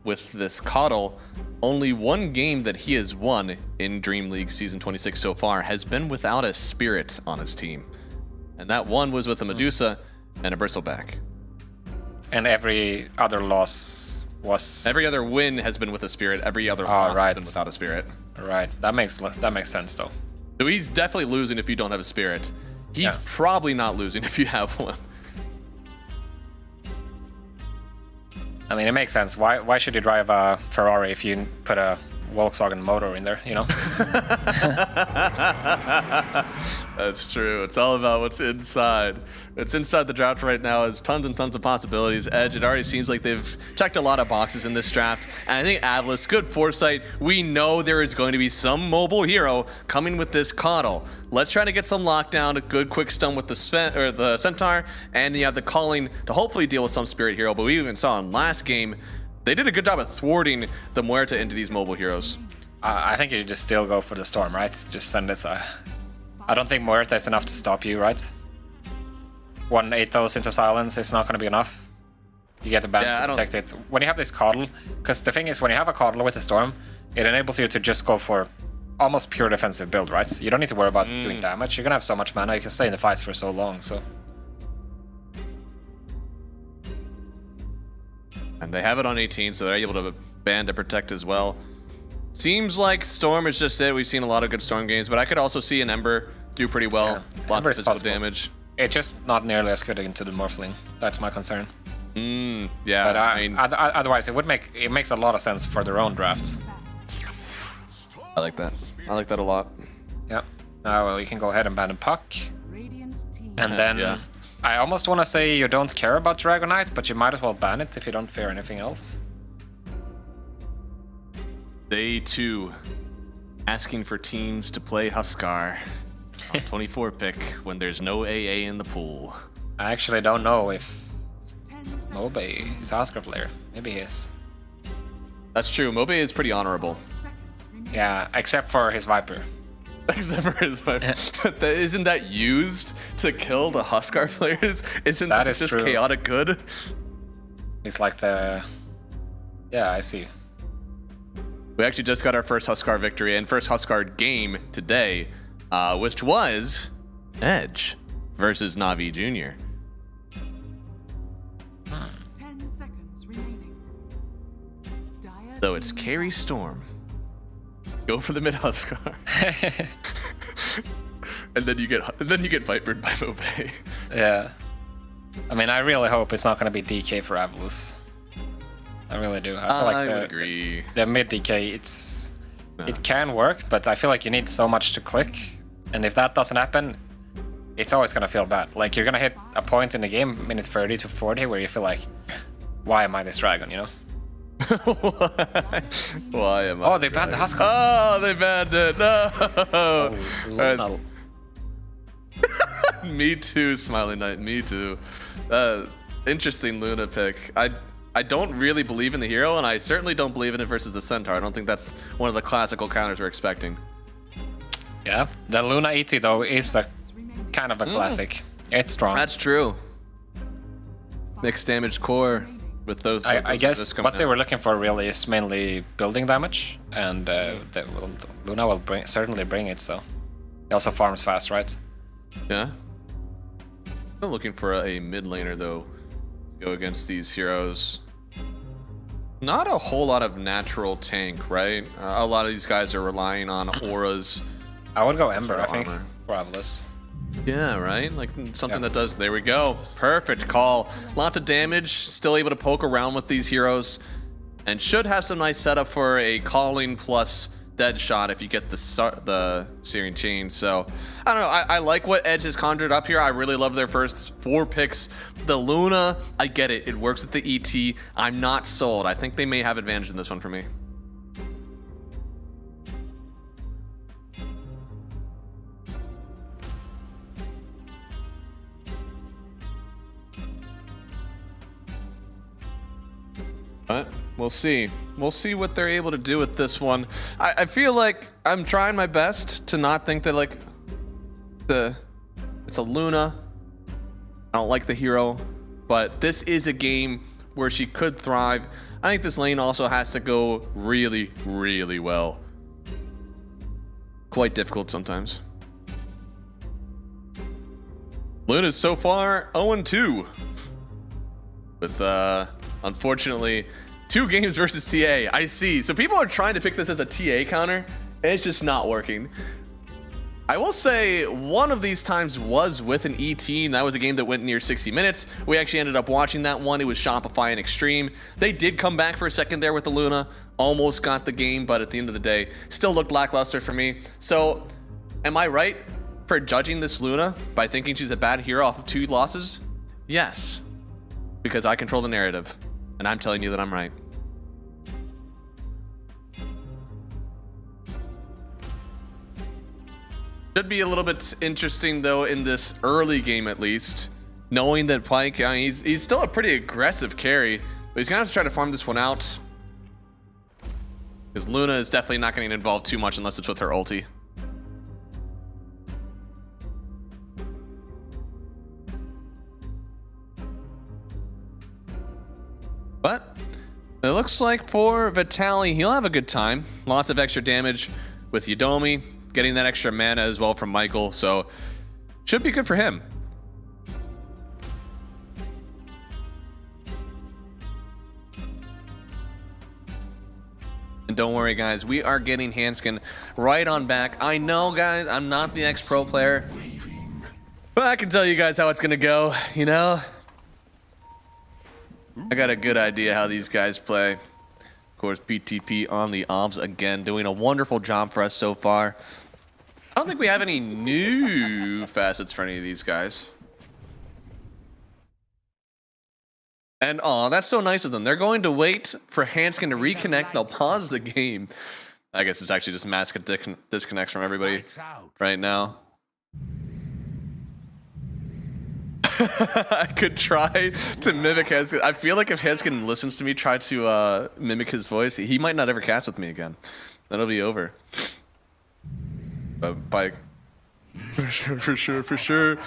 with this Coddle. Only one game that he has won in Dream League Season 26 so far has been without a Spirit on his team. And that one was with a Medusa and a Bristleback. And every other loss was... Every other win has been with a Spirit. Every other loss has been without a Spirit. Right, that makes sense though. So he's definitely losing if you don't have a Spirit. He's probably not losing if you have one. I mean, it makes sense. Why should you drive a Ferrari if you put a Volkswagen motor in there, you know? That's true. It's all about what's inside. What's inside the draft right now is tons and tons of possibilities. Edge, it already seems like they've checked a lot of boxes in this draft. And I think Avlis, good foresight. We know there is going to be some mobile hero coming with this Coddle. Let's try to get some lockdown, a good quick stun with the Centaur, and you have the Calling to hopefully deal with some Spirit hero. But we even saw in last game, they did a good job of thwarting the Muerta into these mobile heroes. I think you just still go for the Storm, right? Just send it. I don't think Muerta is enough to stop you, right? 1 Atos into silence is not going to be enough. You get the bans to protect it. When you have this Coddle, because the thing is, when you have a Coddle with a Storm, it enables you to just go for almost pure defensive build, right? You don't need to worry about doing damage. You're going to have so much mana, you can stay in the fights for so long, so... And they have it on 18, so they're able to ban to protect as well. Seems like Storm is just it. We've seen a lot of good Storm games, but I could also see an Ember do pretty well. Lots of physical damage. It's just not nearly as good into the Morphling. That's my concern. Yeah. But I mean, otherwise, it makes a lot of sense for their own drafts. I like that. I like that a lot. Yeah. Well, you can go ahead and ban a Puck. And then I almost want to say you don't care about Dragonite, but you might as well ban it if you don't fear anything else. Day 2. Asking for teams to play Huskar. 24 pick when there's no AA in the pool. I actually don't know if Mobe is a Huskar player. Maybe he is. That's true. Mobe is pretty honorable. Yeah, except for his Viper. Except for his Viper. But isn't that used to kill the Huskar players? Isn't that just true. Chaotic good? It's like the... Yeah, I see. We actually just got our first Huskar victory and first Huskar game today, which was Edge versus Navi Jr. 10 seconds remaining. So it's Carry Storm. Go for the mid Huskar. and then you get vipered by Mobe. Yeah. I mean, I really hope it's not going to be DK for Avlos. I really do. I feel like I would agree. The mid DK, it can work, but I feel like you need so much to click, and if that doesn't happen, it's always gonna feel bad. Like you're gonna hit a point in the game, minute 30 to 40, where you feel like, why am I this dragon? You know? Why am I? Oh, they banned the Huskar. Oh, they banned it. No. Oh, Me too, Smiling Knight. Me too. Interesting Luna pick. I don't really believe in the hero, and I certainly don't believe in it versus the Centaur. I don't think that's one of the classical counters we're expecting. Yeah, the Luna ET though is a kind of a classic. It's strong. That's true. Mixed damage core with those. I guess what they were looking for really is mainly building damage, and Luna will certainly bring it. So he also farms fast, right? Yeah. I'm looking for a mid laner though to go against these heroes. Not a whole lot of natural tank, right? A lot of these guys are relying on auras. I would go Ember, I think, for Avlis. Yeah, right? Like something that does... There we go. Perfect call. Lots of damage. Still able to poke around with these heroes. And should have some nice setup for a Calling plus dead shot if you get the Searing Chain. So, I don't know. I like what Edge has conjured up here. I really love their first 4 picks. The Luna, I get it. It works with the ET. I'm not sold. I think they may have advantage in this one for me. But we'll see. We'll see what they're able to do with this one. I feel like I'm trying my best to not think that like it's a Luna. I don't like the hero, but this is a game where she could thrive. I think this lane also has to go really, really well. Quite difficult sometimes. Luna's so far 0-2 with unfortunately 2 games versus TA. I see. So people are trying to pick this as a TA counter, and it's just not working. I will say one of these times was with an ET, and that was a game that went near 60 minutes. We actually ended up watching that one. It was Shopify and Extreme. They did come back for a second there with the Luna, almost got the game, but at the end of the day, still looked lackluster for me. So am I right for judging this Luna by thinking she's a bad hero off of 2 losses? Yes, because I control the narrative, and I'm telling you that I'm right. Should be a little bit interesting though in this early game at least, knowing that Pyke, he's still a pretty aggressive carry, but he's gonna have to try to farm this one out. Because Luna is definitely not gonna get involved too much unless it's with her ulti. But it looks like for Vitaly, he'll have a good time. Lots of extra damage with Yudomi, getting that extra mana as well from Michael, so should be good for him. And don't worry guys, we are getting Hanskin right on back. I know guys, I'm not the ex-pro player, but I can tell you guys how it's gonna go, you know? I got a good idea how these guys play. Of course, PTP on the obs again, doing a wonderful job for us so far. I don't think we have any new facets for any of these guys. And oh, that's so nice of them. They're going to wait for Hanskin to reconnect. They'll pause the game. I guess it's actually just mass disconnects from everybody right now. I could try to mimic Hanskin. I feel like if Hanskin listens to me try to mimic his voice, he might not ever cast with me again. That'll be over. Pyke. For sure.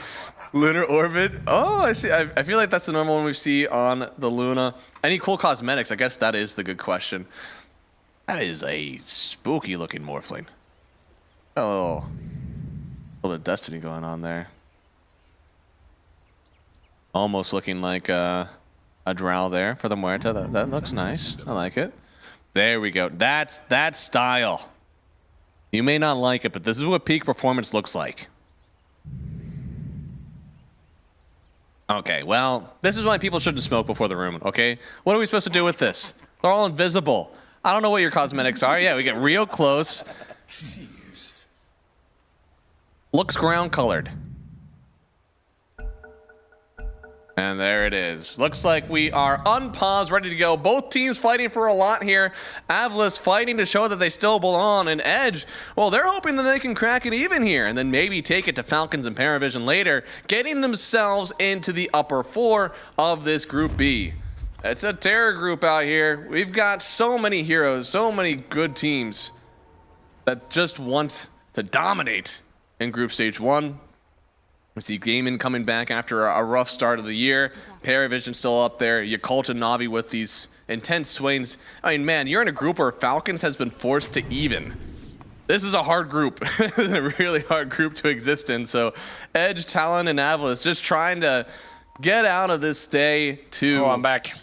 Lunar Orbit. Oh, I see. I feel like that's the normal one we see on the Luna. Any cool cosmetics? I guess that is the good question. That is a spooky looking Morphling. Oh, a little bit of Destiny going on there. Almost looking like a Drow there for the Muerta. That looks nice. I like it. There we go. That's that style. You may not like it, but this is what peak performance looks like. Okay, well, this is why people shouldn't smoke before the room, okay? What are we supposed to do with this? They're all invisible. I don't know what your cosmetics are. Yeah, we get real close. Looks ground colored. And there it is. Looks like we are unpaused, ready to go. Both teams fighting for a lot here. Avalis fighting to show that they still belong. And Edge, well, they're hoping that they can crack it even here and then maybe take it to Falcons and Paravision later, getting themselves into the upper 4 of this Group B. It's a terror group out here. We've got so many heroes, so many good teams that just want to dominate in Group Stage 1. We see Gaiman coming back after a rough start of the year. Paravision still up there. Yakult and Navi with these intense swings. I mean, man, you're in a group where Falcons has been forced to even. This is a hard group. A really hard group to exist in. So Edge, Talon, and Avalis just trying to get out of this day to... Oh, I'm back.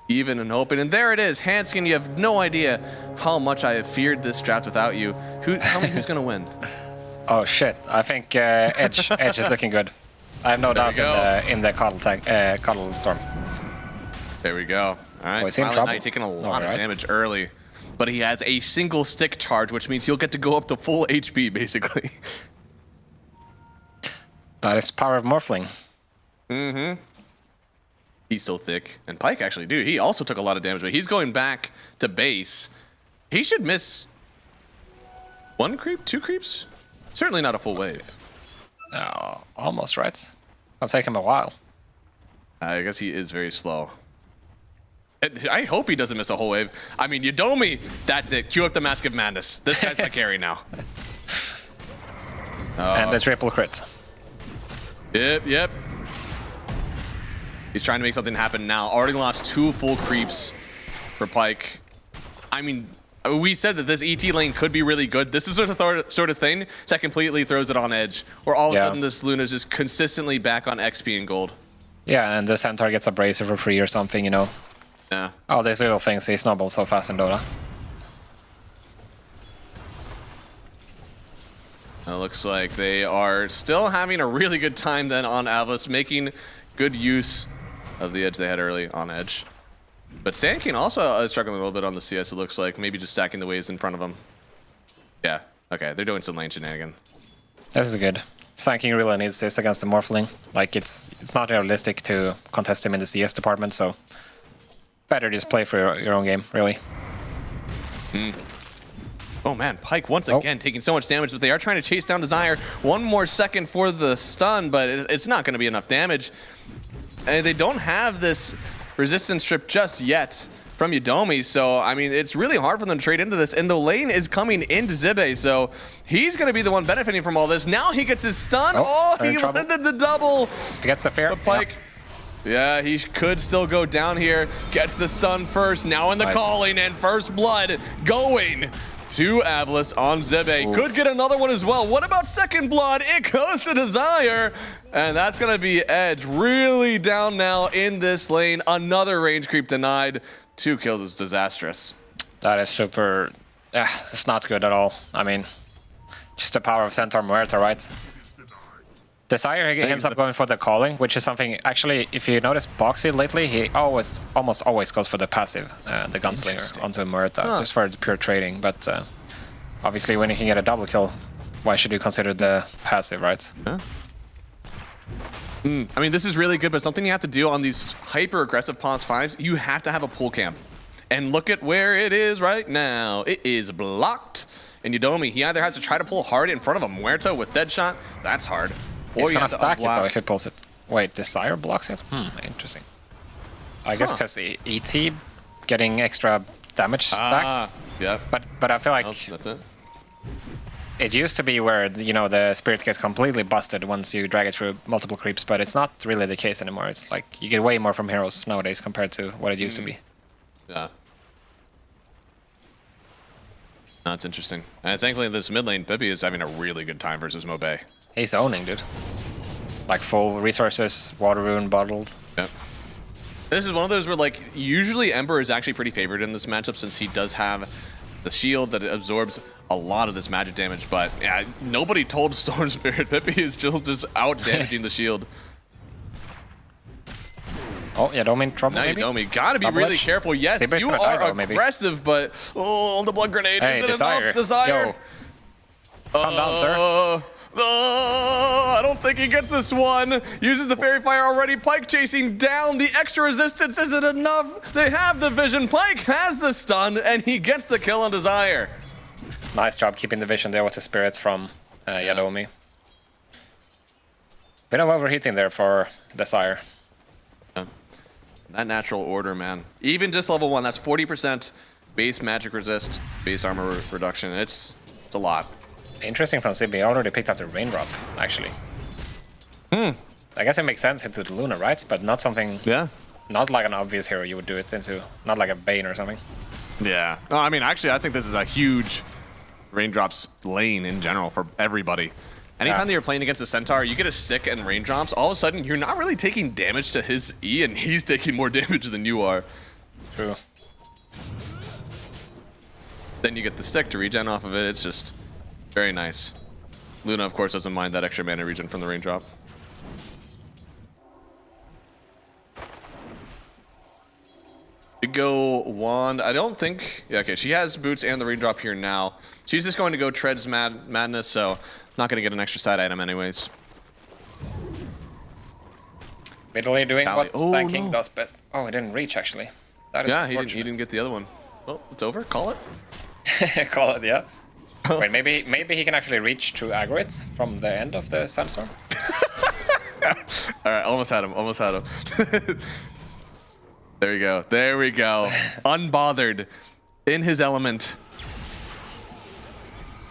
Even and open. And there it is. Hanskin, you have no idea how much I have feared this draft without you. Tell me who's going to win. Oh shit! I think Edge is looking good. I have no doubt in the Cuddle Storm. There we go. All right, Smiling Knight taking a lot of damage early, but he has a single stick charge, which means he'll get to go up to full HP basically. That is power of Morphling. Mm-hmm. He's so thick, and Pyke actually, dude, he also took a lot of damage, but he's going back to base. He should miss 1 creep, 2 creeps. Certainly not a full wave. Oh, almost right. It'll take him a while. I guess he is very slow. I hope he doesn't miss a whole wave. I mean, Yudomi, that's it. Cue up the Mask of Madness. This guy's my carry now. And the triple crit. Yep. He's trying to make something happen now. Already lost 2 full creeps for Pyke. I mean, we said that this ET lane could be really good. This is the sort of thing that completely throws it on edge, where all of a sudden this Luna's just consistently back on XP and gold. Yeah, and the Centaur gets a bracer for free or something, you know. Yeah. Oh, these little things, they snowball so fast in Dota. It looks like they are still having a really good time then on Avos, making good use of the edge they had early on edge. But Sand King also is struggling a little bit on the CS, it looks like. Maybe just stacking the waves in front of him. Yeah, okay, they're doing some lane shenanigan. This is good. Sand King really needs this against the Morphling. Like, it's not realistic to contest him in the CS department, so better just play for your own game, really. Oh man, Pyke once again taking so much damage, but they are trying to chase down Desire. 1 more second for the stun, but it's not going to be enough damage. And they don't have this resistance strip just yet from Yudomi, so I mean, it's really hard for them to trade into this, and the lane is coming into Zibe, so he's going to be the one benefiting from all this. Now he gets his stun. He landed the double. He gets the fair. But Pyke, yeah, he could still go down here. Gets the stun first, now in the calling, and first blood going to Avlis on Zibe. Could get another one as well. What about second blood? It goes to Desire. And that's going to be Edge really down now in this lane. Another range creep denied. 2 kills is disastrous. That is super... it's not good at all. I mean, just the power of Centaur Muerta, right? Desire ends up going for the calling, which is something... Actually, if you notice Boxy lately, he almost always goes for the passive, the Gunslinger, onto Muerta, just for the pure trading. But obviously, when you can get a double kill, why should you consider the passive, right? Yeah. I mean, this is really good, but something you have to do on these hyper-aggressive Pons 5s, you have to have a pull camp. And look at where it is right now. It is blocked. And Yudomi, he either has to try to pull hard in front of a Muerta with Deadshot. That's hard. He's gonna stack it though if he pulls it. Wait, Desire blocks it? Interesting. I guess because ET getting extra damage stacks. Yeah. But I feel like that's it. It used to be where, you know, the spirit gets completely busted once you drag it through multiple creeps, but it's not really the case anymore. It's like you get way more from heroes nowadays compared to what it used to be. Yeah. That's interesting. And thankfully this mid lane, Pippi is having a really good time versus Mobe. He's owning, dude. Like full resources, water rune bottled. Yep. This is one of those where, like, usually Ember is actually pretty favored in this matchup since he does have the shield that absorbs a lot of this magic damage, but yeah, nobody told Storm Spirit Pippi is just out damaging the shield. Oh, yeah, don't mean trouble. Now maybe? Yudomi, gotta be really careful. Yes, you are aggressive, but the blood grenade isn't enough. Desire. Yo. Calm down, sir. I don't think he gets this one. Uses the Fairy Fire already. Pyke chasing down. The extra resistance isn't enough. They have the vision. Pyke has the stun, and he gets the kill on Desire. Nice job keeping the vision there with the spirits from Yudomi. Bit of overheating there for Desire. That natural order, man. Even just level 1, that's 40% base magic resist, base armor reduction. It's a lot. Interesting from CB. Already picked up the raindrop, actually. I guess it makes sense into the Luna, right? But not something... Yeah. Not like an obvious hero you would do it into. Not like a Bane or something. Yeah. No, I mean, actually, I think this is a huge raindrops lane in general for everybody. Anytime that you're playing against a Centaur, you get a stick and raindrops, all of a sudden, you're not really taking damage to his E, and he's taking more damage than you are. True. Then you get the stick to regen off of it. It's just very nice. Luna, of course, doesn't mind that extra mana regen from the raindrop. Big Go Wand, I don't think... Yeah, okay, she has boots and the raindrop here now. She's just going to go Tread's Madness, so not going to get an extra side item anyways. Middle doing what Sand King does best. Oh, he didn't reach, actually. That is he didn't get the other one. Well, it's over. Call it. Call it, yeah. Wait, maybe he can actually reach through aggro it from the end of the sandstorm. All right, almost had him. There you go. There we go. Unbothered. In his element.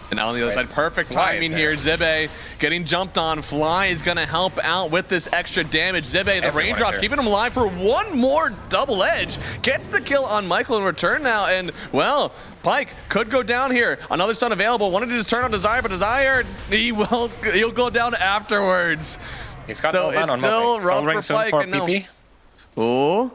And now on the other side, perfect timing here. Zibbe getting jumped on. Fly is going to help out with this extra damage. Zibbe, the raindrops, keeping him alive for one more double edge. Gets the kill on Michael in return now. And, well, Pyke could go down here. Another stun available. Wanted to just turn on Desire, but Desire, he'll go down afterwards. He's got so no man on still rough ring for Pyke. for And now, PP. oh.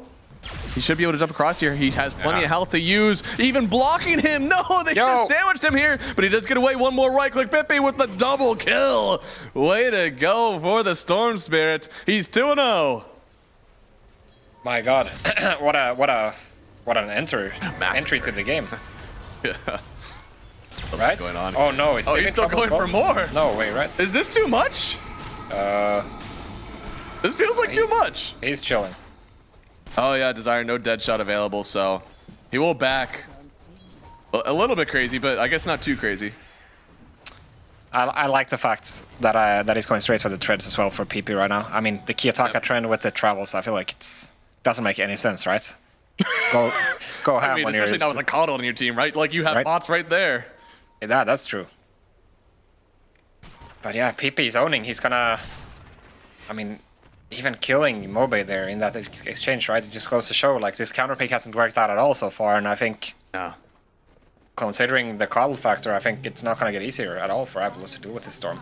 He should be able to jump across here. He has plenty of health to use. Even blocking him. No, they just sandwiched him here. But he does get away. One more right-click. Pippi with the double kill. Way to go for the Storm Spirit. He's 2-0. My God, what an entry to the game. Yeah. Right? Going on? Oh no, he's still going for more. No way, right? Is this too much? This feels like too much. He's chilling. Oh yeah, Desire, no dead shot available, so he will back. Well, a little bit crazy, but I guess not too crazy. I like the fact that that he's going straight for the treads as well for PP right now. I mean, the Kiyotaka trend with the travels, I feel like it doesn't make any sense, right? Go have I mean, when especially now with a Coddle on your team, right? Like you have bots right there. Yeah, that's true. But yeah, PP is owning. He's gonna, I mean, even killing Mobe there in that exchange, right? It just goes to show, like, this counter pick hasn't worked out at all so far, and I think, considering the Coddle factor, I think it's not gonna get easier at all for Avalus to do with this Storm.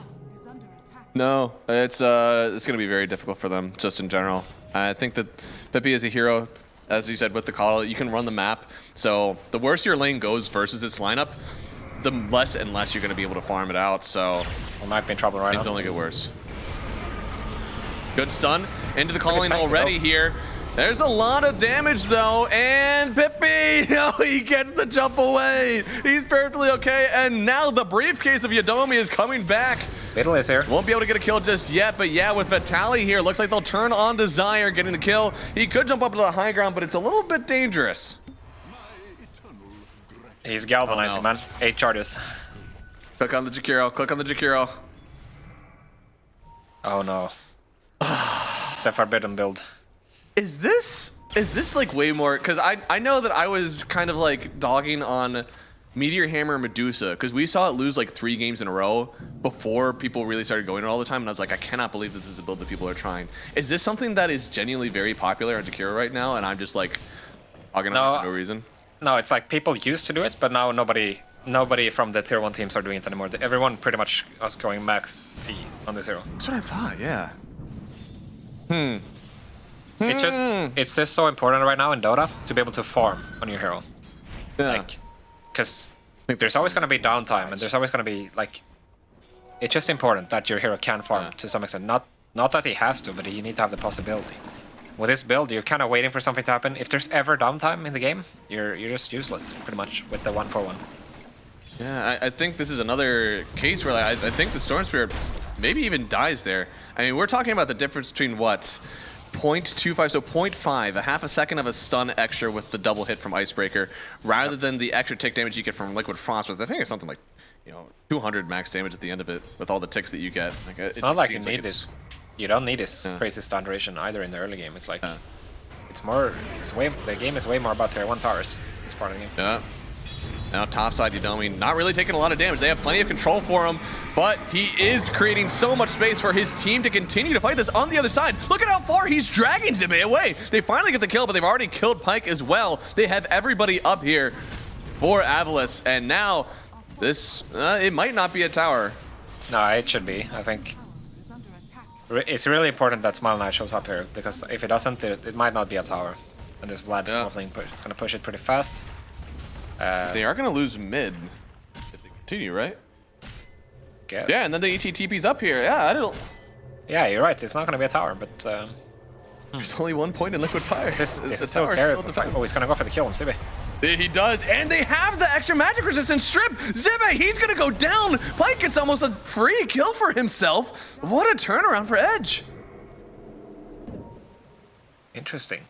No, it's gonna be very difficult for them, just in general. I think that Pippi is a hero, as you said, with the Coddle. You can run the map, so the worse your lane goes versus its lineup, the less and less you're gonna be able to farm it out, so... We might be in trouble right now. Things only get worse. Good stun into the calling already here. There's a lot of damage though, and Pippi, he gets the jump away. He's perfectly okay, and now the briefcase of Yodomi is coming back. Fiddle is here. Won't be able to get a kill just yet, but yeah, with Vitali here, looks like they'll turn on Desire, getting the kill. He could jump up to the high ground, but it's a little bit dangerous. He's galvanizing, man. 8 charges. Click on the Jakiro, click on the Jakiro. Oh no. It's a forbidden build. Is this like way more, because I know that I was kind of like dogging on Meteor Hammer Medusa, because we saw it lose like 3 games in a row before people really started going all the time, and I was like, I cannot believe this is a build that people are trying. Is this something that is genuinely very popular on Jakiro right now, and I'm just like dogging on it for no reason? No, it's like people used to do it, but now nobody from the tier 1 teams are doing it anymore. Everyone pretty much is going max E on this hero. That's what I thought, yeah. It's just so important right now in Dota to be able to farm on your hero. Yeah. Like, because there's always going to be downtime, and there's always going to be, like, it's just important that your hero can farm to some extent. Not that he has to, but you need to have the possibility. With this build, you're kind of waiting for something to happen. If there's ever downtime in the game, you're just useless, pretty much, with the 1-for-1. Yeah, I think this is another case where I think the Storm Spirit maybe even dies there. I mean, we're talking about the difference between what? 0.25, so 0.5, a half a second of a stun extra with the double hit from Icebreaker, rather than the extra tick damage you get from Liquid Frost, which I think is something like, 200 max damage at the end of it with all the ticks that you get. Like, it's not like you need this. You don't need this crazy stun duration either in the early game. It's like, the game is way more about tier 1 towers, this part of the game. Yeah. Now topside Yodomi not really taking a lot of damage. They have plenty of control for him, but he is creating so much space for his team to continue to fight this on the other side. Look at how far he's dragging Zibbe away. They finally get the kill, but they've already killed Pyke as well. They have everybody up here for Avalus, and now this, it might not be a tower. No, it should be. I think it's really important that Smile Knight shows up here, because if it doesn't, it might not be a tower. And this Vlad's it's going to push it pretty fast. They are going to lose mid if they continue, right? Guess. Yeah, and then the ETTP's up here. Yeah, I don't... Yeah, you're right. It's not going to be a tower, but... There's only 1 point in Liquid Fire. This is still carry. Oh, he's going to go for the kill on Zibbe. He does, and they have the extra magic resistance strip. Zibbe, he's going to go down. Pyke gets almost a free kill for himself. What a turnaround for Edge. Interesting.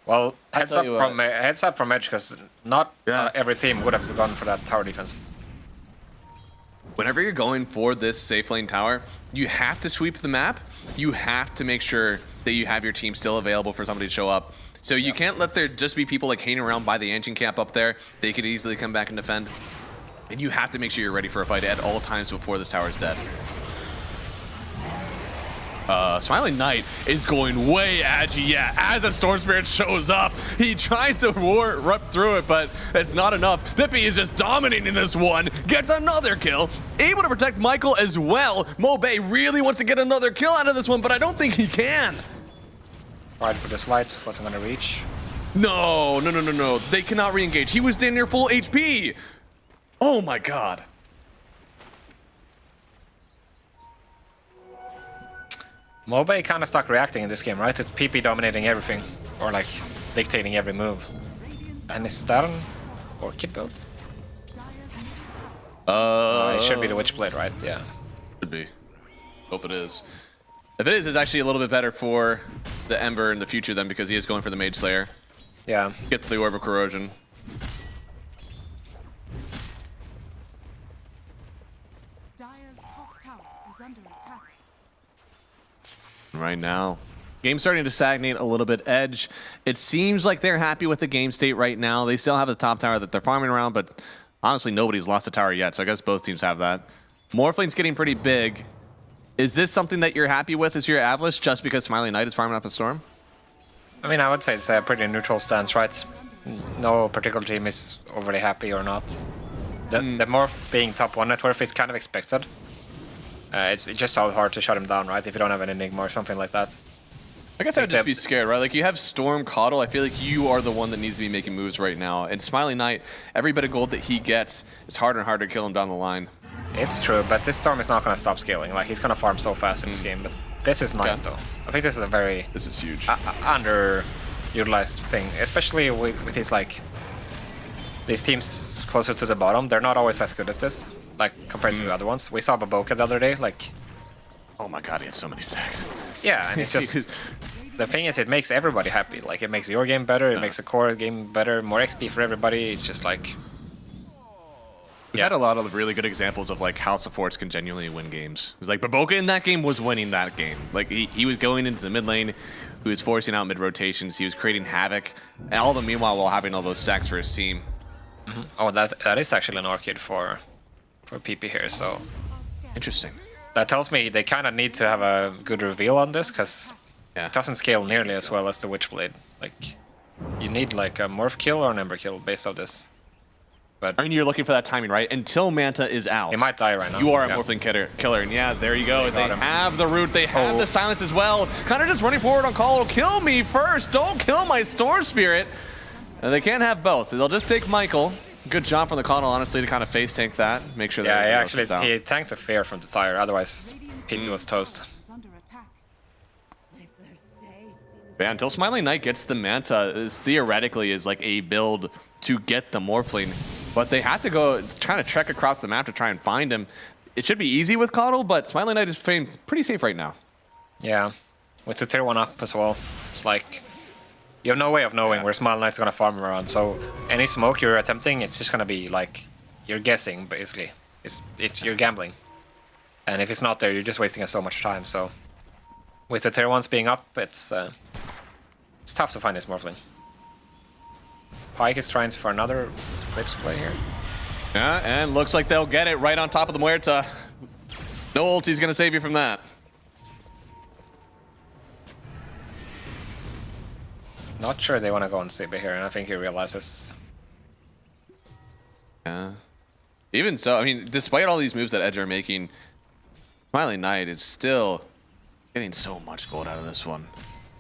Well, heads up from Edge, because not every team would have gone for that tower defense. Whenever you're going for this safe lane tower, you have to sweep the map. You have to make sure that you have your team still available for somebody to show up. So you can't let there just be people like hanging around by the engine camp up there. They could easily come back and defend. And you have to make sure you're ready for a fight at all times before this tower is dead. Smiling Knight is going way edgy, yeah. As the Storm Spirit shows up, he tries to rip through it, but it's not enough. Pippi is just dominating this one, gets another kill, able to protect Michael as well. Mobay really wants to get another kill out of this one, but I don't think he can. Tried for the slide, wasn't gonna reach. No. They cannot re-engage. He was damn near full HP. Oh my god. Mobay kind of stuck reacting in this game, right? It's PP dominating everything, or like dictating every move. And is that an Orchid build? It should be the Witchblade, right? Yeah. Should be. Hope it is. If it is, it's actually a little bit better for the Ember in the future then, because he is going for the Mage Slayer. Yeah. Get to the Orb of Corrosion. Dire's top tower is under attack. Right now, game's starting to stagnate a little bit. Edge, it seems like they're happy with the game state right now. They still have the top tower that they're farming around, but honestly, nobody's lost a tower yet, so I guess both teams have that. Morphline's getting pretty big. Is this something that you're happy with as your Avalanche, just because Smiling Knight is farming up a Storm? I mean, I would say it's a pretty neutral stance, right? No particular team is overly happy or not. The Morph being top 1 net worth is kind of expected. It's just so hard to shut him down, right? If you don't have an Enigma or something like that. I guess I would just be scared, right? Like, you have Storm, Coddle. I feel like you are the one that needs to be making moves right now. And Smiling Knight, every bit of gold that he gets, it's harder and harder to kill him down the line. It's true, but this Storm is not going to stop scaling. Like, he's going to farm so fast in this game. But this is nice, though. I think this is a very... This is huge. Underutilized thing. Especially with his, like... These teams closer to the bottom, they're not always as good as this. Like, compared to the other ones. We saw Baboka the other day, like... Oh my god, he had so many stacks. Yeah, and it's just... The thing is, it makes everybody happy. Like, it makes your game better, it makes the core game better, more XP for everybody. It's just like... We've had a lot of really good examples of like how supports can genuinely win games. It's like Baboka in that game was winning that game. Like he was going into the mid lane, he was forcing out mid rotations, he was creating havoc, and all the meanwhile while having all those stacks for his team. Oh, that is actually an Orchid for PP here, so... Interesting. That tells me they kind of need to have a good reveal on this, because it doesn't scale nearly as well as the Witchblade. Like, you need like a Morph kill or an Ember kill based on this. But I mean, you're looking for that timing, right? Until Manta is out. He might die right now. You are a Morphling killer. And yeah, there you go. They have the root. They have the silence as well. Kind of just running forward on call. Kill me first. Don't kill my Storm Spirit. And they can't have both. So they'll just take Michael. Good job from the Coddle, honestly, to kind of face tank that. Make sure that he tanked a Fear from Desire. Otherwise, PP was toast. Yeah, until Smiling Knight gets the Manta, this theoretically is like a build to get the Morphling. But they have to go trying to trek across the map to try and find him. It should be easy with Coddle, but Smiling Knight is playing pretty safe right now. Yeah, with the tier 1 up as well. It's like, you have no way of knowing where Smiling Knight's going to farm around. So any smoke you're attempting, it's just going to be like, you're guessing, basically. You're gambling. And if it's not there, you're just wasting so much time. So with the tier 1s being up, it's tough to find this Morphling. Pyke is trying for another Eclipse play here. Yeah, and looks like they'll get it right on top of the Muerta. No ulti's gonna save you from that. Not sure they want to go on Sibbe here, and I think he realizes. Yeah. Even so, I mean, despite all these moves that Edge are making, Smiling Knight is still getting so much gold out of this one.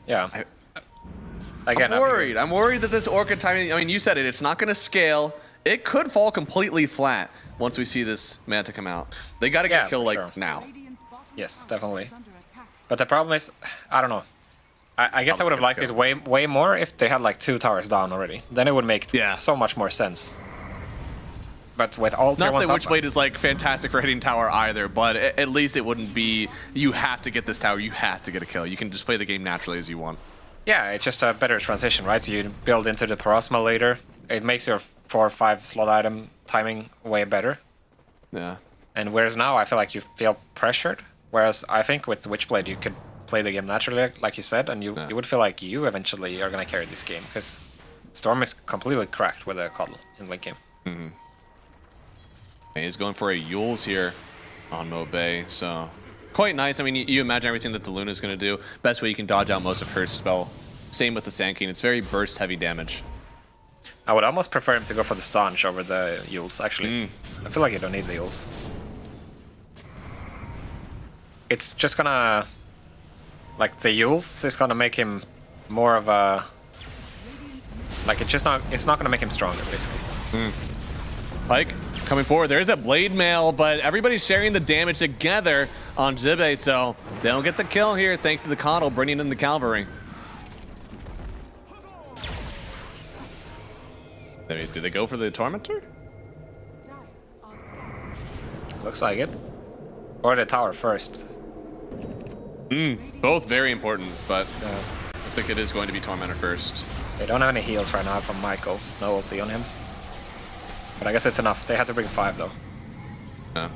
Yeah. Again, I'm worried that this Orchid timing, I mean, you said it, it's not going to scale. It could fall completely flat once we see this Manta come out. They got to get killed like now. Yes, definitely. But the problem is, I don't know. I guess I would have liked this way more if they had like 2 towers down already. Then it would make so much more sense. But with all not that Witchblade is like fantastic for hitting tower either, but at least it wouldn't be, you have to get this tower, you have to get a kill. You can just play the game naturally as you want. Yeah, it's just a better transition, right? So you build into the Parasma later. It makes your 4 or 5 slot item timing way better. Yeah. And whereas now I feel like you feel pressured. Whereas I think with Witchblade you could play the game naturally, like you said, and you would feel like you eventually are gonna carry this game because Storm is completely cracked with a Coddle in late game. Mm-hmm. And he's going for a Yules here on Mobe, so quite nice. I mean, you imagine everything that the Luna is going to do. Best way you can dodge out most of her spell. Same with the Sand King. It's very burst heavy damage. I would almost prefer him to go for the Staunch over the Yules, actually. I feel like you don't need the Yules. It's just gonna... Like, the Yules is gonna make him more of a... Like, it's not gonna make him stronger, basically. Pyke coming forward. There's a Blade Mail, but everybody's sharing the damage together on Zibe, so they don't get the kill here thanks to the Coddle bringing in the Cavalry. Do they go for the Tormentor? Looks like it. Or the tower first. Both very important, but I think it is going to be Tormentor first. They don't have any heals right now from Michael. No ulti on him. But I guess it's enough. They had to bring 5 though. Yeah.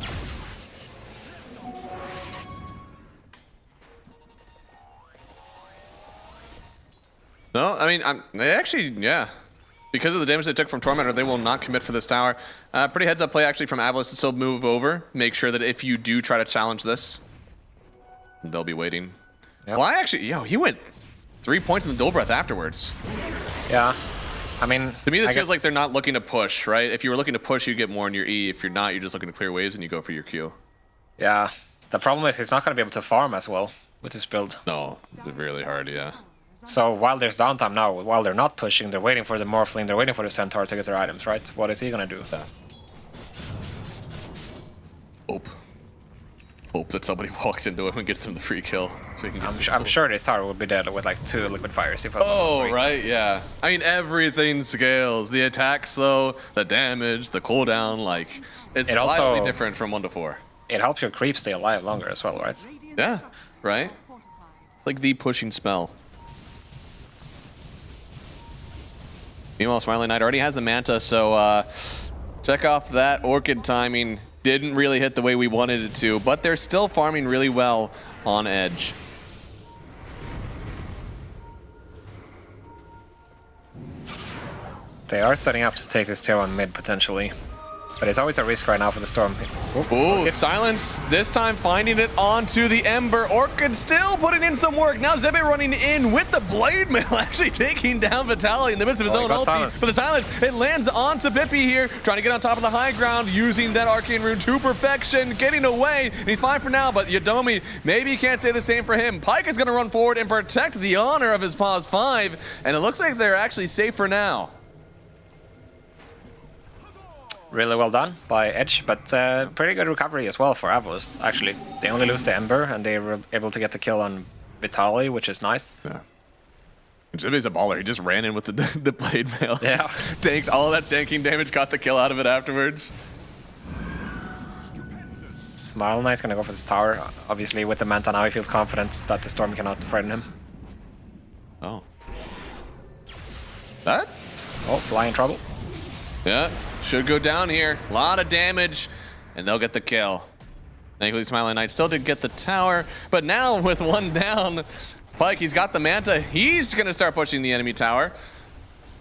No, I mean, they actually, yeah. Because of the damage they took from Tormentor, they will not commit for this tower. Pretty heads up play actually from Avalos to still move over. Make sure that if you do try to challenge this, they'll be waiting. Yep. Well, he went 3 points in the Dual Breath afterwards. Yeah. I mean, to me, this feels like they're not looking to push, right? If you were looking to push, you get more in your E. If you're not, you're just looking to clear waves and you go for your Q. Yeah. The problem is he's not going to be able to farm as well with this build. No, it's really hard, yeah. So while there's downtime now, while they're not pushing, they're waiting for the Morphling, they're waiting for the Centaur to get their items, right? What is he going to do? Hope that somebody walks into him and gets him the free kill. So he can get I'm sure this tower would be dead with like 2 liquid fires. If right, yeah. I mean, everything scales. The attack slow, the damage, the cooldown, like, it's slightly different from 1 to 4. It helps your creep stay alive longer as well, right? Yeah, right? Like the pushing spell. Meanwhile, Smiling Knight already has the Manta, so check off that Orchid timing. Didn't really hit the way we wanted it to, but they're still farming really well on Edge. They are setting up to take this tier 1 mid potentially. But it's always a risk right now for the Storm. Ooh, Silence, this time finding it onto the Ember. Orchid still putting in some work. Now Zebe running in with the Blade Mail, actually taking down Vitaly in the midst of his own ulti. For the Silence, it lands onto Bippy here, trying to get on top of the high ground, using that Arcane Rune to perfection, getting away. And he's fine for now, but Yadomi, maybe you can't say the same for him. Pyke is going to run forward and protect the honor of his Pause 5, and it looks like they're actually safe for now. Really well done by Edge, but pretty good recovery as well for Avalos, actually. They only lose the Ember, and they were able to get the kill on Vitaly, which is nice. Yeah. Jimmy's a baller. He just ran in with the Blade Mail. Yeah. Tanked all of that Sand King damage, got the kill out of it afterwards. Smile Knight's gonna go for this tower. Obviously, with the Manta now, he feels confident that the Storm cannot frighten him. Oh. That? Oh, Fly in trouble. Yeah. Should go down here. A lot of damage, and they'll get the kill. Thankfully, Smiling Knight still did get the tower, but now with 1 down, Pyke, he's got the Manta. He's going to start pushing the enemy tower.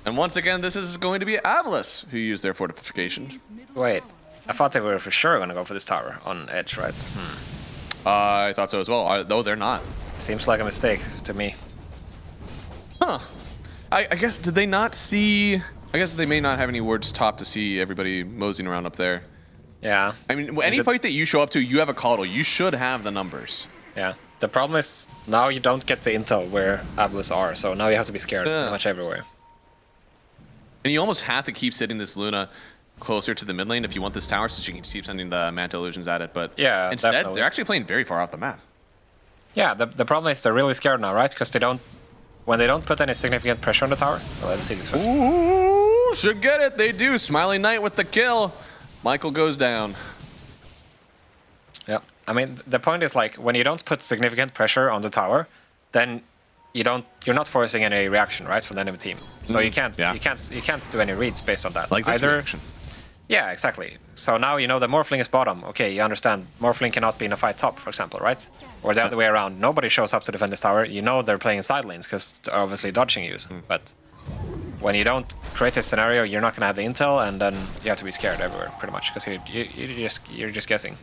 And once again, this is going to be Avalos who used their fortification. Wait, I thought they were for sure going to go for this tower on Edge, right? I thought so as well, though they're not. Seems like a mistake to me. Huh. I guess, did they not see... I guess they may not have any wards top to see everybody moseying around up there. Yeah. I mean, any fight that you show up to, you have a Coddle. You should have the numbers. Yeah. The problem is now you don't get the intel where Avalos are, so now you have to be scared pretty much everywhere. And you almost have to keep sitting this Luna closer to the mid lane if you want this tower, so she can keep sending the Manta illusions at it. But yeah, instead, definitely. They're actually playing very far off the map. Yeah, the problem is they're really scared now, right? Because they don't... When they don't put any significant pressure on the tower... Well, let's see this first. Ooh, should get it. They do. Smiling Knight with the kill. Michael goes down. Yeah. I mean, the point is, like, when you don't put significant pressure on the tower, then you're not forcing any reaction, right, from the enemy team. So you can't do any reads based on that. Like this reaction. Yeah, exactly. So now you know the Morphling is bottom. Okay, you understand. Morphling cannot be in a fight top, for example, right? Or the other way around. Nobody shows up to defend this tower. You know they're playing side lanes because they're obviously dodging you. But when you don't create this scenario, you're not going to have the intel, and then you have to be scared everywhere, pretty much, because you're just guessing.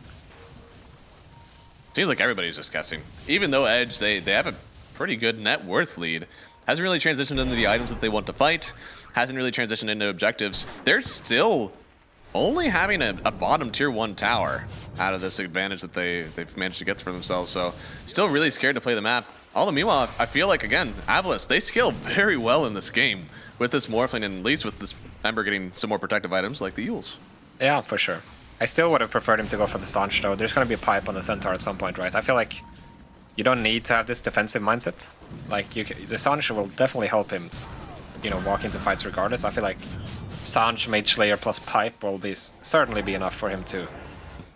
Seems like everybody's just guessing. Even though Edge, they have a pretty good net worth lead. Hasn't really transitioned into the items that they want to fight. Hasn't really transitioned into objectives. They're still only having a bottom tier 1 tower out of this advantage that they've managed to get for themselves. So still really scared to play the map. All the meanwhile, I feel like, again, Avalice, they scale very well in this game with this Morphling, and at least with this Ember getting some more protective items like the Euls. Yeah, for sure. I still would have preferred him to go for the Staunch, though. There's going to be a pipe on the Centaur at some point, right? I feel like you don't need to have this defensive mindset. Like, the Staunch will definitely help him, you know, walk into fights regardless. I feel like Staunch, Mage Slayer plus pipe will certainly be enough for him to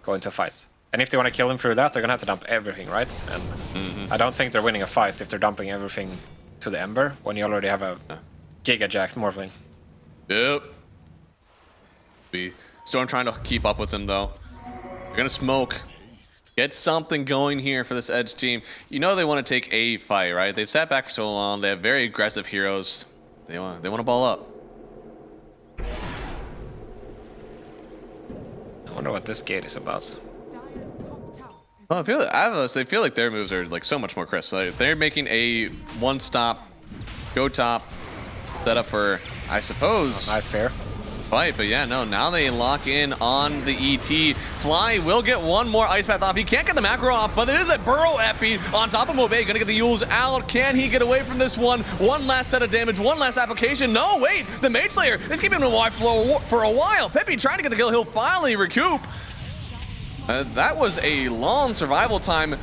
go into a fight. And if they want to kill him through that, they're going to have to dump everything, right? And I don't think they're winning a fight if they're dumping everything to the Ember when you already have a giga-jacked Morphling. Yep. Storm trying to keep up with him, though. They're going to smoke. Get something going here for this Edge team. You know they want to take a fight, right? They've sat back for so long. They have very aggressive heroes. They want to ball up. I wonder what this gate is about. Well, I feel like Avalice, they feel like their moves are like so much more crisp. Like, they're making a one-stop, go top, set up for, I suppose, nice fair fight. But yeah, no, now they lock in on the ET. Fly will get one more Ice Path off. He can't get the macro off, but it is a Burrow Epi on top of Mobe. Gonna get the Euls out. Can he get away from this one? One last set of damage, one last application. No, wait, the Mage Slayer is keeping him alive for a while. Pippi trying to get the kill. He'll finally recoup. That was a long survival time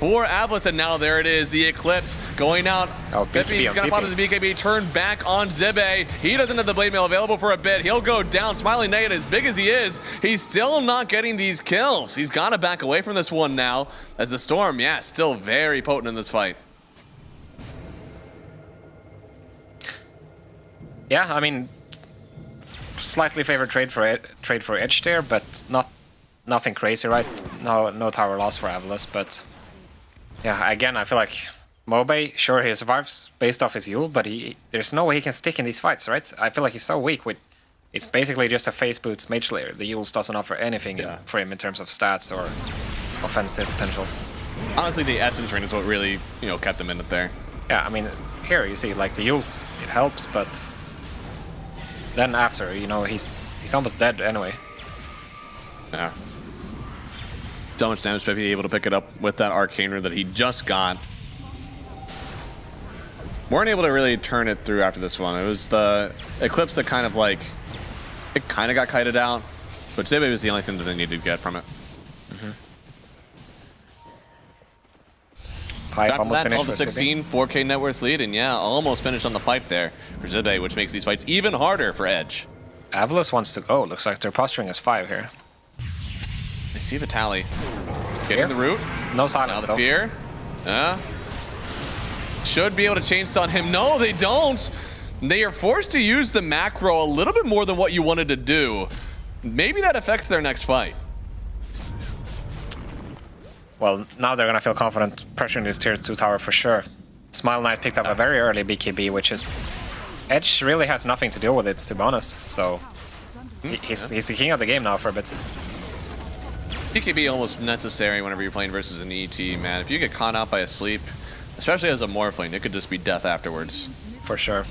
for Avalice, and now there it is, the Eclipse going out. Oh, Pippi's gonna pop into the BKB, turn back on Zibe. He doesn't have the Blade Mail available for a bit. He'll go down. Smiling Knight, as big as he is, he's still not getting these kills. He's gotta back away from this one now, as the Storm, yeah, still very potent in this fight. Yeah, I mean, slightly favored trade for Edge there, but nothing crazy, right? No tower loss for Avalice, but yeah, again, I feel like Mobe, sure, he survives based off his Yule, but there's no way he can stick in these fights, right? I feel like he's so weak. It's basically just a face boots Mage Slayer. The Yules doesn't offer anything for him in terms of stats or offensive potential. Honestly, the Essence Ring is what really, you know, kept him in it there. Yeah, I mean, here you see, like, the Yules, it helps, but then after, you know, he's almost dead anyway. Yeah. So much damage to be able to pick it up with that Arcane Rune that he just got. Weren't able to really turn it through after this one. It was the Eclipse that kind of like, it kind of got kited out, but Zibe was the only thing that they needed to get from it. Pipe after almost that, finished 12-16, 4K net worth lead, and yeah, almost finished on the pipe there for Zibe, which makes these fights even harder for Edge. Avalice wants to go. Looks like they're posturing as 5 here. I see Vitali getting the root. No silence. Now the fear. Should be able to chain stun him. No, they don't. They are forced to use the macro a little bit more than what you wanted to do. Maybe that affects their next fight. Well, now they're gonna feel confident pressuring this tier 2 tower for sure. Smile Knight picked up a very early BKB, which is Edge really has nothing to deal with it, to be honest. So he's the king of the game now for a bit. BKB almost necessary whenever you're playing versus an ET, man. If you get caught out by a sleep, especially as a Morphling, it could just be death afterwards. For sure.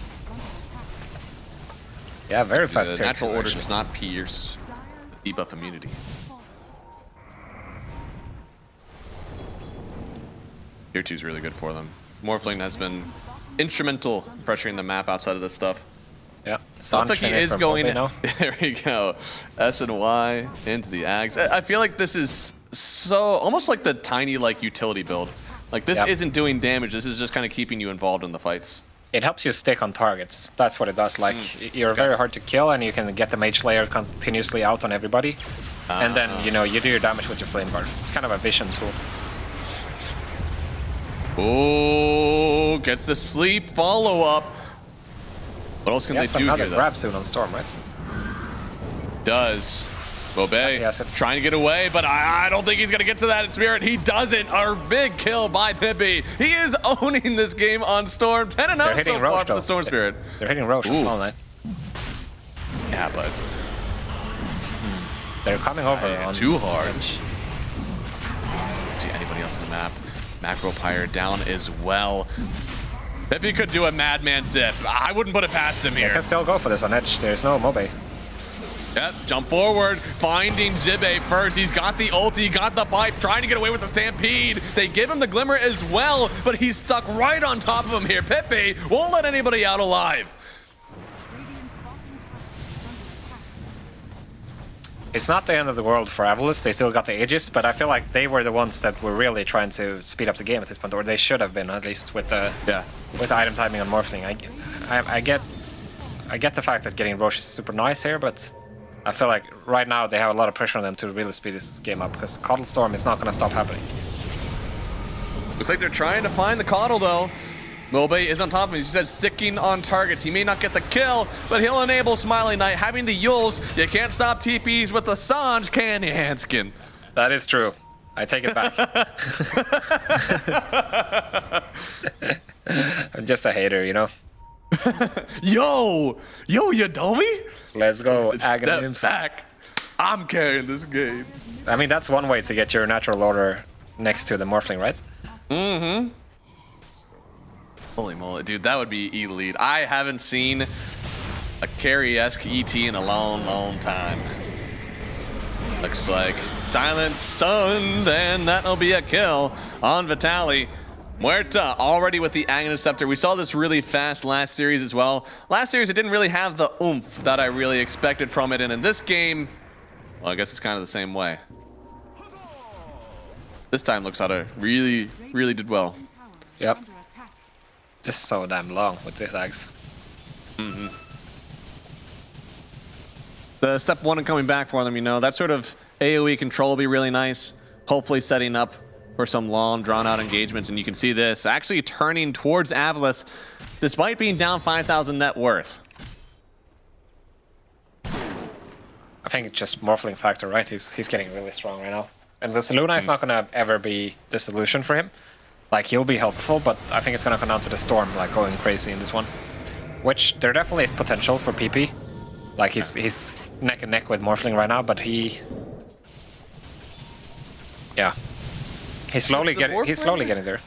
Yeah, very fast. The natural order does not pierce debuff immunity. Tier 2 is really good for them. Morphling has been instrumental pressuring the map outside of this stuff. Yeah, sounds like he is going. There we go. S and Y into the Ags. I feel like this is so almost like the tiny like utility build. Like this isn't doing damage. This is just kind of keeping you involved in the fights. It helps you stick on targets. That's what it does. Like you're very hard to kill, and you can get the Mage Slayer continuously out on everybody, and then you know you do your damage with your Flame Guard. It's kind of a vision tool. Oh, gets the sleep follow up. What else can they do another here, though? grab soon on Storm, right? Does. Bobé trying to get away, but I don't think he's going to get to that in Spirit. He doesn't. Our big kill by Pippi. He is owning this game on Storm. 10-0 so far for the Storm Spirit. They're hitting Roche as well, right? Yeah, but... They're coming over on too hard. See anybody else on the map? Macro Pyre down as well. Pippi could do a madman zip. I wouldn't put it past him here. They can still go for this on edge. There's no Mobe. Yep, jump forward, finding Zibe first. He's got the ulti, got the pipe, trying to get away with the Stampede. They give him the Glimmer as well, but he's stuck right on top of him here. Pippi won't let anybody out alive. It's not the end of the world for Avalus. They still got the Aegis, but I feel like they were the ones that were really trying to speed up the game at this point, or they should have been, at least with the item timing on Morphling. I get the fact that getting Roche is super nice here, but I feel like right now they have a lot of pressure on them to really speed this game up, because Coddle Storm is not going to stop happening. Looks like they're trying to find the Coddle though. Mobe is on top of him. He said sticking on targets. He may not get the kill, but he'll enable Smiling Knight. Having the Yules, you can't stop TPs with the Sange, can you, Hanskin? That is true. I take it back. I'm just a hater, you know? Yo, you dummy? Let's go, Step back. I'm carrying this game. I mean, that's one way to get your natural order next to the Morphling, right? Mm-hmm. Holy moly, dude, that would be elite. I haven't seen a carry-esque ET in a long, long time. Looks like silent stunned, and that'll be a kill on Vitaly. Muerta already with the Aghanim Scepter. We saw this really fast last series as well. Last series, it didn't really have the oomph that I really expected from it, and in this game, well, I guess it's kind of the same way. This time looks like it really, really did well. Yep. Just so damn long with this axe. Mm-hmm. The step one and coming back for them, you know, that sort of AoE control will be really nice. Hopefully setting up for some long, drawn-out engagements, and you can see this actually turning towards Avalus, despite being down 5,000 net worth. I think it's just Morphling factor, right? He's getting really strong right now. And this Luna is not going to ever be the solution for him. Like, he'll be helpful, but I think it's going to come down to the Storm, like, going crazy in this one. Which, there definitely is potential for PP. Like, he's neck and neck with Morphling right now, but he... Yeah. He's slowly getting there.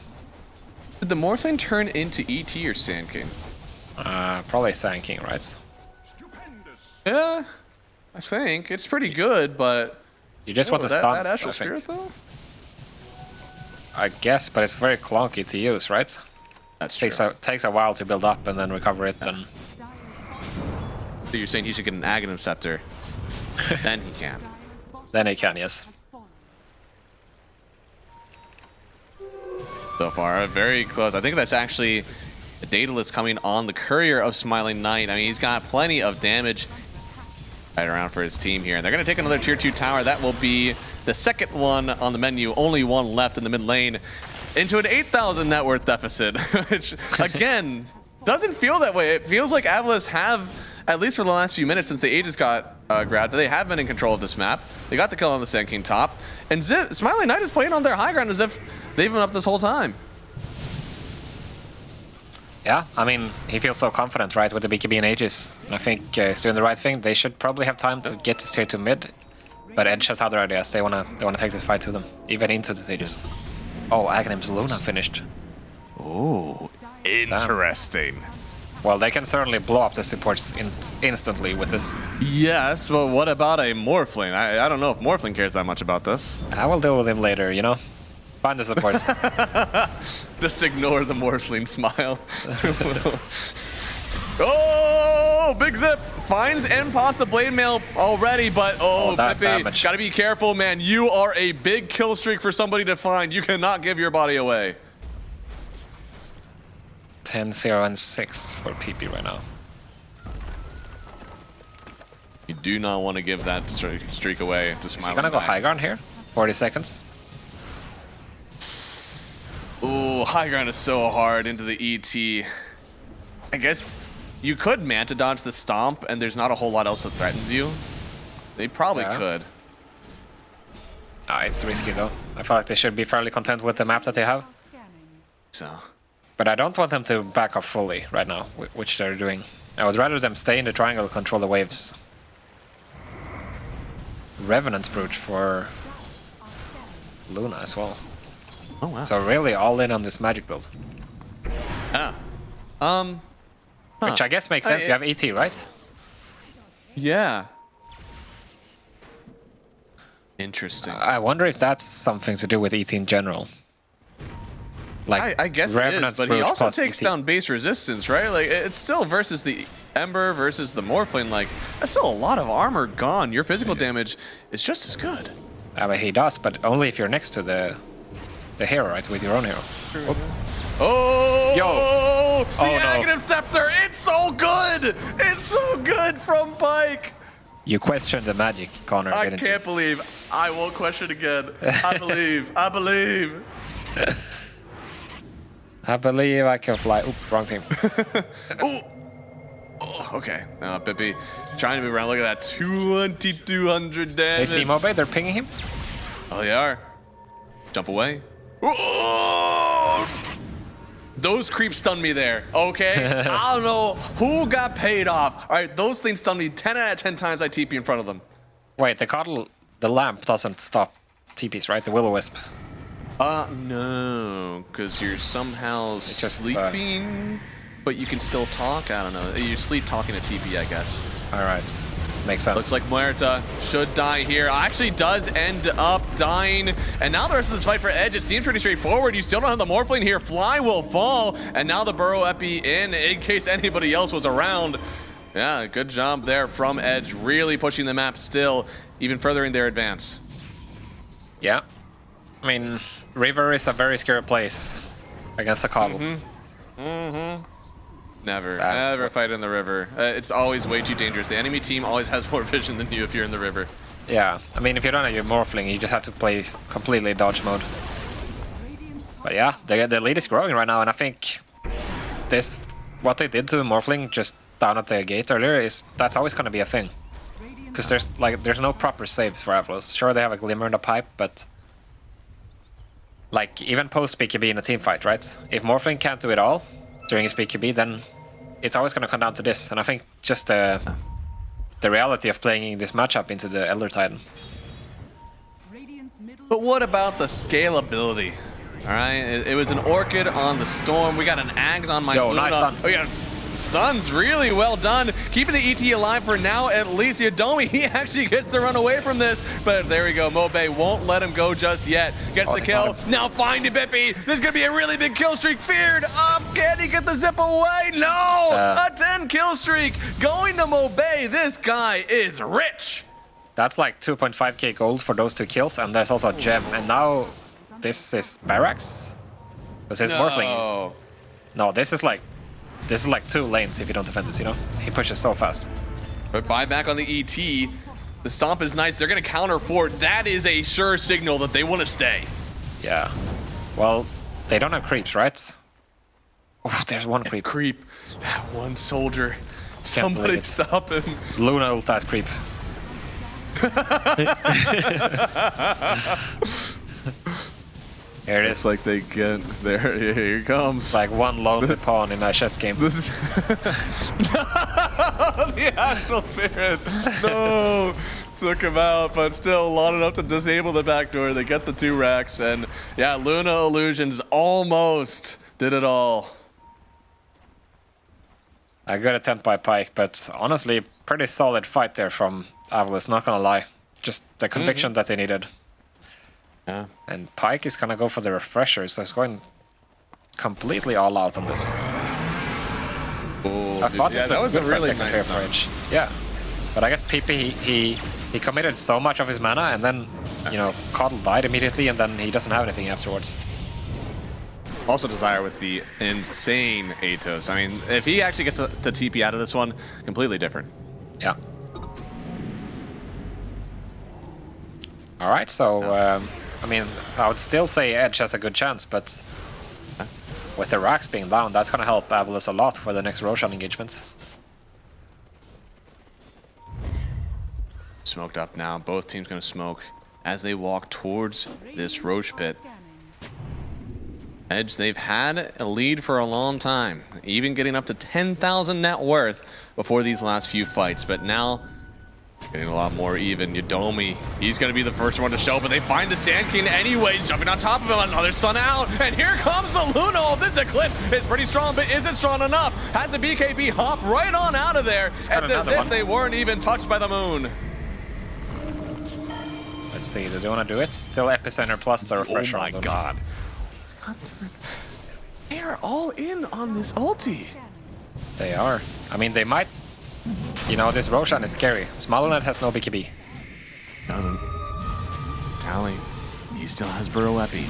Did the Morphling turn into ET or Sand King? Probably Sand King, right? Yeah, I think. It's pretty good, but... You just want to stun, that Astral Spirit, though? I guess, but it's very clunky to use, right? That's true. Takes a while to build up and then recover it. And so you're saying he should get an Aghanim Scepter? Then he can. Then he can, yes. So far, very close. I think that's actually a Daedalus coming on the Courier of Smiling Knight. I mean, he's got plenty of damage right around for his team here. And they're going to take another tier 2 tower. That will be the second one on the menu. Only one left in the mid lane. Into an 8,000 net worth deficit, which, again, doesn't feel that way. It feels like Avalus have, at least for the last few minutes since the Aegis got grabbed, they have been in control of this map. They got the kill on the Sand King top. And Smiling Knight is playing on their high ground as if they've been up this whole time. Yeah, I mean, he feels so confident, right, with the BKB and Aegis. And I think he's doing the right thing. They should probably have time to get this tier 2 mid. But Edge has other ideas. They wanna take this fight to them, even into the Aegis. Oh, Aghanim's Luna finished. Oh, interesting. Damn. Well, they can certainly blow up the supports instantly with this. Yes, but what about a Morphling? I don't know if Morphling cares that much about this. I will deal with him later, you know? Find the supports. Just ignore the Morphling smile. Oh, big zip. Finds Impost the Blade Mail already, but Pippi, gotta be careful, man. You are a big kill streak for somebody to find. You cannot give your body away. 10, 0, and 6 for PP right now. You do not want to give that streak away to Smiling. Is he gonna go high ground here? 40 seconds. Ooh, high ground is so hard into the ET. I guess you could Manta dodge the Stomp, and there's not a whole lot else that threatens you. They probably could. It's risky though. I feel like they should be fairly content with the map that they have. So. But I don't want them to back off fully right now, which they're doing. I would rather them stay in the triangle, control the waves. Revenant's Brooch for Luna as well. Oh wow. So really all in on this magic build. Yeah. Which I guess makes sense. You have ET, right? Yeah. Interesting. I wonder if that's something to do with ET in general. Like I guess it is, Revenant's but he Brooch also plus takes ET. down base resistance, right? Like, it's still versus the Ember versus the Morphling. Like, that's still a lot of armor gone. Your physical damage is just as good. But he does, but only if you're next to the hero, right? With your own hero. Oh! Yo! The Aghanim Scepter! It's so good! It's so good from Pike! You question the magic, Connor. I didn't can't believe I won't question again. I believe. I believe. I believe I can fly. Oop, wrong team. Ooh. Oh, okay. Pippi trying to move around. Look at that. 2,200 damage. They see Mobe, they're pinging him. Oh, they are. Jump away. Oh! Those creeps stunned me there, okay? I don't know who got paid off. All right, those things stunned me 10 out of 10 times I TP in front of them. Wait, the lamp doesn't stop TPs, right? The Will-O-Wisp. No, because you're somehow sleeping, but you can still talk. I don't know. You sleep talking to TP, I guess. All right. Makes sense. Looks like Muerta should die here. Actually does end up dying. And now the rest of this fight for Edge, it seems pretty straightforward. You still don't have the Morphling here. Fly will fall. And now the Burrow Epi in case anybody else was around. Yeah, good job there from Edge. Really pushing the map still, even furthering their advance. Yeah. I mean, River is a very scary place against a Coddle. Never fight in the river. It's always way too dangerous. The enemy team always has more vision than you if you're in the river. Yeah, I mean, if you don't have your Morphling, you just have to play completely dodge mode. But yeah, the lead is growing right now, and I think what they did to Morphling just down at the gate earlier that's always going to be a thing. Because there's no proper saves for Avalos. Sure, they have a glimmer in the pipe, but like even post BKB in a team fight, right? If Morphling can't do it all during his BKB, then it's always going to come down to this. And I think just the reality of playing this matchup into the Elder Titan. But what about the scalability? All right, it was an Orchid on the Storm. We got an Ags on my Luna. Nice stun. Oh, yeah, stuns really well done. Keeping the ET alive for now, at least. Yodomi, he actually gets to run away from this. But there we go. Mobe won't let him go just yet. Gets the kill. Now finding Bippy. There's going to be a really big kill streak. Feared up. Can he get the zip away? No! A 10 kill streak going to Mobe. This guy is rich. That's like 2.5k gold for those 2 kills. And there's also a gem. And now this is Barracks? Because his Morphling is... No, this is like 2 lanes if you don't defend this, you know? He pushes so fast. But buyback on the ET. The stomp is nice. They're going to counter for it. That is a sure signal that they want to stay. Yeah. Well, they don't have creeps, right? Oh, there's one creep. Creep. That one soldier. Somebody stop him. Luna ult that creep. Here it is. It's like they get there. Here it comes. It's like one lonely pawn in a chess game. This is the Astral Spirit. No, took him out, but still long enough to disable the backdoor. They get the 2 racks, and yeah, Luna Illusions almost did it all. A good attempt by Pike, but honestly, pretty solid fight there from Avalos, not gonna lie. Just the conviction that they needed. Yeah. And Pike is gonna go for the refresher, so he's going completely all out on this. Oh, I thought that was a really nice range. Yeah, but I guess PP he committed so much of his mana, and then you know Coddle died immediately, and then he doesn't have anything afterwards. Also Desire with the insane Atos. I mean, if he actually gets to TP out of this one, completely different. Yeah. All right, so I mean, I would still say Edge has a good chance, but with the racks being down, that's gonna help Avalos a lot for the next Roshan engagement. Smoked up now. Both teams going to smoke as they walk towards this Roche pit. Edge, they've had a lead for a long time, even getting up to 10,000 net worth before these last few fights, but now getting a lot more even. Yodomi, he's going to be the first one to show, but they find the Sand King anyways, jumping on top of him. Another stun out, and here comes the Luna. Oh, this Eclipse is pretty strong, but is it strong enough? Has the BKB hop right on out of there, as if they weren't even touched by the moon. Let's see, do they want to do it? Still Epicenter plus the refresh. Oh my god. They are all in on this ulti. They are. I mean, they might... You know, this Roshan is scary. Smaller has no BKB. Doesn't. Tally, he still has Burrow Epi.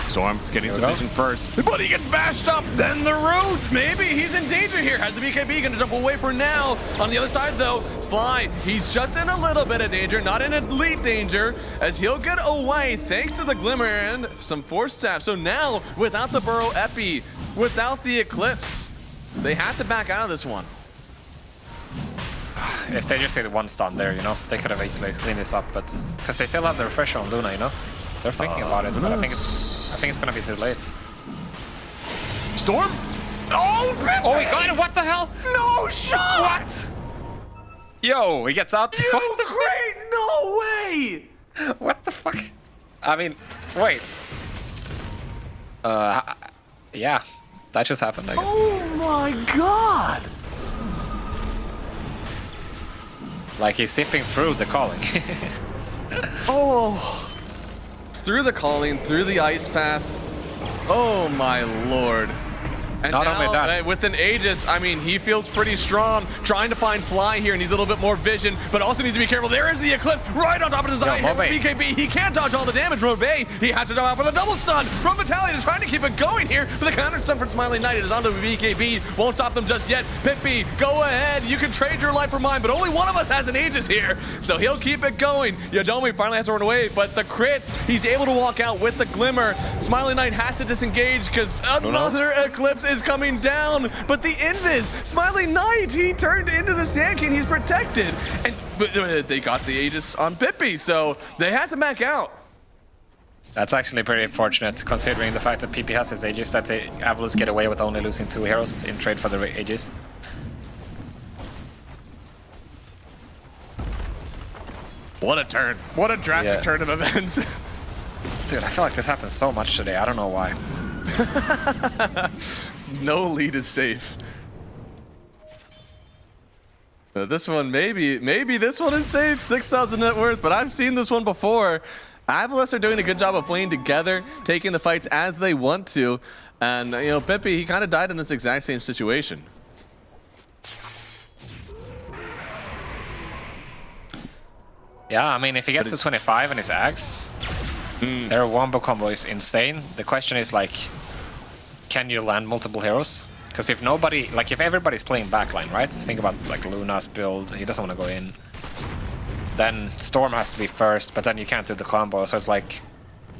Storm getting the vision first, but he gets bashed up. Then the root. Maybe he's in danger here. Has the BKB going to jump away for now? On the other side, though, Fly, he's just in a little bit of danger, not in elite danger, as he'll get away thanks to the Glimmer and some Force Staff. So now, without the Burrow Epi, without the Eclipse, they have to back out of this one. If they just hit one stun there, you know, they could have easily cleaned this up, but because they still have the refresh on Luna, you know, they're thinking about it, but I think it's gonna be too late. Storm? Oh, oh, he got it! What the hell? No shot! What? Yo, he gets out. You great! No way! What the fuck? I mean, wait. Yeah, that just happened, I guess. Oh my god! Like he's zipping through the calling. Oh. Through the calling, through the ice path. Oh my lord. And not now, only that, with an Aegis, I mean, he feels pretty strong, trying to find Fly here, and needs a little bit more vision, but also needs to be careful. There is the Eclipse right on top of his eye. BKB, he can't dodge all the damage. Robey, he has to go out for the double stun. From Battalion is trying to keep it going here, but the counter stun from Smiling Knight is onto BKB. Won't stop them just yet. Pippi, go ahead. You can trade your life for mine, but only one of us has an Aegis here, so he'll keep it going. Yodomi finally has to run away, but the crits, he's able to walk out with the Glimmer. Smiling Knight has to disengage because another Eclipse is coming down, but the Invis, Smiling Knight, he turned into the Sand King. He's protected, and they got the Aegis on Pippi, so they had to back out. That's actually pretty fortunate, considering the fact that Pippi has his Aegis, that the Avalus get away with only losing 2 heroes in trade for the Aegis. What a turn. What a drastic turn of events. Dude, I feel like this happens so much today. I don't know why. No lead is safe. This one, maybe this one is safe. 6,000 net worth, but I've seen this one before. Avalus are doing a good job of playing together, taking the fights as they want to. And, you know, Pippi, he kind of died in this exact same situation. Yeah, I mean, if he gets to 25 and his axe, their wombo combo is insane. The question is, like, can you land multiple heroes? Because if nobody, like, if everybody's playing backline, right? Think about, like, Luna's build, he doesn't want to go in. Then Storm has to be first, but then you can't do the combo, so it's like,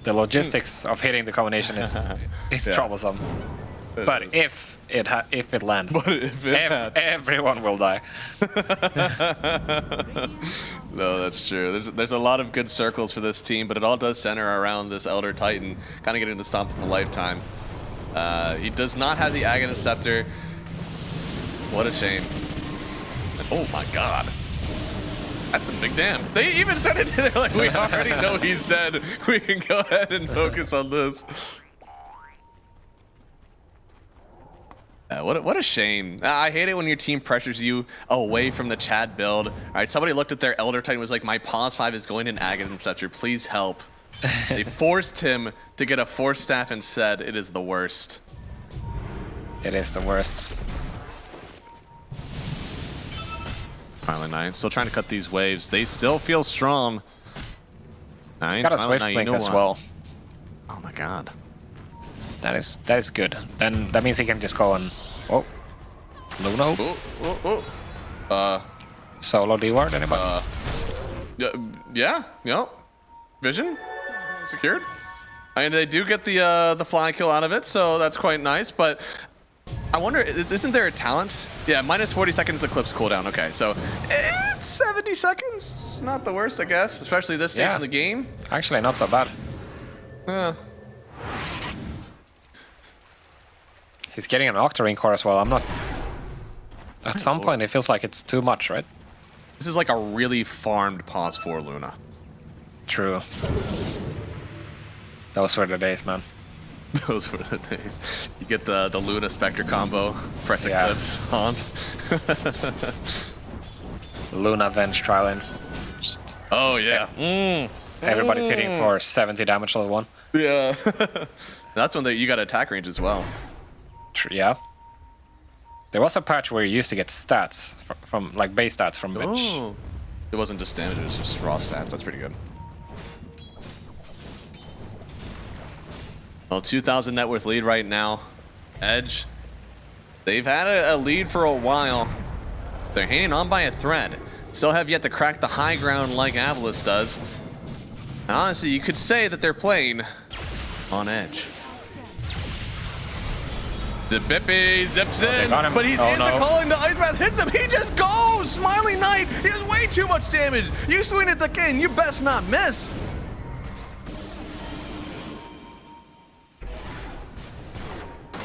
the logistics of hitting the combination is troublesome. But if it lands, everyone will die. No, that's true. There's a lot of good circles for this team, but it all does center around this Elder Titan, kind of getting the stomp of a lifetime. He does not have the Aghanim Scepter. What a shame. Oh my god. That's some big damn. They even said it. They're like, we already know he's dead. We can go ahead and focus on this. What a shame. I hate it when your team pressures you away from the Chad build. All right, somebody looked at their Elder Titan and was like, my pause 5 is going in Aghanim Scepter. Please help. They forced him to get a Force Staff and said it is the worst. It is the worst. Smiling Knight still trying to cut these waves. They still feel strong. He's got a Swift Blink as well. Oh my god. That is good. Then that means he can just go and Luna ult. Solo D-ward, anybody? Yeah. Vision secured. I mean, they do get the fly kill out of it, so that's quite nice. But I wonder, isn't there a talent? Yeah, minus 40 seconds Eclipse cooldown. Okay, so it's 70 seconds. Not the worst, I guess, especially this stage in the game. Actually, not so bad. Yeah. He's getting an Octarine core as well. I'm not... At some point, it feels like it's too much, right? This is like a really farmed pause for Luna. True. Those were the days, man. Those were the days. You get the Luna Spectre combo, press Eclipse, Haunt. Luna Venge Trialing. Oh, yeah. Everybody's hitting for 70 damage level 1. Yeah. That's when you got attack range as well. Yeah. There was a patch where you used to get stats from like base stats from Venge. Oh. It wasn't just damage, it was just raw stats. That's pretty good. Well, 2,000 net worth lead right now. Edge, they've had a lead for a while. They're hanging on by a thread. Still have yet to crack the high ground like Avalis does. And honestly, you could say that they're playing on edge. Zipippy zips in, but he's in the calling. The Ice Path hits him. He just goes! Smiling Knight! He has way too much damage. You swing at the king, you best not miss.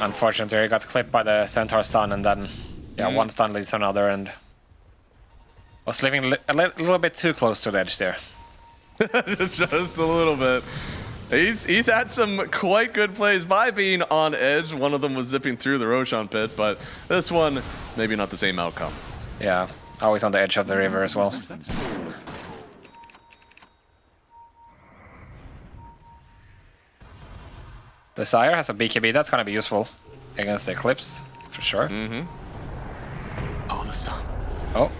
Unfortunately, he got clipped by the Centaur stun, and then one stun leads to another, and was living a little bit too close to the edge there. Just a little bit. He's had some quite good plays by being on edge. One of them was zipping through the Roshan pit, but this one, maybe not the same outcome. Yeah, always on the edge of the river as well. The Sire has a BKB, that's gonna be useful against the Eclipse, for sure. Oh, the stun. Oh.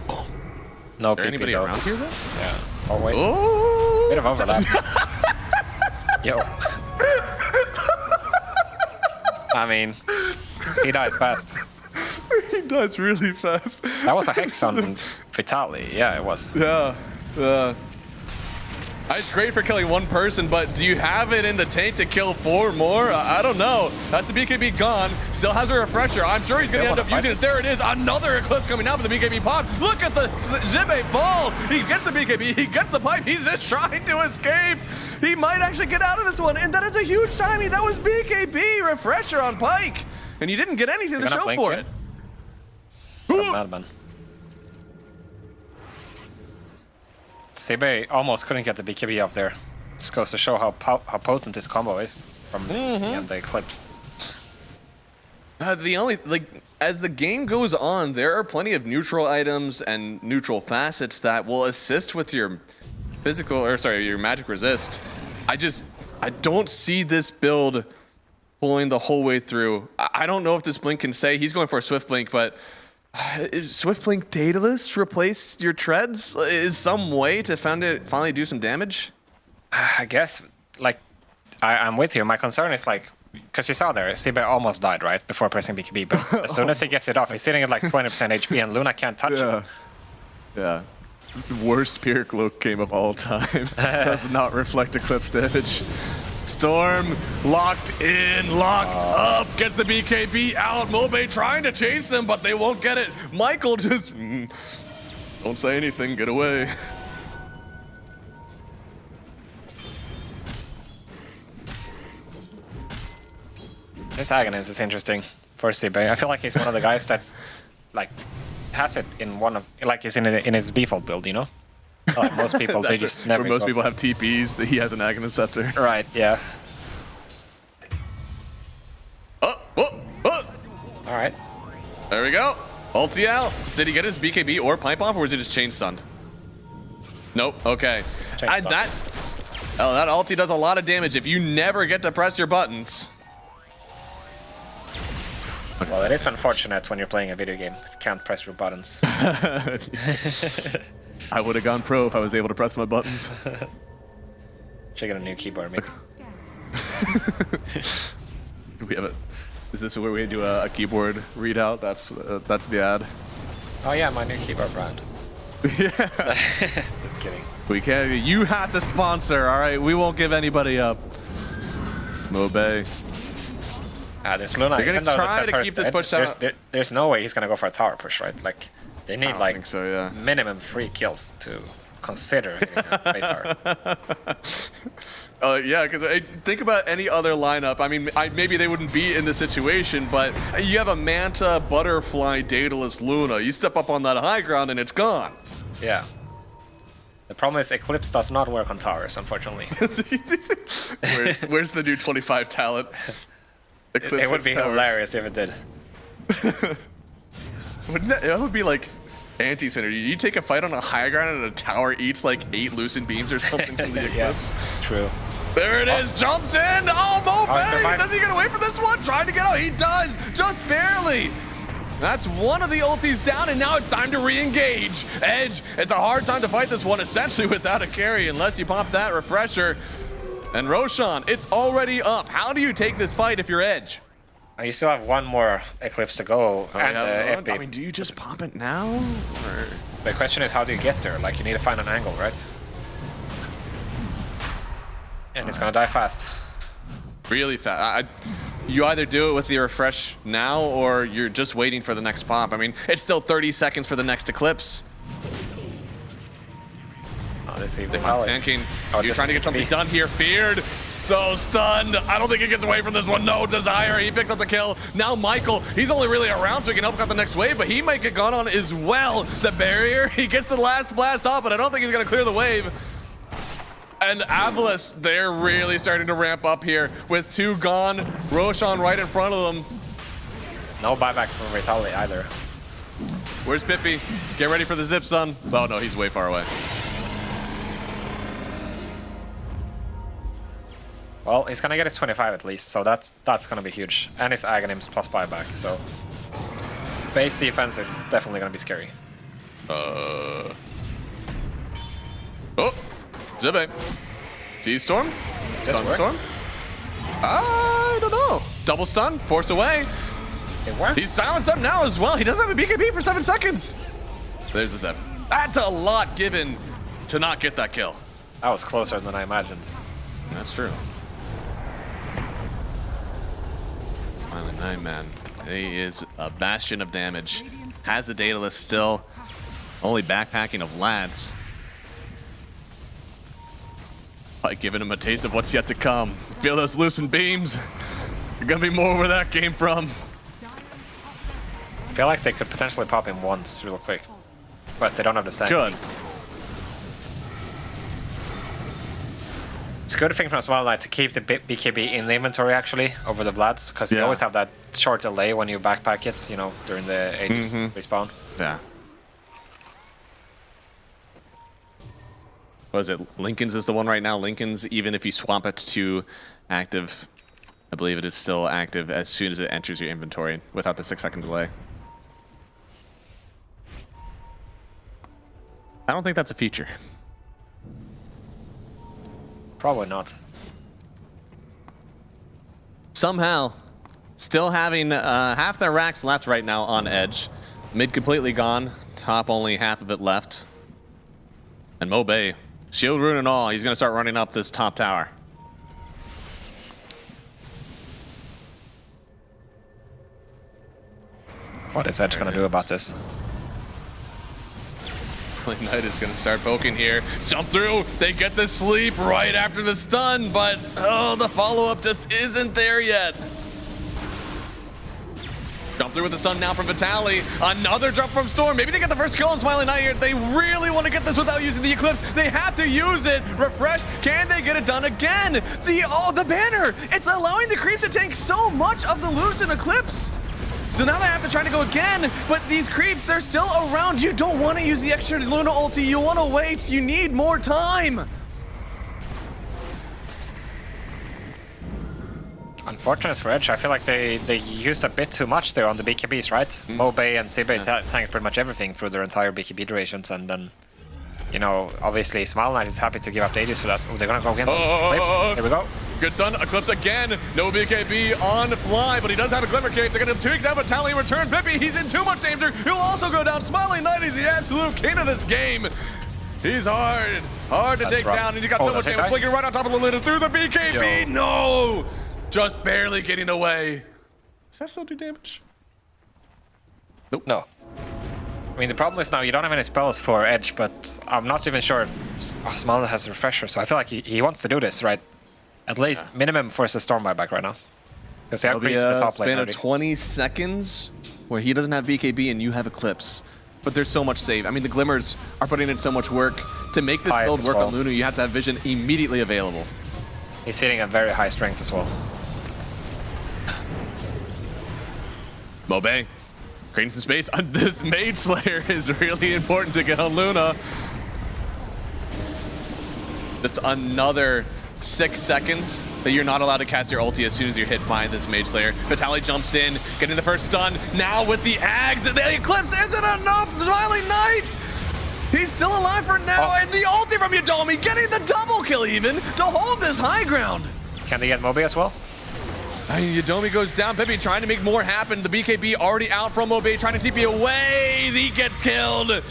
No Is there PP anybody though. around here, though? Yeah. Oh, wait. Oh! Bit of overlap. Yo. I mean, he dies fast. He dies really fast. That was a Hex on Vitali. Yeah, it was. Yeah. It's great for killing one person, but do you have it in the tank to kill 4 more? I don't know. That's the BKB gone. Still has a refresher. I'm sure he's going to end up using it. There it is. Another Eclipse coming out with the BKB pod. Look at the Zibe fall. He gets the BKB. He gets the pipe. He's just trying to escape. He might actually get out of this one. And that is a huge timing. That was BKB refresher on Pike. And he didn't get anything to show for it. What a madman. Sibe almost couldn't get the BKB off there. Just goes to show how potent his combo is from the Eclipse. The only, as the game goes on, there are plenty of neutral items and neutral facets that will assist with your your magic resist. I don't see this build pulling the whole way through. I don't know if this blink can stay. He's going for a Swift Blink, but is Swift Blink Daedalus replace your treads? Is some way to finally do some damage? I guess, I'm with you. My concern is because you saw there, Sibe almost died, right, before pressing BKB, but as soon as he gets it off, he's sitting at 20% HP and Luna can't touch him. Yeah. The worst Pyrrhic Cloak game of all time. Does not reflect Eclipse damage. Storm locked in, locked up, gets the BKB out. Mobe trying to chase him, but they won't get it. Michael just don't say anything, get away. This Aghanim's is interesting for Sibe. I feel like he's one of the guys that has it in is in his default build, you know? Most people, they just never most people have TPs, that he has an Aghanim Scepter. Right, yeah. Alright. There we go. Ulti out. Did he get his BKB or pipe off, or was he just chain stunned? Nope, okay. That ulti does a lot of damage if you never get to press your buttons. Well, it is unfortunate when you're playing a video game if you can't press your buttons. I would have gone pro if I was able to press my buttons. Should get a new keyboard, maybe. We have is this where we do a keyboard readout? That's the ad. Oh yeah, my new keyboard brand. Yeah. Just kidding. We can't. You have to sponsor. All right, we won't give anybody up. Mobe. This Luna. You're gonna try to keep this push out. There's no way he's gonna go for a tower push, right? They need like minimum 3 kills to consider hitting a Quasar. Yeah, because think about any other lineup. I mean, maybe they wouldn't be in this situation, but you have a Manta, Butterfly, Daedalus, Luna. You step up on that high ground and it's gone. Yeah. The problem is Eclipse does not work on towers, unfortunately. Where's the new 25 talent? It would be hilarious if it did. That would be like anti-synergy. You take a fight on a high ground and a tower eats like 8 Lucent beams or something from the Eclipse. True. There it is, jumps in. Oh, Mo, does he get away from this one? Trying to get out. He does, just barely. That's one of the ultis down, and now it's time to re-engage. Edge, it's a hard time to fight this one, essentially without a carry, unless you pop that refresher. And Roshan, it's already up. How do you take this fight if you're Edge? You still have one more Eclipse to go. I mean, do you just pop it now? Or? The question is, how do you get there? Like, you need to find an angle, right? And it's gonna die fast. Really fast. You either do it with the refresh now, or you're just waiting for the next pop. I mean, it's still 30 seconds for the next Eclipse. Tanking. You're trying to get something done here. Feared. So stunned. I don't think he gets away from this one. No Desire. He picks up the kill. Now Michael, he's only really around so he can help out the next wave, but he might get gone on as well. The barrier, he gets the last blast off, but I don't think he's going to clear the wave. And Avalis, they're really starting to ramp up here with 2 gone. Roshan right in front of them. No buyback from Retali either. Where's Pippi? Get ready for the zip, son. Oh no, he's way far away. Well, he's gonna get his 25 at least, so that's gonna be huge. And his Aghanims plus buyback, so base defense is definitely gonna be scary. Oh, Zibe. T-Storm? Sunstorm? I don't know. Double stun, forced away. It works. He's silenced up now as well. He doesn't have a BKB for 7 seconds. There's the zip. That's a lot given to not get that kill. That was closer than I imagined. That's true. Smiling Nightman. He is a bastion of damage. Has the Daedalus still. Only backpacking of lads. By giving him a taste of what's yet to come. Feel those loosened beams. There's gonna be more where that came from. I feel like they could potentially pop him once real quick. But they don't have the stack. Good. It's a good thing from Smile Knight to keep the BKB in the inventory actually over the Vlads, because you always have that short delay when you backpack it, you know, during the Aegis respawn. Yeah. What is it? Lincoln's is the one right now. Lincoln's, even if you swap it to active, I believe it is still active as soon as it enters your inventory without the 6-second delay. I don't think that's a feature. Probably not. Somehow, still having half their racks left right now on Edge. Mid completely gone. Top only half of it left. And Mobay, shield rune and all, he's going to start running up this top tower. What is Edge going to do about this? Knight is going to start poking here. Jump through. They get the sleep right after the stun, but oh, the follow-up just isn't there yet. Jump through with the stun now from Vitaly. Another jump from Storm. Maybe they get the first kill on Smiling Knight here. They really want to get this without using the Eclipse. They have to use it. Refresh. Can they get it done again? The banner. It's allowing the creeps to tank so much of the Lucent Eclipse. So now they have to try to go again, but these creeps, they're still around. You don't want to use the extra Luna ulti. You want to wait. You need more time. Unfortunate for Edge. I feel like they used a bit too much there on the BKBs, right? Mobay and Sibay tanked pretty much everything through their entire BKB durations, and then, you know, obviously Smile Knight is happy to give up Daedis for that. Oh, they're gonna go again. Here we go. Good stun, Eclipse again. No BKB on fly, but he does have a Glimmer Cape. They're gonna take down Vitaly in return. Pippi, he's in too much danger. He'll also go down. Smiling Knight is the absolute king of this game. He's hard to take down, and you got so much damage flicking right on top of the lid through the BKB. No, just barely getting away. Does that still do damage? Nope. No. I mean, the problem is now you don't have any spells for Edge, but I'm not even sure if Smiling has a refresher, so I feel like he wants to do this, right? At least minimum force a Storm buyback right now. Because they have creeps in the top lane span already. of 20 seconds where he doesn't have BKB and you have Eclipse. But there's so much save. I mean, the Glimmers are putting in so much work. To make this build work on Luna, you have to have Vision immediately available. He's hitting a very high strength as well. Mobe, creating some space. This Mage Slayer is really important to get on Luna. Just another 6 seconds that you're not allowed to cast your ulti as soon as you're hit by this Mage Slayer. Vitaly jumps in, getting the first stun. Now with the Ags, the Eclipse isn't enough. Smiling Knight, he's still alive for now, and the ulti from Yudomi getting the double kill even to hold this high ground. Can they get Mobe as well? I mean, Yudomi goes down. Pepe trying to make more happen. The BKB already out from Mobe, trying to TP away. He gets killed.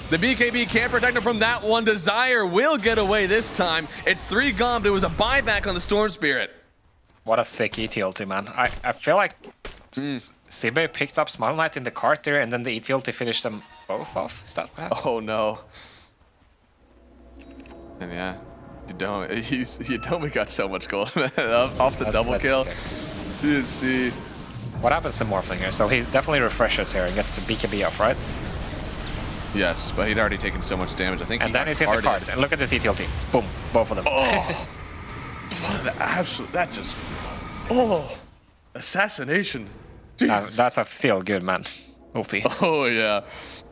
The BKB can't protect him from that one. Desire will get away this time. It's 3 gone, but it was a buyback on the Storm Spirit. What a sick ET ulti, man. I feel like Sibe picked up Smile Knight in the cart there, and then the ET ulti finished them both off. Is that what happened? Oh no. And yeah, Yudomi got so much gold off the double kill. Okay. You didn't see. What happens to Morphling here? So he definitely refreshes here and gets the BKB off, right? Yes, but he'd already taken so much damage. I think. And then he's in the cart. And look at this ET ulti. Boom, both of them. Oh, what an absolute! That just. Oh, assassination. That's a feel good, man. Ulti. Oh yeah,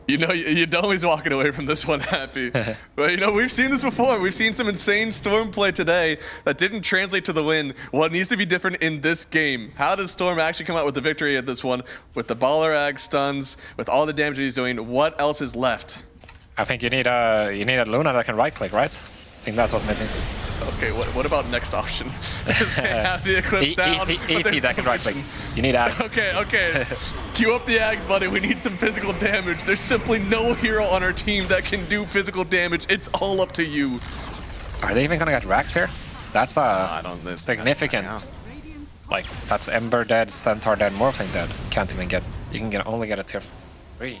you know Yudomi's walking away from this one happy. But you know we've seen this before. We've seen some insane Storm play today that didn't translate to the win. What needs to be different in this game? How does Storm actually come out with the victory at this one? With the Baller Ag stuns, with all the damage he's doing, what else is left? I think you need a Luna that can right click, right? I think that's what's missing. Okay, what about next option? They have the Eclipse down. ET that can right click. You need Ags. Okay. Queue up the Ags, buddy. We need some physical damage. There's simply no hero on our team that can do physical damage. It's all up to you. Are they even gonna get Rax here? That's significant. Like, that's Ember dead, Centaur dead, Morphling dead. Can't even get. You can only get a tier 3.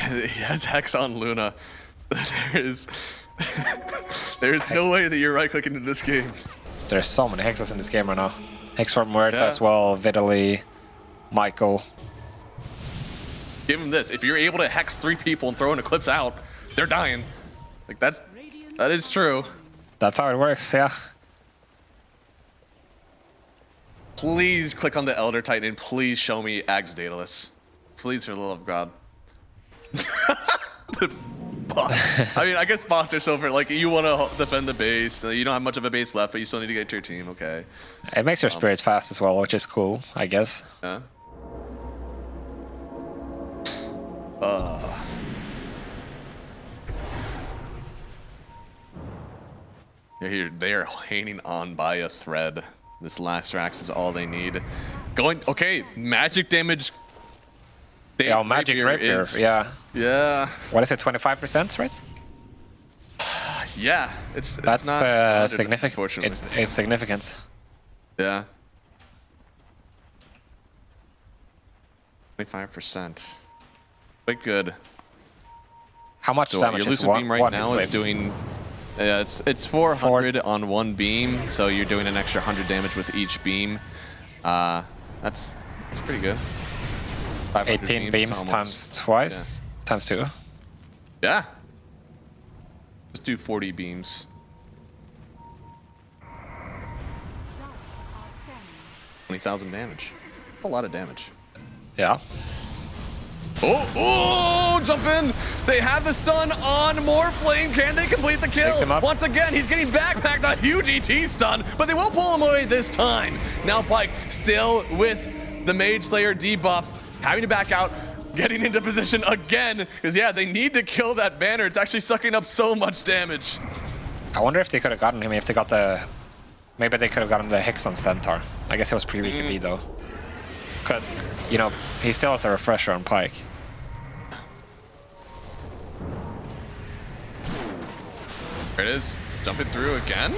He has Hex on Luna. There's no way that you're right-clicking in this game. There's so many hexes in this game right now. Hex for Muerta as well, Vitaly, Michael. Give him this. If you're able to hex 3 people and throw an Eclipse out, they're dying. Like that is true. That's how it works, yeah. Please click on the Elder Titan and please show me Ags Daedalus. Please, for the love of God. I mean, I guess bots are so for like you want to defend the base. You don't have much of a base left, but you still need to get to your team. Okay. It makes your spirits fast as well, which is cool, I guess. Yeah. They are hanging on by a thread. This last Rax is all they need. Okay, magic damage. Yeah, magic rapier. Yeah. What is it? 25%, right? Yeah, that's not significant. Unfortunately, it's significant. Yeah. 25%. Quite good. How much damage your is Lucid Beam right now is doing? Yeah, it's 400 on one beam, so you're doing an extra 100 damage with each beam. That's pretty good. 18 beams times twice, times 2. Yeah. Let's do 40 beams. 20,000 damage. That's a lot of damage. Yeah. Oh, jump in! They have the stun on Morphling. Can they complete the kill? Once again, he's getting backpacked, a huge ET stun, but they will pull him away this time. Now Pyke still with the Mage Slayer debuff, having to back out, getting into position again, because yeah, they need to kill that banner. It's actually sucking up so much damage. I wonder if they could have gotten him if they got the... Maybe they could have gotten the Hex on Centaur. I guess it was pretty weak though. Because, you know, he still has a refresher on Pyke. There it is, jumping through again.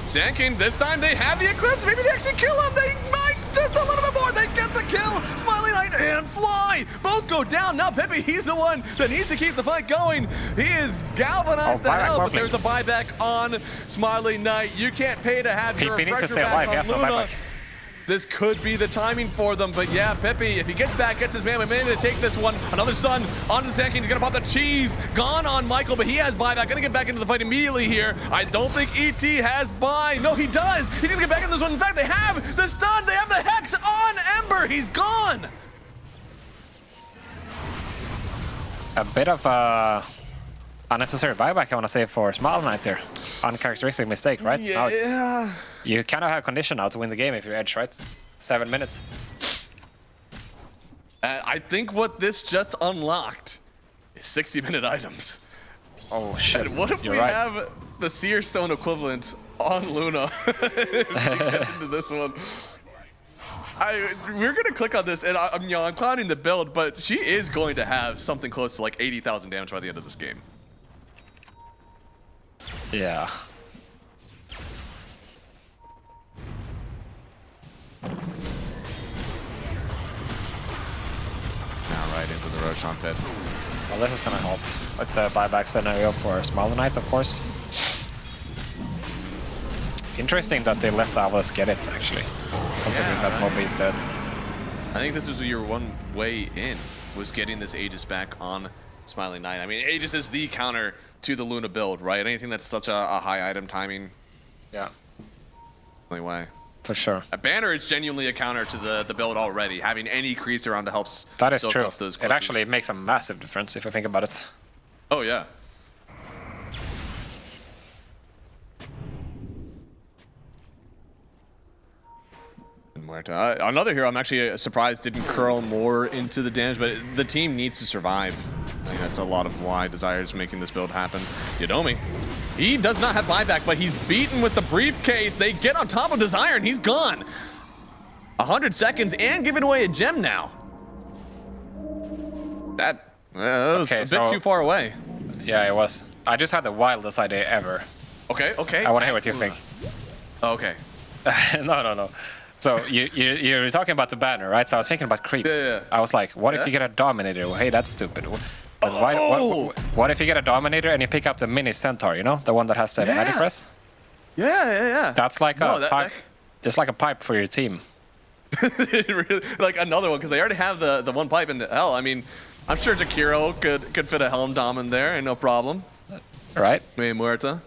Sand King, this time they have the Eclipse. Maybe they actually kill him. They might just a little bit more. They get the kill. Smiling Knight and Fly! Both go down. Now Pippi, he's the one that needs to keep the fight going. He is galvanized to hell, but there's a buyback on Smiley Knight. You can't pay to have your refresher back on Luna. This could be the timing for them, but yeah, Pippi, if he gets back, gets his man to take this one. Another stun on the Sand King. He's gonna pop the cheese. Gone on Michael, but he has buyback. Gonna get back into the fight immediately here. I don't think ET has buy. No, he does. He's gonna get back in this one. In fact, they have the stun. They have the Hex on Ember. He's gone. A bit of unnecessary buyback, I want to say, for Smile Knight here. Uncharacteristic mistake, right? Yeah. You kind of have condition now to win the game if you edge, right? 7 minutes. I think what this just unlocked is 60-minute items. Oh, shit. And what if we have the Seer Stone equivalent on Luna? Into this one. We're gonna click on this, and I'm clowning the build, but she is going to have something close to like 80,000 damage by the end of this game. Yeah. Now right into the Roshan pit. Well, this is gonna help with the buyback scenario for Smaller Knight, of course. Interesting that they let Avos get it, actually, considering that Moby is dead. I think this was your one way in, was getting this Aegis back on Smiley Knight. I mean, Aegis is the counter to the Luna build, right? Anything that's such a high item timing. Yeah. Only way. For sure. A banner is genuinely a counter to the build already. Having any creeps around to help that is soak true. Up those it actually makes a massive difference if you think about it. Oh, yeah. Muerta. Another hero I'm actually surprised didn't curl more into the damage, but the team needs to survive. I think that's a lot of why Desire is making this build happen. Yodomi, he does not have buyback, but he's beaten with the briefcase. They get on top of Desire, and he's gone. 100 seconds and giving away a gem now. That was a bit too far away. Yeah, it was. I just had the wildest idea ever. Okay, okay. I want to hear what you think. Okay. No. So you're talking about the banner, right? So I was thinking about creeps. Yeah. I was like, what if you get a Dominator? Well, hey, that's stupid. What if you get a Dominator and you pick up the mini Centaur, you know? The one that has the magic press? Yeah. That's like a pipe. It's like a pipe for your team. Really, like another one, because they already have the one pipe in hell. I mean, I'm sure Jakiro could fit a Helm Dom in there, and no problem. Right? Me Muerta.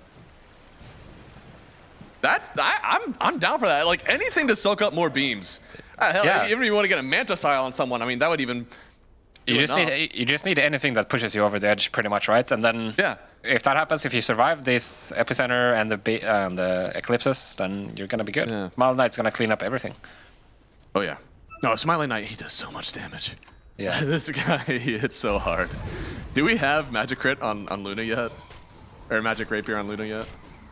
I'm down for that. Like anything to soak up more beams. Hell, even if you want to get a Manta Style on someone, I mean that would even. You just need anything that pushes you over the edge, pretty much, right? And then if that happens, if you survive this Epicenter and the Eclipses, then you're gonna be good. Yeah. Smiley Knight's gonna clean up everything. Oh yeah. No, Smiley Knight, he does so much damage. Yeah. This guy, he hits so hard. Do we have Magic Crit on Luna yet? Or Magic Rapier on Luna yet?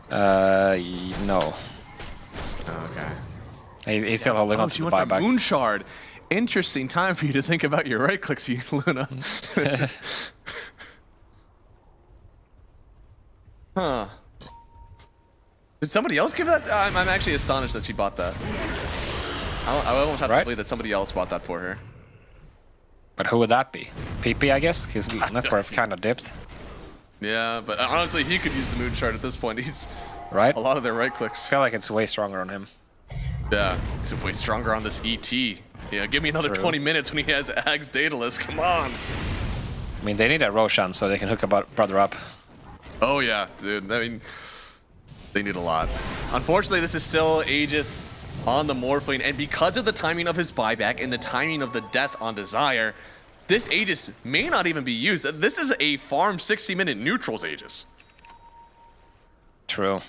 No. Okay. He's still holding on to the buyback. Moon Shard. Interesting time for you to think about your right clicks, Luna. Huh. Did somebody else give that? I'm actually astonished that she bought that. I almost have to believe that somebody else bought that for her. But who would that be? PP, I guess? His net worth kind of dipped. Yeah, but honestly, he could use the Moon Shard at this point. He's right. A lot of their right clicks. I feel like it's way stronger on him. Yeah, it's way stronger on this ET. Yeah, give me another 20 minutes when he has Ag's Daedalus. Come on. I mean, they need a Roshan so they can hook a brother up. Oh yeah, dude. I mean, they need a lot. Unfortunately, this is still Aegis on the Morphling, and because of the timing of his buyback and the timing of the death on Desire, this Aegis may not even be used. This is a farm 60-minute neutrals Aegis. True.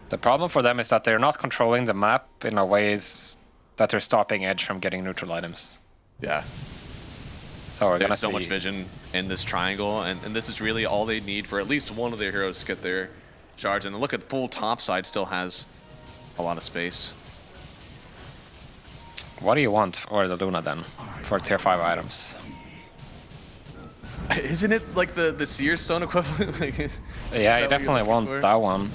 The problem for them is that they're not controlling the map in a ways that they're stopping Edge from getting neutral items. Yeah. So we're There's so much vision in this triangle, and this is really all they need for at least one of their heroes to get their charge. And look at full top side still has a lot of space. What do you want for the Luna then, for tier 5 items? Isn't it like the Seer Stone equivalent? Yeah, you definitely want that one.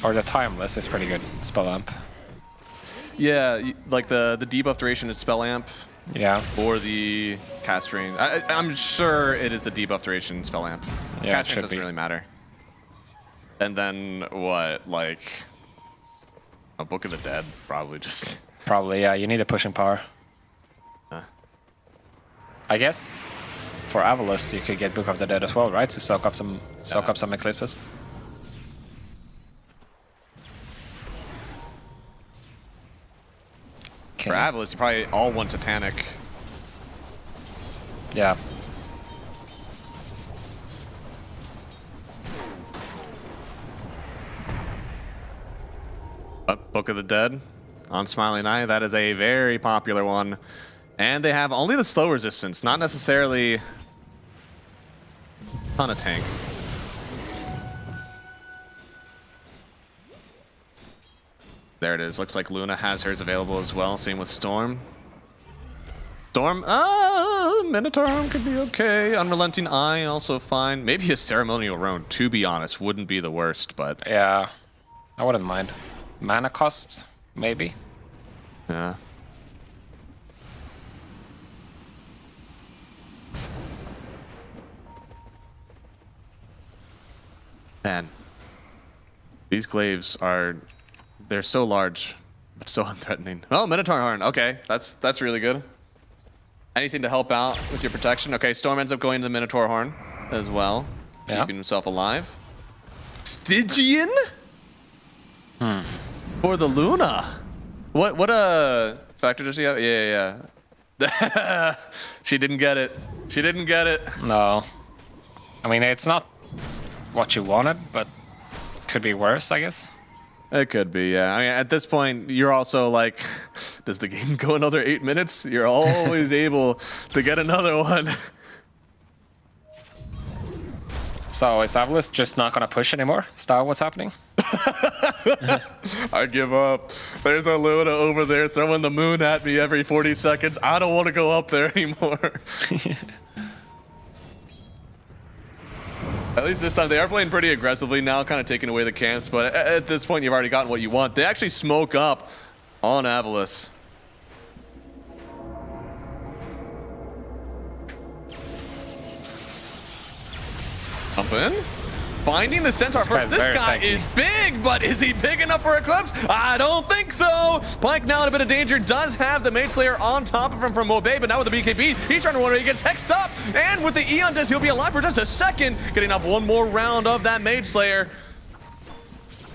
Or the Timeless is pretty good, Spell Amp. Yeah, like the debuff duration is Spell Amp. Yeah. For the cast range. I'm sure it is the debuff duration spell amp. Yeah, cast range doesn't really matter. And then what? Like a Book of the Dead, probably just. Probably, yeah. You need a pushing power. I guess for Avalus you could get Book of the Dead as well, right? To soak up some eclipses. For Avalus, you probably all want Titanic. Yeah. Book of the Dead on Smiling Eye. That is a very popular one. And they have only the slow resistance, not necessarily a ton of tank. There it is. Looks like Luna has hers available as well. Same with Storm. Storm, Minotaur Arm could be okay. Unrelenting Eye, also fine. Maybe a Ceremonial Roan, to be honest, wouldn't be the worst, but... Yeah, I wouldn't mind. Mana costs, maybe? Yeah. Man, these glaives are, they're so large, but so unthreatening. Oh, Minotaur Horn. Okay, that's really good. Anything to help out with your protection. Okay, Storm ends up going to the Minotaur Horn as well, keeping himself alive. Stygian? For the Luna. What factor does she have? Yeah. She didn't get it. She didn't get it. No. I mean, it's not what you wanted, but could be worse, I guess. It could be, yeah. I mean, at this point, you're also like, does the game go another 8 minutes? You're always able to get another one. So is Avalus just not gonna push anymore? Style what's happening? I give up. There's a Luna over there throwing the moon at me every 40 seconds. I don't want to go up there anymore. At least this time, they are playing pretty aggressively now, kind of taking away the camps, but at this point, you've already gotten what you want. They actually smoke up on Avalus. Jump in. Finding the Centaur first. This guy is big, but is he big enough for Eclipse? I don't think so. Pike now in a bit of danger. Does have the Mage Slayer on top of him from Obey, but now with the BKB, he's trying to run away. He gets hexed up, and with the Eon Disc, he'll be alive for just a second. Getting up one more round of that Mage Slayer.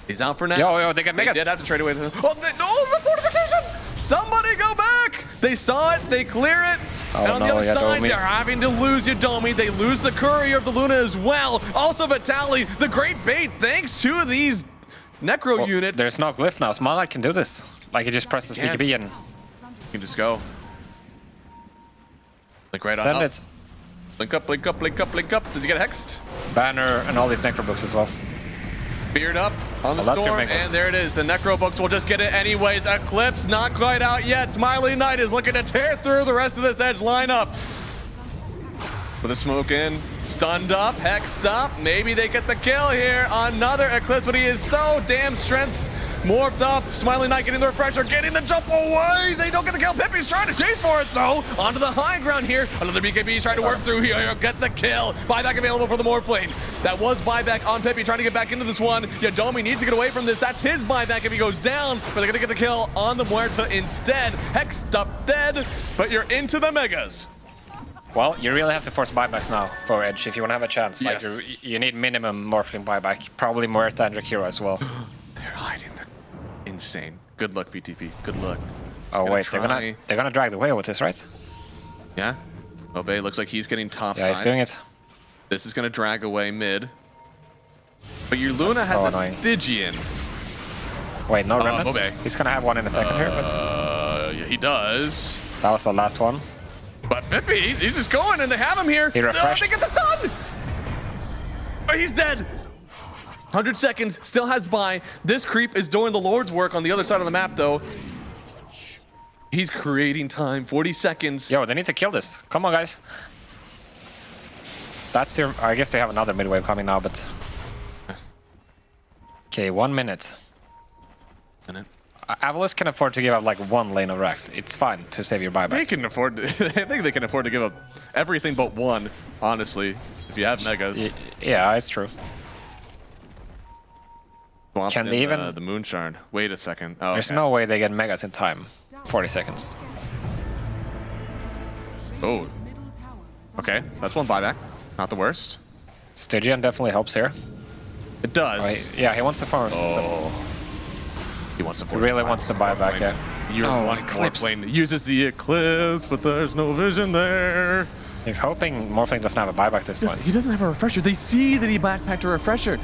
He's out for now. Yo, they get Megas. They did have to trade away. Oh, the fortification! Somebody go back! They saw it, they clear it. And on the other side, they're having to lose Yadomi. They lose the Courier of the Luna as well. Also Vitali, the great bait, thanks to these Necro units. There's no glyph now. Smiling can do this. Like, he just presses BKB and... You can just go. Like right on Send up. it. Blink up, blink up, blink up, blink up. Does he get hexed? Banner and all these Necro books as well. Beard up on the Storm, and there it is. The Necro books will just get it anyways. Eclipse not quite out yet. Smiley Knight is looking to tear through the rest of this edge lineup. With a smoke in, stunned up, hexed up. Maybe they get the kill here. Another Eclipse, but he is so damn strength morphed up. Smiley Knight getting the refresher, getting the jump away. They don't get the kill. Pippi's trying to chase for it though. Onto the high ground here. Another BKB trying to work through here. Get the kill. Buyback available for the Morphling. That was buyback on Pippi trying to get back into this one. Yadomi needs to get away from this. That's his buyback if he goes down. But they're gonna get the kill on the Muerta instead. Hexed up dead, but you're into the Megas. Well, you really have to force buybacks now for Edge if you want to have a chance. Yes. Like, you need minimum Morphling buyback. Probably Muerta and Rakira as well. They're hiding. Insane. Good luck, BTP. Good luck. Oh wait, they're gonna drag the whale with this, right? Yeah. Obey looks like he's getting top Yeah, he's doing it. This is gonna drag away mid. But your Luna has a Stygian. Wait, no remnant? Obey. He's gonna have one in a second here, but yeah, he does. That was the last one. But Pippi, he's just going, and they have him here. He refreshed. They get the stun. But he's dead. 100 seconds, still has buy. This creep is doing the Lord's work on the other side of the map, though. He's creating time, 40 seconds. Yo, they need to kill this. Come on, guys. That's their... I guess they have another mid-wave coming now, but... Okay, 1 minute. Avalos can afford to give up like one lane of racks. It's fine to save your buyback. They can afford to, I think they can afford to give up everything but one, honestly, if you have megas. Yeah, it's true. Can they even the Moonshard? Wait a second. Oh, there's no way they get megas in time. 40 seconds. Oh. Okay, that's one buyback. Not the worst. Stygian definitely helps here. It does. Oh, yeah, he wants to force. Oh. He wants to force. He really wants to buy back, yeah. Your one Morphling uses the Eclipse, but there's no vision there. He's hoping Morphling doesn't have a buyback at this point. He doesn't have a refresher. They see that he backpacked a refresher.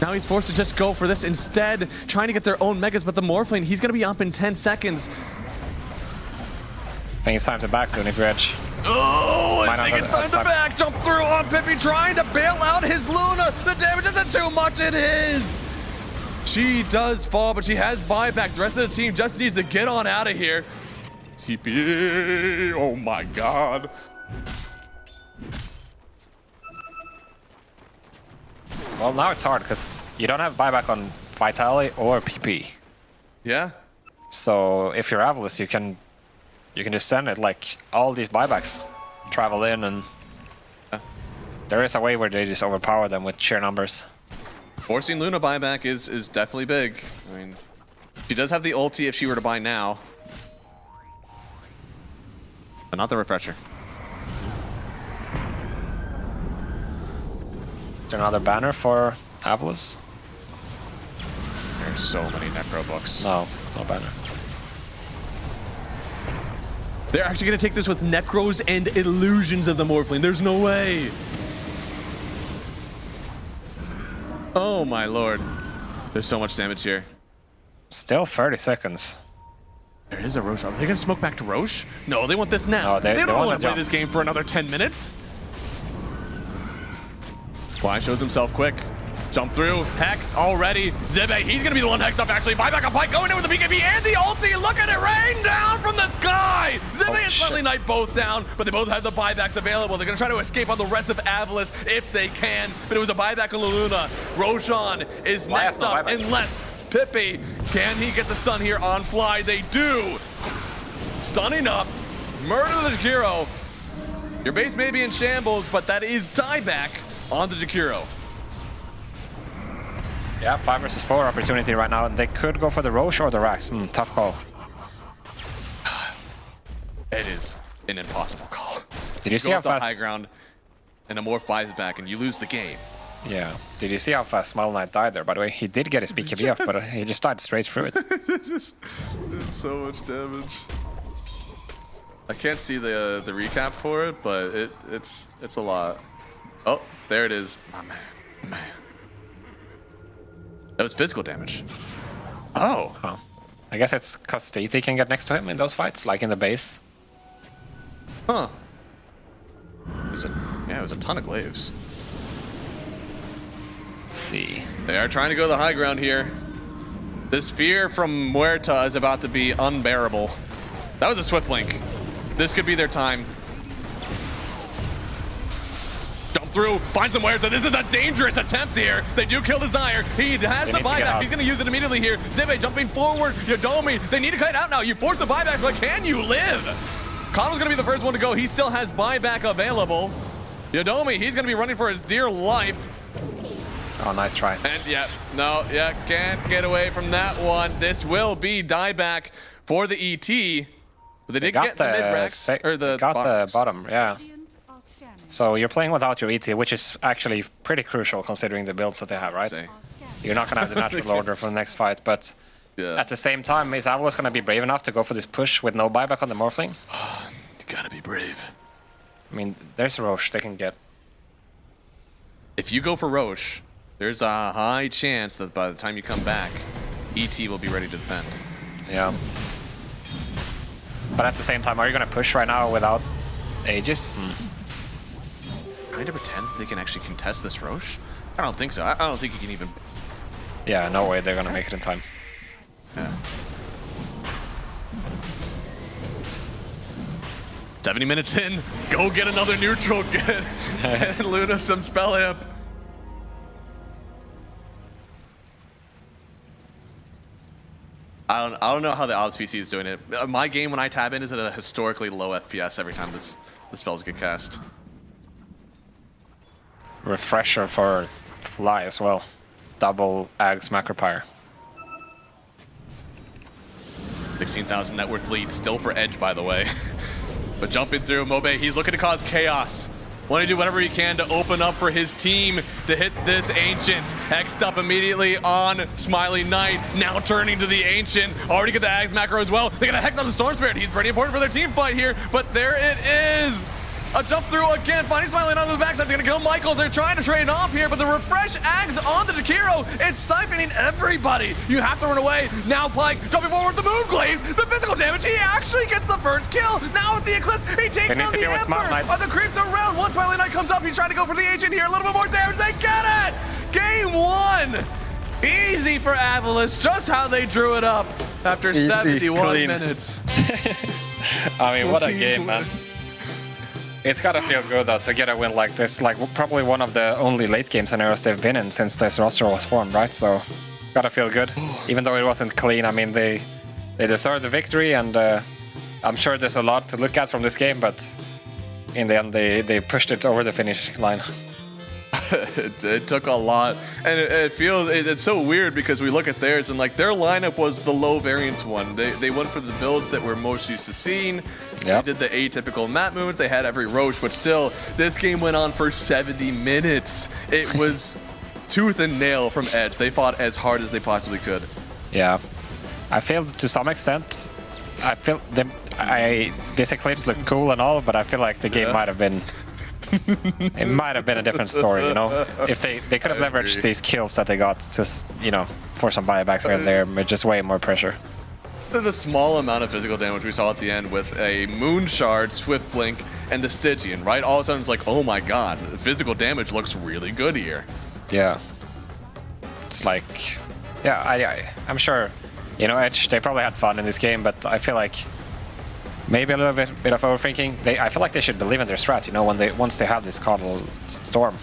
Now he's forced to just go for this instead, trying to get their own megas, but the Morphling, he's going to be up in 10 seconds. I think it's time to back soon if you're Edge. Oh, I think it's time to back. Jump through on Pippi, trying to bail out his Luna. The damage isn't too much, it is. She does fall, but she has buyback. The rest of the team just needs to get on out of here. TP, oh my God. Well, now it's hard because you don't have buyback on Vitality or PP. Yeah. So if you're Avalos, you can just send it like all these buybacks travel in, and there is a way where they just overpower them with sheer numbers. Forcing Luna buyback is definitely big. I mean, she does have the ulti if she were to buy now. But not the refresher. Is there another banner for Avalos? There's so many Necro books. No banner. They're actually going to take this with Necros and Illusions of the Morphling. There's no way. Oh my lord. There's so much damage here. Still 30 seconds. There is a Roche. Are they going to smoke back to Roche? No, they want this now. No, they don't want to play jump. this game for another 10 minutes. Fly shows himself quick. Jump through. Hex already. Zibe, he's going to be the one hexed up actually. Buyback on Pike going in with the BKB and the ulti. Look at it rain down from the sky. Zibe and Friendly Knight both down, but they both have the buybacks available. They're going to try to escape on the rest of Avalos if they can, but it was a buyback on Luna. Roshan is next up unless Pippi, can he get the stun here on Fly? They do. Stunning up. Murder the Jakiro. Your base may be in shambles, but that is dieback on the Jakiro. Yeah, 5 versus 4 opportunity right now. They could go for the Roche or the Rax. Tough call. It is an impossible call. Did you see how fast high ground and a Morph buys back and you lose the game? Yeah. Did you see how fast Smile Knight died there? By the way, he did get his BKB off, but he just died straight through it. It's so much damage. I can't see the recap for it, but it's a lot. Oh, there it is. My man. That was physical damage. Oh. I guess it's because Stacey can get next to him in those fights, like in the base. Huh. It was a ton of glaives. Let's see. They are trying to go to the high ground here. This fear from Muerta is about to be unbearable. That was a swift blink. This could be their time. Jump through, finds the Muerta. This is a dangerous attempt here. They do kill Desire. He has the buyback. He's going to use it immediately here. Zibe jumping forward. Yodomi, they need to cut it out now. You force the buyback, but can you live? Kano's going to be the first one to go. He still has buyback available. Yodomi, he's going to be running for his dear life. Oh, nice try. And can't get away from that one. This will be dieback for the ET. But they did get the mid-rex, or the bottom, yeah. So you're playing without your ET, which is actually pretty crucial considering the builds that they have, right? You're not going to have the natural order for the next fight, but at the same time, is Avalos going to be brave enough to go for this push with no buyback on the Morphling? You gotta be brave. I mean, there's Roche they can get. If you go for Roche, there's a high chance that by the time you come back, ET will be ready to defend. Yeah. But at the same time, are you going to push right now without Aegis? Trying to pretend they can actually contest this Roche? I don't think so. I don't think you can even... Yeah, no way they're going to make it in time. Yeah. 70 minutes in, go get another neutral, get Luna some spell amp. I don't know how the Ops PC is doing it. My game, when I tab in, is at a historically low FPS every time the spells get cast. Refresher for Fly as well. Double Ags Macropyre. 16,000 net worth lead, still for Edge, by the way. But jumping through, Mobe, he's looking to cause chaos. Want to do whatever he can to open up for his team to hit this Ancient. Hexed up immediately on Smiley Knight. Now turning to the Ancient. Already get the Ags macro as well. They got a Hex on the Storm Spirit. He's pretty important for their team fight here. But there it is. A jump through again, finding Smiley on the backside. They're gonna kill Michael. They're trying to trade off here, but the refresh Ags on the Takiro. It's siphoning everybody. You have to run away. Now Pike jumping forward with the Moonglaze. The physical damage, he actually gets the first kill. Now with the Eclipse, he takes down the Emperor. Are the creeps around? Once Smiley Knight comes up, he's trying to go for the Ancient here. A little bit more damage, they get it! Game 1! Easy for Avalanche, just how they drew it up after 71 minutes. I mean, what a game, man. It's gotta feel good though to get a win like this. Like probably one of the only late game scenarios they've been in since this roster was formed, right? So gotta feel good. Even though it wasn't clean, I mean they deserved the victory, and I'm sure there's a lot to look at from this game, but in the end they pushed it over the finish line. It took a lot, and it's so weird because we look at theirs and like their lineup was the low variance one. They went for the builds that we're most used to seeing. They did the atypical map moves. They had every Roche, but still, this game went on for 70 minutes. It was tooth and nail from Edge. They fought as hard as they possibly could. Yeah, I feel to some extent. I feel this Eclipse looked cool and all, but I feel like the game might have been. It might have been a different story, you know. If they could have leveraged these kills that they got, just for some buybacks here and there, with just way more pressure. The small amount of physical damage we saw at the end with a Moon Shard, Swift Blink, and the Stygian, right? All of a sudden it's like, oh my god, the physical damage looks really good here. Yeah. It's like, yeah, I'm sure, Edge, they probably had fun in this game, but I feel like maybe a little bit of overthinking. I feel like they should believe in their strat, once they have this Coddle Storm.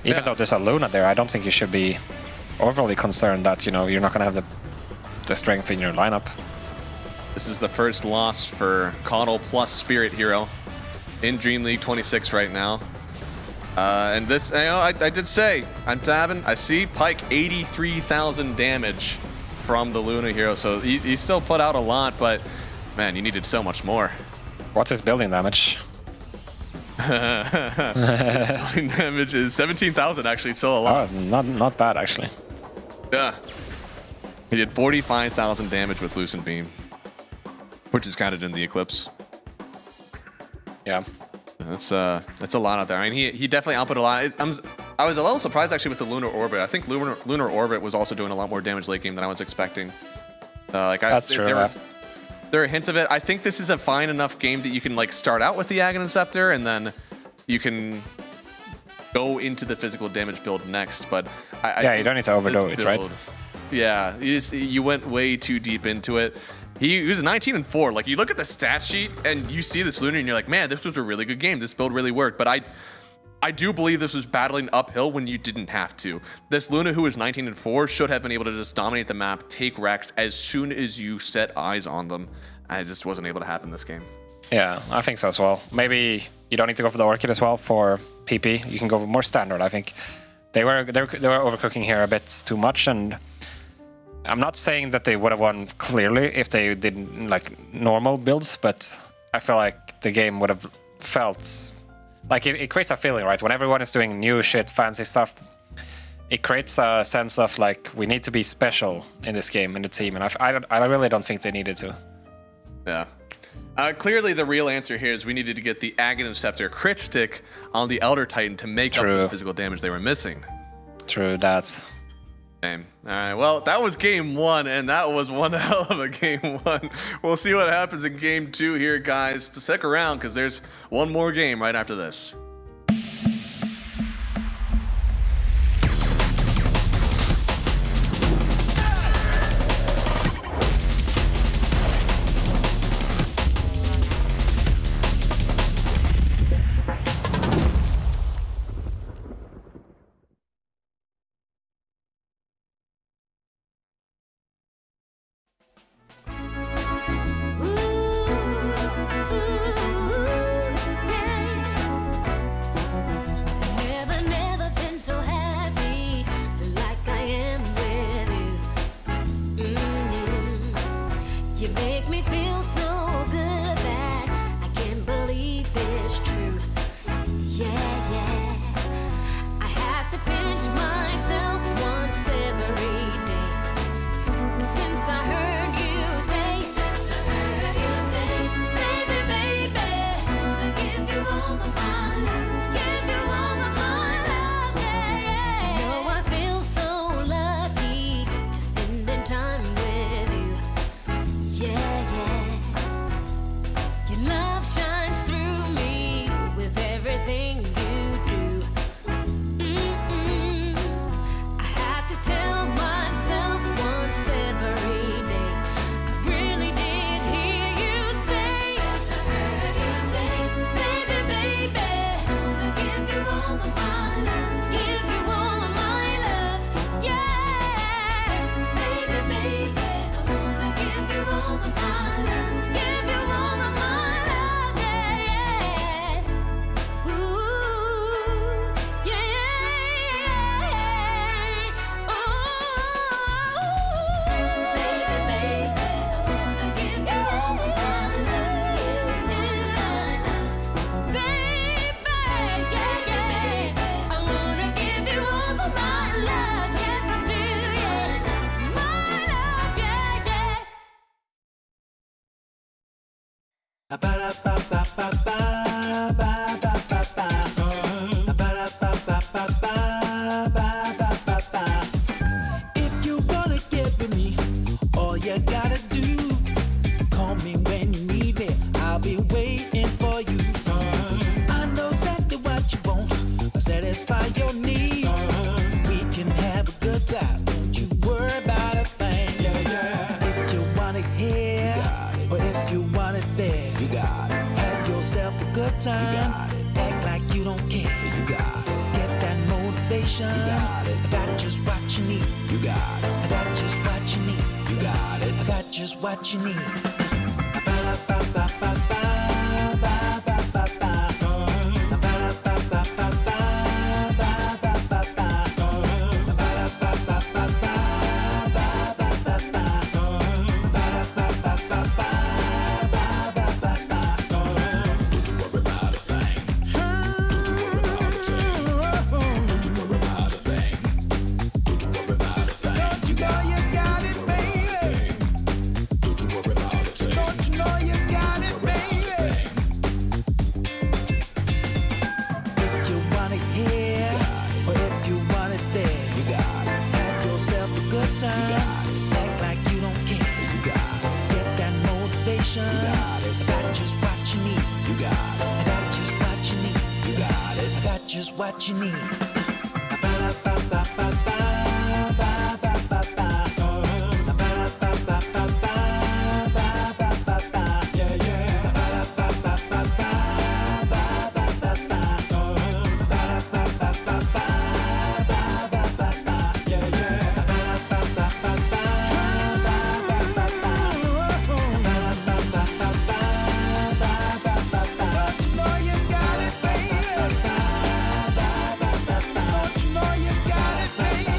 Even though there's a Luna there, I don't think you should be overly concerned that, you're not gonna have the strength in your lineup. This is the first loss for Coddle plus Spirit Hero in DreamLeague 26 right now. And this, I did say, I'm tabbing, I see Pike 83,000 damage from the Luna Hero, so he still put out a lot, but man, you needed so much more. What's his building damage? Building damage is 17,000 actually, still a lot. Oh, not bad actually. Yeah. He did 45,000 damage with Lucent Beam, which is counted in the Eclipse. Yeah. That's a lot out there. I mean, he definitely output a lot. I was a little surprised actually with the Lunar Orbit. I think Lunar Orbit was also doing a lot more damage late game than I was expecting. That's true. There are hints of it. I think this is a fine enough game that you can like start out with the Aghanim Scepter and then you can go into the physical damage build next. But you don't need to overdo it, right? Yeah, you went way too deep into it. He was 19-4. Like you look at the stat sheet and you see this Lunar and you're like, man, this was a really good game. This build really worked. But I do believe this was battling uphill when you didn't have to. This Luna, who was 19-4, should have been able to just dominate the map, take Rex as soon as you set eyes on them. And it just wasn't able to happen this game. Yeah, I think so as well. Maybe you don't need to go for the Orchid as well for PP. You can go more standard, I think. They were overcooking here a bit too much, and I'm not saying that they would have won clearly if they did like normal builds, but I feel like the game would have felt like it creates a feeling, right? When everyone is doing new shit, fancy stuff, it creates a sense of like we need to be special in this game in the team, and I really don't think they needed to. Yeah. Clearly, the real answer here is we needed to get the Aghanim Scepter crit stick on the Elder Titan to make up for the physical damage they were missing. True that. All right, well, that was game 1, and that was one hell of a game 1. We'll see what happens in game 2 here, guys. To stick around, because there's one more game right after this. You make me feel so good that I can't believe it's true. Yeah, yeah. I have to pinch myself once every day. Since I heard you say, baby, baby, I wanna give you all of my love, give you all of my love, yeah, yeah. You know I feel so lucky just spending time with you, yeah, yeah. Your love shines through me with everything you do. I have to tell myself once every day. I really did hear you say, since I heard you say, baby, baby, I wanna give you all of my love, give you all of my love, yeah. Baby, baby, I wanna give you all of my love, give you all of my love, yeah, yeah. Ooh, yeah, yeah. Oh, baby, baby, I wanna give you all of my love, give you all of my love, baby, yeah, yeah. I wanna give you all of my love, yes I do, yeah. My love, yeah, yeah. If you wanna get with me, all you gotta do, call me when you need me. I'll be waiting for you. I know exactly what you want. I'll satisfy your need. We can have a good time. Don't you worry about a thing. If you want it here, or if you want it there, you got it. Have yourself a good time. Act like you don't care. You got it. Get that motivation. You got it. I got just what you need. You got it. I got just what you need. You got it. I got just what you need. Don't you know you got it, baby? Don't you know you got it, baby? If you want it here, or if you want it there, you got it. Have yourself a good time. Act like you don't care. You got it. Get that motivation. You got it. I got just what you need. You got it. I got just what you need. You got it. I got just what you need. Don't you know you got it, baby? Don't you know you got it, baby?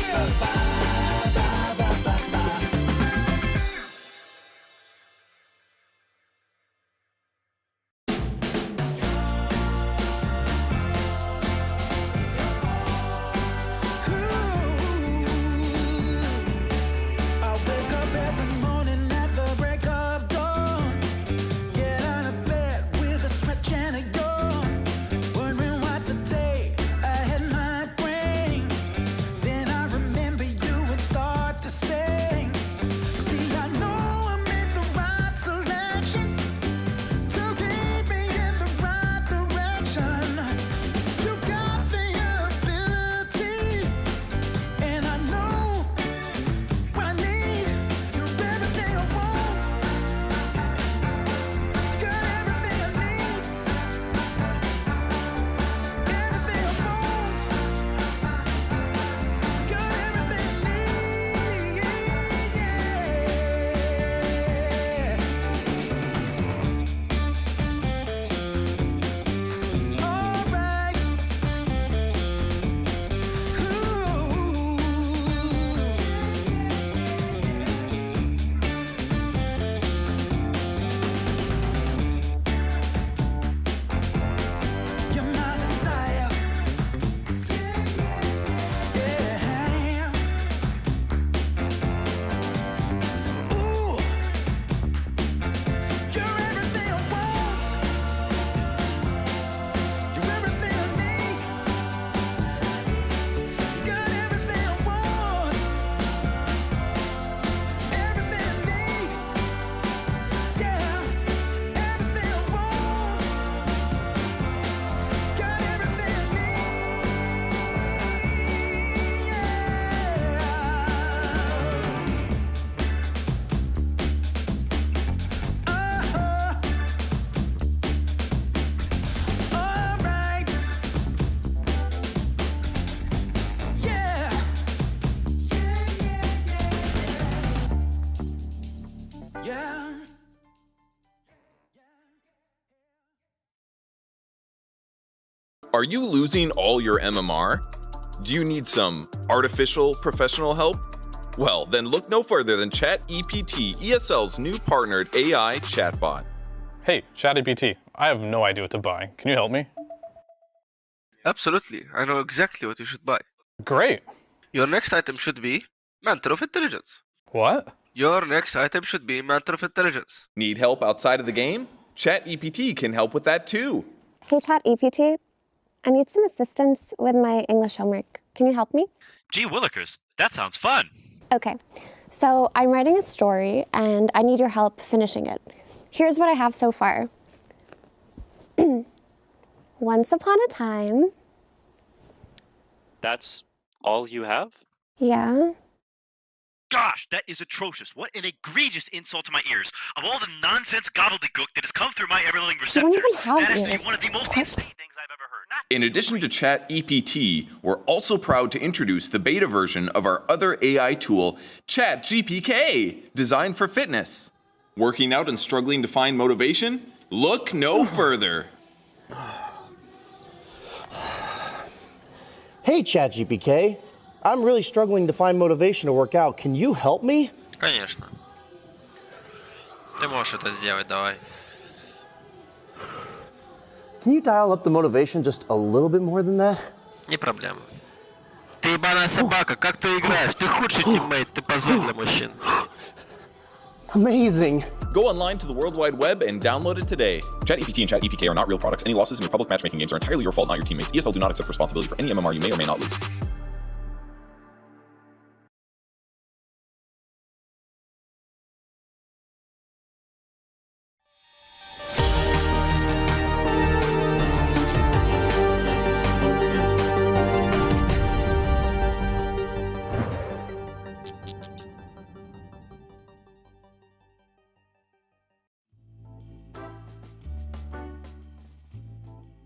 Are you losing all your MMR? Do you need some artificial professional help? Well, then look no further than ChatEPT, ESL's new partnered AI chatbot. Hey, ChatEPT, I have no idea what to buy. Can you help me? Absolutely, I know exactly what you should buy. Great. Your next item should be Mantle of Intelligence. What? Your next item should be Mantle of Intelligence. Need help outside of the game? ChatEPT can help with that too. Hey, ChatEPT. I need some assistance with my English homework. Can you help me? Gee willikers, that sounds fun. Okay, so I'm writing a story and I need your help finishing it. Here's what I have so far. Once upon a time. That's all you have? Yeah. Gosh, that is atrocious. What an egregious insult to my ears. Of all the nonsense gobbledygook that has come through my ever-living receptors, You don't even have that ears. is one of the most insane things I've ever heard. In addition to ChatEPT, we're also proud to introduce the beta version of our other AI tool, ChatGPK, designed for fitness. Working out and struggling to find motivation? Look no further. Hey, ChatGPK. I'm really struggling to find motivation to work out. Can you help me? Конечно. Ты можешь это сделать, давай. Can you dial up the motivation just a little bit more than that? Не проблема. Ты ебаная собака, как ты играешь? Ты худший тиммейт, ты позор для мужчин. Amazing. Go online to the World Wide Web and download it today. ChatEPT and ChatEPK are not real products. Any losses in your public matchmaking games are entirely your fault, not your teammates. ESL do not accept responsibility for any MMR you may or may not lose.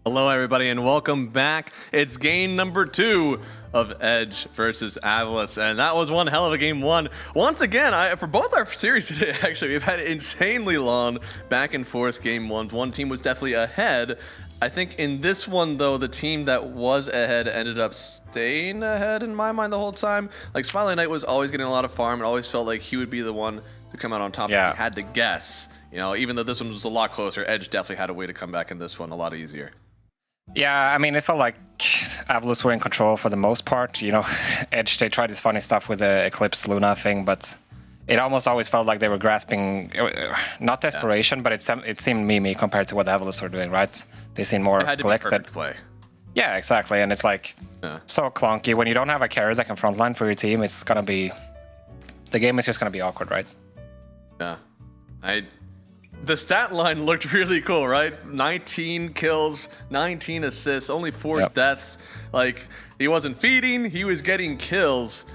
Hello, everybody, and welcome back. It's game number 2 of Edge versus Avalos, and that was one hell of a game 1. Once again, for both our series today, actually, we've had insanely long back and forth game 1s. One team was definitely ahead. I think in this one, though, the team that was ahead ended up staying ahead in my mind the whole time. Like, Smiley Knight was always getting a lot of farm. It always felt like he would be the one to come out on top. Yeah. He had to guess. You know, even though this one was a lot closer, Edge definitely had a way to come back in this one a lot easier. Yeah, I mean, it felt like Avalos were in control for the most part. You know, Edge, they tried this funny stuff with the Eclipse Luna thing, but it almost always felt like they were grasping, not desperation, but it seemed memey compared to what Avalos were doing, right? They seemed more It had to collected. be perfect play. Yeah, exactly, and it's like so clunky. When you don't have a carry that can frontline for your team, it's gonna be, the game is just gonna be awkward, right? Yeah. The stat line looked really cool, right? 19 kills, 19 assists, only 4 deaths. Like, he wasn't feeding, he was getting kills.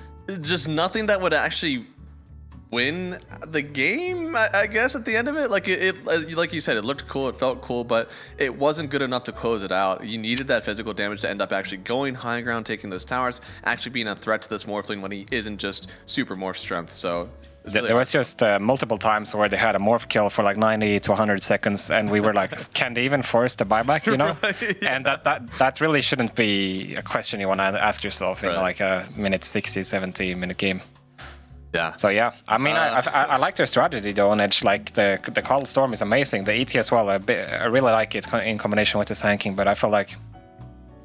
Just nothing that would actually win the game, I guess, at the end of it. Like, like you said, it looked cool, it felt cool, but it wasn't good enough to close it out. You needed that physical damage to end up actually going high ground, taking those towers, actually being a threat to this Morphling when he isn't just super morph strength, so... There was just multiple times where they had a morph kill for like 90 to 100 seconds, and we were like, can they even force the buyback, you know? Right, and that really shouldn't be a question you want to ask yourself in like a minute 60, 70 minute game. Yeah. So yeah, I mean, I like their strategy though on Edge. Like the Cold Storm is amazing. The ET as well. I really like it in combination with the tanking, but I feel like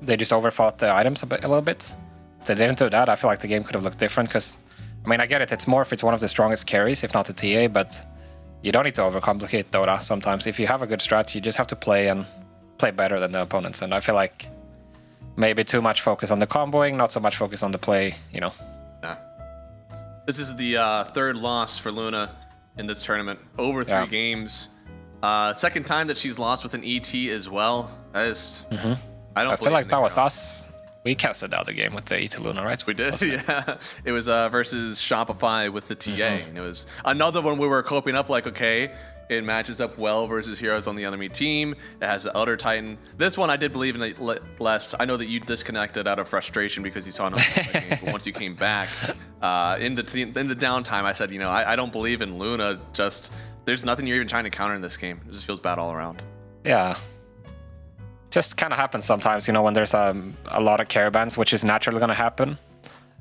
they just overthought the items a little bit. If they didn't do that, I feel like the game could have looked different because, I mean, I get it. It's Morph. It's one of the strongest carries, if not the TA, but you don't need to overcomplicate Dota sometimes. If you have a good strat, you just have to play better than the opponents. And I feel like maybe too much focus on the comboing, not so much focus on the play, you know. Yeah. This is the third loss for Luna in this tournament. Over 3 games. Second time that she's lost with an ET as well. That is... I feel like that was us. We casted out the game with the ET Luna, right? We did, yeah. It was versus Shopify with the TA. And it was another one we were coping up like, okay, it matches up well versus heroes on the enemy team. It has the Elder Titan. This one I did believe in it less. I know that you disconnected out of frustration because you saw no game, but once you came back in the downtime, I said, you know, I don't believe in Luna. Just there's nothing you're even trying to counter in this game. It just feels bad all around. Yeah. Just kind of happens sometimes, you know, when there's a lot of carry bans, which is naturally going to happen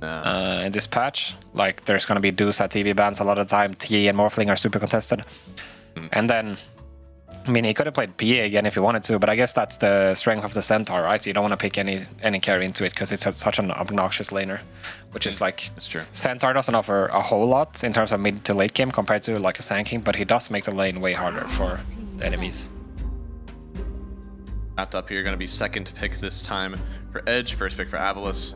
in this patch. Like, there's going to be Dusa TV bans a lot of the time. TA and Morphling are super contested. And then, I mean, he could have played PA again if he wanted to, but I guess that's the strength of the Centaur, right? You don't want to pick any carry into it because it's such an obnoxious laner, which is like... That's true. Centaur doesn't offer a whole lot in terms of mid to late game compared to like a Sand King, but he does make the lane way harder for the enemies. Wrapped up here, gonna be second pick this time for Edge, first pick for Avalos.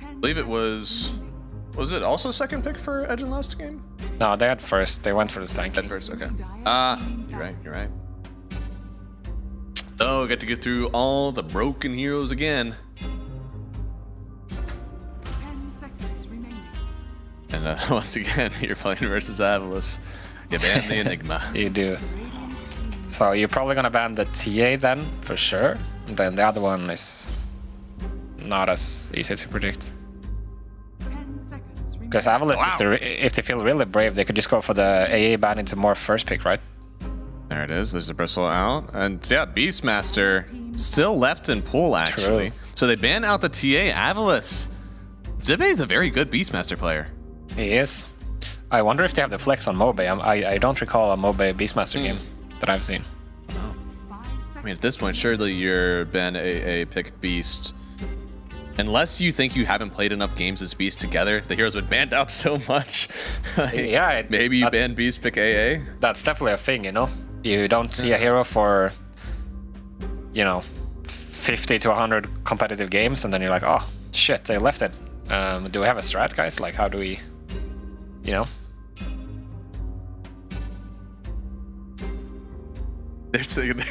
I believe it was it also second pick for Edge in last game? No, they had first. They went for the Sand King. First, okay. You're right. Oh, get to get through all the broken heroes again. 10 seconds remaining. And once again, you're playing versus Avalos. You ban the Enigma. You do. So you're probably gonna ban the TA then, for sure. And then the other one is not as easy to predict. 10 seconds remaining. Because Avalos, if they feel really brave, they could just go for the AA ban into more first pick, right? There it is. There's the bristle out. And yeah, Beastmaster still left in pool, actually. True. So they ban out the TA Avalos. Zibe is a very good Beastmaster player. He is. I wonder if they have the flex on Mobe. I don't recall a Mobe Beastmaster game that I've seen. I mean, at this point, surely you're Ben a pick Beast. Unless you think you haven't played enough games as Beast together, the heroes would ban out so much. Yeah. Maybe you ban Beast, pick AA. That's definitely a thing, you know? You don't see a hero for, you know, 50 to 100 competitive games, and then you're like, oh, shit, they left it. Do we have a strat, guys? Like, how do we, you know? They're saying,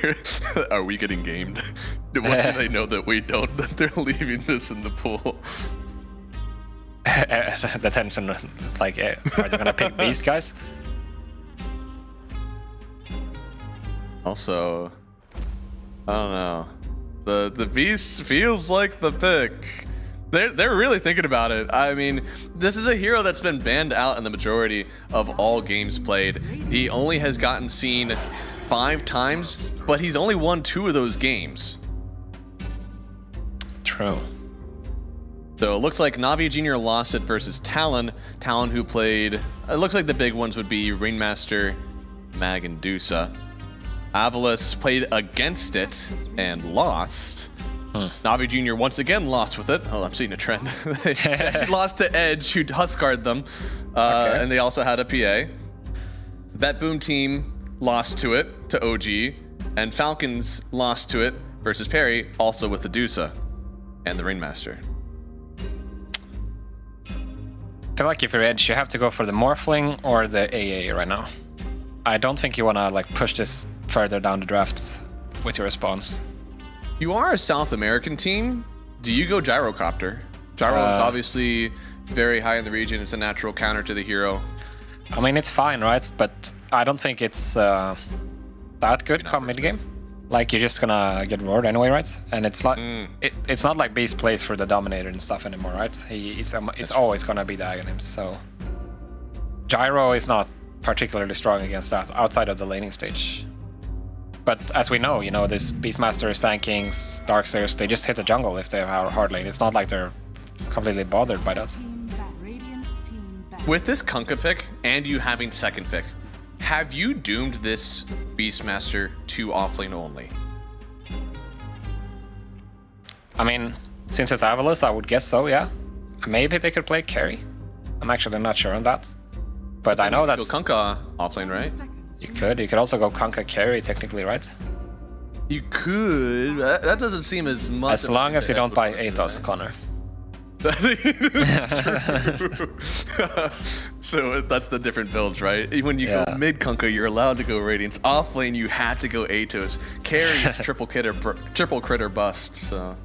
are we getting gamed? What do they know that we don't? That they're leaving this in the pool. The tension, like, are they gonna pick Beast, guys? Also, I don't know. The Beast feels like the pick. They're really thinking about it. I mean, this is a hero that's been banned out in the majority of all games played. He only has gotten seen 5 times, but he's only won 2 of those games. True. So it looks like Navi Jr. lost it versus Talon. Talon, who played, it looks like the big ones would be Rainmaster, Mag, and Dusa. Avalos played against it and lost. Navi Jr. once again lost with it. Oh, I'm seeing a trend. They actually lost to Edge, who Huskard them. And they also had a PA. Vet Boom team lost to it, to OG. And Falcons lost to it versus Perry, also with the Dusa and the Rainmaster. I feel like if you're Edge, you have to go for the Morphling or the AA right now. I don't think you want to like push this further down the draft with your response. You are a South American team. Do you go Gyrocopter? Gyro is obviously very high in the region. It's a natural counter to the hero. I mean, it's fine, right? But I don't think it's that good come mid-game. Like, you're just gonna get roared anyway, right? And it's like it's not like Beast plays for the Dominator and stuff anymore, right? He's always gonna be the Aghanim, so Gyro is not particularly strong against that outside of the laning stage. But as we know, you know, this Beastmaster, Sand Kings, Darkslayers, they just hit the jungle if they have a hard lane. It's not like they're completely bothered by that. With this Kunkka pick and you having second pick, have you doomed this Beastmaster to offlane only? I mean, since it's Avalos, I would guess so, yeah. Maybe they could play carry. I'm actually not sure on that. But I know that Kunkka offlane, right? You could also go Kunkka carry technically, right? You could. That doesn't seem as much. As long as you don't buy Atos, Connor. So that's the different builds, right? When you go mid Kunkka, you're allowed to go Radiance. Off lane, you have to go Atos. Carry is triple critter bust. So.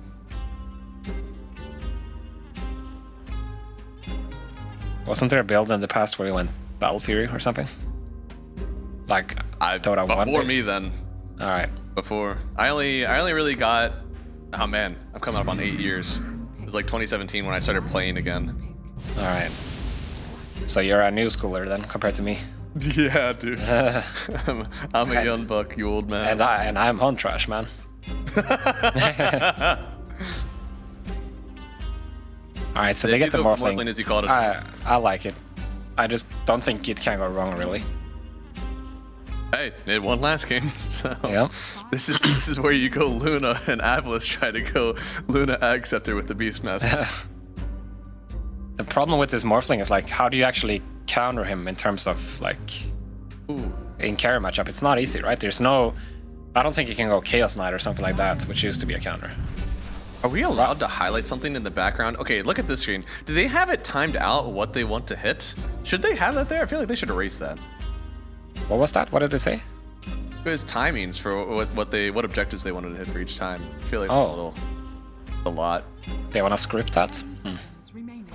Wasn't there a build in the past where you went Battle Fury or something? Like Dota 1 before me then. All right. Before I only really got. Oh man, I'm coming up on 8 years. It was like 2017 when I started playing again. All right. So you're a new schooler then, compared to me. Yeah, dude. I'm a young buck, you old man. And I'm on trash, man. Alright, so they get the Morphling. As you called it. I like it. I just don't think it can go wrong, really. Hey, it won last game, so yep. This is where you go Luna, and Avalis try to go Luna Acceptor with the Beastmaster. The problem with this Morphling is like, how do you actually counter him in terms of like in carry matchup? It's not easy, right? There's no. I don't think you can go Chaos Knight or something like that, which used to be a counter. Are we allowed to highlight something in the background? Okay, look at this screen. Do they have it timed out what they want to hit? Should they have that there? I feel like they should erase that. What was that? What did they say? It was timings for what objectives they wanted to hit for each time. I feel like a lot. They want to script that?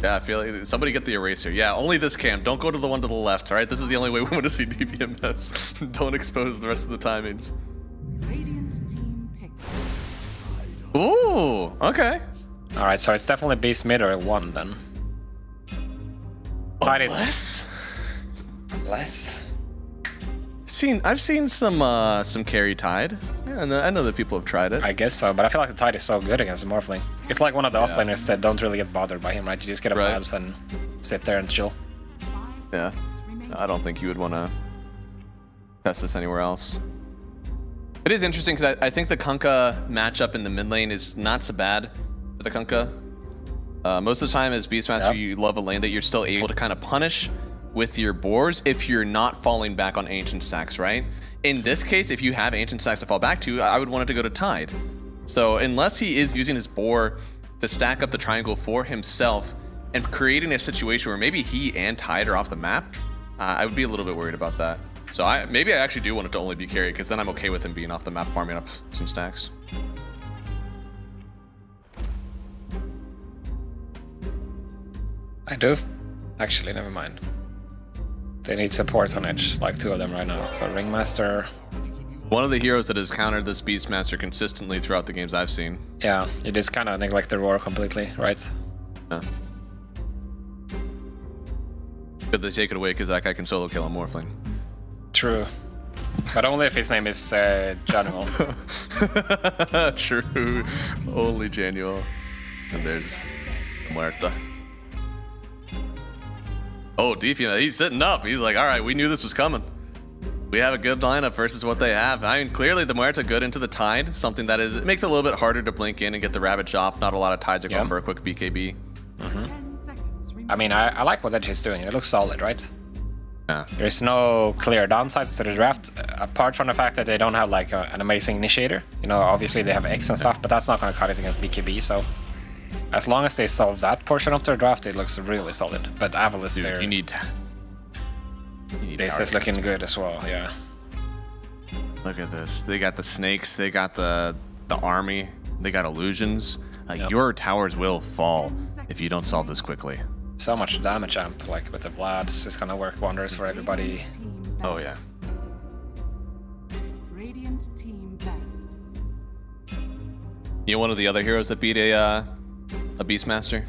Yeah, I feel like somebody get the eraser. Yeah, only this cam. Don't go to the one to the left, all right? This is the only way we want to see DPMS. Don't expose the rest of the timings. Ooh, okay. All right, so it's definitely Beast mid or a 1 then. Less. I've seen some carry Tide. Yeah, I know that people have tried it. I guess so, but I feel like the Tide is so good against the Morphling. It's like one of the offlaners that don't really get bothered by him, right? You just get a pads and sit there and chill. Yeah, I don't think you would want to test this anywhere else. It is interesting because I think the Kunkka matchup in the mid lane is not so bad for the Kunkka. Most of the time as Beastmaster, you love a lane that you're still able to kind of punish with your boars if you're not falling back on ancient stacks, right? In this case, if you have ancient stacks to fall back to, I would want it to go to Tide. So unless he is using his boar to stack up the triangle for himself and creating a situation where maybe he and Tide are off the map, I would be a little bit worried about that. So maybe I actually do want it to only be carry, because then I'm okay with him being off the map farming up some stacks. I do. Actually, never mind. They need support on edge, like 2 of them right now. So Ringmaster. One of the heroes that has countered this Beastmaster consistently throughout the games I've seen. Yeah, you just kind of neglect the roar completely, right? Yeah. But they take it away because that guy can solo kill a Morphling. True. But only if his name is Janual. True. Only Janual. And there's Muerta. Oh, DPM, he's sitting up. He's like, all right, we knew this was coming. We have a good lineup versus what they have. I mean, clearly the Muerta good into the Tide, something that it makes it a little bit harder to blink in and get the Ravage off. Not a lot of Tides are going for a quick BKB. I mean, I like what Edge is doing. It looks solid, right? Yeah. There's no clear downsides to the draft, apart from the fact that they don't have like an amazing initiator. You know, obviously they have X and stuff, but that's not going to cut it against BKB, so as long as they solve that portion of their draft, it looks really solid. But Avalis there... You need this is looking good as well, yeah. Look at this. They got the snakes, they got the army, they got illusions. Your towers will fall if you don't solve this quickly. So much damage amp, like with the Vlads, it's gonna work wonders for everybody. Oh yeah. Radiant team ban. You know one of the other heroes that beat a Beastmaster?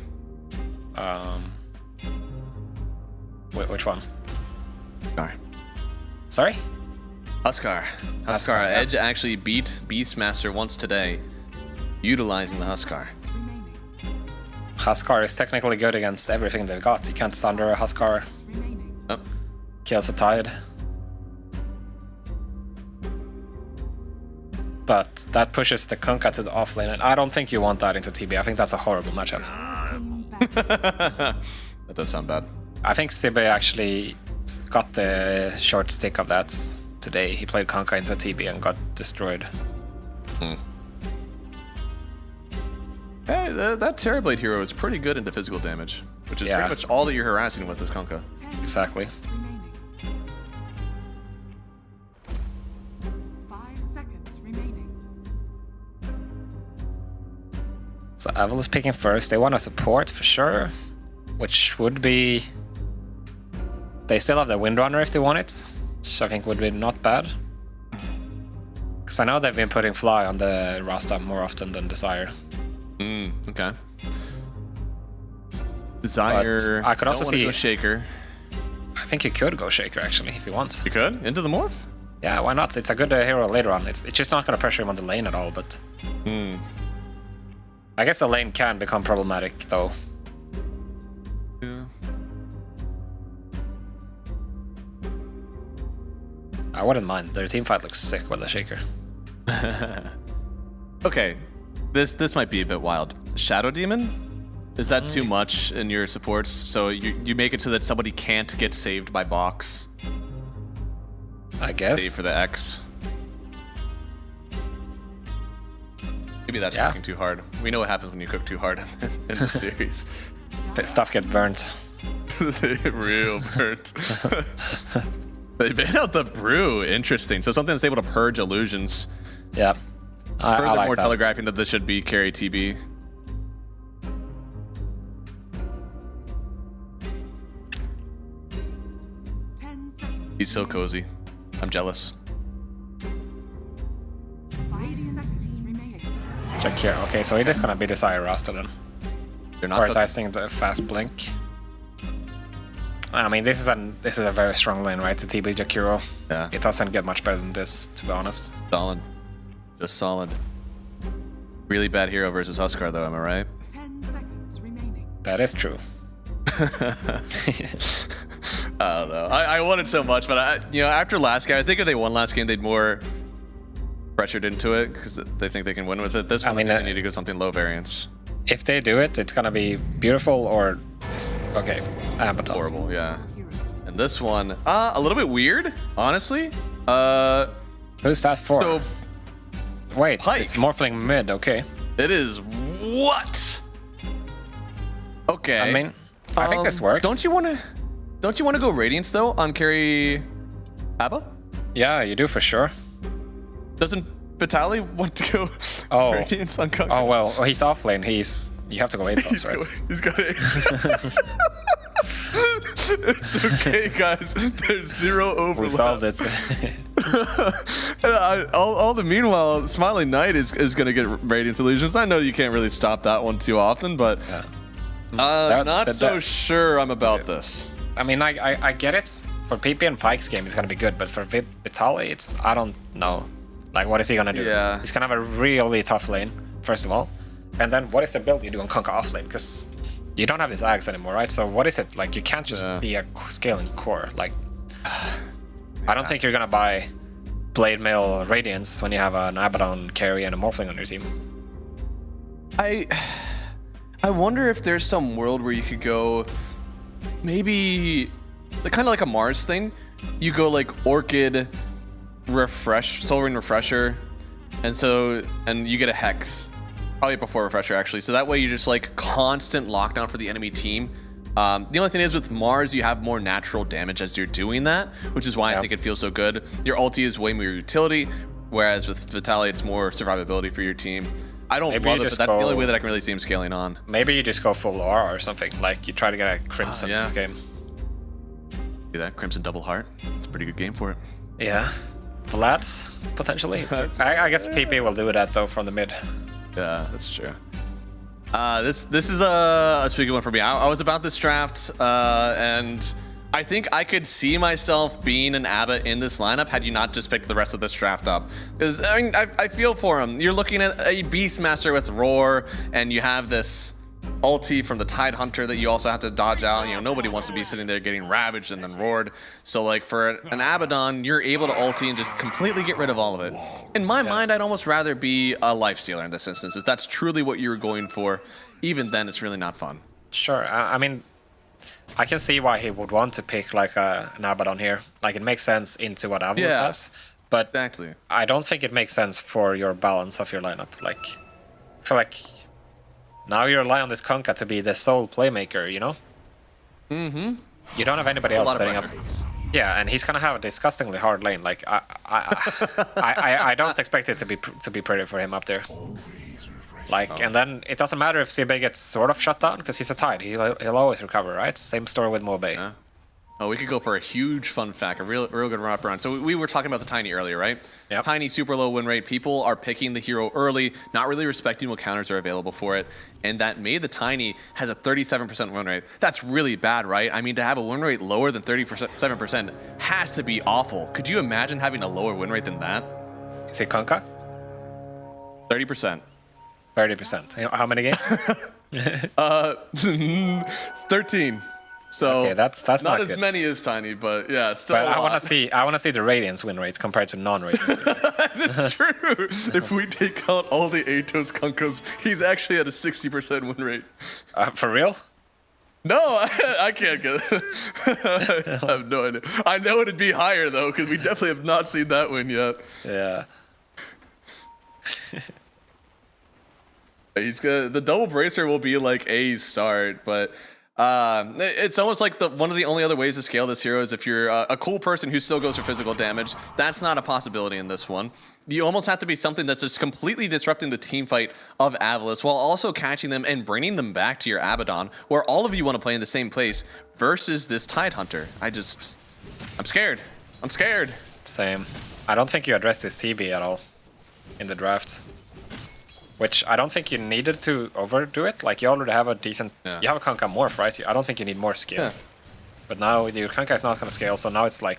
Which one? Huskar. Sorry? Huskar. Huskar. Edge actually beat Beastmaster once today, utilizing the Huskar. Huskar is technically good against everything they've got. You can't thunder a Huskar. Oh. Kills a Tide. But that pushes the Kunkka to the offlane, and I don't think you want that into TB. I think that's a horrible matchup. That does sound bad. I think Sibbe actually got the short stick of that today. He played Kunkka into a TB and got destroyed. Hey, that Terrorblade hero is pretty good into physical damage, which is pretty much all that you're harassing with this Kunkka. Exactly. 5 seconds remaining. So Avel is picking first. They want a support for sure, which would be... They still have the Windrunner if they want it, which I think would be not bad. Because I know they've been putting Fly on the Rasta more often than Desire. Okay. Desire. But I could also see Shaker. I think you could go Shaker actually if you want. You could into the morph. Yeah, why not? It's a good hero later on. It's just not gonna pressure him on the lane at all. But I guess the lane can become problematic though. Yeah. I wouldn't mind. Their team fight looks sick with the Shaker. Okay, this might be a bit wild. Shadow Demon? Is that too much in your supports? So you make it so that somebody can't get saved by box? I guess. Save for the X. Maybe that's cooking too hard. We know what happens when you cook too hard in the series. Stuff gets burnt. Real burnt. They banned out the brew. Interesting. So something that's able to purge illusions. Yeah. I like more that. telegraphing that this should be carry TB. He's so cozy. I'm jealous. 5 seconds remaining. Check here. Okay, so it is gonna be Desire Rasta then. You're not prioritizing the fast blink. I mean, this is a very strong lane, right? The TB Jakiro. Yeah. It doesn't get much better than this, to be honest. Solid. Just solid. Really bad hero versus Huskar, though, am I right? 10 seconds remaining. That is true. I don't know. I wanted so much, but after last game, I think if they won last game, they'd more pressured into it because they think they can win with it. This one, they need to go something low variance. If they do it, it's gonna be beautiful or just okay. But horrible, yeah. And this one, a little bit weird, honestly. Who's that for? So, wait, Pike. it's Morphling mid. Okay. It is what? Okay. I mean, I think this works. Don't you want to go Radiance though on carry Abba? Yeah, you do for sure. Doesn't Vitali want to go Radiance on Kunk? Oh well, he's off lane. You have to go 8 tops, right? He's got 8. It's okay, guys. There's zero overlap. We solved it. all the meanwhile, Smiling Knight is gonna get Radiance Illusions. I know you can't really stop that one too often, but not so sure I'm about this. I mean, I get it. For PP and Pike's game, it's gonna be good, but for Vitali, I don't know. Like, what is he gonna do? Yeah. He's gonna have a really tough lane, first of all. And then, what is the build you do on Kunkka off lane? Because you don't have these Ags anymore, right? So what is it? Like, you can't just be a scaling core. Like, I don't think you're gonna buy Blade Mail Radiance when you have an Abaddon carry and a Morphling on your team. I wonder if there's some world where you could go, maybe kind of like a Mars thing. You go like Orchid, Refresh, Soul Ring Refresher, and you get a Hex. Probably before Refresher, actually. So that way you're just like constant lockdown for the enemy team. The only thing is with Mars, you have more natural damage as you're doing that, which is why I think it feels so good. Your ulti is way more utility, whereas with Vitali, it's more survivability for your team. I don't love it, but that's the only way that I can really see him scaling on. Maybe you just go full Aura or something. Like, you try to get a Crimson in this game. Do that, Crimson Double Heart. It's a pretty good game for it. Yeah. Vlad, potentially. I guess PP will do that, though, from the mid. Yeah, that's true. This is a sweet one for me. I was about this draft, and I think I could see myself being an Abba in this lineup had you not just picked the rest of this draft up. Because I mean, I feel for him. You're looking at a Beastmaster with Roar, and you have this ulti from the Tide Hunter that you also have to dodge out. You know, nobody wants to be sitting there getting ravaged and then roared. So like for an Abaddon, you're able to ulti and just completely get rid of all of it. In my mind, I'd almost rather be a lifestealer in this instance. If that's truly what you're going for, even then it's really not fun. Sure. I mean, I can see why he would want to pick like an Abaddon here. Like, it makes sense into what Abaddon has. But exactly. I don't think it makes sense for your balance of your lineup. Like, I feel like now you rely on this Kunkka to be the sole playmaker, you know? Mm-hmm. You don't have anybody else setting up. Yeah, and he's gonna have a disgustingly hard lane. Like, I don't expect it to be pretty for him up there. Like, and then it doesn't matter if CB gets sort of shut down because he's a Tide. He'll always recover, right? Same story with Mobe. Oh, we could go for a huge fun fact, a real good wraparound. So we were talking about the Tiny earlier, right? Yep. Tiny, super low win rate. People are picking the hero early, not really respecting what counters are available for it. And that made the Tiny has a 37% win rate. That's really bad, right? I mean, to have a win rate lower than 37% has to be awful. Could you imagine having a lower win rate than that? Is it Kunkka? 30%. 30%. You know, how many games? 13. So okay, that's not as good. many as Tiny, but yeah, still. But a lot. I want to see the Radiance win rates compared to non-Radiance. That's true. If we take out all the Atos Kunkos, he's actually at a 60% win rate. For real? No, I can't get it. I have no idea. I know it'd be higher though, because we definitely have not seen that win yet. Yeah. He's good. The double bracer will be like a start, but it's almost like one of the only other ways to scale this hero is if you're a cool person who still goes for physical damage. That's not a possibility in this one. You almost have to be something that's just completely disrupting the team fight of Avilice while also catching them and bringing them back to your Abaddon, where all of you want to play in the same place versus this Tidehunter. I'm scared. I'm scared. Same. I don't think you addressed this TB at all in the draft. Which I don't think you needed to overdo it. Like, you already have a decent... Yeah. You have a Kunkka morph, right? I don't think you need more scale. Yeah. But now your Kunkka is not going to scale, so now it's like...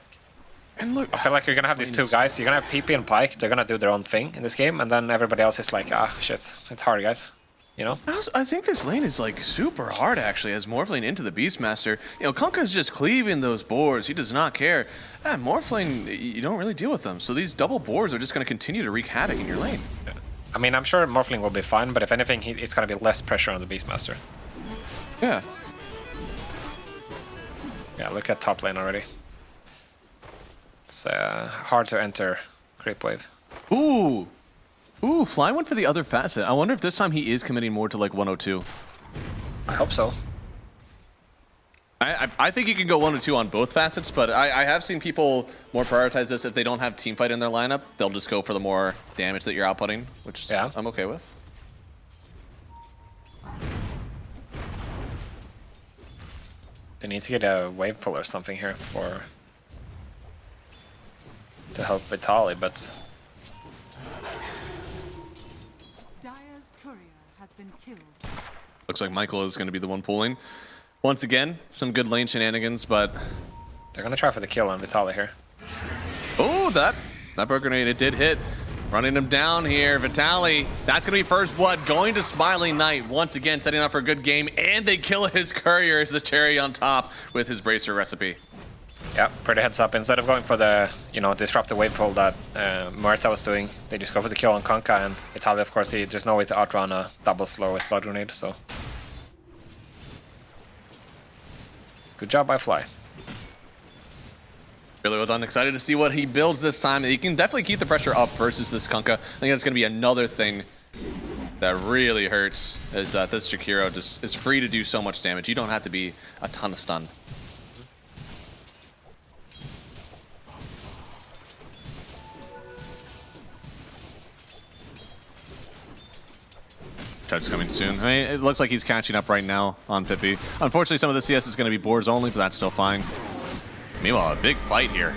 And look... I feel like you're going to have these two guys. You're going to have PP and Pyke. They're going to do their own thing in this game. And then everybody else is like, shit. It's hard, guys. You know? I think this lane is, like, super hard, actually, as Morphling into the Beastmaster. You know, Kunkka's just cleaving those boars. He does not care. Morphling, you don't really deal with them. So these double boars are just going to continue to wreak havoc in your lane. Yeah. I mean, I'm sure Morphling will be fine, but if anything, it's going to be less pressure on the Beastmaster. Yeah. Yeah, look at top lane already. It's hard to enter creep wave. Ooh. Ooh, Fly went for the other facet. I wonder if this time he is committing more to like 102. I hope so. I think you can go 102 on both facets, but I have seen people more prioritize this. If they don't have teamfight in their lineup, they'll just go for the more damage that you're outputting, which I'm okay with. They need to get a wave pull or something here to help Vitali, but Dire's courier has been killed. Looks like Michael is going to be the one pulling. Once again, some good lane shenanigans, but they're gonna try for the kill on Vitali here. Oh, that bird grenade, it did hit. Running him down here, Vitali. That's gonna be first blood, going to Smiling Knight once again, setting up for a good game, and they kill his courier as the cherry on top with his bracer recipe. Yeah, pretty heads up. Instead of going for the disrupt the wave pull that Muerta was doing, they just go for the kill on Kunkka, and Vitali, of course, there's no way to outrun a double slow with blood grenade, so. Good job by Fly. Really well done. Excited to see what he builds this time. He can definitely keep the pressure up versus this Kunkka. I think that's going to be another thing that really hurts, is that this Jakiro just is free to do so much damage. You don't have to be a ton of stun. Charge's coming soon. I mean, it looks like he's catching up right now on Pippi. Unfortunately, some of the CS is going to be boards only, but that's still fine. Meanwhile, a big fight here.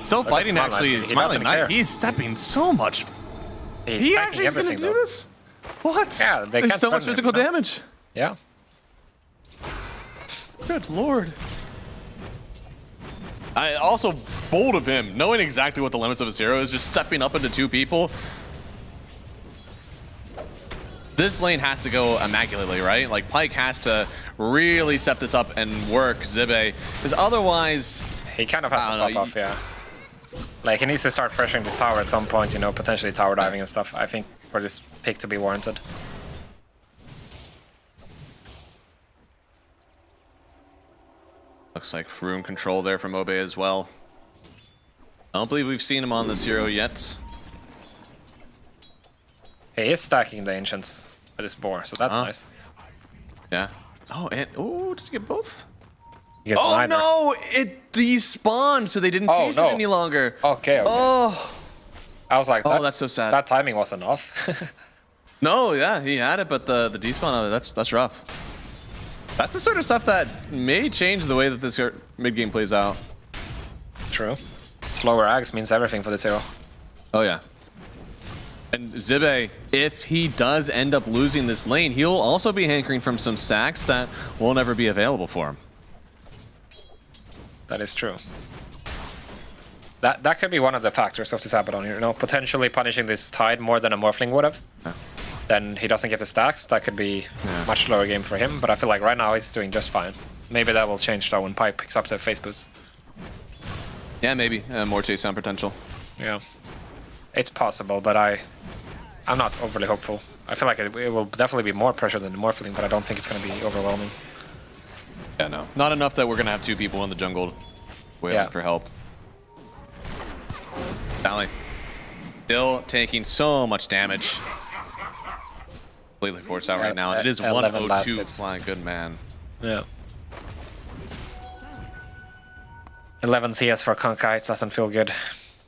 Still fighting, actually. Smiling Knight, he's stepping so much. He actually is going to do this? What? Yeah, they There's so much physical damage. Yeah. Good lord. I also bold of him, knowing exactly what the limits of his hero is, just stepping up into two people. This lane has to go immaculately, right? Like, Pyke has to really set this up and work Zibe, because otherwise... He kind of has to pop off, yeah. Like, he needs to start pressuring this tower at some point, potentially tower diving and stuff, I think, for this pick to be warranted. Looks like room control there from Obe as well. I don't believe we've seen him on this hero yet. He is stacking the Ancients with this boar, so that's nice. Yeah. Oh, and does he get both? He gets oh neither. No! It despawned, so they didn't chase it any longer. Okay. Oh. I was like, that's so sad. That timing wasn't off. No, yeah, he had it, but the despawn of it, that's rough. That's the sort of stuff that may change the way that this mid-game plays out. True. Slower ags means everything for the hero. Oh yeah. And Zibe, if he does end up losing this lane, he'll also be hankering from some stacks that will never be available for him. That is true. That could be one of the factors of this Abaddon, you know, potentially punishing this Tide more than a Morphling would have. Yeah. Then he doesn't get the stacks. That could be much slower game for him, but I feel like right now he's doing just fine. Maybe that will change though when Pipe picks up the face boots. Yeah, maybe. More chase down potential. Yeah. It's possible, but I'm not overly hopeful. I feel like it will definitely be more pressure than the Morphling, but I don't think it's going to be overwhelming. Yeah, no. Not enough that we're going to have 2 people in the jungle waiting for help. Valley. Still taking so much damage. Completely forced out right now. It is 102 flying. Good man. Yeah. 11 CS for Konkai, it doesn't feel good.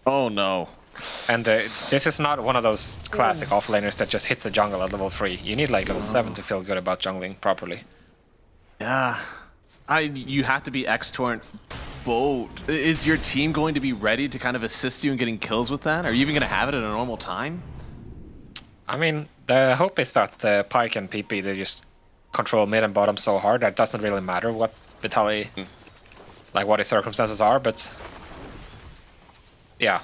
Oh no. And this is not one of those classic offlaners that just hits the jungle at level 3. You need like level 7 to feel good about jungling properly. Yeah. You have to be X-Torrent boat. Is your team going to be ready to kind of assist you in getting kills with that? Are you even going to have it at a normal time? I mean, the hope is that Pyke and PP, they just control mid and bottom so hard that it doesn't really matter what Vitaly, like what his circumstances are, but yeah.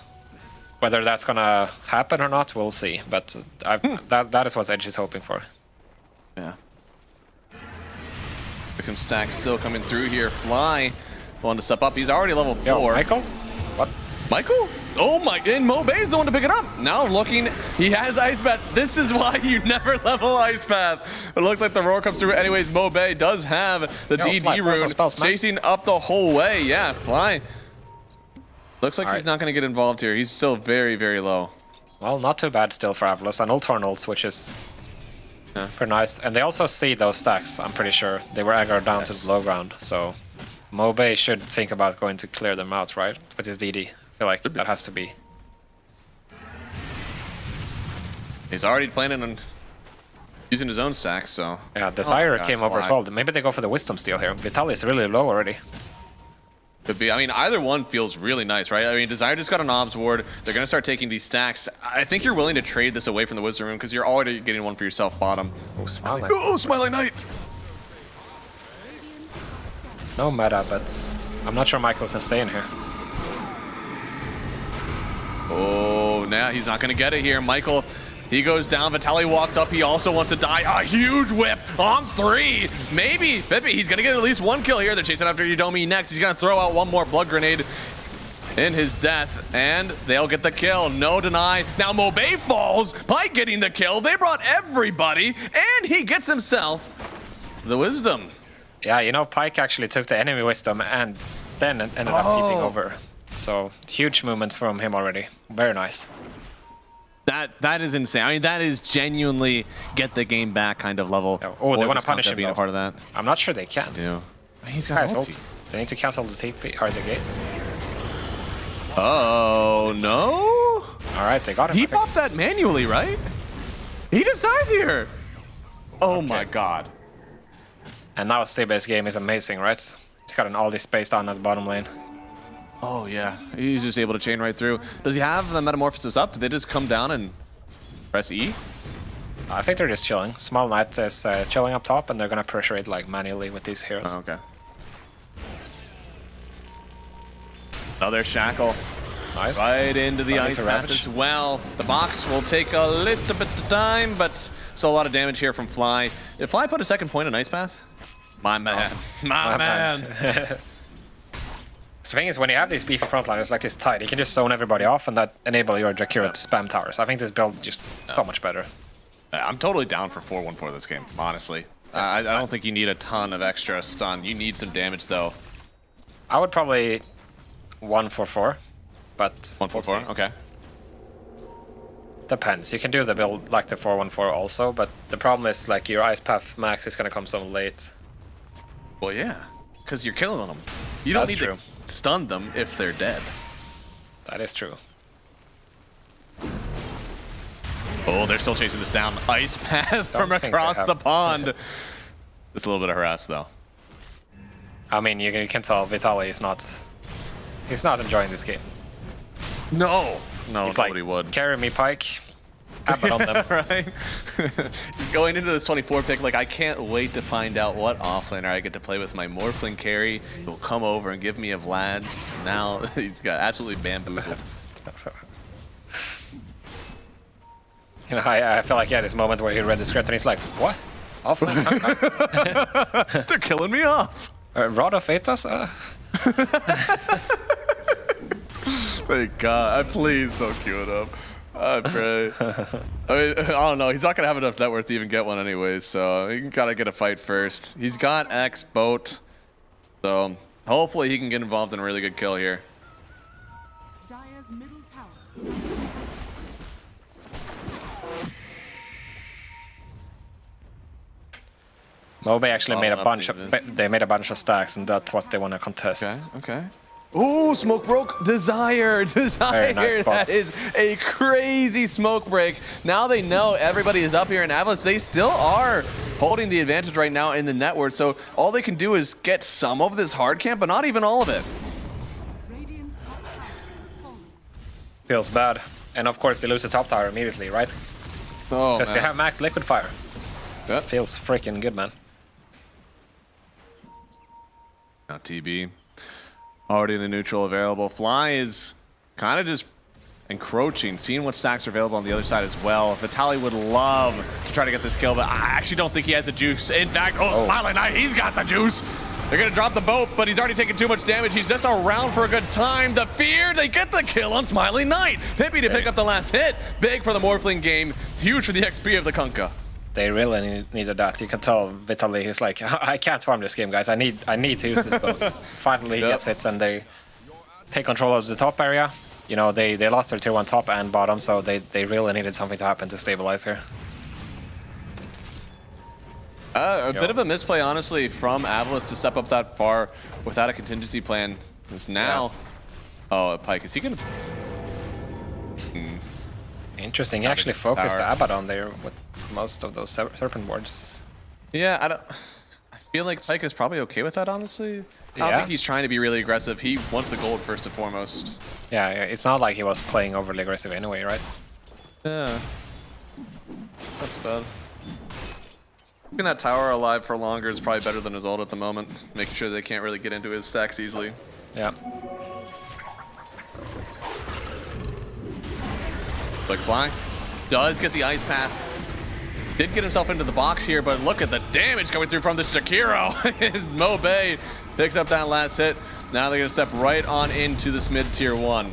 Whether that's gonna happen or not, we'll see. But that is what Edge is hoping for. Yeah. Some stacks still coming through here. Fly willing to step up. He's already level 4. Yo, Michael? What? Michael? Oh my, and Mobay's the one to pick it up. Now looking, he has Ice Path. This is why you never level Ice Path. It looks like the roar comes through anyways. Mobay does have the DD rune chasing up the whole way. Yeah, Fly. Looks like he's not going to get involved here. He's still very, very low. Well, not too bad still for Avalus. An ult for an ult, which is pretty nice. And they also see those stacks, I'm pretty sure. They were aggroed down to the low ground, so Mobay should think about going to clear them out, right? With his DD. I feel like that has to be. He's already planning on using his own stacks, so... Yeah, Desire came over as well. Maybe they go for the Wisdom Steal here. Vitaly is really low already. Could be. I mean, either one feels really nice, right? I mean, Desire just got an Obs Ward. They're going to start taking these stacks. I think you're willing to trade this away from the Wisdom Room because you're already getting one for yourself bottom. Oh, Smiling. Oh, Smiling Knight! No meta, but I'm not sure Michael can stay in here. Oh, now he's not going to get it here. Michael, he goes down. Vitaly walks up. He also wants to die. A huge whip on 3. Maybe. Pippi, he's going to get at least 1 kill here. They're chasing after Udomi next. He's going to throw out 1 more blood grenade in his death, and they'll get the kill. No deny. Now Mobay falls. Pyke getting the kill. They brought everybody, and he gets himself the Wisdom. Yeah, you know, Pyke actually took the enemy Wisdom and then ended up keeping over. So, huge movements from him already. Very nice. That is insane. I mean, that is genuinely get the game back kind of level. Oh, they want to punish him being a part of that. I'm not sure they can. Yeah. He's got ult. They need to cancel the TP or the gate. Oh no! All right, they got him. He popped that manually, right? He just died here. Oh my god. And now Stebe's game is amazing, right? He's got an all this space down at the bottom lane. Oh yeah, he's just able to chain right through. Does he have the Metamorphosis up? Did they just come down and press E? I think they're just chilling. Small Knight is chilling up top, and they're gonna pressure it like manually with these heroes. Oh, okay. Another shackle. Nice. Right into the ice path as well. The box will take a little bit of time, but still a lot of damage here from Fly. Did Fly put a second point in Ice Path? My man. Oh. My man. The thing is, when you have these beefy frontliners like this Tide, you can just zone everybody off and that enable your Jakira to spam towers. I think this build is just so much better. I'm totally down for 4-1-4 this game, honestly. I don't think you need a ton of extra stun. You need some damage, though. I would probably 1-4-4, but 1-4-4, okay. Depends. You can do the build like the 4-1-4 also, but the problem is like your Ice Path max is gonna come so late. Well, yeah, because you're killing them. You don't need to stun them if they're dead. That is true. Oh, they're still chasing this down. Ice Path from across the pond. Just a little bit of harass, though. I mean, you can tell Vitaly is not. He's not enjoying this game. No, He's nobody like, would. Carry me, Pike. Abbott on them. Right? He's going into this 24 pick like, I can't wait to find out what offlaner I get to play with my Morphling carry. He'll come over and give me a Vlad's. Now he's got absolutely bamboozled. You know, I feel like he had this moment where he read the script and he's like, what? Offlane? They're killing me off. Rod of Aethos? Thank God. Please don't queue it up. I pray. I mean, I don't know. He's not going to have enough net worth to even get one anyway, so he can kind of get a fight first. He's got X boat, so hopefully he can get involved in a really good kill here. Dire's middle tower is under Mobe actually made a bunch of stacks, and that's what they want to contest. Okay. Ooh, smoke broke. Desire. Nice spot. That is a crazy smoke break. Now they know everybody is up here in Avalanche. They still are holding the advantage right now in the net worth. So all they can do is get some of this hard camp, but not even all of it. Radiant's top tower has fallen. Feels bad. And of course they lose the top tower immediately, right? Oh, because they have max liquid fire. Yep. Feels freaking good, man. Now TB. Already in the neutral available. Fly is kind of just encroaching, seeing what stacks are available on the other side as well. Vitaly would love to try to get this kill, but I actually don't think he has the juice. In fact, Smiling Knight, he's got the juice. They're going to drop the boat, but he's already taken too much damage. He's just around for a good time. The fear, they get the kill on Smiling Knight. Pippi to pick up the last hit. Big for the Morphling game. Huge for the XP of the Kunkka. They really needed that. You can tell Vitaly is like, I can't farm this game, guys. I need to use this boat. Finally, he gets hit, and they take control of the top area. You know, they lost their tier 1 top and bottom, so they really needed something to happen to stabilize here. A bit of a misplay, honestly, from Avalos to step up that far without a contingency plan. Because now, Pike, is he gonna? Interesting. He actually focused Abaddon there with most of those serpent wards. Yeah, I feel like Pike is probably okay with that, honestly. I don't think he's trying to be really aggressive. He wants the gold first and foremost. Yeah, it's not like he was playing overly aggressive anyway, right? Yeah. That's bad. Keeping that tower alive for longer is probably better than his ult at the moment. Making sure they can't really get into his stacks easily. Yeah. Like Fly does get the ice path. Did get himself into the box here, but look at the damage coming through from the Shakiro. Mobe picks up that last hit. Now they're going to step right on into this mid tier 1.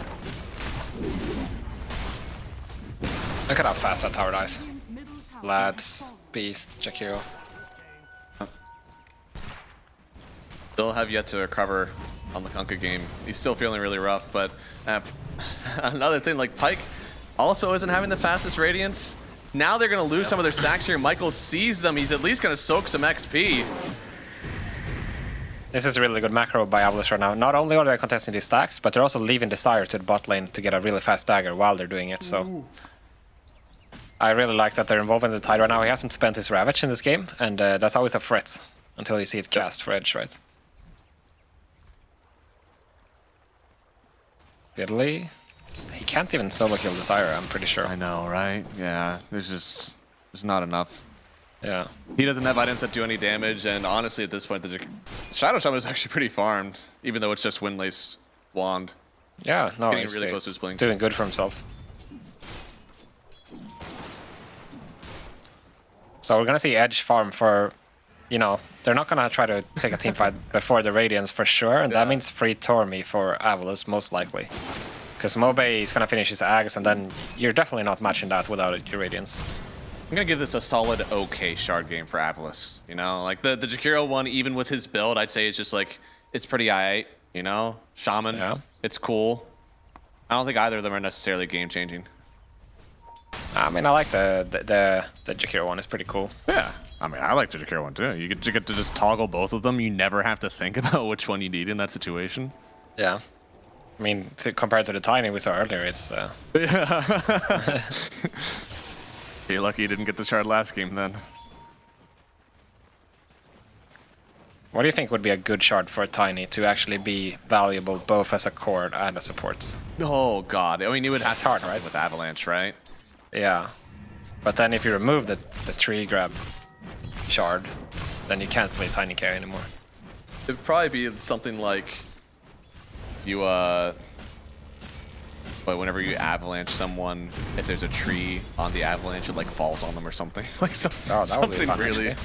Look at how fast that tower dies. Lads, Beast, Jakiro. Still have yet to recover on the Kunkka game. He's still feeling really rough, but another thing, like Pike also isn't having the fastest Radiance. Now they're going to lose some of their stacks here. Michael sees them. He's at least going to soak some XP. This is a really good macro by Avalos right now. Not only are they contesting these stacks, but they're also leaving Desire to the bot lane to get a really fast dagger while they're doing it. So I really like that they're involved in the tide right now. He hasn't spent his Ravage in this game, and that's always a threat until you see it cast for Edge, right? Fiddly. He can't even solo kill Desire, I'm pretty sure. I know, right? Yeah, there's not enough. Yeah. He doesn't have items that do any damage, and honestly, at this point, the Shadow Shaman is actually pretty farmed, even though it's just Windlace Wand. Yeah, no, he's really close to his blink. Doing good for himself. So we're gonna see Edge farm for, you know, they're not gonna try to take a team fight before the Radiance for sure, and that means free Tormi for Avalos most likely. Because Mobe is gonna finish his Ags, and then you're definitely not matching that without your Radiance. I'm gonna give this a solid okay shard game for Avalos. You know, like the Jakiro one, even with his build, I'd say it's just like, it's pretty aight, you know? Shaman, it's cool. I don't think either of them are necessarily game changing. I mean, I like the Jakiro one, it's pretty cool. Yeah, I mean, I like the Jakiro one too. You get to just toggle both of them. You never have to think about which one you need in that situation. Yeah. I mean, compared to the Tiny we saw earlier, it's... Yeah. You're lucky you didn't get the shard last game then. What do you think would be a good shard for a Tiny to actually be valuable both as a core and a support? Oh god, I mean, it would have That's hard, right? with Avalanche, right? Yeah. But then if you remove the tree grab shard, then you can't play Tiny carry anymore. It'd probably be something like you, but whenever you avalanche someone, if there's a tree on the avalanche, it like falls on them or something. Like that would be something fun, really.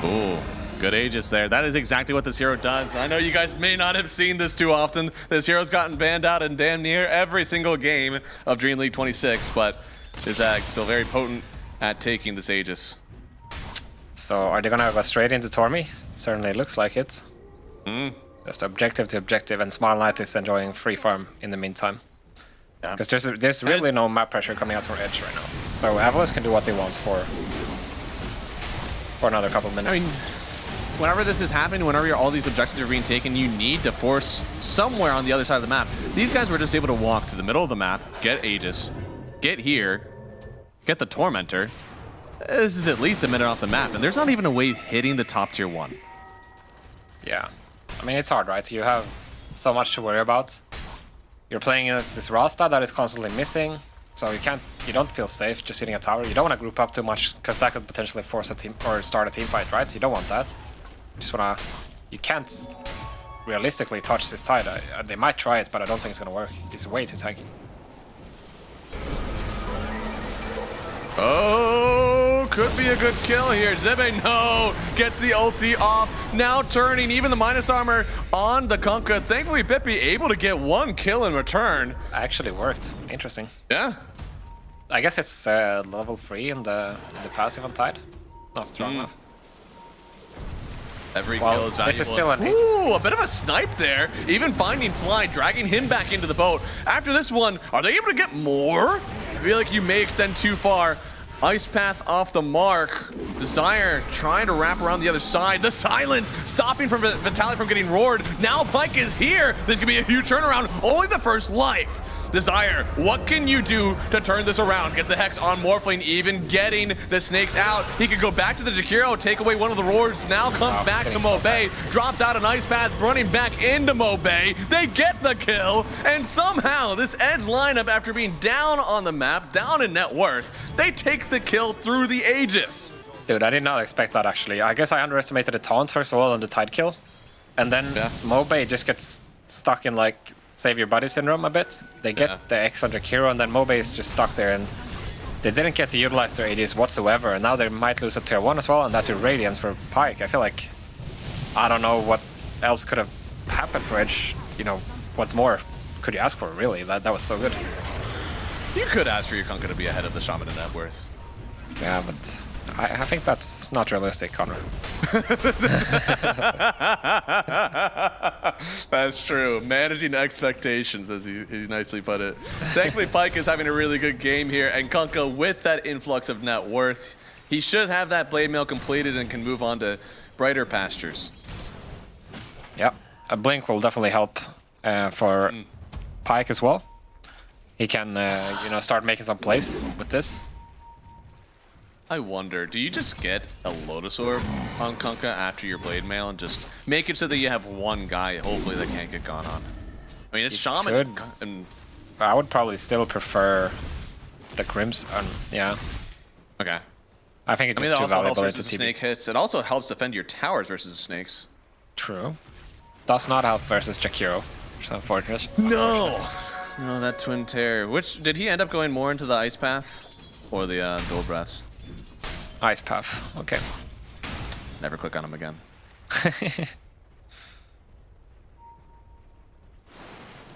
Ooh, good Aegis there. That is exactly what this hero does. I know you guys may not have seen this too often. This hero's gotten banned out in damn near every single game of DreamLeague 26, but Zig's still very potent at taking this Aegis. So are they gonna go straight into Tormy? Certainly looks like it. Just objective to objective, and Smile Knight is enjoying free farm in the meantime. Because there's really no map pressure coming out from Edge right now. So Avalanche can do what they want for another couple minutes. I mean, whenever this is happening, whenever all these objectives are being taken, you need to force somewhere on the other side of the map. These guys were just able to walk to the middle of the map, get Aegis, get here, get the Tormentor. This is at least a minute off the map, and there's not even a way hitting the top tier 1. Yeah. I mean, it's hard, right? You have so much to worry about. You're playing against this Rasta that is constantly missing, so you don't feel safe just hitting a tower. You don't want to group up too much, because that could potentially force a team or start a team fight, right? You don't want that. You can't realistically touch this Tide. They might try it, but I don't think it's gonna work. It's way too tanky. Oh, could be a good kill here. Zebe, no, gets the ulti off. Now turning even the minus armor on the Kunkka. Thankfully, Pippi able to get 1 kill in return. Actually worked. Interesting. Yeah. I guess it's level 3 in the passive on Tide. Not strong enough. Every kill is valuable. This is still an Ooh, a bit of a snipe there. Even finding Fly, dragging him back into the boat. After this one, are they able to get more? I feel like you may extend too far. Ice Path off the mark. Desire trying to wrap around the other side. The silence stopping from Vitaly from getting roared. Now Pyke is here. This could be a huge turnaround. Only the first life. Desire, what can you do to turn this around? Gets the Hex on Morphling, even getting the snakes out. He could go back to the Jakiro, take away one of the roars, now comes back to Mobay, drops out an Ice Path, running back into Mobay. They get the kill, and somehow this Edge lineup, after being down on the map, down in net worth, they take the kill through the Aegis. Dude, I did not expect that, actually. I guess I underestimated the taunt, first of all, on the Tide kill. And then Mobay just gets stuck in, like, save your body syndrome a bit. They get the X on Jakiro, and then Mobay is just stuck there, and they didn't get to utilize their Aegis whatsoever, and now they might lose a tier 1 as well, and that's Irradiance for Pyke. I feel like, I don't know what else could have happened for Edge. You know, what more could you ask for, really? That was so good. You could ask for your Kunkka to be ahead of the Shaman in net worth. Yeah, but I think that's not realistic, Conrad. That's true. Managing expectations, as he nicely put it. Thankfully, Pyke is having a really good game here, and Kunkka, with that influx of net worth, he should have that blade mail completed and can move on to brighter pastures. Yeah, a blink will definitely help for Pyke as well. He can, you know, start making some plays with this. I wonder, do you just get a Lotus Orb on Kunkka after your Blade Mail and just make it so that you have one guy, hopefully, that can't get gone on? I mean, it's Shaman. And I would probably still prefer the Crimson. Yeah. Okay. I think it's too too valuable versus into TB. snake hits. It also helps defend your towers versus snakes. True. Does not help versus Jakiro, which is unfortunate. No! No, that Twin Terror. Which, did he end up going more into the Ice Path or the Dual Breath? Ice Path, okay. Never click on him again.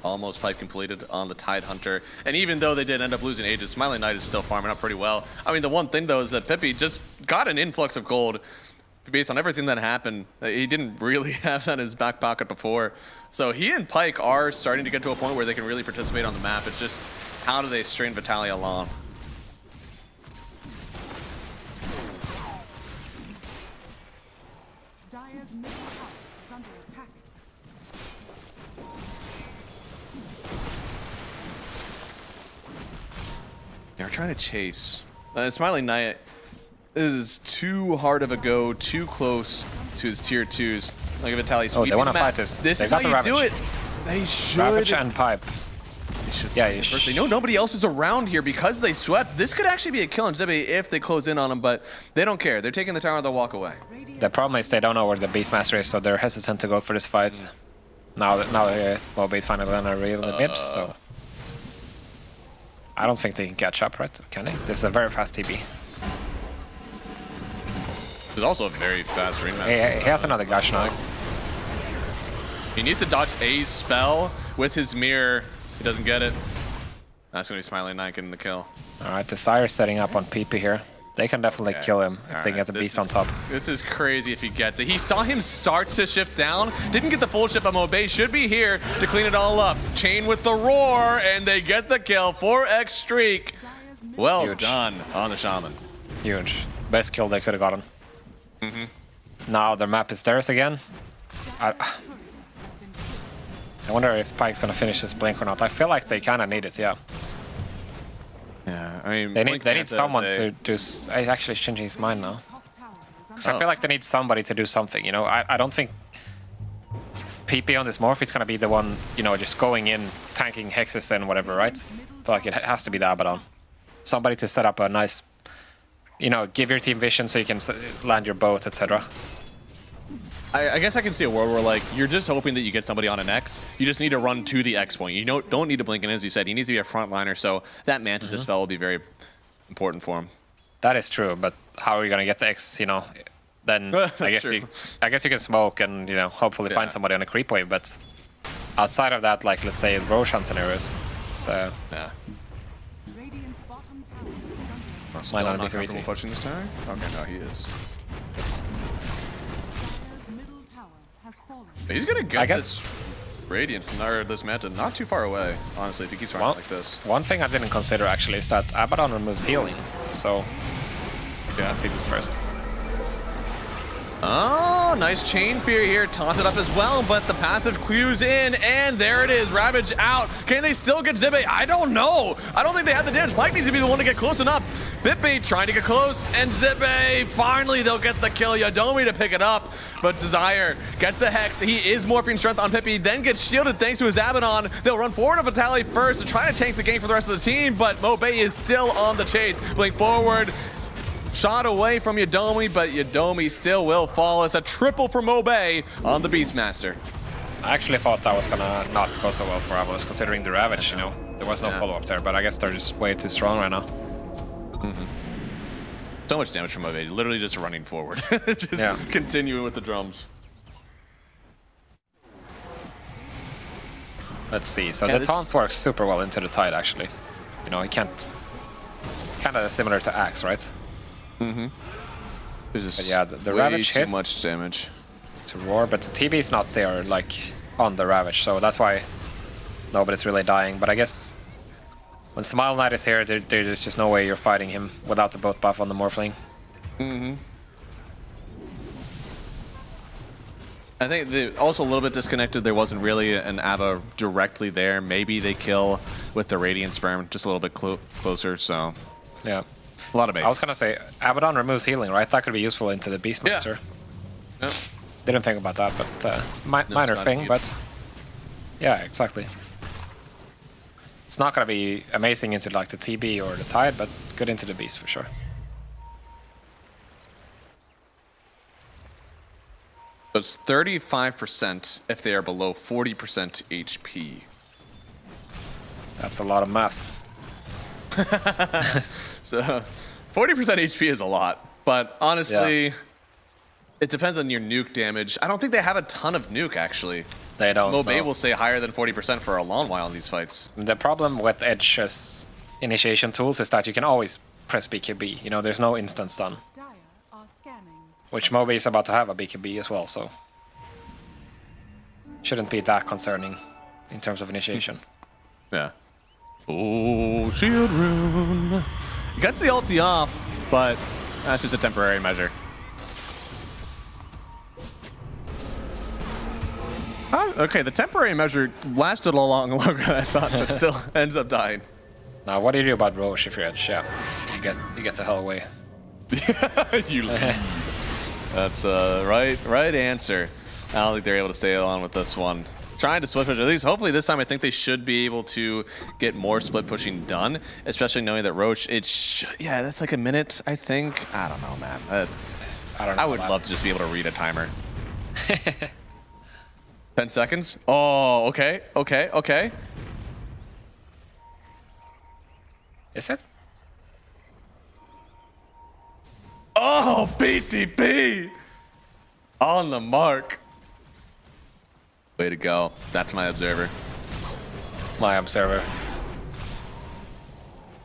Almost fight completed on the Tide Hunter. And even though they did end up losing Aegis, Smiling Knight is still farming up pretty well. I mean, the one thing, though, is that Pippi just got an influx of gold based on everything that happened. He didn't really have that in his back pocket before. So he and Pyke are starting to get to a point where they can really participate on the map. It's just, how do they strain Vitaly along? Dire's middle tower is under attack. They're trying to chase. Smiling Knight This is too hard of a go, too close to his tier 2s. Look at Vitaly sweeping they want to the fight map. this. This They is got how the you do Ravage. it. They should. Ravage and Pipe. Yeah, they know nobody else is around here because they swept. This could actually be a kill on Zibby if they close in on him, but they don't care. They're taking the tower and they'll walk away. The problem is they don't know where the Beastmaster is, so they're hesitant to go for this fight. Now Mobe's finally gonna reveal the mid, so I don't think they can catch up, right? Can they? This is a very fast TB. There's also a very fast ring map. He has another Gush now. He needs to dodge a spell with his mirror. He doesn't get it. That's gonna be Smiling Knight getting the kill. Alright, Desire setting up on PP here. They can definitely kill him if they get the Beast on top. This is crazy if he gets it. He saw him start to shift down, didn't get the full shift, but Mobe should be here to clean it all up. Chain with the roar, and they get the kill. 4x streak. Well done on the Shaman. Huge. Best kill they could have gotten. Now their map is theirs again. I wonder if Pike's gonna finish this blink or not. I feel like they kind of need it, yeah. Yeah, I mean, they need someone to do. He's actually changing his mind now. Because I feel like they need somebody to do something. You know, I don't think PP on this morph is gonna be the one, you know, just going in, tanking hexes and whatever, right? I feel like it has to be the Abaddon. Somebody to set up a nice, you know, give your team vision so you can land your boat, etc. I guess I can see a world where, like, you're just hoping that you get somebody on an X. You just need to run to the X point. You don't need to blink in, as you said. He needs to be a frontliner, so that Manta Dispel will be very important for him. That is true, but how are you gonna get the X? You know, then I guess you can smoke and, you know, hopefully find somebody on a creep wave. But outside of that, like let's say Roshan scenarios, so yeah. Might not be so easy. Pushing this tower? Okay, no, he is. He's gonna get this Radiance or this Manta not too far away, honestly, if he keeps running like this. One thing I didn't consider actually is that Abaddon removes healing, so yeah, let's see this first. Oh, nice Chain Fear here, taunted up as well, but the passive clues in, and there it is, Ravage out. Can they still get Zibbe? I don't know. I don't think they have the damage. Mike needs to be the one to get close enough. Bitbait trying to get close, and Zibbe, finally they'll get the kill. Yadomi to pick it up, but Desire gets the Hex. He is morphing strength on Pippi, then gets shielded thanks to his Abaddon. They'll run forward to Vitaly first to try to tank the game for the rest of the team, but Mobe is still on the chase. Blink forward. Shot away from Yadomi, but Yadomi still will fall. It's a triple for Mobe on the Beastmaster. I actually thought that was gonna not go so well for Avalos, considering the Ravage, you know. There was no follow-up there, but I guess they're just way too strong right now. So much damage from Mobe, literally just running forward. Just continuing with the drums. Let's see, so the taunts works super well into the Tide, actually. You know, he can't... Kind of similar to Axe, right? There's but yeah, the way Ravage too hits much damage to roar, but the TB is not there, like, on the Ravage, so that's why nobody's really dying. But I guess when Smile Knight is here, there's just no way you're fighting him without the boat buff on the Morphling. I think they're also a little bit disconnected. There wasn't really an Ava directly there. Maybe they kill with the Radiant Sperm just a little bit closer, so... Yeah. A lot of baits. I was gonna say, Abaddon removes healing, right? That could be useful into the Beastmaster. Yeah. Didn't think about that, but minor thing, but... Yeah, exactly. It's not gonna be amazing into like the TB or the Tide, but good into the Beast for sure. So it's 35% if they are below 40% HP. That's a lot of maths. So 40% HP is a lot, but honestly, it depends on your nuke damage. I don't think they have a ton of nuke, actually. They don't. Mobe will stay higher than 40% for a long while in these fights. The problem with Edge's initiation tools is that you can always press BKB. You know, there's no instant stun. Which Mobe is about to have a BKB as well, so... Shouldn't be that concerning in terms of initiation. Yeah. Oh, shield rune. Gets the ulti off, but that's just a temporary measure. Oh, okay, the temporary measure lasted a lot longer than I thought, but still ends up dying. Now, what do you do about Roche if you're Edge? Yeah, you get the hell away. You That's right answer. I don't think they're able to stay on with this one. Trying to split push, at least hopefully this time I think they should be able to get more split pushing done, especially knowing that Roche, yeah, that's like a minute, I think. I don't know, man. I don't know. I would love to just be able to read a timer. 10 seconds? Oh, okay. Is it? Oh, BTP! On the mark. Way to go. That's my observer. My observer.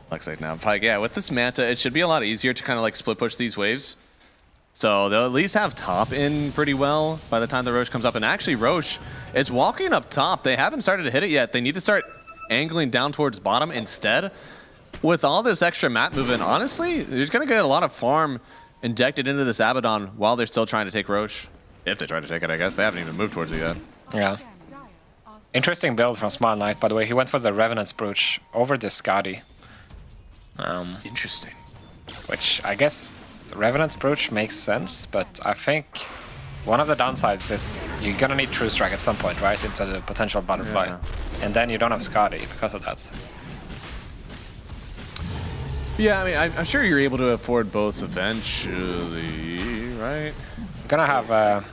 Looks like now Pike, yeah, with this Manta, it should be a lot easier to kind of like split push these waves. So they'll at least have top in pretty well by the time the Roche comes up. And actually Roche is walking up top. They haven't started to hit it yet. They need to start angling down towards bottom instead. With all this extra map movement, honestly, they're just going to get a lot of farm injected into this Abaddon while they're still trying to take Roche. If they try to take it, I guess. They haven't even moved towards it yet. Yeah. Interesting build from Smile Knight, by the way. He went for the Revenant's Brooch over the Skadi. Interesting. Which I guess the Revenant's Brooch makes sense, but I think one of the downsides is you're gonna need True Strike at some point, right? Into the potential Butterfly. Yeah. And then you don't have Skadi because of that. Yeah, I mean, I'm sure you're able to afford both eventually, right? Gonna have a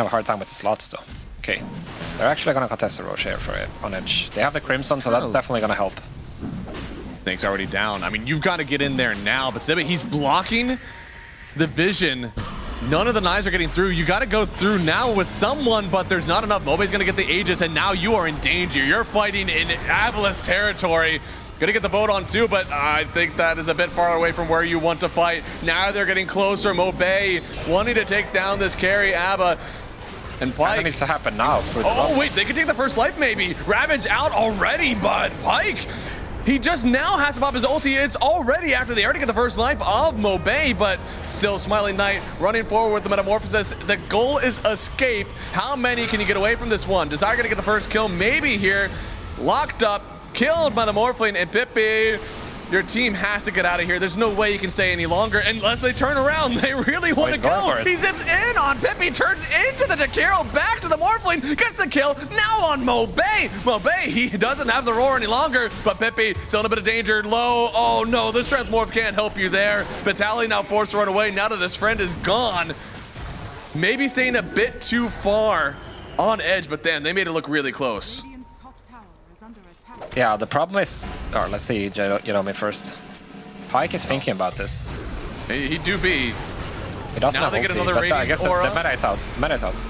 hard time with slots though. Okay, they're actually gonna contest the Roche here for it on edge. They have the Crimson, so that's definitely gonna help. Things already down. I mean, you've got to get in there now, but Zibit, he's blocking the vision. None of the knives are getting through. You got to go through now with someone, but there's not enough. Mobe's gonna get the Aegis, and now you are in danger. You're fighting in Avilice territory. Gonna get the boat on too, but I think that is a bit far away from where you want to fight. Now they're getting closer. Mobe wanting to take down this carry, Abba. And Pike. That needs to happen now. Oh, wait, they can take the first life maybe. Ravage out already, but Pike, he just now has to pop his ulti. It's already after they already get the first life of Mobe, but still Smiling Knight running forward with the Metamorphosis. The goal is escape. How many can you get away from this one? Desire gonna get the first kill maybe here. Locked up. Killed by the Morphling, and Pippi, your team has to get out of here. There's no way you can stay any longer unless they turn around. They really want to go. He zips in on Pippi, turns into the Jakiro, back to the Morphling, gets the kill, now on Mobe. Mobe, he doesn't have the roar any longer, but Pippi still in a bit of danger, low. Oh no, the Strength Morph can't help you there. Vitaly now forced to run away now that his friend is gone. Maybe staying a bit too far on edge, but then they made it look really close. Yeah, the problem is, or let's see, you know me first. Pike is thinking about this. He do be. He doesn't now have they get ulti, another but I guess the aura. meta is out. The meta is out.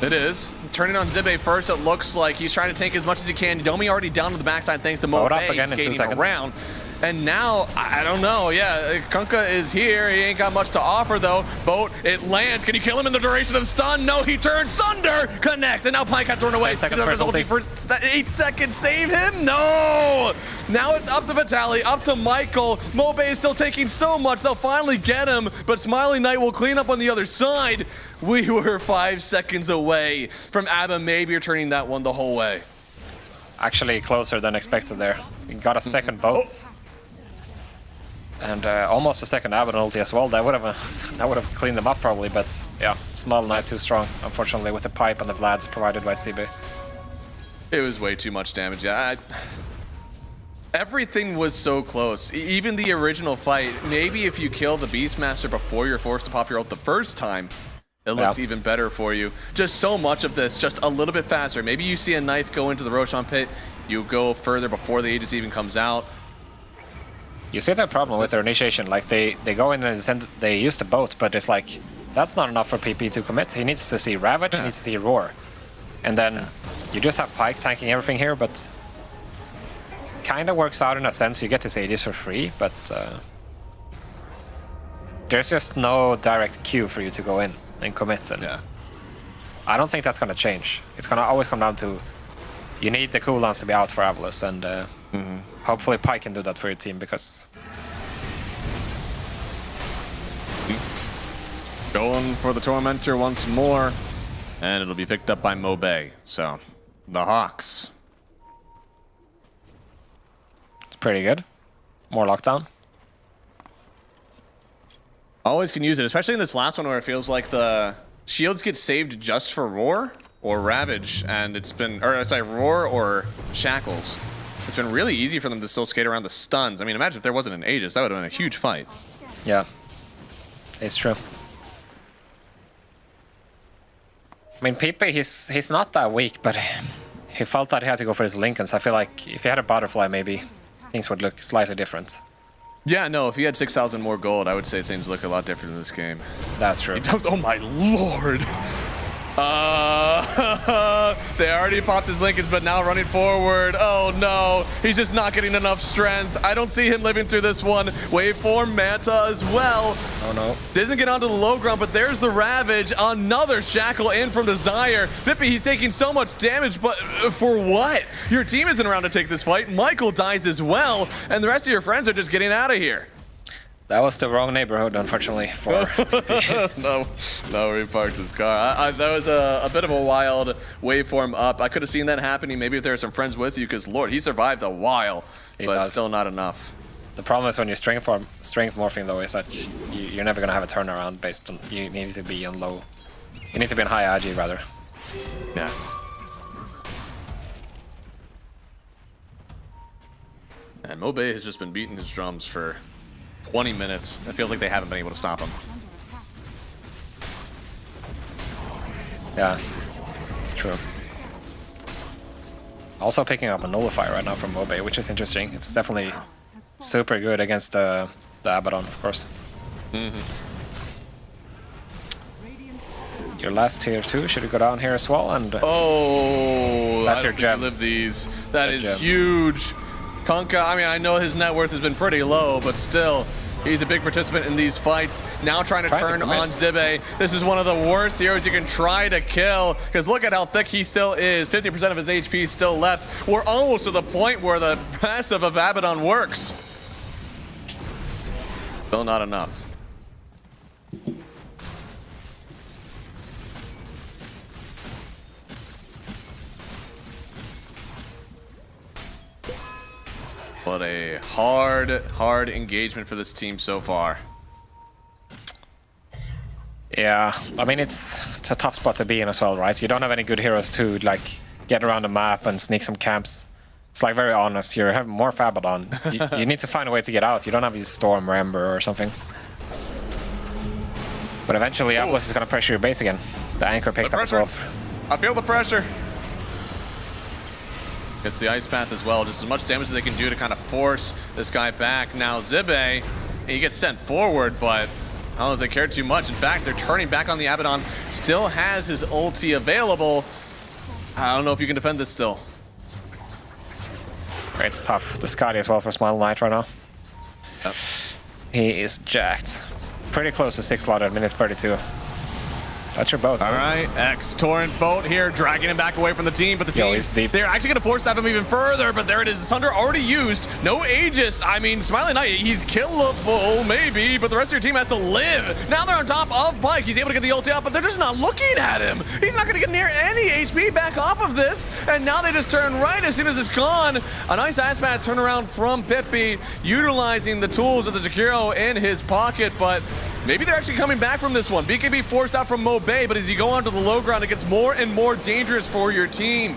It is. Turning on Zibe first, it looks like he's trying to tank as much as he can. Domi already down to the backside thanks to Mobe skating around. And now, I don't know, yeah, Kunkka is here. He ain't got much to offer though. Boat, it lands. Can you kill him in the duration of stun? No, he turns. Thunder connects, and now Pike has to run away. 10 seconds for 8 seconds. Save him? No! Now it's up to Vitaly, up to Michael. Mobe is still taking so much. They'll finally get him, but Smiling Knight will clean up on the other side. We were 5 seconds away from Abba maybe returning that one the whole way. Actually closer than expected there. He got a second boat. And almost a second Abaddon ulti as well. That would have cleaned them up probably, but yeah, Small Knight too strong, unfortunately, with the pipe and the Vlads provided by CB. It was way too much damage. Yeah, everything was so close. Even the original fight, maybe if you kill the Beastmaster before you're forced to pop your ult the first time, it looks even better for you. Just so much of this, just a little bit faster. Maybe you see a knife go into the Roshan pit, you go further before the Aegis even comes out. You see that problem with their initiation, like they go in and they use the boat, but it's like, that's not enough for PP to commit. He needs to see Ravage, he needs to see Roar. And then you just have Pike tanking everything here, but kind of works out in a sense. You get to say this for free, but there's just no direct cue for you to go in and commit. And I don't think that's going to change. It's going to always come down to, you need the cooldowns to be out for Avilice, and hopefully Pike can do that for your team, because... Going for the Tormentor once more, and it'll be picked up by Mobe. So, the Hawks. It's pretty good. More lockdown. Always can use it, especially in this last one where it feels like the shields get saved just for Roar or Ravage, and it's been, or sorry, Roar or Shackles. It's been really easy for them to still skate around the stuns. I mean, imagine if there wasn't an Aegis, that would have been a huge fight. Yeah, it's true. I mean, Pepe, he's not that weak, but he felt that he had to go for his Lincolns. I feel like if he had a Butterfly, maybe things would look slightly different. Yeah, no, if he had 6,000 more gold, I would say things look a lot different in this game. That's true. Oh my lord! They already popped his Lincolns, but now running forward. Oh no, he's just not getting enough strength. I don't see him living through this one. Waveform, Manta as well. Oh no. Doesn't get onto the low ground, but there's the Ravage. Another Shackle in from Desire. Bippy, he's taking so much damage, but for what? Your team isn't around to take this fight. Michael dies as well, and the rest of your friends are just getting out of here. That was the wrong neighborhood, unfortunately, for No, he parked his car. That was a bit of a wild waveform up. I could have seen that happening maybe if there were some friends with you, because, Lord, he survived a while, but still not enough. The problem is when you're strength morphing, though, is that you're never going to have a turnaround based on, you need to be on low. You need to be on high AG, rather. Yeah. And Mobe has just been beating his drums for 20 minutes. It feels like they haven't been able to stop him. Yeah, it's true. Also picking up a Nullifier right now from Mobe, which is interesting. It's definitely super good against the Abaddon, of course. Your last tier 2 should go down here as well, and oh, that's your gem. Live these. That is huge. Kunkka, I mean, I know his net worth has been pretty low, but still, he's a big participant in these fights. Now trying to turn on Zibe. This is one of the worst heroes you can try to kill, because look at how thick he still is. 50% of his HP still left. We're almost to the point where the passive of Abaddon works. Still not enough. But a hard engagement for this team so far. Yeah, I mean, it's a tough spot to be in as well, right? You don't have any good heroes to like get around the map and sneak some camps. It's like very honest. You have more Abaddon. You need to find a way to get out. You don't have these Storm or Ember or something. But eventually, Atlas is going to pressure your base again. The anchor picked up as well. I feel the pressure. Gets the Ice Path as well. Just as much damage as they can do to kind of force this guy back. Now Zibe, he gets sent forward, but I don't know if they care too much. In fact, they're turning back on the Abaddon. Still has his ulti available. I don't know if you can defend this still. It's tough. The Scotty as well for Smile Knight right now. Yep. He is jacked. Pretty close to 6 slot at minute 32. That's your boat. All right, X-Torrent boat here, dragging him back away from the team, but the team, they're actually going to force stab him even further, but there it is. Sunder already used. No Aegis. I mean, Smiley Knight, he's killable, maybe, but the rest of your team has to live. Now they're on top of Pike. He's able to get the ulti up, but they're just not looking at him. He's not going to get near any HP back off of this, and now they just turn right as soon as it's gone. A nice ass-pat turnaround from Pippi, utilizing the tools of the Jakiro in his pocket, but maybe they're actually coming back from this one. BKB forced out from Mobe, but as you go onto the low ground, it gets more and more dangerous for your team.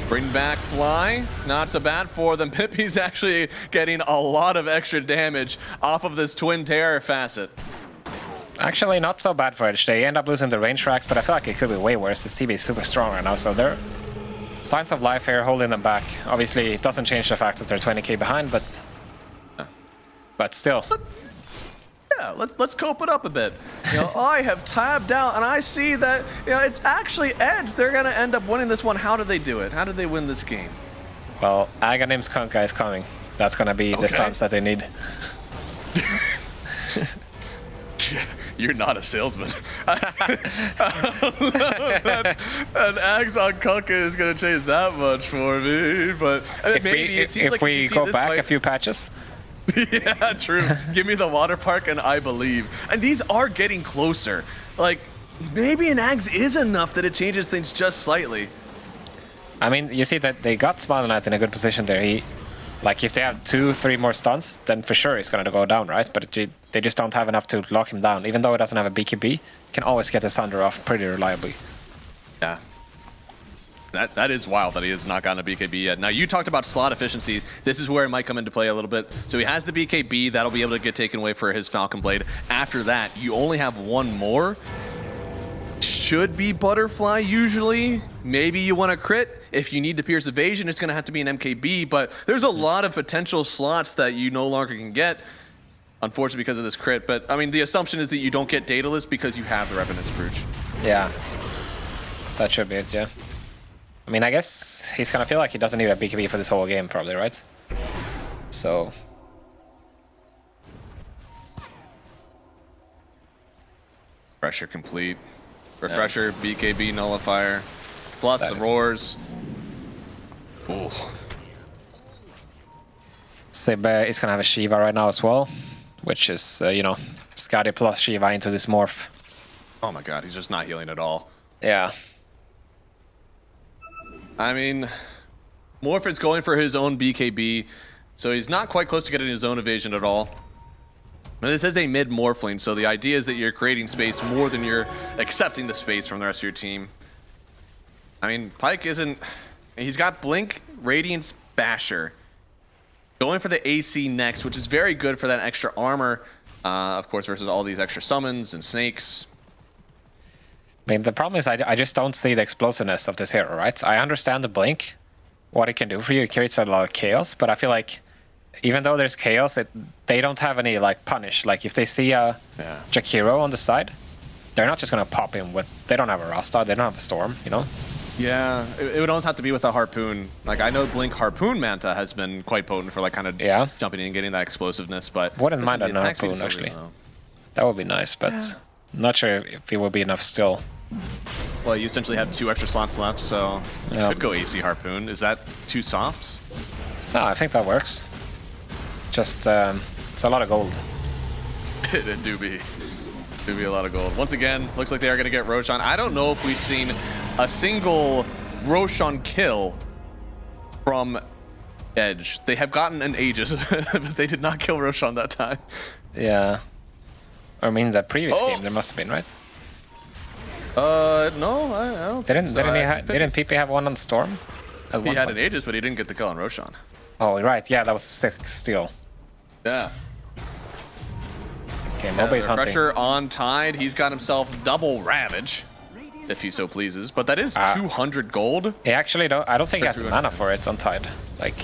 Bring back Fly, not so bad for them. Pippi's actually getting a lot of extra damage off of this Twin Terror facet. Actually, not so bad for Edge. They end up losing the range tracks, but I feel like it could be way worse. This TB is super strong right now, so they're signs of life here holding them back. Obviously, it doesn't change the fact that they're 20k behind, but still. Yeah, let's cope it up a bit. You know, I have tabbed out, and I see that it's actually Edge. They're gonna end up winning this one. How did they do it? How did they win this game? Well, Aghanim's Kunkka is coming. That's gonna be the stance that they need. You're not a salesman. An Ags on Kunkka is gonna change that much for me, but I mean, if we go back a few patches. Yeah, true. Give me the water park and I believe. And these are getting closer. Like, maybe an Ags is enough that it changes things just slightly. I mean, you see that they got Smile Knight in a good position there. Like if they have 2-3 more stuns, then for sure he's gonna go down, right? But they just don't have enough to lock him down. Even though it doesn't have a BKB, can always get his thunder off pretty reliably. Yeah. That is wild that he has not gotten a BKB yet. Now, you talked about slot efficiency. This is where it might come into play a little bit. So he has the BKB. That'll be able to get taken away for his Falcon Blade. After that, you only have one more. Should be Butterfly usually. Maybe you want to crit. If you need to pierce evasion, it's going to have to be an MKB. But there's a lot of potential slots that you no longer can get. Unfortunately, because of this crit. But, I mean, the assumption is that you don't get Daedalus because you have the Revenant's Brooch. Yeah. That should be it, yeah. I mean, I guess he's gonna feel like he doesn't need a BKB for this whole game, probably, right? So... Refresher complete. Refresher, yeah. BKB nullifier. Plus that the roars. Ooh. Sib is gonna have a Shiva right now as well, which is, you know, Skadi plus Shiva into this morph. Oh my god, he's just not healing at all. Yeah. I mean, Morphin's going for his own BKB, so he's not quite close to getting his own evasion at all. Now, this is a mid Morphling, so the idea is that you're creating space more than you're accepting the space from the rest of your team. I mean, Pyke isn't... He's got Blink, Radiance, Basher. Going for the AC next, which is very good for that extra armor, of course, versus all these extra summons and snakes. I mean, the problem is I just don't see the explosiveness of this hero, right? I understand the Blink, what it can do for you. It creates a lot of chaos, but I feel like even though there's chaos, they don't have any, like, punish. Like, if they see a Jakiro on the side, they're not just going to pop in with... They don't have a Rasta, they don't have a Storm, you know? Yeah, it would almost have to be with a Harpoon. Like, I know Blink Harpoon Manta has been quite potent for, like, kind of jumping in and getting that explosiveness, but... Wouldn't mind a Harpoon, actually. That would be nice, but... Not sure if it will be enough still. Well, you essentially have 2 extra slots left, so you could go AC Harpoon. Is that too soft? No, I think that works. Just, it's a lot of gold. It do be a lot of gold. Once again, looks like they are going to get Roshan. I don't know if we've seen a single Roshan kill from Edge. They have gotten an Aegis, but they did not kill Roshan that time. Yeah. I mean, the previous game there must have been, right? No, I don't think so. Didn't PP have one on Storm? He had an Aegis, but he didn't get the kill on Roshan. Oh, right. Yeah, that was 6 steal. Yeah. Okay, Mobe's hunting. Pressure on Tide. He's got himself double Ravage, if he so pleases. But that is 200 gold. He actually I don't think he has the mana for it on Tide. Like,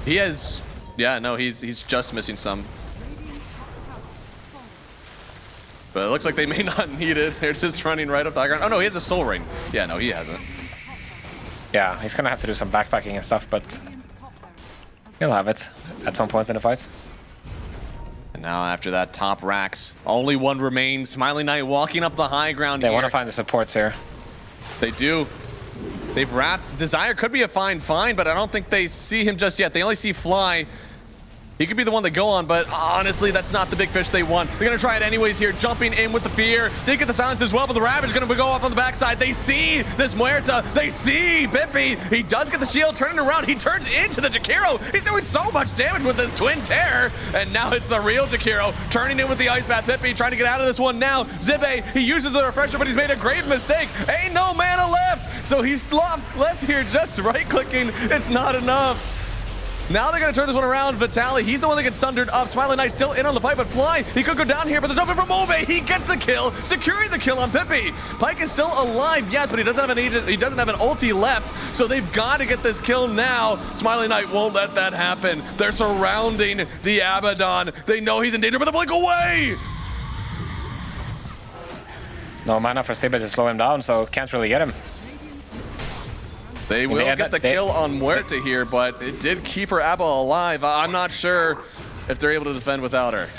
he has. Yeah, no, he's just missing some. But it looks like they may not need it. They're just running right up the ground. Oh no, he has a Soul Ring. Yeah, no, he hasn't. Yeah, he's gonna have to do some backpacking and stuff, but he'll have it at some point in the fight. And now after that top racks, only one remains. Smiling Knight walking up the high ground They here. want to find the supports here. They do. They've wrapped. Desire could be a fine find, but I don't think they see him just yet. They only see Fly. He could be the one to go on, but honestly, that's not the big fish they want. They're going to try it anyways here, jumping in with the fear. They get the silence as well, but the Ravage is going to go off on the backside. They see this Muerta. They see Pippi. He does get the shield, turning around. He turns into the Jakiro. He's doing so much damage with this Twin Terror, and now it's the real Jakiro, turning in with the Ice Bath. Pippi trying to get out of this one now. Zibe, he uses the refresher, but he's made a grave mistake. Ain't no mana left, so he's left here just right-clicking. It's not enough. Now they're going to turn this one around. Vitaly, he's the one that gets sundered up. Smiling Knight still in on the fight, but Fly, he could go down here, but the jumping from Mobe, he gets the kill, securing the kill on Pippi. Pyke is still alive, yes, but he doesn't have an ulti left, so they've got to get this kill now. Smiling Knight won't let that happen. They're surrounding the Abaddon. They know he's in danger, but the blink away! No mana for Sibit to slow him down, so can't really get him. They will get the kill on Muerta here, but it did keep her Abba alive. I'm not sure if they're able to defend without her.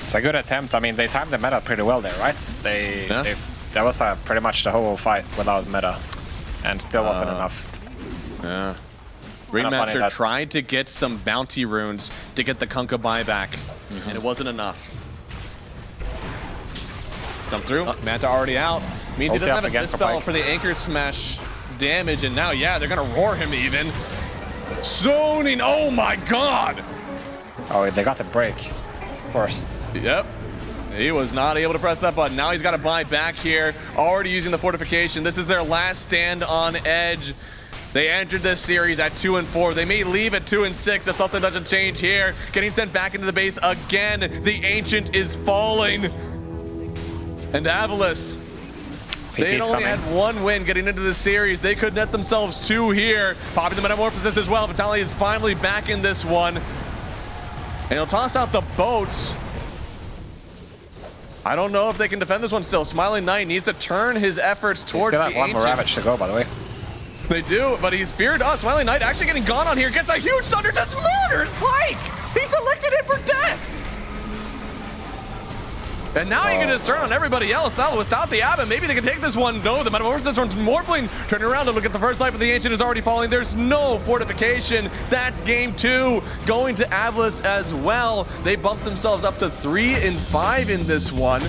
It's a good attempt. I mean, they timed the meta pretty well there, right? That was pretty much the whole fight without meta, and still wasn't enough. Yeah. Ringmaster tried to get some bounty runes to get the Kunkka buyback, and it wasn't enough. Jump through. Manta already out. Means he doesn't have a dispel for the Anchor Smash damage, and now, yeah, they're gonna roar him even. Zoning, oh my god! Oh, they got the break, of course. Yep. He was not able to press that button. Now he's got to buy back here. Already using the fortification. This is their last stand on Edge. They entered this series at 2-4. They may leave at 2-6 if something doesn't change here. Getting sent back into the base again. The Ancient is falling. And Avalis, they only had one win getting into the series. They could net themselves 2 here. Popping the Metamorphosis as well. Vitaly is finally back in this one. And he'll toss out the boats. I don't know if they can defend this one still. Smiling Knight needs to turn his efforts towards the Ancient. One more Ravage to go, by the way. They do, but he's feared up. Smiling Knight actually getting gone on here. Gets a huge thunder, just murders Pike! He selected him for death! And now you can just turn on everybody else out without the Abbot. Maybe they can take this one. No, the Metamorphosis one's Morphling. Turning around to look at the first life of the Ancient is already falling. There's no fortification. That's game 2. Going to Avalis as well. They bumped themselves up to 3-5 in this one.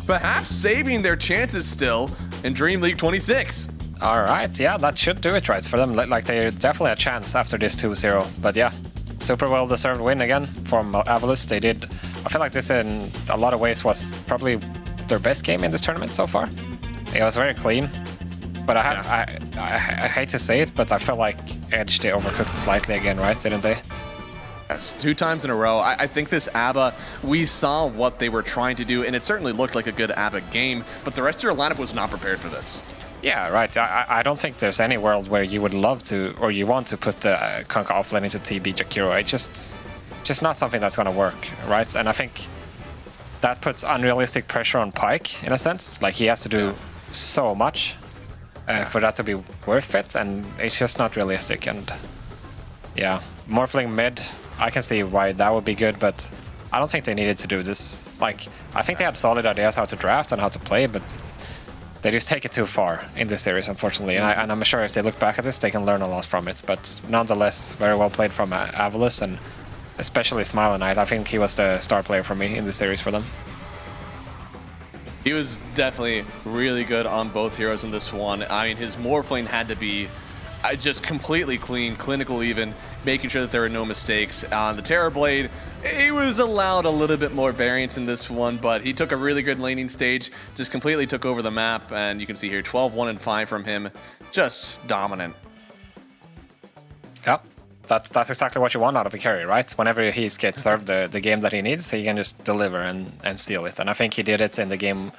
Perhaps saving their chances still in Dream League 26. All right, yeah, that should do it right for them. Like, they're definitely a chance after this 2-0. But yeah, super well-deserved win again from Avalis. They did, I feel like this in a lot of ways was probably their best game in this tournament so far. It was very clean, but I hate to say it, but I feel like Edge, they overcooked slightly again, right? Didn't they? That's 2 times in a row. I think this ABBA, we saw what they were trying to do, and it certainly looked like a good ABBA game, but the rest of your lineup was not prepared for this. Yeah, right. I don't think there's any world where you would love to, or you want to put the Kunkka offlane into TB Jakiro. It's just not something that's going to work, right? And I think that puts unrealistic pressure on Pike, in a sense. Like, he has to do so much for that to be worth it, and it's just not realistic. And yeah, Morphling mid, I can see why that would be good, but I don't think they needed to do this. Like, I think they had solid ideas how to draft and how to play, but they just take it too far in this series, unfortunately. And I'm sure if they look back at this, they can learn a lot from it. But nonetheless, very well played from Avalis, and especially Smiling Knight. I think he was the star player for me in the series for them. He was definitely really good on both heroes in this one. I mean, his Morphling had to be just completely clean, clinical even, making sure that there were no mistakes. On the Terrorblade, he was allowed a little bit more variance in this one, but he took a really good laning stage, just completely took over the map, and you can see here 12-1-5 from him, just dominant. Yep, that's exactly what you want out of a carry, right? Whenever he gets served the game that he needs, he can just deliver and steal it. And I think he did it in the game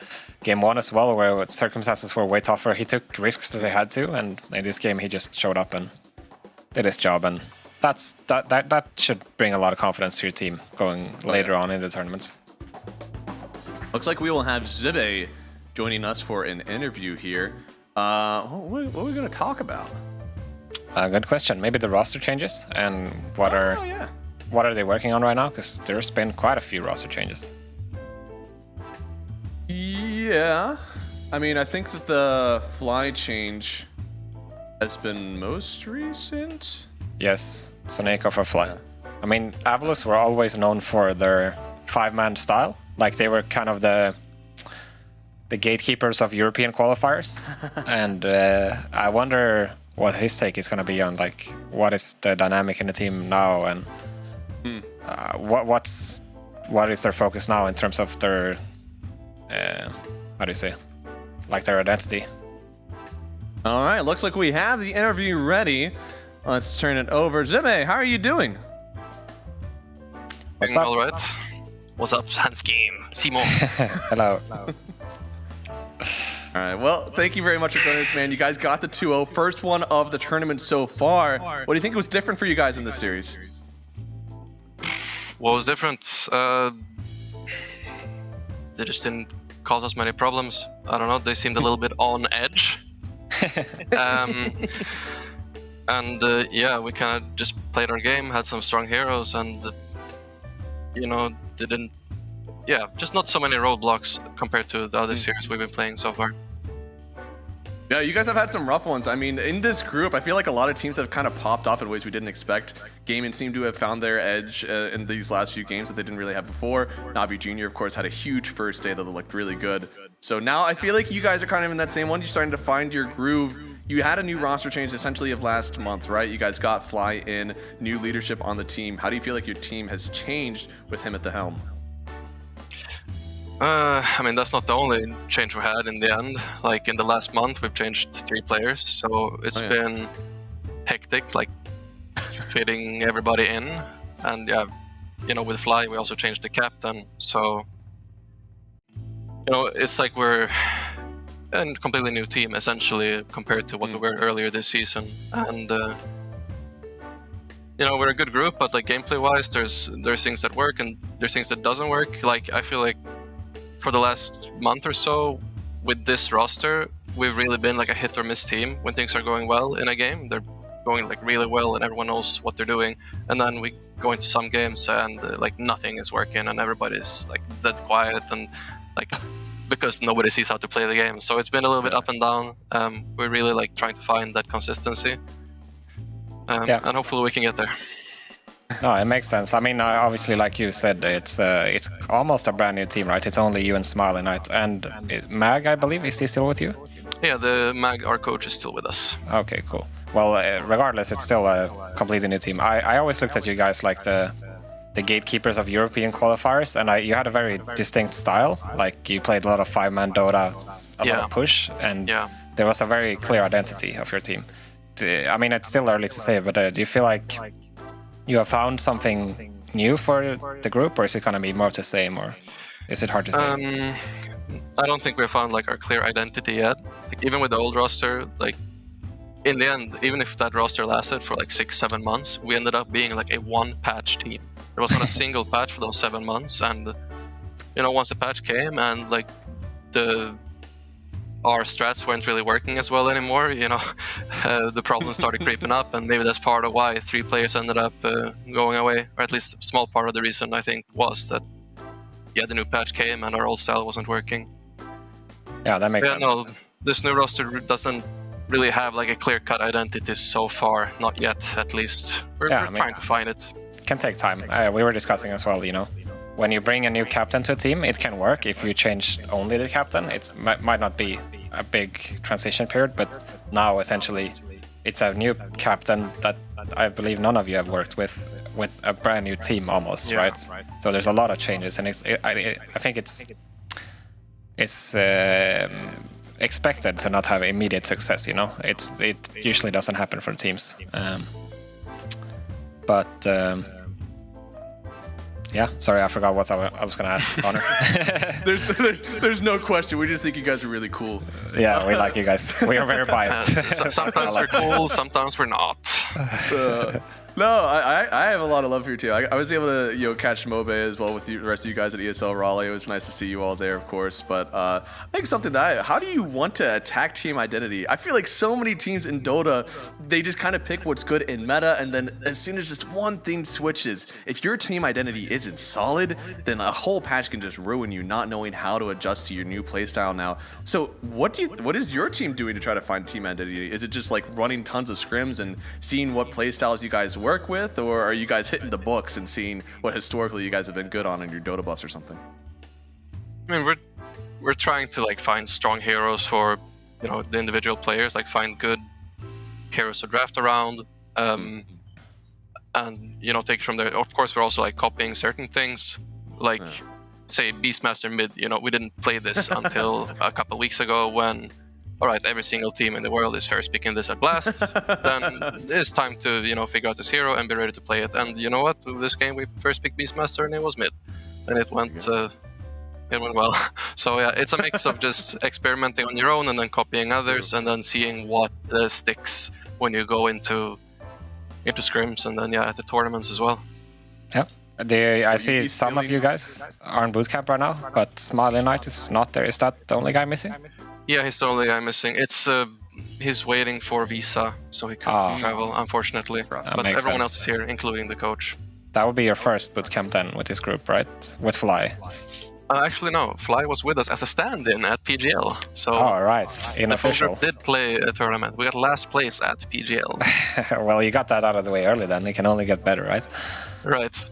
1 as well, where circumstances were way tougher. He took risks that he had to, and in this game he just showed up and did his job. And that should bring a lot of confidence to your team going later on in the tournaments. Looks like we will have Zibe joining us for an interview here. What are we going to talk about? Good question. Maybe the roster changes and what are they working on right now? Because there's been quite a few roster changes. Yeah, I mean, I think that the fly change has been most recent. Yes, Soneko for fly. I mean, Avalis were always known for their 5-man style. Like, they were kind of the gatekeepers of European qualifiers. And I wonder what his take is going to be on, like, what is the dynamic in the team now, and what is their focus now in terms of their how do you say, like, their identity. All right, looks like we have the interview ready. Let's turn it over. Zibe, how are you doing? What's up? All right. What's up, Hans Game? Simon. Hello. All right, well, thank you very much for joining us, man. You guys got the 2-0, first one of the tournament so far. What do you think was different for you guys in this series? What was different? They just didn't cause us many problems. I don't know, they seemed a little bit on edge. Yeah, we kind of just played our game, had some strong heroes, and, you know, didn't... Yeah, just not so many roadblocks compared to the other series we've been playing so far. Yeah, you guys have had some rough ones. I mean, in this group, I feel like a lot of teams have kind of popped off in ways we didn't expect. Gaming seemed to have found their edge in these last few games that they didn't really have before. Navi Jr., of course, had a huge first day that looked really good. So now I feel like you guys are kind of in that same one. You're starting to find your groove. you had a new roster change essentially of last month, right? You guys got Fly in, new leadership on the team. How do you feel like your team has changed with him at the helm? I mean, that's not the only change we had in the end. Like in the last month, we've changed 3 players, so it's been hectic, like fitting everybody in. And yeah, you know, with Fly, we also changed the captain. So, you know, it's like we're a completely new team essentially compared to what we were earlier this season. And you know, we're a good group, but like gameplay-wise, there's things that work and there's things that doesn't work. Like I feel like for the last month or so, with this roster, we've really been like a hit or miss team. When things are going well in a game, they're going like really well and everyone knows what they're doing. And then we go into some games and like nothing is working and everybody's like dead quiet and like because nobody sees how to play the game. So it's been a little bit up and down. We're really like trying to find that consistency. And hopefully we can get there. No, it makes sense. I mean, obviously, like you said, it's almost a brand new team, right? It's only you and Smiley Knight. And Mag, I believe, is he still with you? Yeah, the Mag, our coach, is still with us. Okay, cool. Well, regardless, it's still a completely new team. I always looked at you guys like the gatekeepers of European qualifiers, and you had a very distinct style. Like, you played a lot of 5-man Dota, a lot of push, and there was a very clear identity of your team. I mean, it's still early to say, but do you feel like you have found something new for the group, or is it going to be more of the same, or is it hard to say? I don't think we've found like our clear identity yet. Like, even with the old roster, like in the end, even if that roster lasted for like 6-7 months, we ended up being like a 1-patch team. There was not a single patch for those 7 months, and you know, once the patch came and like our strats weren't really working as well anymore, you know, the problems started creeping up, and maybe that's part of why 3 players ended up going away, or at least a small part of the reason, I think, was that, yeah, the new patch came and our old style wasn't working. Yeah, that makes sense. No, this new roster doesn't really have like a clear-cut identity so far, not yet, at least. We're trying to find it. It can take time. We were discussing as well, you know, when you bring a new captain to a team, it can work. If you change only the captain, it might not be a big transition period, but now essentially it's a new captain that I believe none of you have worked with a brand new team almost, right? So there's a lot of changes, and I think it's expected to not have immediate success, you know. It usually doesn't happen for teams, yeah, sorry, I forgot what I was going to ask, Connor. there's no question. We just think you guys are really cool. Yeah, we like you guys. We are very biased. Sometimes we're cool, sometimes we're not. No, I have a lot of love for you too. I was able to, you know, catch Mobe as well with the rest of you guys at ESL Raleigh. It was nice to see you all there, of course. But I think something how do you want to attack team identity? I feel like so many teams in Dota, they just kind of pick what's good in meta, and then as soon as just one thing switches, if your team identity isn't solid, then a whole patch can just ruin you, not knowing how to adjust to your new playstyle now. So what is your team doing to try to find team identity? Is it just like running tons of scrims and seeing what playstyles you guys work with, or are you guys hitting the books and seeing what historically you guys have been good on in your Dota buffs or something? I mean, we're trying to like find strong heroes for, you know, the individual players, like find good heroes to draft around, and you know, take it from there. Of course, we're also like copying certain things, like say Beastmaster mid. You know, we didn't play this until a couple of weeks ago when, all right, every single team in the world is first picking this at Blast. Then it's time to, you know, figure out this hero and be ready to play it. And you know what? With this game, we first picked Beastmaster and it was mid, and it went well. So yeah, it's a mix of just experimenting on your own and then copying others, and then seeing what sticks when you go into scrims, and then at the tournaments as well. Yep. I see some of you guys are in bootcamp right now, but Smiley Knight is not there. Is that the only guy missing? Yeah, he's the only guy missing. It's he's waiting for visa, so he can't travel, unfortunately. But everyone else is here, including the coach. That would be your first bootcamp then with this group, right? With Fly. Actually, no. Fly was with us as a stand-in at PGL. So right, unofficial. The did play a tournament. We got last place at PGL. Well, you got that out of the way early then. It can only get better, right? Right.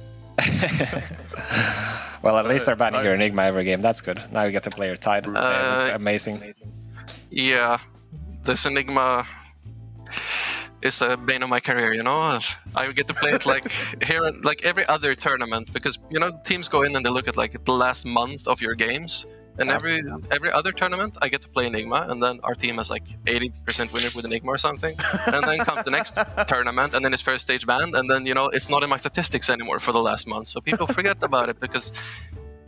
Well, at least they're banning your Enigma every game. That's good. Now you get to play your Tide. Amazing. Yeah. This Enigma is a bane of my career. You know, I get to play it like here, like every other tournament, because you know teams go in and they look at like the last month of your games, and every other tournament I get to play Enigma, and then our team has like 80% winner with Enigma or something, and then comes the next tournament, and then it's first stage banned, and then you know it's not in my statistics anymore for the last month, so people forget about it because.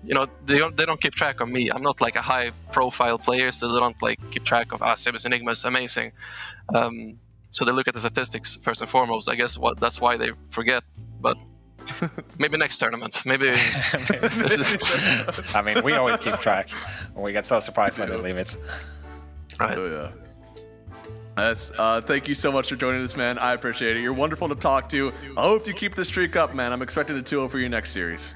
You know, they don't keep track of me. I'm not like a high-profile player, so they don't like keep track of Sebas Enigma is amazing. So they look at the statistics first and foremost. I guess that's why they forget. But maybe next tournament, maybe. I mean, we always keep track. We get so surprised when they leave it. Right. Oh yeah. That's thank you so much for joining us, man. I appreciate it. You're wonderful to talk to. I hope you keep the streak up, man. I'm expecting a 2-0 for your next series.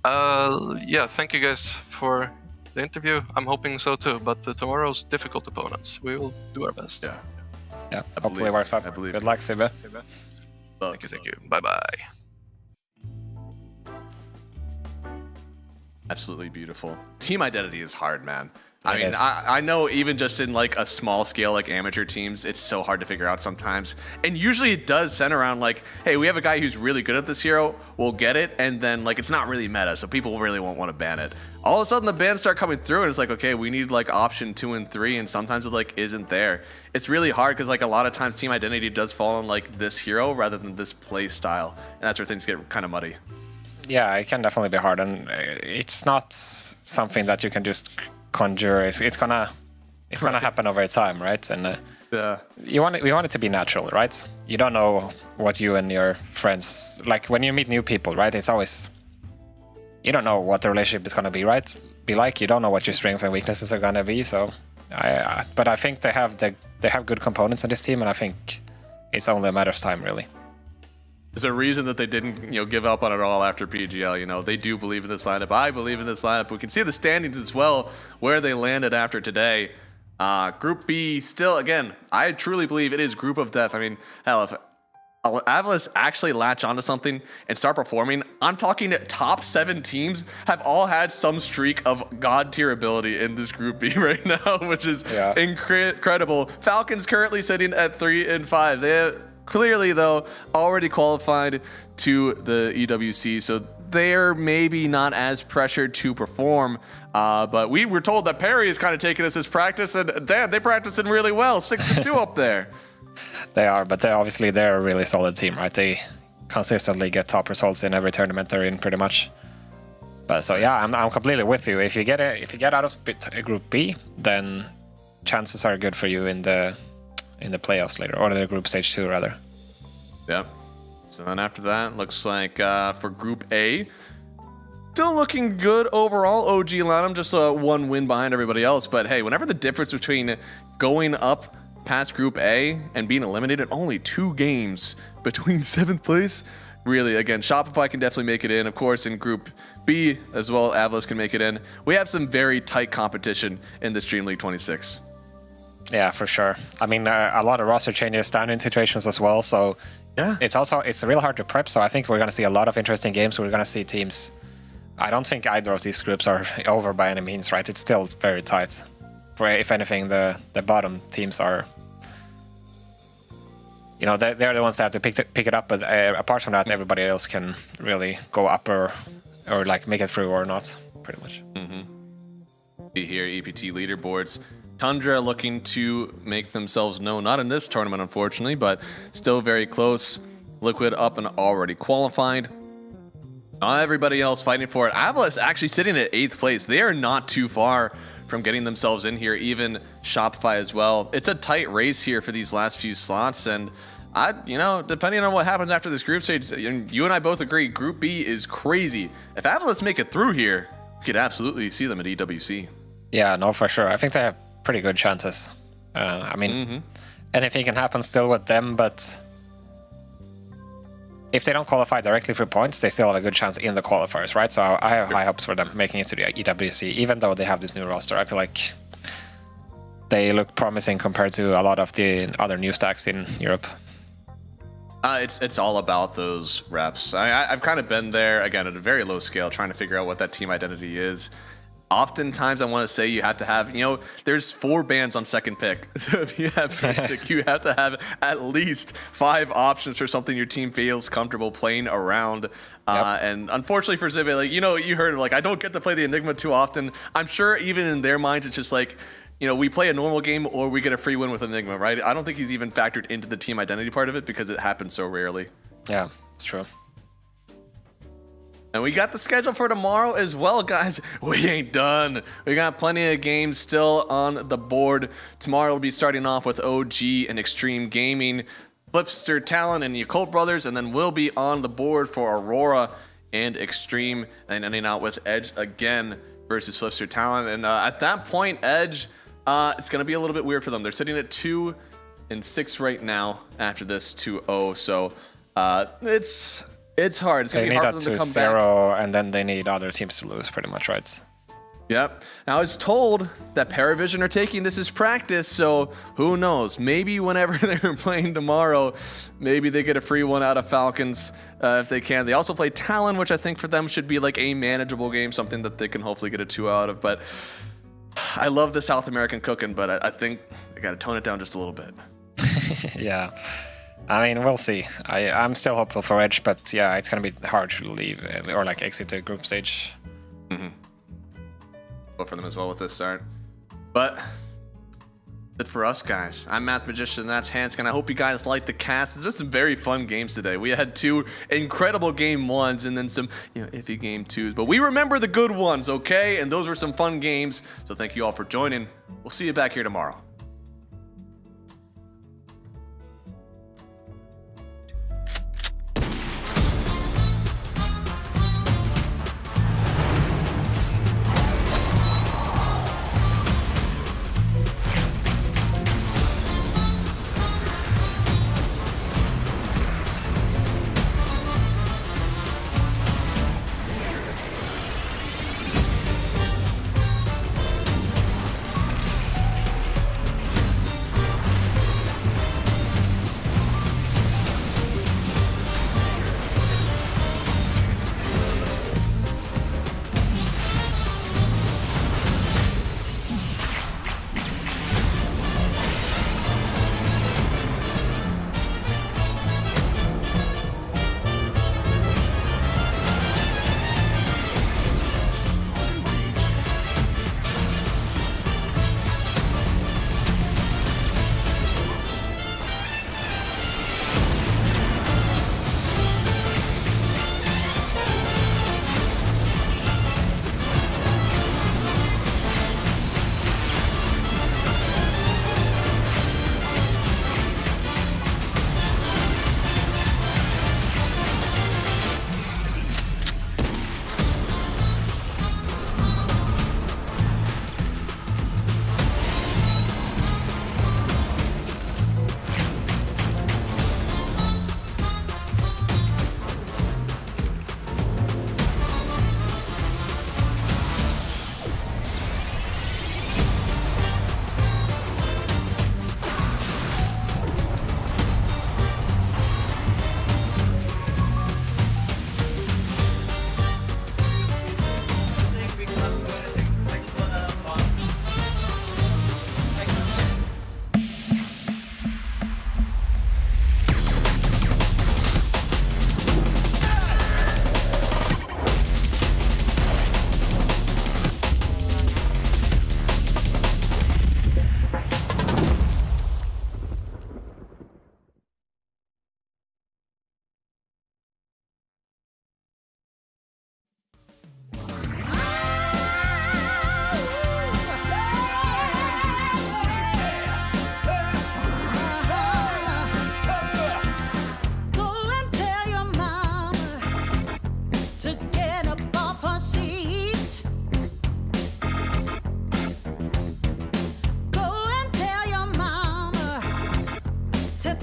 Yeah, thank you guys for the interview. I'm hoping so too, but tomorrow's difficult opponents. We will do our best. Yeah, hopefully it works out. Good luck, Sibbe. Thank you. Bye-bye. Absolutely beautiful. Team identity is hard, man. I mean, I know even just in like a small scale, like amateur teams, it's so hard to figure out sometimes. And usually it does center around like, hey, we have a guy who's really good at this hero, we'll get it, and then like it's not really meta, so people really won't want to ban it. All of a sudden the bans start coming through and it's like, okay, we need like option 2 and 3, and sometimes it like isn't there. It's really hard because like a lot of times team identity does fall on like this hero rather than this play style, and that's where things get kind of muddy. Yeah, it can definitely be hard, and it's not something that you can just conjure. It's gonna happen over time, right? And we want it to be natural, right? You don't know what you and your friends like when you meet new people, right? It's always you don't know what the relationship is gonna be, right? Be like you don't know what your strengths and weaknesses are gonna be. So, but I think they have good components in this team, and I think it's only a matter of time, really. There's a reason that they didn't, give up on it all after PGL. They do believe in this lineup. I believe in this lineup. We can see the standings as well, where they landed after today. Group B still, again, I truly believe it is group of death. I mean, hell, if Avalanche actually latch onto something and start performing, I'm talking top 7 teams have all had some streak of god tier ability in this group B right now, which is incredible. Falcons currently sitting at 3-5. They have clearly, though, already qualified to the EWC, so they're maybe not as pressured to perform. But we were told that Perry is kind of taking this as practice, and damn, they're practicing really well. 6-2 up there. They are, but they're a really solid team, right? They consistently get top results in every tournament they're in, pretty much. But so yeah, I'm completely with you. If you get out of Group B, then chances are good for you in the playoffs later, or the group stage 2 rather. Yeah. So then after that, looks like for Group A, still looking good overall. OG Lanham just one win behind everybody else. But hey, whenever the difference between going up past Group A and being eliminated, only 2 games between 7th place. Really, again, Shopify can definitely make it in. Of course, in Group B as well, Avalos can make it in. We have some very tight competition in this DreamLeague 26. Yeah, for sure. I mean, a lot of roster changes, standing situations as well. So yeah, it's real hard to prep. So I think we're going to see a lot of interesting games. We're going to see teams. I don't think either of these groups are over by any means, right? It's still very tight. For if anything, the bottom teams are. They're the ones that have to pick it up. But apart from that, everybody else can really go up or like make it through or not, pretty much. See here, EPT leaderboards. Tundra looking to make themselves known, not in this tournament, unfortunately, but still very close. Liquid up and already qualified. Everybody else fighting for it. Avalos actually sitting at 8th place. They are not too far from getting themselves in here, even Shopify as well. It's a tight race here for these last few slots, and depending on what happens after this group stage, you and I both agree, Group B is crazy. If Avalos make it through here, we could absolutely see them at EWC. Yeah, no, for sure. I think they have pretty good chances. Anything can happen still with them, but if they don't qualify directly for points, they still have a good chance in the qualifiers, right? So I have high hopes for them making it to the EWC, even though they have this new roster. I feel like they look promising compared to a lot of the other new stacks in Europe. It's all about those reps. I've kind of been there, again, at a very low scale, trying to figure out what that team identity is. oftentimes I want to say you have to have, there's 4 bands on second pick. So if you have first pick, you have to have at least 5 options for something your team feels comfortable playing around. And unfortunately for Zibe, like, you heard like, I don't get to play the Enigma too often. I'm sure even in their minds, it's just like, we play a normal game or we get a free win with Enigma, right? I don't think he's even factored into the team identity part of it because it happens so rarely. Yeah, it's true. And we got the schedule for tomorrow as well, guys. We ain't done. We got plenty of games still on the board. Tomorrow we'll be starting off with OG and Extreme Gaming, Flipster Talon and Yakult Brothers, and then we'll be on the board for Aurora and Extreme, and ending out with Edge again versus Flipster Talon. And at that point, Edge, it's going to be a little bit weird for them. They're sitting at 2-6 right now after this 2-0. So it's hard. It's going to be hard for them to come back. And then they need other teams to lose, pretty much, right? Yep. Now it's told that Paravision are taking this as practice, so who knows? Maybe whenever they're playing tomorrow, maybe they get a free one out of Falcons if they can. They also play Talon, which I think for them should be like a manageable game, something that they can hopefully get a 2 out of. But I love the South American cooking, but I think I got to tone it down just a little bit. Yeah. I mean, we'll see. I'm still hopeful for Edge, but yeah, it's going to be hard to leave or like exit the group stage. Mm-hmm. For them as well with this start. But that's for us, guys. I'm Math Magician, that's Hanskin. I hope you guys liked the cast. There's some very fun games today. We had 2 incredible game 1s and then some iffy game 2s, but we remember the good ones, okay? And those were some fun games, so thank you all for joining. We'll see you back here tomorrow.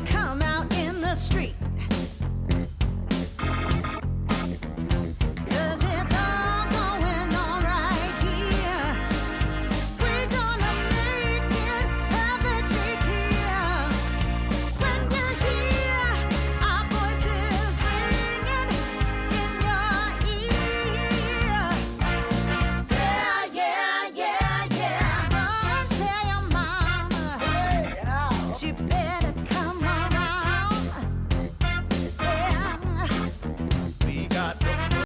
Come out in the street.